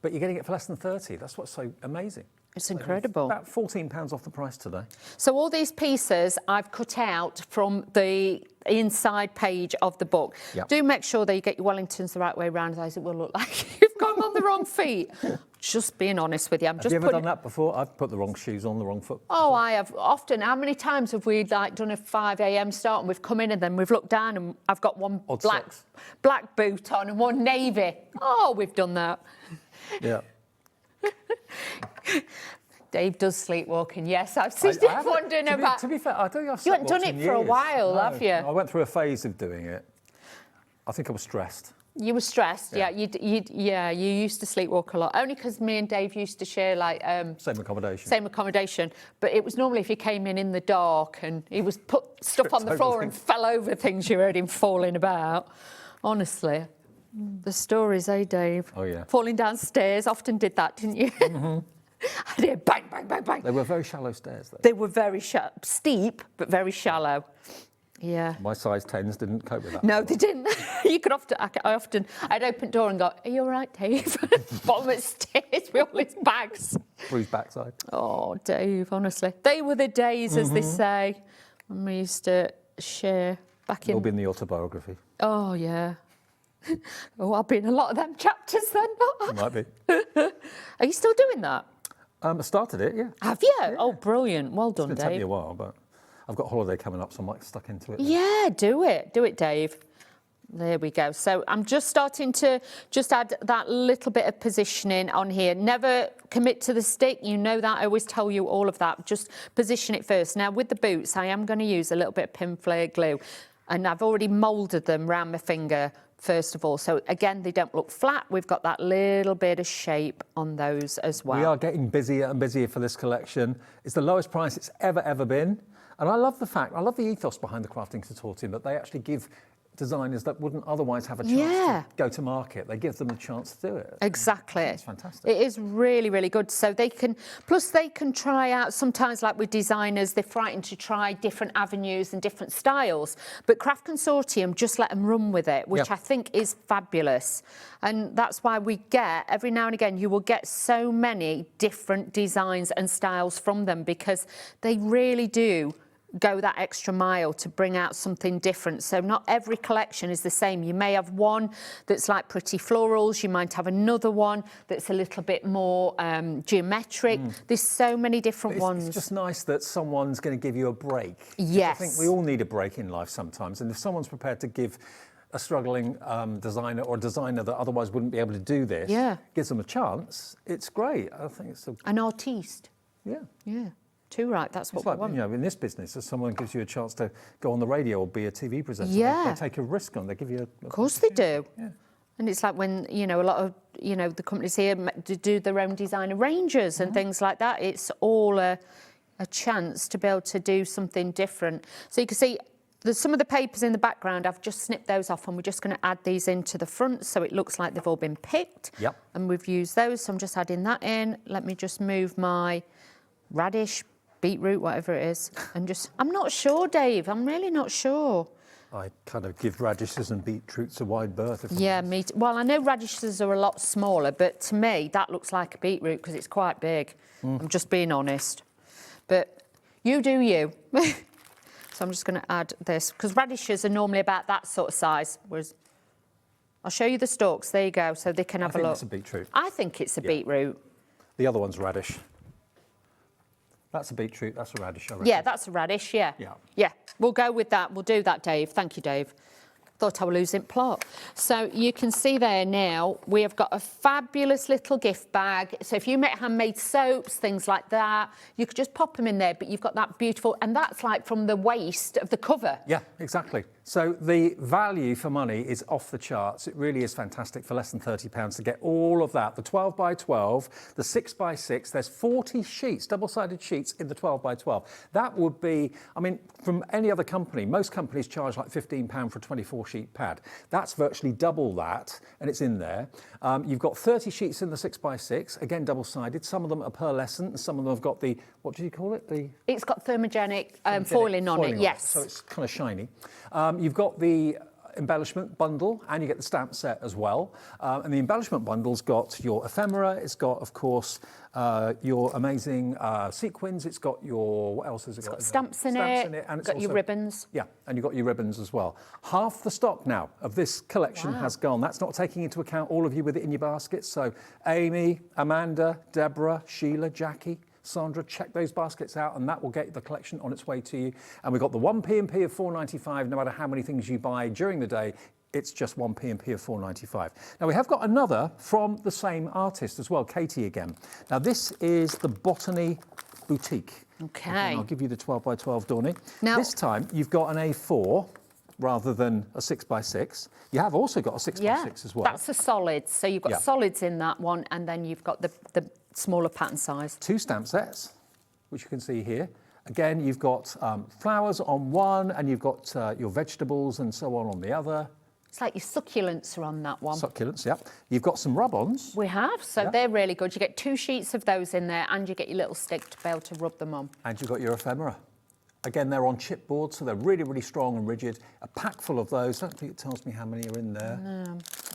Speaker 17: but you're getting it for less than 30. That's what's so amazing.
Speaker 6: It's incredible.
Speaker 17: About £14 off the price today.
Speaker 6: So all these pieces I've cut out from the inside page of the book.
Speaker 17: Yep.
Speaker 6: Do make sure that you get your Wellingtons the right way around, otherwise it will look like you've gone on the wrong feet. Just being honest with you.
Speaker 17: Have you ever done that before? I've put the wrong shoes on the wrong foot.
Speaker 6: Oh, I have often. How many times have we like done a 5 a.m. start and we've come in and then we've looked down and I've got one black boot on and one navy. Oh, we've done that.
Speaker 17: Yeah.
Speaker 6: Dave does sleepwalking, yes. I've seen Dave wondering about...
Speaker 17: To be fair, I don't think I've
Speaker 6: You haven't done it for a while, have you?
Speaker 17: I went through a phase of doing it. I think I was stressed.
Speaker 6: You were stressed, yeah. You used to sleepwalk a lot. Only because me and Dave used to share, like...
Speaker 17: Same accommodation.
Speaker 6: Same accommodation. But it was normally if he came in the dark and he was put stuff on the floor and fell over things, you heard him falling about. Honestly. The stories, eh, Dave?
Speaker 17: Oh, yeah.
Speaker 6: Falling downstairs, often did that, didn't you? I did bang, bang, bang, bang.
Speaker 17: They were very shallow stairs, though.
Speaker 6: They were very steep, but very shallow. Yeah.
Speaker 17: My size 10s didn't cope with that.
Speaker 6: No, they didn't. You could I'd open door and go, are you all right, Dave? Bottom of the stairs with all his bags.
Speaker 17: Bruised backside.
Speaker 6: Oh, Dave, honestly. They were the days, as they say, when we used to share back in...
Speaker 17: It'll be in the autobiography.
Speaker 6: Oh, yeah. Oh, I'll be in a lot of them chapters then.
Speaker 17: Might be.
Speaker 6: Are you still doing that?
Speaker 17: I started it, yeah.
Speaker 6: Have you? Yeah. Oh, brilliant. Well done,
Speaker 17: It's
Speaker 6: Dave.
Speaker 17: going to take me a while, but I've got a holiday coming up, so I might get stuck into it.
Speaker 6: Yeah, do it. Do it, Dave. There we go. So I'm just starting to add that little bit of positioning on here. Never commit to the stick. You know that. I always tell you all of that. Just position it first. Now, with the boots, I am going to use a little bit of pin flare glue. And I've already moulded them round my finger, first of all. So, again, they don't look flat. We've got that little bit of shape on those as well.
Speaker 17: We are getting busier and busier for this collection. It's the lowest price it's ever been. And I love the ethos behind the Crafting Consortium, that they actually give designers that wouldn't otherwise have a chance to go to market. They give them a chance to do it.
Speaker 6: Exactly.
Speaker 17: It's fantastic.
Speaker 6: It is really, really good. So they can try out, sometimes like with designers, they're frightened to try different avenues and different styles. But Craft Consortium just let them run with it, which I think is fabulous. And that's why we get, every now and again, you will get so many different designs and styles from them, because they really do go that extra mile to bring out something different. So not every collection is the same. You may have one that's like pretty florals. You might have another one that's a little bit more geometric. There's so many different ones.
Speaker 17: It's just nice that someone's going to give you a break.
Speaker 6: Yes.
Speaker 17: I think we all need a break in life sometimes. And if someone's prepared to give a struggling designer or a designer that otherwise wouldn't be able to do this, gives them a chance, it's great. I think it's
Speaker 6: an artiste.
Speaker 17: Yeah.
Speaker 6: Yeah. Too right, that's what we want.
Speaker 17: You know, in this business, if someone gives you a chance to go on the radio or be a TV presenter, they take a risk on. They give you
Speaker 6: Of course they do. Yeah. And it's like when, you know, a lot of, you know, the companies here do their own designer ranges and things like that. It's all a chance to be able to do something different. So you can see There's some of the papers in the background. I've just snipped those off, and we're just going to add these into the front so it looks like they've all been picked.
Speaker 17: Yep.
Speaker 6: And we've used those, so I'm just adding that in. Let me just move my radish, beetroot, whatever it is, and just... I'm not sure, Dave. I'm really not sure.
Speaker 17: I kind of give radishes and beetroots a wide berth.
Speaker 6: Yeah, me too. Well, I know radishes are a lot smaller, but to me, that looks like a beetroot because it's quite big. I'm just being honest. But you do you. So I'm just going to add this, because radishes are normally about that sort of size, whereas I'll show you the stalks. There you go, so they can have a look.
Speaker 17: I think it's a beetroot.
Speaker 6: I think it's a beetroot.
Speaker 17: The other one's radish. That's a beetroot, that's a radish, I reckon.
Speaker 6: Yeah, that's a radish, yeah. Yeah, we'll go with that. We'll do that, Dave. Thank you, Dave. Thought I was losing plot. So you can see there now, we have got a fabulous little gift bag. So if you make handmade soaps, things like that, you could just pop them in there, but you've got that beautiful, and that's like from the waist of the cover.
Speaker 17: Yeah, exactly. So the value for money is off the charts. It really is fantastic for less than £30 to get all of that. The 12 by 12, the 6 by 6, there's 40 sheets, double-sided sheets in the 12 by 12. That would be, I mean, from any other company, most companies charge like £15 for a 24-sheet pad. That's virtually double that, and it's in there. You've got 30 sheets in the 6 by 6, again, double-sided. Some of them are pearlescent, and some of them have got the, what do you call it?
Speaker 6: It's got thermogenic foiling on it, yes.
Speaker 17: So it's kind of shiny. You've got the embellishment bundle, and you get the stamp set as well. And the embellishment bundle's got your ephemera, it's got, of course, your amazing sequins, it's got your, what else has it got?
Speaker 6: It's got stamps in it,
Speaker 17: and it's
Speaker 6: got your
Speaker 17: also,
Speaker 6: ribbons.
Speaker 17: Yeah, and you've got your ribbons as well. Half the stock now of this collection has gone. That's not taking into account all of you with it in your baskets. So Amy, Amanda, Deborah, Sheila, Jackie, Sandra, check those baskets out, and that will get the collection on its way to you. And we've got the 1 P&P of £4.95. No matter how many things you buy during the day, it's just 1 P&P of £4.95. Now, we have got another from the same artist as well, Katie again. Now, this is the Botany Boutique.
Speaker 6: Okay.
Speaker 17: I'll give you the 12 by 12, Dawney.
Speaker 6: Now,
Speaker 17: this time, you've got an A4 rather than a 6 by 6. You have also got a 6 by 6 as well.
Speaker 6: That's a solid. So you've got solids in that one, and then you've got the smaller pattern size.
Speaker 17: 2 stamp sets, which you can see here. Again, you've got flowers on one, and you've got your vegetables and so on the other.
Speaker 6: It's like your succulents are on that one.
Speaker 17: Succulents, yeah. You've got some rub-ons.
Speaker 6: We have, so they're really good. You get 2 sheets of those in there, and you get your little stick to be able to rub them on.
Speaker 17: And you've got your ephemera. Again, they're on chipboard, so they're really, really strong and rigid. A pack full of those. I don't think it tells me how many are in there.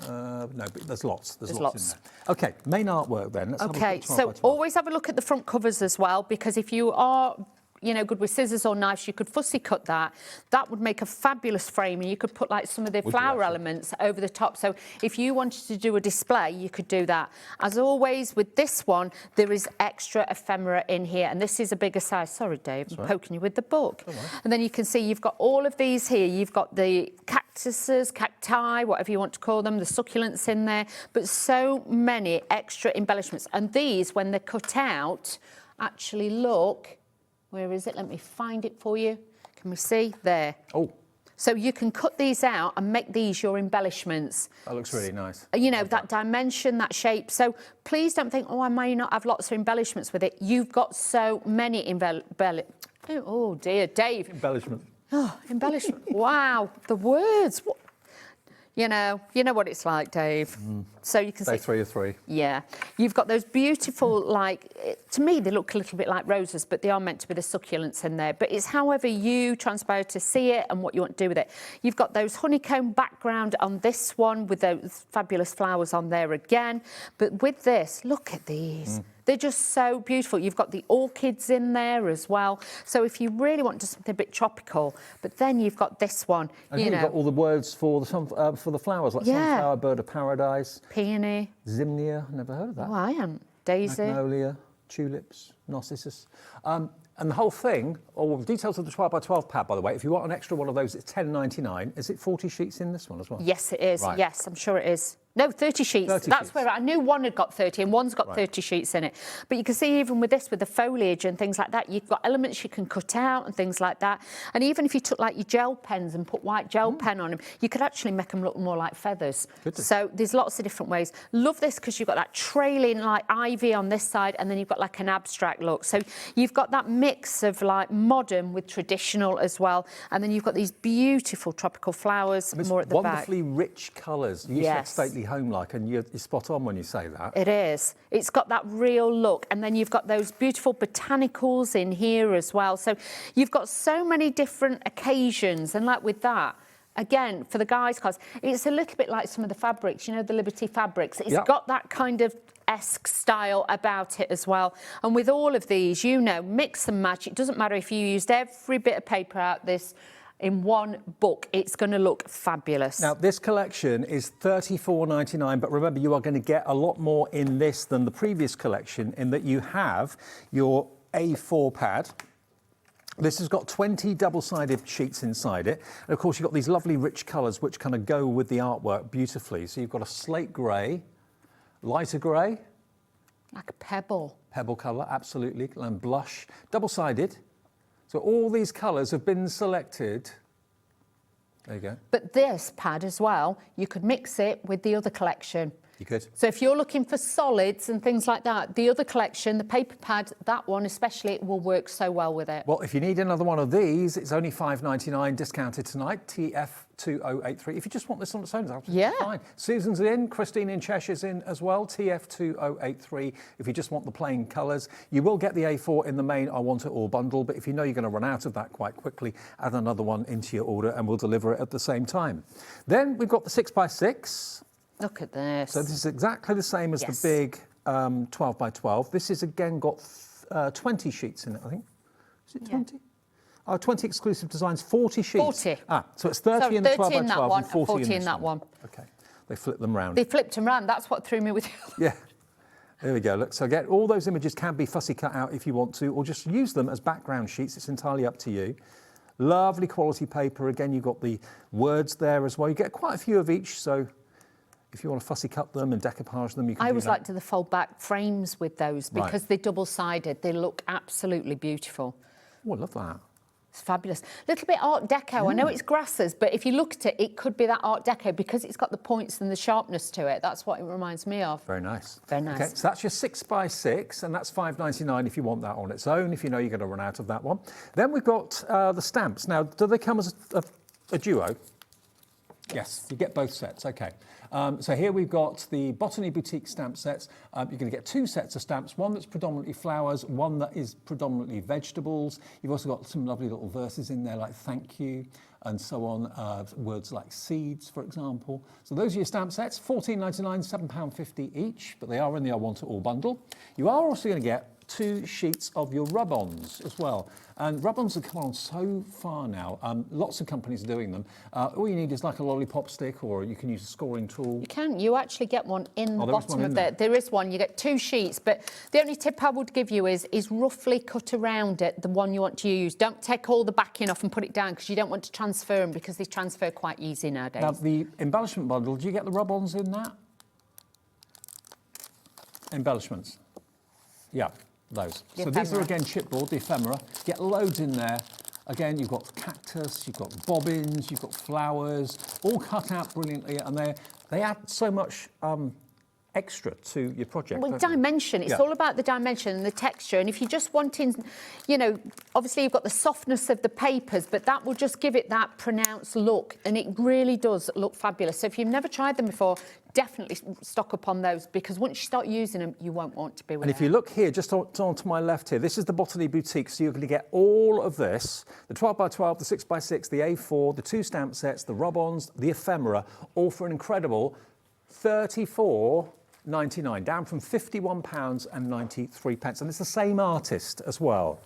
Speaker 17: No, but there's lots. There's lots in there. OK, main artwork then. Let's
Speaker 6: OK, so always have a look at the front covers as well, because if you are good with scissors or knives, you could fussy cut that. That would make a fabulous frame, and you could put like some of the flower elements over the top. So if you wanted to do a display, you could do that. As always, with this one, there is extra ephemera in here, and this is a bigger size. Sorry, Dave, I'm poking you with the book. And then you can see you've got all of these here. You've got the cactuses, cacti, whatever you want to call them, the succulents in there, but so many extra embellishments. And these, when they're cut out, actually look... Where is it? Let me find it for you. Can we see? There.
Speaker 17: Oh.
Speaker 6: So you can cut these out and make these your embellishments.
Speaker 17: That looks really nice.
Speaker 6: You know, that dimension, that shape. So please don't think, oh, I may not have lots of embellishments with it. You've got so many oh, dear, Dave.
Speaker 17: Embellishments.
Speaker 6: Oh, embellishment. Wow, the words. What? You know what it's like, Dave. So you can see...
Speaker 17: 3 of 3.
Speaker 6: Yeah. You've got those beautiful, to me, they look a little bit like roses, but they are meant to be the succulents in there. But it's however you transpire to see it and what you want to do with it. You've got those honeycomb background on this one with those fabulous flowers on there again. But with this, look at these. They're just so beautiful. You've got the orchids in there as well. So if you really want to do something a bit tropical, but then you've got this one.
Speaker 17: And you've got all the words for the flowers, like sunflower, bird of paradise,
Speaker 6: peony,
Speaker 17: zinnia. Never heard of that.
Speaker 6: Oh, I haven't. Daisy,
Speaker 17: magnolia, tulips, narcissus. And the whole thing, all the details of the 12 by 12 pad, by the way, if you want an extra one of those, it's £10.99. Is it 40 sheets in this one as well?
Speaker 6: Yes, it is.
Speaker 17: Right.
Speaker 6: Yes, I'm sure it is. No, 30 sheets.
Speaker 17: 30
Speaker 6: That's
Speaker 17: sheets.
Speaker 6: where I knew one had got 30 and one's got 30 sheets in it. But you can see even with this, with the foliage and things like that, you've got elements you can cut out and things like that. And even if you took like your gel pens and put white gel pen on them, you could actually make them look more like feathers. So there's lots of different ways. Love this because you've got that trailing like ivy on this side and then you've got like an abstract look. So you've got that mix of like modern with traditional as well. And then you've got these beautiful tropical flowers more at the back.
Speaker 17: Wonderfully rich colours. You said stately home-like, and you're spot on when you say that.
Speaker 6: It is. It's got that real look. And then you've got those beautiful botanicals in here as well. So you've got so many different occasions. And like with that, again, for the guys' cars, it's a little bit like some of the fabrics, you know, the Liberty fabrics. It's got that kind of esque style about it as well. And with all of these, you know, mix and match. It doesn't matter if you used every bit of paper out this in one book, it's going to look fabulous.
Speaker 17: Now, this collection is $34.99, but remember, you are going to get a lot more in this than the previous collection in that you have your A4 pad. This has got 20 double-sided sheets inside it. And of course, you've got these lovely rich colours which kind of go with the artwork beautifully. So you've got a slate grey, lighter grey.
Speaker 6: Like a pebble.
Speaker 17: Pebble colour, absolutely, and blush. Double-sided. So all these colours have been selected. There you go.
Speaker 6: But this pad as well, you could mix it with the other collection.
Speaker 17: You could.
Speaker 6: So if you're looking for solids and things like that, the other collection, the paper pad, that one especially, it will work so well with it.
Speaker 17: Well, if you need another one of these, it's only $5.99 discounted tonight, TF2083. If you just want this on its own, it's absolutely fine. Susan's in, Christine in Cheshire's in as well, TF2083. If you just want the plain colours, you will get the A4 in the main I Want It All bundle, but if you know you're going to run out of that quite quickly, add another one into your order and we'll deliver it at the same time. Then we've got the 6x6.
Speaker 6: Look at this.
Speaker 17: So this is exactly the same as the big 12 by 12. This is again got 20 sheets in it, I think. Is it 20? Oh, 20 exclusive designs, 40 sheets.
Speaker 6: 40.
Speaker 17: So it's 30 in the 12 by 12 and
Speaker 6: 40 in that one.
Speaker 17: Okay, they flip them round.
Speaker 6: They flipped them round. That's what threw me with the other.
Speaker 17: Yeah. There we go. Look, so again, all those images can be fussy cut out if you want to, or just use them as background sheets. It's entirely up to you. Lovely quality paper. Again, you've got the words there as well. You get quite a few of each, so if you want to fussy cut them and decoupage them, you can
Speaker 6: I
Speaker 17: do
Speaker 6: always
Speaker 17: that.
Speaker 6: like to the fold back frames with those because they're double-sided. They look absolutely beautiful.
Speaker 17: Oh, I love that.
Speaker 6: It's fabulous. Little bit Art Deco. I know it's grasses, but if you look at it, it could be that Art Deco because it's got the points and the sharpness to it. That's what it reminds me of.
Speaker 17: Very nice.
Speaker 6: Very nice.
Speaker 17: Okay, so that's your 6x6, and that's $5.99 if you want that on its own, if you know you're going to run out of that one. Then we've got the stamps. Now, do they come as a duo? Yes, you get both sets, okay. So here we've got the Botany Boutique stamp sets. You're going to get two sets of stamps, one that's predominantly flowers, one that is predominantly vegetables. You've also got some lovely little verses in there like thank you and so on, words like seeds, for example. So those are your stamp sets, $14.99, £7.50 each, but they are in the I Want It All bundle. You are also going to get 2 sheets of your rub-ons as well. And rub-ons have come on so far now. Lots of companies are doing them. All you need is like a lollipop stick, or you can use a scoring tool.
Speaker 6: You can. You actually get one in the
Speaker 17: there is
Speaker 6: bottom
Speaker 17: one in
Speaker 6: of
Speaker 17: there.
Speaker 6: There is one. You get 2 sheets, but the only tip I would give you is roughly cut around it, the one you want to use. Don't take all the backing off and put it down because you don't want to transfer them because they transfer quite easy nowadays.
Speaker 17: Now, the embellishment bundle, do you get the rub-ons in that? Embellishments. Yeah. Those.
Speaker 6: The
Speaker 17: so these are
Speaker 6: ephemera.
Speaker 17: again chipboard, the ephemera. Get loads in there. Again, you've got cactus, you've got bobbins, you've got flowers, all cut out brilliantly, and they add so much extra to your project.
Speaker 6: Well,
Speaker 17: don't they?
Speaker 6: dimension. It's all about the dimension and the texture. And if you're just wanting, you know, obviously you've got the softness of the papers, but that will just give it that pronounced look. And it really does look fabulous. So if you've never tried them before, definitely stock up on those because once you start using them, you won't want to be without.
Speaker 17: And if you look here, just on to my left here, this is the Botany Boutique. So you're going to get all of this, the 12 by 12, the 6 by 6, the A4, the 2 stamp sets, the rub-ons, the ephemera, all for an incredible $34.99, down from £51.93. And it's the same artist as well.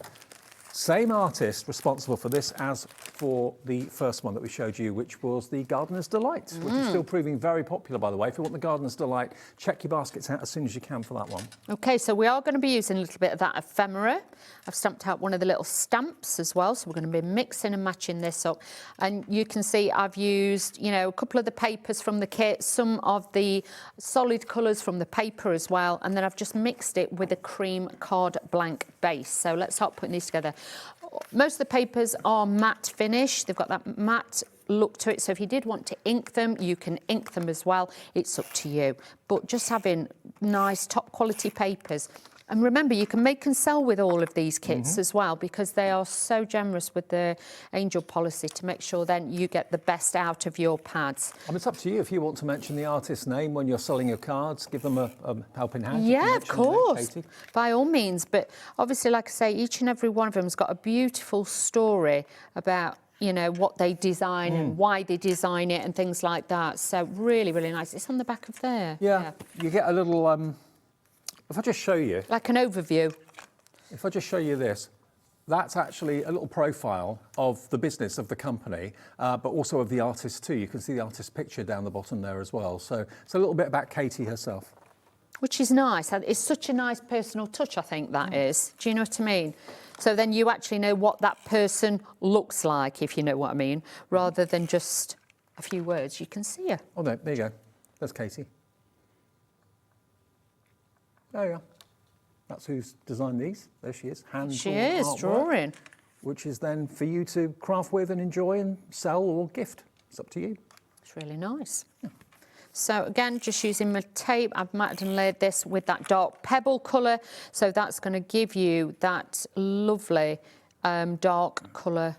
Speaker 17: Same artist responsible for this as for the first one that we showed you, which was the Gardener's Delight, which is still proving very popular, by the way. If you want the Gardener's Delight, check your baskets out as soon as you can for that one.
Speaker 6: Okay, so we are going to be using a little bit of that ephemera. I've stamped out one of the little stamps as well, so we're going to be mixing and matching this up. And you can see I've used, you know, a couple of the papers from the kit, some of the solid colours from the paper as well, and then I've just mixed it with a cream card blank base. So let's start putting these together. Most of the papers are matte finish. They've got that matte look to it. So if you did want to ink them, you can ink them as well. It's up to you. But just having nice top quality papers. And remember, you can make and sell with all of these kits as well, because they are so generous with the Angel policy to make sure then you get the best out of your pads.
Speaker 17: And it's up to you if you want to mention the artist's name when you're selling your cards, give them a helping hand.
Speaker 6: Yeah, of course, by all means. But obviously, like I say, each and every one of them has got a beautiful story about, you know, what they design and why they design it and things like that. So really, really nice. It's on the back of there.
Speaker 17: Yeah. You get a little... If I just show you...
Speaker 6: Like an overview.
Speaker 17: If I just show you this, that's actually a little profile of the business of the company, but also of the artist too. You can see the artist's picture down the bottom there as well. So it's a little bit about Katie herself.
Speaker 6: Which is nice. It's such a nice personal touch, I think that is. Do you know what I mean? So then you actually know what that person looks like, if you know what I mean, rather than just a few words. You can see her.
Speaker 17: Oh, no, there you go. That's Katie. There you are. That's who's designed these. There she is.
Speaker 6: She is, drawing.
Speaker 17: Which is then for you to craft with and enjoy and sell or gift. It's up to you.
Speaker 6: It's really nice. Yeah. So again, just using my tape, I've matted and layered this with that dark pebble colour. So that's going to give you that lovely dark colour,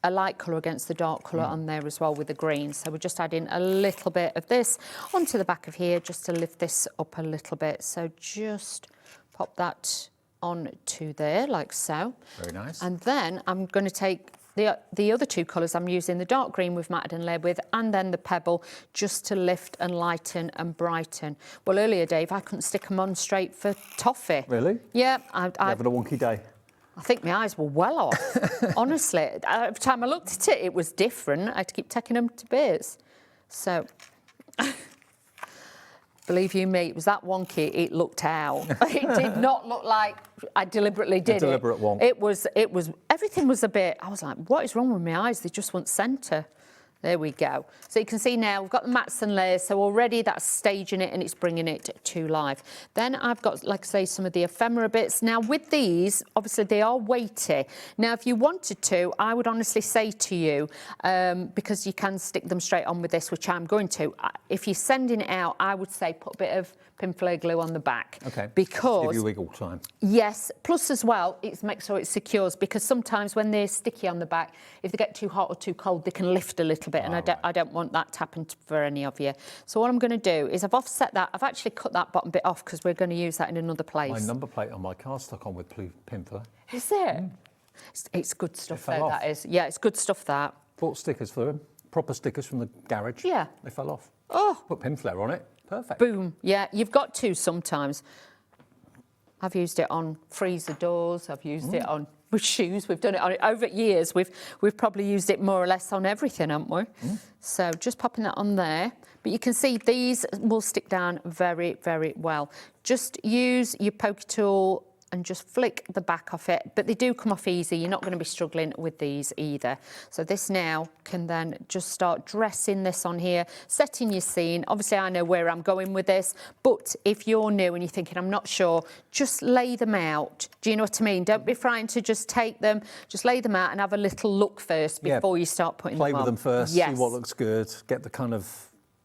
Speaker 6: a light colour against the dark colour on there as well with the green. So we're just adding a little bit of this onto the back of here just to lift this up a little bit. So just pop that on to there like so.
Speaker 17: Very nice.
Speaker 6: And then I'm going to take the other two colours. I'm using the dark green with matted and layered with, and then the pebble, just to lift and lighten and brighten. Well, earlier, Dave, I couldn't stick them on straight for toffee.
Speaker 17: Really?
Speaker 6: Yeah.
Speaker 17: You're having a wonky day.
Speaker 6: I think my eyes were well off. Honestly, every time I looked at it, it was different. I had to keep taking them to bits. So, believe you me, it was that wonky. It looked out. It did not look like I deliberately did it.
Speaker 17: A deliberate wonk.
Speaker 6: It was. Everything was a bit. I was like, what is wrong with my eyes? They just won't centre. There we go. So you can see now we've got the mats and layers, so already that's staging it and it's bringing it to life. Then I've got, like I say, some of the ephemera bits. Now with these, obviously they are weighty. Now if you wanted to, I would honestly say to you, because you can stick them straight on with this, which I'm going to, if you're sending it out, I would say put a bit of pinflair glue on the back.
Speaker 17: Okay.
Speaker 6: Because
Speaker 17: give you wiggle time.
Speaker 6: Yes. Plus as well, it makes sure it secures, because sometimes when they're sticky on the back, if they get too hot or too cold, they can lift a little bit, and I don't want that to happen for any of you. So what I'm going to do is I've offset that. I've actually cut that bottom bit off because we're going to use that in another place.
Speaker 17: My number plate on my car stuck on with pinflair.
Speaker 6: Is it? It's good stuff though, that is. Yeah, it's good stuff that.
Speaker 17: Bought stickers for them. Proper stickers from the garage.
Speaker 6: Yeah.
Speaker 17: They fell off.
Speaker 6: Oh.
Speaker 17: Put pinflair on it. Perfect.
Speaker 6: Boom. Yeah, you've got to sometimes. I've used it on freezer doors. I've used it on with shoes. We've done it on over years. We've probably used it more or less on everything, haven't we? So just popping that on there. But you can see these will stick down very, very well. Just use your poker tool and just flick the back off it. But they do come off easy. You're not going to be struggling with these either. So this now can then just start dressing this on here, setting your scene. Obviously, I know where I'm going with this, but if you're new and you're thinking, I'm not sure, just lay them out. Do you know what I mean? Don't be frightened to just take them, just lay them out and have a little look first before you start putting them on.
Speaker 17: Play with them first,
Speaker 6: yes.
Speaker 17: See what looks good, get the kind of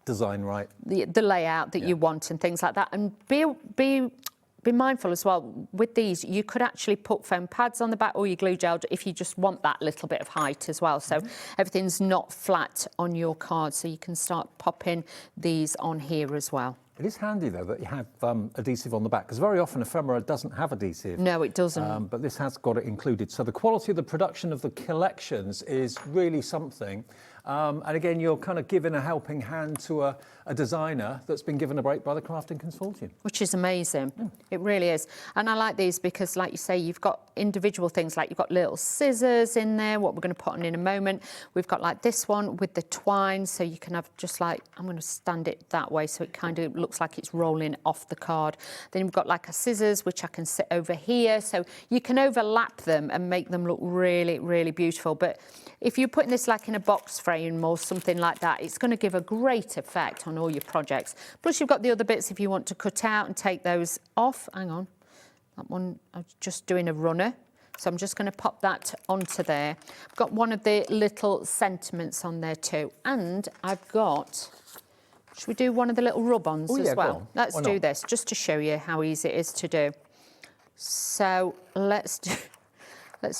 Speaker 17: design right.
Speaker 6: The layout that you want and things like that. And be mindful as well, with these, you could actually put foam pads on the back or your glue gel if you just want that little bit of height as well. So everything's not flat on your card, so you can start popping these on here as well.
Speaker 17: It is handy, though, that you have adhesive on the back, because very often ephemera doesn't have adhesive.
Speaker 6: No, it doesn't.
Speaker 17: But this has got it included. So the quality of the production of the collections is really something. And again, you're kind of giving a helping hand to a designer that's been given a break by the Crafting Consortium.
Speaker 6: Which is amazing. It really is. And I like these because, like you say, you've got individual things, like you've got little scissors in there, what we're going to put on in a moment. We've got like this one with the twine, so you can have just like, I'm going to stand it that way so it kind of looks like it's rolling off the card. Then you've got like a scissors, which I can sit over here. So you can overlap them and make them look really, really beautiful. But if you're putting this like in a box frame or something like that, it's going to give a great effect on all your projects. Plus you've got the other bits if you want to cut out and take those off. Hang on, that one, I'm just doing a runner. So I'm just going to pop that onto there. I've got one of the little sentiments on there too. And I've got, should we do one of the little rub-ons as well? Let's do this, just to show you how easy it is to do. So let's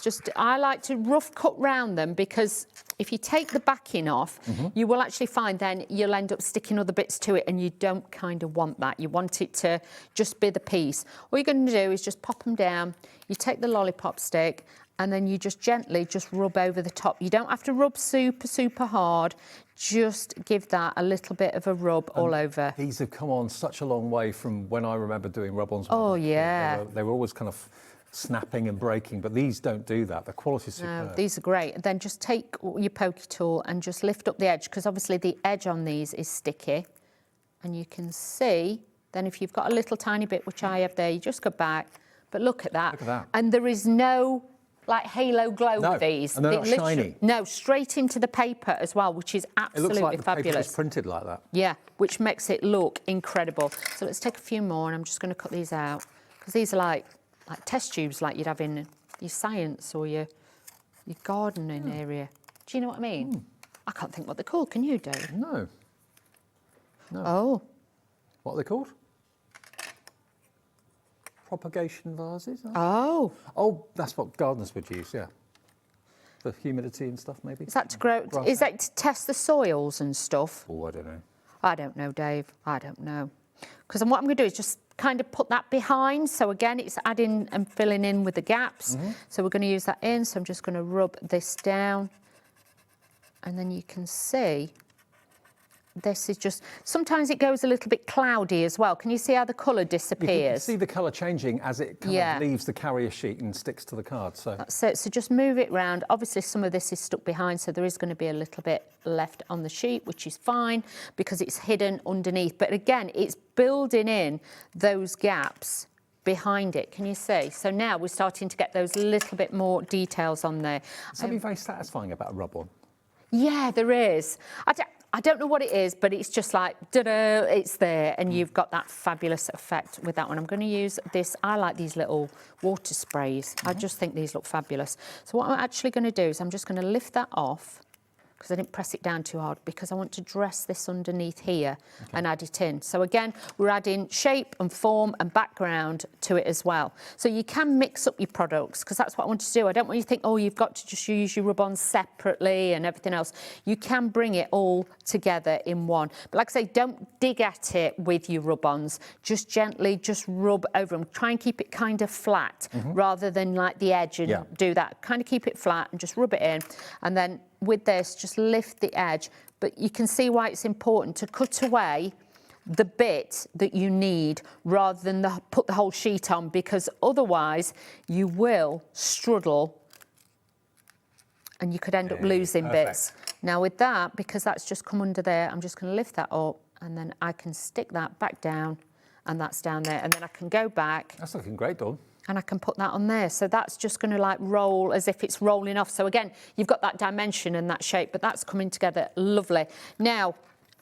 Speaker 6: just, I like to rough cut round them because if you take the backing off, you will actually find then you'll end up sticking other bits to it and you don't kind of want that. You want it to just be the piece. All you're going to do is just pop them down. You take the lollipop stick and then you just gently just rub over the top. You don't have to rub super, super hard. Just give that a little bit of a rub all over.
Speaker 17: These have come on such a long way from when I remember doing rub-ons.
Speaker 6: Oh, yeah.
Speaker 17: They were always kind of snapping and breaking, but these don't do that. The quality's superb.
Speaker 6: No, these are great. And then just take your pokey tool and just lift up the edge, because obviously the edge on these is sticky. And you can see, then if you've got a little tiny bit, which I have there, you just go back. But look at that.
Speaker 17: Look at that.
Speaker 6: And there is no like halo glow with these.
Speaker 17: And they're not shiny.
Speaker 6: No, straight into the paper as well, which is absolutely
Speaker 17: It looks like the paper
Speaker 6: fabulous.
Speaker 17: is printed like that.
Speaker 6: Yeah, which makes it look incredible. So let's take a few more, and I'm just going to cut these out, because these are like test tubes like you'd have in your science or your gardening area. Do you know what I mean? I can't think what they're called. Can you, Dave?
Speaker 17: No.
Speaker 6: Oh.
Speaker 17: What are they called? Propagation vases?
Speaker 6: Oh.
Speaker 17: Oh, that's what gardeners would use, yeah. For humidity and stuff, maybe.
Speaker 6: Is that to grow? Is that to test the soils and stuff?
Speaker 17: Oh, I don't know.
Speaker 6: I don't know, Dave. I don't know. Because what I'm going to do is just kind of put that behind. So again, it's adding and filling in with the gaps. So we're going to use that in. So I'm just going to rub this down. And then you can see this is just, sometimes it goes a little bit cloudy as well. Can you see how the colour disappears?
Speaker 17: You can see the colour changing as it kind of leaves the carrier sheet and sticks to the card. So
Speaker 6: that's it. So just move it round. Obviously, some of this is stuck behind, so there is going to be a little bit left on the sheet, which is fine because it's hidden underneath. But again, it's building in those gaps behind it. Can you see? So now we're starting to get those little bit more details on there.
Speaker 17: Something very satisfying about a rub-on.
Speaker 6: Yeah, there is. I don't know what it is, but it's just like, da-da, it's there, and you've got that fabulous effect with that one. I'm going to use this. I like these little water sprays. I just think these look fabulous. So what I'm actually going to do is I'm just going to lift that off, because I didn't press it down too hard, because I want to dress this underneath here and add it in. So again, we're adding shape and form and background to it as well. So you can mix up your products, because that's what I want to do. I don't want you to think, oh, you've got to just use your rub-ons separately and everything else. You can bring it all together in one. But like I say, don't dig at it with your rub-ons. Just gently, just rub over them. Try and keep it kind of flat, rather than like the edge and do that. Kind of keep it flat and just rub it in. And then with this, just lift the edge. But you can see why it's important to cut away the bit that you need rather than put the whole sheet on, because otherwise you will struggle and you could end up losing bits. Now with that, because that's just come under there, I'm just going to lift that up, and then I can stick that back down, and that's down there, and then I can go back.
Speaker 17: That's looking great, Dawn.
Speaker 6: And I can put that on there. So that's just going to like roll as if it's rolling off. So again, you've got that dimension and that shape, but that's coming together lovely. Now,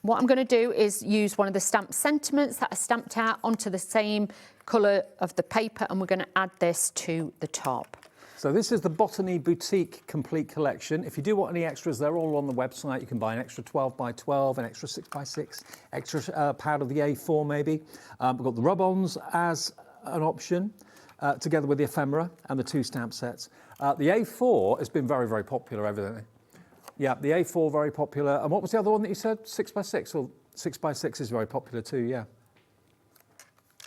Speaker 6: what I'm going to do is use one of the stamped sentiments that are stamped out onto the same colour of the paper, and we're going to add this to the top.
Speaker 17: So this is the Botany Boutique Complete Collection. If you do want any extras, they're all on the website. You can buy an extra 12x12, an extra 6x6, extra pad of the A4 maybe. We've got the rub-ons as an option. Together with the ephemera and the 2 stamp sets. The A4 has been very, very popular, evidently. Yeah, the A4 very popular. And what was the other one that you said? 6x6? Or 6x6 is very popular too, yeah.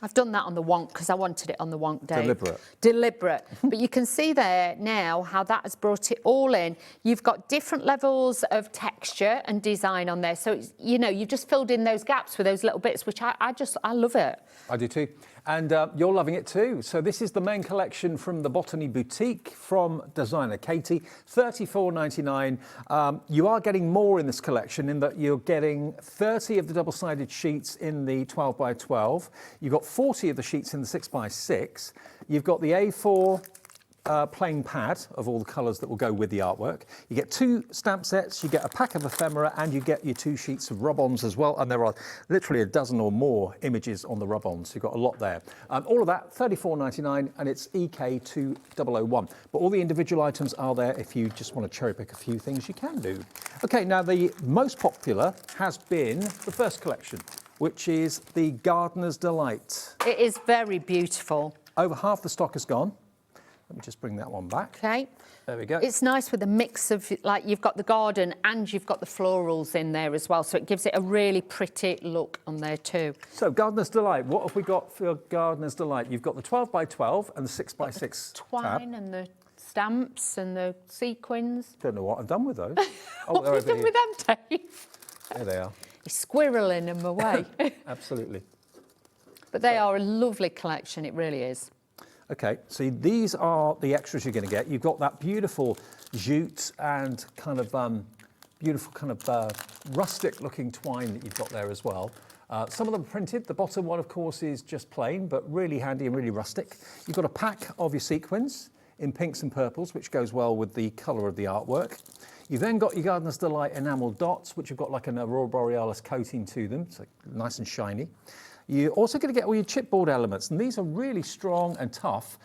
Speaker 6: I've done that on the wonk because I wanted it on the wonk day.
Speaker 17: Deliberate.
Speaker 6: But you can see there now how that has brought it all in. You've got different levels of texture and design on there. So, it's, you know, you've just filled in those gaps with those little bits, which I love it.
Speaker 17: I do too. And you're loving it too. So this is the main collection from the Botany Boutique from designer Katie, $34.99. You are getting more in this collection in that you're getting 30 of the double-sided sheets in the 12 by 12. You've got 40 of the sheets in the 6 by 6. You've got the A4 plain pad of all the colours that will go with the artwork. You get 2 stamp sets, you get a pack of ephemera, and you get your 2 sheets of rub-ons as well. And there are literally a dozen or more images on the rub-ons. You've got a lot there. All of that, $34.99, and it's EK2001. But all the individual items are there. If you just want to cherry pick a few things, you can do. Okay, now the most popular has been the first collection, which is the Gardener's Delight.
Speaker 6: It is very beautiful.
Speaker 17: Over half the stock is gone. Let me just bring that one back.
Speaker 6: Okay.
Speaker 17: There we go.
Speaker 6: It's nice with a mix of, like, you've got the garden and you've got the florals in there as well, so it gives it a really pretty look on there too.
Speaker 17: So, Gardener's Delight, what have we got for Gardener's Delight? You've got the 12 by 12 and the 6 by 6
Speaker 6: twine
Speaker 17: tab.
Speaker 6: and the stamps and the sequins.
Speaker 17: Don't know what I've done with those.
Speaker 6: What
Speaker 17: they're
Speaker 6: have you
Speaker 17: over
Speaker 6: done
Speaker 17: here.
Speaker 6: with them, Dave?
Speaker 17: There they are.
Speaker 6: You're squirreling them away.
Speaker 17: Absolutely.
Speaker 6: But they are a lovely collection, it really is.
Speaker 17: Okay, so these are the extras you're going to get. You've got that beautiful jute and kind of beautiful kind of rustic-looking twine that you've got there as well. Some of them are printed. The bottom one, of course, is just plain, but really handy and really rustic. You've got a pack of your sequins in pinks and purples, which goes well with the colour of the artwork. You've then got your Gardener's Delight enamel dots, which have got like an Aurora Borealis coating to them, so nice and shiny. You're also going to get all your chipboard elements, and these are really strong and tough.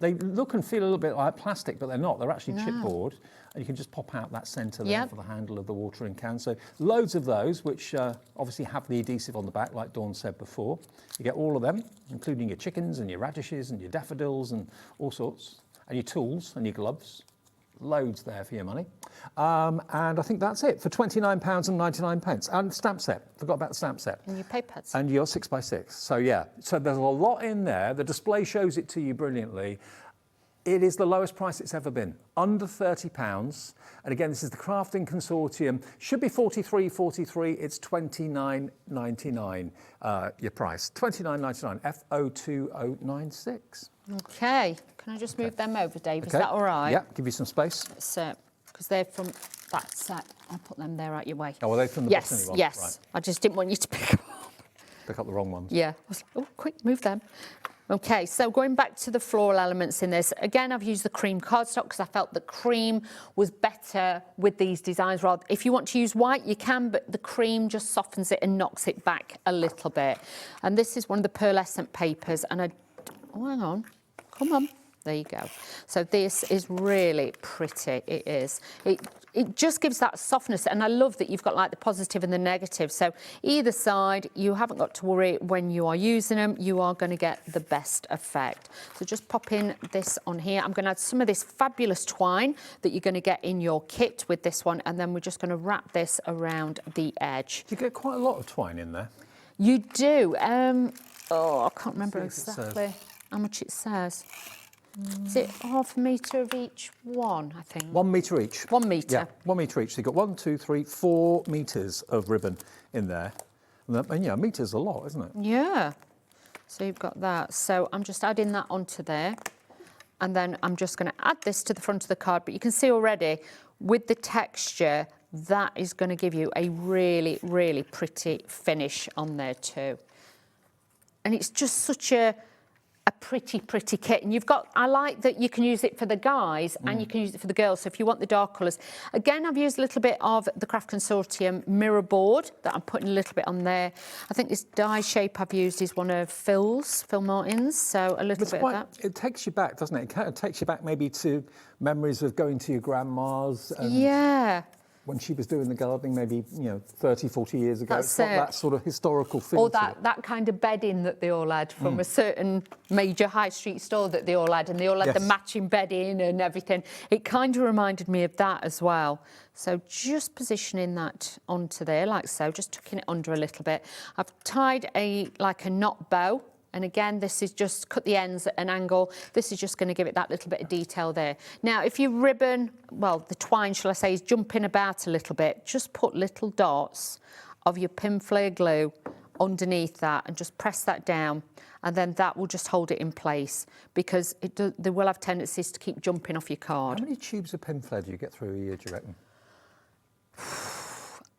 Speaker 17: They look and feel a little bit like plastic, but they're not. They're actually chipboard, and you can just pop out that centre there for the handle of the watering can. So loads of those, which obviously have the adhesive on the back, like Dawn said before. You get all of them, including your chickens and your radishes and your daffodils and all sorts, and your tools and your gloves. Loads there for your money. And I think that's it for £29.99. And stamp set. Forgot about the stamp set.
Speaker 6: And your paper pads.
Speaker 17: And your 6 by 6. So yeah, so there's a lot in there. The display shows it to you brilliantly. It is the lowest price it's ever been, under £30. And again, this is the Crafting Consortium. Should be $43.43. It's $29.99. Your price, $29.99. F02096.
Speaker 6: Okay. Can I just move them over, Dave?
Speaker 17: Okay.
Speaker 6: Is that all right?
Speaker 17: Yeah, give you some space.
Speaker 6: Because they're from that set. I'll put them there out your way.
Speaker 17: Oh, are they from the
Speaker 6: Yes,
Speaker 17: Botany one?
Speaker 6: yes.
Speaker 17: Right.
Speaker 6: I just didn't want you to pick them up.
Speaker 17: Pick up the wrong ones.
Speaker 6: Yeah. I was like, oh, quick, move them. Okay, so going back to the floral elements in this, again, I've used the cream cardstock because I felt the cream was better with these designs. Rather, if you want to use white, you can, but the cream just softens it and knocks it back a little bit. And this is one of the pearlescent papers, and oh, hang on, come on. There you go. So this is really pretty. It is. It just gives that softness, and I love that you've got like the positive and the negative. So either side, you haven't got to worry when you are using them. You are going to get the best effect. So just pop in this on here. I'm going to add some of this fabulous twine that you're going to get in your kit with this one, and then we're just going to wrap this around the edge.
Speaker 17: You get quite a lot of twine in there.
Speaker 6: You do. Oh, I can't remember exactly how much it says. Is it ½ metre of each one, I think?
Speaker 17: 1 metre each.
Speaker 6: 1 metre.
Speaker 17: Yeah, 1 metre each. So you've got 1, 2, 3, 4 metres of ribbon in there. And yeah, a metre's a lot, isn't it?
Speaker 6: Yeah. So you've got that. So I'm just adding that onto there. And then I'm just going to add this to the front of the card. But you can see already, with the texture, that is going to give you a really, really pretty finish on there too. And it's just such a pretty kit. And you've got, I like that you can use it for the guys and you can use it for the girls. So if you want the dark colours. Again, I've used a little bit of the Craft Consortium mirror board that I'm putting a little bit on there. I think this die shape I've used is one of Phil Martin's. So a little bit of that.
Speaker 17: It takes you back, doesn't it? It kind of takes you back maybe to memories of going to your grandma's. And
Speaker 6: yeah.
Speaker 17: When she was doing the gardening, maybe, 30, 40 years ago.
Speaker 6: That's
Speaker 17: it's got that sort of historical feel.
Speaker 6: Or that kind of bedding that they all had from a certain major high street store that they all had, and they all had the matching bedding and everything. It kind of reminded me of that as well. So just positioning that onto there like so, just tucking it under a little bit. I've tied a knot bow And again, this is just cut the ends at an angle. This is just going to give it that little bit of detail there. Now, if your ribbon, well, the twine, shall I say, is jumping about a little bit, just put little dots of your pin flare glue underneath that and just press that down, and then that will just hold it in place, because they will have tendencies to keep jumping off your card.
Speaker 17: How many tubes of pin flare do you get through a year, do you reckon?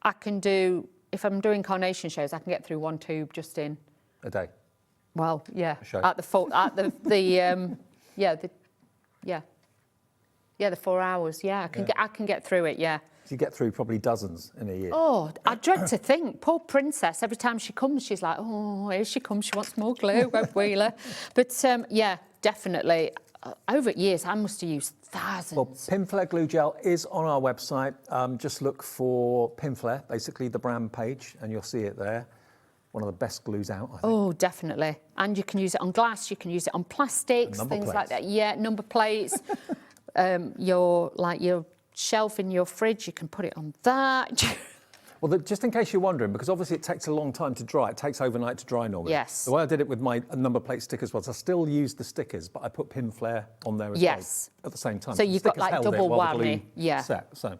Speaker 6: I can do, if I'm doing carnation shows, I can get through 1 tube just in
Speaker 17: a day.
Speaker 6: Well, yeah,
Speaker 17: show.
Speaker 6: at the 4 hours. Yeah, I can get through it. Yeah.
Speaker 17: So you get through probably dozens in a year.
Speaker 6: Oh, I dread to think. Poor Princess. Every time she comes, she's like, oh, here she comes. She wants more glue. Go wheeler. But yeah, definitely. Over years, I must have used thousands.
Speaker 17: Well, pin flare glue gel is on our website. Just look for pin flare, basically the brand page, and you'll see it there. One of the best glues out, I think.
Speaker 6: Oh, definitely. And you can use it on glass. You can use it on plastics, things like that. Yeah, number plates. your shelf in your fridge, you can put it on that.
Speaker 17: Well, just in case you're wondering, because obviously it takes a long time to dry. It takes overnight to dry normally.
Speaker 6: Yes.
Speaker 17: The way I did it with my number plate stickers was I still used the stickers, but I put pin flare on there as well at the same time.
Speaker 6: So you've got like double whammy.
Speaker 17: Yeah. So.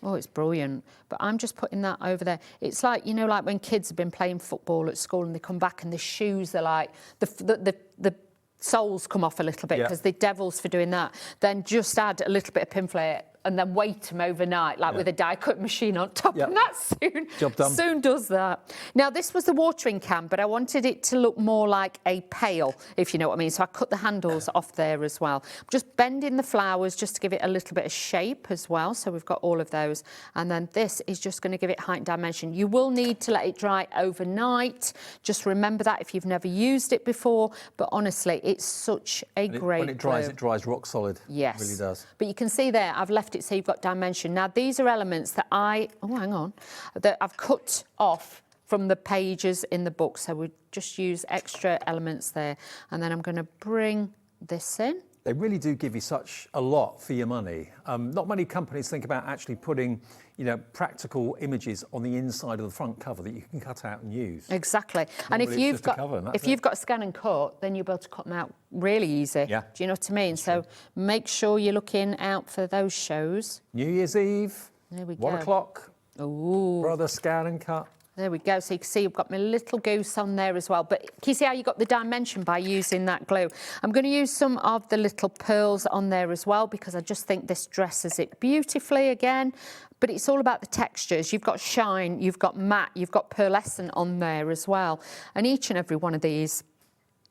Speaker 6: Oh, it's brilliant. But I'm just putting that over there. It's like, you know, like when kids have been playing football at school and they come back and the shoes are like, the soles come off a little bit because the devil's for doing that. Then just add a little bit of pin flare and then weight them overnight, like with a die cut machine on top, and that soon does that. Now, this was the watering can, but I wanted it to look more like a pail, if you know what I mean. So I cut the handles off there as well. I'm just bending the flowers just to give it a little bit of shape as well. So we've got all of those. And then this is just going to give it height and dimension. You will need to let it dry overnight. Just remember that if you've never used it before. But honestly, it's such a great
Speaker 17: When it dries rock solid.
Speaker 6: Yes.
Speaker 17: It really does.
Speaker 6: But you can see there, I've left it so you've got dimension. Now, these are elements that that I've cut off from the pages in the book. So we just use extra elements there. And then I'm going to bring this in.
Speaker 17: They really do give you such a lot for your money. Not many companies think about actually putting, you know, practical images on the inside of the front cover that you can cut out and use.
Speaker 6: Exactly. And if you've got a scan and cut, then you'll be able to cut them out really easy. Yeah. Do you know what I mean? So make sure you're looking out for those shows.
Speaker 17: New Year's Eve.
Speaker 6: There we go.
Speaker 17: 1 o'clock.
Speaker 6: Ooh.
Speaker 17: Brother scan and cut.
Speaker 6: There we go. So you can see I've got my little goose on there as well. But can you see how you got the dimension by using that glue? I'm going to use some of the little pearls on there as well, because I just think this dresses it beautifully again. But it's all about the textures. You've got shine, you've got matte, you've got pearlescent on there as well. And each and every one of these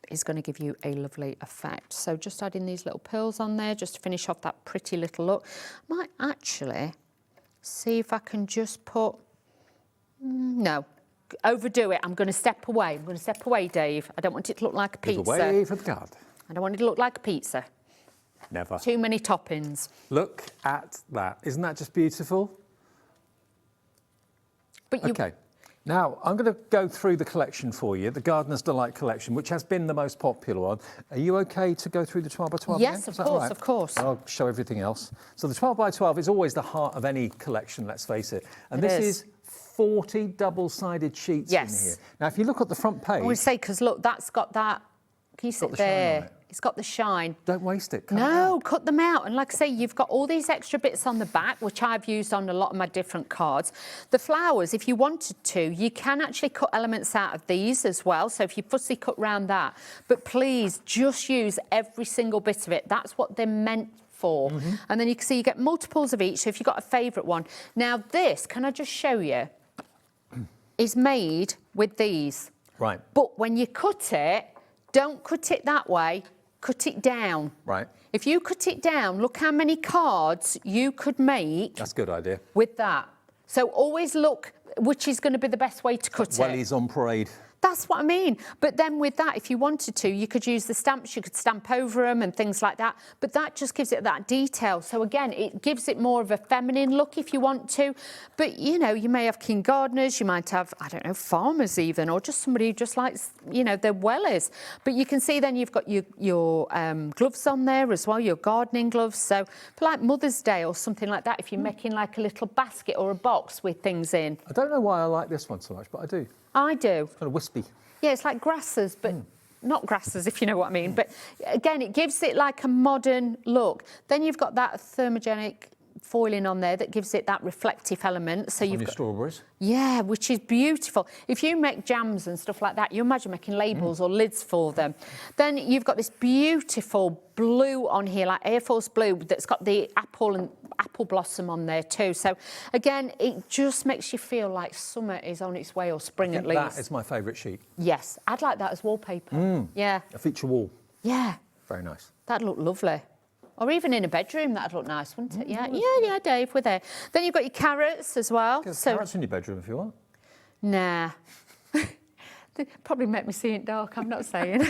Speaker 6: is going to give you a lovely effect. So just adding these little pearls on there just to finish off that pretty little look. Might actually see if I can just put... No, overdo it. I'm going to step away. I'm going to step away, Dave. I don't want it to look like a pizza.
Speaker 17: Move away from the card.
Speaker 6: I don't want it to look like a pizza.
Speaker 17: Never.
Speaker 6: Too many toppings.
Speaker 17: Look at that. Isn't that just beautiful?
Speaker 6: But you...
Speaker 17: Okay. Now, I'm going to go through the collection for you, the Gardener's Delight collection, which has been the most popular one. Are you OK to go through the 12 by 12
Speaker 6: Yes,
Speaker 17: again?
Speaker 6: of course.
Speaker 17: I'll show everything else. So the 12 by 12 is always the heart of any collection, let's face it. And this is 40 double-sided sheets in here. Now, if you look at the front page...
Speaker 6: I would say, because look, that's got that... Can you sit there? It's got the shine.
Speaker 17: Don't waste it.
Speaker 6: Cut them out. And like I say, you've got all these extra bits on the back, which I've used on a lot of my different cards. The flowers, if you wanted to, you can actually cut elements out of these as well. So if you fussy cut round that. But please, just use every single bit of it. That's what they're meant for. And then you can see you get multiples of each. So if you've got a favourite one. Now this, can I just show you, is made with these.
Speaker 17: Right.
Speaker 6: But when you cut it, don't cut it that way. Cut it down.
Speaker 17: Right.
Speaker 6: If you cut it down, look how many cards you could make.
Speaker 17: That's a good idea.
Speaker 6: With that. So always look which is going to be the best way to cut it.
Speaker 17: Well, he's on parade.
Speaker 6: That's what I mean. But then with that, if you wanted to, you could use the stamps, you could stamp over them and things like that. But that just gives it that detail. So again, it gives it more of a feminine look if you want to. But, you know, you may have king gardeners, you might have, I don't know, farmers even, or just somebody who just likes, you know, their wellies. But you can see then you've got your gloves on there as well, your gardening gloves. So for like Mother's Day or something like that, if you're making like a little basket or a box with things in.
Speaker 17: I don't know why I like this one so much, but I do.
Speaker 6: I do.
Speaker 17: It's kind of wispy.
Speaker 6: Yeah, it's like grasses, but not grasses, if you know what I mean. But again, it gives it like a modern look. Then you've got that thermogenic foiling on there that gives it that reflective element. So you've got
Speaker 17: strawberries.
Speaker 6: Yeah, which is beautiful. If you make jams and stuff like that, you imagine making labels or lids for them. Then you've got this beautiful blue on here, like Air Force blue, that's got the apple blossom on there too. So again, it just makes you feel like summer is on its way, or spring at least.
Speaker 17: That is my favourite sheet.
Speaker 6: Yes, I'd like that as wallpaper. Yeah.
Speaker 17: A feature wall.
Speaker 6: Yeah.
Speaker 17: Very nice.
Speaker 6: That'd look lovely. Or even in a bedroom, that'd look nice, wouldn't it? Yeah, Dave, we're there. Then you've got your carrots as well.
Speaker 17: Get carrots in your bedroom if you want.
Speaker 6: Nah. They probably make me see it dark, I'm not saying.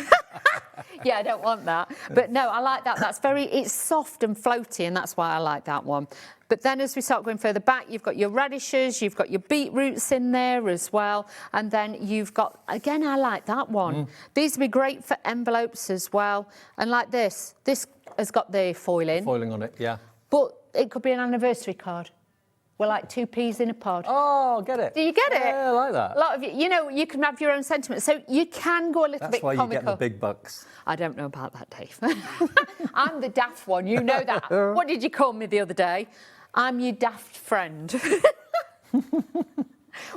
Speaker 6: Yeah, I don't want that. But no, I like that. It's soft and floaty, and that's why I like that one. But then as we start going further back, you've got your radishes, you've got your beetroots in there as well. And then you've got, again, I like that one. These would be great for envelopes as well. And like this has got the foiling.
Speaker 17: Foiling on it, yeah.
Speaker 6: But it could be an anniversary card. We're like 2 peas in a pod.
Speaker 17: Oh, get it.
Speaker 6: Do you get it?
Speaker 17: Yeah, I like that.
Speaker 6: A lot of you can have your own sentiments. So you can go a little bit
Speaker 17: comical. That's why you get the big bucks.
Speaker 6: I don't know about that, Dave. I'm the daft one, you know that. What did you call me the other day? I'm your daft friend.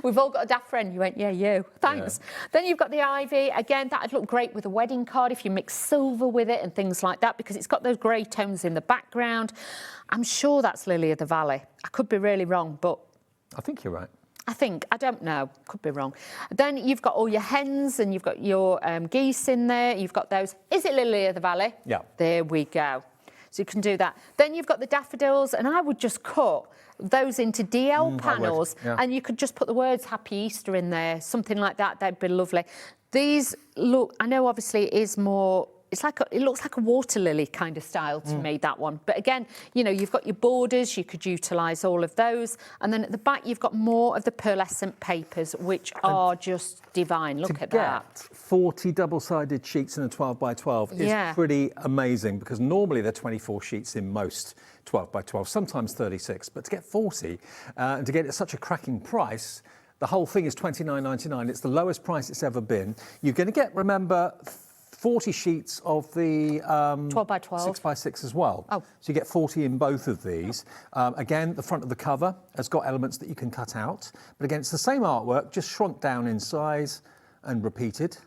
Speaker 6: We've all got a daft friend. You went, yeah, you. Thanks. Yeah. Then you've got the ivy. Again, that'd look great with a wedding card if you mix silver with it and things like that, because it's got those grey tones in the background. I'm sure that's Lily of the Valley. I could be really wrong, but...
Speaker 17: I think you're right.
Speaker 6: I don't know, could be wrong. Then you've got all your hens and you've got your geese in there. You've got those. Is it Lily of the Valley?
Speaker 17: Yeah.
Speaker 6: There we go. So you can do that. Then you've got the daffodils, and I would just cut those into DL panels, and you could just put the words Happy Easter in there, something like that. That'd be lovely. These look, I know obviously it is more, it looks like a water lily kind of style to me, that one. But again, you know, you've got your borders, you could utilise all of those. And then at the back, you've got more of the pearlescent papers, which are just divine. Look at that.
Speaker 17: 40 double-sided sheets in a 12 by 12 is pretty amazing, because normally they're 24 sheets in most 12 by 12, sometimes 36. But to get 40 and to get it at such a cracking price, the whole thing is $29.99. It's the lowest price it's ever been. You're going to get, remember, 40 sheets of the
Speaker 6: 12 by 12.
Speaker 17: 6 by 6 as well.
Speaker 6: Oh.
Speaker 17: So you get 40 in both of these. Again, the front of the cover has got elements that you can cut out. But again, it's the same artwork, just shrunk down in size and repeated.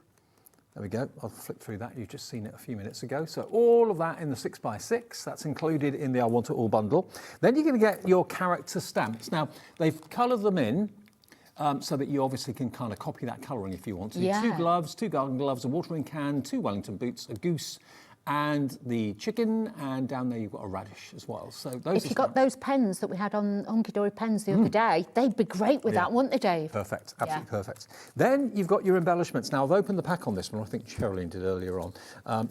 Speaker 17: There we go. I'll flip through that. You've just seen it a few minutes ago. So all of that in the 6 by 6. That's included in the I Want It All bundle. Then you're going to get your character stamps. Now, they've coloured them in so that you obviously can kind of copy that colouring if you want to.
Speaker 6: Yeah.
Speaker 17: 2 gloves, 2 garden gloves, a watering can, 2 Wellington boots, a goose, and the chicken, and down there you've got a radish as well. So those.
Speaker 6: If you got those pens that we had on Hunky Dory pens the other day, they'd be great with that, wouldn't they, Dave?
Speaker 17: Perfect, absolutely perfect. Then you've got your embellishments. Now I've opened the pack on this one. I think Sherilyn did earlier on.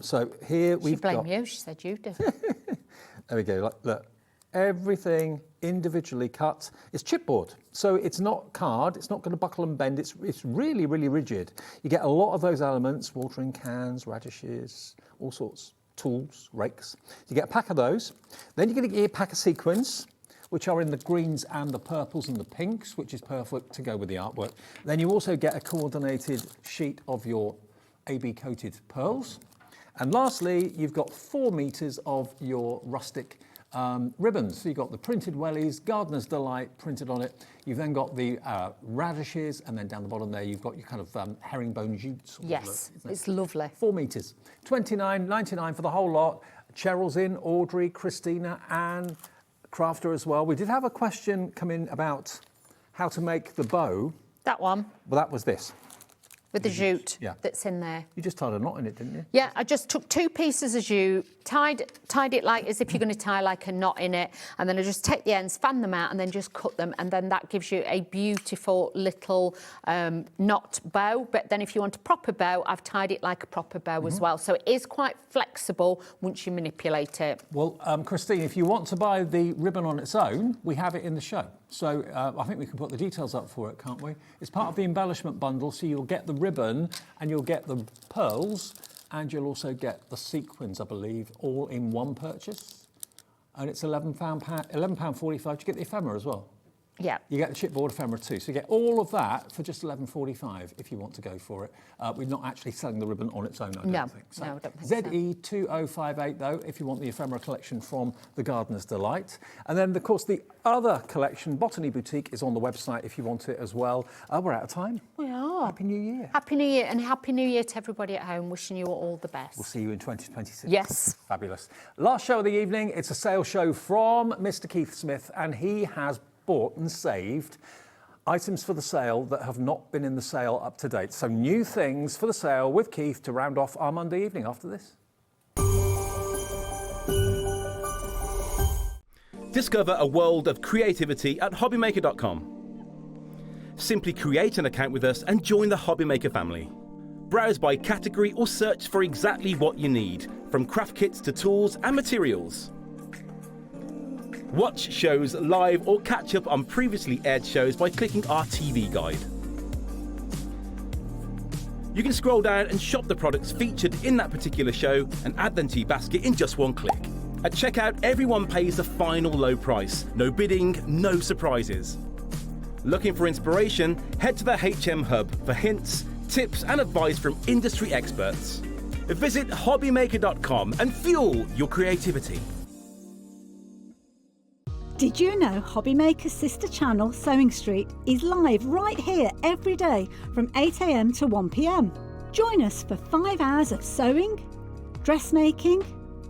Speaker 17: So here we've got.
Speaker 6: She blamed you. She said you did.
Speaker 17: There we go. Look, everything individually cut. It's chipboard, so it's not card. It's not going to buckle and bend. It's really, really rigid. You get a lot of those elements: watering cans, radishes, all sorts, tools, rakes. You get a pack of those. Then you're going to get a pack of sequins, which are in the greens and the purples and the pinks, which is perfect to go with the artwork. Then you also get a coordinated sheet of your AB coated pearls. And lastly, you've got 4 meters of your rustic ribbons. So you've got the printed wellies, Gardener's Delight printed on it. You've then got the radishes, and then down the bottom there you've got your kind of herringbone jutes.
Speaker 6: Yes, it's lovely.
Speaker 17: 4 meters. $29.99 for the whole lot. Cheryl's in, Audrey, Christina, Anne, Crafter as well. We did have a question come in about how to make the bow.
Speaker 6: That one.
Speaker 17: Well, that was this.
Speaker 6: With the jute that's in there.
Speaker 17: You just tied a knot in it, didn't you?
Speaker 6: Yeah, I just took 2 pieces of jute, tied it like as if you're going to tie like a knot in it, and then I just take the ends, fan them out, and then just cut them, and then that gives you a beautiful little knot bow. But then if you want a proper bow, I've tied it like a proper bow as well. So it is quite flexible once you manipulate it.
Speaker 17: Well, Christine, if you want to buy the ribbon on its own, we have it in the show. So I think we can put the details up for it, can't we? It's part of the embellishment bundle, so you'll get the ribbon and you'll get the pearls and you'll also get the sequins, I believe, all in one purchase. And it's £11.45. You get the ephemera as well.
Speaker 6: Yeah.
Speaker 17: You get the chipboard ephemera too. So you get all of that for just $11.45 if you want to go for it. We're not actually selling the ribbon on its own, I don't think. So
Speaker 6: no, I don't think
Speaker 17: ZE2058 though, if you want the ephemera collection from the Gardener's Delight. And then, of course, the other collection, Botany Boutique, is on the website if you want it as well. We're out of time.
Speaker 6: We are.
Speaker 17: Happy New Year.
Speaker 6: Happy New Year, and Happy New Year to everybody at home. Wishing you all the best.
Speaker 17: We'll see you in 2026.
Speaker 6: Yes.
Speaker 17: Fabulous. Last show of the evening, it's a sales show from Mr. Keith Smith, and he has bought and saved items for the sale that have not been in the sale up to date. So new things for the sale with Keith to round off our Monday evening after this.
Speaker 7: Discover a world of creativity at hobbymaker.com. Simply create an account with us and join the Hobbymaker family. Browse by category or search for exactly what you need, from craft kits to tools and materials. Watch shows live or catch up on previously aired shows by clicking our TV guide. You can scroll down and shop the products featured in that particular show and add them to your basket in just one click. At checkout, everyone pays the final low price. No bidding, no surprises. Looking for inspiration? Head to the HM Hub for hints, tips and advice from industry experts. Visit hobbymaker.com and fuel your creativity.
Speaker 18: Did you know Hobbymaker's sister channel, Sewing Street, is live right here every day from 8 a.m. to 1 p.m. Join us for 5 hours of sewing, dressmaking,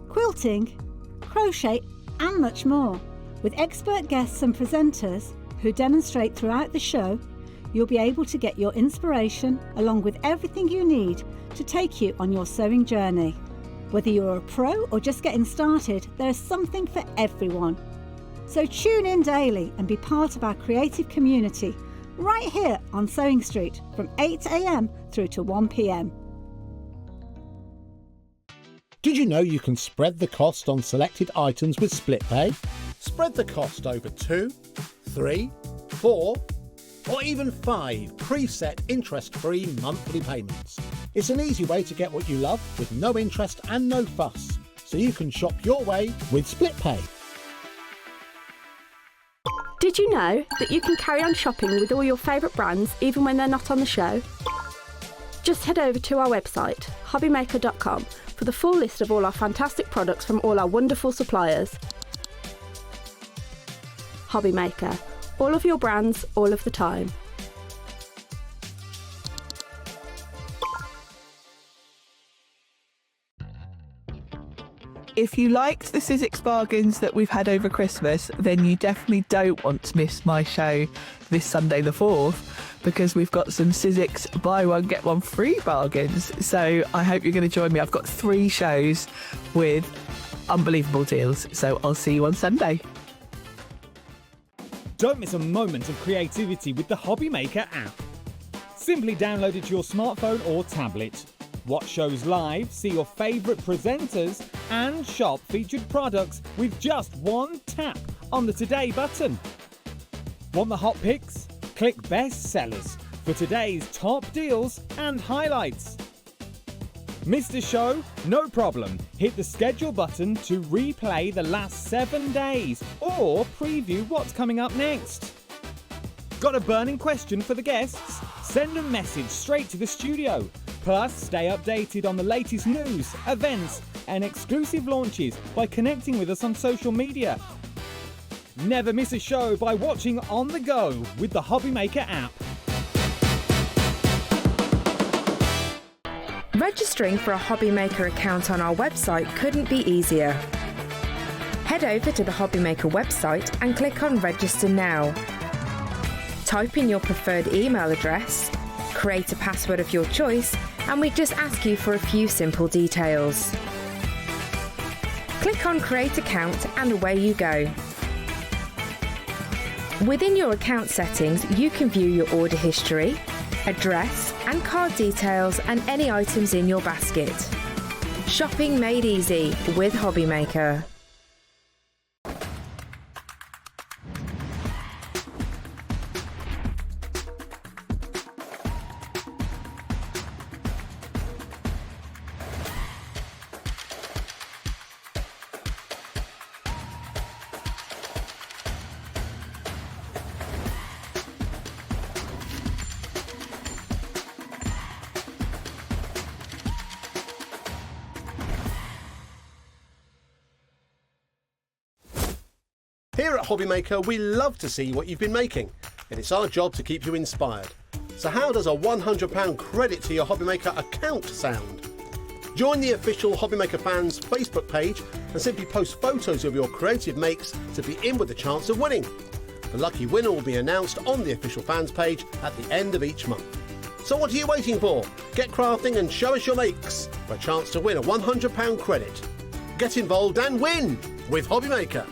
Speaker 18: quilting, crochet and much more. With expert guests and presenters who demonstrate throughout the show, you'll be able to get your inspiration along with everything you need to take you on your sewing journey. Whether you're a pro or just getting started, there is something for everyone. So tune in daily and be part of our creative community right here on Sewing Street from 8 a.m. through to 1 p.m.
Speaker 4: Did you know you can spread the cost on selected items with split pay? Spread the cost over 2, 3, 4 or even 5 preset interest-free monthly payments. It's an easy way to get what you love with no interest and no fuss, so you can shop your way with split pay.
Speaker 8: Did you know that you can carry on shopping with all your favourite brands even when they're not on the show? Just head over to our website, hobbymaker.com, for the full list of all our fantastic products from all our wonderful suppliers. Hobbymaker, all of your brands, all of the time.
Speaker 13: If you liked the Sizzix bargains that we've had over Christmas, then you definitely don't want to miss my show this Sunday the 4th, because we've got some Sizzix buy one get one free bargains. So I hope you're going to join me. I've got 3 shows with unbelievable deals. So I'll see you on Sunday.
Speaker 11: Don't miss a moment of creativity with the Hobbymaker app. Simply download it to your smartphone or tablet. Watch shows live, see your favourite presenters, and shop featured products with just one tap on the Today button. Want the hot picks? Click Best Sellers for today's top deals and highlights. Missed a show? No problem. Hit the schedule button to replay the last 7 days or preview what's coming up next. Got a burning question for the guests? Send a message straight to the studio. Plus, stay updated on the latest news, events, and exclusive launches by connecting with us on social media. Never miss a show by watching on the go with the Hobbymaker app.
Speaker 19: Registering for a Hobbymaker account on our website couldn't be easier. Head over to the Hobbymaker website and click on Register Now. Type in your preferred email address, create a password of your choice, and we just ask you for a few simple details. Click on Create Account and away you go. Within your account settings, you can view your order history, address and card details and any items in your basket. Shopping made easy with Hobbymaker.
Speaker 4: Here at Hobbymaker, we love to see what you've been making, and it's our job to keep you inspired. So how does a £100 credit to your Hobbymaker account sound? Join the official Hobbymaker fans Facebook page and simply post photos of your creative makes to be in with a chance of winning. The lucky winner will be announced on the official fans page at the end of each month. So what are you waiting for? Get crafting and show us your makes for a chance to win a £100 credit. Get involved and win with Hobbymaker.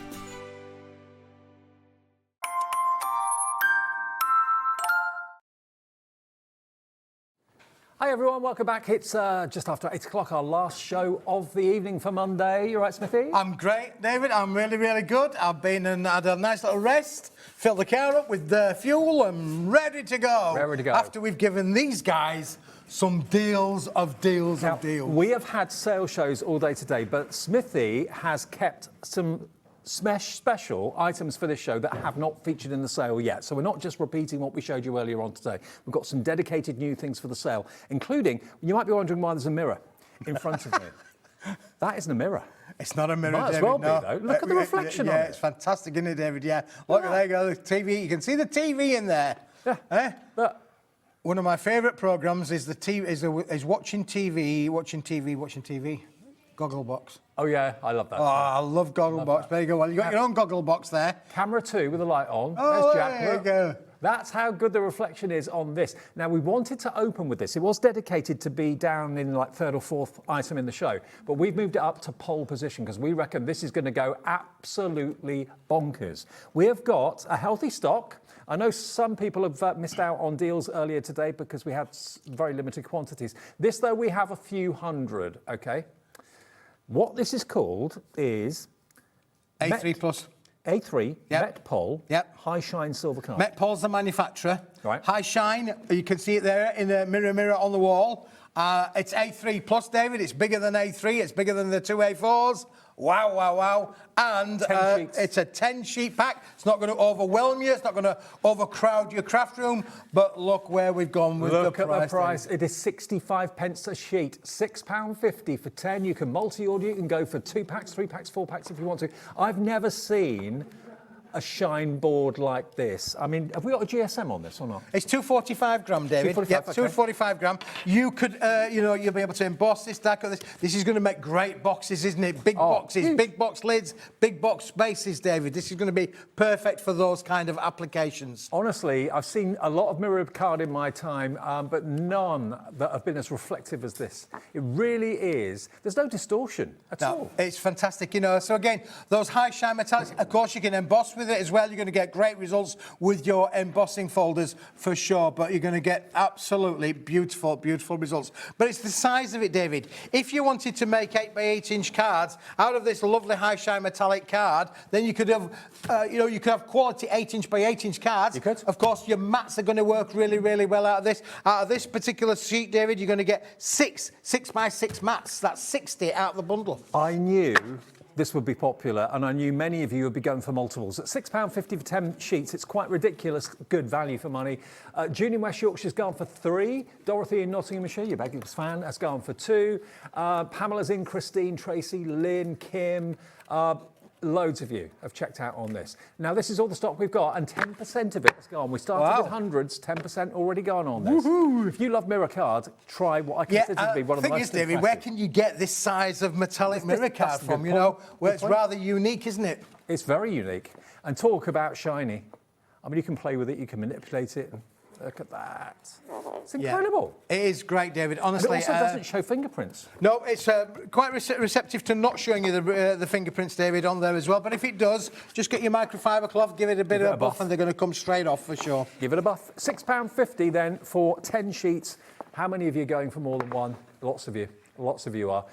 Speaker 17: Hi everyone, welcome back. It's just after 8 o'clock, our last show of the evening for Monday. You all right, Smithy?
Speaker 9: I'm great, David. I'm really, really good. I've been and had a nice little rest, filled the car up with fuel and ready to go.
Speaker 17: Ready to go.
Speaker 9: After we've given these guys some deals of deals.
Speaker 17: We have had sale shows all day today, but Smithy has kept some special items for this show that have not featured in the sale yet. So we're not just repeating what we showed you earlier on today. We've got some dedicated new things for the sale, including, you might be wondering why there's a mirror in front of me. That isn't a mirror.
Speaker 9: It's not a mirror,
Speaker 17: Might
Speaker 9: David.
Speaker 17: as well
Speaker 9: no.
Speaker 17: be, though. Look at the reflection on it.
Speaker 9: Yeah, it's fantastic, isn't it, David? Yeah. Look, there you go, the TV. You can see the TV in there.
Speaker 17: Yeah.
Speaker 9: Eh?
Speaker 17: Look.
Speaker 9: One of my favourite programmes is watching TV. Gogglebox.
Speaker 17: Oh yeah, I love that.
Speaker 9: Oh, I love Gogglebox. There you go. Well, you got your own Gogglebox there.
Speaker 17: Camera 2 with the light on.
Speaker 9: Oh,
Speaker 17: There's Jack.
Speaker 9: there you go.
Speaker 17: That's how good the reflection is on this. Now, we wanted to open with this. It was dedicated to be down in like third or fourth item in the show, but we've moved it up to pole position because we reckon this is going to go absolutely bonkers. We have got a healthy stock. I know some people have missed out on deals earlier today because we had very limited quantities. This, though, we have a few hundred, okay? What this is called is
Speaker 9: A3 plus.
Speaker 17: A3,
Speaker 9: Yep.
Speaker 17: Met Pol,
Speaker 9: Yep.
Speaker 17: High Shine Silver Card.
Speaker 9: Met Pol's the manufacturer.
Speaker 17: Right.
Speaker 9: High Shine, you can see it there in the mirror on the wall. It's A3 plus, David. It's bigger than A3. It's bigger than the two A4s. Wow, wow, wow. And it's a 10-sheet pack. It's not going to overwhelm you. It's not going to overcrowd your craft room. But look where we've gone with
Speaker 17: Look
Speaker 9: the price.
Speaker 17: at the price. It is 65 pence a sheet. £6.50 for 10. You can multi-order. You can go for 2 packs, 3 packs, 4 packs if you want to. I've never seen a shine board like this. I mean, have we got a GSM on this or not?
Speaker 9: It's 245 gram, David.
Speaker 17: 245,
Speaker 9: Yep,
Speaker 17: okay.
Speaker 9: 245 gram. You could, you'll be able to emboss this, deco this. This is going to make great boxes, isn't it? Big boxes, big box lids, big box spaces, David. This is going to be perfect for those kind of applications.
Speaker 17: Honestly, I've seen a lot of mirror card in my time, but none that have been as reflective as this. It really is. There's no distortion at all.
Speaker 9: It's fantastic, you know. So again, those high shine metallics, of course, you can emboss with it as well. You're going to get great results with your embossing folders for sure, but you're going to get absolutely beautiful, beautiful results. But it's the size of it, David. If you wanted to make 8x8 inch cards out of this lovely high shine metallic card, then you could have, you could have quality 8-inch by 8-inch cards.
Speaker 17: You could.
Speaker 9: Of course, your mats are going to work really, really well out of this. Out of this particular sheet, David, you're going to get 6x6 mats. That's 60 out of the bundle.
Speaker 17: I knew this would be popular, and I knew many of you would be going for multiples. At £6.50 for 10 sheets, it's quite ridiculous, good value for money. June in West Yorkshire's gone for 3. Dorothy in Nottinghamshire, your Baggies fan, has gone for 2. Pamela's in, Christine, Tracy, Lynn, Kim. Loads of you have checked out on this. Now, this is all the stock we've got, and 10% of it has gone. We started with hundreds, 10% already gone on this.
Speaker 9: Woohoo!
Speaker 17: If you love mirror cards, try what I consider to be one of the
Speaker 9: thing
Speaker 17: most
Speaker 9: is, David,
Speaker 17: impressive.
Speaker 9: where can you get this size of metallic mirror card
Speaker 17: that's a
Speaker 9: from,
Speaker 17: good
Speaker 9: you know,
Speaker 17: point.
Speaker 9: where
Speaker 17: Good
Speaker 9: it's
Speaker 17: point.
Speaker 9: rather unique, isn't it?
Speaker 17: It's very unique. And talk about shiny. I mean, you can play with it, you can manipulate it. Look at that. It's incredible.
Speaker 9: Yeah. It is great, David,
Speaker 17: And
Speaker 9: honestly.
Speaker 17: it also doesn't show fingerprints.
Speaker 9: No, it's quite receptive to not showing you the fingerprints, David, on there as well. But if it does, just get your microfiber cloth, give it a bit of a buff, and they're going to come straight off for sure.
Speaker 17: Give it a buff. £6.50 then for 10 sheets. How many of you are going for more than one? Lots of you. Lots of you are.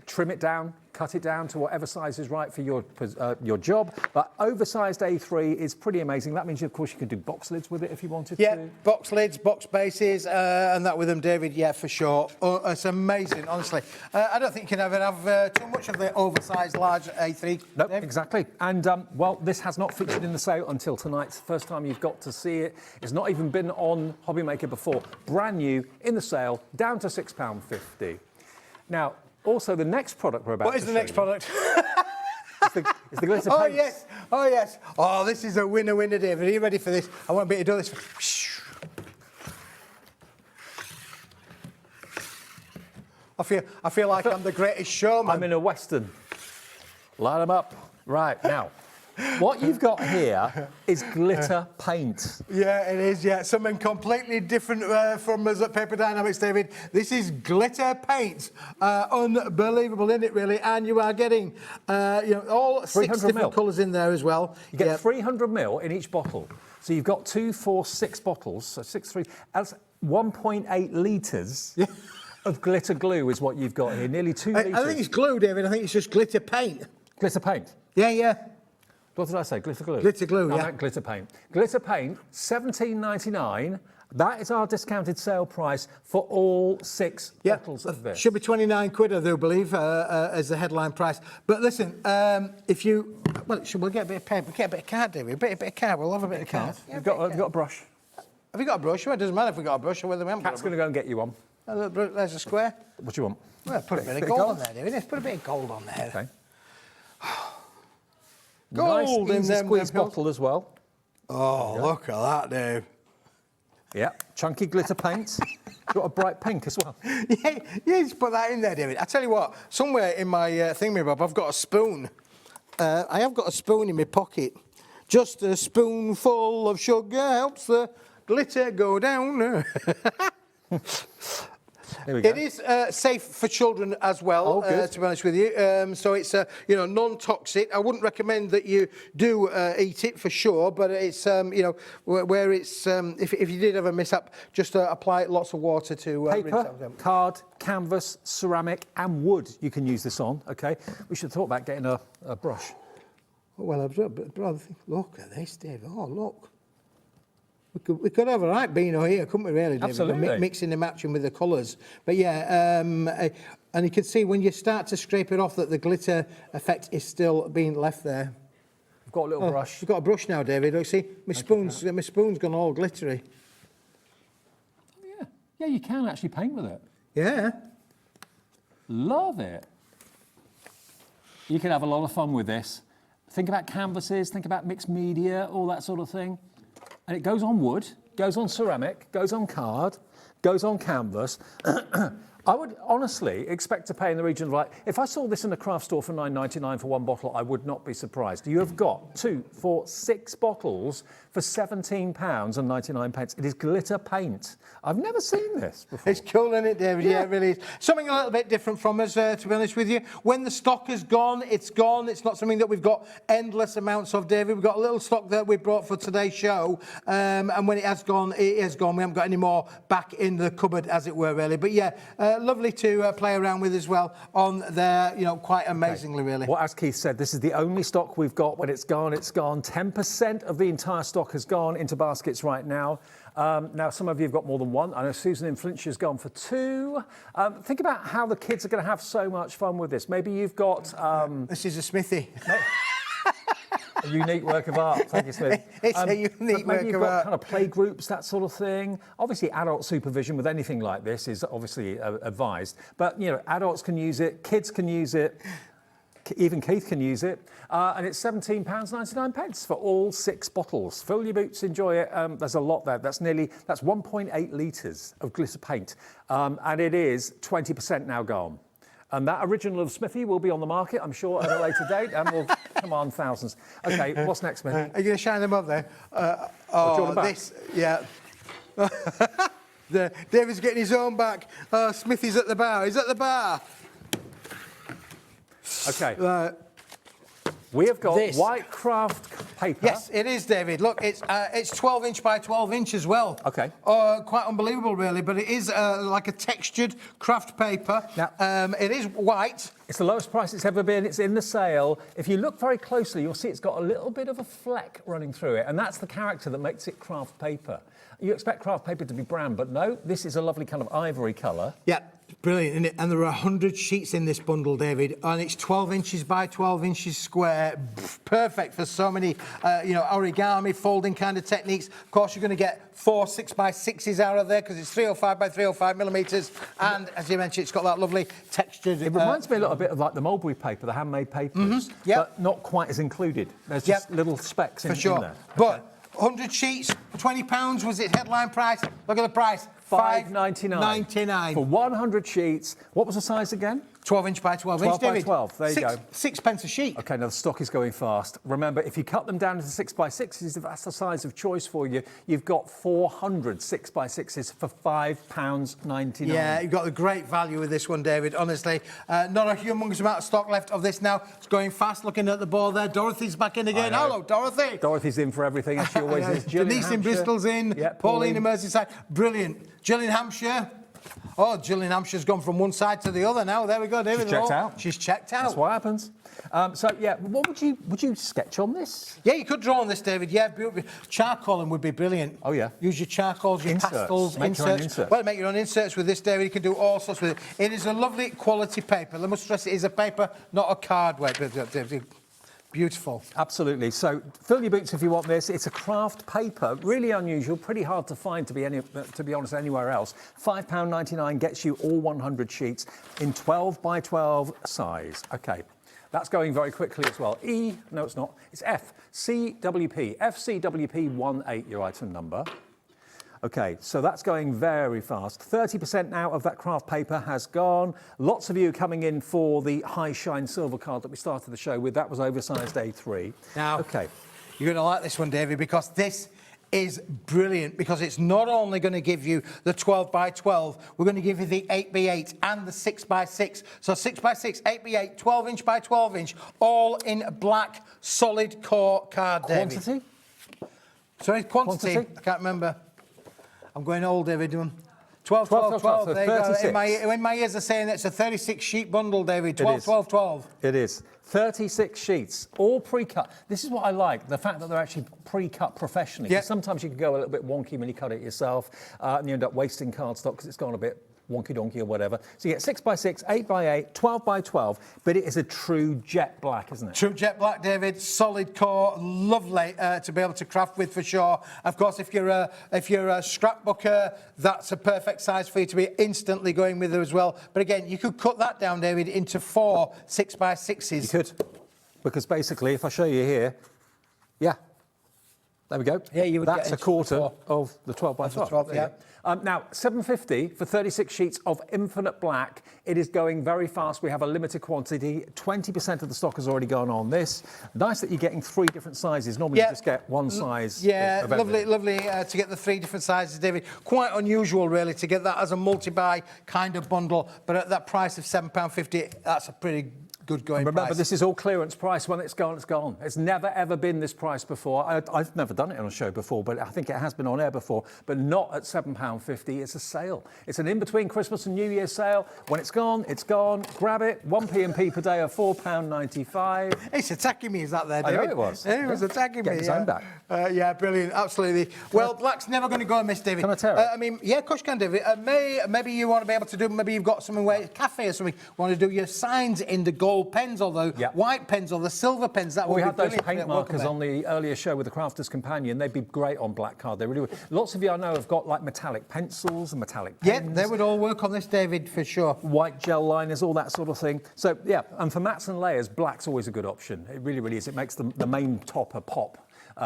Speaker 17: Trim it down, cut it down to whatever size is right for your job. But oversized A3 is pretty amazing. That means, of course, you can do box lids with it if you wanted to.
Speaker 9: Yeah, box lids, box bases, and that with them, David, yeah, for sure. Oh, it's amazing, honestly. I don't think you can ever have too much of the oversized large A3.
Speaker 17: No, exactly. And, well, this has not featured in the sale until tonight. It's the first time you've got to see it. It's not even been on Hobbymaker before. Brand new, in the sale, down to £6.50. Now, also, the next product we're about to show
Speaker 9: What is the next product?
Speaker 17: It's the glitter
Speaker 9: Oh,
Speaker 17: paints.
Speaker 9: yes. Oh, yes. Oh, this is a winner, David. Are you ready for this? I want a bit to do this. I feel like I'm the greatest showman.
Speaker 17: I'm in a Western. Line them up. Right, now, what you've got here is glitter paint.
Speaker 9: Yeah, it is, yeah. Something completely different from us at Paper Dynamics, David. This is glitter paint. Unbelievable, isn't it, really? And you are getting, all 6 different colours in there as well.
Speaker 17: You get 300 ml in each bottle. So you've got 2, 4, 6 bottles. So 6, 3, that's 1.8 litres. Yeah. Of glitter glue is what you've got here, nearly 2 litres.
Speaker 9: I think it's glue, David. I think it's just glitter paint.
Speaker 17: Glitter paint?
Speaker 9: Yeah.
Speaker 17: What did I say? Glitter glue?
Speaker 9: Glitter glue,
Speaker 17: I
Speaker 9: yeah.
Speaker 17: meant glitter paint. Glitter paint, $17.99. That is our discounted sale price for all 6 bottles of this.
Speaker 9: Should be 29 quid, I do believe, as the headline price. But listen, if you... Well, we'll get a bit of paper, get a bit of card, David. A bit of card. We'll have a bit of card.
Speaker 17: You've got a brush.
Speaker 9: Have you got a brush? Well, it doesn't matter if we've got a brush or whether we haven't got a brush.
Speaker 17: Cat's going to go and get you one.
Speaker 9: There's a square.
Speaker 17: What do you want?
Speaker 9: Well, put a bit of gold on there, David. Let's put a bit of gold on there.
Speaker 17: Okay.
Speaker 9: Gold
Speaker 17: nice,
Speaker 9: in
Speaker 17: easy
Speaker 9: them
Speaker 17: squeeze
Speaker 9: pills.
Speaker 17: bottle as well.
Speaker 9: Oh, look at that, Dave.
Speaker 17: Yeah, chunky glitter paint. Got a bright pink as well.
Speaker 9: Yeah, just put that in there, David. I tell you what, somewhere in my thingy-bob, I've got a spoon. I have got a spoon in my pocket. Just a spoonful of sugar helps the glitter go down.
Speaker 17: There we go.
Speaker 9: It is safe for children as well, to be honest with you. So it's non-toxic. I wouldn't recommend that you do eat it for sure, but it's where it's if you did have a mishap, just apply lots of water to rinse
Speaker 17: paper,
Speaker 9: out.
Speaker 17: card, canvas, ceramic, and wood. You can use this on. Okay, we should have thought about getting a brush.
Speaker 9: Well, look at this, Dave. Oh, look. We could have a right beano here, couldn't we, really, David?
Speaker 17: Absolutely.
Speaker 9: Mixing and matching with the colours. But yeah, and you can see when you start to scrape it off that the glitter effect is still being left there.
Speaker 17: I've got a little brush.
Speaker 9: You've got a brush now, David. Look, see, my spoon's gone all glittery.
Speaker 17: Oh, yeah, you can actually paint with it.
Speaker 9: Yeah.
Speaker 17: Love it. You can have a lot of fun with this. Think about canvases, think about mixed media, all that sort of thing. And it goes on wood, goes on ceramic, goes on card, goes on canvas. I would honestly expect to pay in the region of if I saw this in a craft store for $9.99 for one bottle, I would not be surprised. You have got 2, 4, 6 bottles for £17.99. It is glitter paint. I've never seen this before.
Speaker 9: It's cool, isn't it, David? Yeah, it really is. Something a little bit different from us, to be honest with you. When the stock is gone, it's gone. It's not something that we've got endless amounts of, David. We've got a little stock that we brought for today's show, and when it has gone, it is gone. We haven't got any more back in the cupboard, as it were, really. But yeah, lovely to play around with as well on there, quite amazingly, really.
Speaker 17: Well, as Keith said, this is the only stock we've got. When it's gone, it's gone. 10% of the entire stock has gone into baskets right now. Now, some of you have got more than one. I know Susan in Flintshire has gone for 2. Think about how the kids are going to have so much fun with this. Maybe you've got...
Speaker 9: this is a smithy.
Speaker 17: A unique work of art, thank you, Smith.
Speaker 9: It's a unique work
Speaker 17: you've
Speaker 9: of
Speaker 17: got
Speaker 9: art.
Speaker 17: kind of play groups, that sort of thing. Obviously, adult supervision with anything like this is obviously advised. But, adults can use it, kids can use it, even Keith can use it. And it's £17.99 for all 6 bottles. Fill your boots, enjoy it. There's a lot there. That's 1.8 litres of glitter paint. And it is 20% now gone. And that original of Smithy will be on the market, I'm sure, at a later date, and will command thousands. OK, what's next, Smithy?
Speaker 9: Are you going to shine them up there?
Speaker 17: Do you want them back?
Speaker 9: Yeah. David's getting his own back. Smithy's at the bar. He's at the bar.
Speaker 17: OK. We have got
Speaker 9: This.
Speaker 17: white craft paper.
Speaker 9: Yes, it is, David. Look, it's 12 inch by 12 inch as well.
Speaker 17: OK.
Speaker 9: Quite unbelievable, really, but it is like a textured craft paper.
Speaker 17: Now,
Speaker 9: it is white.
Speaker 17: It's the lowest price it's ever been. It's in the sale. If you look very closely, you'll see it's got a little bit of a fleck running through it, and that's the character that makes it craft paper. You expect craft paper to be brown, but no, this is a lovely kind of ivory colour.
Speaker 9: Yeah, brilliant, isn't it? And there are 100 sheets in this bundle, David, and it's 12 inches by 12 inches square. Perfect for so many, origami, folding kind of techniques. Of course, you're going to get 4 6x6s out of there because it's 305 by 305 millimetres. And as you mentioned, it's got that lovely textured.
Speaker 17: It reminds me a lot bit of like the mulberry paper, the handmade papers, but not quite as included. There's just little specks in there.
Speaker 9: But 100 sheets, £20, was it headline price? Look at the price.
Speaker 17: $5.99 for 100 sheets. What was the size again?
Speaker 9: 12 inch by 12 inch,
Speaker 17: 12 by
Speaker 9: David.
Speaker 17: 12, there you go.
Speaker 9: 6p a sheet.
Speaker 17: OK, now the stock is going fast. Remember, if you cut them down into 6x6s, if that's the size of choice for you, you've got 400 6x6s for £5.99.
Speaker 9: Yeah, you've got a great value with this one, David, honestly. Not a humongous amount of stock left of this now. It's going fast, looking at the ball there. Dorothy's back in again. Hello, Dorothy.
Speaker 17: Dorothy's in for everything, as she always is.
Speaker 9: Denise in Bristol's in.
Speaker 17: Yep,
Speaker 9: Pauline in Merseyside. Brilliant. Jill in Hampshire. Oh, Jill in Hampshire's gone from one side to the other now. There we go, David.
Speaker 17: She's checked out.
Speaker 9: She's checked out.
Speaker 17: That's what happens. So, yeah, what would you sketch on this?
Speaker 9: Yeah, you could draw on this, David. Yeah, charcoaling would be brilliant.
Speaker 17: Oh, yeah.
Speaker 9: Use your charcoals, your pastels,
Speaker 17: Make your own inserts.
Speaker 9: Well, make your own inserts with this, David. You can do all sorts with it. It is a lovely quality paper. I must stress it is a paper, not a card weight. Beautiful.
Speaker 17: Absolutely. So fill your boots if you want this. It's a craft paper, really unusual, pretty hard to find, to be honest, anywhere else. £5.99 gets you all 100 sheets in 12 by 12 size. OK, that's going very quickly as well. No, it's not. It's FCWP. FCWP 18, your item number. OK, so that's going very fast. 30% now of that craft paper has gone. Lots of you coming in for the high shine silver card that we started the show with. That was oversized A3.
Speaker 9: Now, you're going to like this one, David, because this is brilliant, because it's not only going to give you the 12 by 12, we're going to give you the 8 by 8 and the 6 by 6. So 6 by 6, 8 by 8, 12 inch by 12 inch, all in black solid core card, David.
Speaker 17: Quantity?
Speaker 9: Sorry, quantity? I can't remember. I'm going old, David. 12. There you go. In my ears are saying it's a 36 sheet bundle, David. 12.
Speaker 17: It is. 36 sheets, all pre-cut. This is what I like, the fact that they're actually pre-cut professionally. Yeah. Sometimes you can go a little bit wonky when you cut it yourself, and you end up wasting cardstock because it's gone a bit wonky-donkey or whatever. So you get 6 by 6, 8 by 8, 12 by 12, but it is a true jet black, isn't it?
Speaker 9: True jet black, David. Solid core, lovely to be able to craft with for sure. Of course, if you're a scrapbooker, that's a perfect size for you to be instantly going with as well. But again, you could cut that down, David, into 4 6 by 6s.
Speaker 17: You could, because basically, if I show you here, yeah. There we go.
Speaker 9: Yeah, you would.
Speaker 17: That's a quarter of the 12 by 12.
Speaker 9: Yeah.
Speaker 17: Now, £7.50 for 36 sheets of infinite black. It is going very fast. We have a limited quantity. 20% of the stock has already gone on this. Nice that you're getting 3 different sizes. Normally, you just get one size.
Speaker 9: Yeah, lovely to get the 3 different sizes, David. Quite unusual, really, to get that as a multi-buy kind of bundle. But at that price of £7.50, that's a pretty good going
Speaker 17: Remember,
Speaker 9: price.
Speaker 17: this is all clearance price. When it's gone, it's gone. It's never, ever been this price before. I've never done it on a show before, but I think it has been on air before, but not at £7.50. It's a sale. It's an in-between Christmas and New Year's sale. When it's gone, it's gone. Grab it. 1p&p per day of £4.95.
Speaker 9: It's attacking me, is that there, David?
Speaker 17: I know it was.
Speaker 9: It was attacking me.
Speaker 17: Get his own back.
Speaker 9: Yeah, brilliant. Absolutely. Well, black's never going to go amiss, David.
Speaker 17: Can I tear it?
Speaker 9: Yeah, of course you can, David. Maybe you want to be able to do, maybe you've got something where, a cafe or something, want to do your signs in the gold pens, although white pens or the silver pens, that would be brilliant.
Speaker 17: We had those paint markers on the earlier show with the Crafter's Companion. They'd be great on black card. They really would. Lots of you I know have got like metallic pencils and metallic pens.
Speaker 9: Yeah, they would all work on this, David, for sure.
Speaker 17: White gel liners, all that sort of thing. So, yeah, and for mats and layers, black's always a good option. It really, really is. It makes the main topper pop.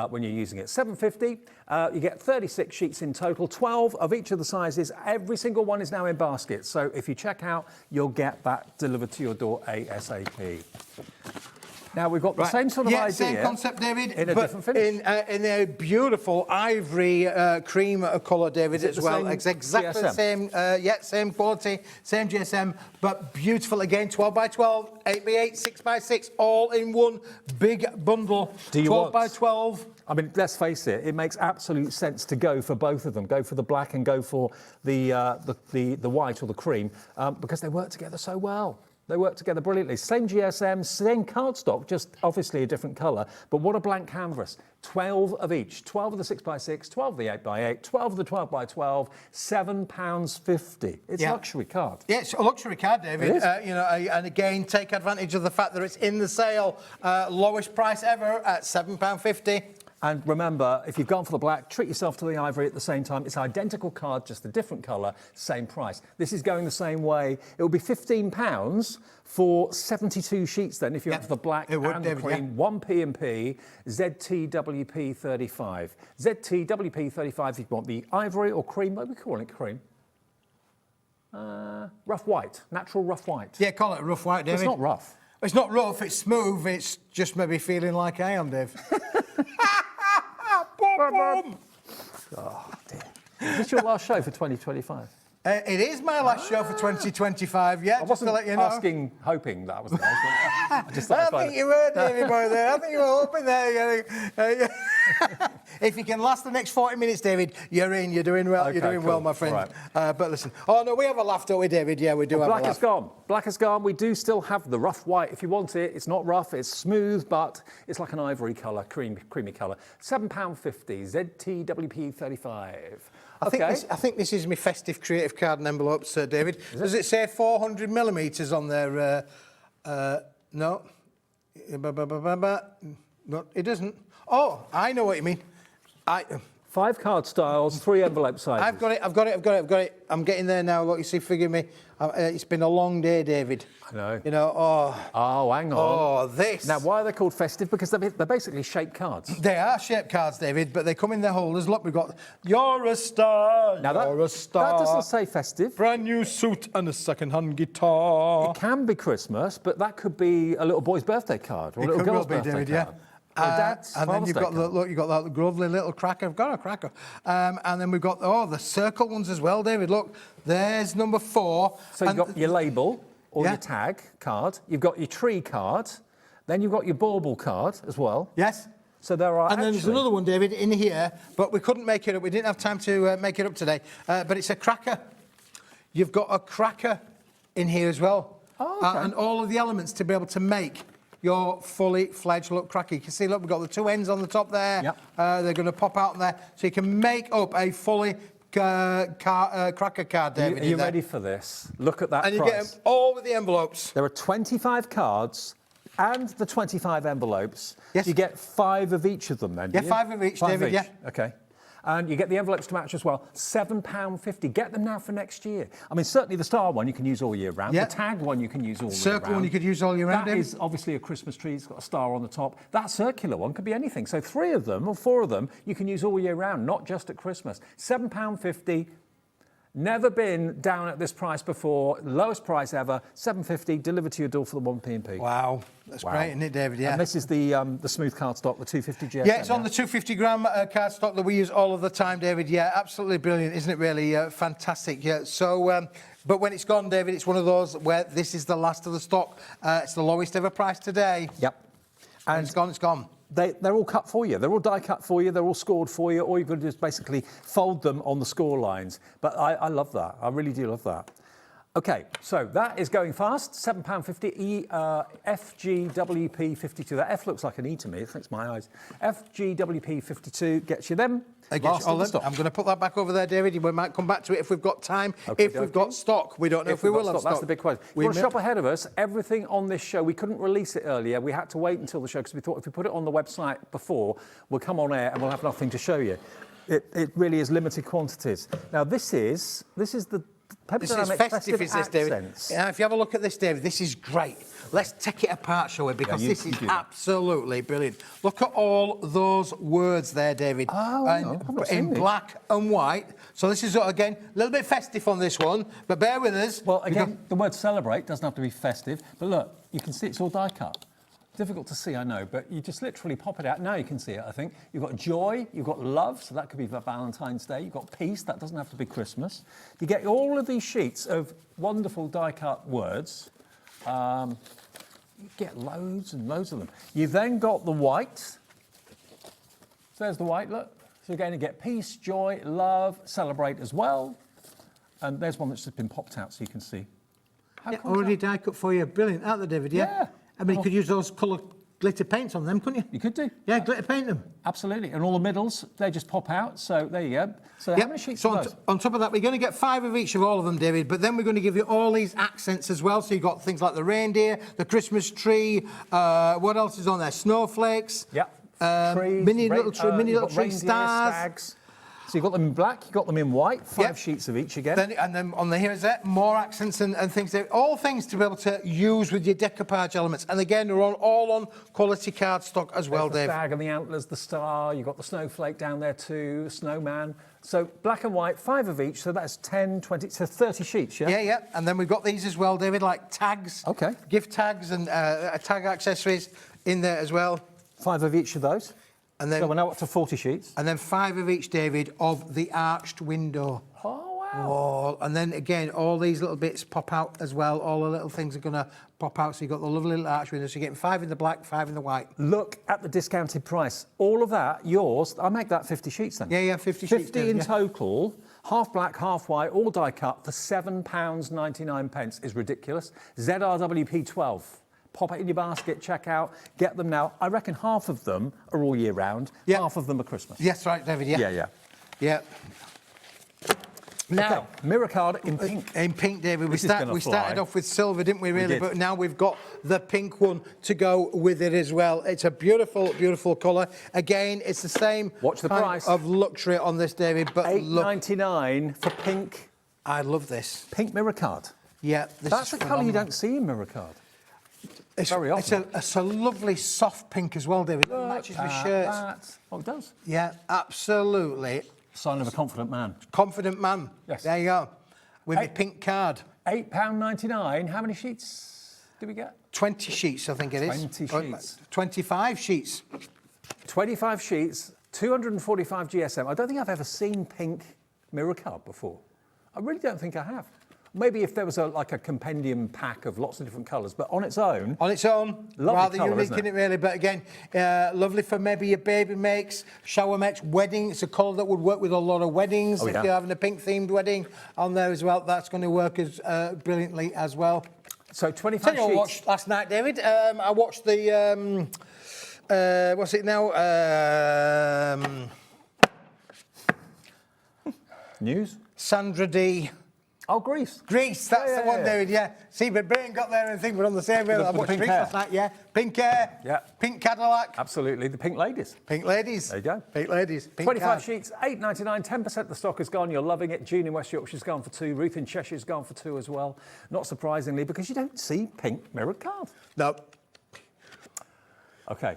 Speaker 17: When you're using it. £7.50, you get 36 sheets in total, 12 of each of the sizes. Every single one is now in baskets. So if you check out, you'll get that delivered to your door ASAP. Now, we've got the same sort of idea.
Speaker 9: Same concept, David.
Speaker 17: In a different finish.
Speaker 9: In a beautiful ivory cream colour, David, as well. It's exactly the same. Same quality, same GSM, but beautiful again. 12 by 12, 8 by 8, 6 by 6, all in one big bundle. 12 by 12.
Speaker 17: I mean, let's face it, it makes absolute sense to go for both of them. Go for the black and go for the white or the cream, because they work together so well. They work together brilliantly. Same GSM, same cardstock, just obviously a different colour. But what a blank canvas. 12 of each. 12 of the 6 by 6, 12 of the 8 by 8, 12 of the 12 by 12, £7.50. It's a luxury card.
Speaker 9: Yeah, it's a luxury card, David. And again, take advantage of the fact that it's in the sale. Lowest price ever at £7.50.
Speaker 17: And remember, if you've gone for the black, treat yourself to the ivory at the same time. It's identical card, just a different colour, same price. This is going the same way. It will be £15 for 72 sheets then, if you went for the black and the cream. 1 P&P, ZTWP 35. ZTWP 35 if you want the ivory or cream. What are we calling it, cream? Rough white, natural rough white.
Speaker 9: Yeah, call it rough white, David.
Speaker 17: It's not rough.
Speaker 9: It's not rough, it's smooth, it's just maybe feeling like I am, Dave.
Speaker 17: Oh, dear. Is this your last show for 2025?
Speaker 9: It is my last show for 2025, yeah,
Speaker 17: I
Speaker 9: just to let you know.
Speaker 17: asking, hoping that was the case.
Speaker 9: I think you were, Davey boy, there. I think you were hoping there. If you can last the next 40 minutes, David, you're in. You're doing well.
Speaker 17: Okay,
Speaker 9: you're doing well, my friend.
Speaker 17: Right.
Speaker 9: But listen. Oh, no, we have a laugh, don't we, David? Yeah, we do have a laugh.
Speaker 17: Black is gone. Black is gone. We do still have the rough white if you want it. It's not rough. It's smooth, but it's like an ivory colour, creamy colour. £7.50. ZTWP 35.
Speaker 9: I think this is my festive creative card and envelopes, David. Does it say 400 millimetres on there? No. No, it doesn't. Oh, I know what you mean.
Speaker 17: 5 card styles, 3 envelope sizes.
Speaker 9: I've got it. I'm getting there now. Look, you see, forgive me. It's been a long day, David.
Speaker 17: I know.
Speaker 9: You know,
Speaker 17: Oh, hang on.
Speaker 9: Oh, this.
Speaker 17: Now, why are they called festive? Because they're basically shaped cards.
Speaker 9: They are shaped cards, David, but they come in their holders. Look, we've got, you're a star, you're a star.
Speaker 17: That doesn't say festive.
Speaker 9: Brand new suit and a second-hand guitar.
Speaker 17: It can be Christmas, but that could be a little boy's birthday card or a little girl's birthday card.
Speaker 9: Yeah. And then you've got
Speaker 17: you've
Speaker 9: got that lovely little cracker. I've got a cracker. And then we've got the circle ones as well, David. Look, there's number 4.
Speaker 17: So you've got your label or your tag card. You've got your tree card. Then you've got your bauble card as well.
Speaker 9: Yes.
Speaker 17: So there are.
Speaker 9: And then there's another one, David, in here, but we couldn't make it up. We didn't have time to make it up today. But it's a cracker. You've got a cracker in here as well.
Speaker 17: Oh, okay.
Speaker 9: And all of the elements to be able to make your fully fledged cracker. You can see, look, we've got the 2 ends on the top there.
Speaker 17: Yep.
Speaker 9: They're going to pop out there. So you can make up a fully cracker card, David.
Speaker 17: Are you ready for this? Look at that
Speaker 9: and
Speaker 17: price.
Speaker 9: You get them all with the envelopes.
Speaker 17: There are 25 cards and the 25 envelopes.
Speaker 9: Yes.
Speaker 17: You get 5 of each of them then, do
Speaker 9: Yeah,
Speaker 17: you?
Speaker 9: 5 of each,
Speaker 17: 5
Speaker 9: David,
Speaker 17: of each.
Speaker 9: yeah.
Speaker 17: OK. And you get the envelopes to match as well. £7.50. Get them now for next year. I mean, certainly the star one you can use all year round.
Speaker 9: Yeah.
Speaker 17: The tag one you can use all year round.
Speaker 9: Circle one you could use all year round.
Speaker 17: That is obviously a Christmas tree. It's got a star on the top. That circular one could be anything. So 3 of them or 4 of them you can use all year round, not just at Christmas. £7.50. Never been down at this price before. Lowest price ever. £7.50 delivered to your door for the 1 P&P.
Speaker 9: Wow, that's great, isn't it, David? Yeah.
Speaker 17: And this is the smooth cardstock, the 250 GSM.
Speaker 9: Yeah, it's on the 250 gram cardstock that we use all of the time, David. Yeah, absolutely brilliant, isn't it? Really fantastic. Yeah. So, but when it's gone, David, it's one of those where this is the last of the stock. It's the lowest ever price today.
Speaker 17: Yep.
Speaker 9: And it's gone. It's gone.
Speaker 17: They're all cut for you. They're all die cut for you. They're all scored for you. All you've got to do is basically fold them on the score lines. But I love that. I really do love that. OK, so that is going fast. £7.50. FGWP 52. That F looks like an E to me. I think it's my eyes. FGWP 52 gets you them.
Speaker 9: I'm going to put that back over there, David. We might come back to it if we've got time.
Speaker 17: Okay,
Speaker 9: if we've got stock. We don't know if we will have stock.
Speaker 17: That's the big question. If you want to shop ahead of us, everything on this show, we couldn't release it earlier. We had to wait until the show because we thought if we put it on the website before, we'll come on air and we'll have nothing to show you. It really is limited quantities. Now, this is the Paper
Speaker 9: This is
Speaker 17: Dynamics
Speaker 9: festive, is this, David? Yeah, if you have a look at this, David, this is great. Let's take it apart, shall we? Because this is absolutely brilliant. Look at all those words there, David. In black and white. So this is, again, a little bit festive on this one, but bear with us.
Speaker 17: Well, again, the word celebrate doesn't have to be festive, but look, you can see it's all die cut. Difficult to see, I know, but you just literally pop it out. Now you can see it, I think. You've got joy, you've got love, so that could be for Valentine's Day. You've got peace, that doesn't have to be Christmas. You get all of these sheets of wonderful die-cut words. You get loads and loads of them. You've then got the white. So there's the white, look. So you're going to get peace, joy, love, celebrate as well. And there's one that's just been popped out so you can see.
Speaker 9: Already die-cut for you. Brilliant, aren't they, David? Yeah. I mean, you could use those colour glitter paints on them, couldn't you?
Speaker 17: You could do.
Speaker 9: Yeah, glitter paint them.
Speaker 17: Absolutely. And all the middles, they just pop out. So there you go. So how many sheets are those?
Speaker 9: On top of that, we're going to get 5 of each of all of them, David, but then we're going to give you all these accents as well. So you've got things like the reindeer, the Christmas tree, what else is on there? Snowflakes.
Speaker 17: Yep. trees,
Speaker 9: mini
Speaker 17: red-
Speaker 9: little tree, mini
Speaker 17: you've
Speaker 9: little
Speaker 17: got
Speaker 9: tree
Speaker 17: reindeer,
Speaker 9: stars.
Speaker 17: stags. So you've got them in black, you've got them in white, 5 sheets of each again.
Speaker 9: And then on the here is that more accents and things. There, all things to be able to use with your decoupage elements. And again, they're all on quality card stock as well,
Speaker 17: There's
Speaker 9: Dave.
Speaker 17: the stag and the antlers, the star. You've got the snowflake down there too, snowman. So black and white, 5 of each. So that's 10, 20, so 30 sheets, yeah?
Speaker 9: Yeah. And then we've got these as well, David, like tags.
Speaker 17: Okay.
Speaker 9: Gift tags and tag accessories in there as well.
Speaker 17: 5 of each of those.
Speaker 9: And then,
Speaker 17: so we're now up to 40 sheets.
Speaker 9: And then 5 of each, David, of the arched window.
Speaker 17: Oh, wow.
Speaker 9: Wall. And then again, all these little bits pop out as well. All the little things are going to pop out. So you've got the lovely little arch window. So you're getting 5 in the black, 5 in the white.
Speaker 17: Look at the discounted price. All of that, yours, I make that 50 sheets then.
Speaker 9: Yeah, 50 sheets.
Speaker 17: 50 in total, half black, half white, all die cut for £7.99 is ridiculous. ZRWP 12. Pop it in your basket, check out, get them now. I reckon half of them are all year round, half of them are Christmas.
Speaker 9: Yes, right, David, yeah. Yeah. Now,
Speaker 17: okay, mirror card in pink.
Speaker 9: In pink, David. We
Speaker 17: This is gonna
Speaker 9: started
Speaker 17: fly.
Speaker 9: off with silver, didn't we, really?
Speaker 17: did.
Speaker 9: But now we've got the pink one to go with it as well. It's a beautiful, beautiful colour. Again, it's the same
Speaker 17: Watch the
Speaker 9: kind
Speaker 17: price.
Speaker 9: of luxury on this, David. But look,
Speaker 17: $8.99 for pink.
Speaker 9: I love this.
Speaker 17: Pink mirror card.
Speaker 9: Yeah, this
Speaker 17: That's
Speaker 9: is
Speaker 17: the colour you
Speaker 9: phenomenal.
Speaker 17: don't see in mirror card.
Speaker 9: It's
Speaker 17: very often.
Speaker 9: It's a lovely soft pink as well, David. It matches with shirts.
Speaker 17: Oh, it does.
Speaker 9: Yeah, absolutely.
Speaker 17: Sign of a confident man.
Speaker 9: Confident man.
Speaker 17: Yes.
Speaker 9: There you go. With a pink card.
Speaker 17: £8.99. How many sheets do we get?
Speaker 9: 20 sheets, I think it is.
Speaker 17: 20 sheets.
Speaker 9: 25 sheets.
Speaker 17: 25 sheets, 245 GSM. I don't think I've ever seen pink mirror card before. I really don't think I have. Maybe if there was like a compendium pack of lots of different colours, but on its own.
Speaker 9: On its own,
Speaker 17: lovely
Speaker 9: rather
Speaker 17: colour,
Speaker 9: unique,
Speaker 17: isn't
Speaker 9: isn't it, really? But again, lovely for maybe your baby makes, shower makes, wedding. It's a colour that would work with a lot of weddings.
Speaker 17: Oh,
Speaker 9: if
Speaker 17: yeah.
Speaker 9: you're having a pink-themed wedding on there as well, that's going to work as brilliantly as well.
Speaker 17: So 25
Speaker 9: Tell you what I
Speaker 17: sheets.
Speaker 9: watched last night, David. I watched the, what's it now?
Speaker 17: News?
Speaker 9: Sandra D.
Speaker 17: Oh, Greece.
Speaker 9: Greece, that's the one, David, yeah. See, my brain got there and think we're on the same way. I
Speaker 17: With the
Speaker 9: watched
Speaker 17: pink
Speaker 9: Greece
Speaker 17: hair.
Speaker 9: last night, yeah. Pink hair,
Speaker 17: Yeah.
Speaker 9: pink Cadillac.
Speaker 17: Absolutely. The pink ladies.
Speaker 9: Pink ladies.
Speaker 17: There you go.
Speaker 9: Pink ladies. Pink
Speaker 17: 25
Speaker 9: card.
Speaker 17: sheets, £8.99, 10% the stock is gone. You're loving it. June in West Yorkshire's gone for 2. Ruth in Cheshire's gone for 2 as well. Not surprisingly, because you don't see pink mirrored card.
Speaker 9: No.
Speaker 17: Okay.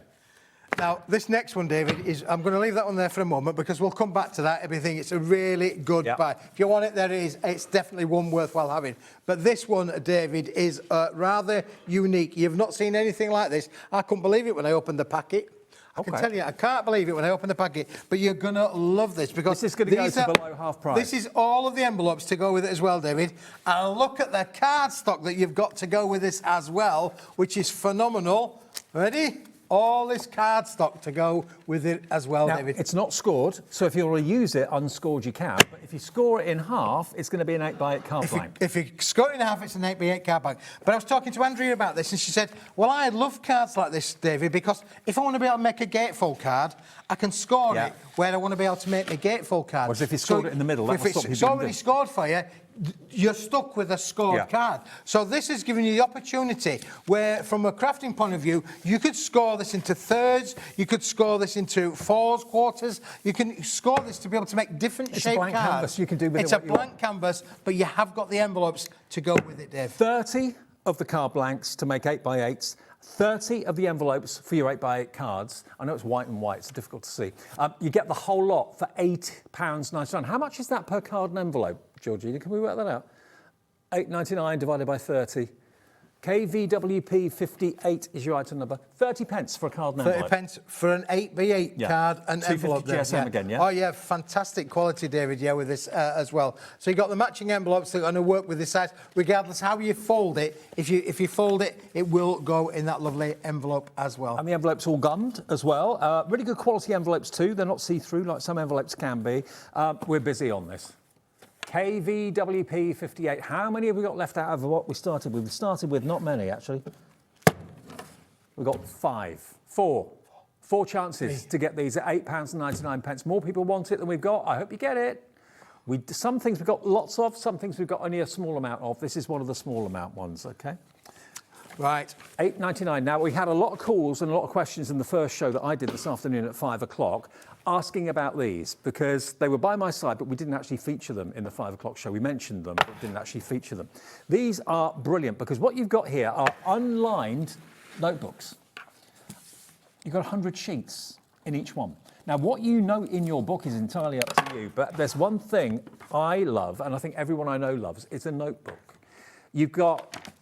Speaker 9: Now, this next one, David, is... I'm going to leave that one there for a moment because we'll come back to that. Everything. It's a really good buy. If you want it, there it is. It's definitely one worthwhile having. But this one, David, is rather unique. You've not seen anything like this. I couldn't believe it when I opened the packet. I can tell you, I can't believe it when I opened the packet. But you're going to love this because...
Speaker 17: This is going to go
Speaker 9: these
Speaker 17: to
Speaker 9: are-
Speaker 17: below half price.
Speaker 9: This is all of the envelopes to go with it as well, David. And look at the card stock that you've got to go with this as well, which is phenomenal. Ready? All this card stock to go with it as well,
Speaker 17: Now,
Speaker 9: David.
Speaker 17: it's not scored, so if you want to use it unscored, you can. But if you score it in half, it's going to be an 8x8 card blank.
Speaker 9: If you score it in half, it's an 8x8 card blank. But I was talking to Andrea about this, and she said, well, I love cards like this, David, because if I want to be able to make a gatefold card, I can score it where I want to be able to make my gatefold card.
Speaker 17: Whereas if you scored it in the middle, that
Speaker 9: if
Speaker 17: will stop you
Speaker 9: it's
Speaker 17: being
Speaker 9: already
Speaker 17: good.
Speaker 9: scored for you, you're stuck with a scored card. So this is giving you the opportunity where, from a crafting point of view, you could score this into thirds, you could score this into fours, quarters, you can score this to be able to make different
Speaker 17: It's a
Speaker 9: shaped
Speaker 17: blank
Speaker 9: cards.
Speaker 17: canvas, you can do with it
Speaker 9: It's a
Speaker 17: what you want.
Speaker 9: blank canvas, but you have got the envelopes to go with it, Dave.
Speaker 17: 30 of the card blanks to make 8x8s. 30 of the envelopes for your 8x8 cards. I know it's white and white, it's difficult to see. You get the whole lot for £8.99. How much is that per card and envelope, Georgina? Can we work that out? £8.99 divided by 30. KVWP 58 is your item number. 30 pence for a card and
Speaker 9: 30
Speaker 17: envelope.
Speaker 9: pence for an 8x8 card and
Speaker 17: 250
Speaker 9: envelope there.
Speaker 17: GSM again, yeah?
Speaker 9: Oh, yeah, fantastic quality, David, with this as well. So you've got the matching envelopes that are going to work with this size, regardless how you fold it. If you fold it, it will go in that lovely envelope as well.
Speaker 17: And the envelope's all gummed as well. Really good quality envelopes too. They're not see-through like some envelopes can be. We're busy on this. KVWP 58. How many have we got left out of what we started with? We started with not many, actually. We've got 4 chances to get these at £8.99. More people want it than we've got. I hope you get it. Some things we've got lots of, some things we've got only a small amount of. This is one of the small amount ones, okay?
Speaker 9: Right.
Speaker 17: £8.99. Now, we had a lot of calls and a lot of questions in the first show that I did this afternoon at 5 o'clock asking about these because they were by my side, but we didn't actually feature them in the 5 o'clock show. We mentioned them, but didn't actually feature them. These are brilliant because what you've got here are unlined notebooks. You've got 100 sheets in each one. Now, what you note in your book is entirely up to you, but there's one thing I love, and I think everyone I know loves, it's a notebook. You've got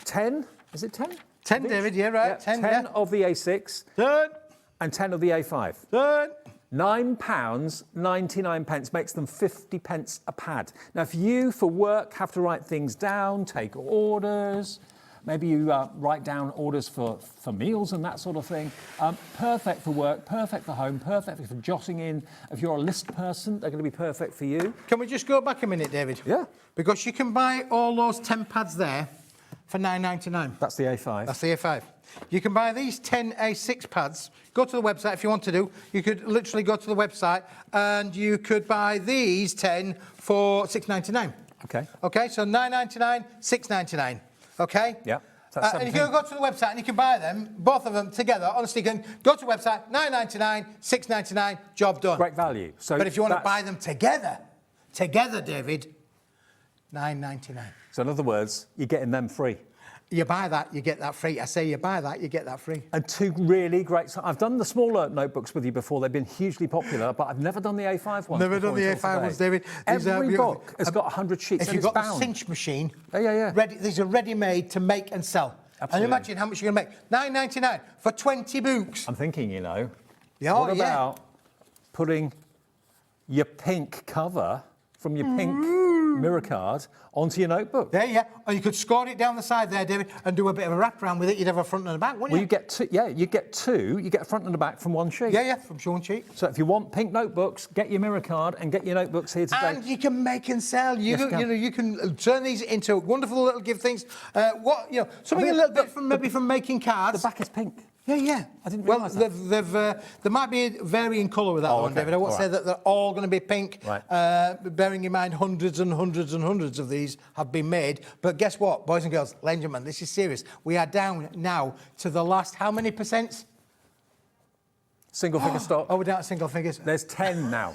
Speaker 17: 10, is it 10?
Speaker 9: 10, David, yeah, right.
Speaker 17: Yeah, 10 of the A6.
Speaker 9: Done.
Speaker 17: And 10 of the A5.
Speaker 9: Done.
Speaker 17: £9.99 makes them 50 pence a pad. Now, if you, for work, have to write things down, take orders, maybe you write down orders for meals and that sort of thing, perfect for work, perfect for home, perfect for jotting in. If you're a list person, they're going to be perfect for you.
Speaker 9: Can we just go back a minute, David?
Speaker 17: Yeah.
Speaker 9: Because you can buy all those 10 pads there for £9.99.
Speaker 17: That's the A5.
Speaker 9: That's the A5. You can buy these 10 A6 pads. Go to the website if you want to do. You could literally go to the website and you could buy these 10 for £6.99.
Speaker 17: Okay.
Speaker 9: Okay, so £9.99, £6.99. Okay?
Speaker 17: Yeah.
Speaker 9: And if you go to the website and you can buy them, both of them together, honestly, you can go to the website, £9.99, £6.99, job done.
Speaker 17: Great value. So
Speaker 9: but if you want to buy them together, David, £9.99.
Speaker 17: So in other words, you're getting them free.
Speaker 9: You buy that, you get that free. I say you buy that, you get that free.
Speaker 17: And two really great... I've done the smaller notebooks with you before. They've been hugely popular, but I've never done the A5 ones.
Speaker 9: Never done the A5 ones, David.
Speaker 17: Every book has got 100 sheets.
Speaker 9: If you've got the cinch machine,
Speaker 17: yeah.
Speaker 9: These are ready-made to make and sell.
Speaker 17: Absolutely.
Speaker 9: And imagine how much you're going to make. £9.99 for 20 books.
Speaker 17: I'm thinking, you know,
Speaker 9: yeah,
Speaker 17: what about putting your pink cover from your pink mirror card onto your notebook?
Speaker 9: There, yeah. Or you could score it down the side there, David, and do a bit of a wraparound with it. You'd have a front and a back, wouldn't you?
Speaker 17: Well, you get two. Yeah, you get two. You get a front and a back from one sheet.
Speaker 9: Yeah, from one sheet.
Speaker 17: So if you want pink notebooks, get your mirror card and get your notebooks here today.
Speaker 9: And you can make and sell. You can turn these into wonderful little gift things. Something a little bit from making cards.
Speaker 17: The back is pink.
Speaker 9: Yeah.
Speaker 17: I didn't realise
Speaker 9: that. There might be varying colour with that one, David. I won't say that they're all going to be pink.
Speaker 17: Right.
Speaker 9: Bearing in mind hundreds and hundreds and hundreds of these have been made. But guess what, boys and girls, ladies and gentlemen, this is serious. We are down now to the last, how many percent?
Speaker 17: Single figure stock.
Speaker 9: Oh, we're down to single figures.
Speaker 17: There's 10 now.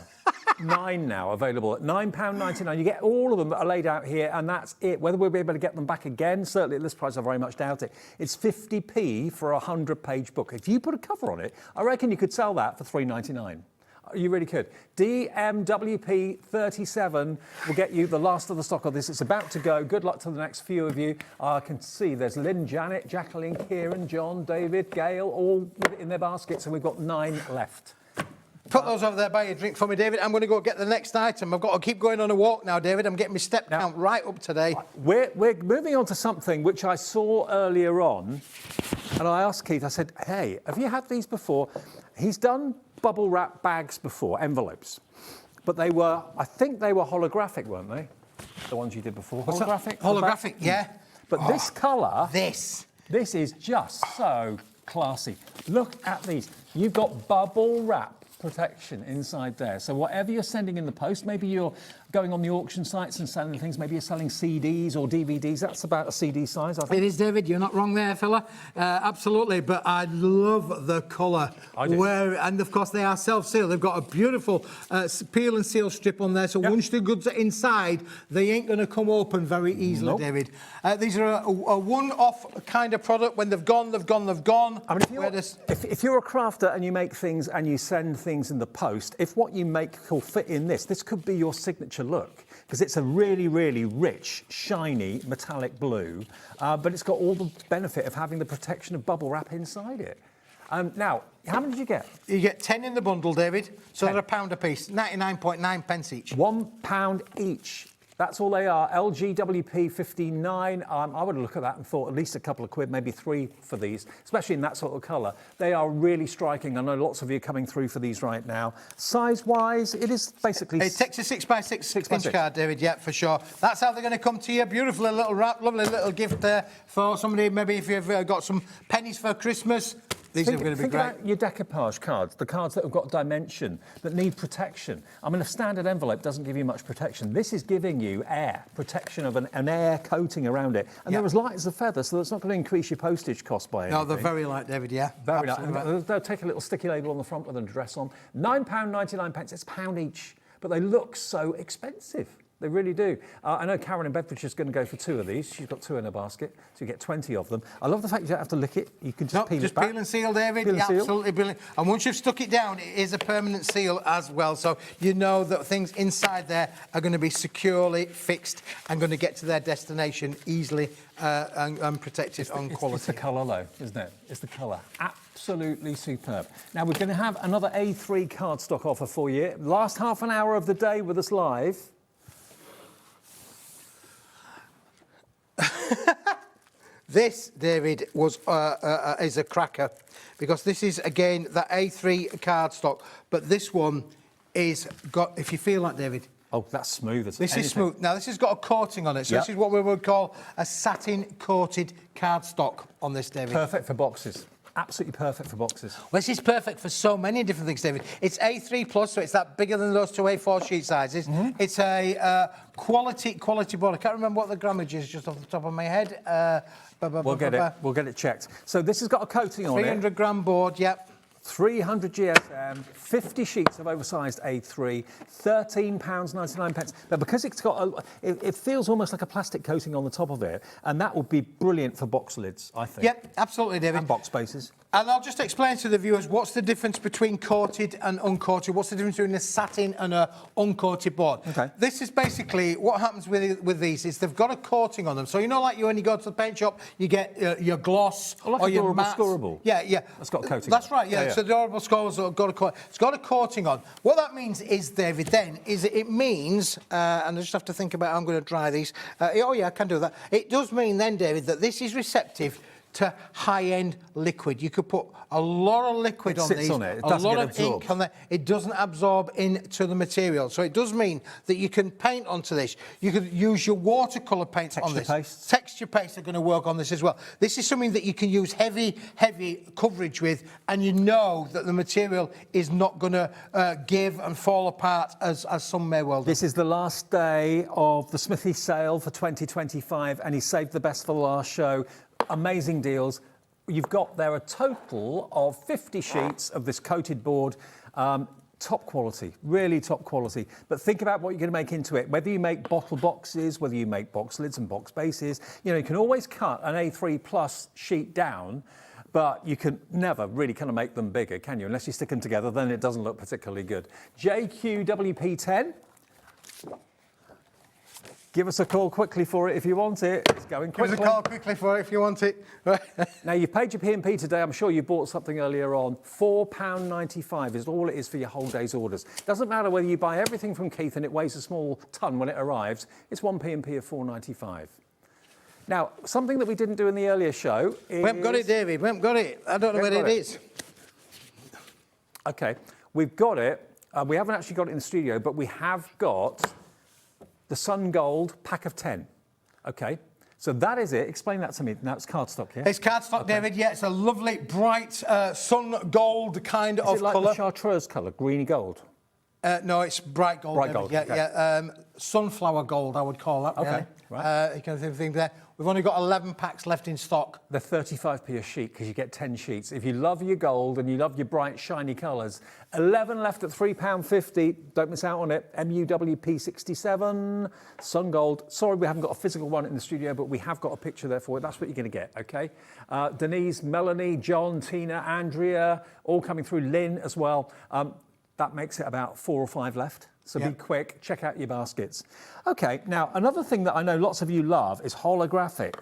Speaker 17: 9 now available at £9.99. You get all of them that are laid out here, and that's it. Whether we'll be able to get them back again, certainly at this price, I very much doubt it. It's 50p for a 100-page book. If you put a cover on it, I reckon you could sell that for £3.99. You really could. DMWP 37 will get you the last of the stock of this. It's about to go. Good luck to the next few of you. I can see there's Lynn, Janet, Jacqueline, Kieran, John, David, Gail, all with it in their baskets, and we've got 9 left.
Speaker 9: Put those over there, buy a drink for me, David. I'm going to go get the next item. I've got to keep going on a walk now, David. I'm getting my step count right up today.
Speaker 17: We're moving on to something which I saw earlier on, and I asked Keith, I said, hey, have you had these before? He's done bubble wrap bags before, envelopes, but I think they were holographic, weren't they? The ones you did before. Holographic?
Speaker 9: Holographic, yeah.
Speaker 17: But this colour...
Speaker 9: This
Speaker 17: is just so classy. Look at these. You've got bubble wrap protection inside there. So whatever you're sending in the post, maybe you're going on the auction sites and selling things, maybe you're selling CDs or DVDs. That's about a CD size, I think.
Speaker 9: It is, David. You're not wrong there, fella. Absolutely. But I love the colour.
Speaker 17: I do.
Speaker 9: And, of course, they are self-sealed. They've got a beautiful peel and seal strip on there. So once the goods are inside, they ain't going to come open very easily, David. These are a one-off kind of product. When they've gone, they've gone, they've gone.
Speaker 17: I mean, if you're a crafter and you make things and you send things in the post, if what you make will fit in this could be your signature look, because it's a really, really rich, shiny, metallic blue, but it's got all the benefit of having the protection of bubble wrap inside it. Now, how many did you get?
Speaker 9: You get 10 in the bundle, David, so they're £1 a piece, 99.9 pence each.
Speaker 17: £1 each. That's all they are. LGWP 59. I would have looked at that and thought at least a couple of quid, maybe 3 for these, especially in that sort of colour. They are really striking. I know lots of you are coming through for these right now. Size-wise, it is basically...
Speaker 9: It takes a 6x6 inch card, David, yeah, for sure. That's how they're going to come to you. Beautiful little wrap, lovely little gift there for somebody. Maybe if you've got some pennies for Christmas, These are going to be
Speaker 17: think
Speaker 9: great.
Speaker 17: about your decoupage cards, the cards that have got dimension, that need protection. I mean, a standard envelope doesn't give you much protection. This is giving you air, protection of an air coating around it. And they're as light as a feather, so that's not going to increase your postage cost by anything.
Speaker 9: No, they're very light, David, yeah.
Speaker 17: Very
Speaker 9: Absolutely
Speaker 17: light.
Speaker 9: right.
Speaker 17: They'll take a little sticky label on the front with an address on. £9.99, it's £1 each. But they look so expensive. They really do. I know Karen in Bedfordshire is going to go for 2 of these. She's got 2 in her basket, so you get 20 of them. I love the fact you don't have to lick it. You can just peel it back.
Speaker 9: Peel and seal, David.
Speaker 17: Peel and seal.
Speaker 9: Absolutely brilliant. And once you've stuck it down, it is a permanent seal as well. So you know that things inside there are going to be securely fixed and going to get to their destination easily and protected on quality.
Speaker 17: It's the colour, though, isn't it? It's the colour. Absolutely superb. Now, we're going to have another A3 cardstock offer for you. Last half an hour of the day with us live.
Speaker 9: This, David, is a cracker because this is, again, that A3 cardstock, but this one is got, if you feel like, David...
Speaker 17: Oh, that's smooth as
Speaker 9: This
Speaker 17: anything.
Speaker 9: is smooth. Now, this has got a coating on it, so this is what we would call a satin-coated cardstock on this, David.
Speaker 17: Perfect for boxes. Absolutely perfect for boxes.
Speaker 9: Well, this is perfect for so many different things, David. It's A3 plus, so it's that bigger than those 2 A4 sheet sizes. It's a quality board. I can't remember what the grammage is just off the top of my head.
Speaker 17: We'll get it checked. So this has got a coating on it.
Speaker 9: 300 gram board, yep.
Speaker 17: 300 GSM, 50 sheets of oversized A3, £13.99. But because it's got it feels almost like a plastic coating on the top of it, and that would be brilliant for box lids, I think.
Speaker 9: Yep, absolutely, David.
Speaker 17: And box spaces.
Speaker 9: And I'll just explain to the viewers what's the difference between coated and uncoated. What's the difference between a satin and a uncoated board? Okay. This is basically what happens with these is they've got a coating on them. So you know, like when you go to the paint shop, you get your gloss or your matte.
Speaker 17: Scorable.
Speaker 9: Yeah.
Speaker 17: That's got a coating.
Speaker 9: That's
Speaker 17: on.
Speaker 9: right. Yeah. So the durable scores have got a coating. It's got a coating on. What that means is, David, then is it means, and I just have to think about how I'm going to dry these. Oh yeah, I can do that. It does mean then, David, that this is receptive to high-end liquid. You could put a lot of liquid on these.
Speaker 17: It sits on it. It
Speaker 9: a
Speaker 17: doesn't
Speaker 9: lot
Speaker 17: get
Speaker 9: of
Speaker 17: absorbed.
Speaker 9: ink on there. It doesn't absorb into the material. So it does mean that you can paint onto this. You could use your watercolour paint on this. Texture pastes are going to work on this as well. This is something that you can use heavy coverage with, and you know that the material is not going to give and fall apart as some may well do.
Speaker 17: This is the last day of the Smithy sale for 2025, and he saved the best for the last show. Amazing deals. You've got there a total of 50 sheets of this coated board. Top quality, really top quality. But think about what you're going to make into it. Whether you make bottle boxes, whether you make box lids and box bases, you can always cut an A3 plus sheet down, but you can never really kind of make them bigger, can you? Unless you stick them together, then it doesn't look particularly good. JQWP10. Give us a call quickly for it if you want it. It's going quickly.
Speaker 9: Give us a call quickly for it if you want it.
Speaker 17: Now, you've paid your P&P today. I'm sure you bought something earlier on. £4.95 is all it is for your whole day's orders. Doesn't matter whether you buy everything from Keith and it weighs a small ton when it arrives. It's one P&P of £4.95. Now, something that we didn't do in the earlier show is...
Speaker 9: We haven't got it, David. We haven't got it. I don't know where it is.
Speaker 17: OK, we've got it. We haven't actually got it in the studio, but we have got the Sun Gold pack of 10. OK, so that is it. Explain that to me. Now, it's cardstock, yeah?
Speaker 9: It's cardstock, David, yeah. It's a lovely, bright, sun gold kind of
Speaker 17: colour. Is it like
Speaker 9: colour.
Speaker 17: the chartreuse colour, greeny gold?
Speaker 9: No, it's bright gold.
Speaker 17: Bright
Speaker 9: David.
Speaker 17: gold,
Speaker 9: yeah,
Speaker 17: okay.
Speaker 9: yeah. Sunflower gold, I would call that.
Speaker 17: Okay,
Speaker 9: really.
Speaker 17: right.
Speaker 9: You can think there. We've only got 11 packs left in stock.
Speaker 17: They're 35p a sheet because you get 10 sheets. If you love your gold and you love your bright, shiny colours, 11 left at £3.50. Don't miss out on it. MUWP67, Sun Gold. Sorry, we haven't got a physical one in the studio, but we have got a picture there for it. That's what you're going to get, OK? Denise, Melanie, John, Tina, Andrea, all coming through. Lynn as well. That makes it about 4 or 5 left. So be quick, check out your baskets. OK, now, another thing that I know lots of you love is holographic.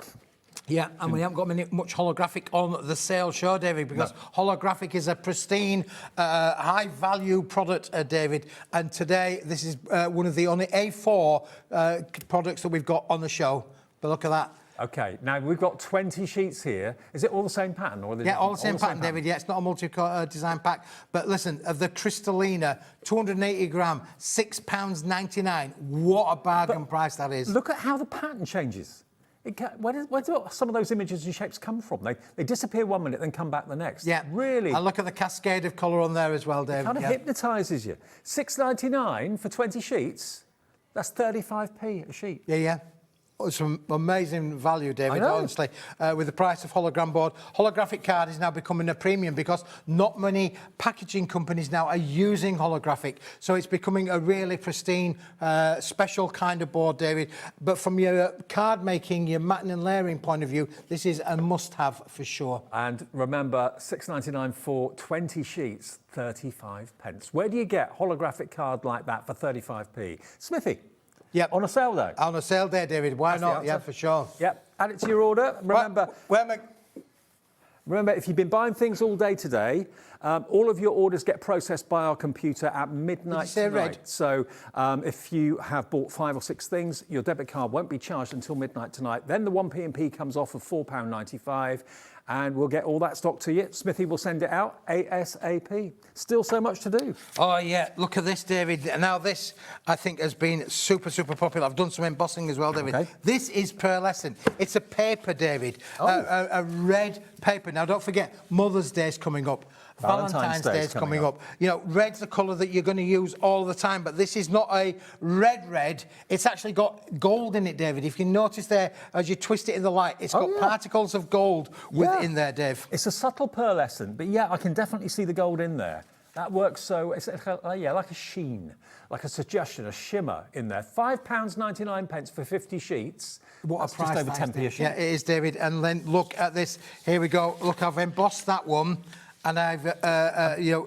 Speaker 9: Yeah, and we haven't got much holographic on the sale show, David, because holographic is a pristine, high-value product, David. And today, this is one of the only A4 products that we've got on the show. But look at that.
Speaker 17: OK, now we've got 20 sheets here. Is it all the same pattern? Or
Speaker 9: Yeah, all the same pattern, David. Yeah, it's not a multi-design pack. But listen, the Crystallina, 280 gram, £6.99. What a bargain price that is.
Speaker 17: Look at how the pattern changes. Where do some of those images and shapes come from? They disappear one minute, then come back the next.
Speaker 9: Yeah,
Speaker 17: really.
Speaker 9: And look at the cascade of colour on there as well, Dave.
Speaker 17: It kind of hypnotises you. $6.99 for 20 sheets. That's 35p a sheet.
Speaker 9: Yeah. Some amazing value, David, honestly. With the price of hologram board, holographic card is now becoming a premium because not many packaging companies now are using holographic. So it's becoming a really pristine, special kind of board, David. But from your card making, your matting and layering point of view, this is a must-have for sure.
Speaker 17: And remember, $6.99 for 20 sheets, 35 pence. Where do you get holographic card like that for 35p? Smithy.
Speaker 9: Yep.
Speaker 17: On a sale day?
Speaker 9: On a sale day, David. Why not? Yeah, for sure.
Speaker 17: Yep. Add it to your order. Remember, if you've been buying things all day today, all of your orders get processed by our computer at midnight tonight.
Speaker 9: Red?
Speaker 17: So if you have bought 5 or 6 things, your debit card won't be charged until midnight tonight. Then the 1p&p comes off of £4.95. And we'll get all that stock to you. Smithy will send it out ASAP. Still so much to do.
Speaker 9: Oh, yeah. Look at this, David. Now, this, I think, has been super, super popular. I've done some embossing as well, David.
Speaker 17: Okay.
Speaker 9: This is pearlescent. It's a paper, David. A red paper. Now, don't forget, Mother's Day's coming up. Valentine's Day's coming up. You know, red's a colour that you're going to use all the time, but this is not a red. It's actually got gold in it, David. If you notice there, as you twist it in the light, it's got particles of gold within there, Dave.
Speaker 17: It's a subtle pearlescent, but yeah, I can definitely see the gold in there. That works so, it's like a sheen, like a suggestion, a shimmer in there. £5.99 for 50 sheets.
Speaker 9: What a price.
Speaker 17: Just over 10p a sheet.
Speaker 9: Yeah, it is, David. And then look at this. Here we go. Look, I've embossed that one. And I've,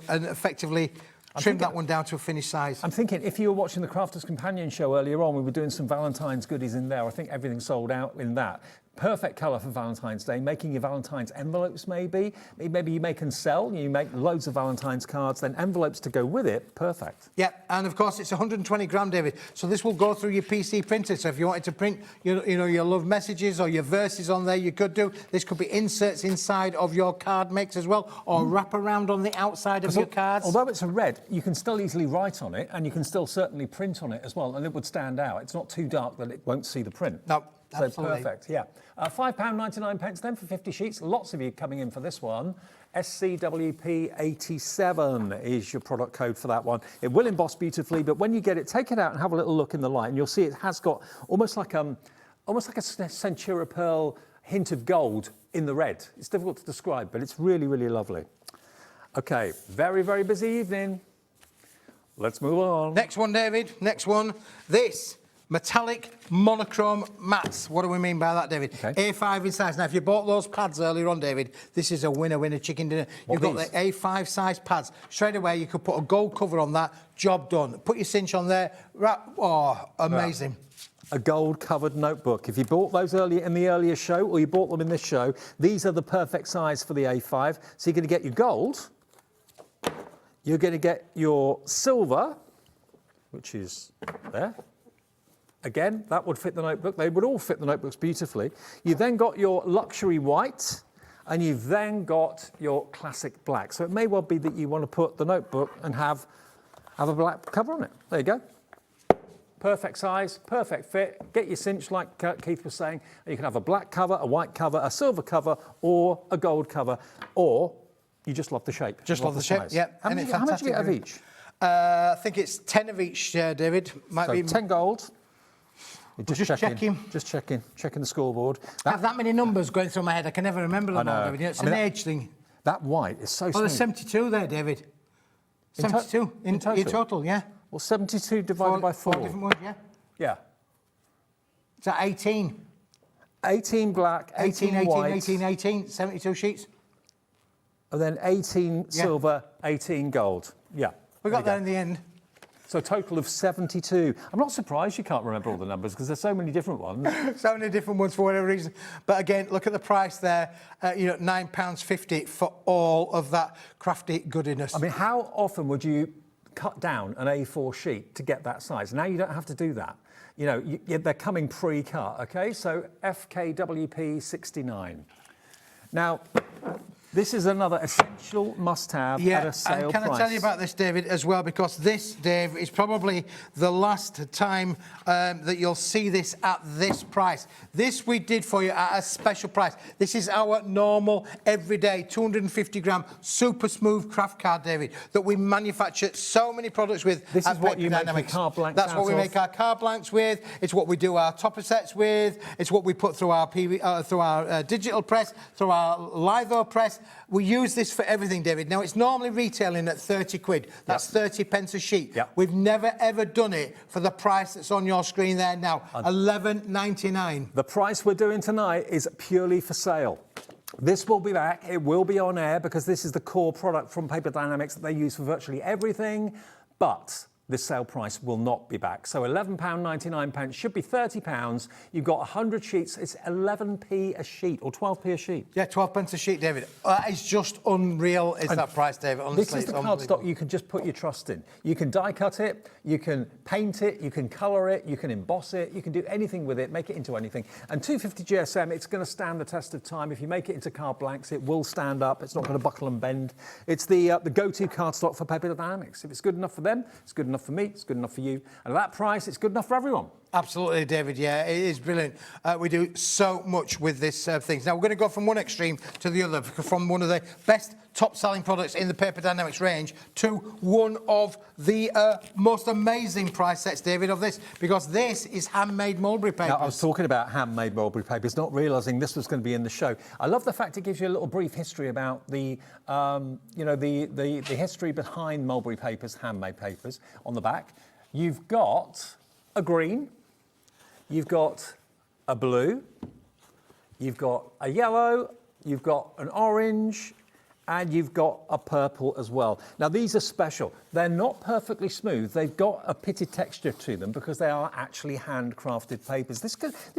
Speaker 9: effectively trimmed that one down to a finished size.
Speaker 17: I'm thinking, if you were watching the Crafters Companion show earlier on, we were doing some Valentine's goodies in there. I think everything sold out in that. Perfect colour for Valentine's Day. Making your Valentine's envelopes, maybe. Maybe you make and sell. You make loads of Valentine's cards, then envelopes to go with it. Perfect.
Speaker 9: Yeah, and of course it's 120 gram, David. So this will go through your PC printer. So if you wanted to print, your love messages or your verses on there, you could do. This could be inserts inside of your card mix as well, or wrap around on the outside of your cards.
Speaker 17: Although it's a red, you can still easily write on it, and you can still certainly print on it as well, and it would stand out. It's not too dark that it won't see the print.
Speaker 9: No.
Speaker 17: So
Speaker 9: Absolutely.
Speaker 17: perfect, yeah. £5.99 then for 50 sheets. Lots of you coming in for this one. SCWP87 is your product code for that one. It will emboss beautifully, but when you get it, take it out and have a little look in the light, and you'll see it has got almost like a Centura Pearl hint of gold in the red. It's difficult to describe, but it's really, really lovely. Okay, very, very busy evening. Let's move on.
Speaker 9: Next one, David. Next one. This. Metallic monochrome mats. What do we mean by that, David? Okay. A5 in size. Now, if you bought those pads earlier on, David, this is a winner chicken dinner. You've got the A5 size pads. Straight away, you could put a gold cover on that. Job done. Put your cinch on there. Oh, amazing.
Speaker 17: A gold-covered notebook. If you bought those in the earlier show, or you bought them in this show, these are the perfect size for the A5. So you're going to get your gold. You're going to get your silver, which is there. Again, that would fit the notebook. They would all fit the notebooks beautifully. You've then got your luxury white, and you've then got your classic black. So it may well be that you want to put the notebook and have a black cover on it. There you go. Perfect size, perfect fit. Get your cinch, like Keith was saying. And you can have a black cover, a white cover, a silver cover, or a gold cover, or you just love the shape.
Speaker 9: Just love the shape, yeah.
Speaker 17: How much do you get of each?
Speaker 9: I think it's 10 of each, David. Might be
Speaker 17: 10 gold.
Speaker 9: Just checking.
Speaker 17: Just checking the scoreboard.
Speaker 9: I have that many numbers going through my head. I can never remember them all, David. It's an age thing.
Speaker 17: That white is so smooth.
Speaker 9: Oh, there's 72 there, David. 72 in total, yeah.
Speaker 17: Well, 72 divided by 4.
Speaker 9: 4 different ones, yeah.
Speaker 17: Yeah.
Speaker 9: Is that 18?
Speaker 17: 18 black, 18 white.
Speaker 9: 18, 72 sheets.
Speaker 17: And then 18 silver, 18 gold. Yeah.
Speaker 9: We got there in the end.
Speaker 17: So a total of 72. I'm not surprised you can't remember all the numbers because there's so many different ones.
Speaker 9: So many different ones for whatever reason. But again, look at the price there. £9.50 for all of that crafty goodiness.
Speaker 17: I mean, how often would you cut down an A4 sheet to get that size? Now you don't have to do that. They're coming pre-cut, okay? So FKWP 69. Now, This is another essential must-have at a sale
Speaker 9: and can
Speaker 17: price.
Speaker 9: I tell you about this, David, as well? Because this, Dave, is probably the last time that you'll see this at this price. This we did for you at a special price. This is our normal, everyday, 250-gram, super smooth craft card, David, that we manufacture so many products with.
Speaker 17: This is what you make your
Speaker 9: Dienamics.
Speaker 17: card blanks
Speaker 9: That's
Speaker 17: out
Speaker 9: what we
Speaker 17: of.
Speaker 9: make our card blanks with. It's what we do our topper sets with. It's what we put through our digital press, through our litho press. We use this for everything, David. Now, it's normally retailing at 30 quid. That's 30 pence a sheet. We've never, ever done it for the price that's on your screen there now, $11.99.
Speaker 17: The price we're doing tonight is purely for sale. This will be back. It will be on air because this is the core product from Paper Dienamics that they use for virtually everything, but this sale price will not be back. So £11.99 should be £30. You've got 100 sheets. It's 11p a sheet or 12p a sheet.
Speaker 9: Yeah, 12 pence a sheet, David. That is just unreal, is that price, David? Honestly,
Speaker 17: this is the cardstock you can just put your trust in. You can die cut it, you can paint it, you can colour it, you can emboss it, you can do anything with it, make it into anything. And 250 GSM, it's going to stand the test of time. If you make it into card blanks, it will stand up. It's not going to buckle and bend. It's the go-to cardstock for Paper Dienamics. If it's good enough for them, it's good enough for me, it's good enough for you. And at that price, it's good enough for everyone.
Speaker 9: Absolutely, David. Yeah, it is brilliant. We do so much with this thing. Now, we're going to go from one extreme to the other, from one of the best top-selling products in the Paper Dienamics range to one of the most amazing price sets, David, of this, because this is handmade mulberry papers.
Speaker 17: Now, I was talking about handmade mulberry papers, not realising this was going to be in the show. I love the fact it gives you a little brief history about the history behind mulberry papers, handmade papers, on the back. You've got a green, you've got a blue, you've got a yellow, you've got an orange, and you've got a purple as well. Now, these are special. They're not perfectly smooth. They've got a pitted texture to them because they are actually handcrafted papers. This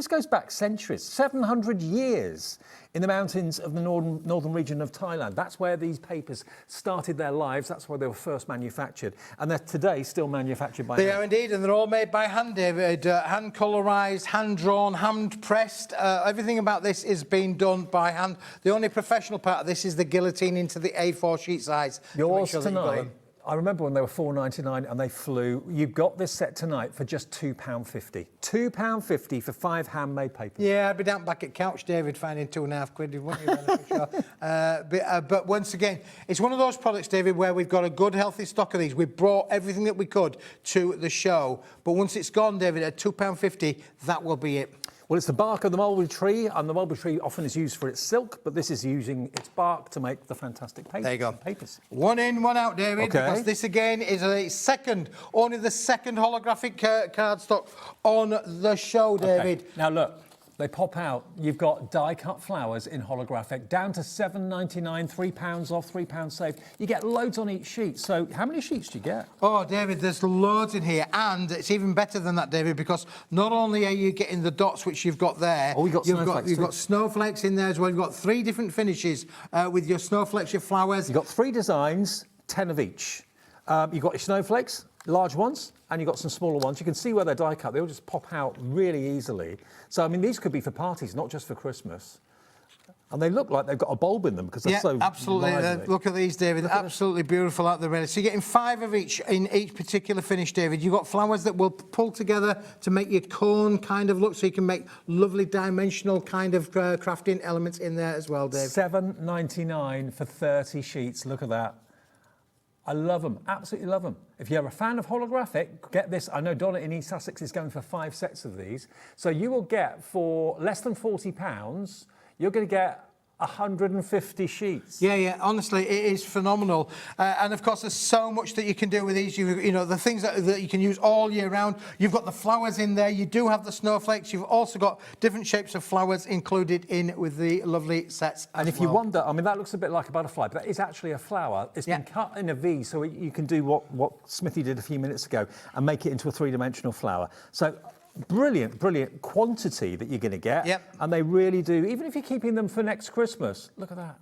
Speaker 17: goes back centuries, 700 years in the mountains of the northern region of Thailand. That's where these papers started their lives. That's where they were first manufactured. And they're today still manufactured by hand.
Speaker 9: They are indeed, and they're all made by hand, David. Hand colorised, hand drawn, hand pressed. Everything about this is being done by hand. The only professional part of this is the guillotine into the A4 sheet size.
Speaker 17: Yours tonight, I remember when they were £4.99 and they flew. You got this set tonight for just £2.50. £2.50 for 5 handmade papers.
Speaker 9: Yeah, I'd be down back at couch, David, finding £2.50, wouldn't you? For sure. But once again, it's one of those products, David, where we've got a good, healthy stock of these. We've brought everything that we could to the show. But once it's gone, David, at £2.50, that will be it.
Speaker 17: Well, it's the bark of the mulberry tree, and the mulberry tree often is used for its silk, but this is using its bark to make the fantastic papers.
Speaker 9: There you go.
Speaker 17: Papers.
Speaker 9: One in, one out, David, because this again is only the second holographic cardstock on the show, David.
Speaker 17: Okay. Now look, they pop out. You've got die-cut flowers in holographic, down to £7.99, £3 off, £3 saved. You get loads on each sheet. So how many sheets do you get?
Speaker 9: Oh, David, there's loads in here, and it's even better than that, David, because not only are you getting the dots, which you've got there,
Speaker 17: you've got
Speaker 9: snowflakes in there as well. You've got 3 different finishes with your snowflakes, your flowers.
Speaker 17: You've got 3 designs, 10 of each. You've got your snowflakes, large ones, and you've got some smaller ones. You can see where they're die cut. They all just pop out really easily. So, I mean, these could be for parties, not just for Christmas. And they look like they've got a bulb in them because they're so
Speaker 9: absolutely. Look at these, David. Absolutely beautiful out there, ready. So you're getting 5 of each in each particular finish, David. You've got flowers that will pull together to make your cone kind of look, so you can make lovely dimensional kind of crafting elements in there as well, Dave.
Speaker 17: £7.99 for 30 sheets. Look at that. I love them, absolutely love them. If you're a fan of holographic, get this. I know Donna in East Sussex is going for 5 sets of these. So you will get, for less than £40, you're going to get 150 sheets.
Speaker 9: Yeah, honestly, it is phenomenal. And of course, there's so much that you can do with these. You know, the things that you can use all year round. You've got the flowers in there. You do have the snowflakes. You've also got different shapes of flowers included in with the lovely sets.
Speaker 17: And if you wonder, I mean, that looks a bit like a butterfly, but that is actually a flower. It's been cut in a V, so you can do what Smithy did a few minutes ago and make it into a 3-dimensional flower. So brilliant quantity that you're going to get. And they really do, even if you're keeping them for next Christmas, look at that.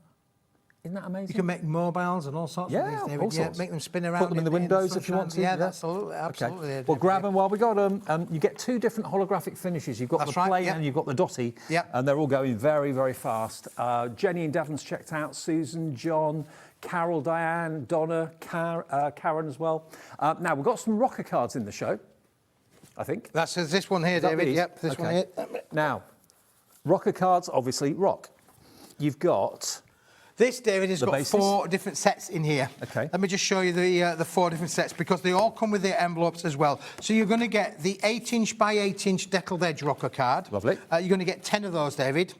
Speaker 17: Isn't that amazing?
Speaker 9: You can make mobiles and all sorts of things, David.
Speaker 17: all sorts.
Speaker 9: Make them spin around.
Speaker 17: Put them in the windows if you want to.
Speaker 9: Yeah, absolutely. Absolutely.
Speaker 17: Okay. Well, grab them while we got them. You get 2 different holographic finishes. You've got
Speaker 9: That's
Speaker 17: the
Speaker 9: right,
Speaker 17: plain
Speaker 9: yeah.
Speaker 17: and you've got the dotty.
Speaker 9: Yeah.
Speaker 17: And they're all going very, very fast. Jenny in Devon's checked out. Susan, John, Carol, Diane, Donna, Karen as well. Now, we've got some rocker cards in the show, I think.
Speaker 9: That's this one here,
Speaker 17: Is that
Speaker 9: David.
Speaker 17: these?
Speaker 9: Yep, this one here.
Speaker 17: Now, rocker cards, obviously, rock. You've got...
Speaker 9: This, David, has got
Speaker 17: bases?
Speaker 9: 4 different sets in here.
Speaker 17: Okay.
Speaker 9: Let me just show you the 4 different sets because they all come with their envelopes as well. So you're going to get the 8-inch by 8-inch deckled edge rocker card.
Speaker 17: Lovely.
Speaker 9: You're going to get 10 of those, David.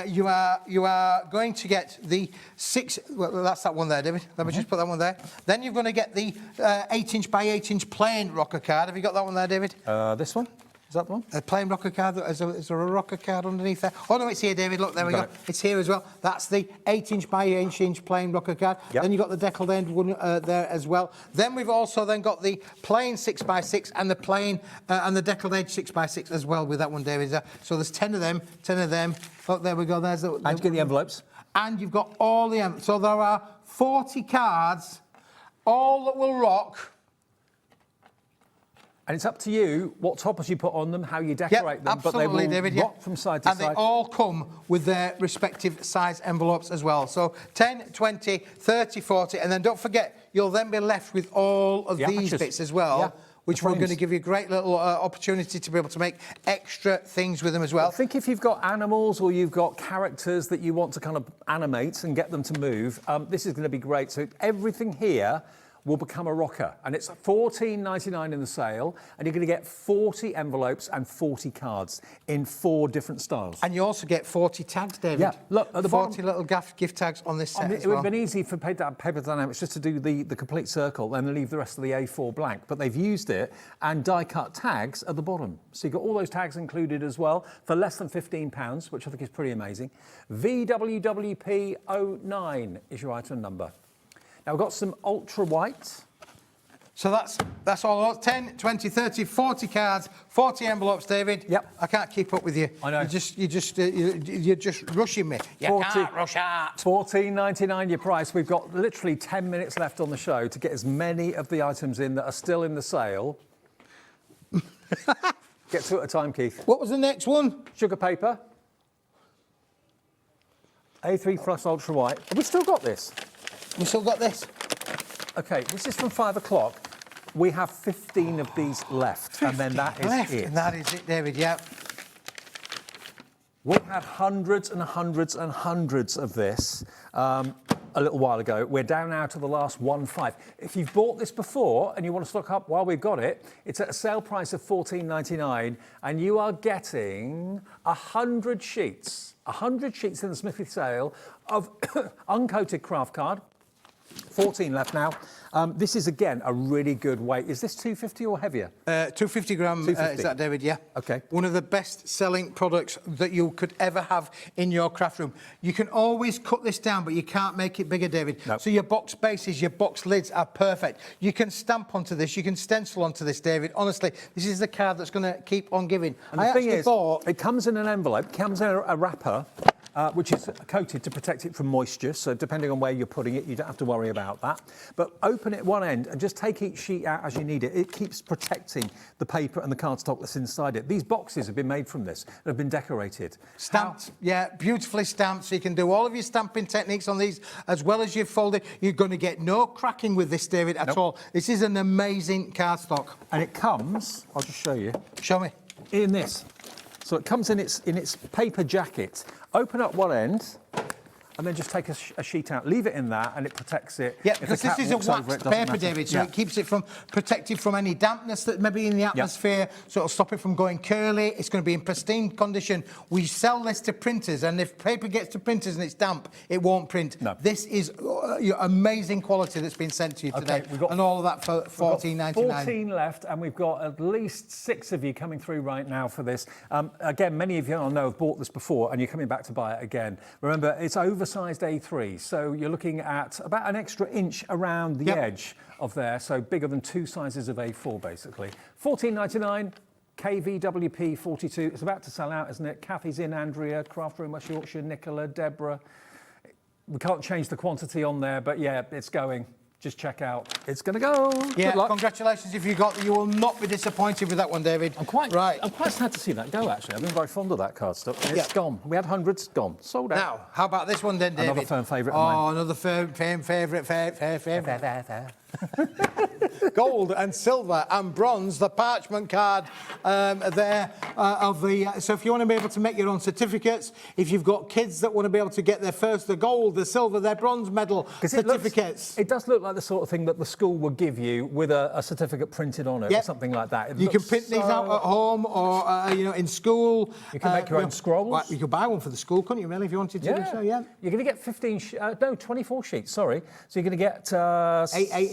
Speaker 9: You are going to get the 6. Well, that's that one there, David. Let me just put that one there. Then you're going to get the 8-inch by 8-inch plain rocker card. Have you got that one there, David?
Speaker 17: This one? Is that the one?
Speaker 9: A plain rocker card. Is there a rocker card underneath there? Oh, no, it's here, David. Look, there we go. It's here as well. That's the 8-inch by 8-inch plain rocker card. Yep. Then you've got the deckled end one there as well. Then we've also then got the plain 6x6 and the plain and the deckled edge 6x6 as well with that one, David. So there's 10 of them, 10 of them. Look, there we go. There's the...
Speaker 17: And you get the envelopes.
Speaker 9: And you've got all the envelopes. So there are 40 cards, all that will rock.
Speaker 17: And it's up to you what toppers you put on them, how you decorate them, but they will
Speaker 9: David,
Speaker 17: rock from side to
Speaker 9: and
Speaker 17: side.
Speaker 9: they all come with their respective size envelopes as well. So 10, 20, 30, 40, and then don't forget, you'll then be left with all of these bits as well, which we're going to give you a great little opportunity to be able to make extra things with them as well.
Speaker 17: I think if you've got animals or you've got characters that you want to kind of animate and get them to move, this is going to be great. So everything here will become a rocker, and it's $14.99 in the sale, and you're going to get 40 envelopes and 40 cards in 4 different styles.
Speaker 9: And you also get 40 tags, David.
Speaker 17: Yeah, look at the
Speaker 9: 40 little gift tags on this set as
Speaker 17: it would
Speaker 9: well.
Speaker 17: have been easy for Paper Dynamics just to do the complete circle and leave the rest of the A4 blank, but they've used it and die-cut tags at the bottom. So you've got all those tags included as well for less than £15, which I think is pretty amazing. VWWP09 is your item number. Now, we've got some ultra white.
Speaker 9: So that's all. 10, 20, 30, 40 cards, 40 envelopes, David. Yep. I can't keep up with you.
Speaker 17: I know.
Speaker 9: You're just rushing me. You can't rush out.
Speaker 17: $14.99 your price. We've got literally 10 minutes left on the show to get as many of the items in that are still in the sale. Get 2 at a time, Keith.
Speaker 9: What was the next one?
Speaker 17: Sugar paper. A3 plus ultra white. Have we still got this?
Speaker 9: We still got this.
Speaker 17: OK, this is from 5 o'clock. We have 15 of these left, and then that is it.
Speaker 9: And that is it, David, yeah.
Speaker 17: We had hundreds and hundreds and hundreds of this a little while ago. We're down now to the last 1.5. If you've bought this before and you want to stock up while we've got it, it's at a sale price of $14.99, and you are getting 100 sheets. 100 sheets in the Smithy sale of uncoated craft card. 14 left now. This is, again, a really good weight. Is this 250 or heavier?
Speaker 9: 250 gram,
Speaker 17: 250.
Speaker 9: is that, David? Yeah.
Speaker 17: OK.
Speaker 9: One of the best-selling products that you could ever have in your craft room. You can always cut this down, but you can't make it bigger, David.
Speaker 17: No.
Speaker 9: So your box bases, your box lids are perfect. You can stamp onto this. You can stencil onto this, David. Honestly, this is the card that's going to keep on giving.
Speaker 17: And the thing is, it comes in an envelope, comes in a wrapper, which is coated to protect it from moisture. So depending on where you're putting it, you don't have to worry about that. But open it at one end and just take each sheet out as you need it. It keeps protecting the paper and the cardstock that's inside it. These boxes have been made from this and have been decorated.
Speaker 9: Stamped, yeah, beautifully stamped. So you can do all of your stamping techniques on these as well as your folding. You're going to get no cracking with this, David, at all. This is an amazing cardstock.
Speaker 17: And it comes, I'll just show you.
Speaker 9: Show me.
Speaker 17: In this. So it comes in its paper jacket. Open up one end, and then just take a sheet out. Leave it in that, and it protects it.
Speaker 9: Yeah, because this is a waxed paper, David, so it keeps it protected from any dampness that may be in the atmosphere, so it'll stop it from going curly. It's going to be in pristine condition. We sell this to printers, and if paper gets to printers and it's damp, it won't print. No. This is amazing quality that's been sent to you today, and all of that for $14.99.
Speaker 17: 14 left, and we've got at least 6 of you coming through right now for this. Again, many of you I know have bought this before, and you're coming back to buy it again. Remember, it's oversized A3, so you're looking at about an extra inch around the edge of there, so bigger than 2 sizes of A4, basically. $14.99, KVWP 42. It's about to sell out, isn't it? Kathy's in, Andrea, Craft Room West Yorkshire, Nicola, Deborah. We can't change the quantity on there, but yeah, it's going. Just check out. It's going to go.
Speaker 9: Yeah,
Speaker 17: Good luck.
Speaker 9: congratulations if you got. You will not be disappointed with that one, David.
Speaker 17: I'm quite sad to see that go, actually. I've been very fond of that card stuff. It's gone. We had hundreds, gone. Sold out.
Speaker 9: Now, how about this one then, David?
Speaker 17: Another firm favourite
Speaker 9: Oh,
Speaker 17: of mine.
Speaker 9: another favourite. Gold and silver and bronze, the parchment card there of the. So if you want to be able to make your own certificates, if you've got kids that want to be able to get their first, the gold, the silver, their bronze medal certificates.
Speaker 17: It does look like the sort of thing that the school would give you with a certificate printed on it or something like that.
Speaker 9: You can print these out at home or in school.
Speaker 17: You can make your own scrolls.
Speaker 9: Well, you could buy one for the school, couldn't you, really, if you wanted to do so? Yeah.
Speaker 17: You're going to get 24 sheets. Sorry. So you're going to get
Speaker 9: 8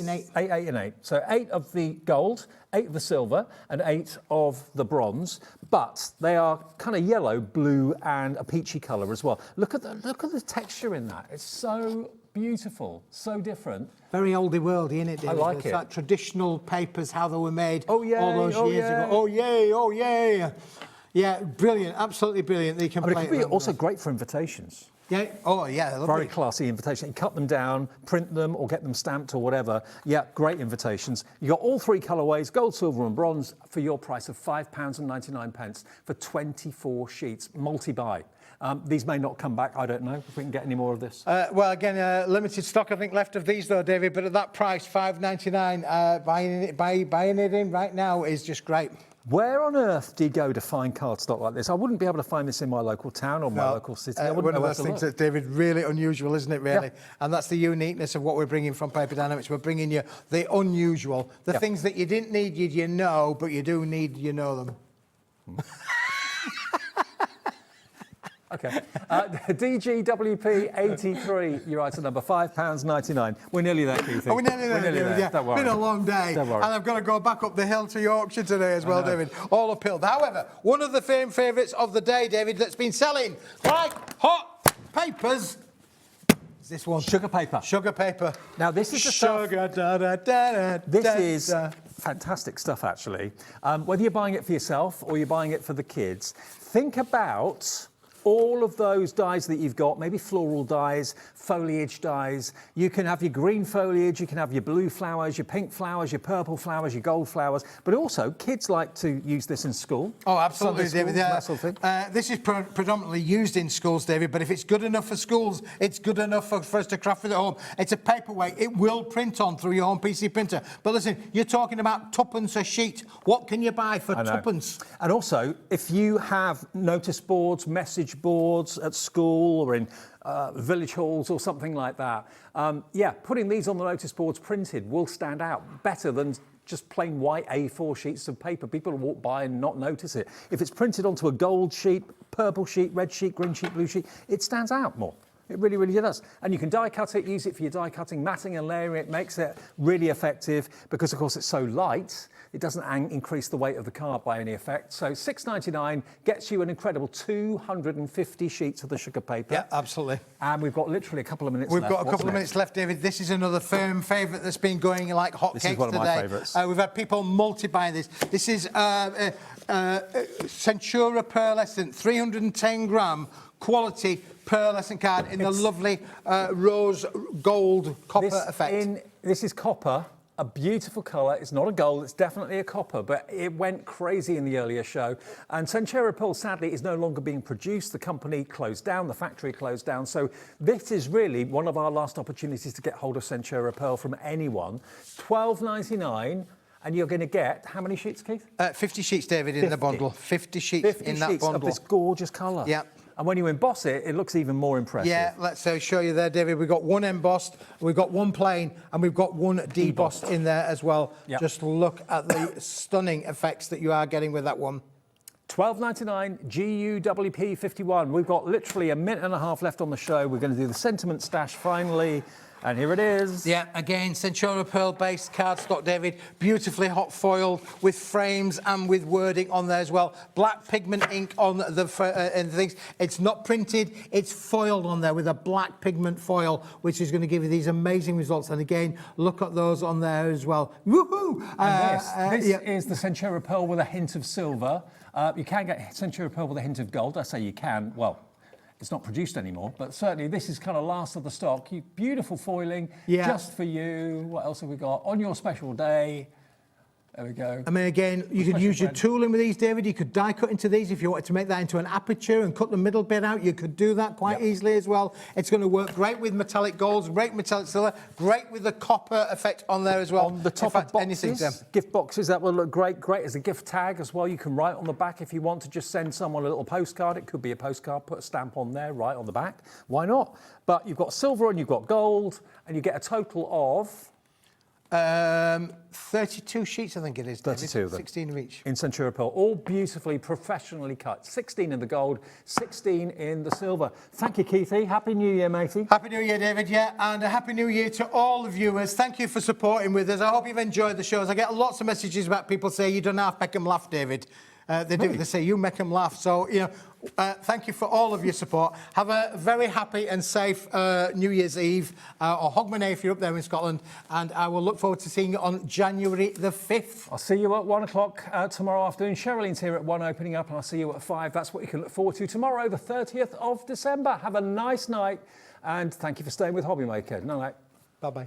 Speaker 9: and 8.
Speaker 17: 8 and 8. So 8 of the gold, 8 of the silver, and 8 of the bronze. But they are kind of yellow, blue, and a peachy colour as well. Look at the texture in that. It's so beautiful, so different.
Speaker 9: Very oldie worldy, isn't it, David?
Speaker 17: I like
Speaker 9: it's
Speaker 17: it.
Speaker 9: Like traditional papers, how they were made
Speaker 17: all those
Speaker 9: years ago. Oh yay! Oh yay! Yeah, brilliant, absolutely brilliant. They can play
Speaker 17: it could be also great for invitations.
Speaker 9: Yeah. Oh, yeah. Lovely.
Speaker 17: Very classy invitation. You cut them down, print them, or get them stamped or whatever. Yeah, great invitations. You got all 3 colourways: gold, silver, and bronze, for your price of £5.99 for 24 sheets, multi-buy. These may not come back. I don't know if we can get any more of this.
Speaker 9: Well, again, limited stock, I think, left of these though, David. But at that price, £5.99, buying it in right now is just great.
Speaker 17: Where on earth do you go to find cardstock like this? I wouldn't be able to find this in my local town or my local city. I wouldn't
Speaker 9: one
Speaker 17: know
Speaker 9: of
Speaker 17: where
Speaker 9: those
Speaker 17: to
Speaker 9: things
Speaker 17: look.
Speaker 9: that, David, really unusual, isn't it, really?
Speaker 17: Yeah.
Speaker 9: And that's the uniqueness of what we're bringing from Paper Dynamics. We're bringing you the unusual, the things that you didn't need, you know, but you do need, you know them.
Speaker 17: Okay. DGWP83, your item number, £5.99. We're nearly there, Keith.
Speaker 9: We're nearly there, David, yeah.
Speaker 17: Don't worry.
Speaker 9: It's been a long day.
Speaker 17: Don't worry.
Speaker 9: And I've got to go back up the hill to Yorkshire today as well, David. All uphill. However, one of the favourites of the day, David, that's been selling like hot papers is this one.
Speaker 17: Sugar paper.
Speaker 9: Sugar paper.
Speaker 17: Now, this is the
Speaker 9: sugar,
Speaker 17: stuff... This is fantastic stuff, actually. Whether you're buying it for yourself or you're buying it for the kids, think about all of those dyes that you've got, maybe floral dyes, foliage dyes. You can have your green foliage, you can have your blue flowers, your pink flowers, your purple flowers, your gold flowers, but also kids like to use this in school.
Speaker 9: Oh, absolutely,
Speaker 17: Sunday
Speaker 9: David.
Speaker 17: school, that sort of thing.
Speaker 9: This is predominantly used in schools, David, but if it's good enough for schools, it's good enough for us to craft it at home. It's a paperweight. It will print on through your home PC printer. But listen, you're talking about tuppence a sheet. What can you buy for tuppence?
Speaker 17: And also, if you have notice boards, message boards at school or in village halls or something like that, putting these on the notice boards printed will stand out better than just plain white A4 sheets of paper. People will walk by and not notice it. If it's printed onto a gold sheet, purple sheet, red sheet, green sheet, blue sheet, it stands out more. It really, really does. And you can die cut it, use it for your die cutting, matting and layering. It makes it really effective because, of course, it's so light. It doesn't increase the weight of the card by any effect. So £6.99 gets you an incredible 250 sheets of the sugar paper.
Speaker 9: Yeah, absolutely.
Speaker 17: And we've got literally a couple of minutes
Speaker 9: left.
Speaker 17: We've got
Speaker 9: a couple of minutes left, David. This is another firm favourite that's been going like hotcakes today.
Speaker 17: This is one of my favourites.
Speaker 9: We've had people multi-buying this. This is Centura Pearlescent, 310-gram quality pearlescent card in the lovely rose gold copper effect.
Speaker 17: This is copper. A beautiful colour. It's not a gold, it's definitely a copper, but it went crazy in the earlier show. And Centura Pearl, sadly, is no longer being produced. The company closed down, the factory closed down. So this is really one of our last opportunities to get hold of Centura Pearl from anyone. £12.99. And you're going to get how many sheets, Keith?
Speaker 9: 50 sheets, David, in the bundle. 50 sheets in that bundle.
Speaker 17: Of this gorgeous colour.
Speaker 9: Yeah.
Speaker 17: And when you emboss it, it looks even more impressive.
Speaker 9: Yeah, let's show you there, David. We've got one embossed, we've got one plain, and we've got one debossed in there as well. Yep. Just look at the stunning effects that you are getting with that one.
Speaker 17: £12.99 GUWP 51. We've got literally a minute and a half left on the show. We're going to do the sentiment stash finally. And here it is.
Speaker 9: Yeah, again, Centura Pearl-based cardstock, David. Beautifully hot foiled with frames and with wording on there as well. Black pigment ink on the things. It's not printed, it's foiled on there with a black pigment foil, which is going to give you these amazing results. And again, look at those on there as well. Woohoo!
Speaker 17: And this is the Centura Pearl with a hint of silver. You can get Centura Pearl with a hint of gold. I say you can, well, it's not produced anymore, but certainly this is kind of last of the stock. Beautiful foiling,
Speaker 9: Yeah.
Speaker 17: just for you. What else have we got? On your special day. There we go.
Speaker 9: I mean, again, you could use your tooling with these, David. You could die cut into these if you wanted to make that into an aperture and cut the middle bit out. You could do that quite easily as well. It's going to work great with metallic golds, great metallic silver, great with the copper effect on there as well.
Speaker 17: On the top of boxes, gift boxes, that will look great. Great as a gift tag as well. You can write on the back if you want to just send someone a little postcard. It could be a postcard, put a stamp on there, right on the back. Why not? But you've got silver and you've got gold, and you get a total of...
Speaker 9: 32 sheets, I think it is, David.
Speaker 17: 32 of them.
Speaker 9: 16 of each.
Speaker 17: In Centura Pearl, all beautifully, professionally cut. 16 in the gold, 16 in the silver. Thank you, Keithy. Happy New Year, matey.
Speaker 9: Happy New Year, David, yeah, and a Happy New Year to all the viewers. Thank you for supporting with us. I hope you've enjoyed the shows. I get lots of messages about people saying you don't half make them laugh, David. They do. They say you make them laugh. So, you know, thank you for all of your support. Have a very happy and safe New Year's Eve, or Hogmanay if you're up there in Scotland. And I will look forward to seeing you on January the 5th.
Speaker 17: I'll see you at 1 o'clock tomorrow afternoon. Sherilyn's here at 1 opening up, and I'll see you at 5. That's what you can look forward to tomorrow, the 30th of December. Have a nice night, and thank you for staying with Hobbymaker. Night.
Speaker 9: Bye-bye.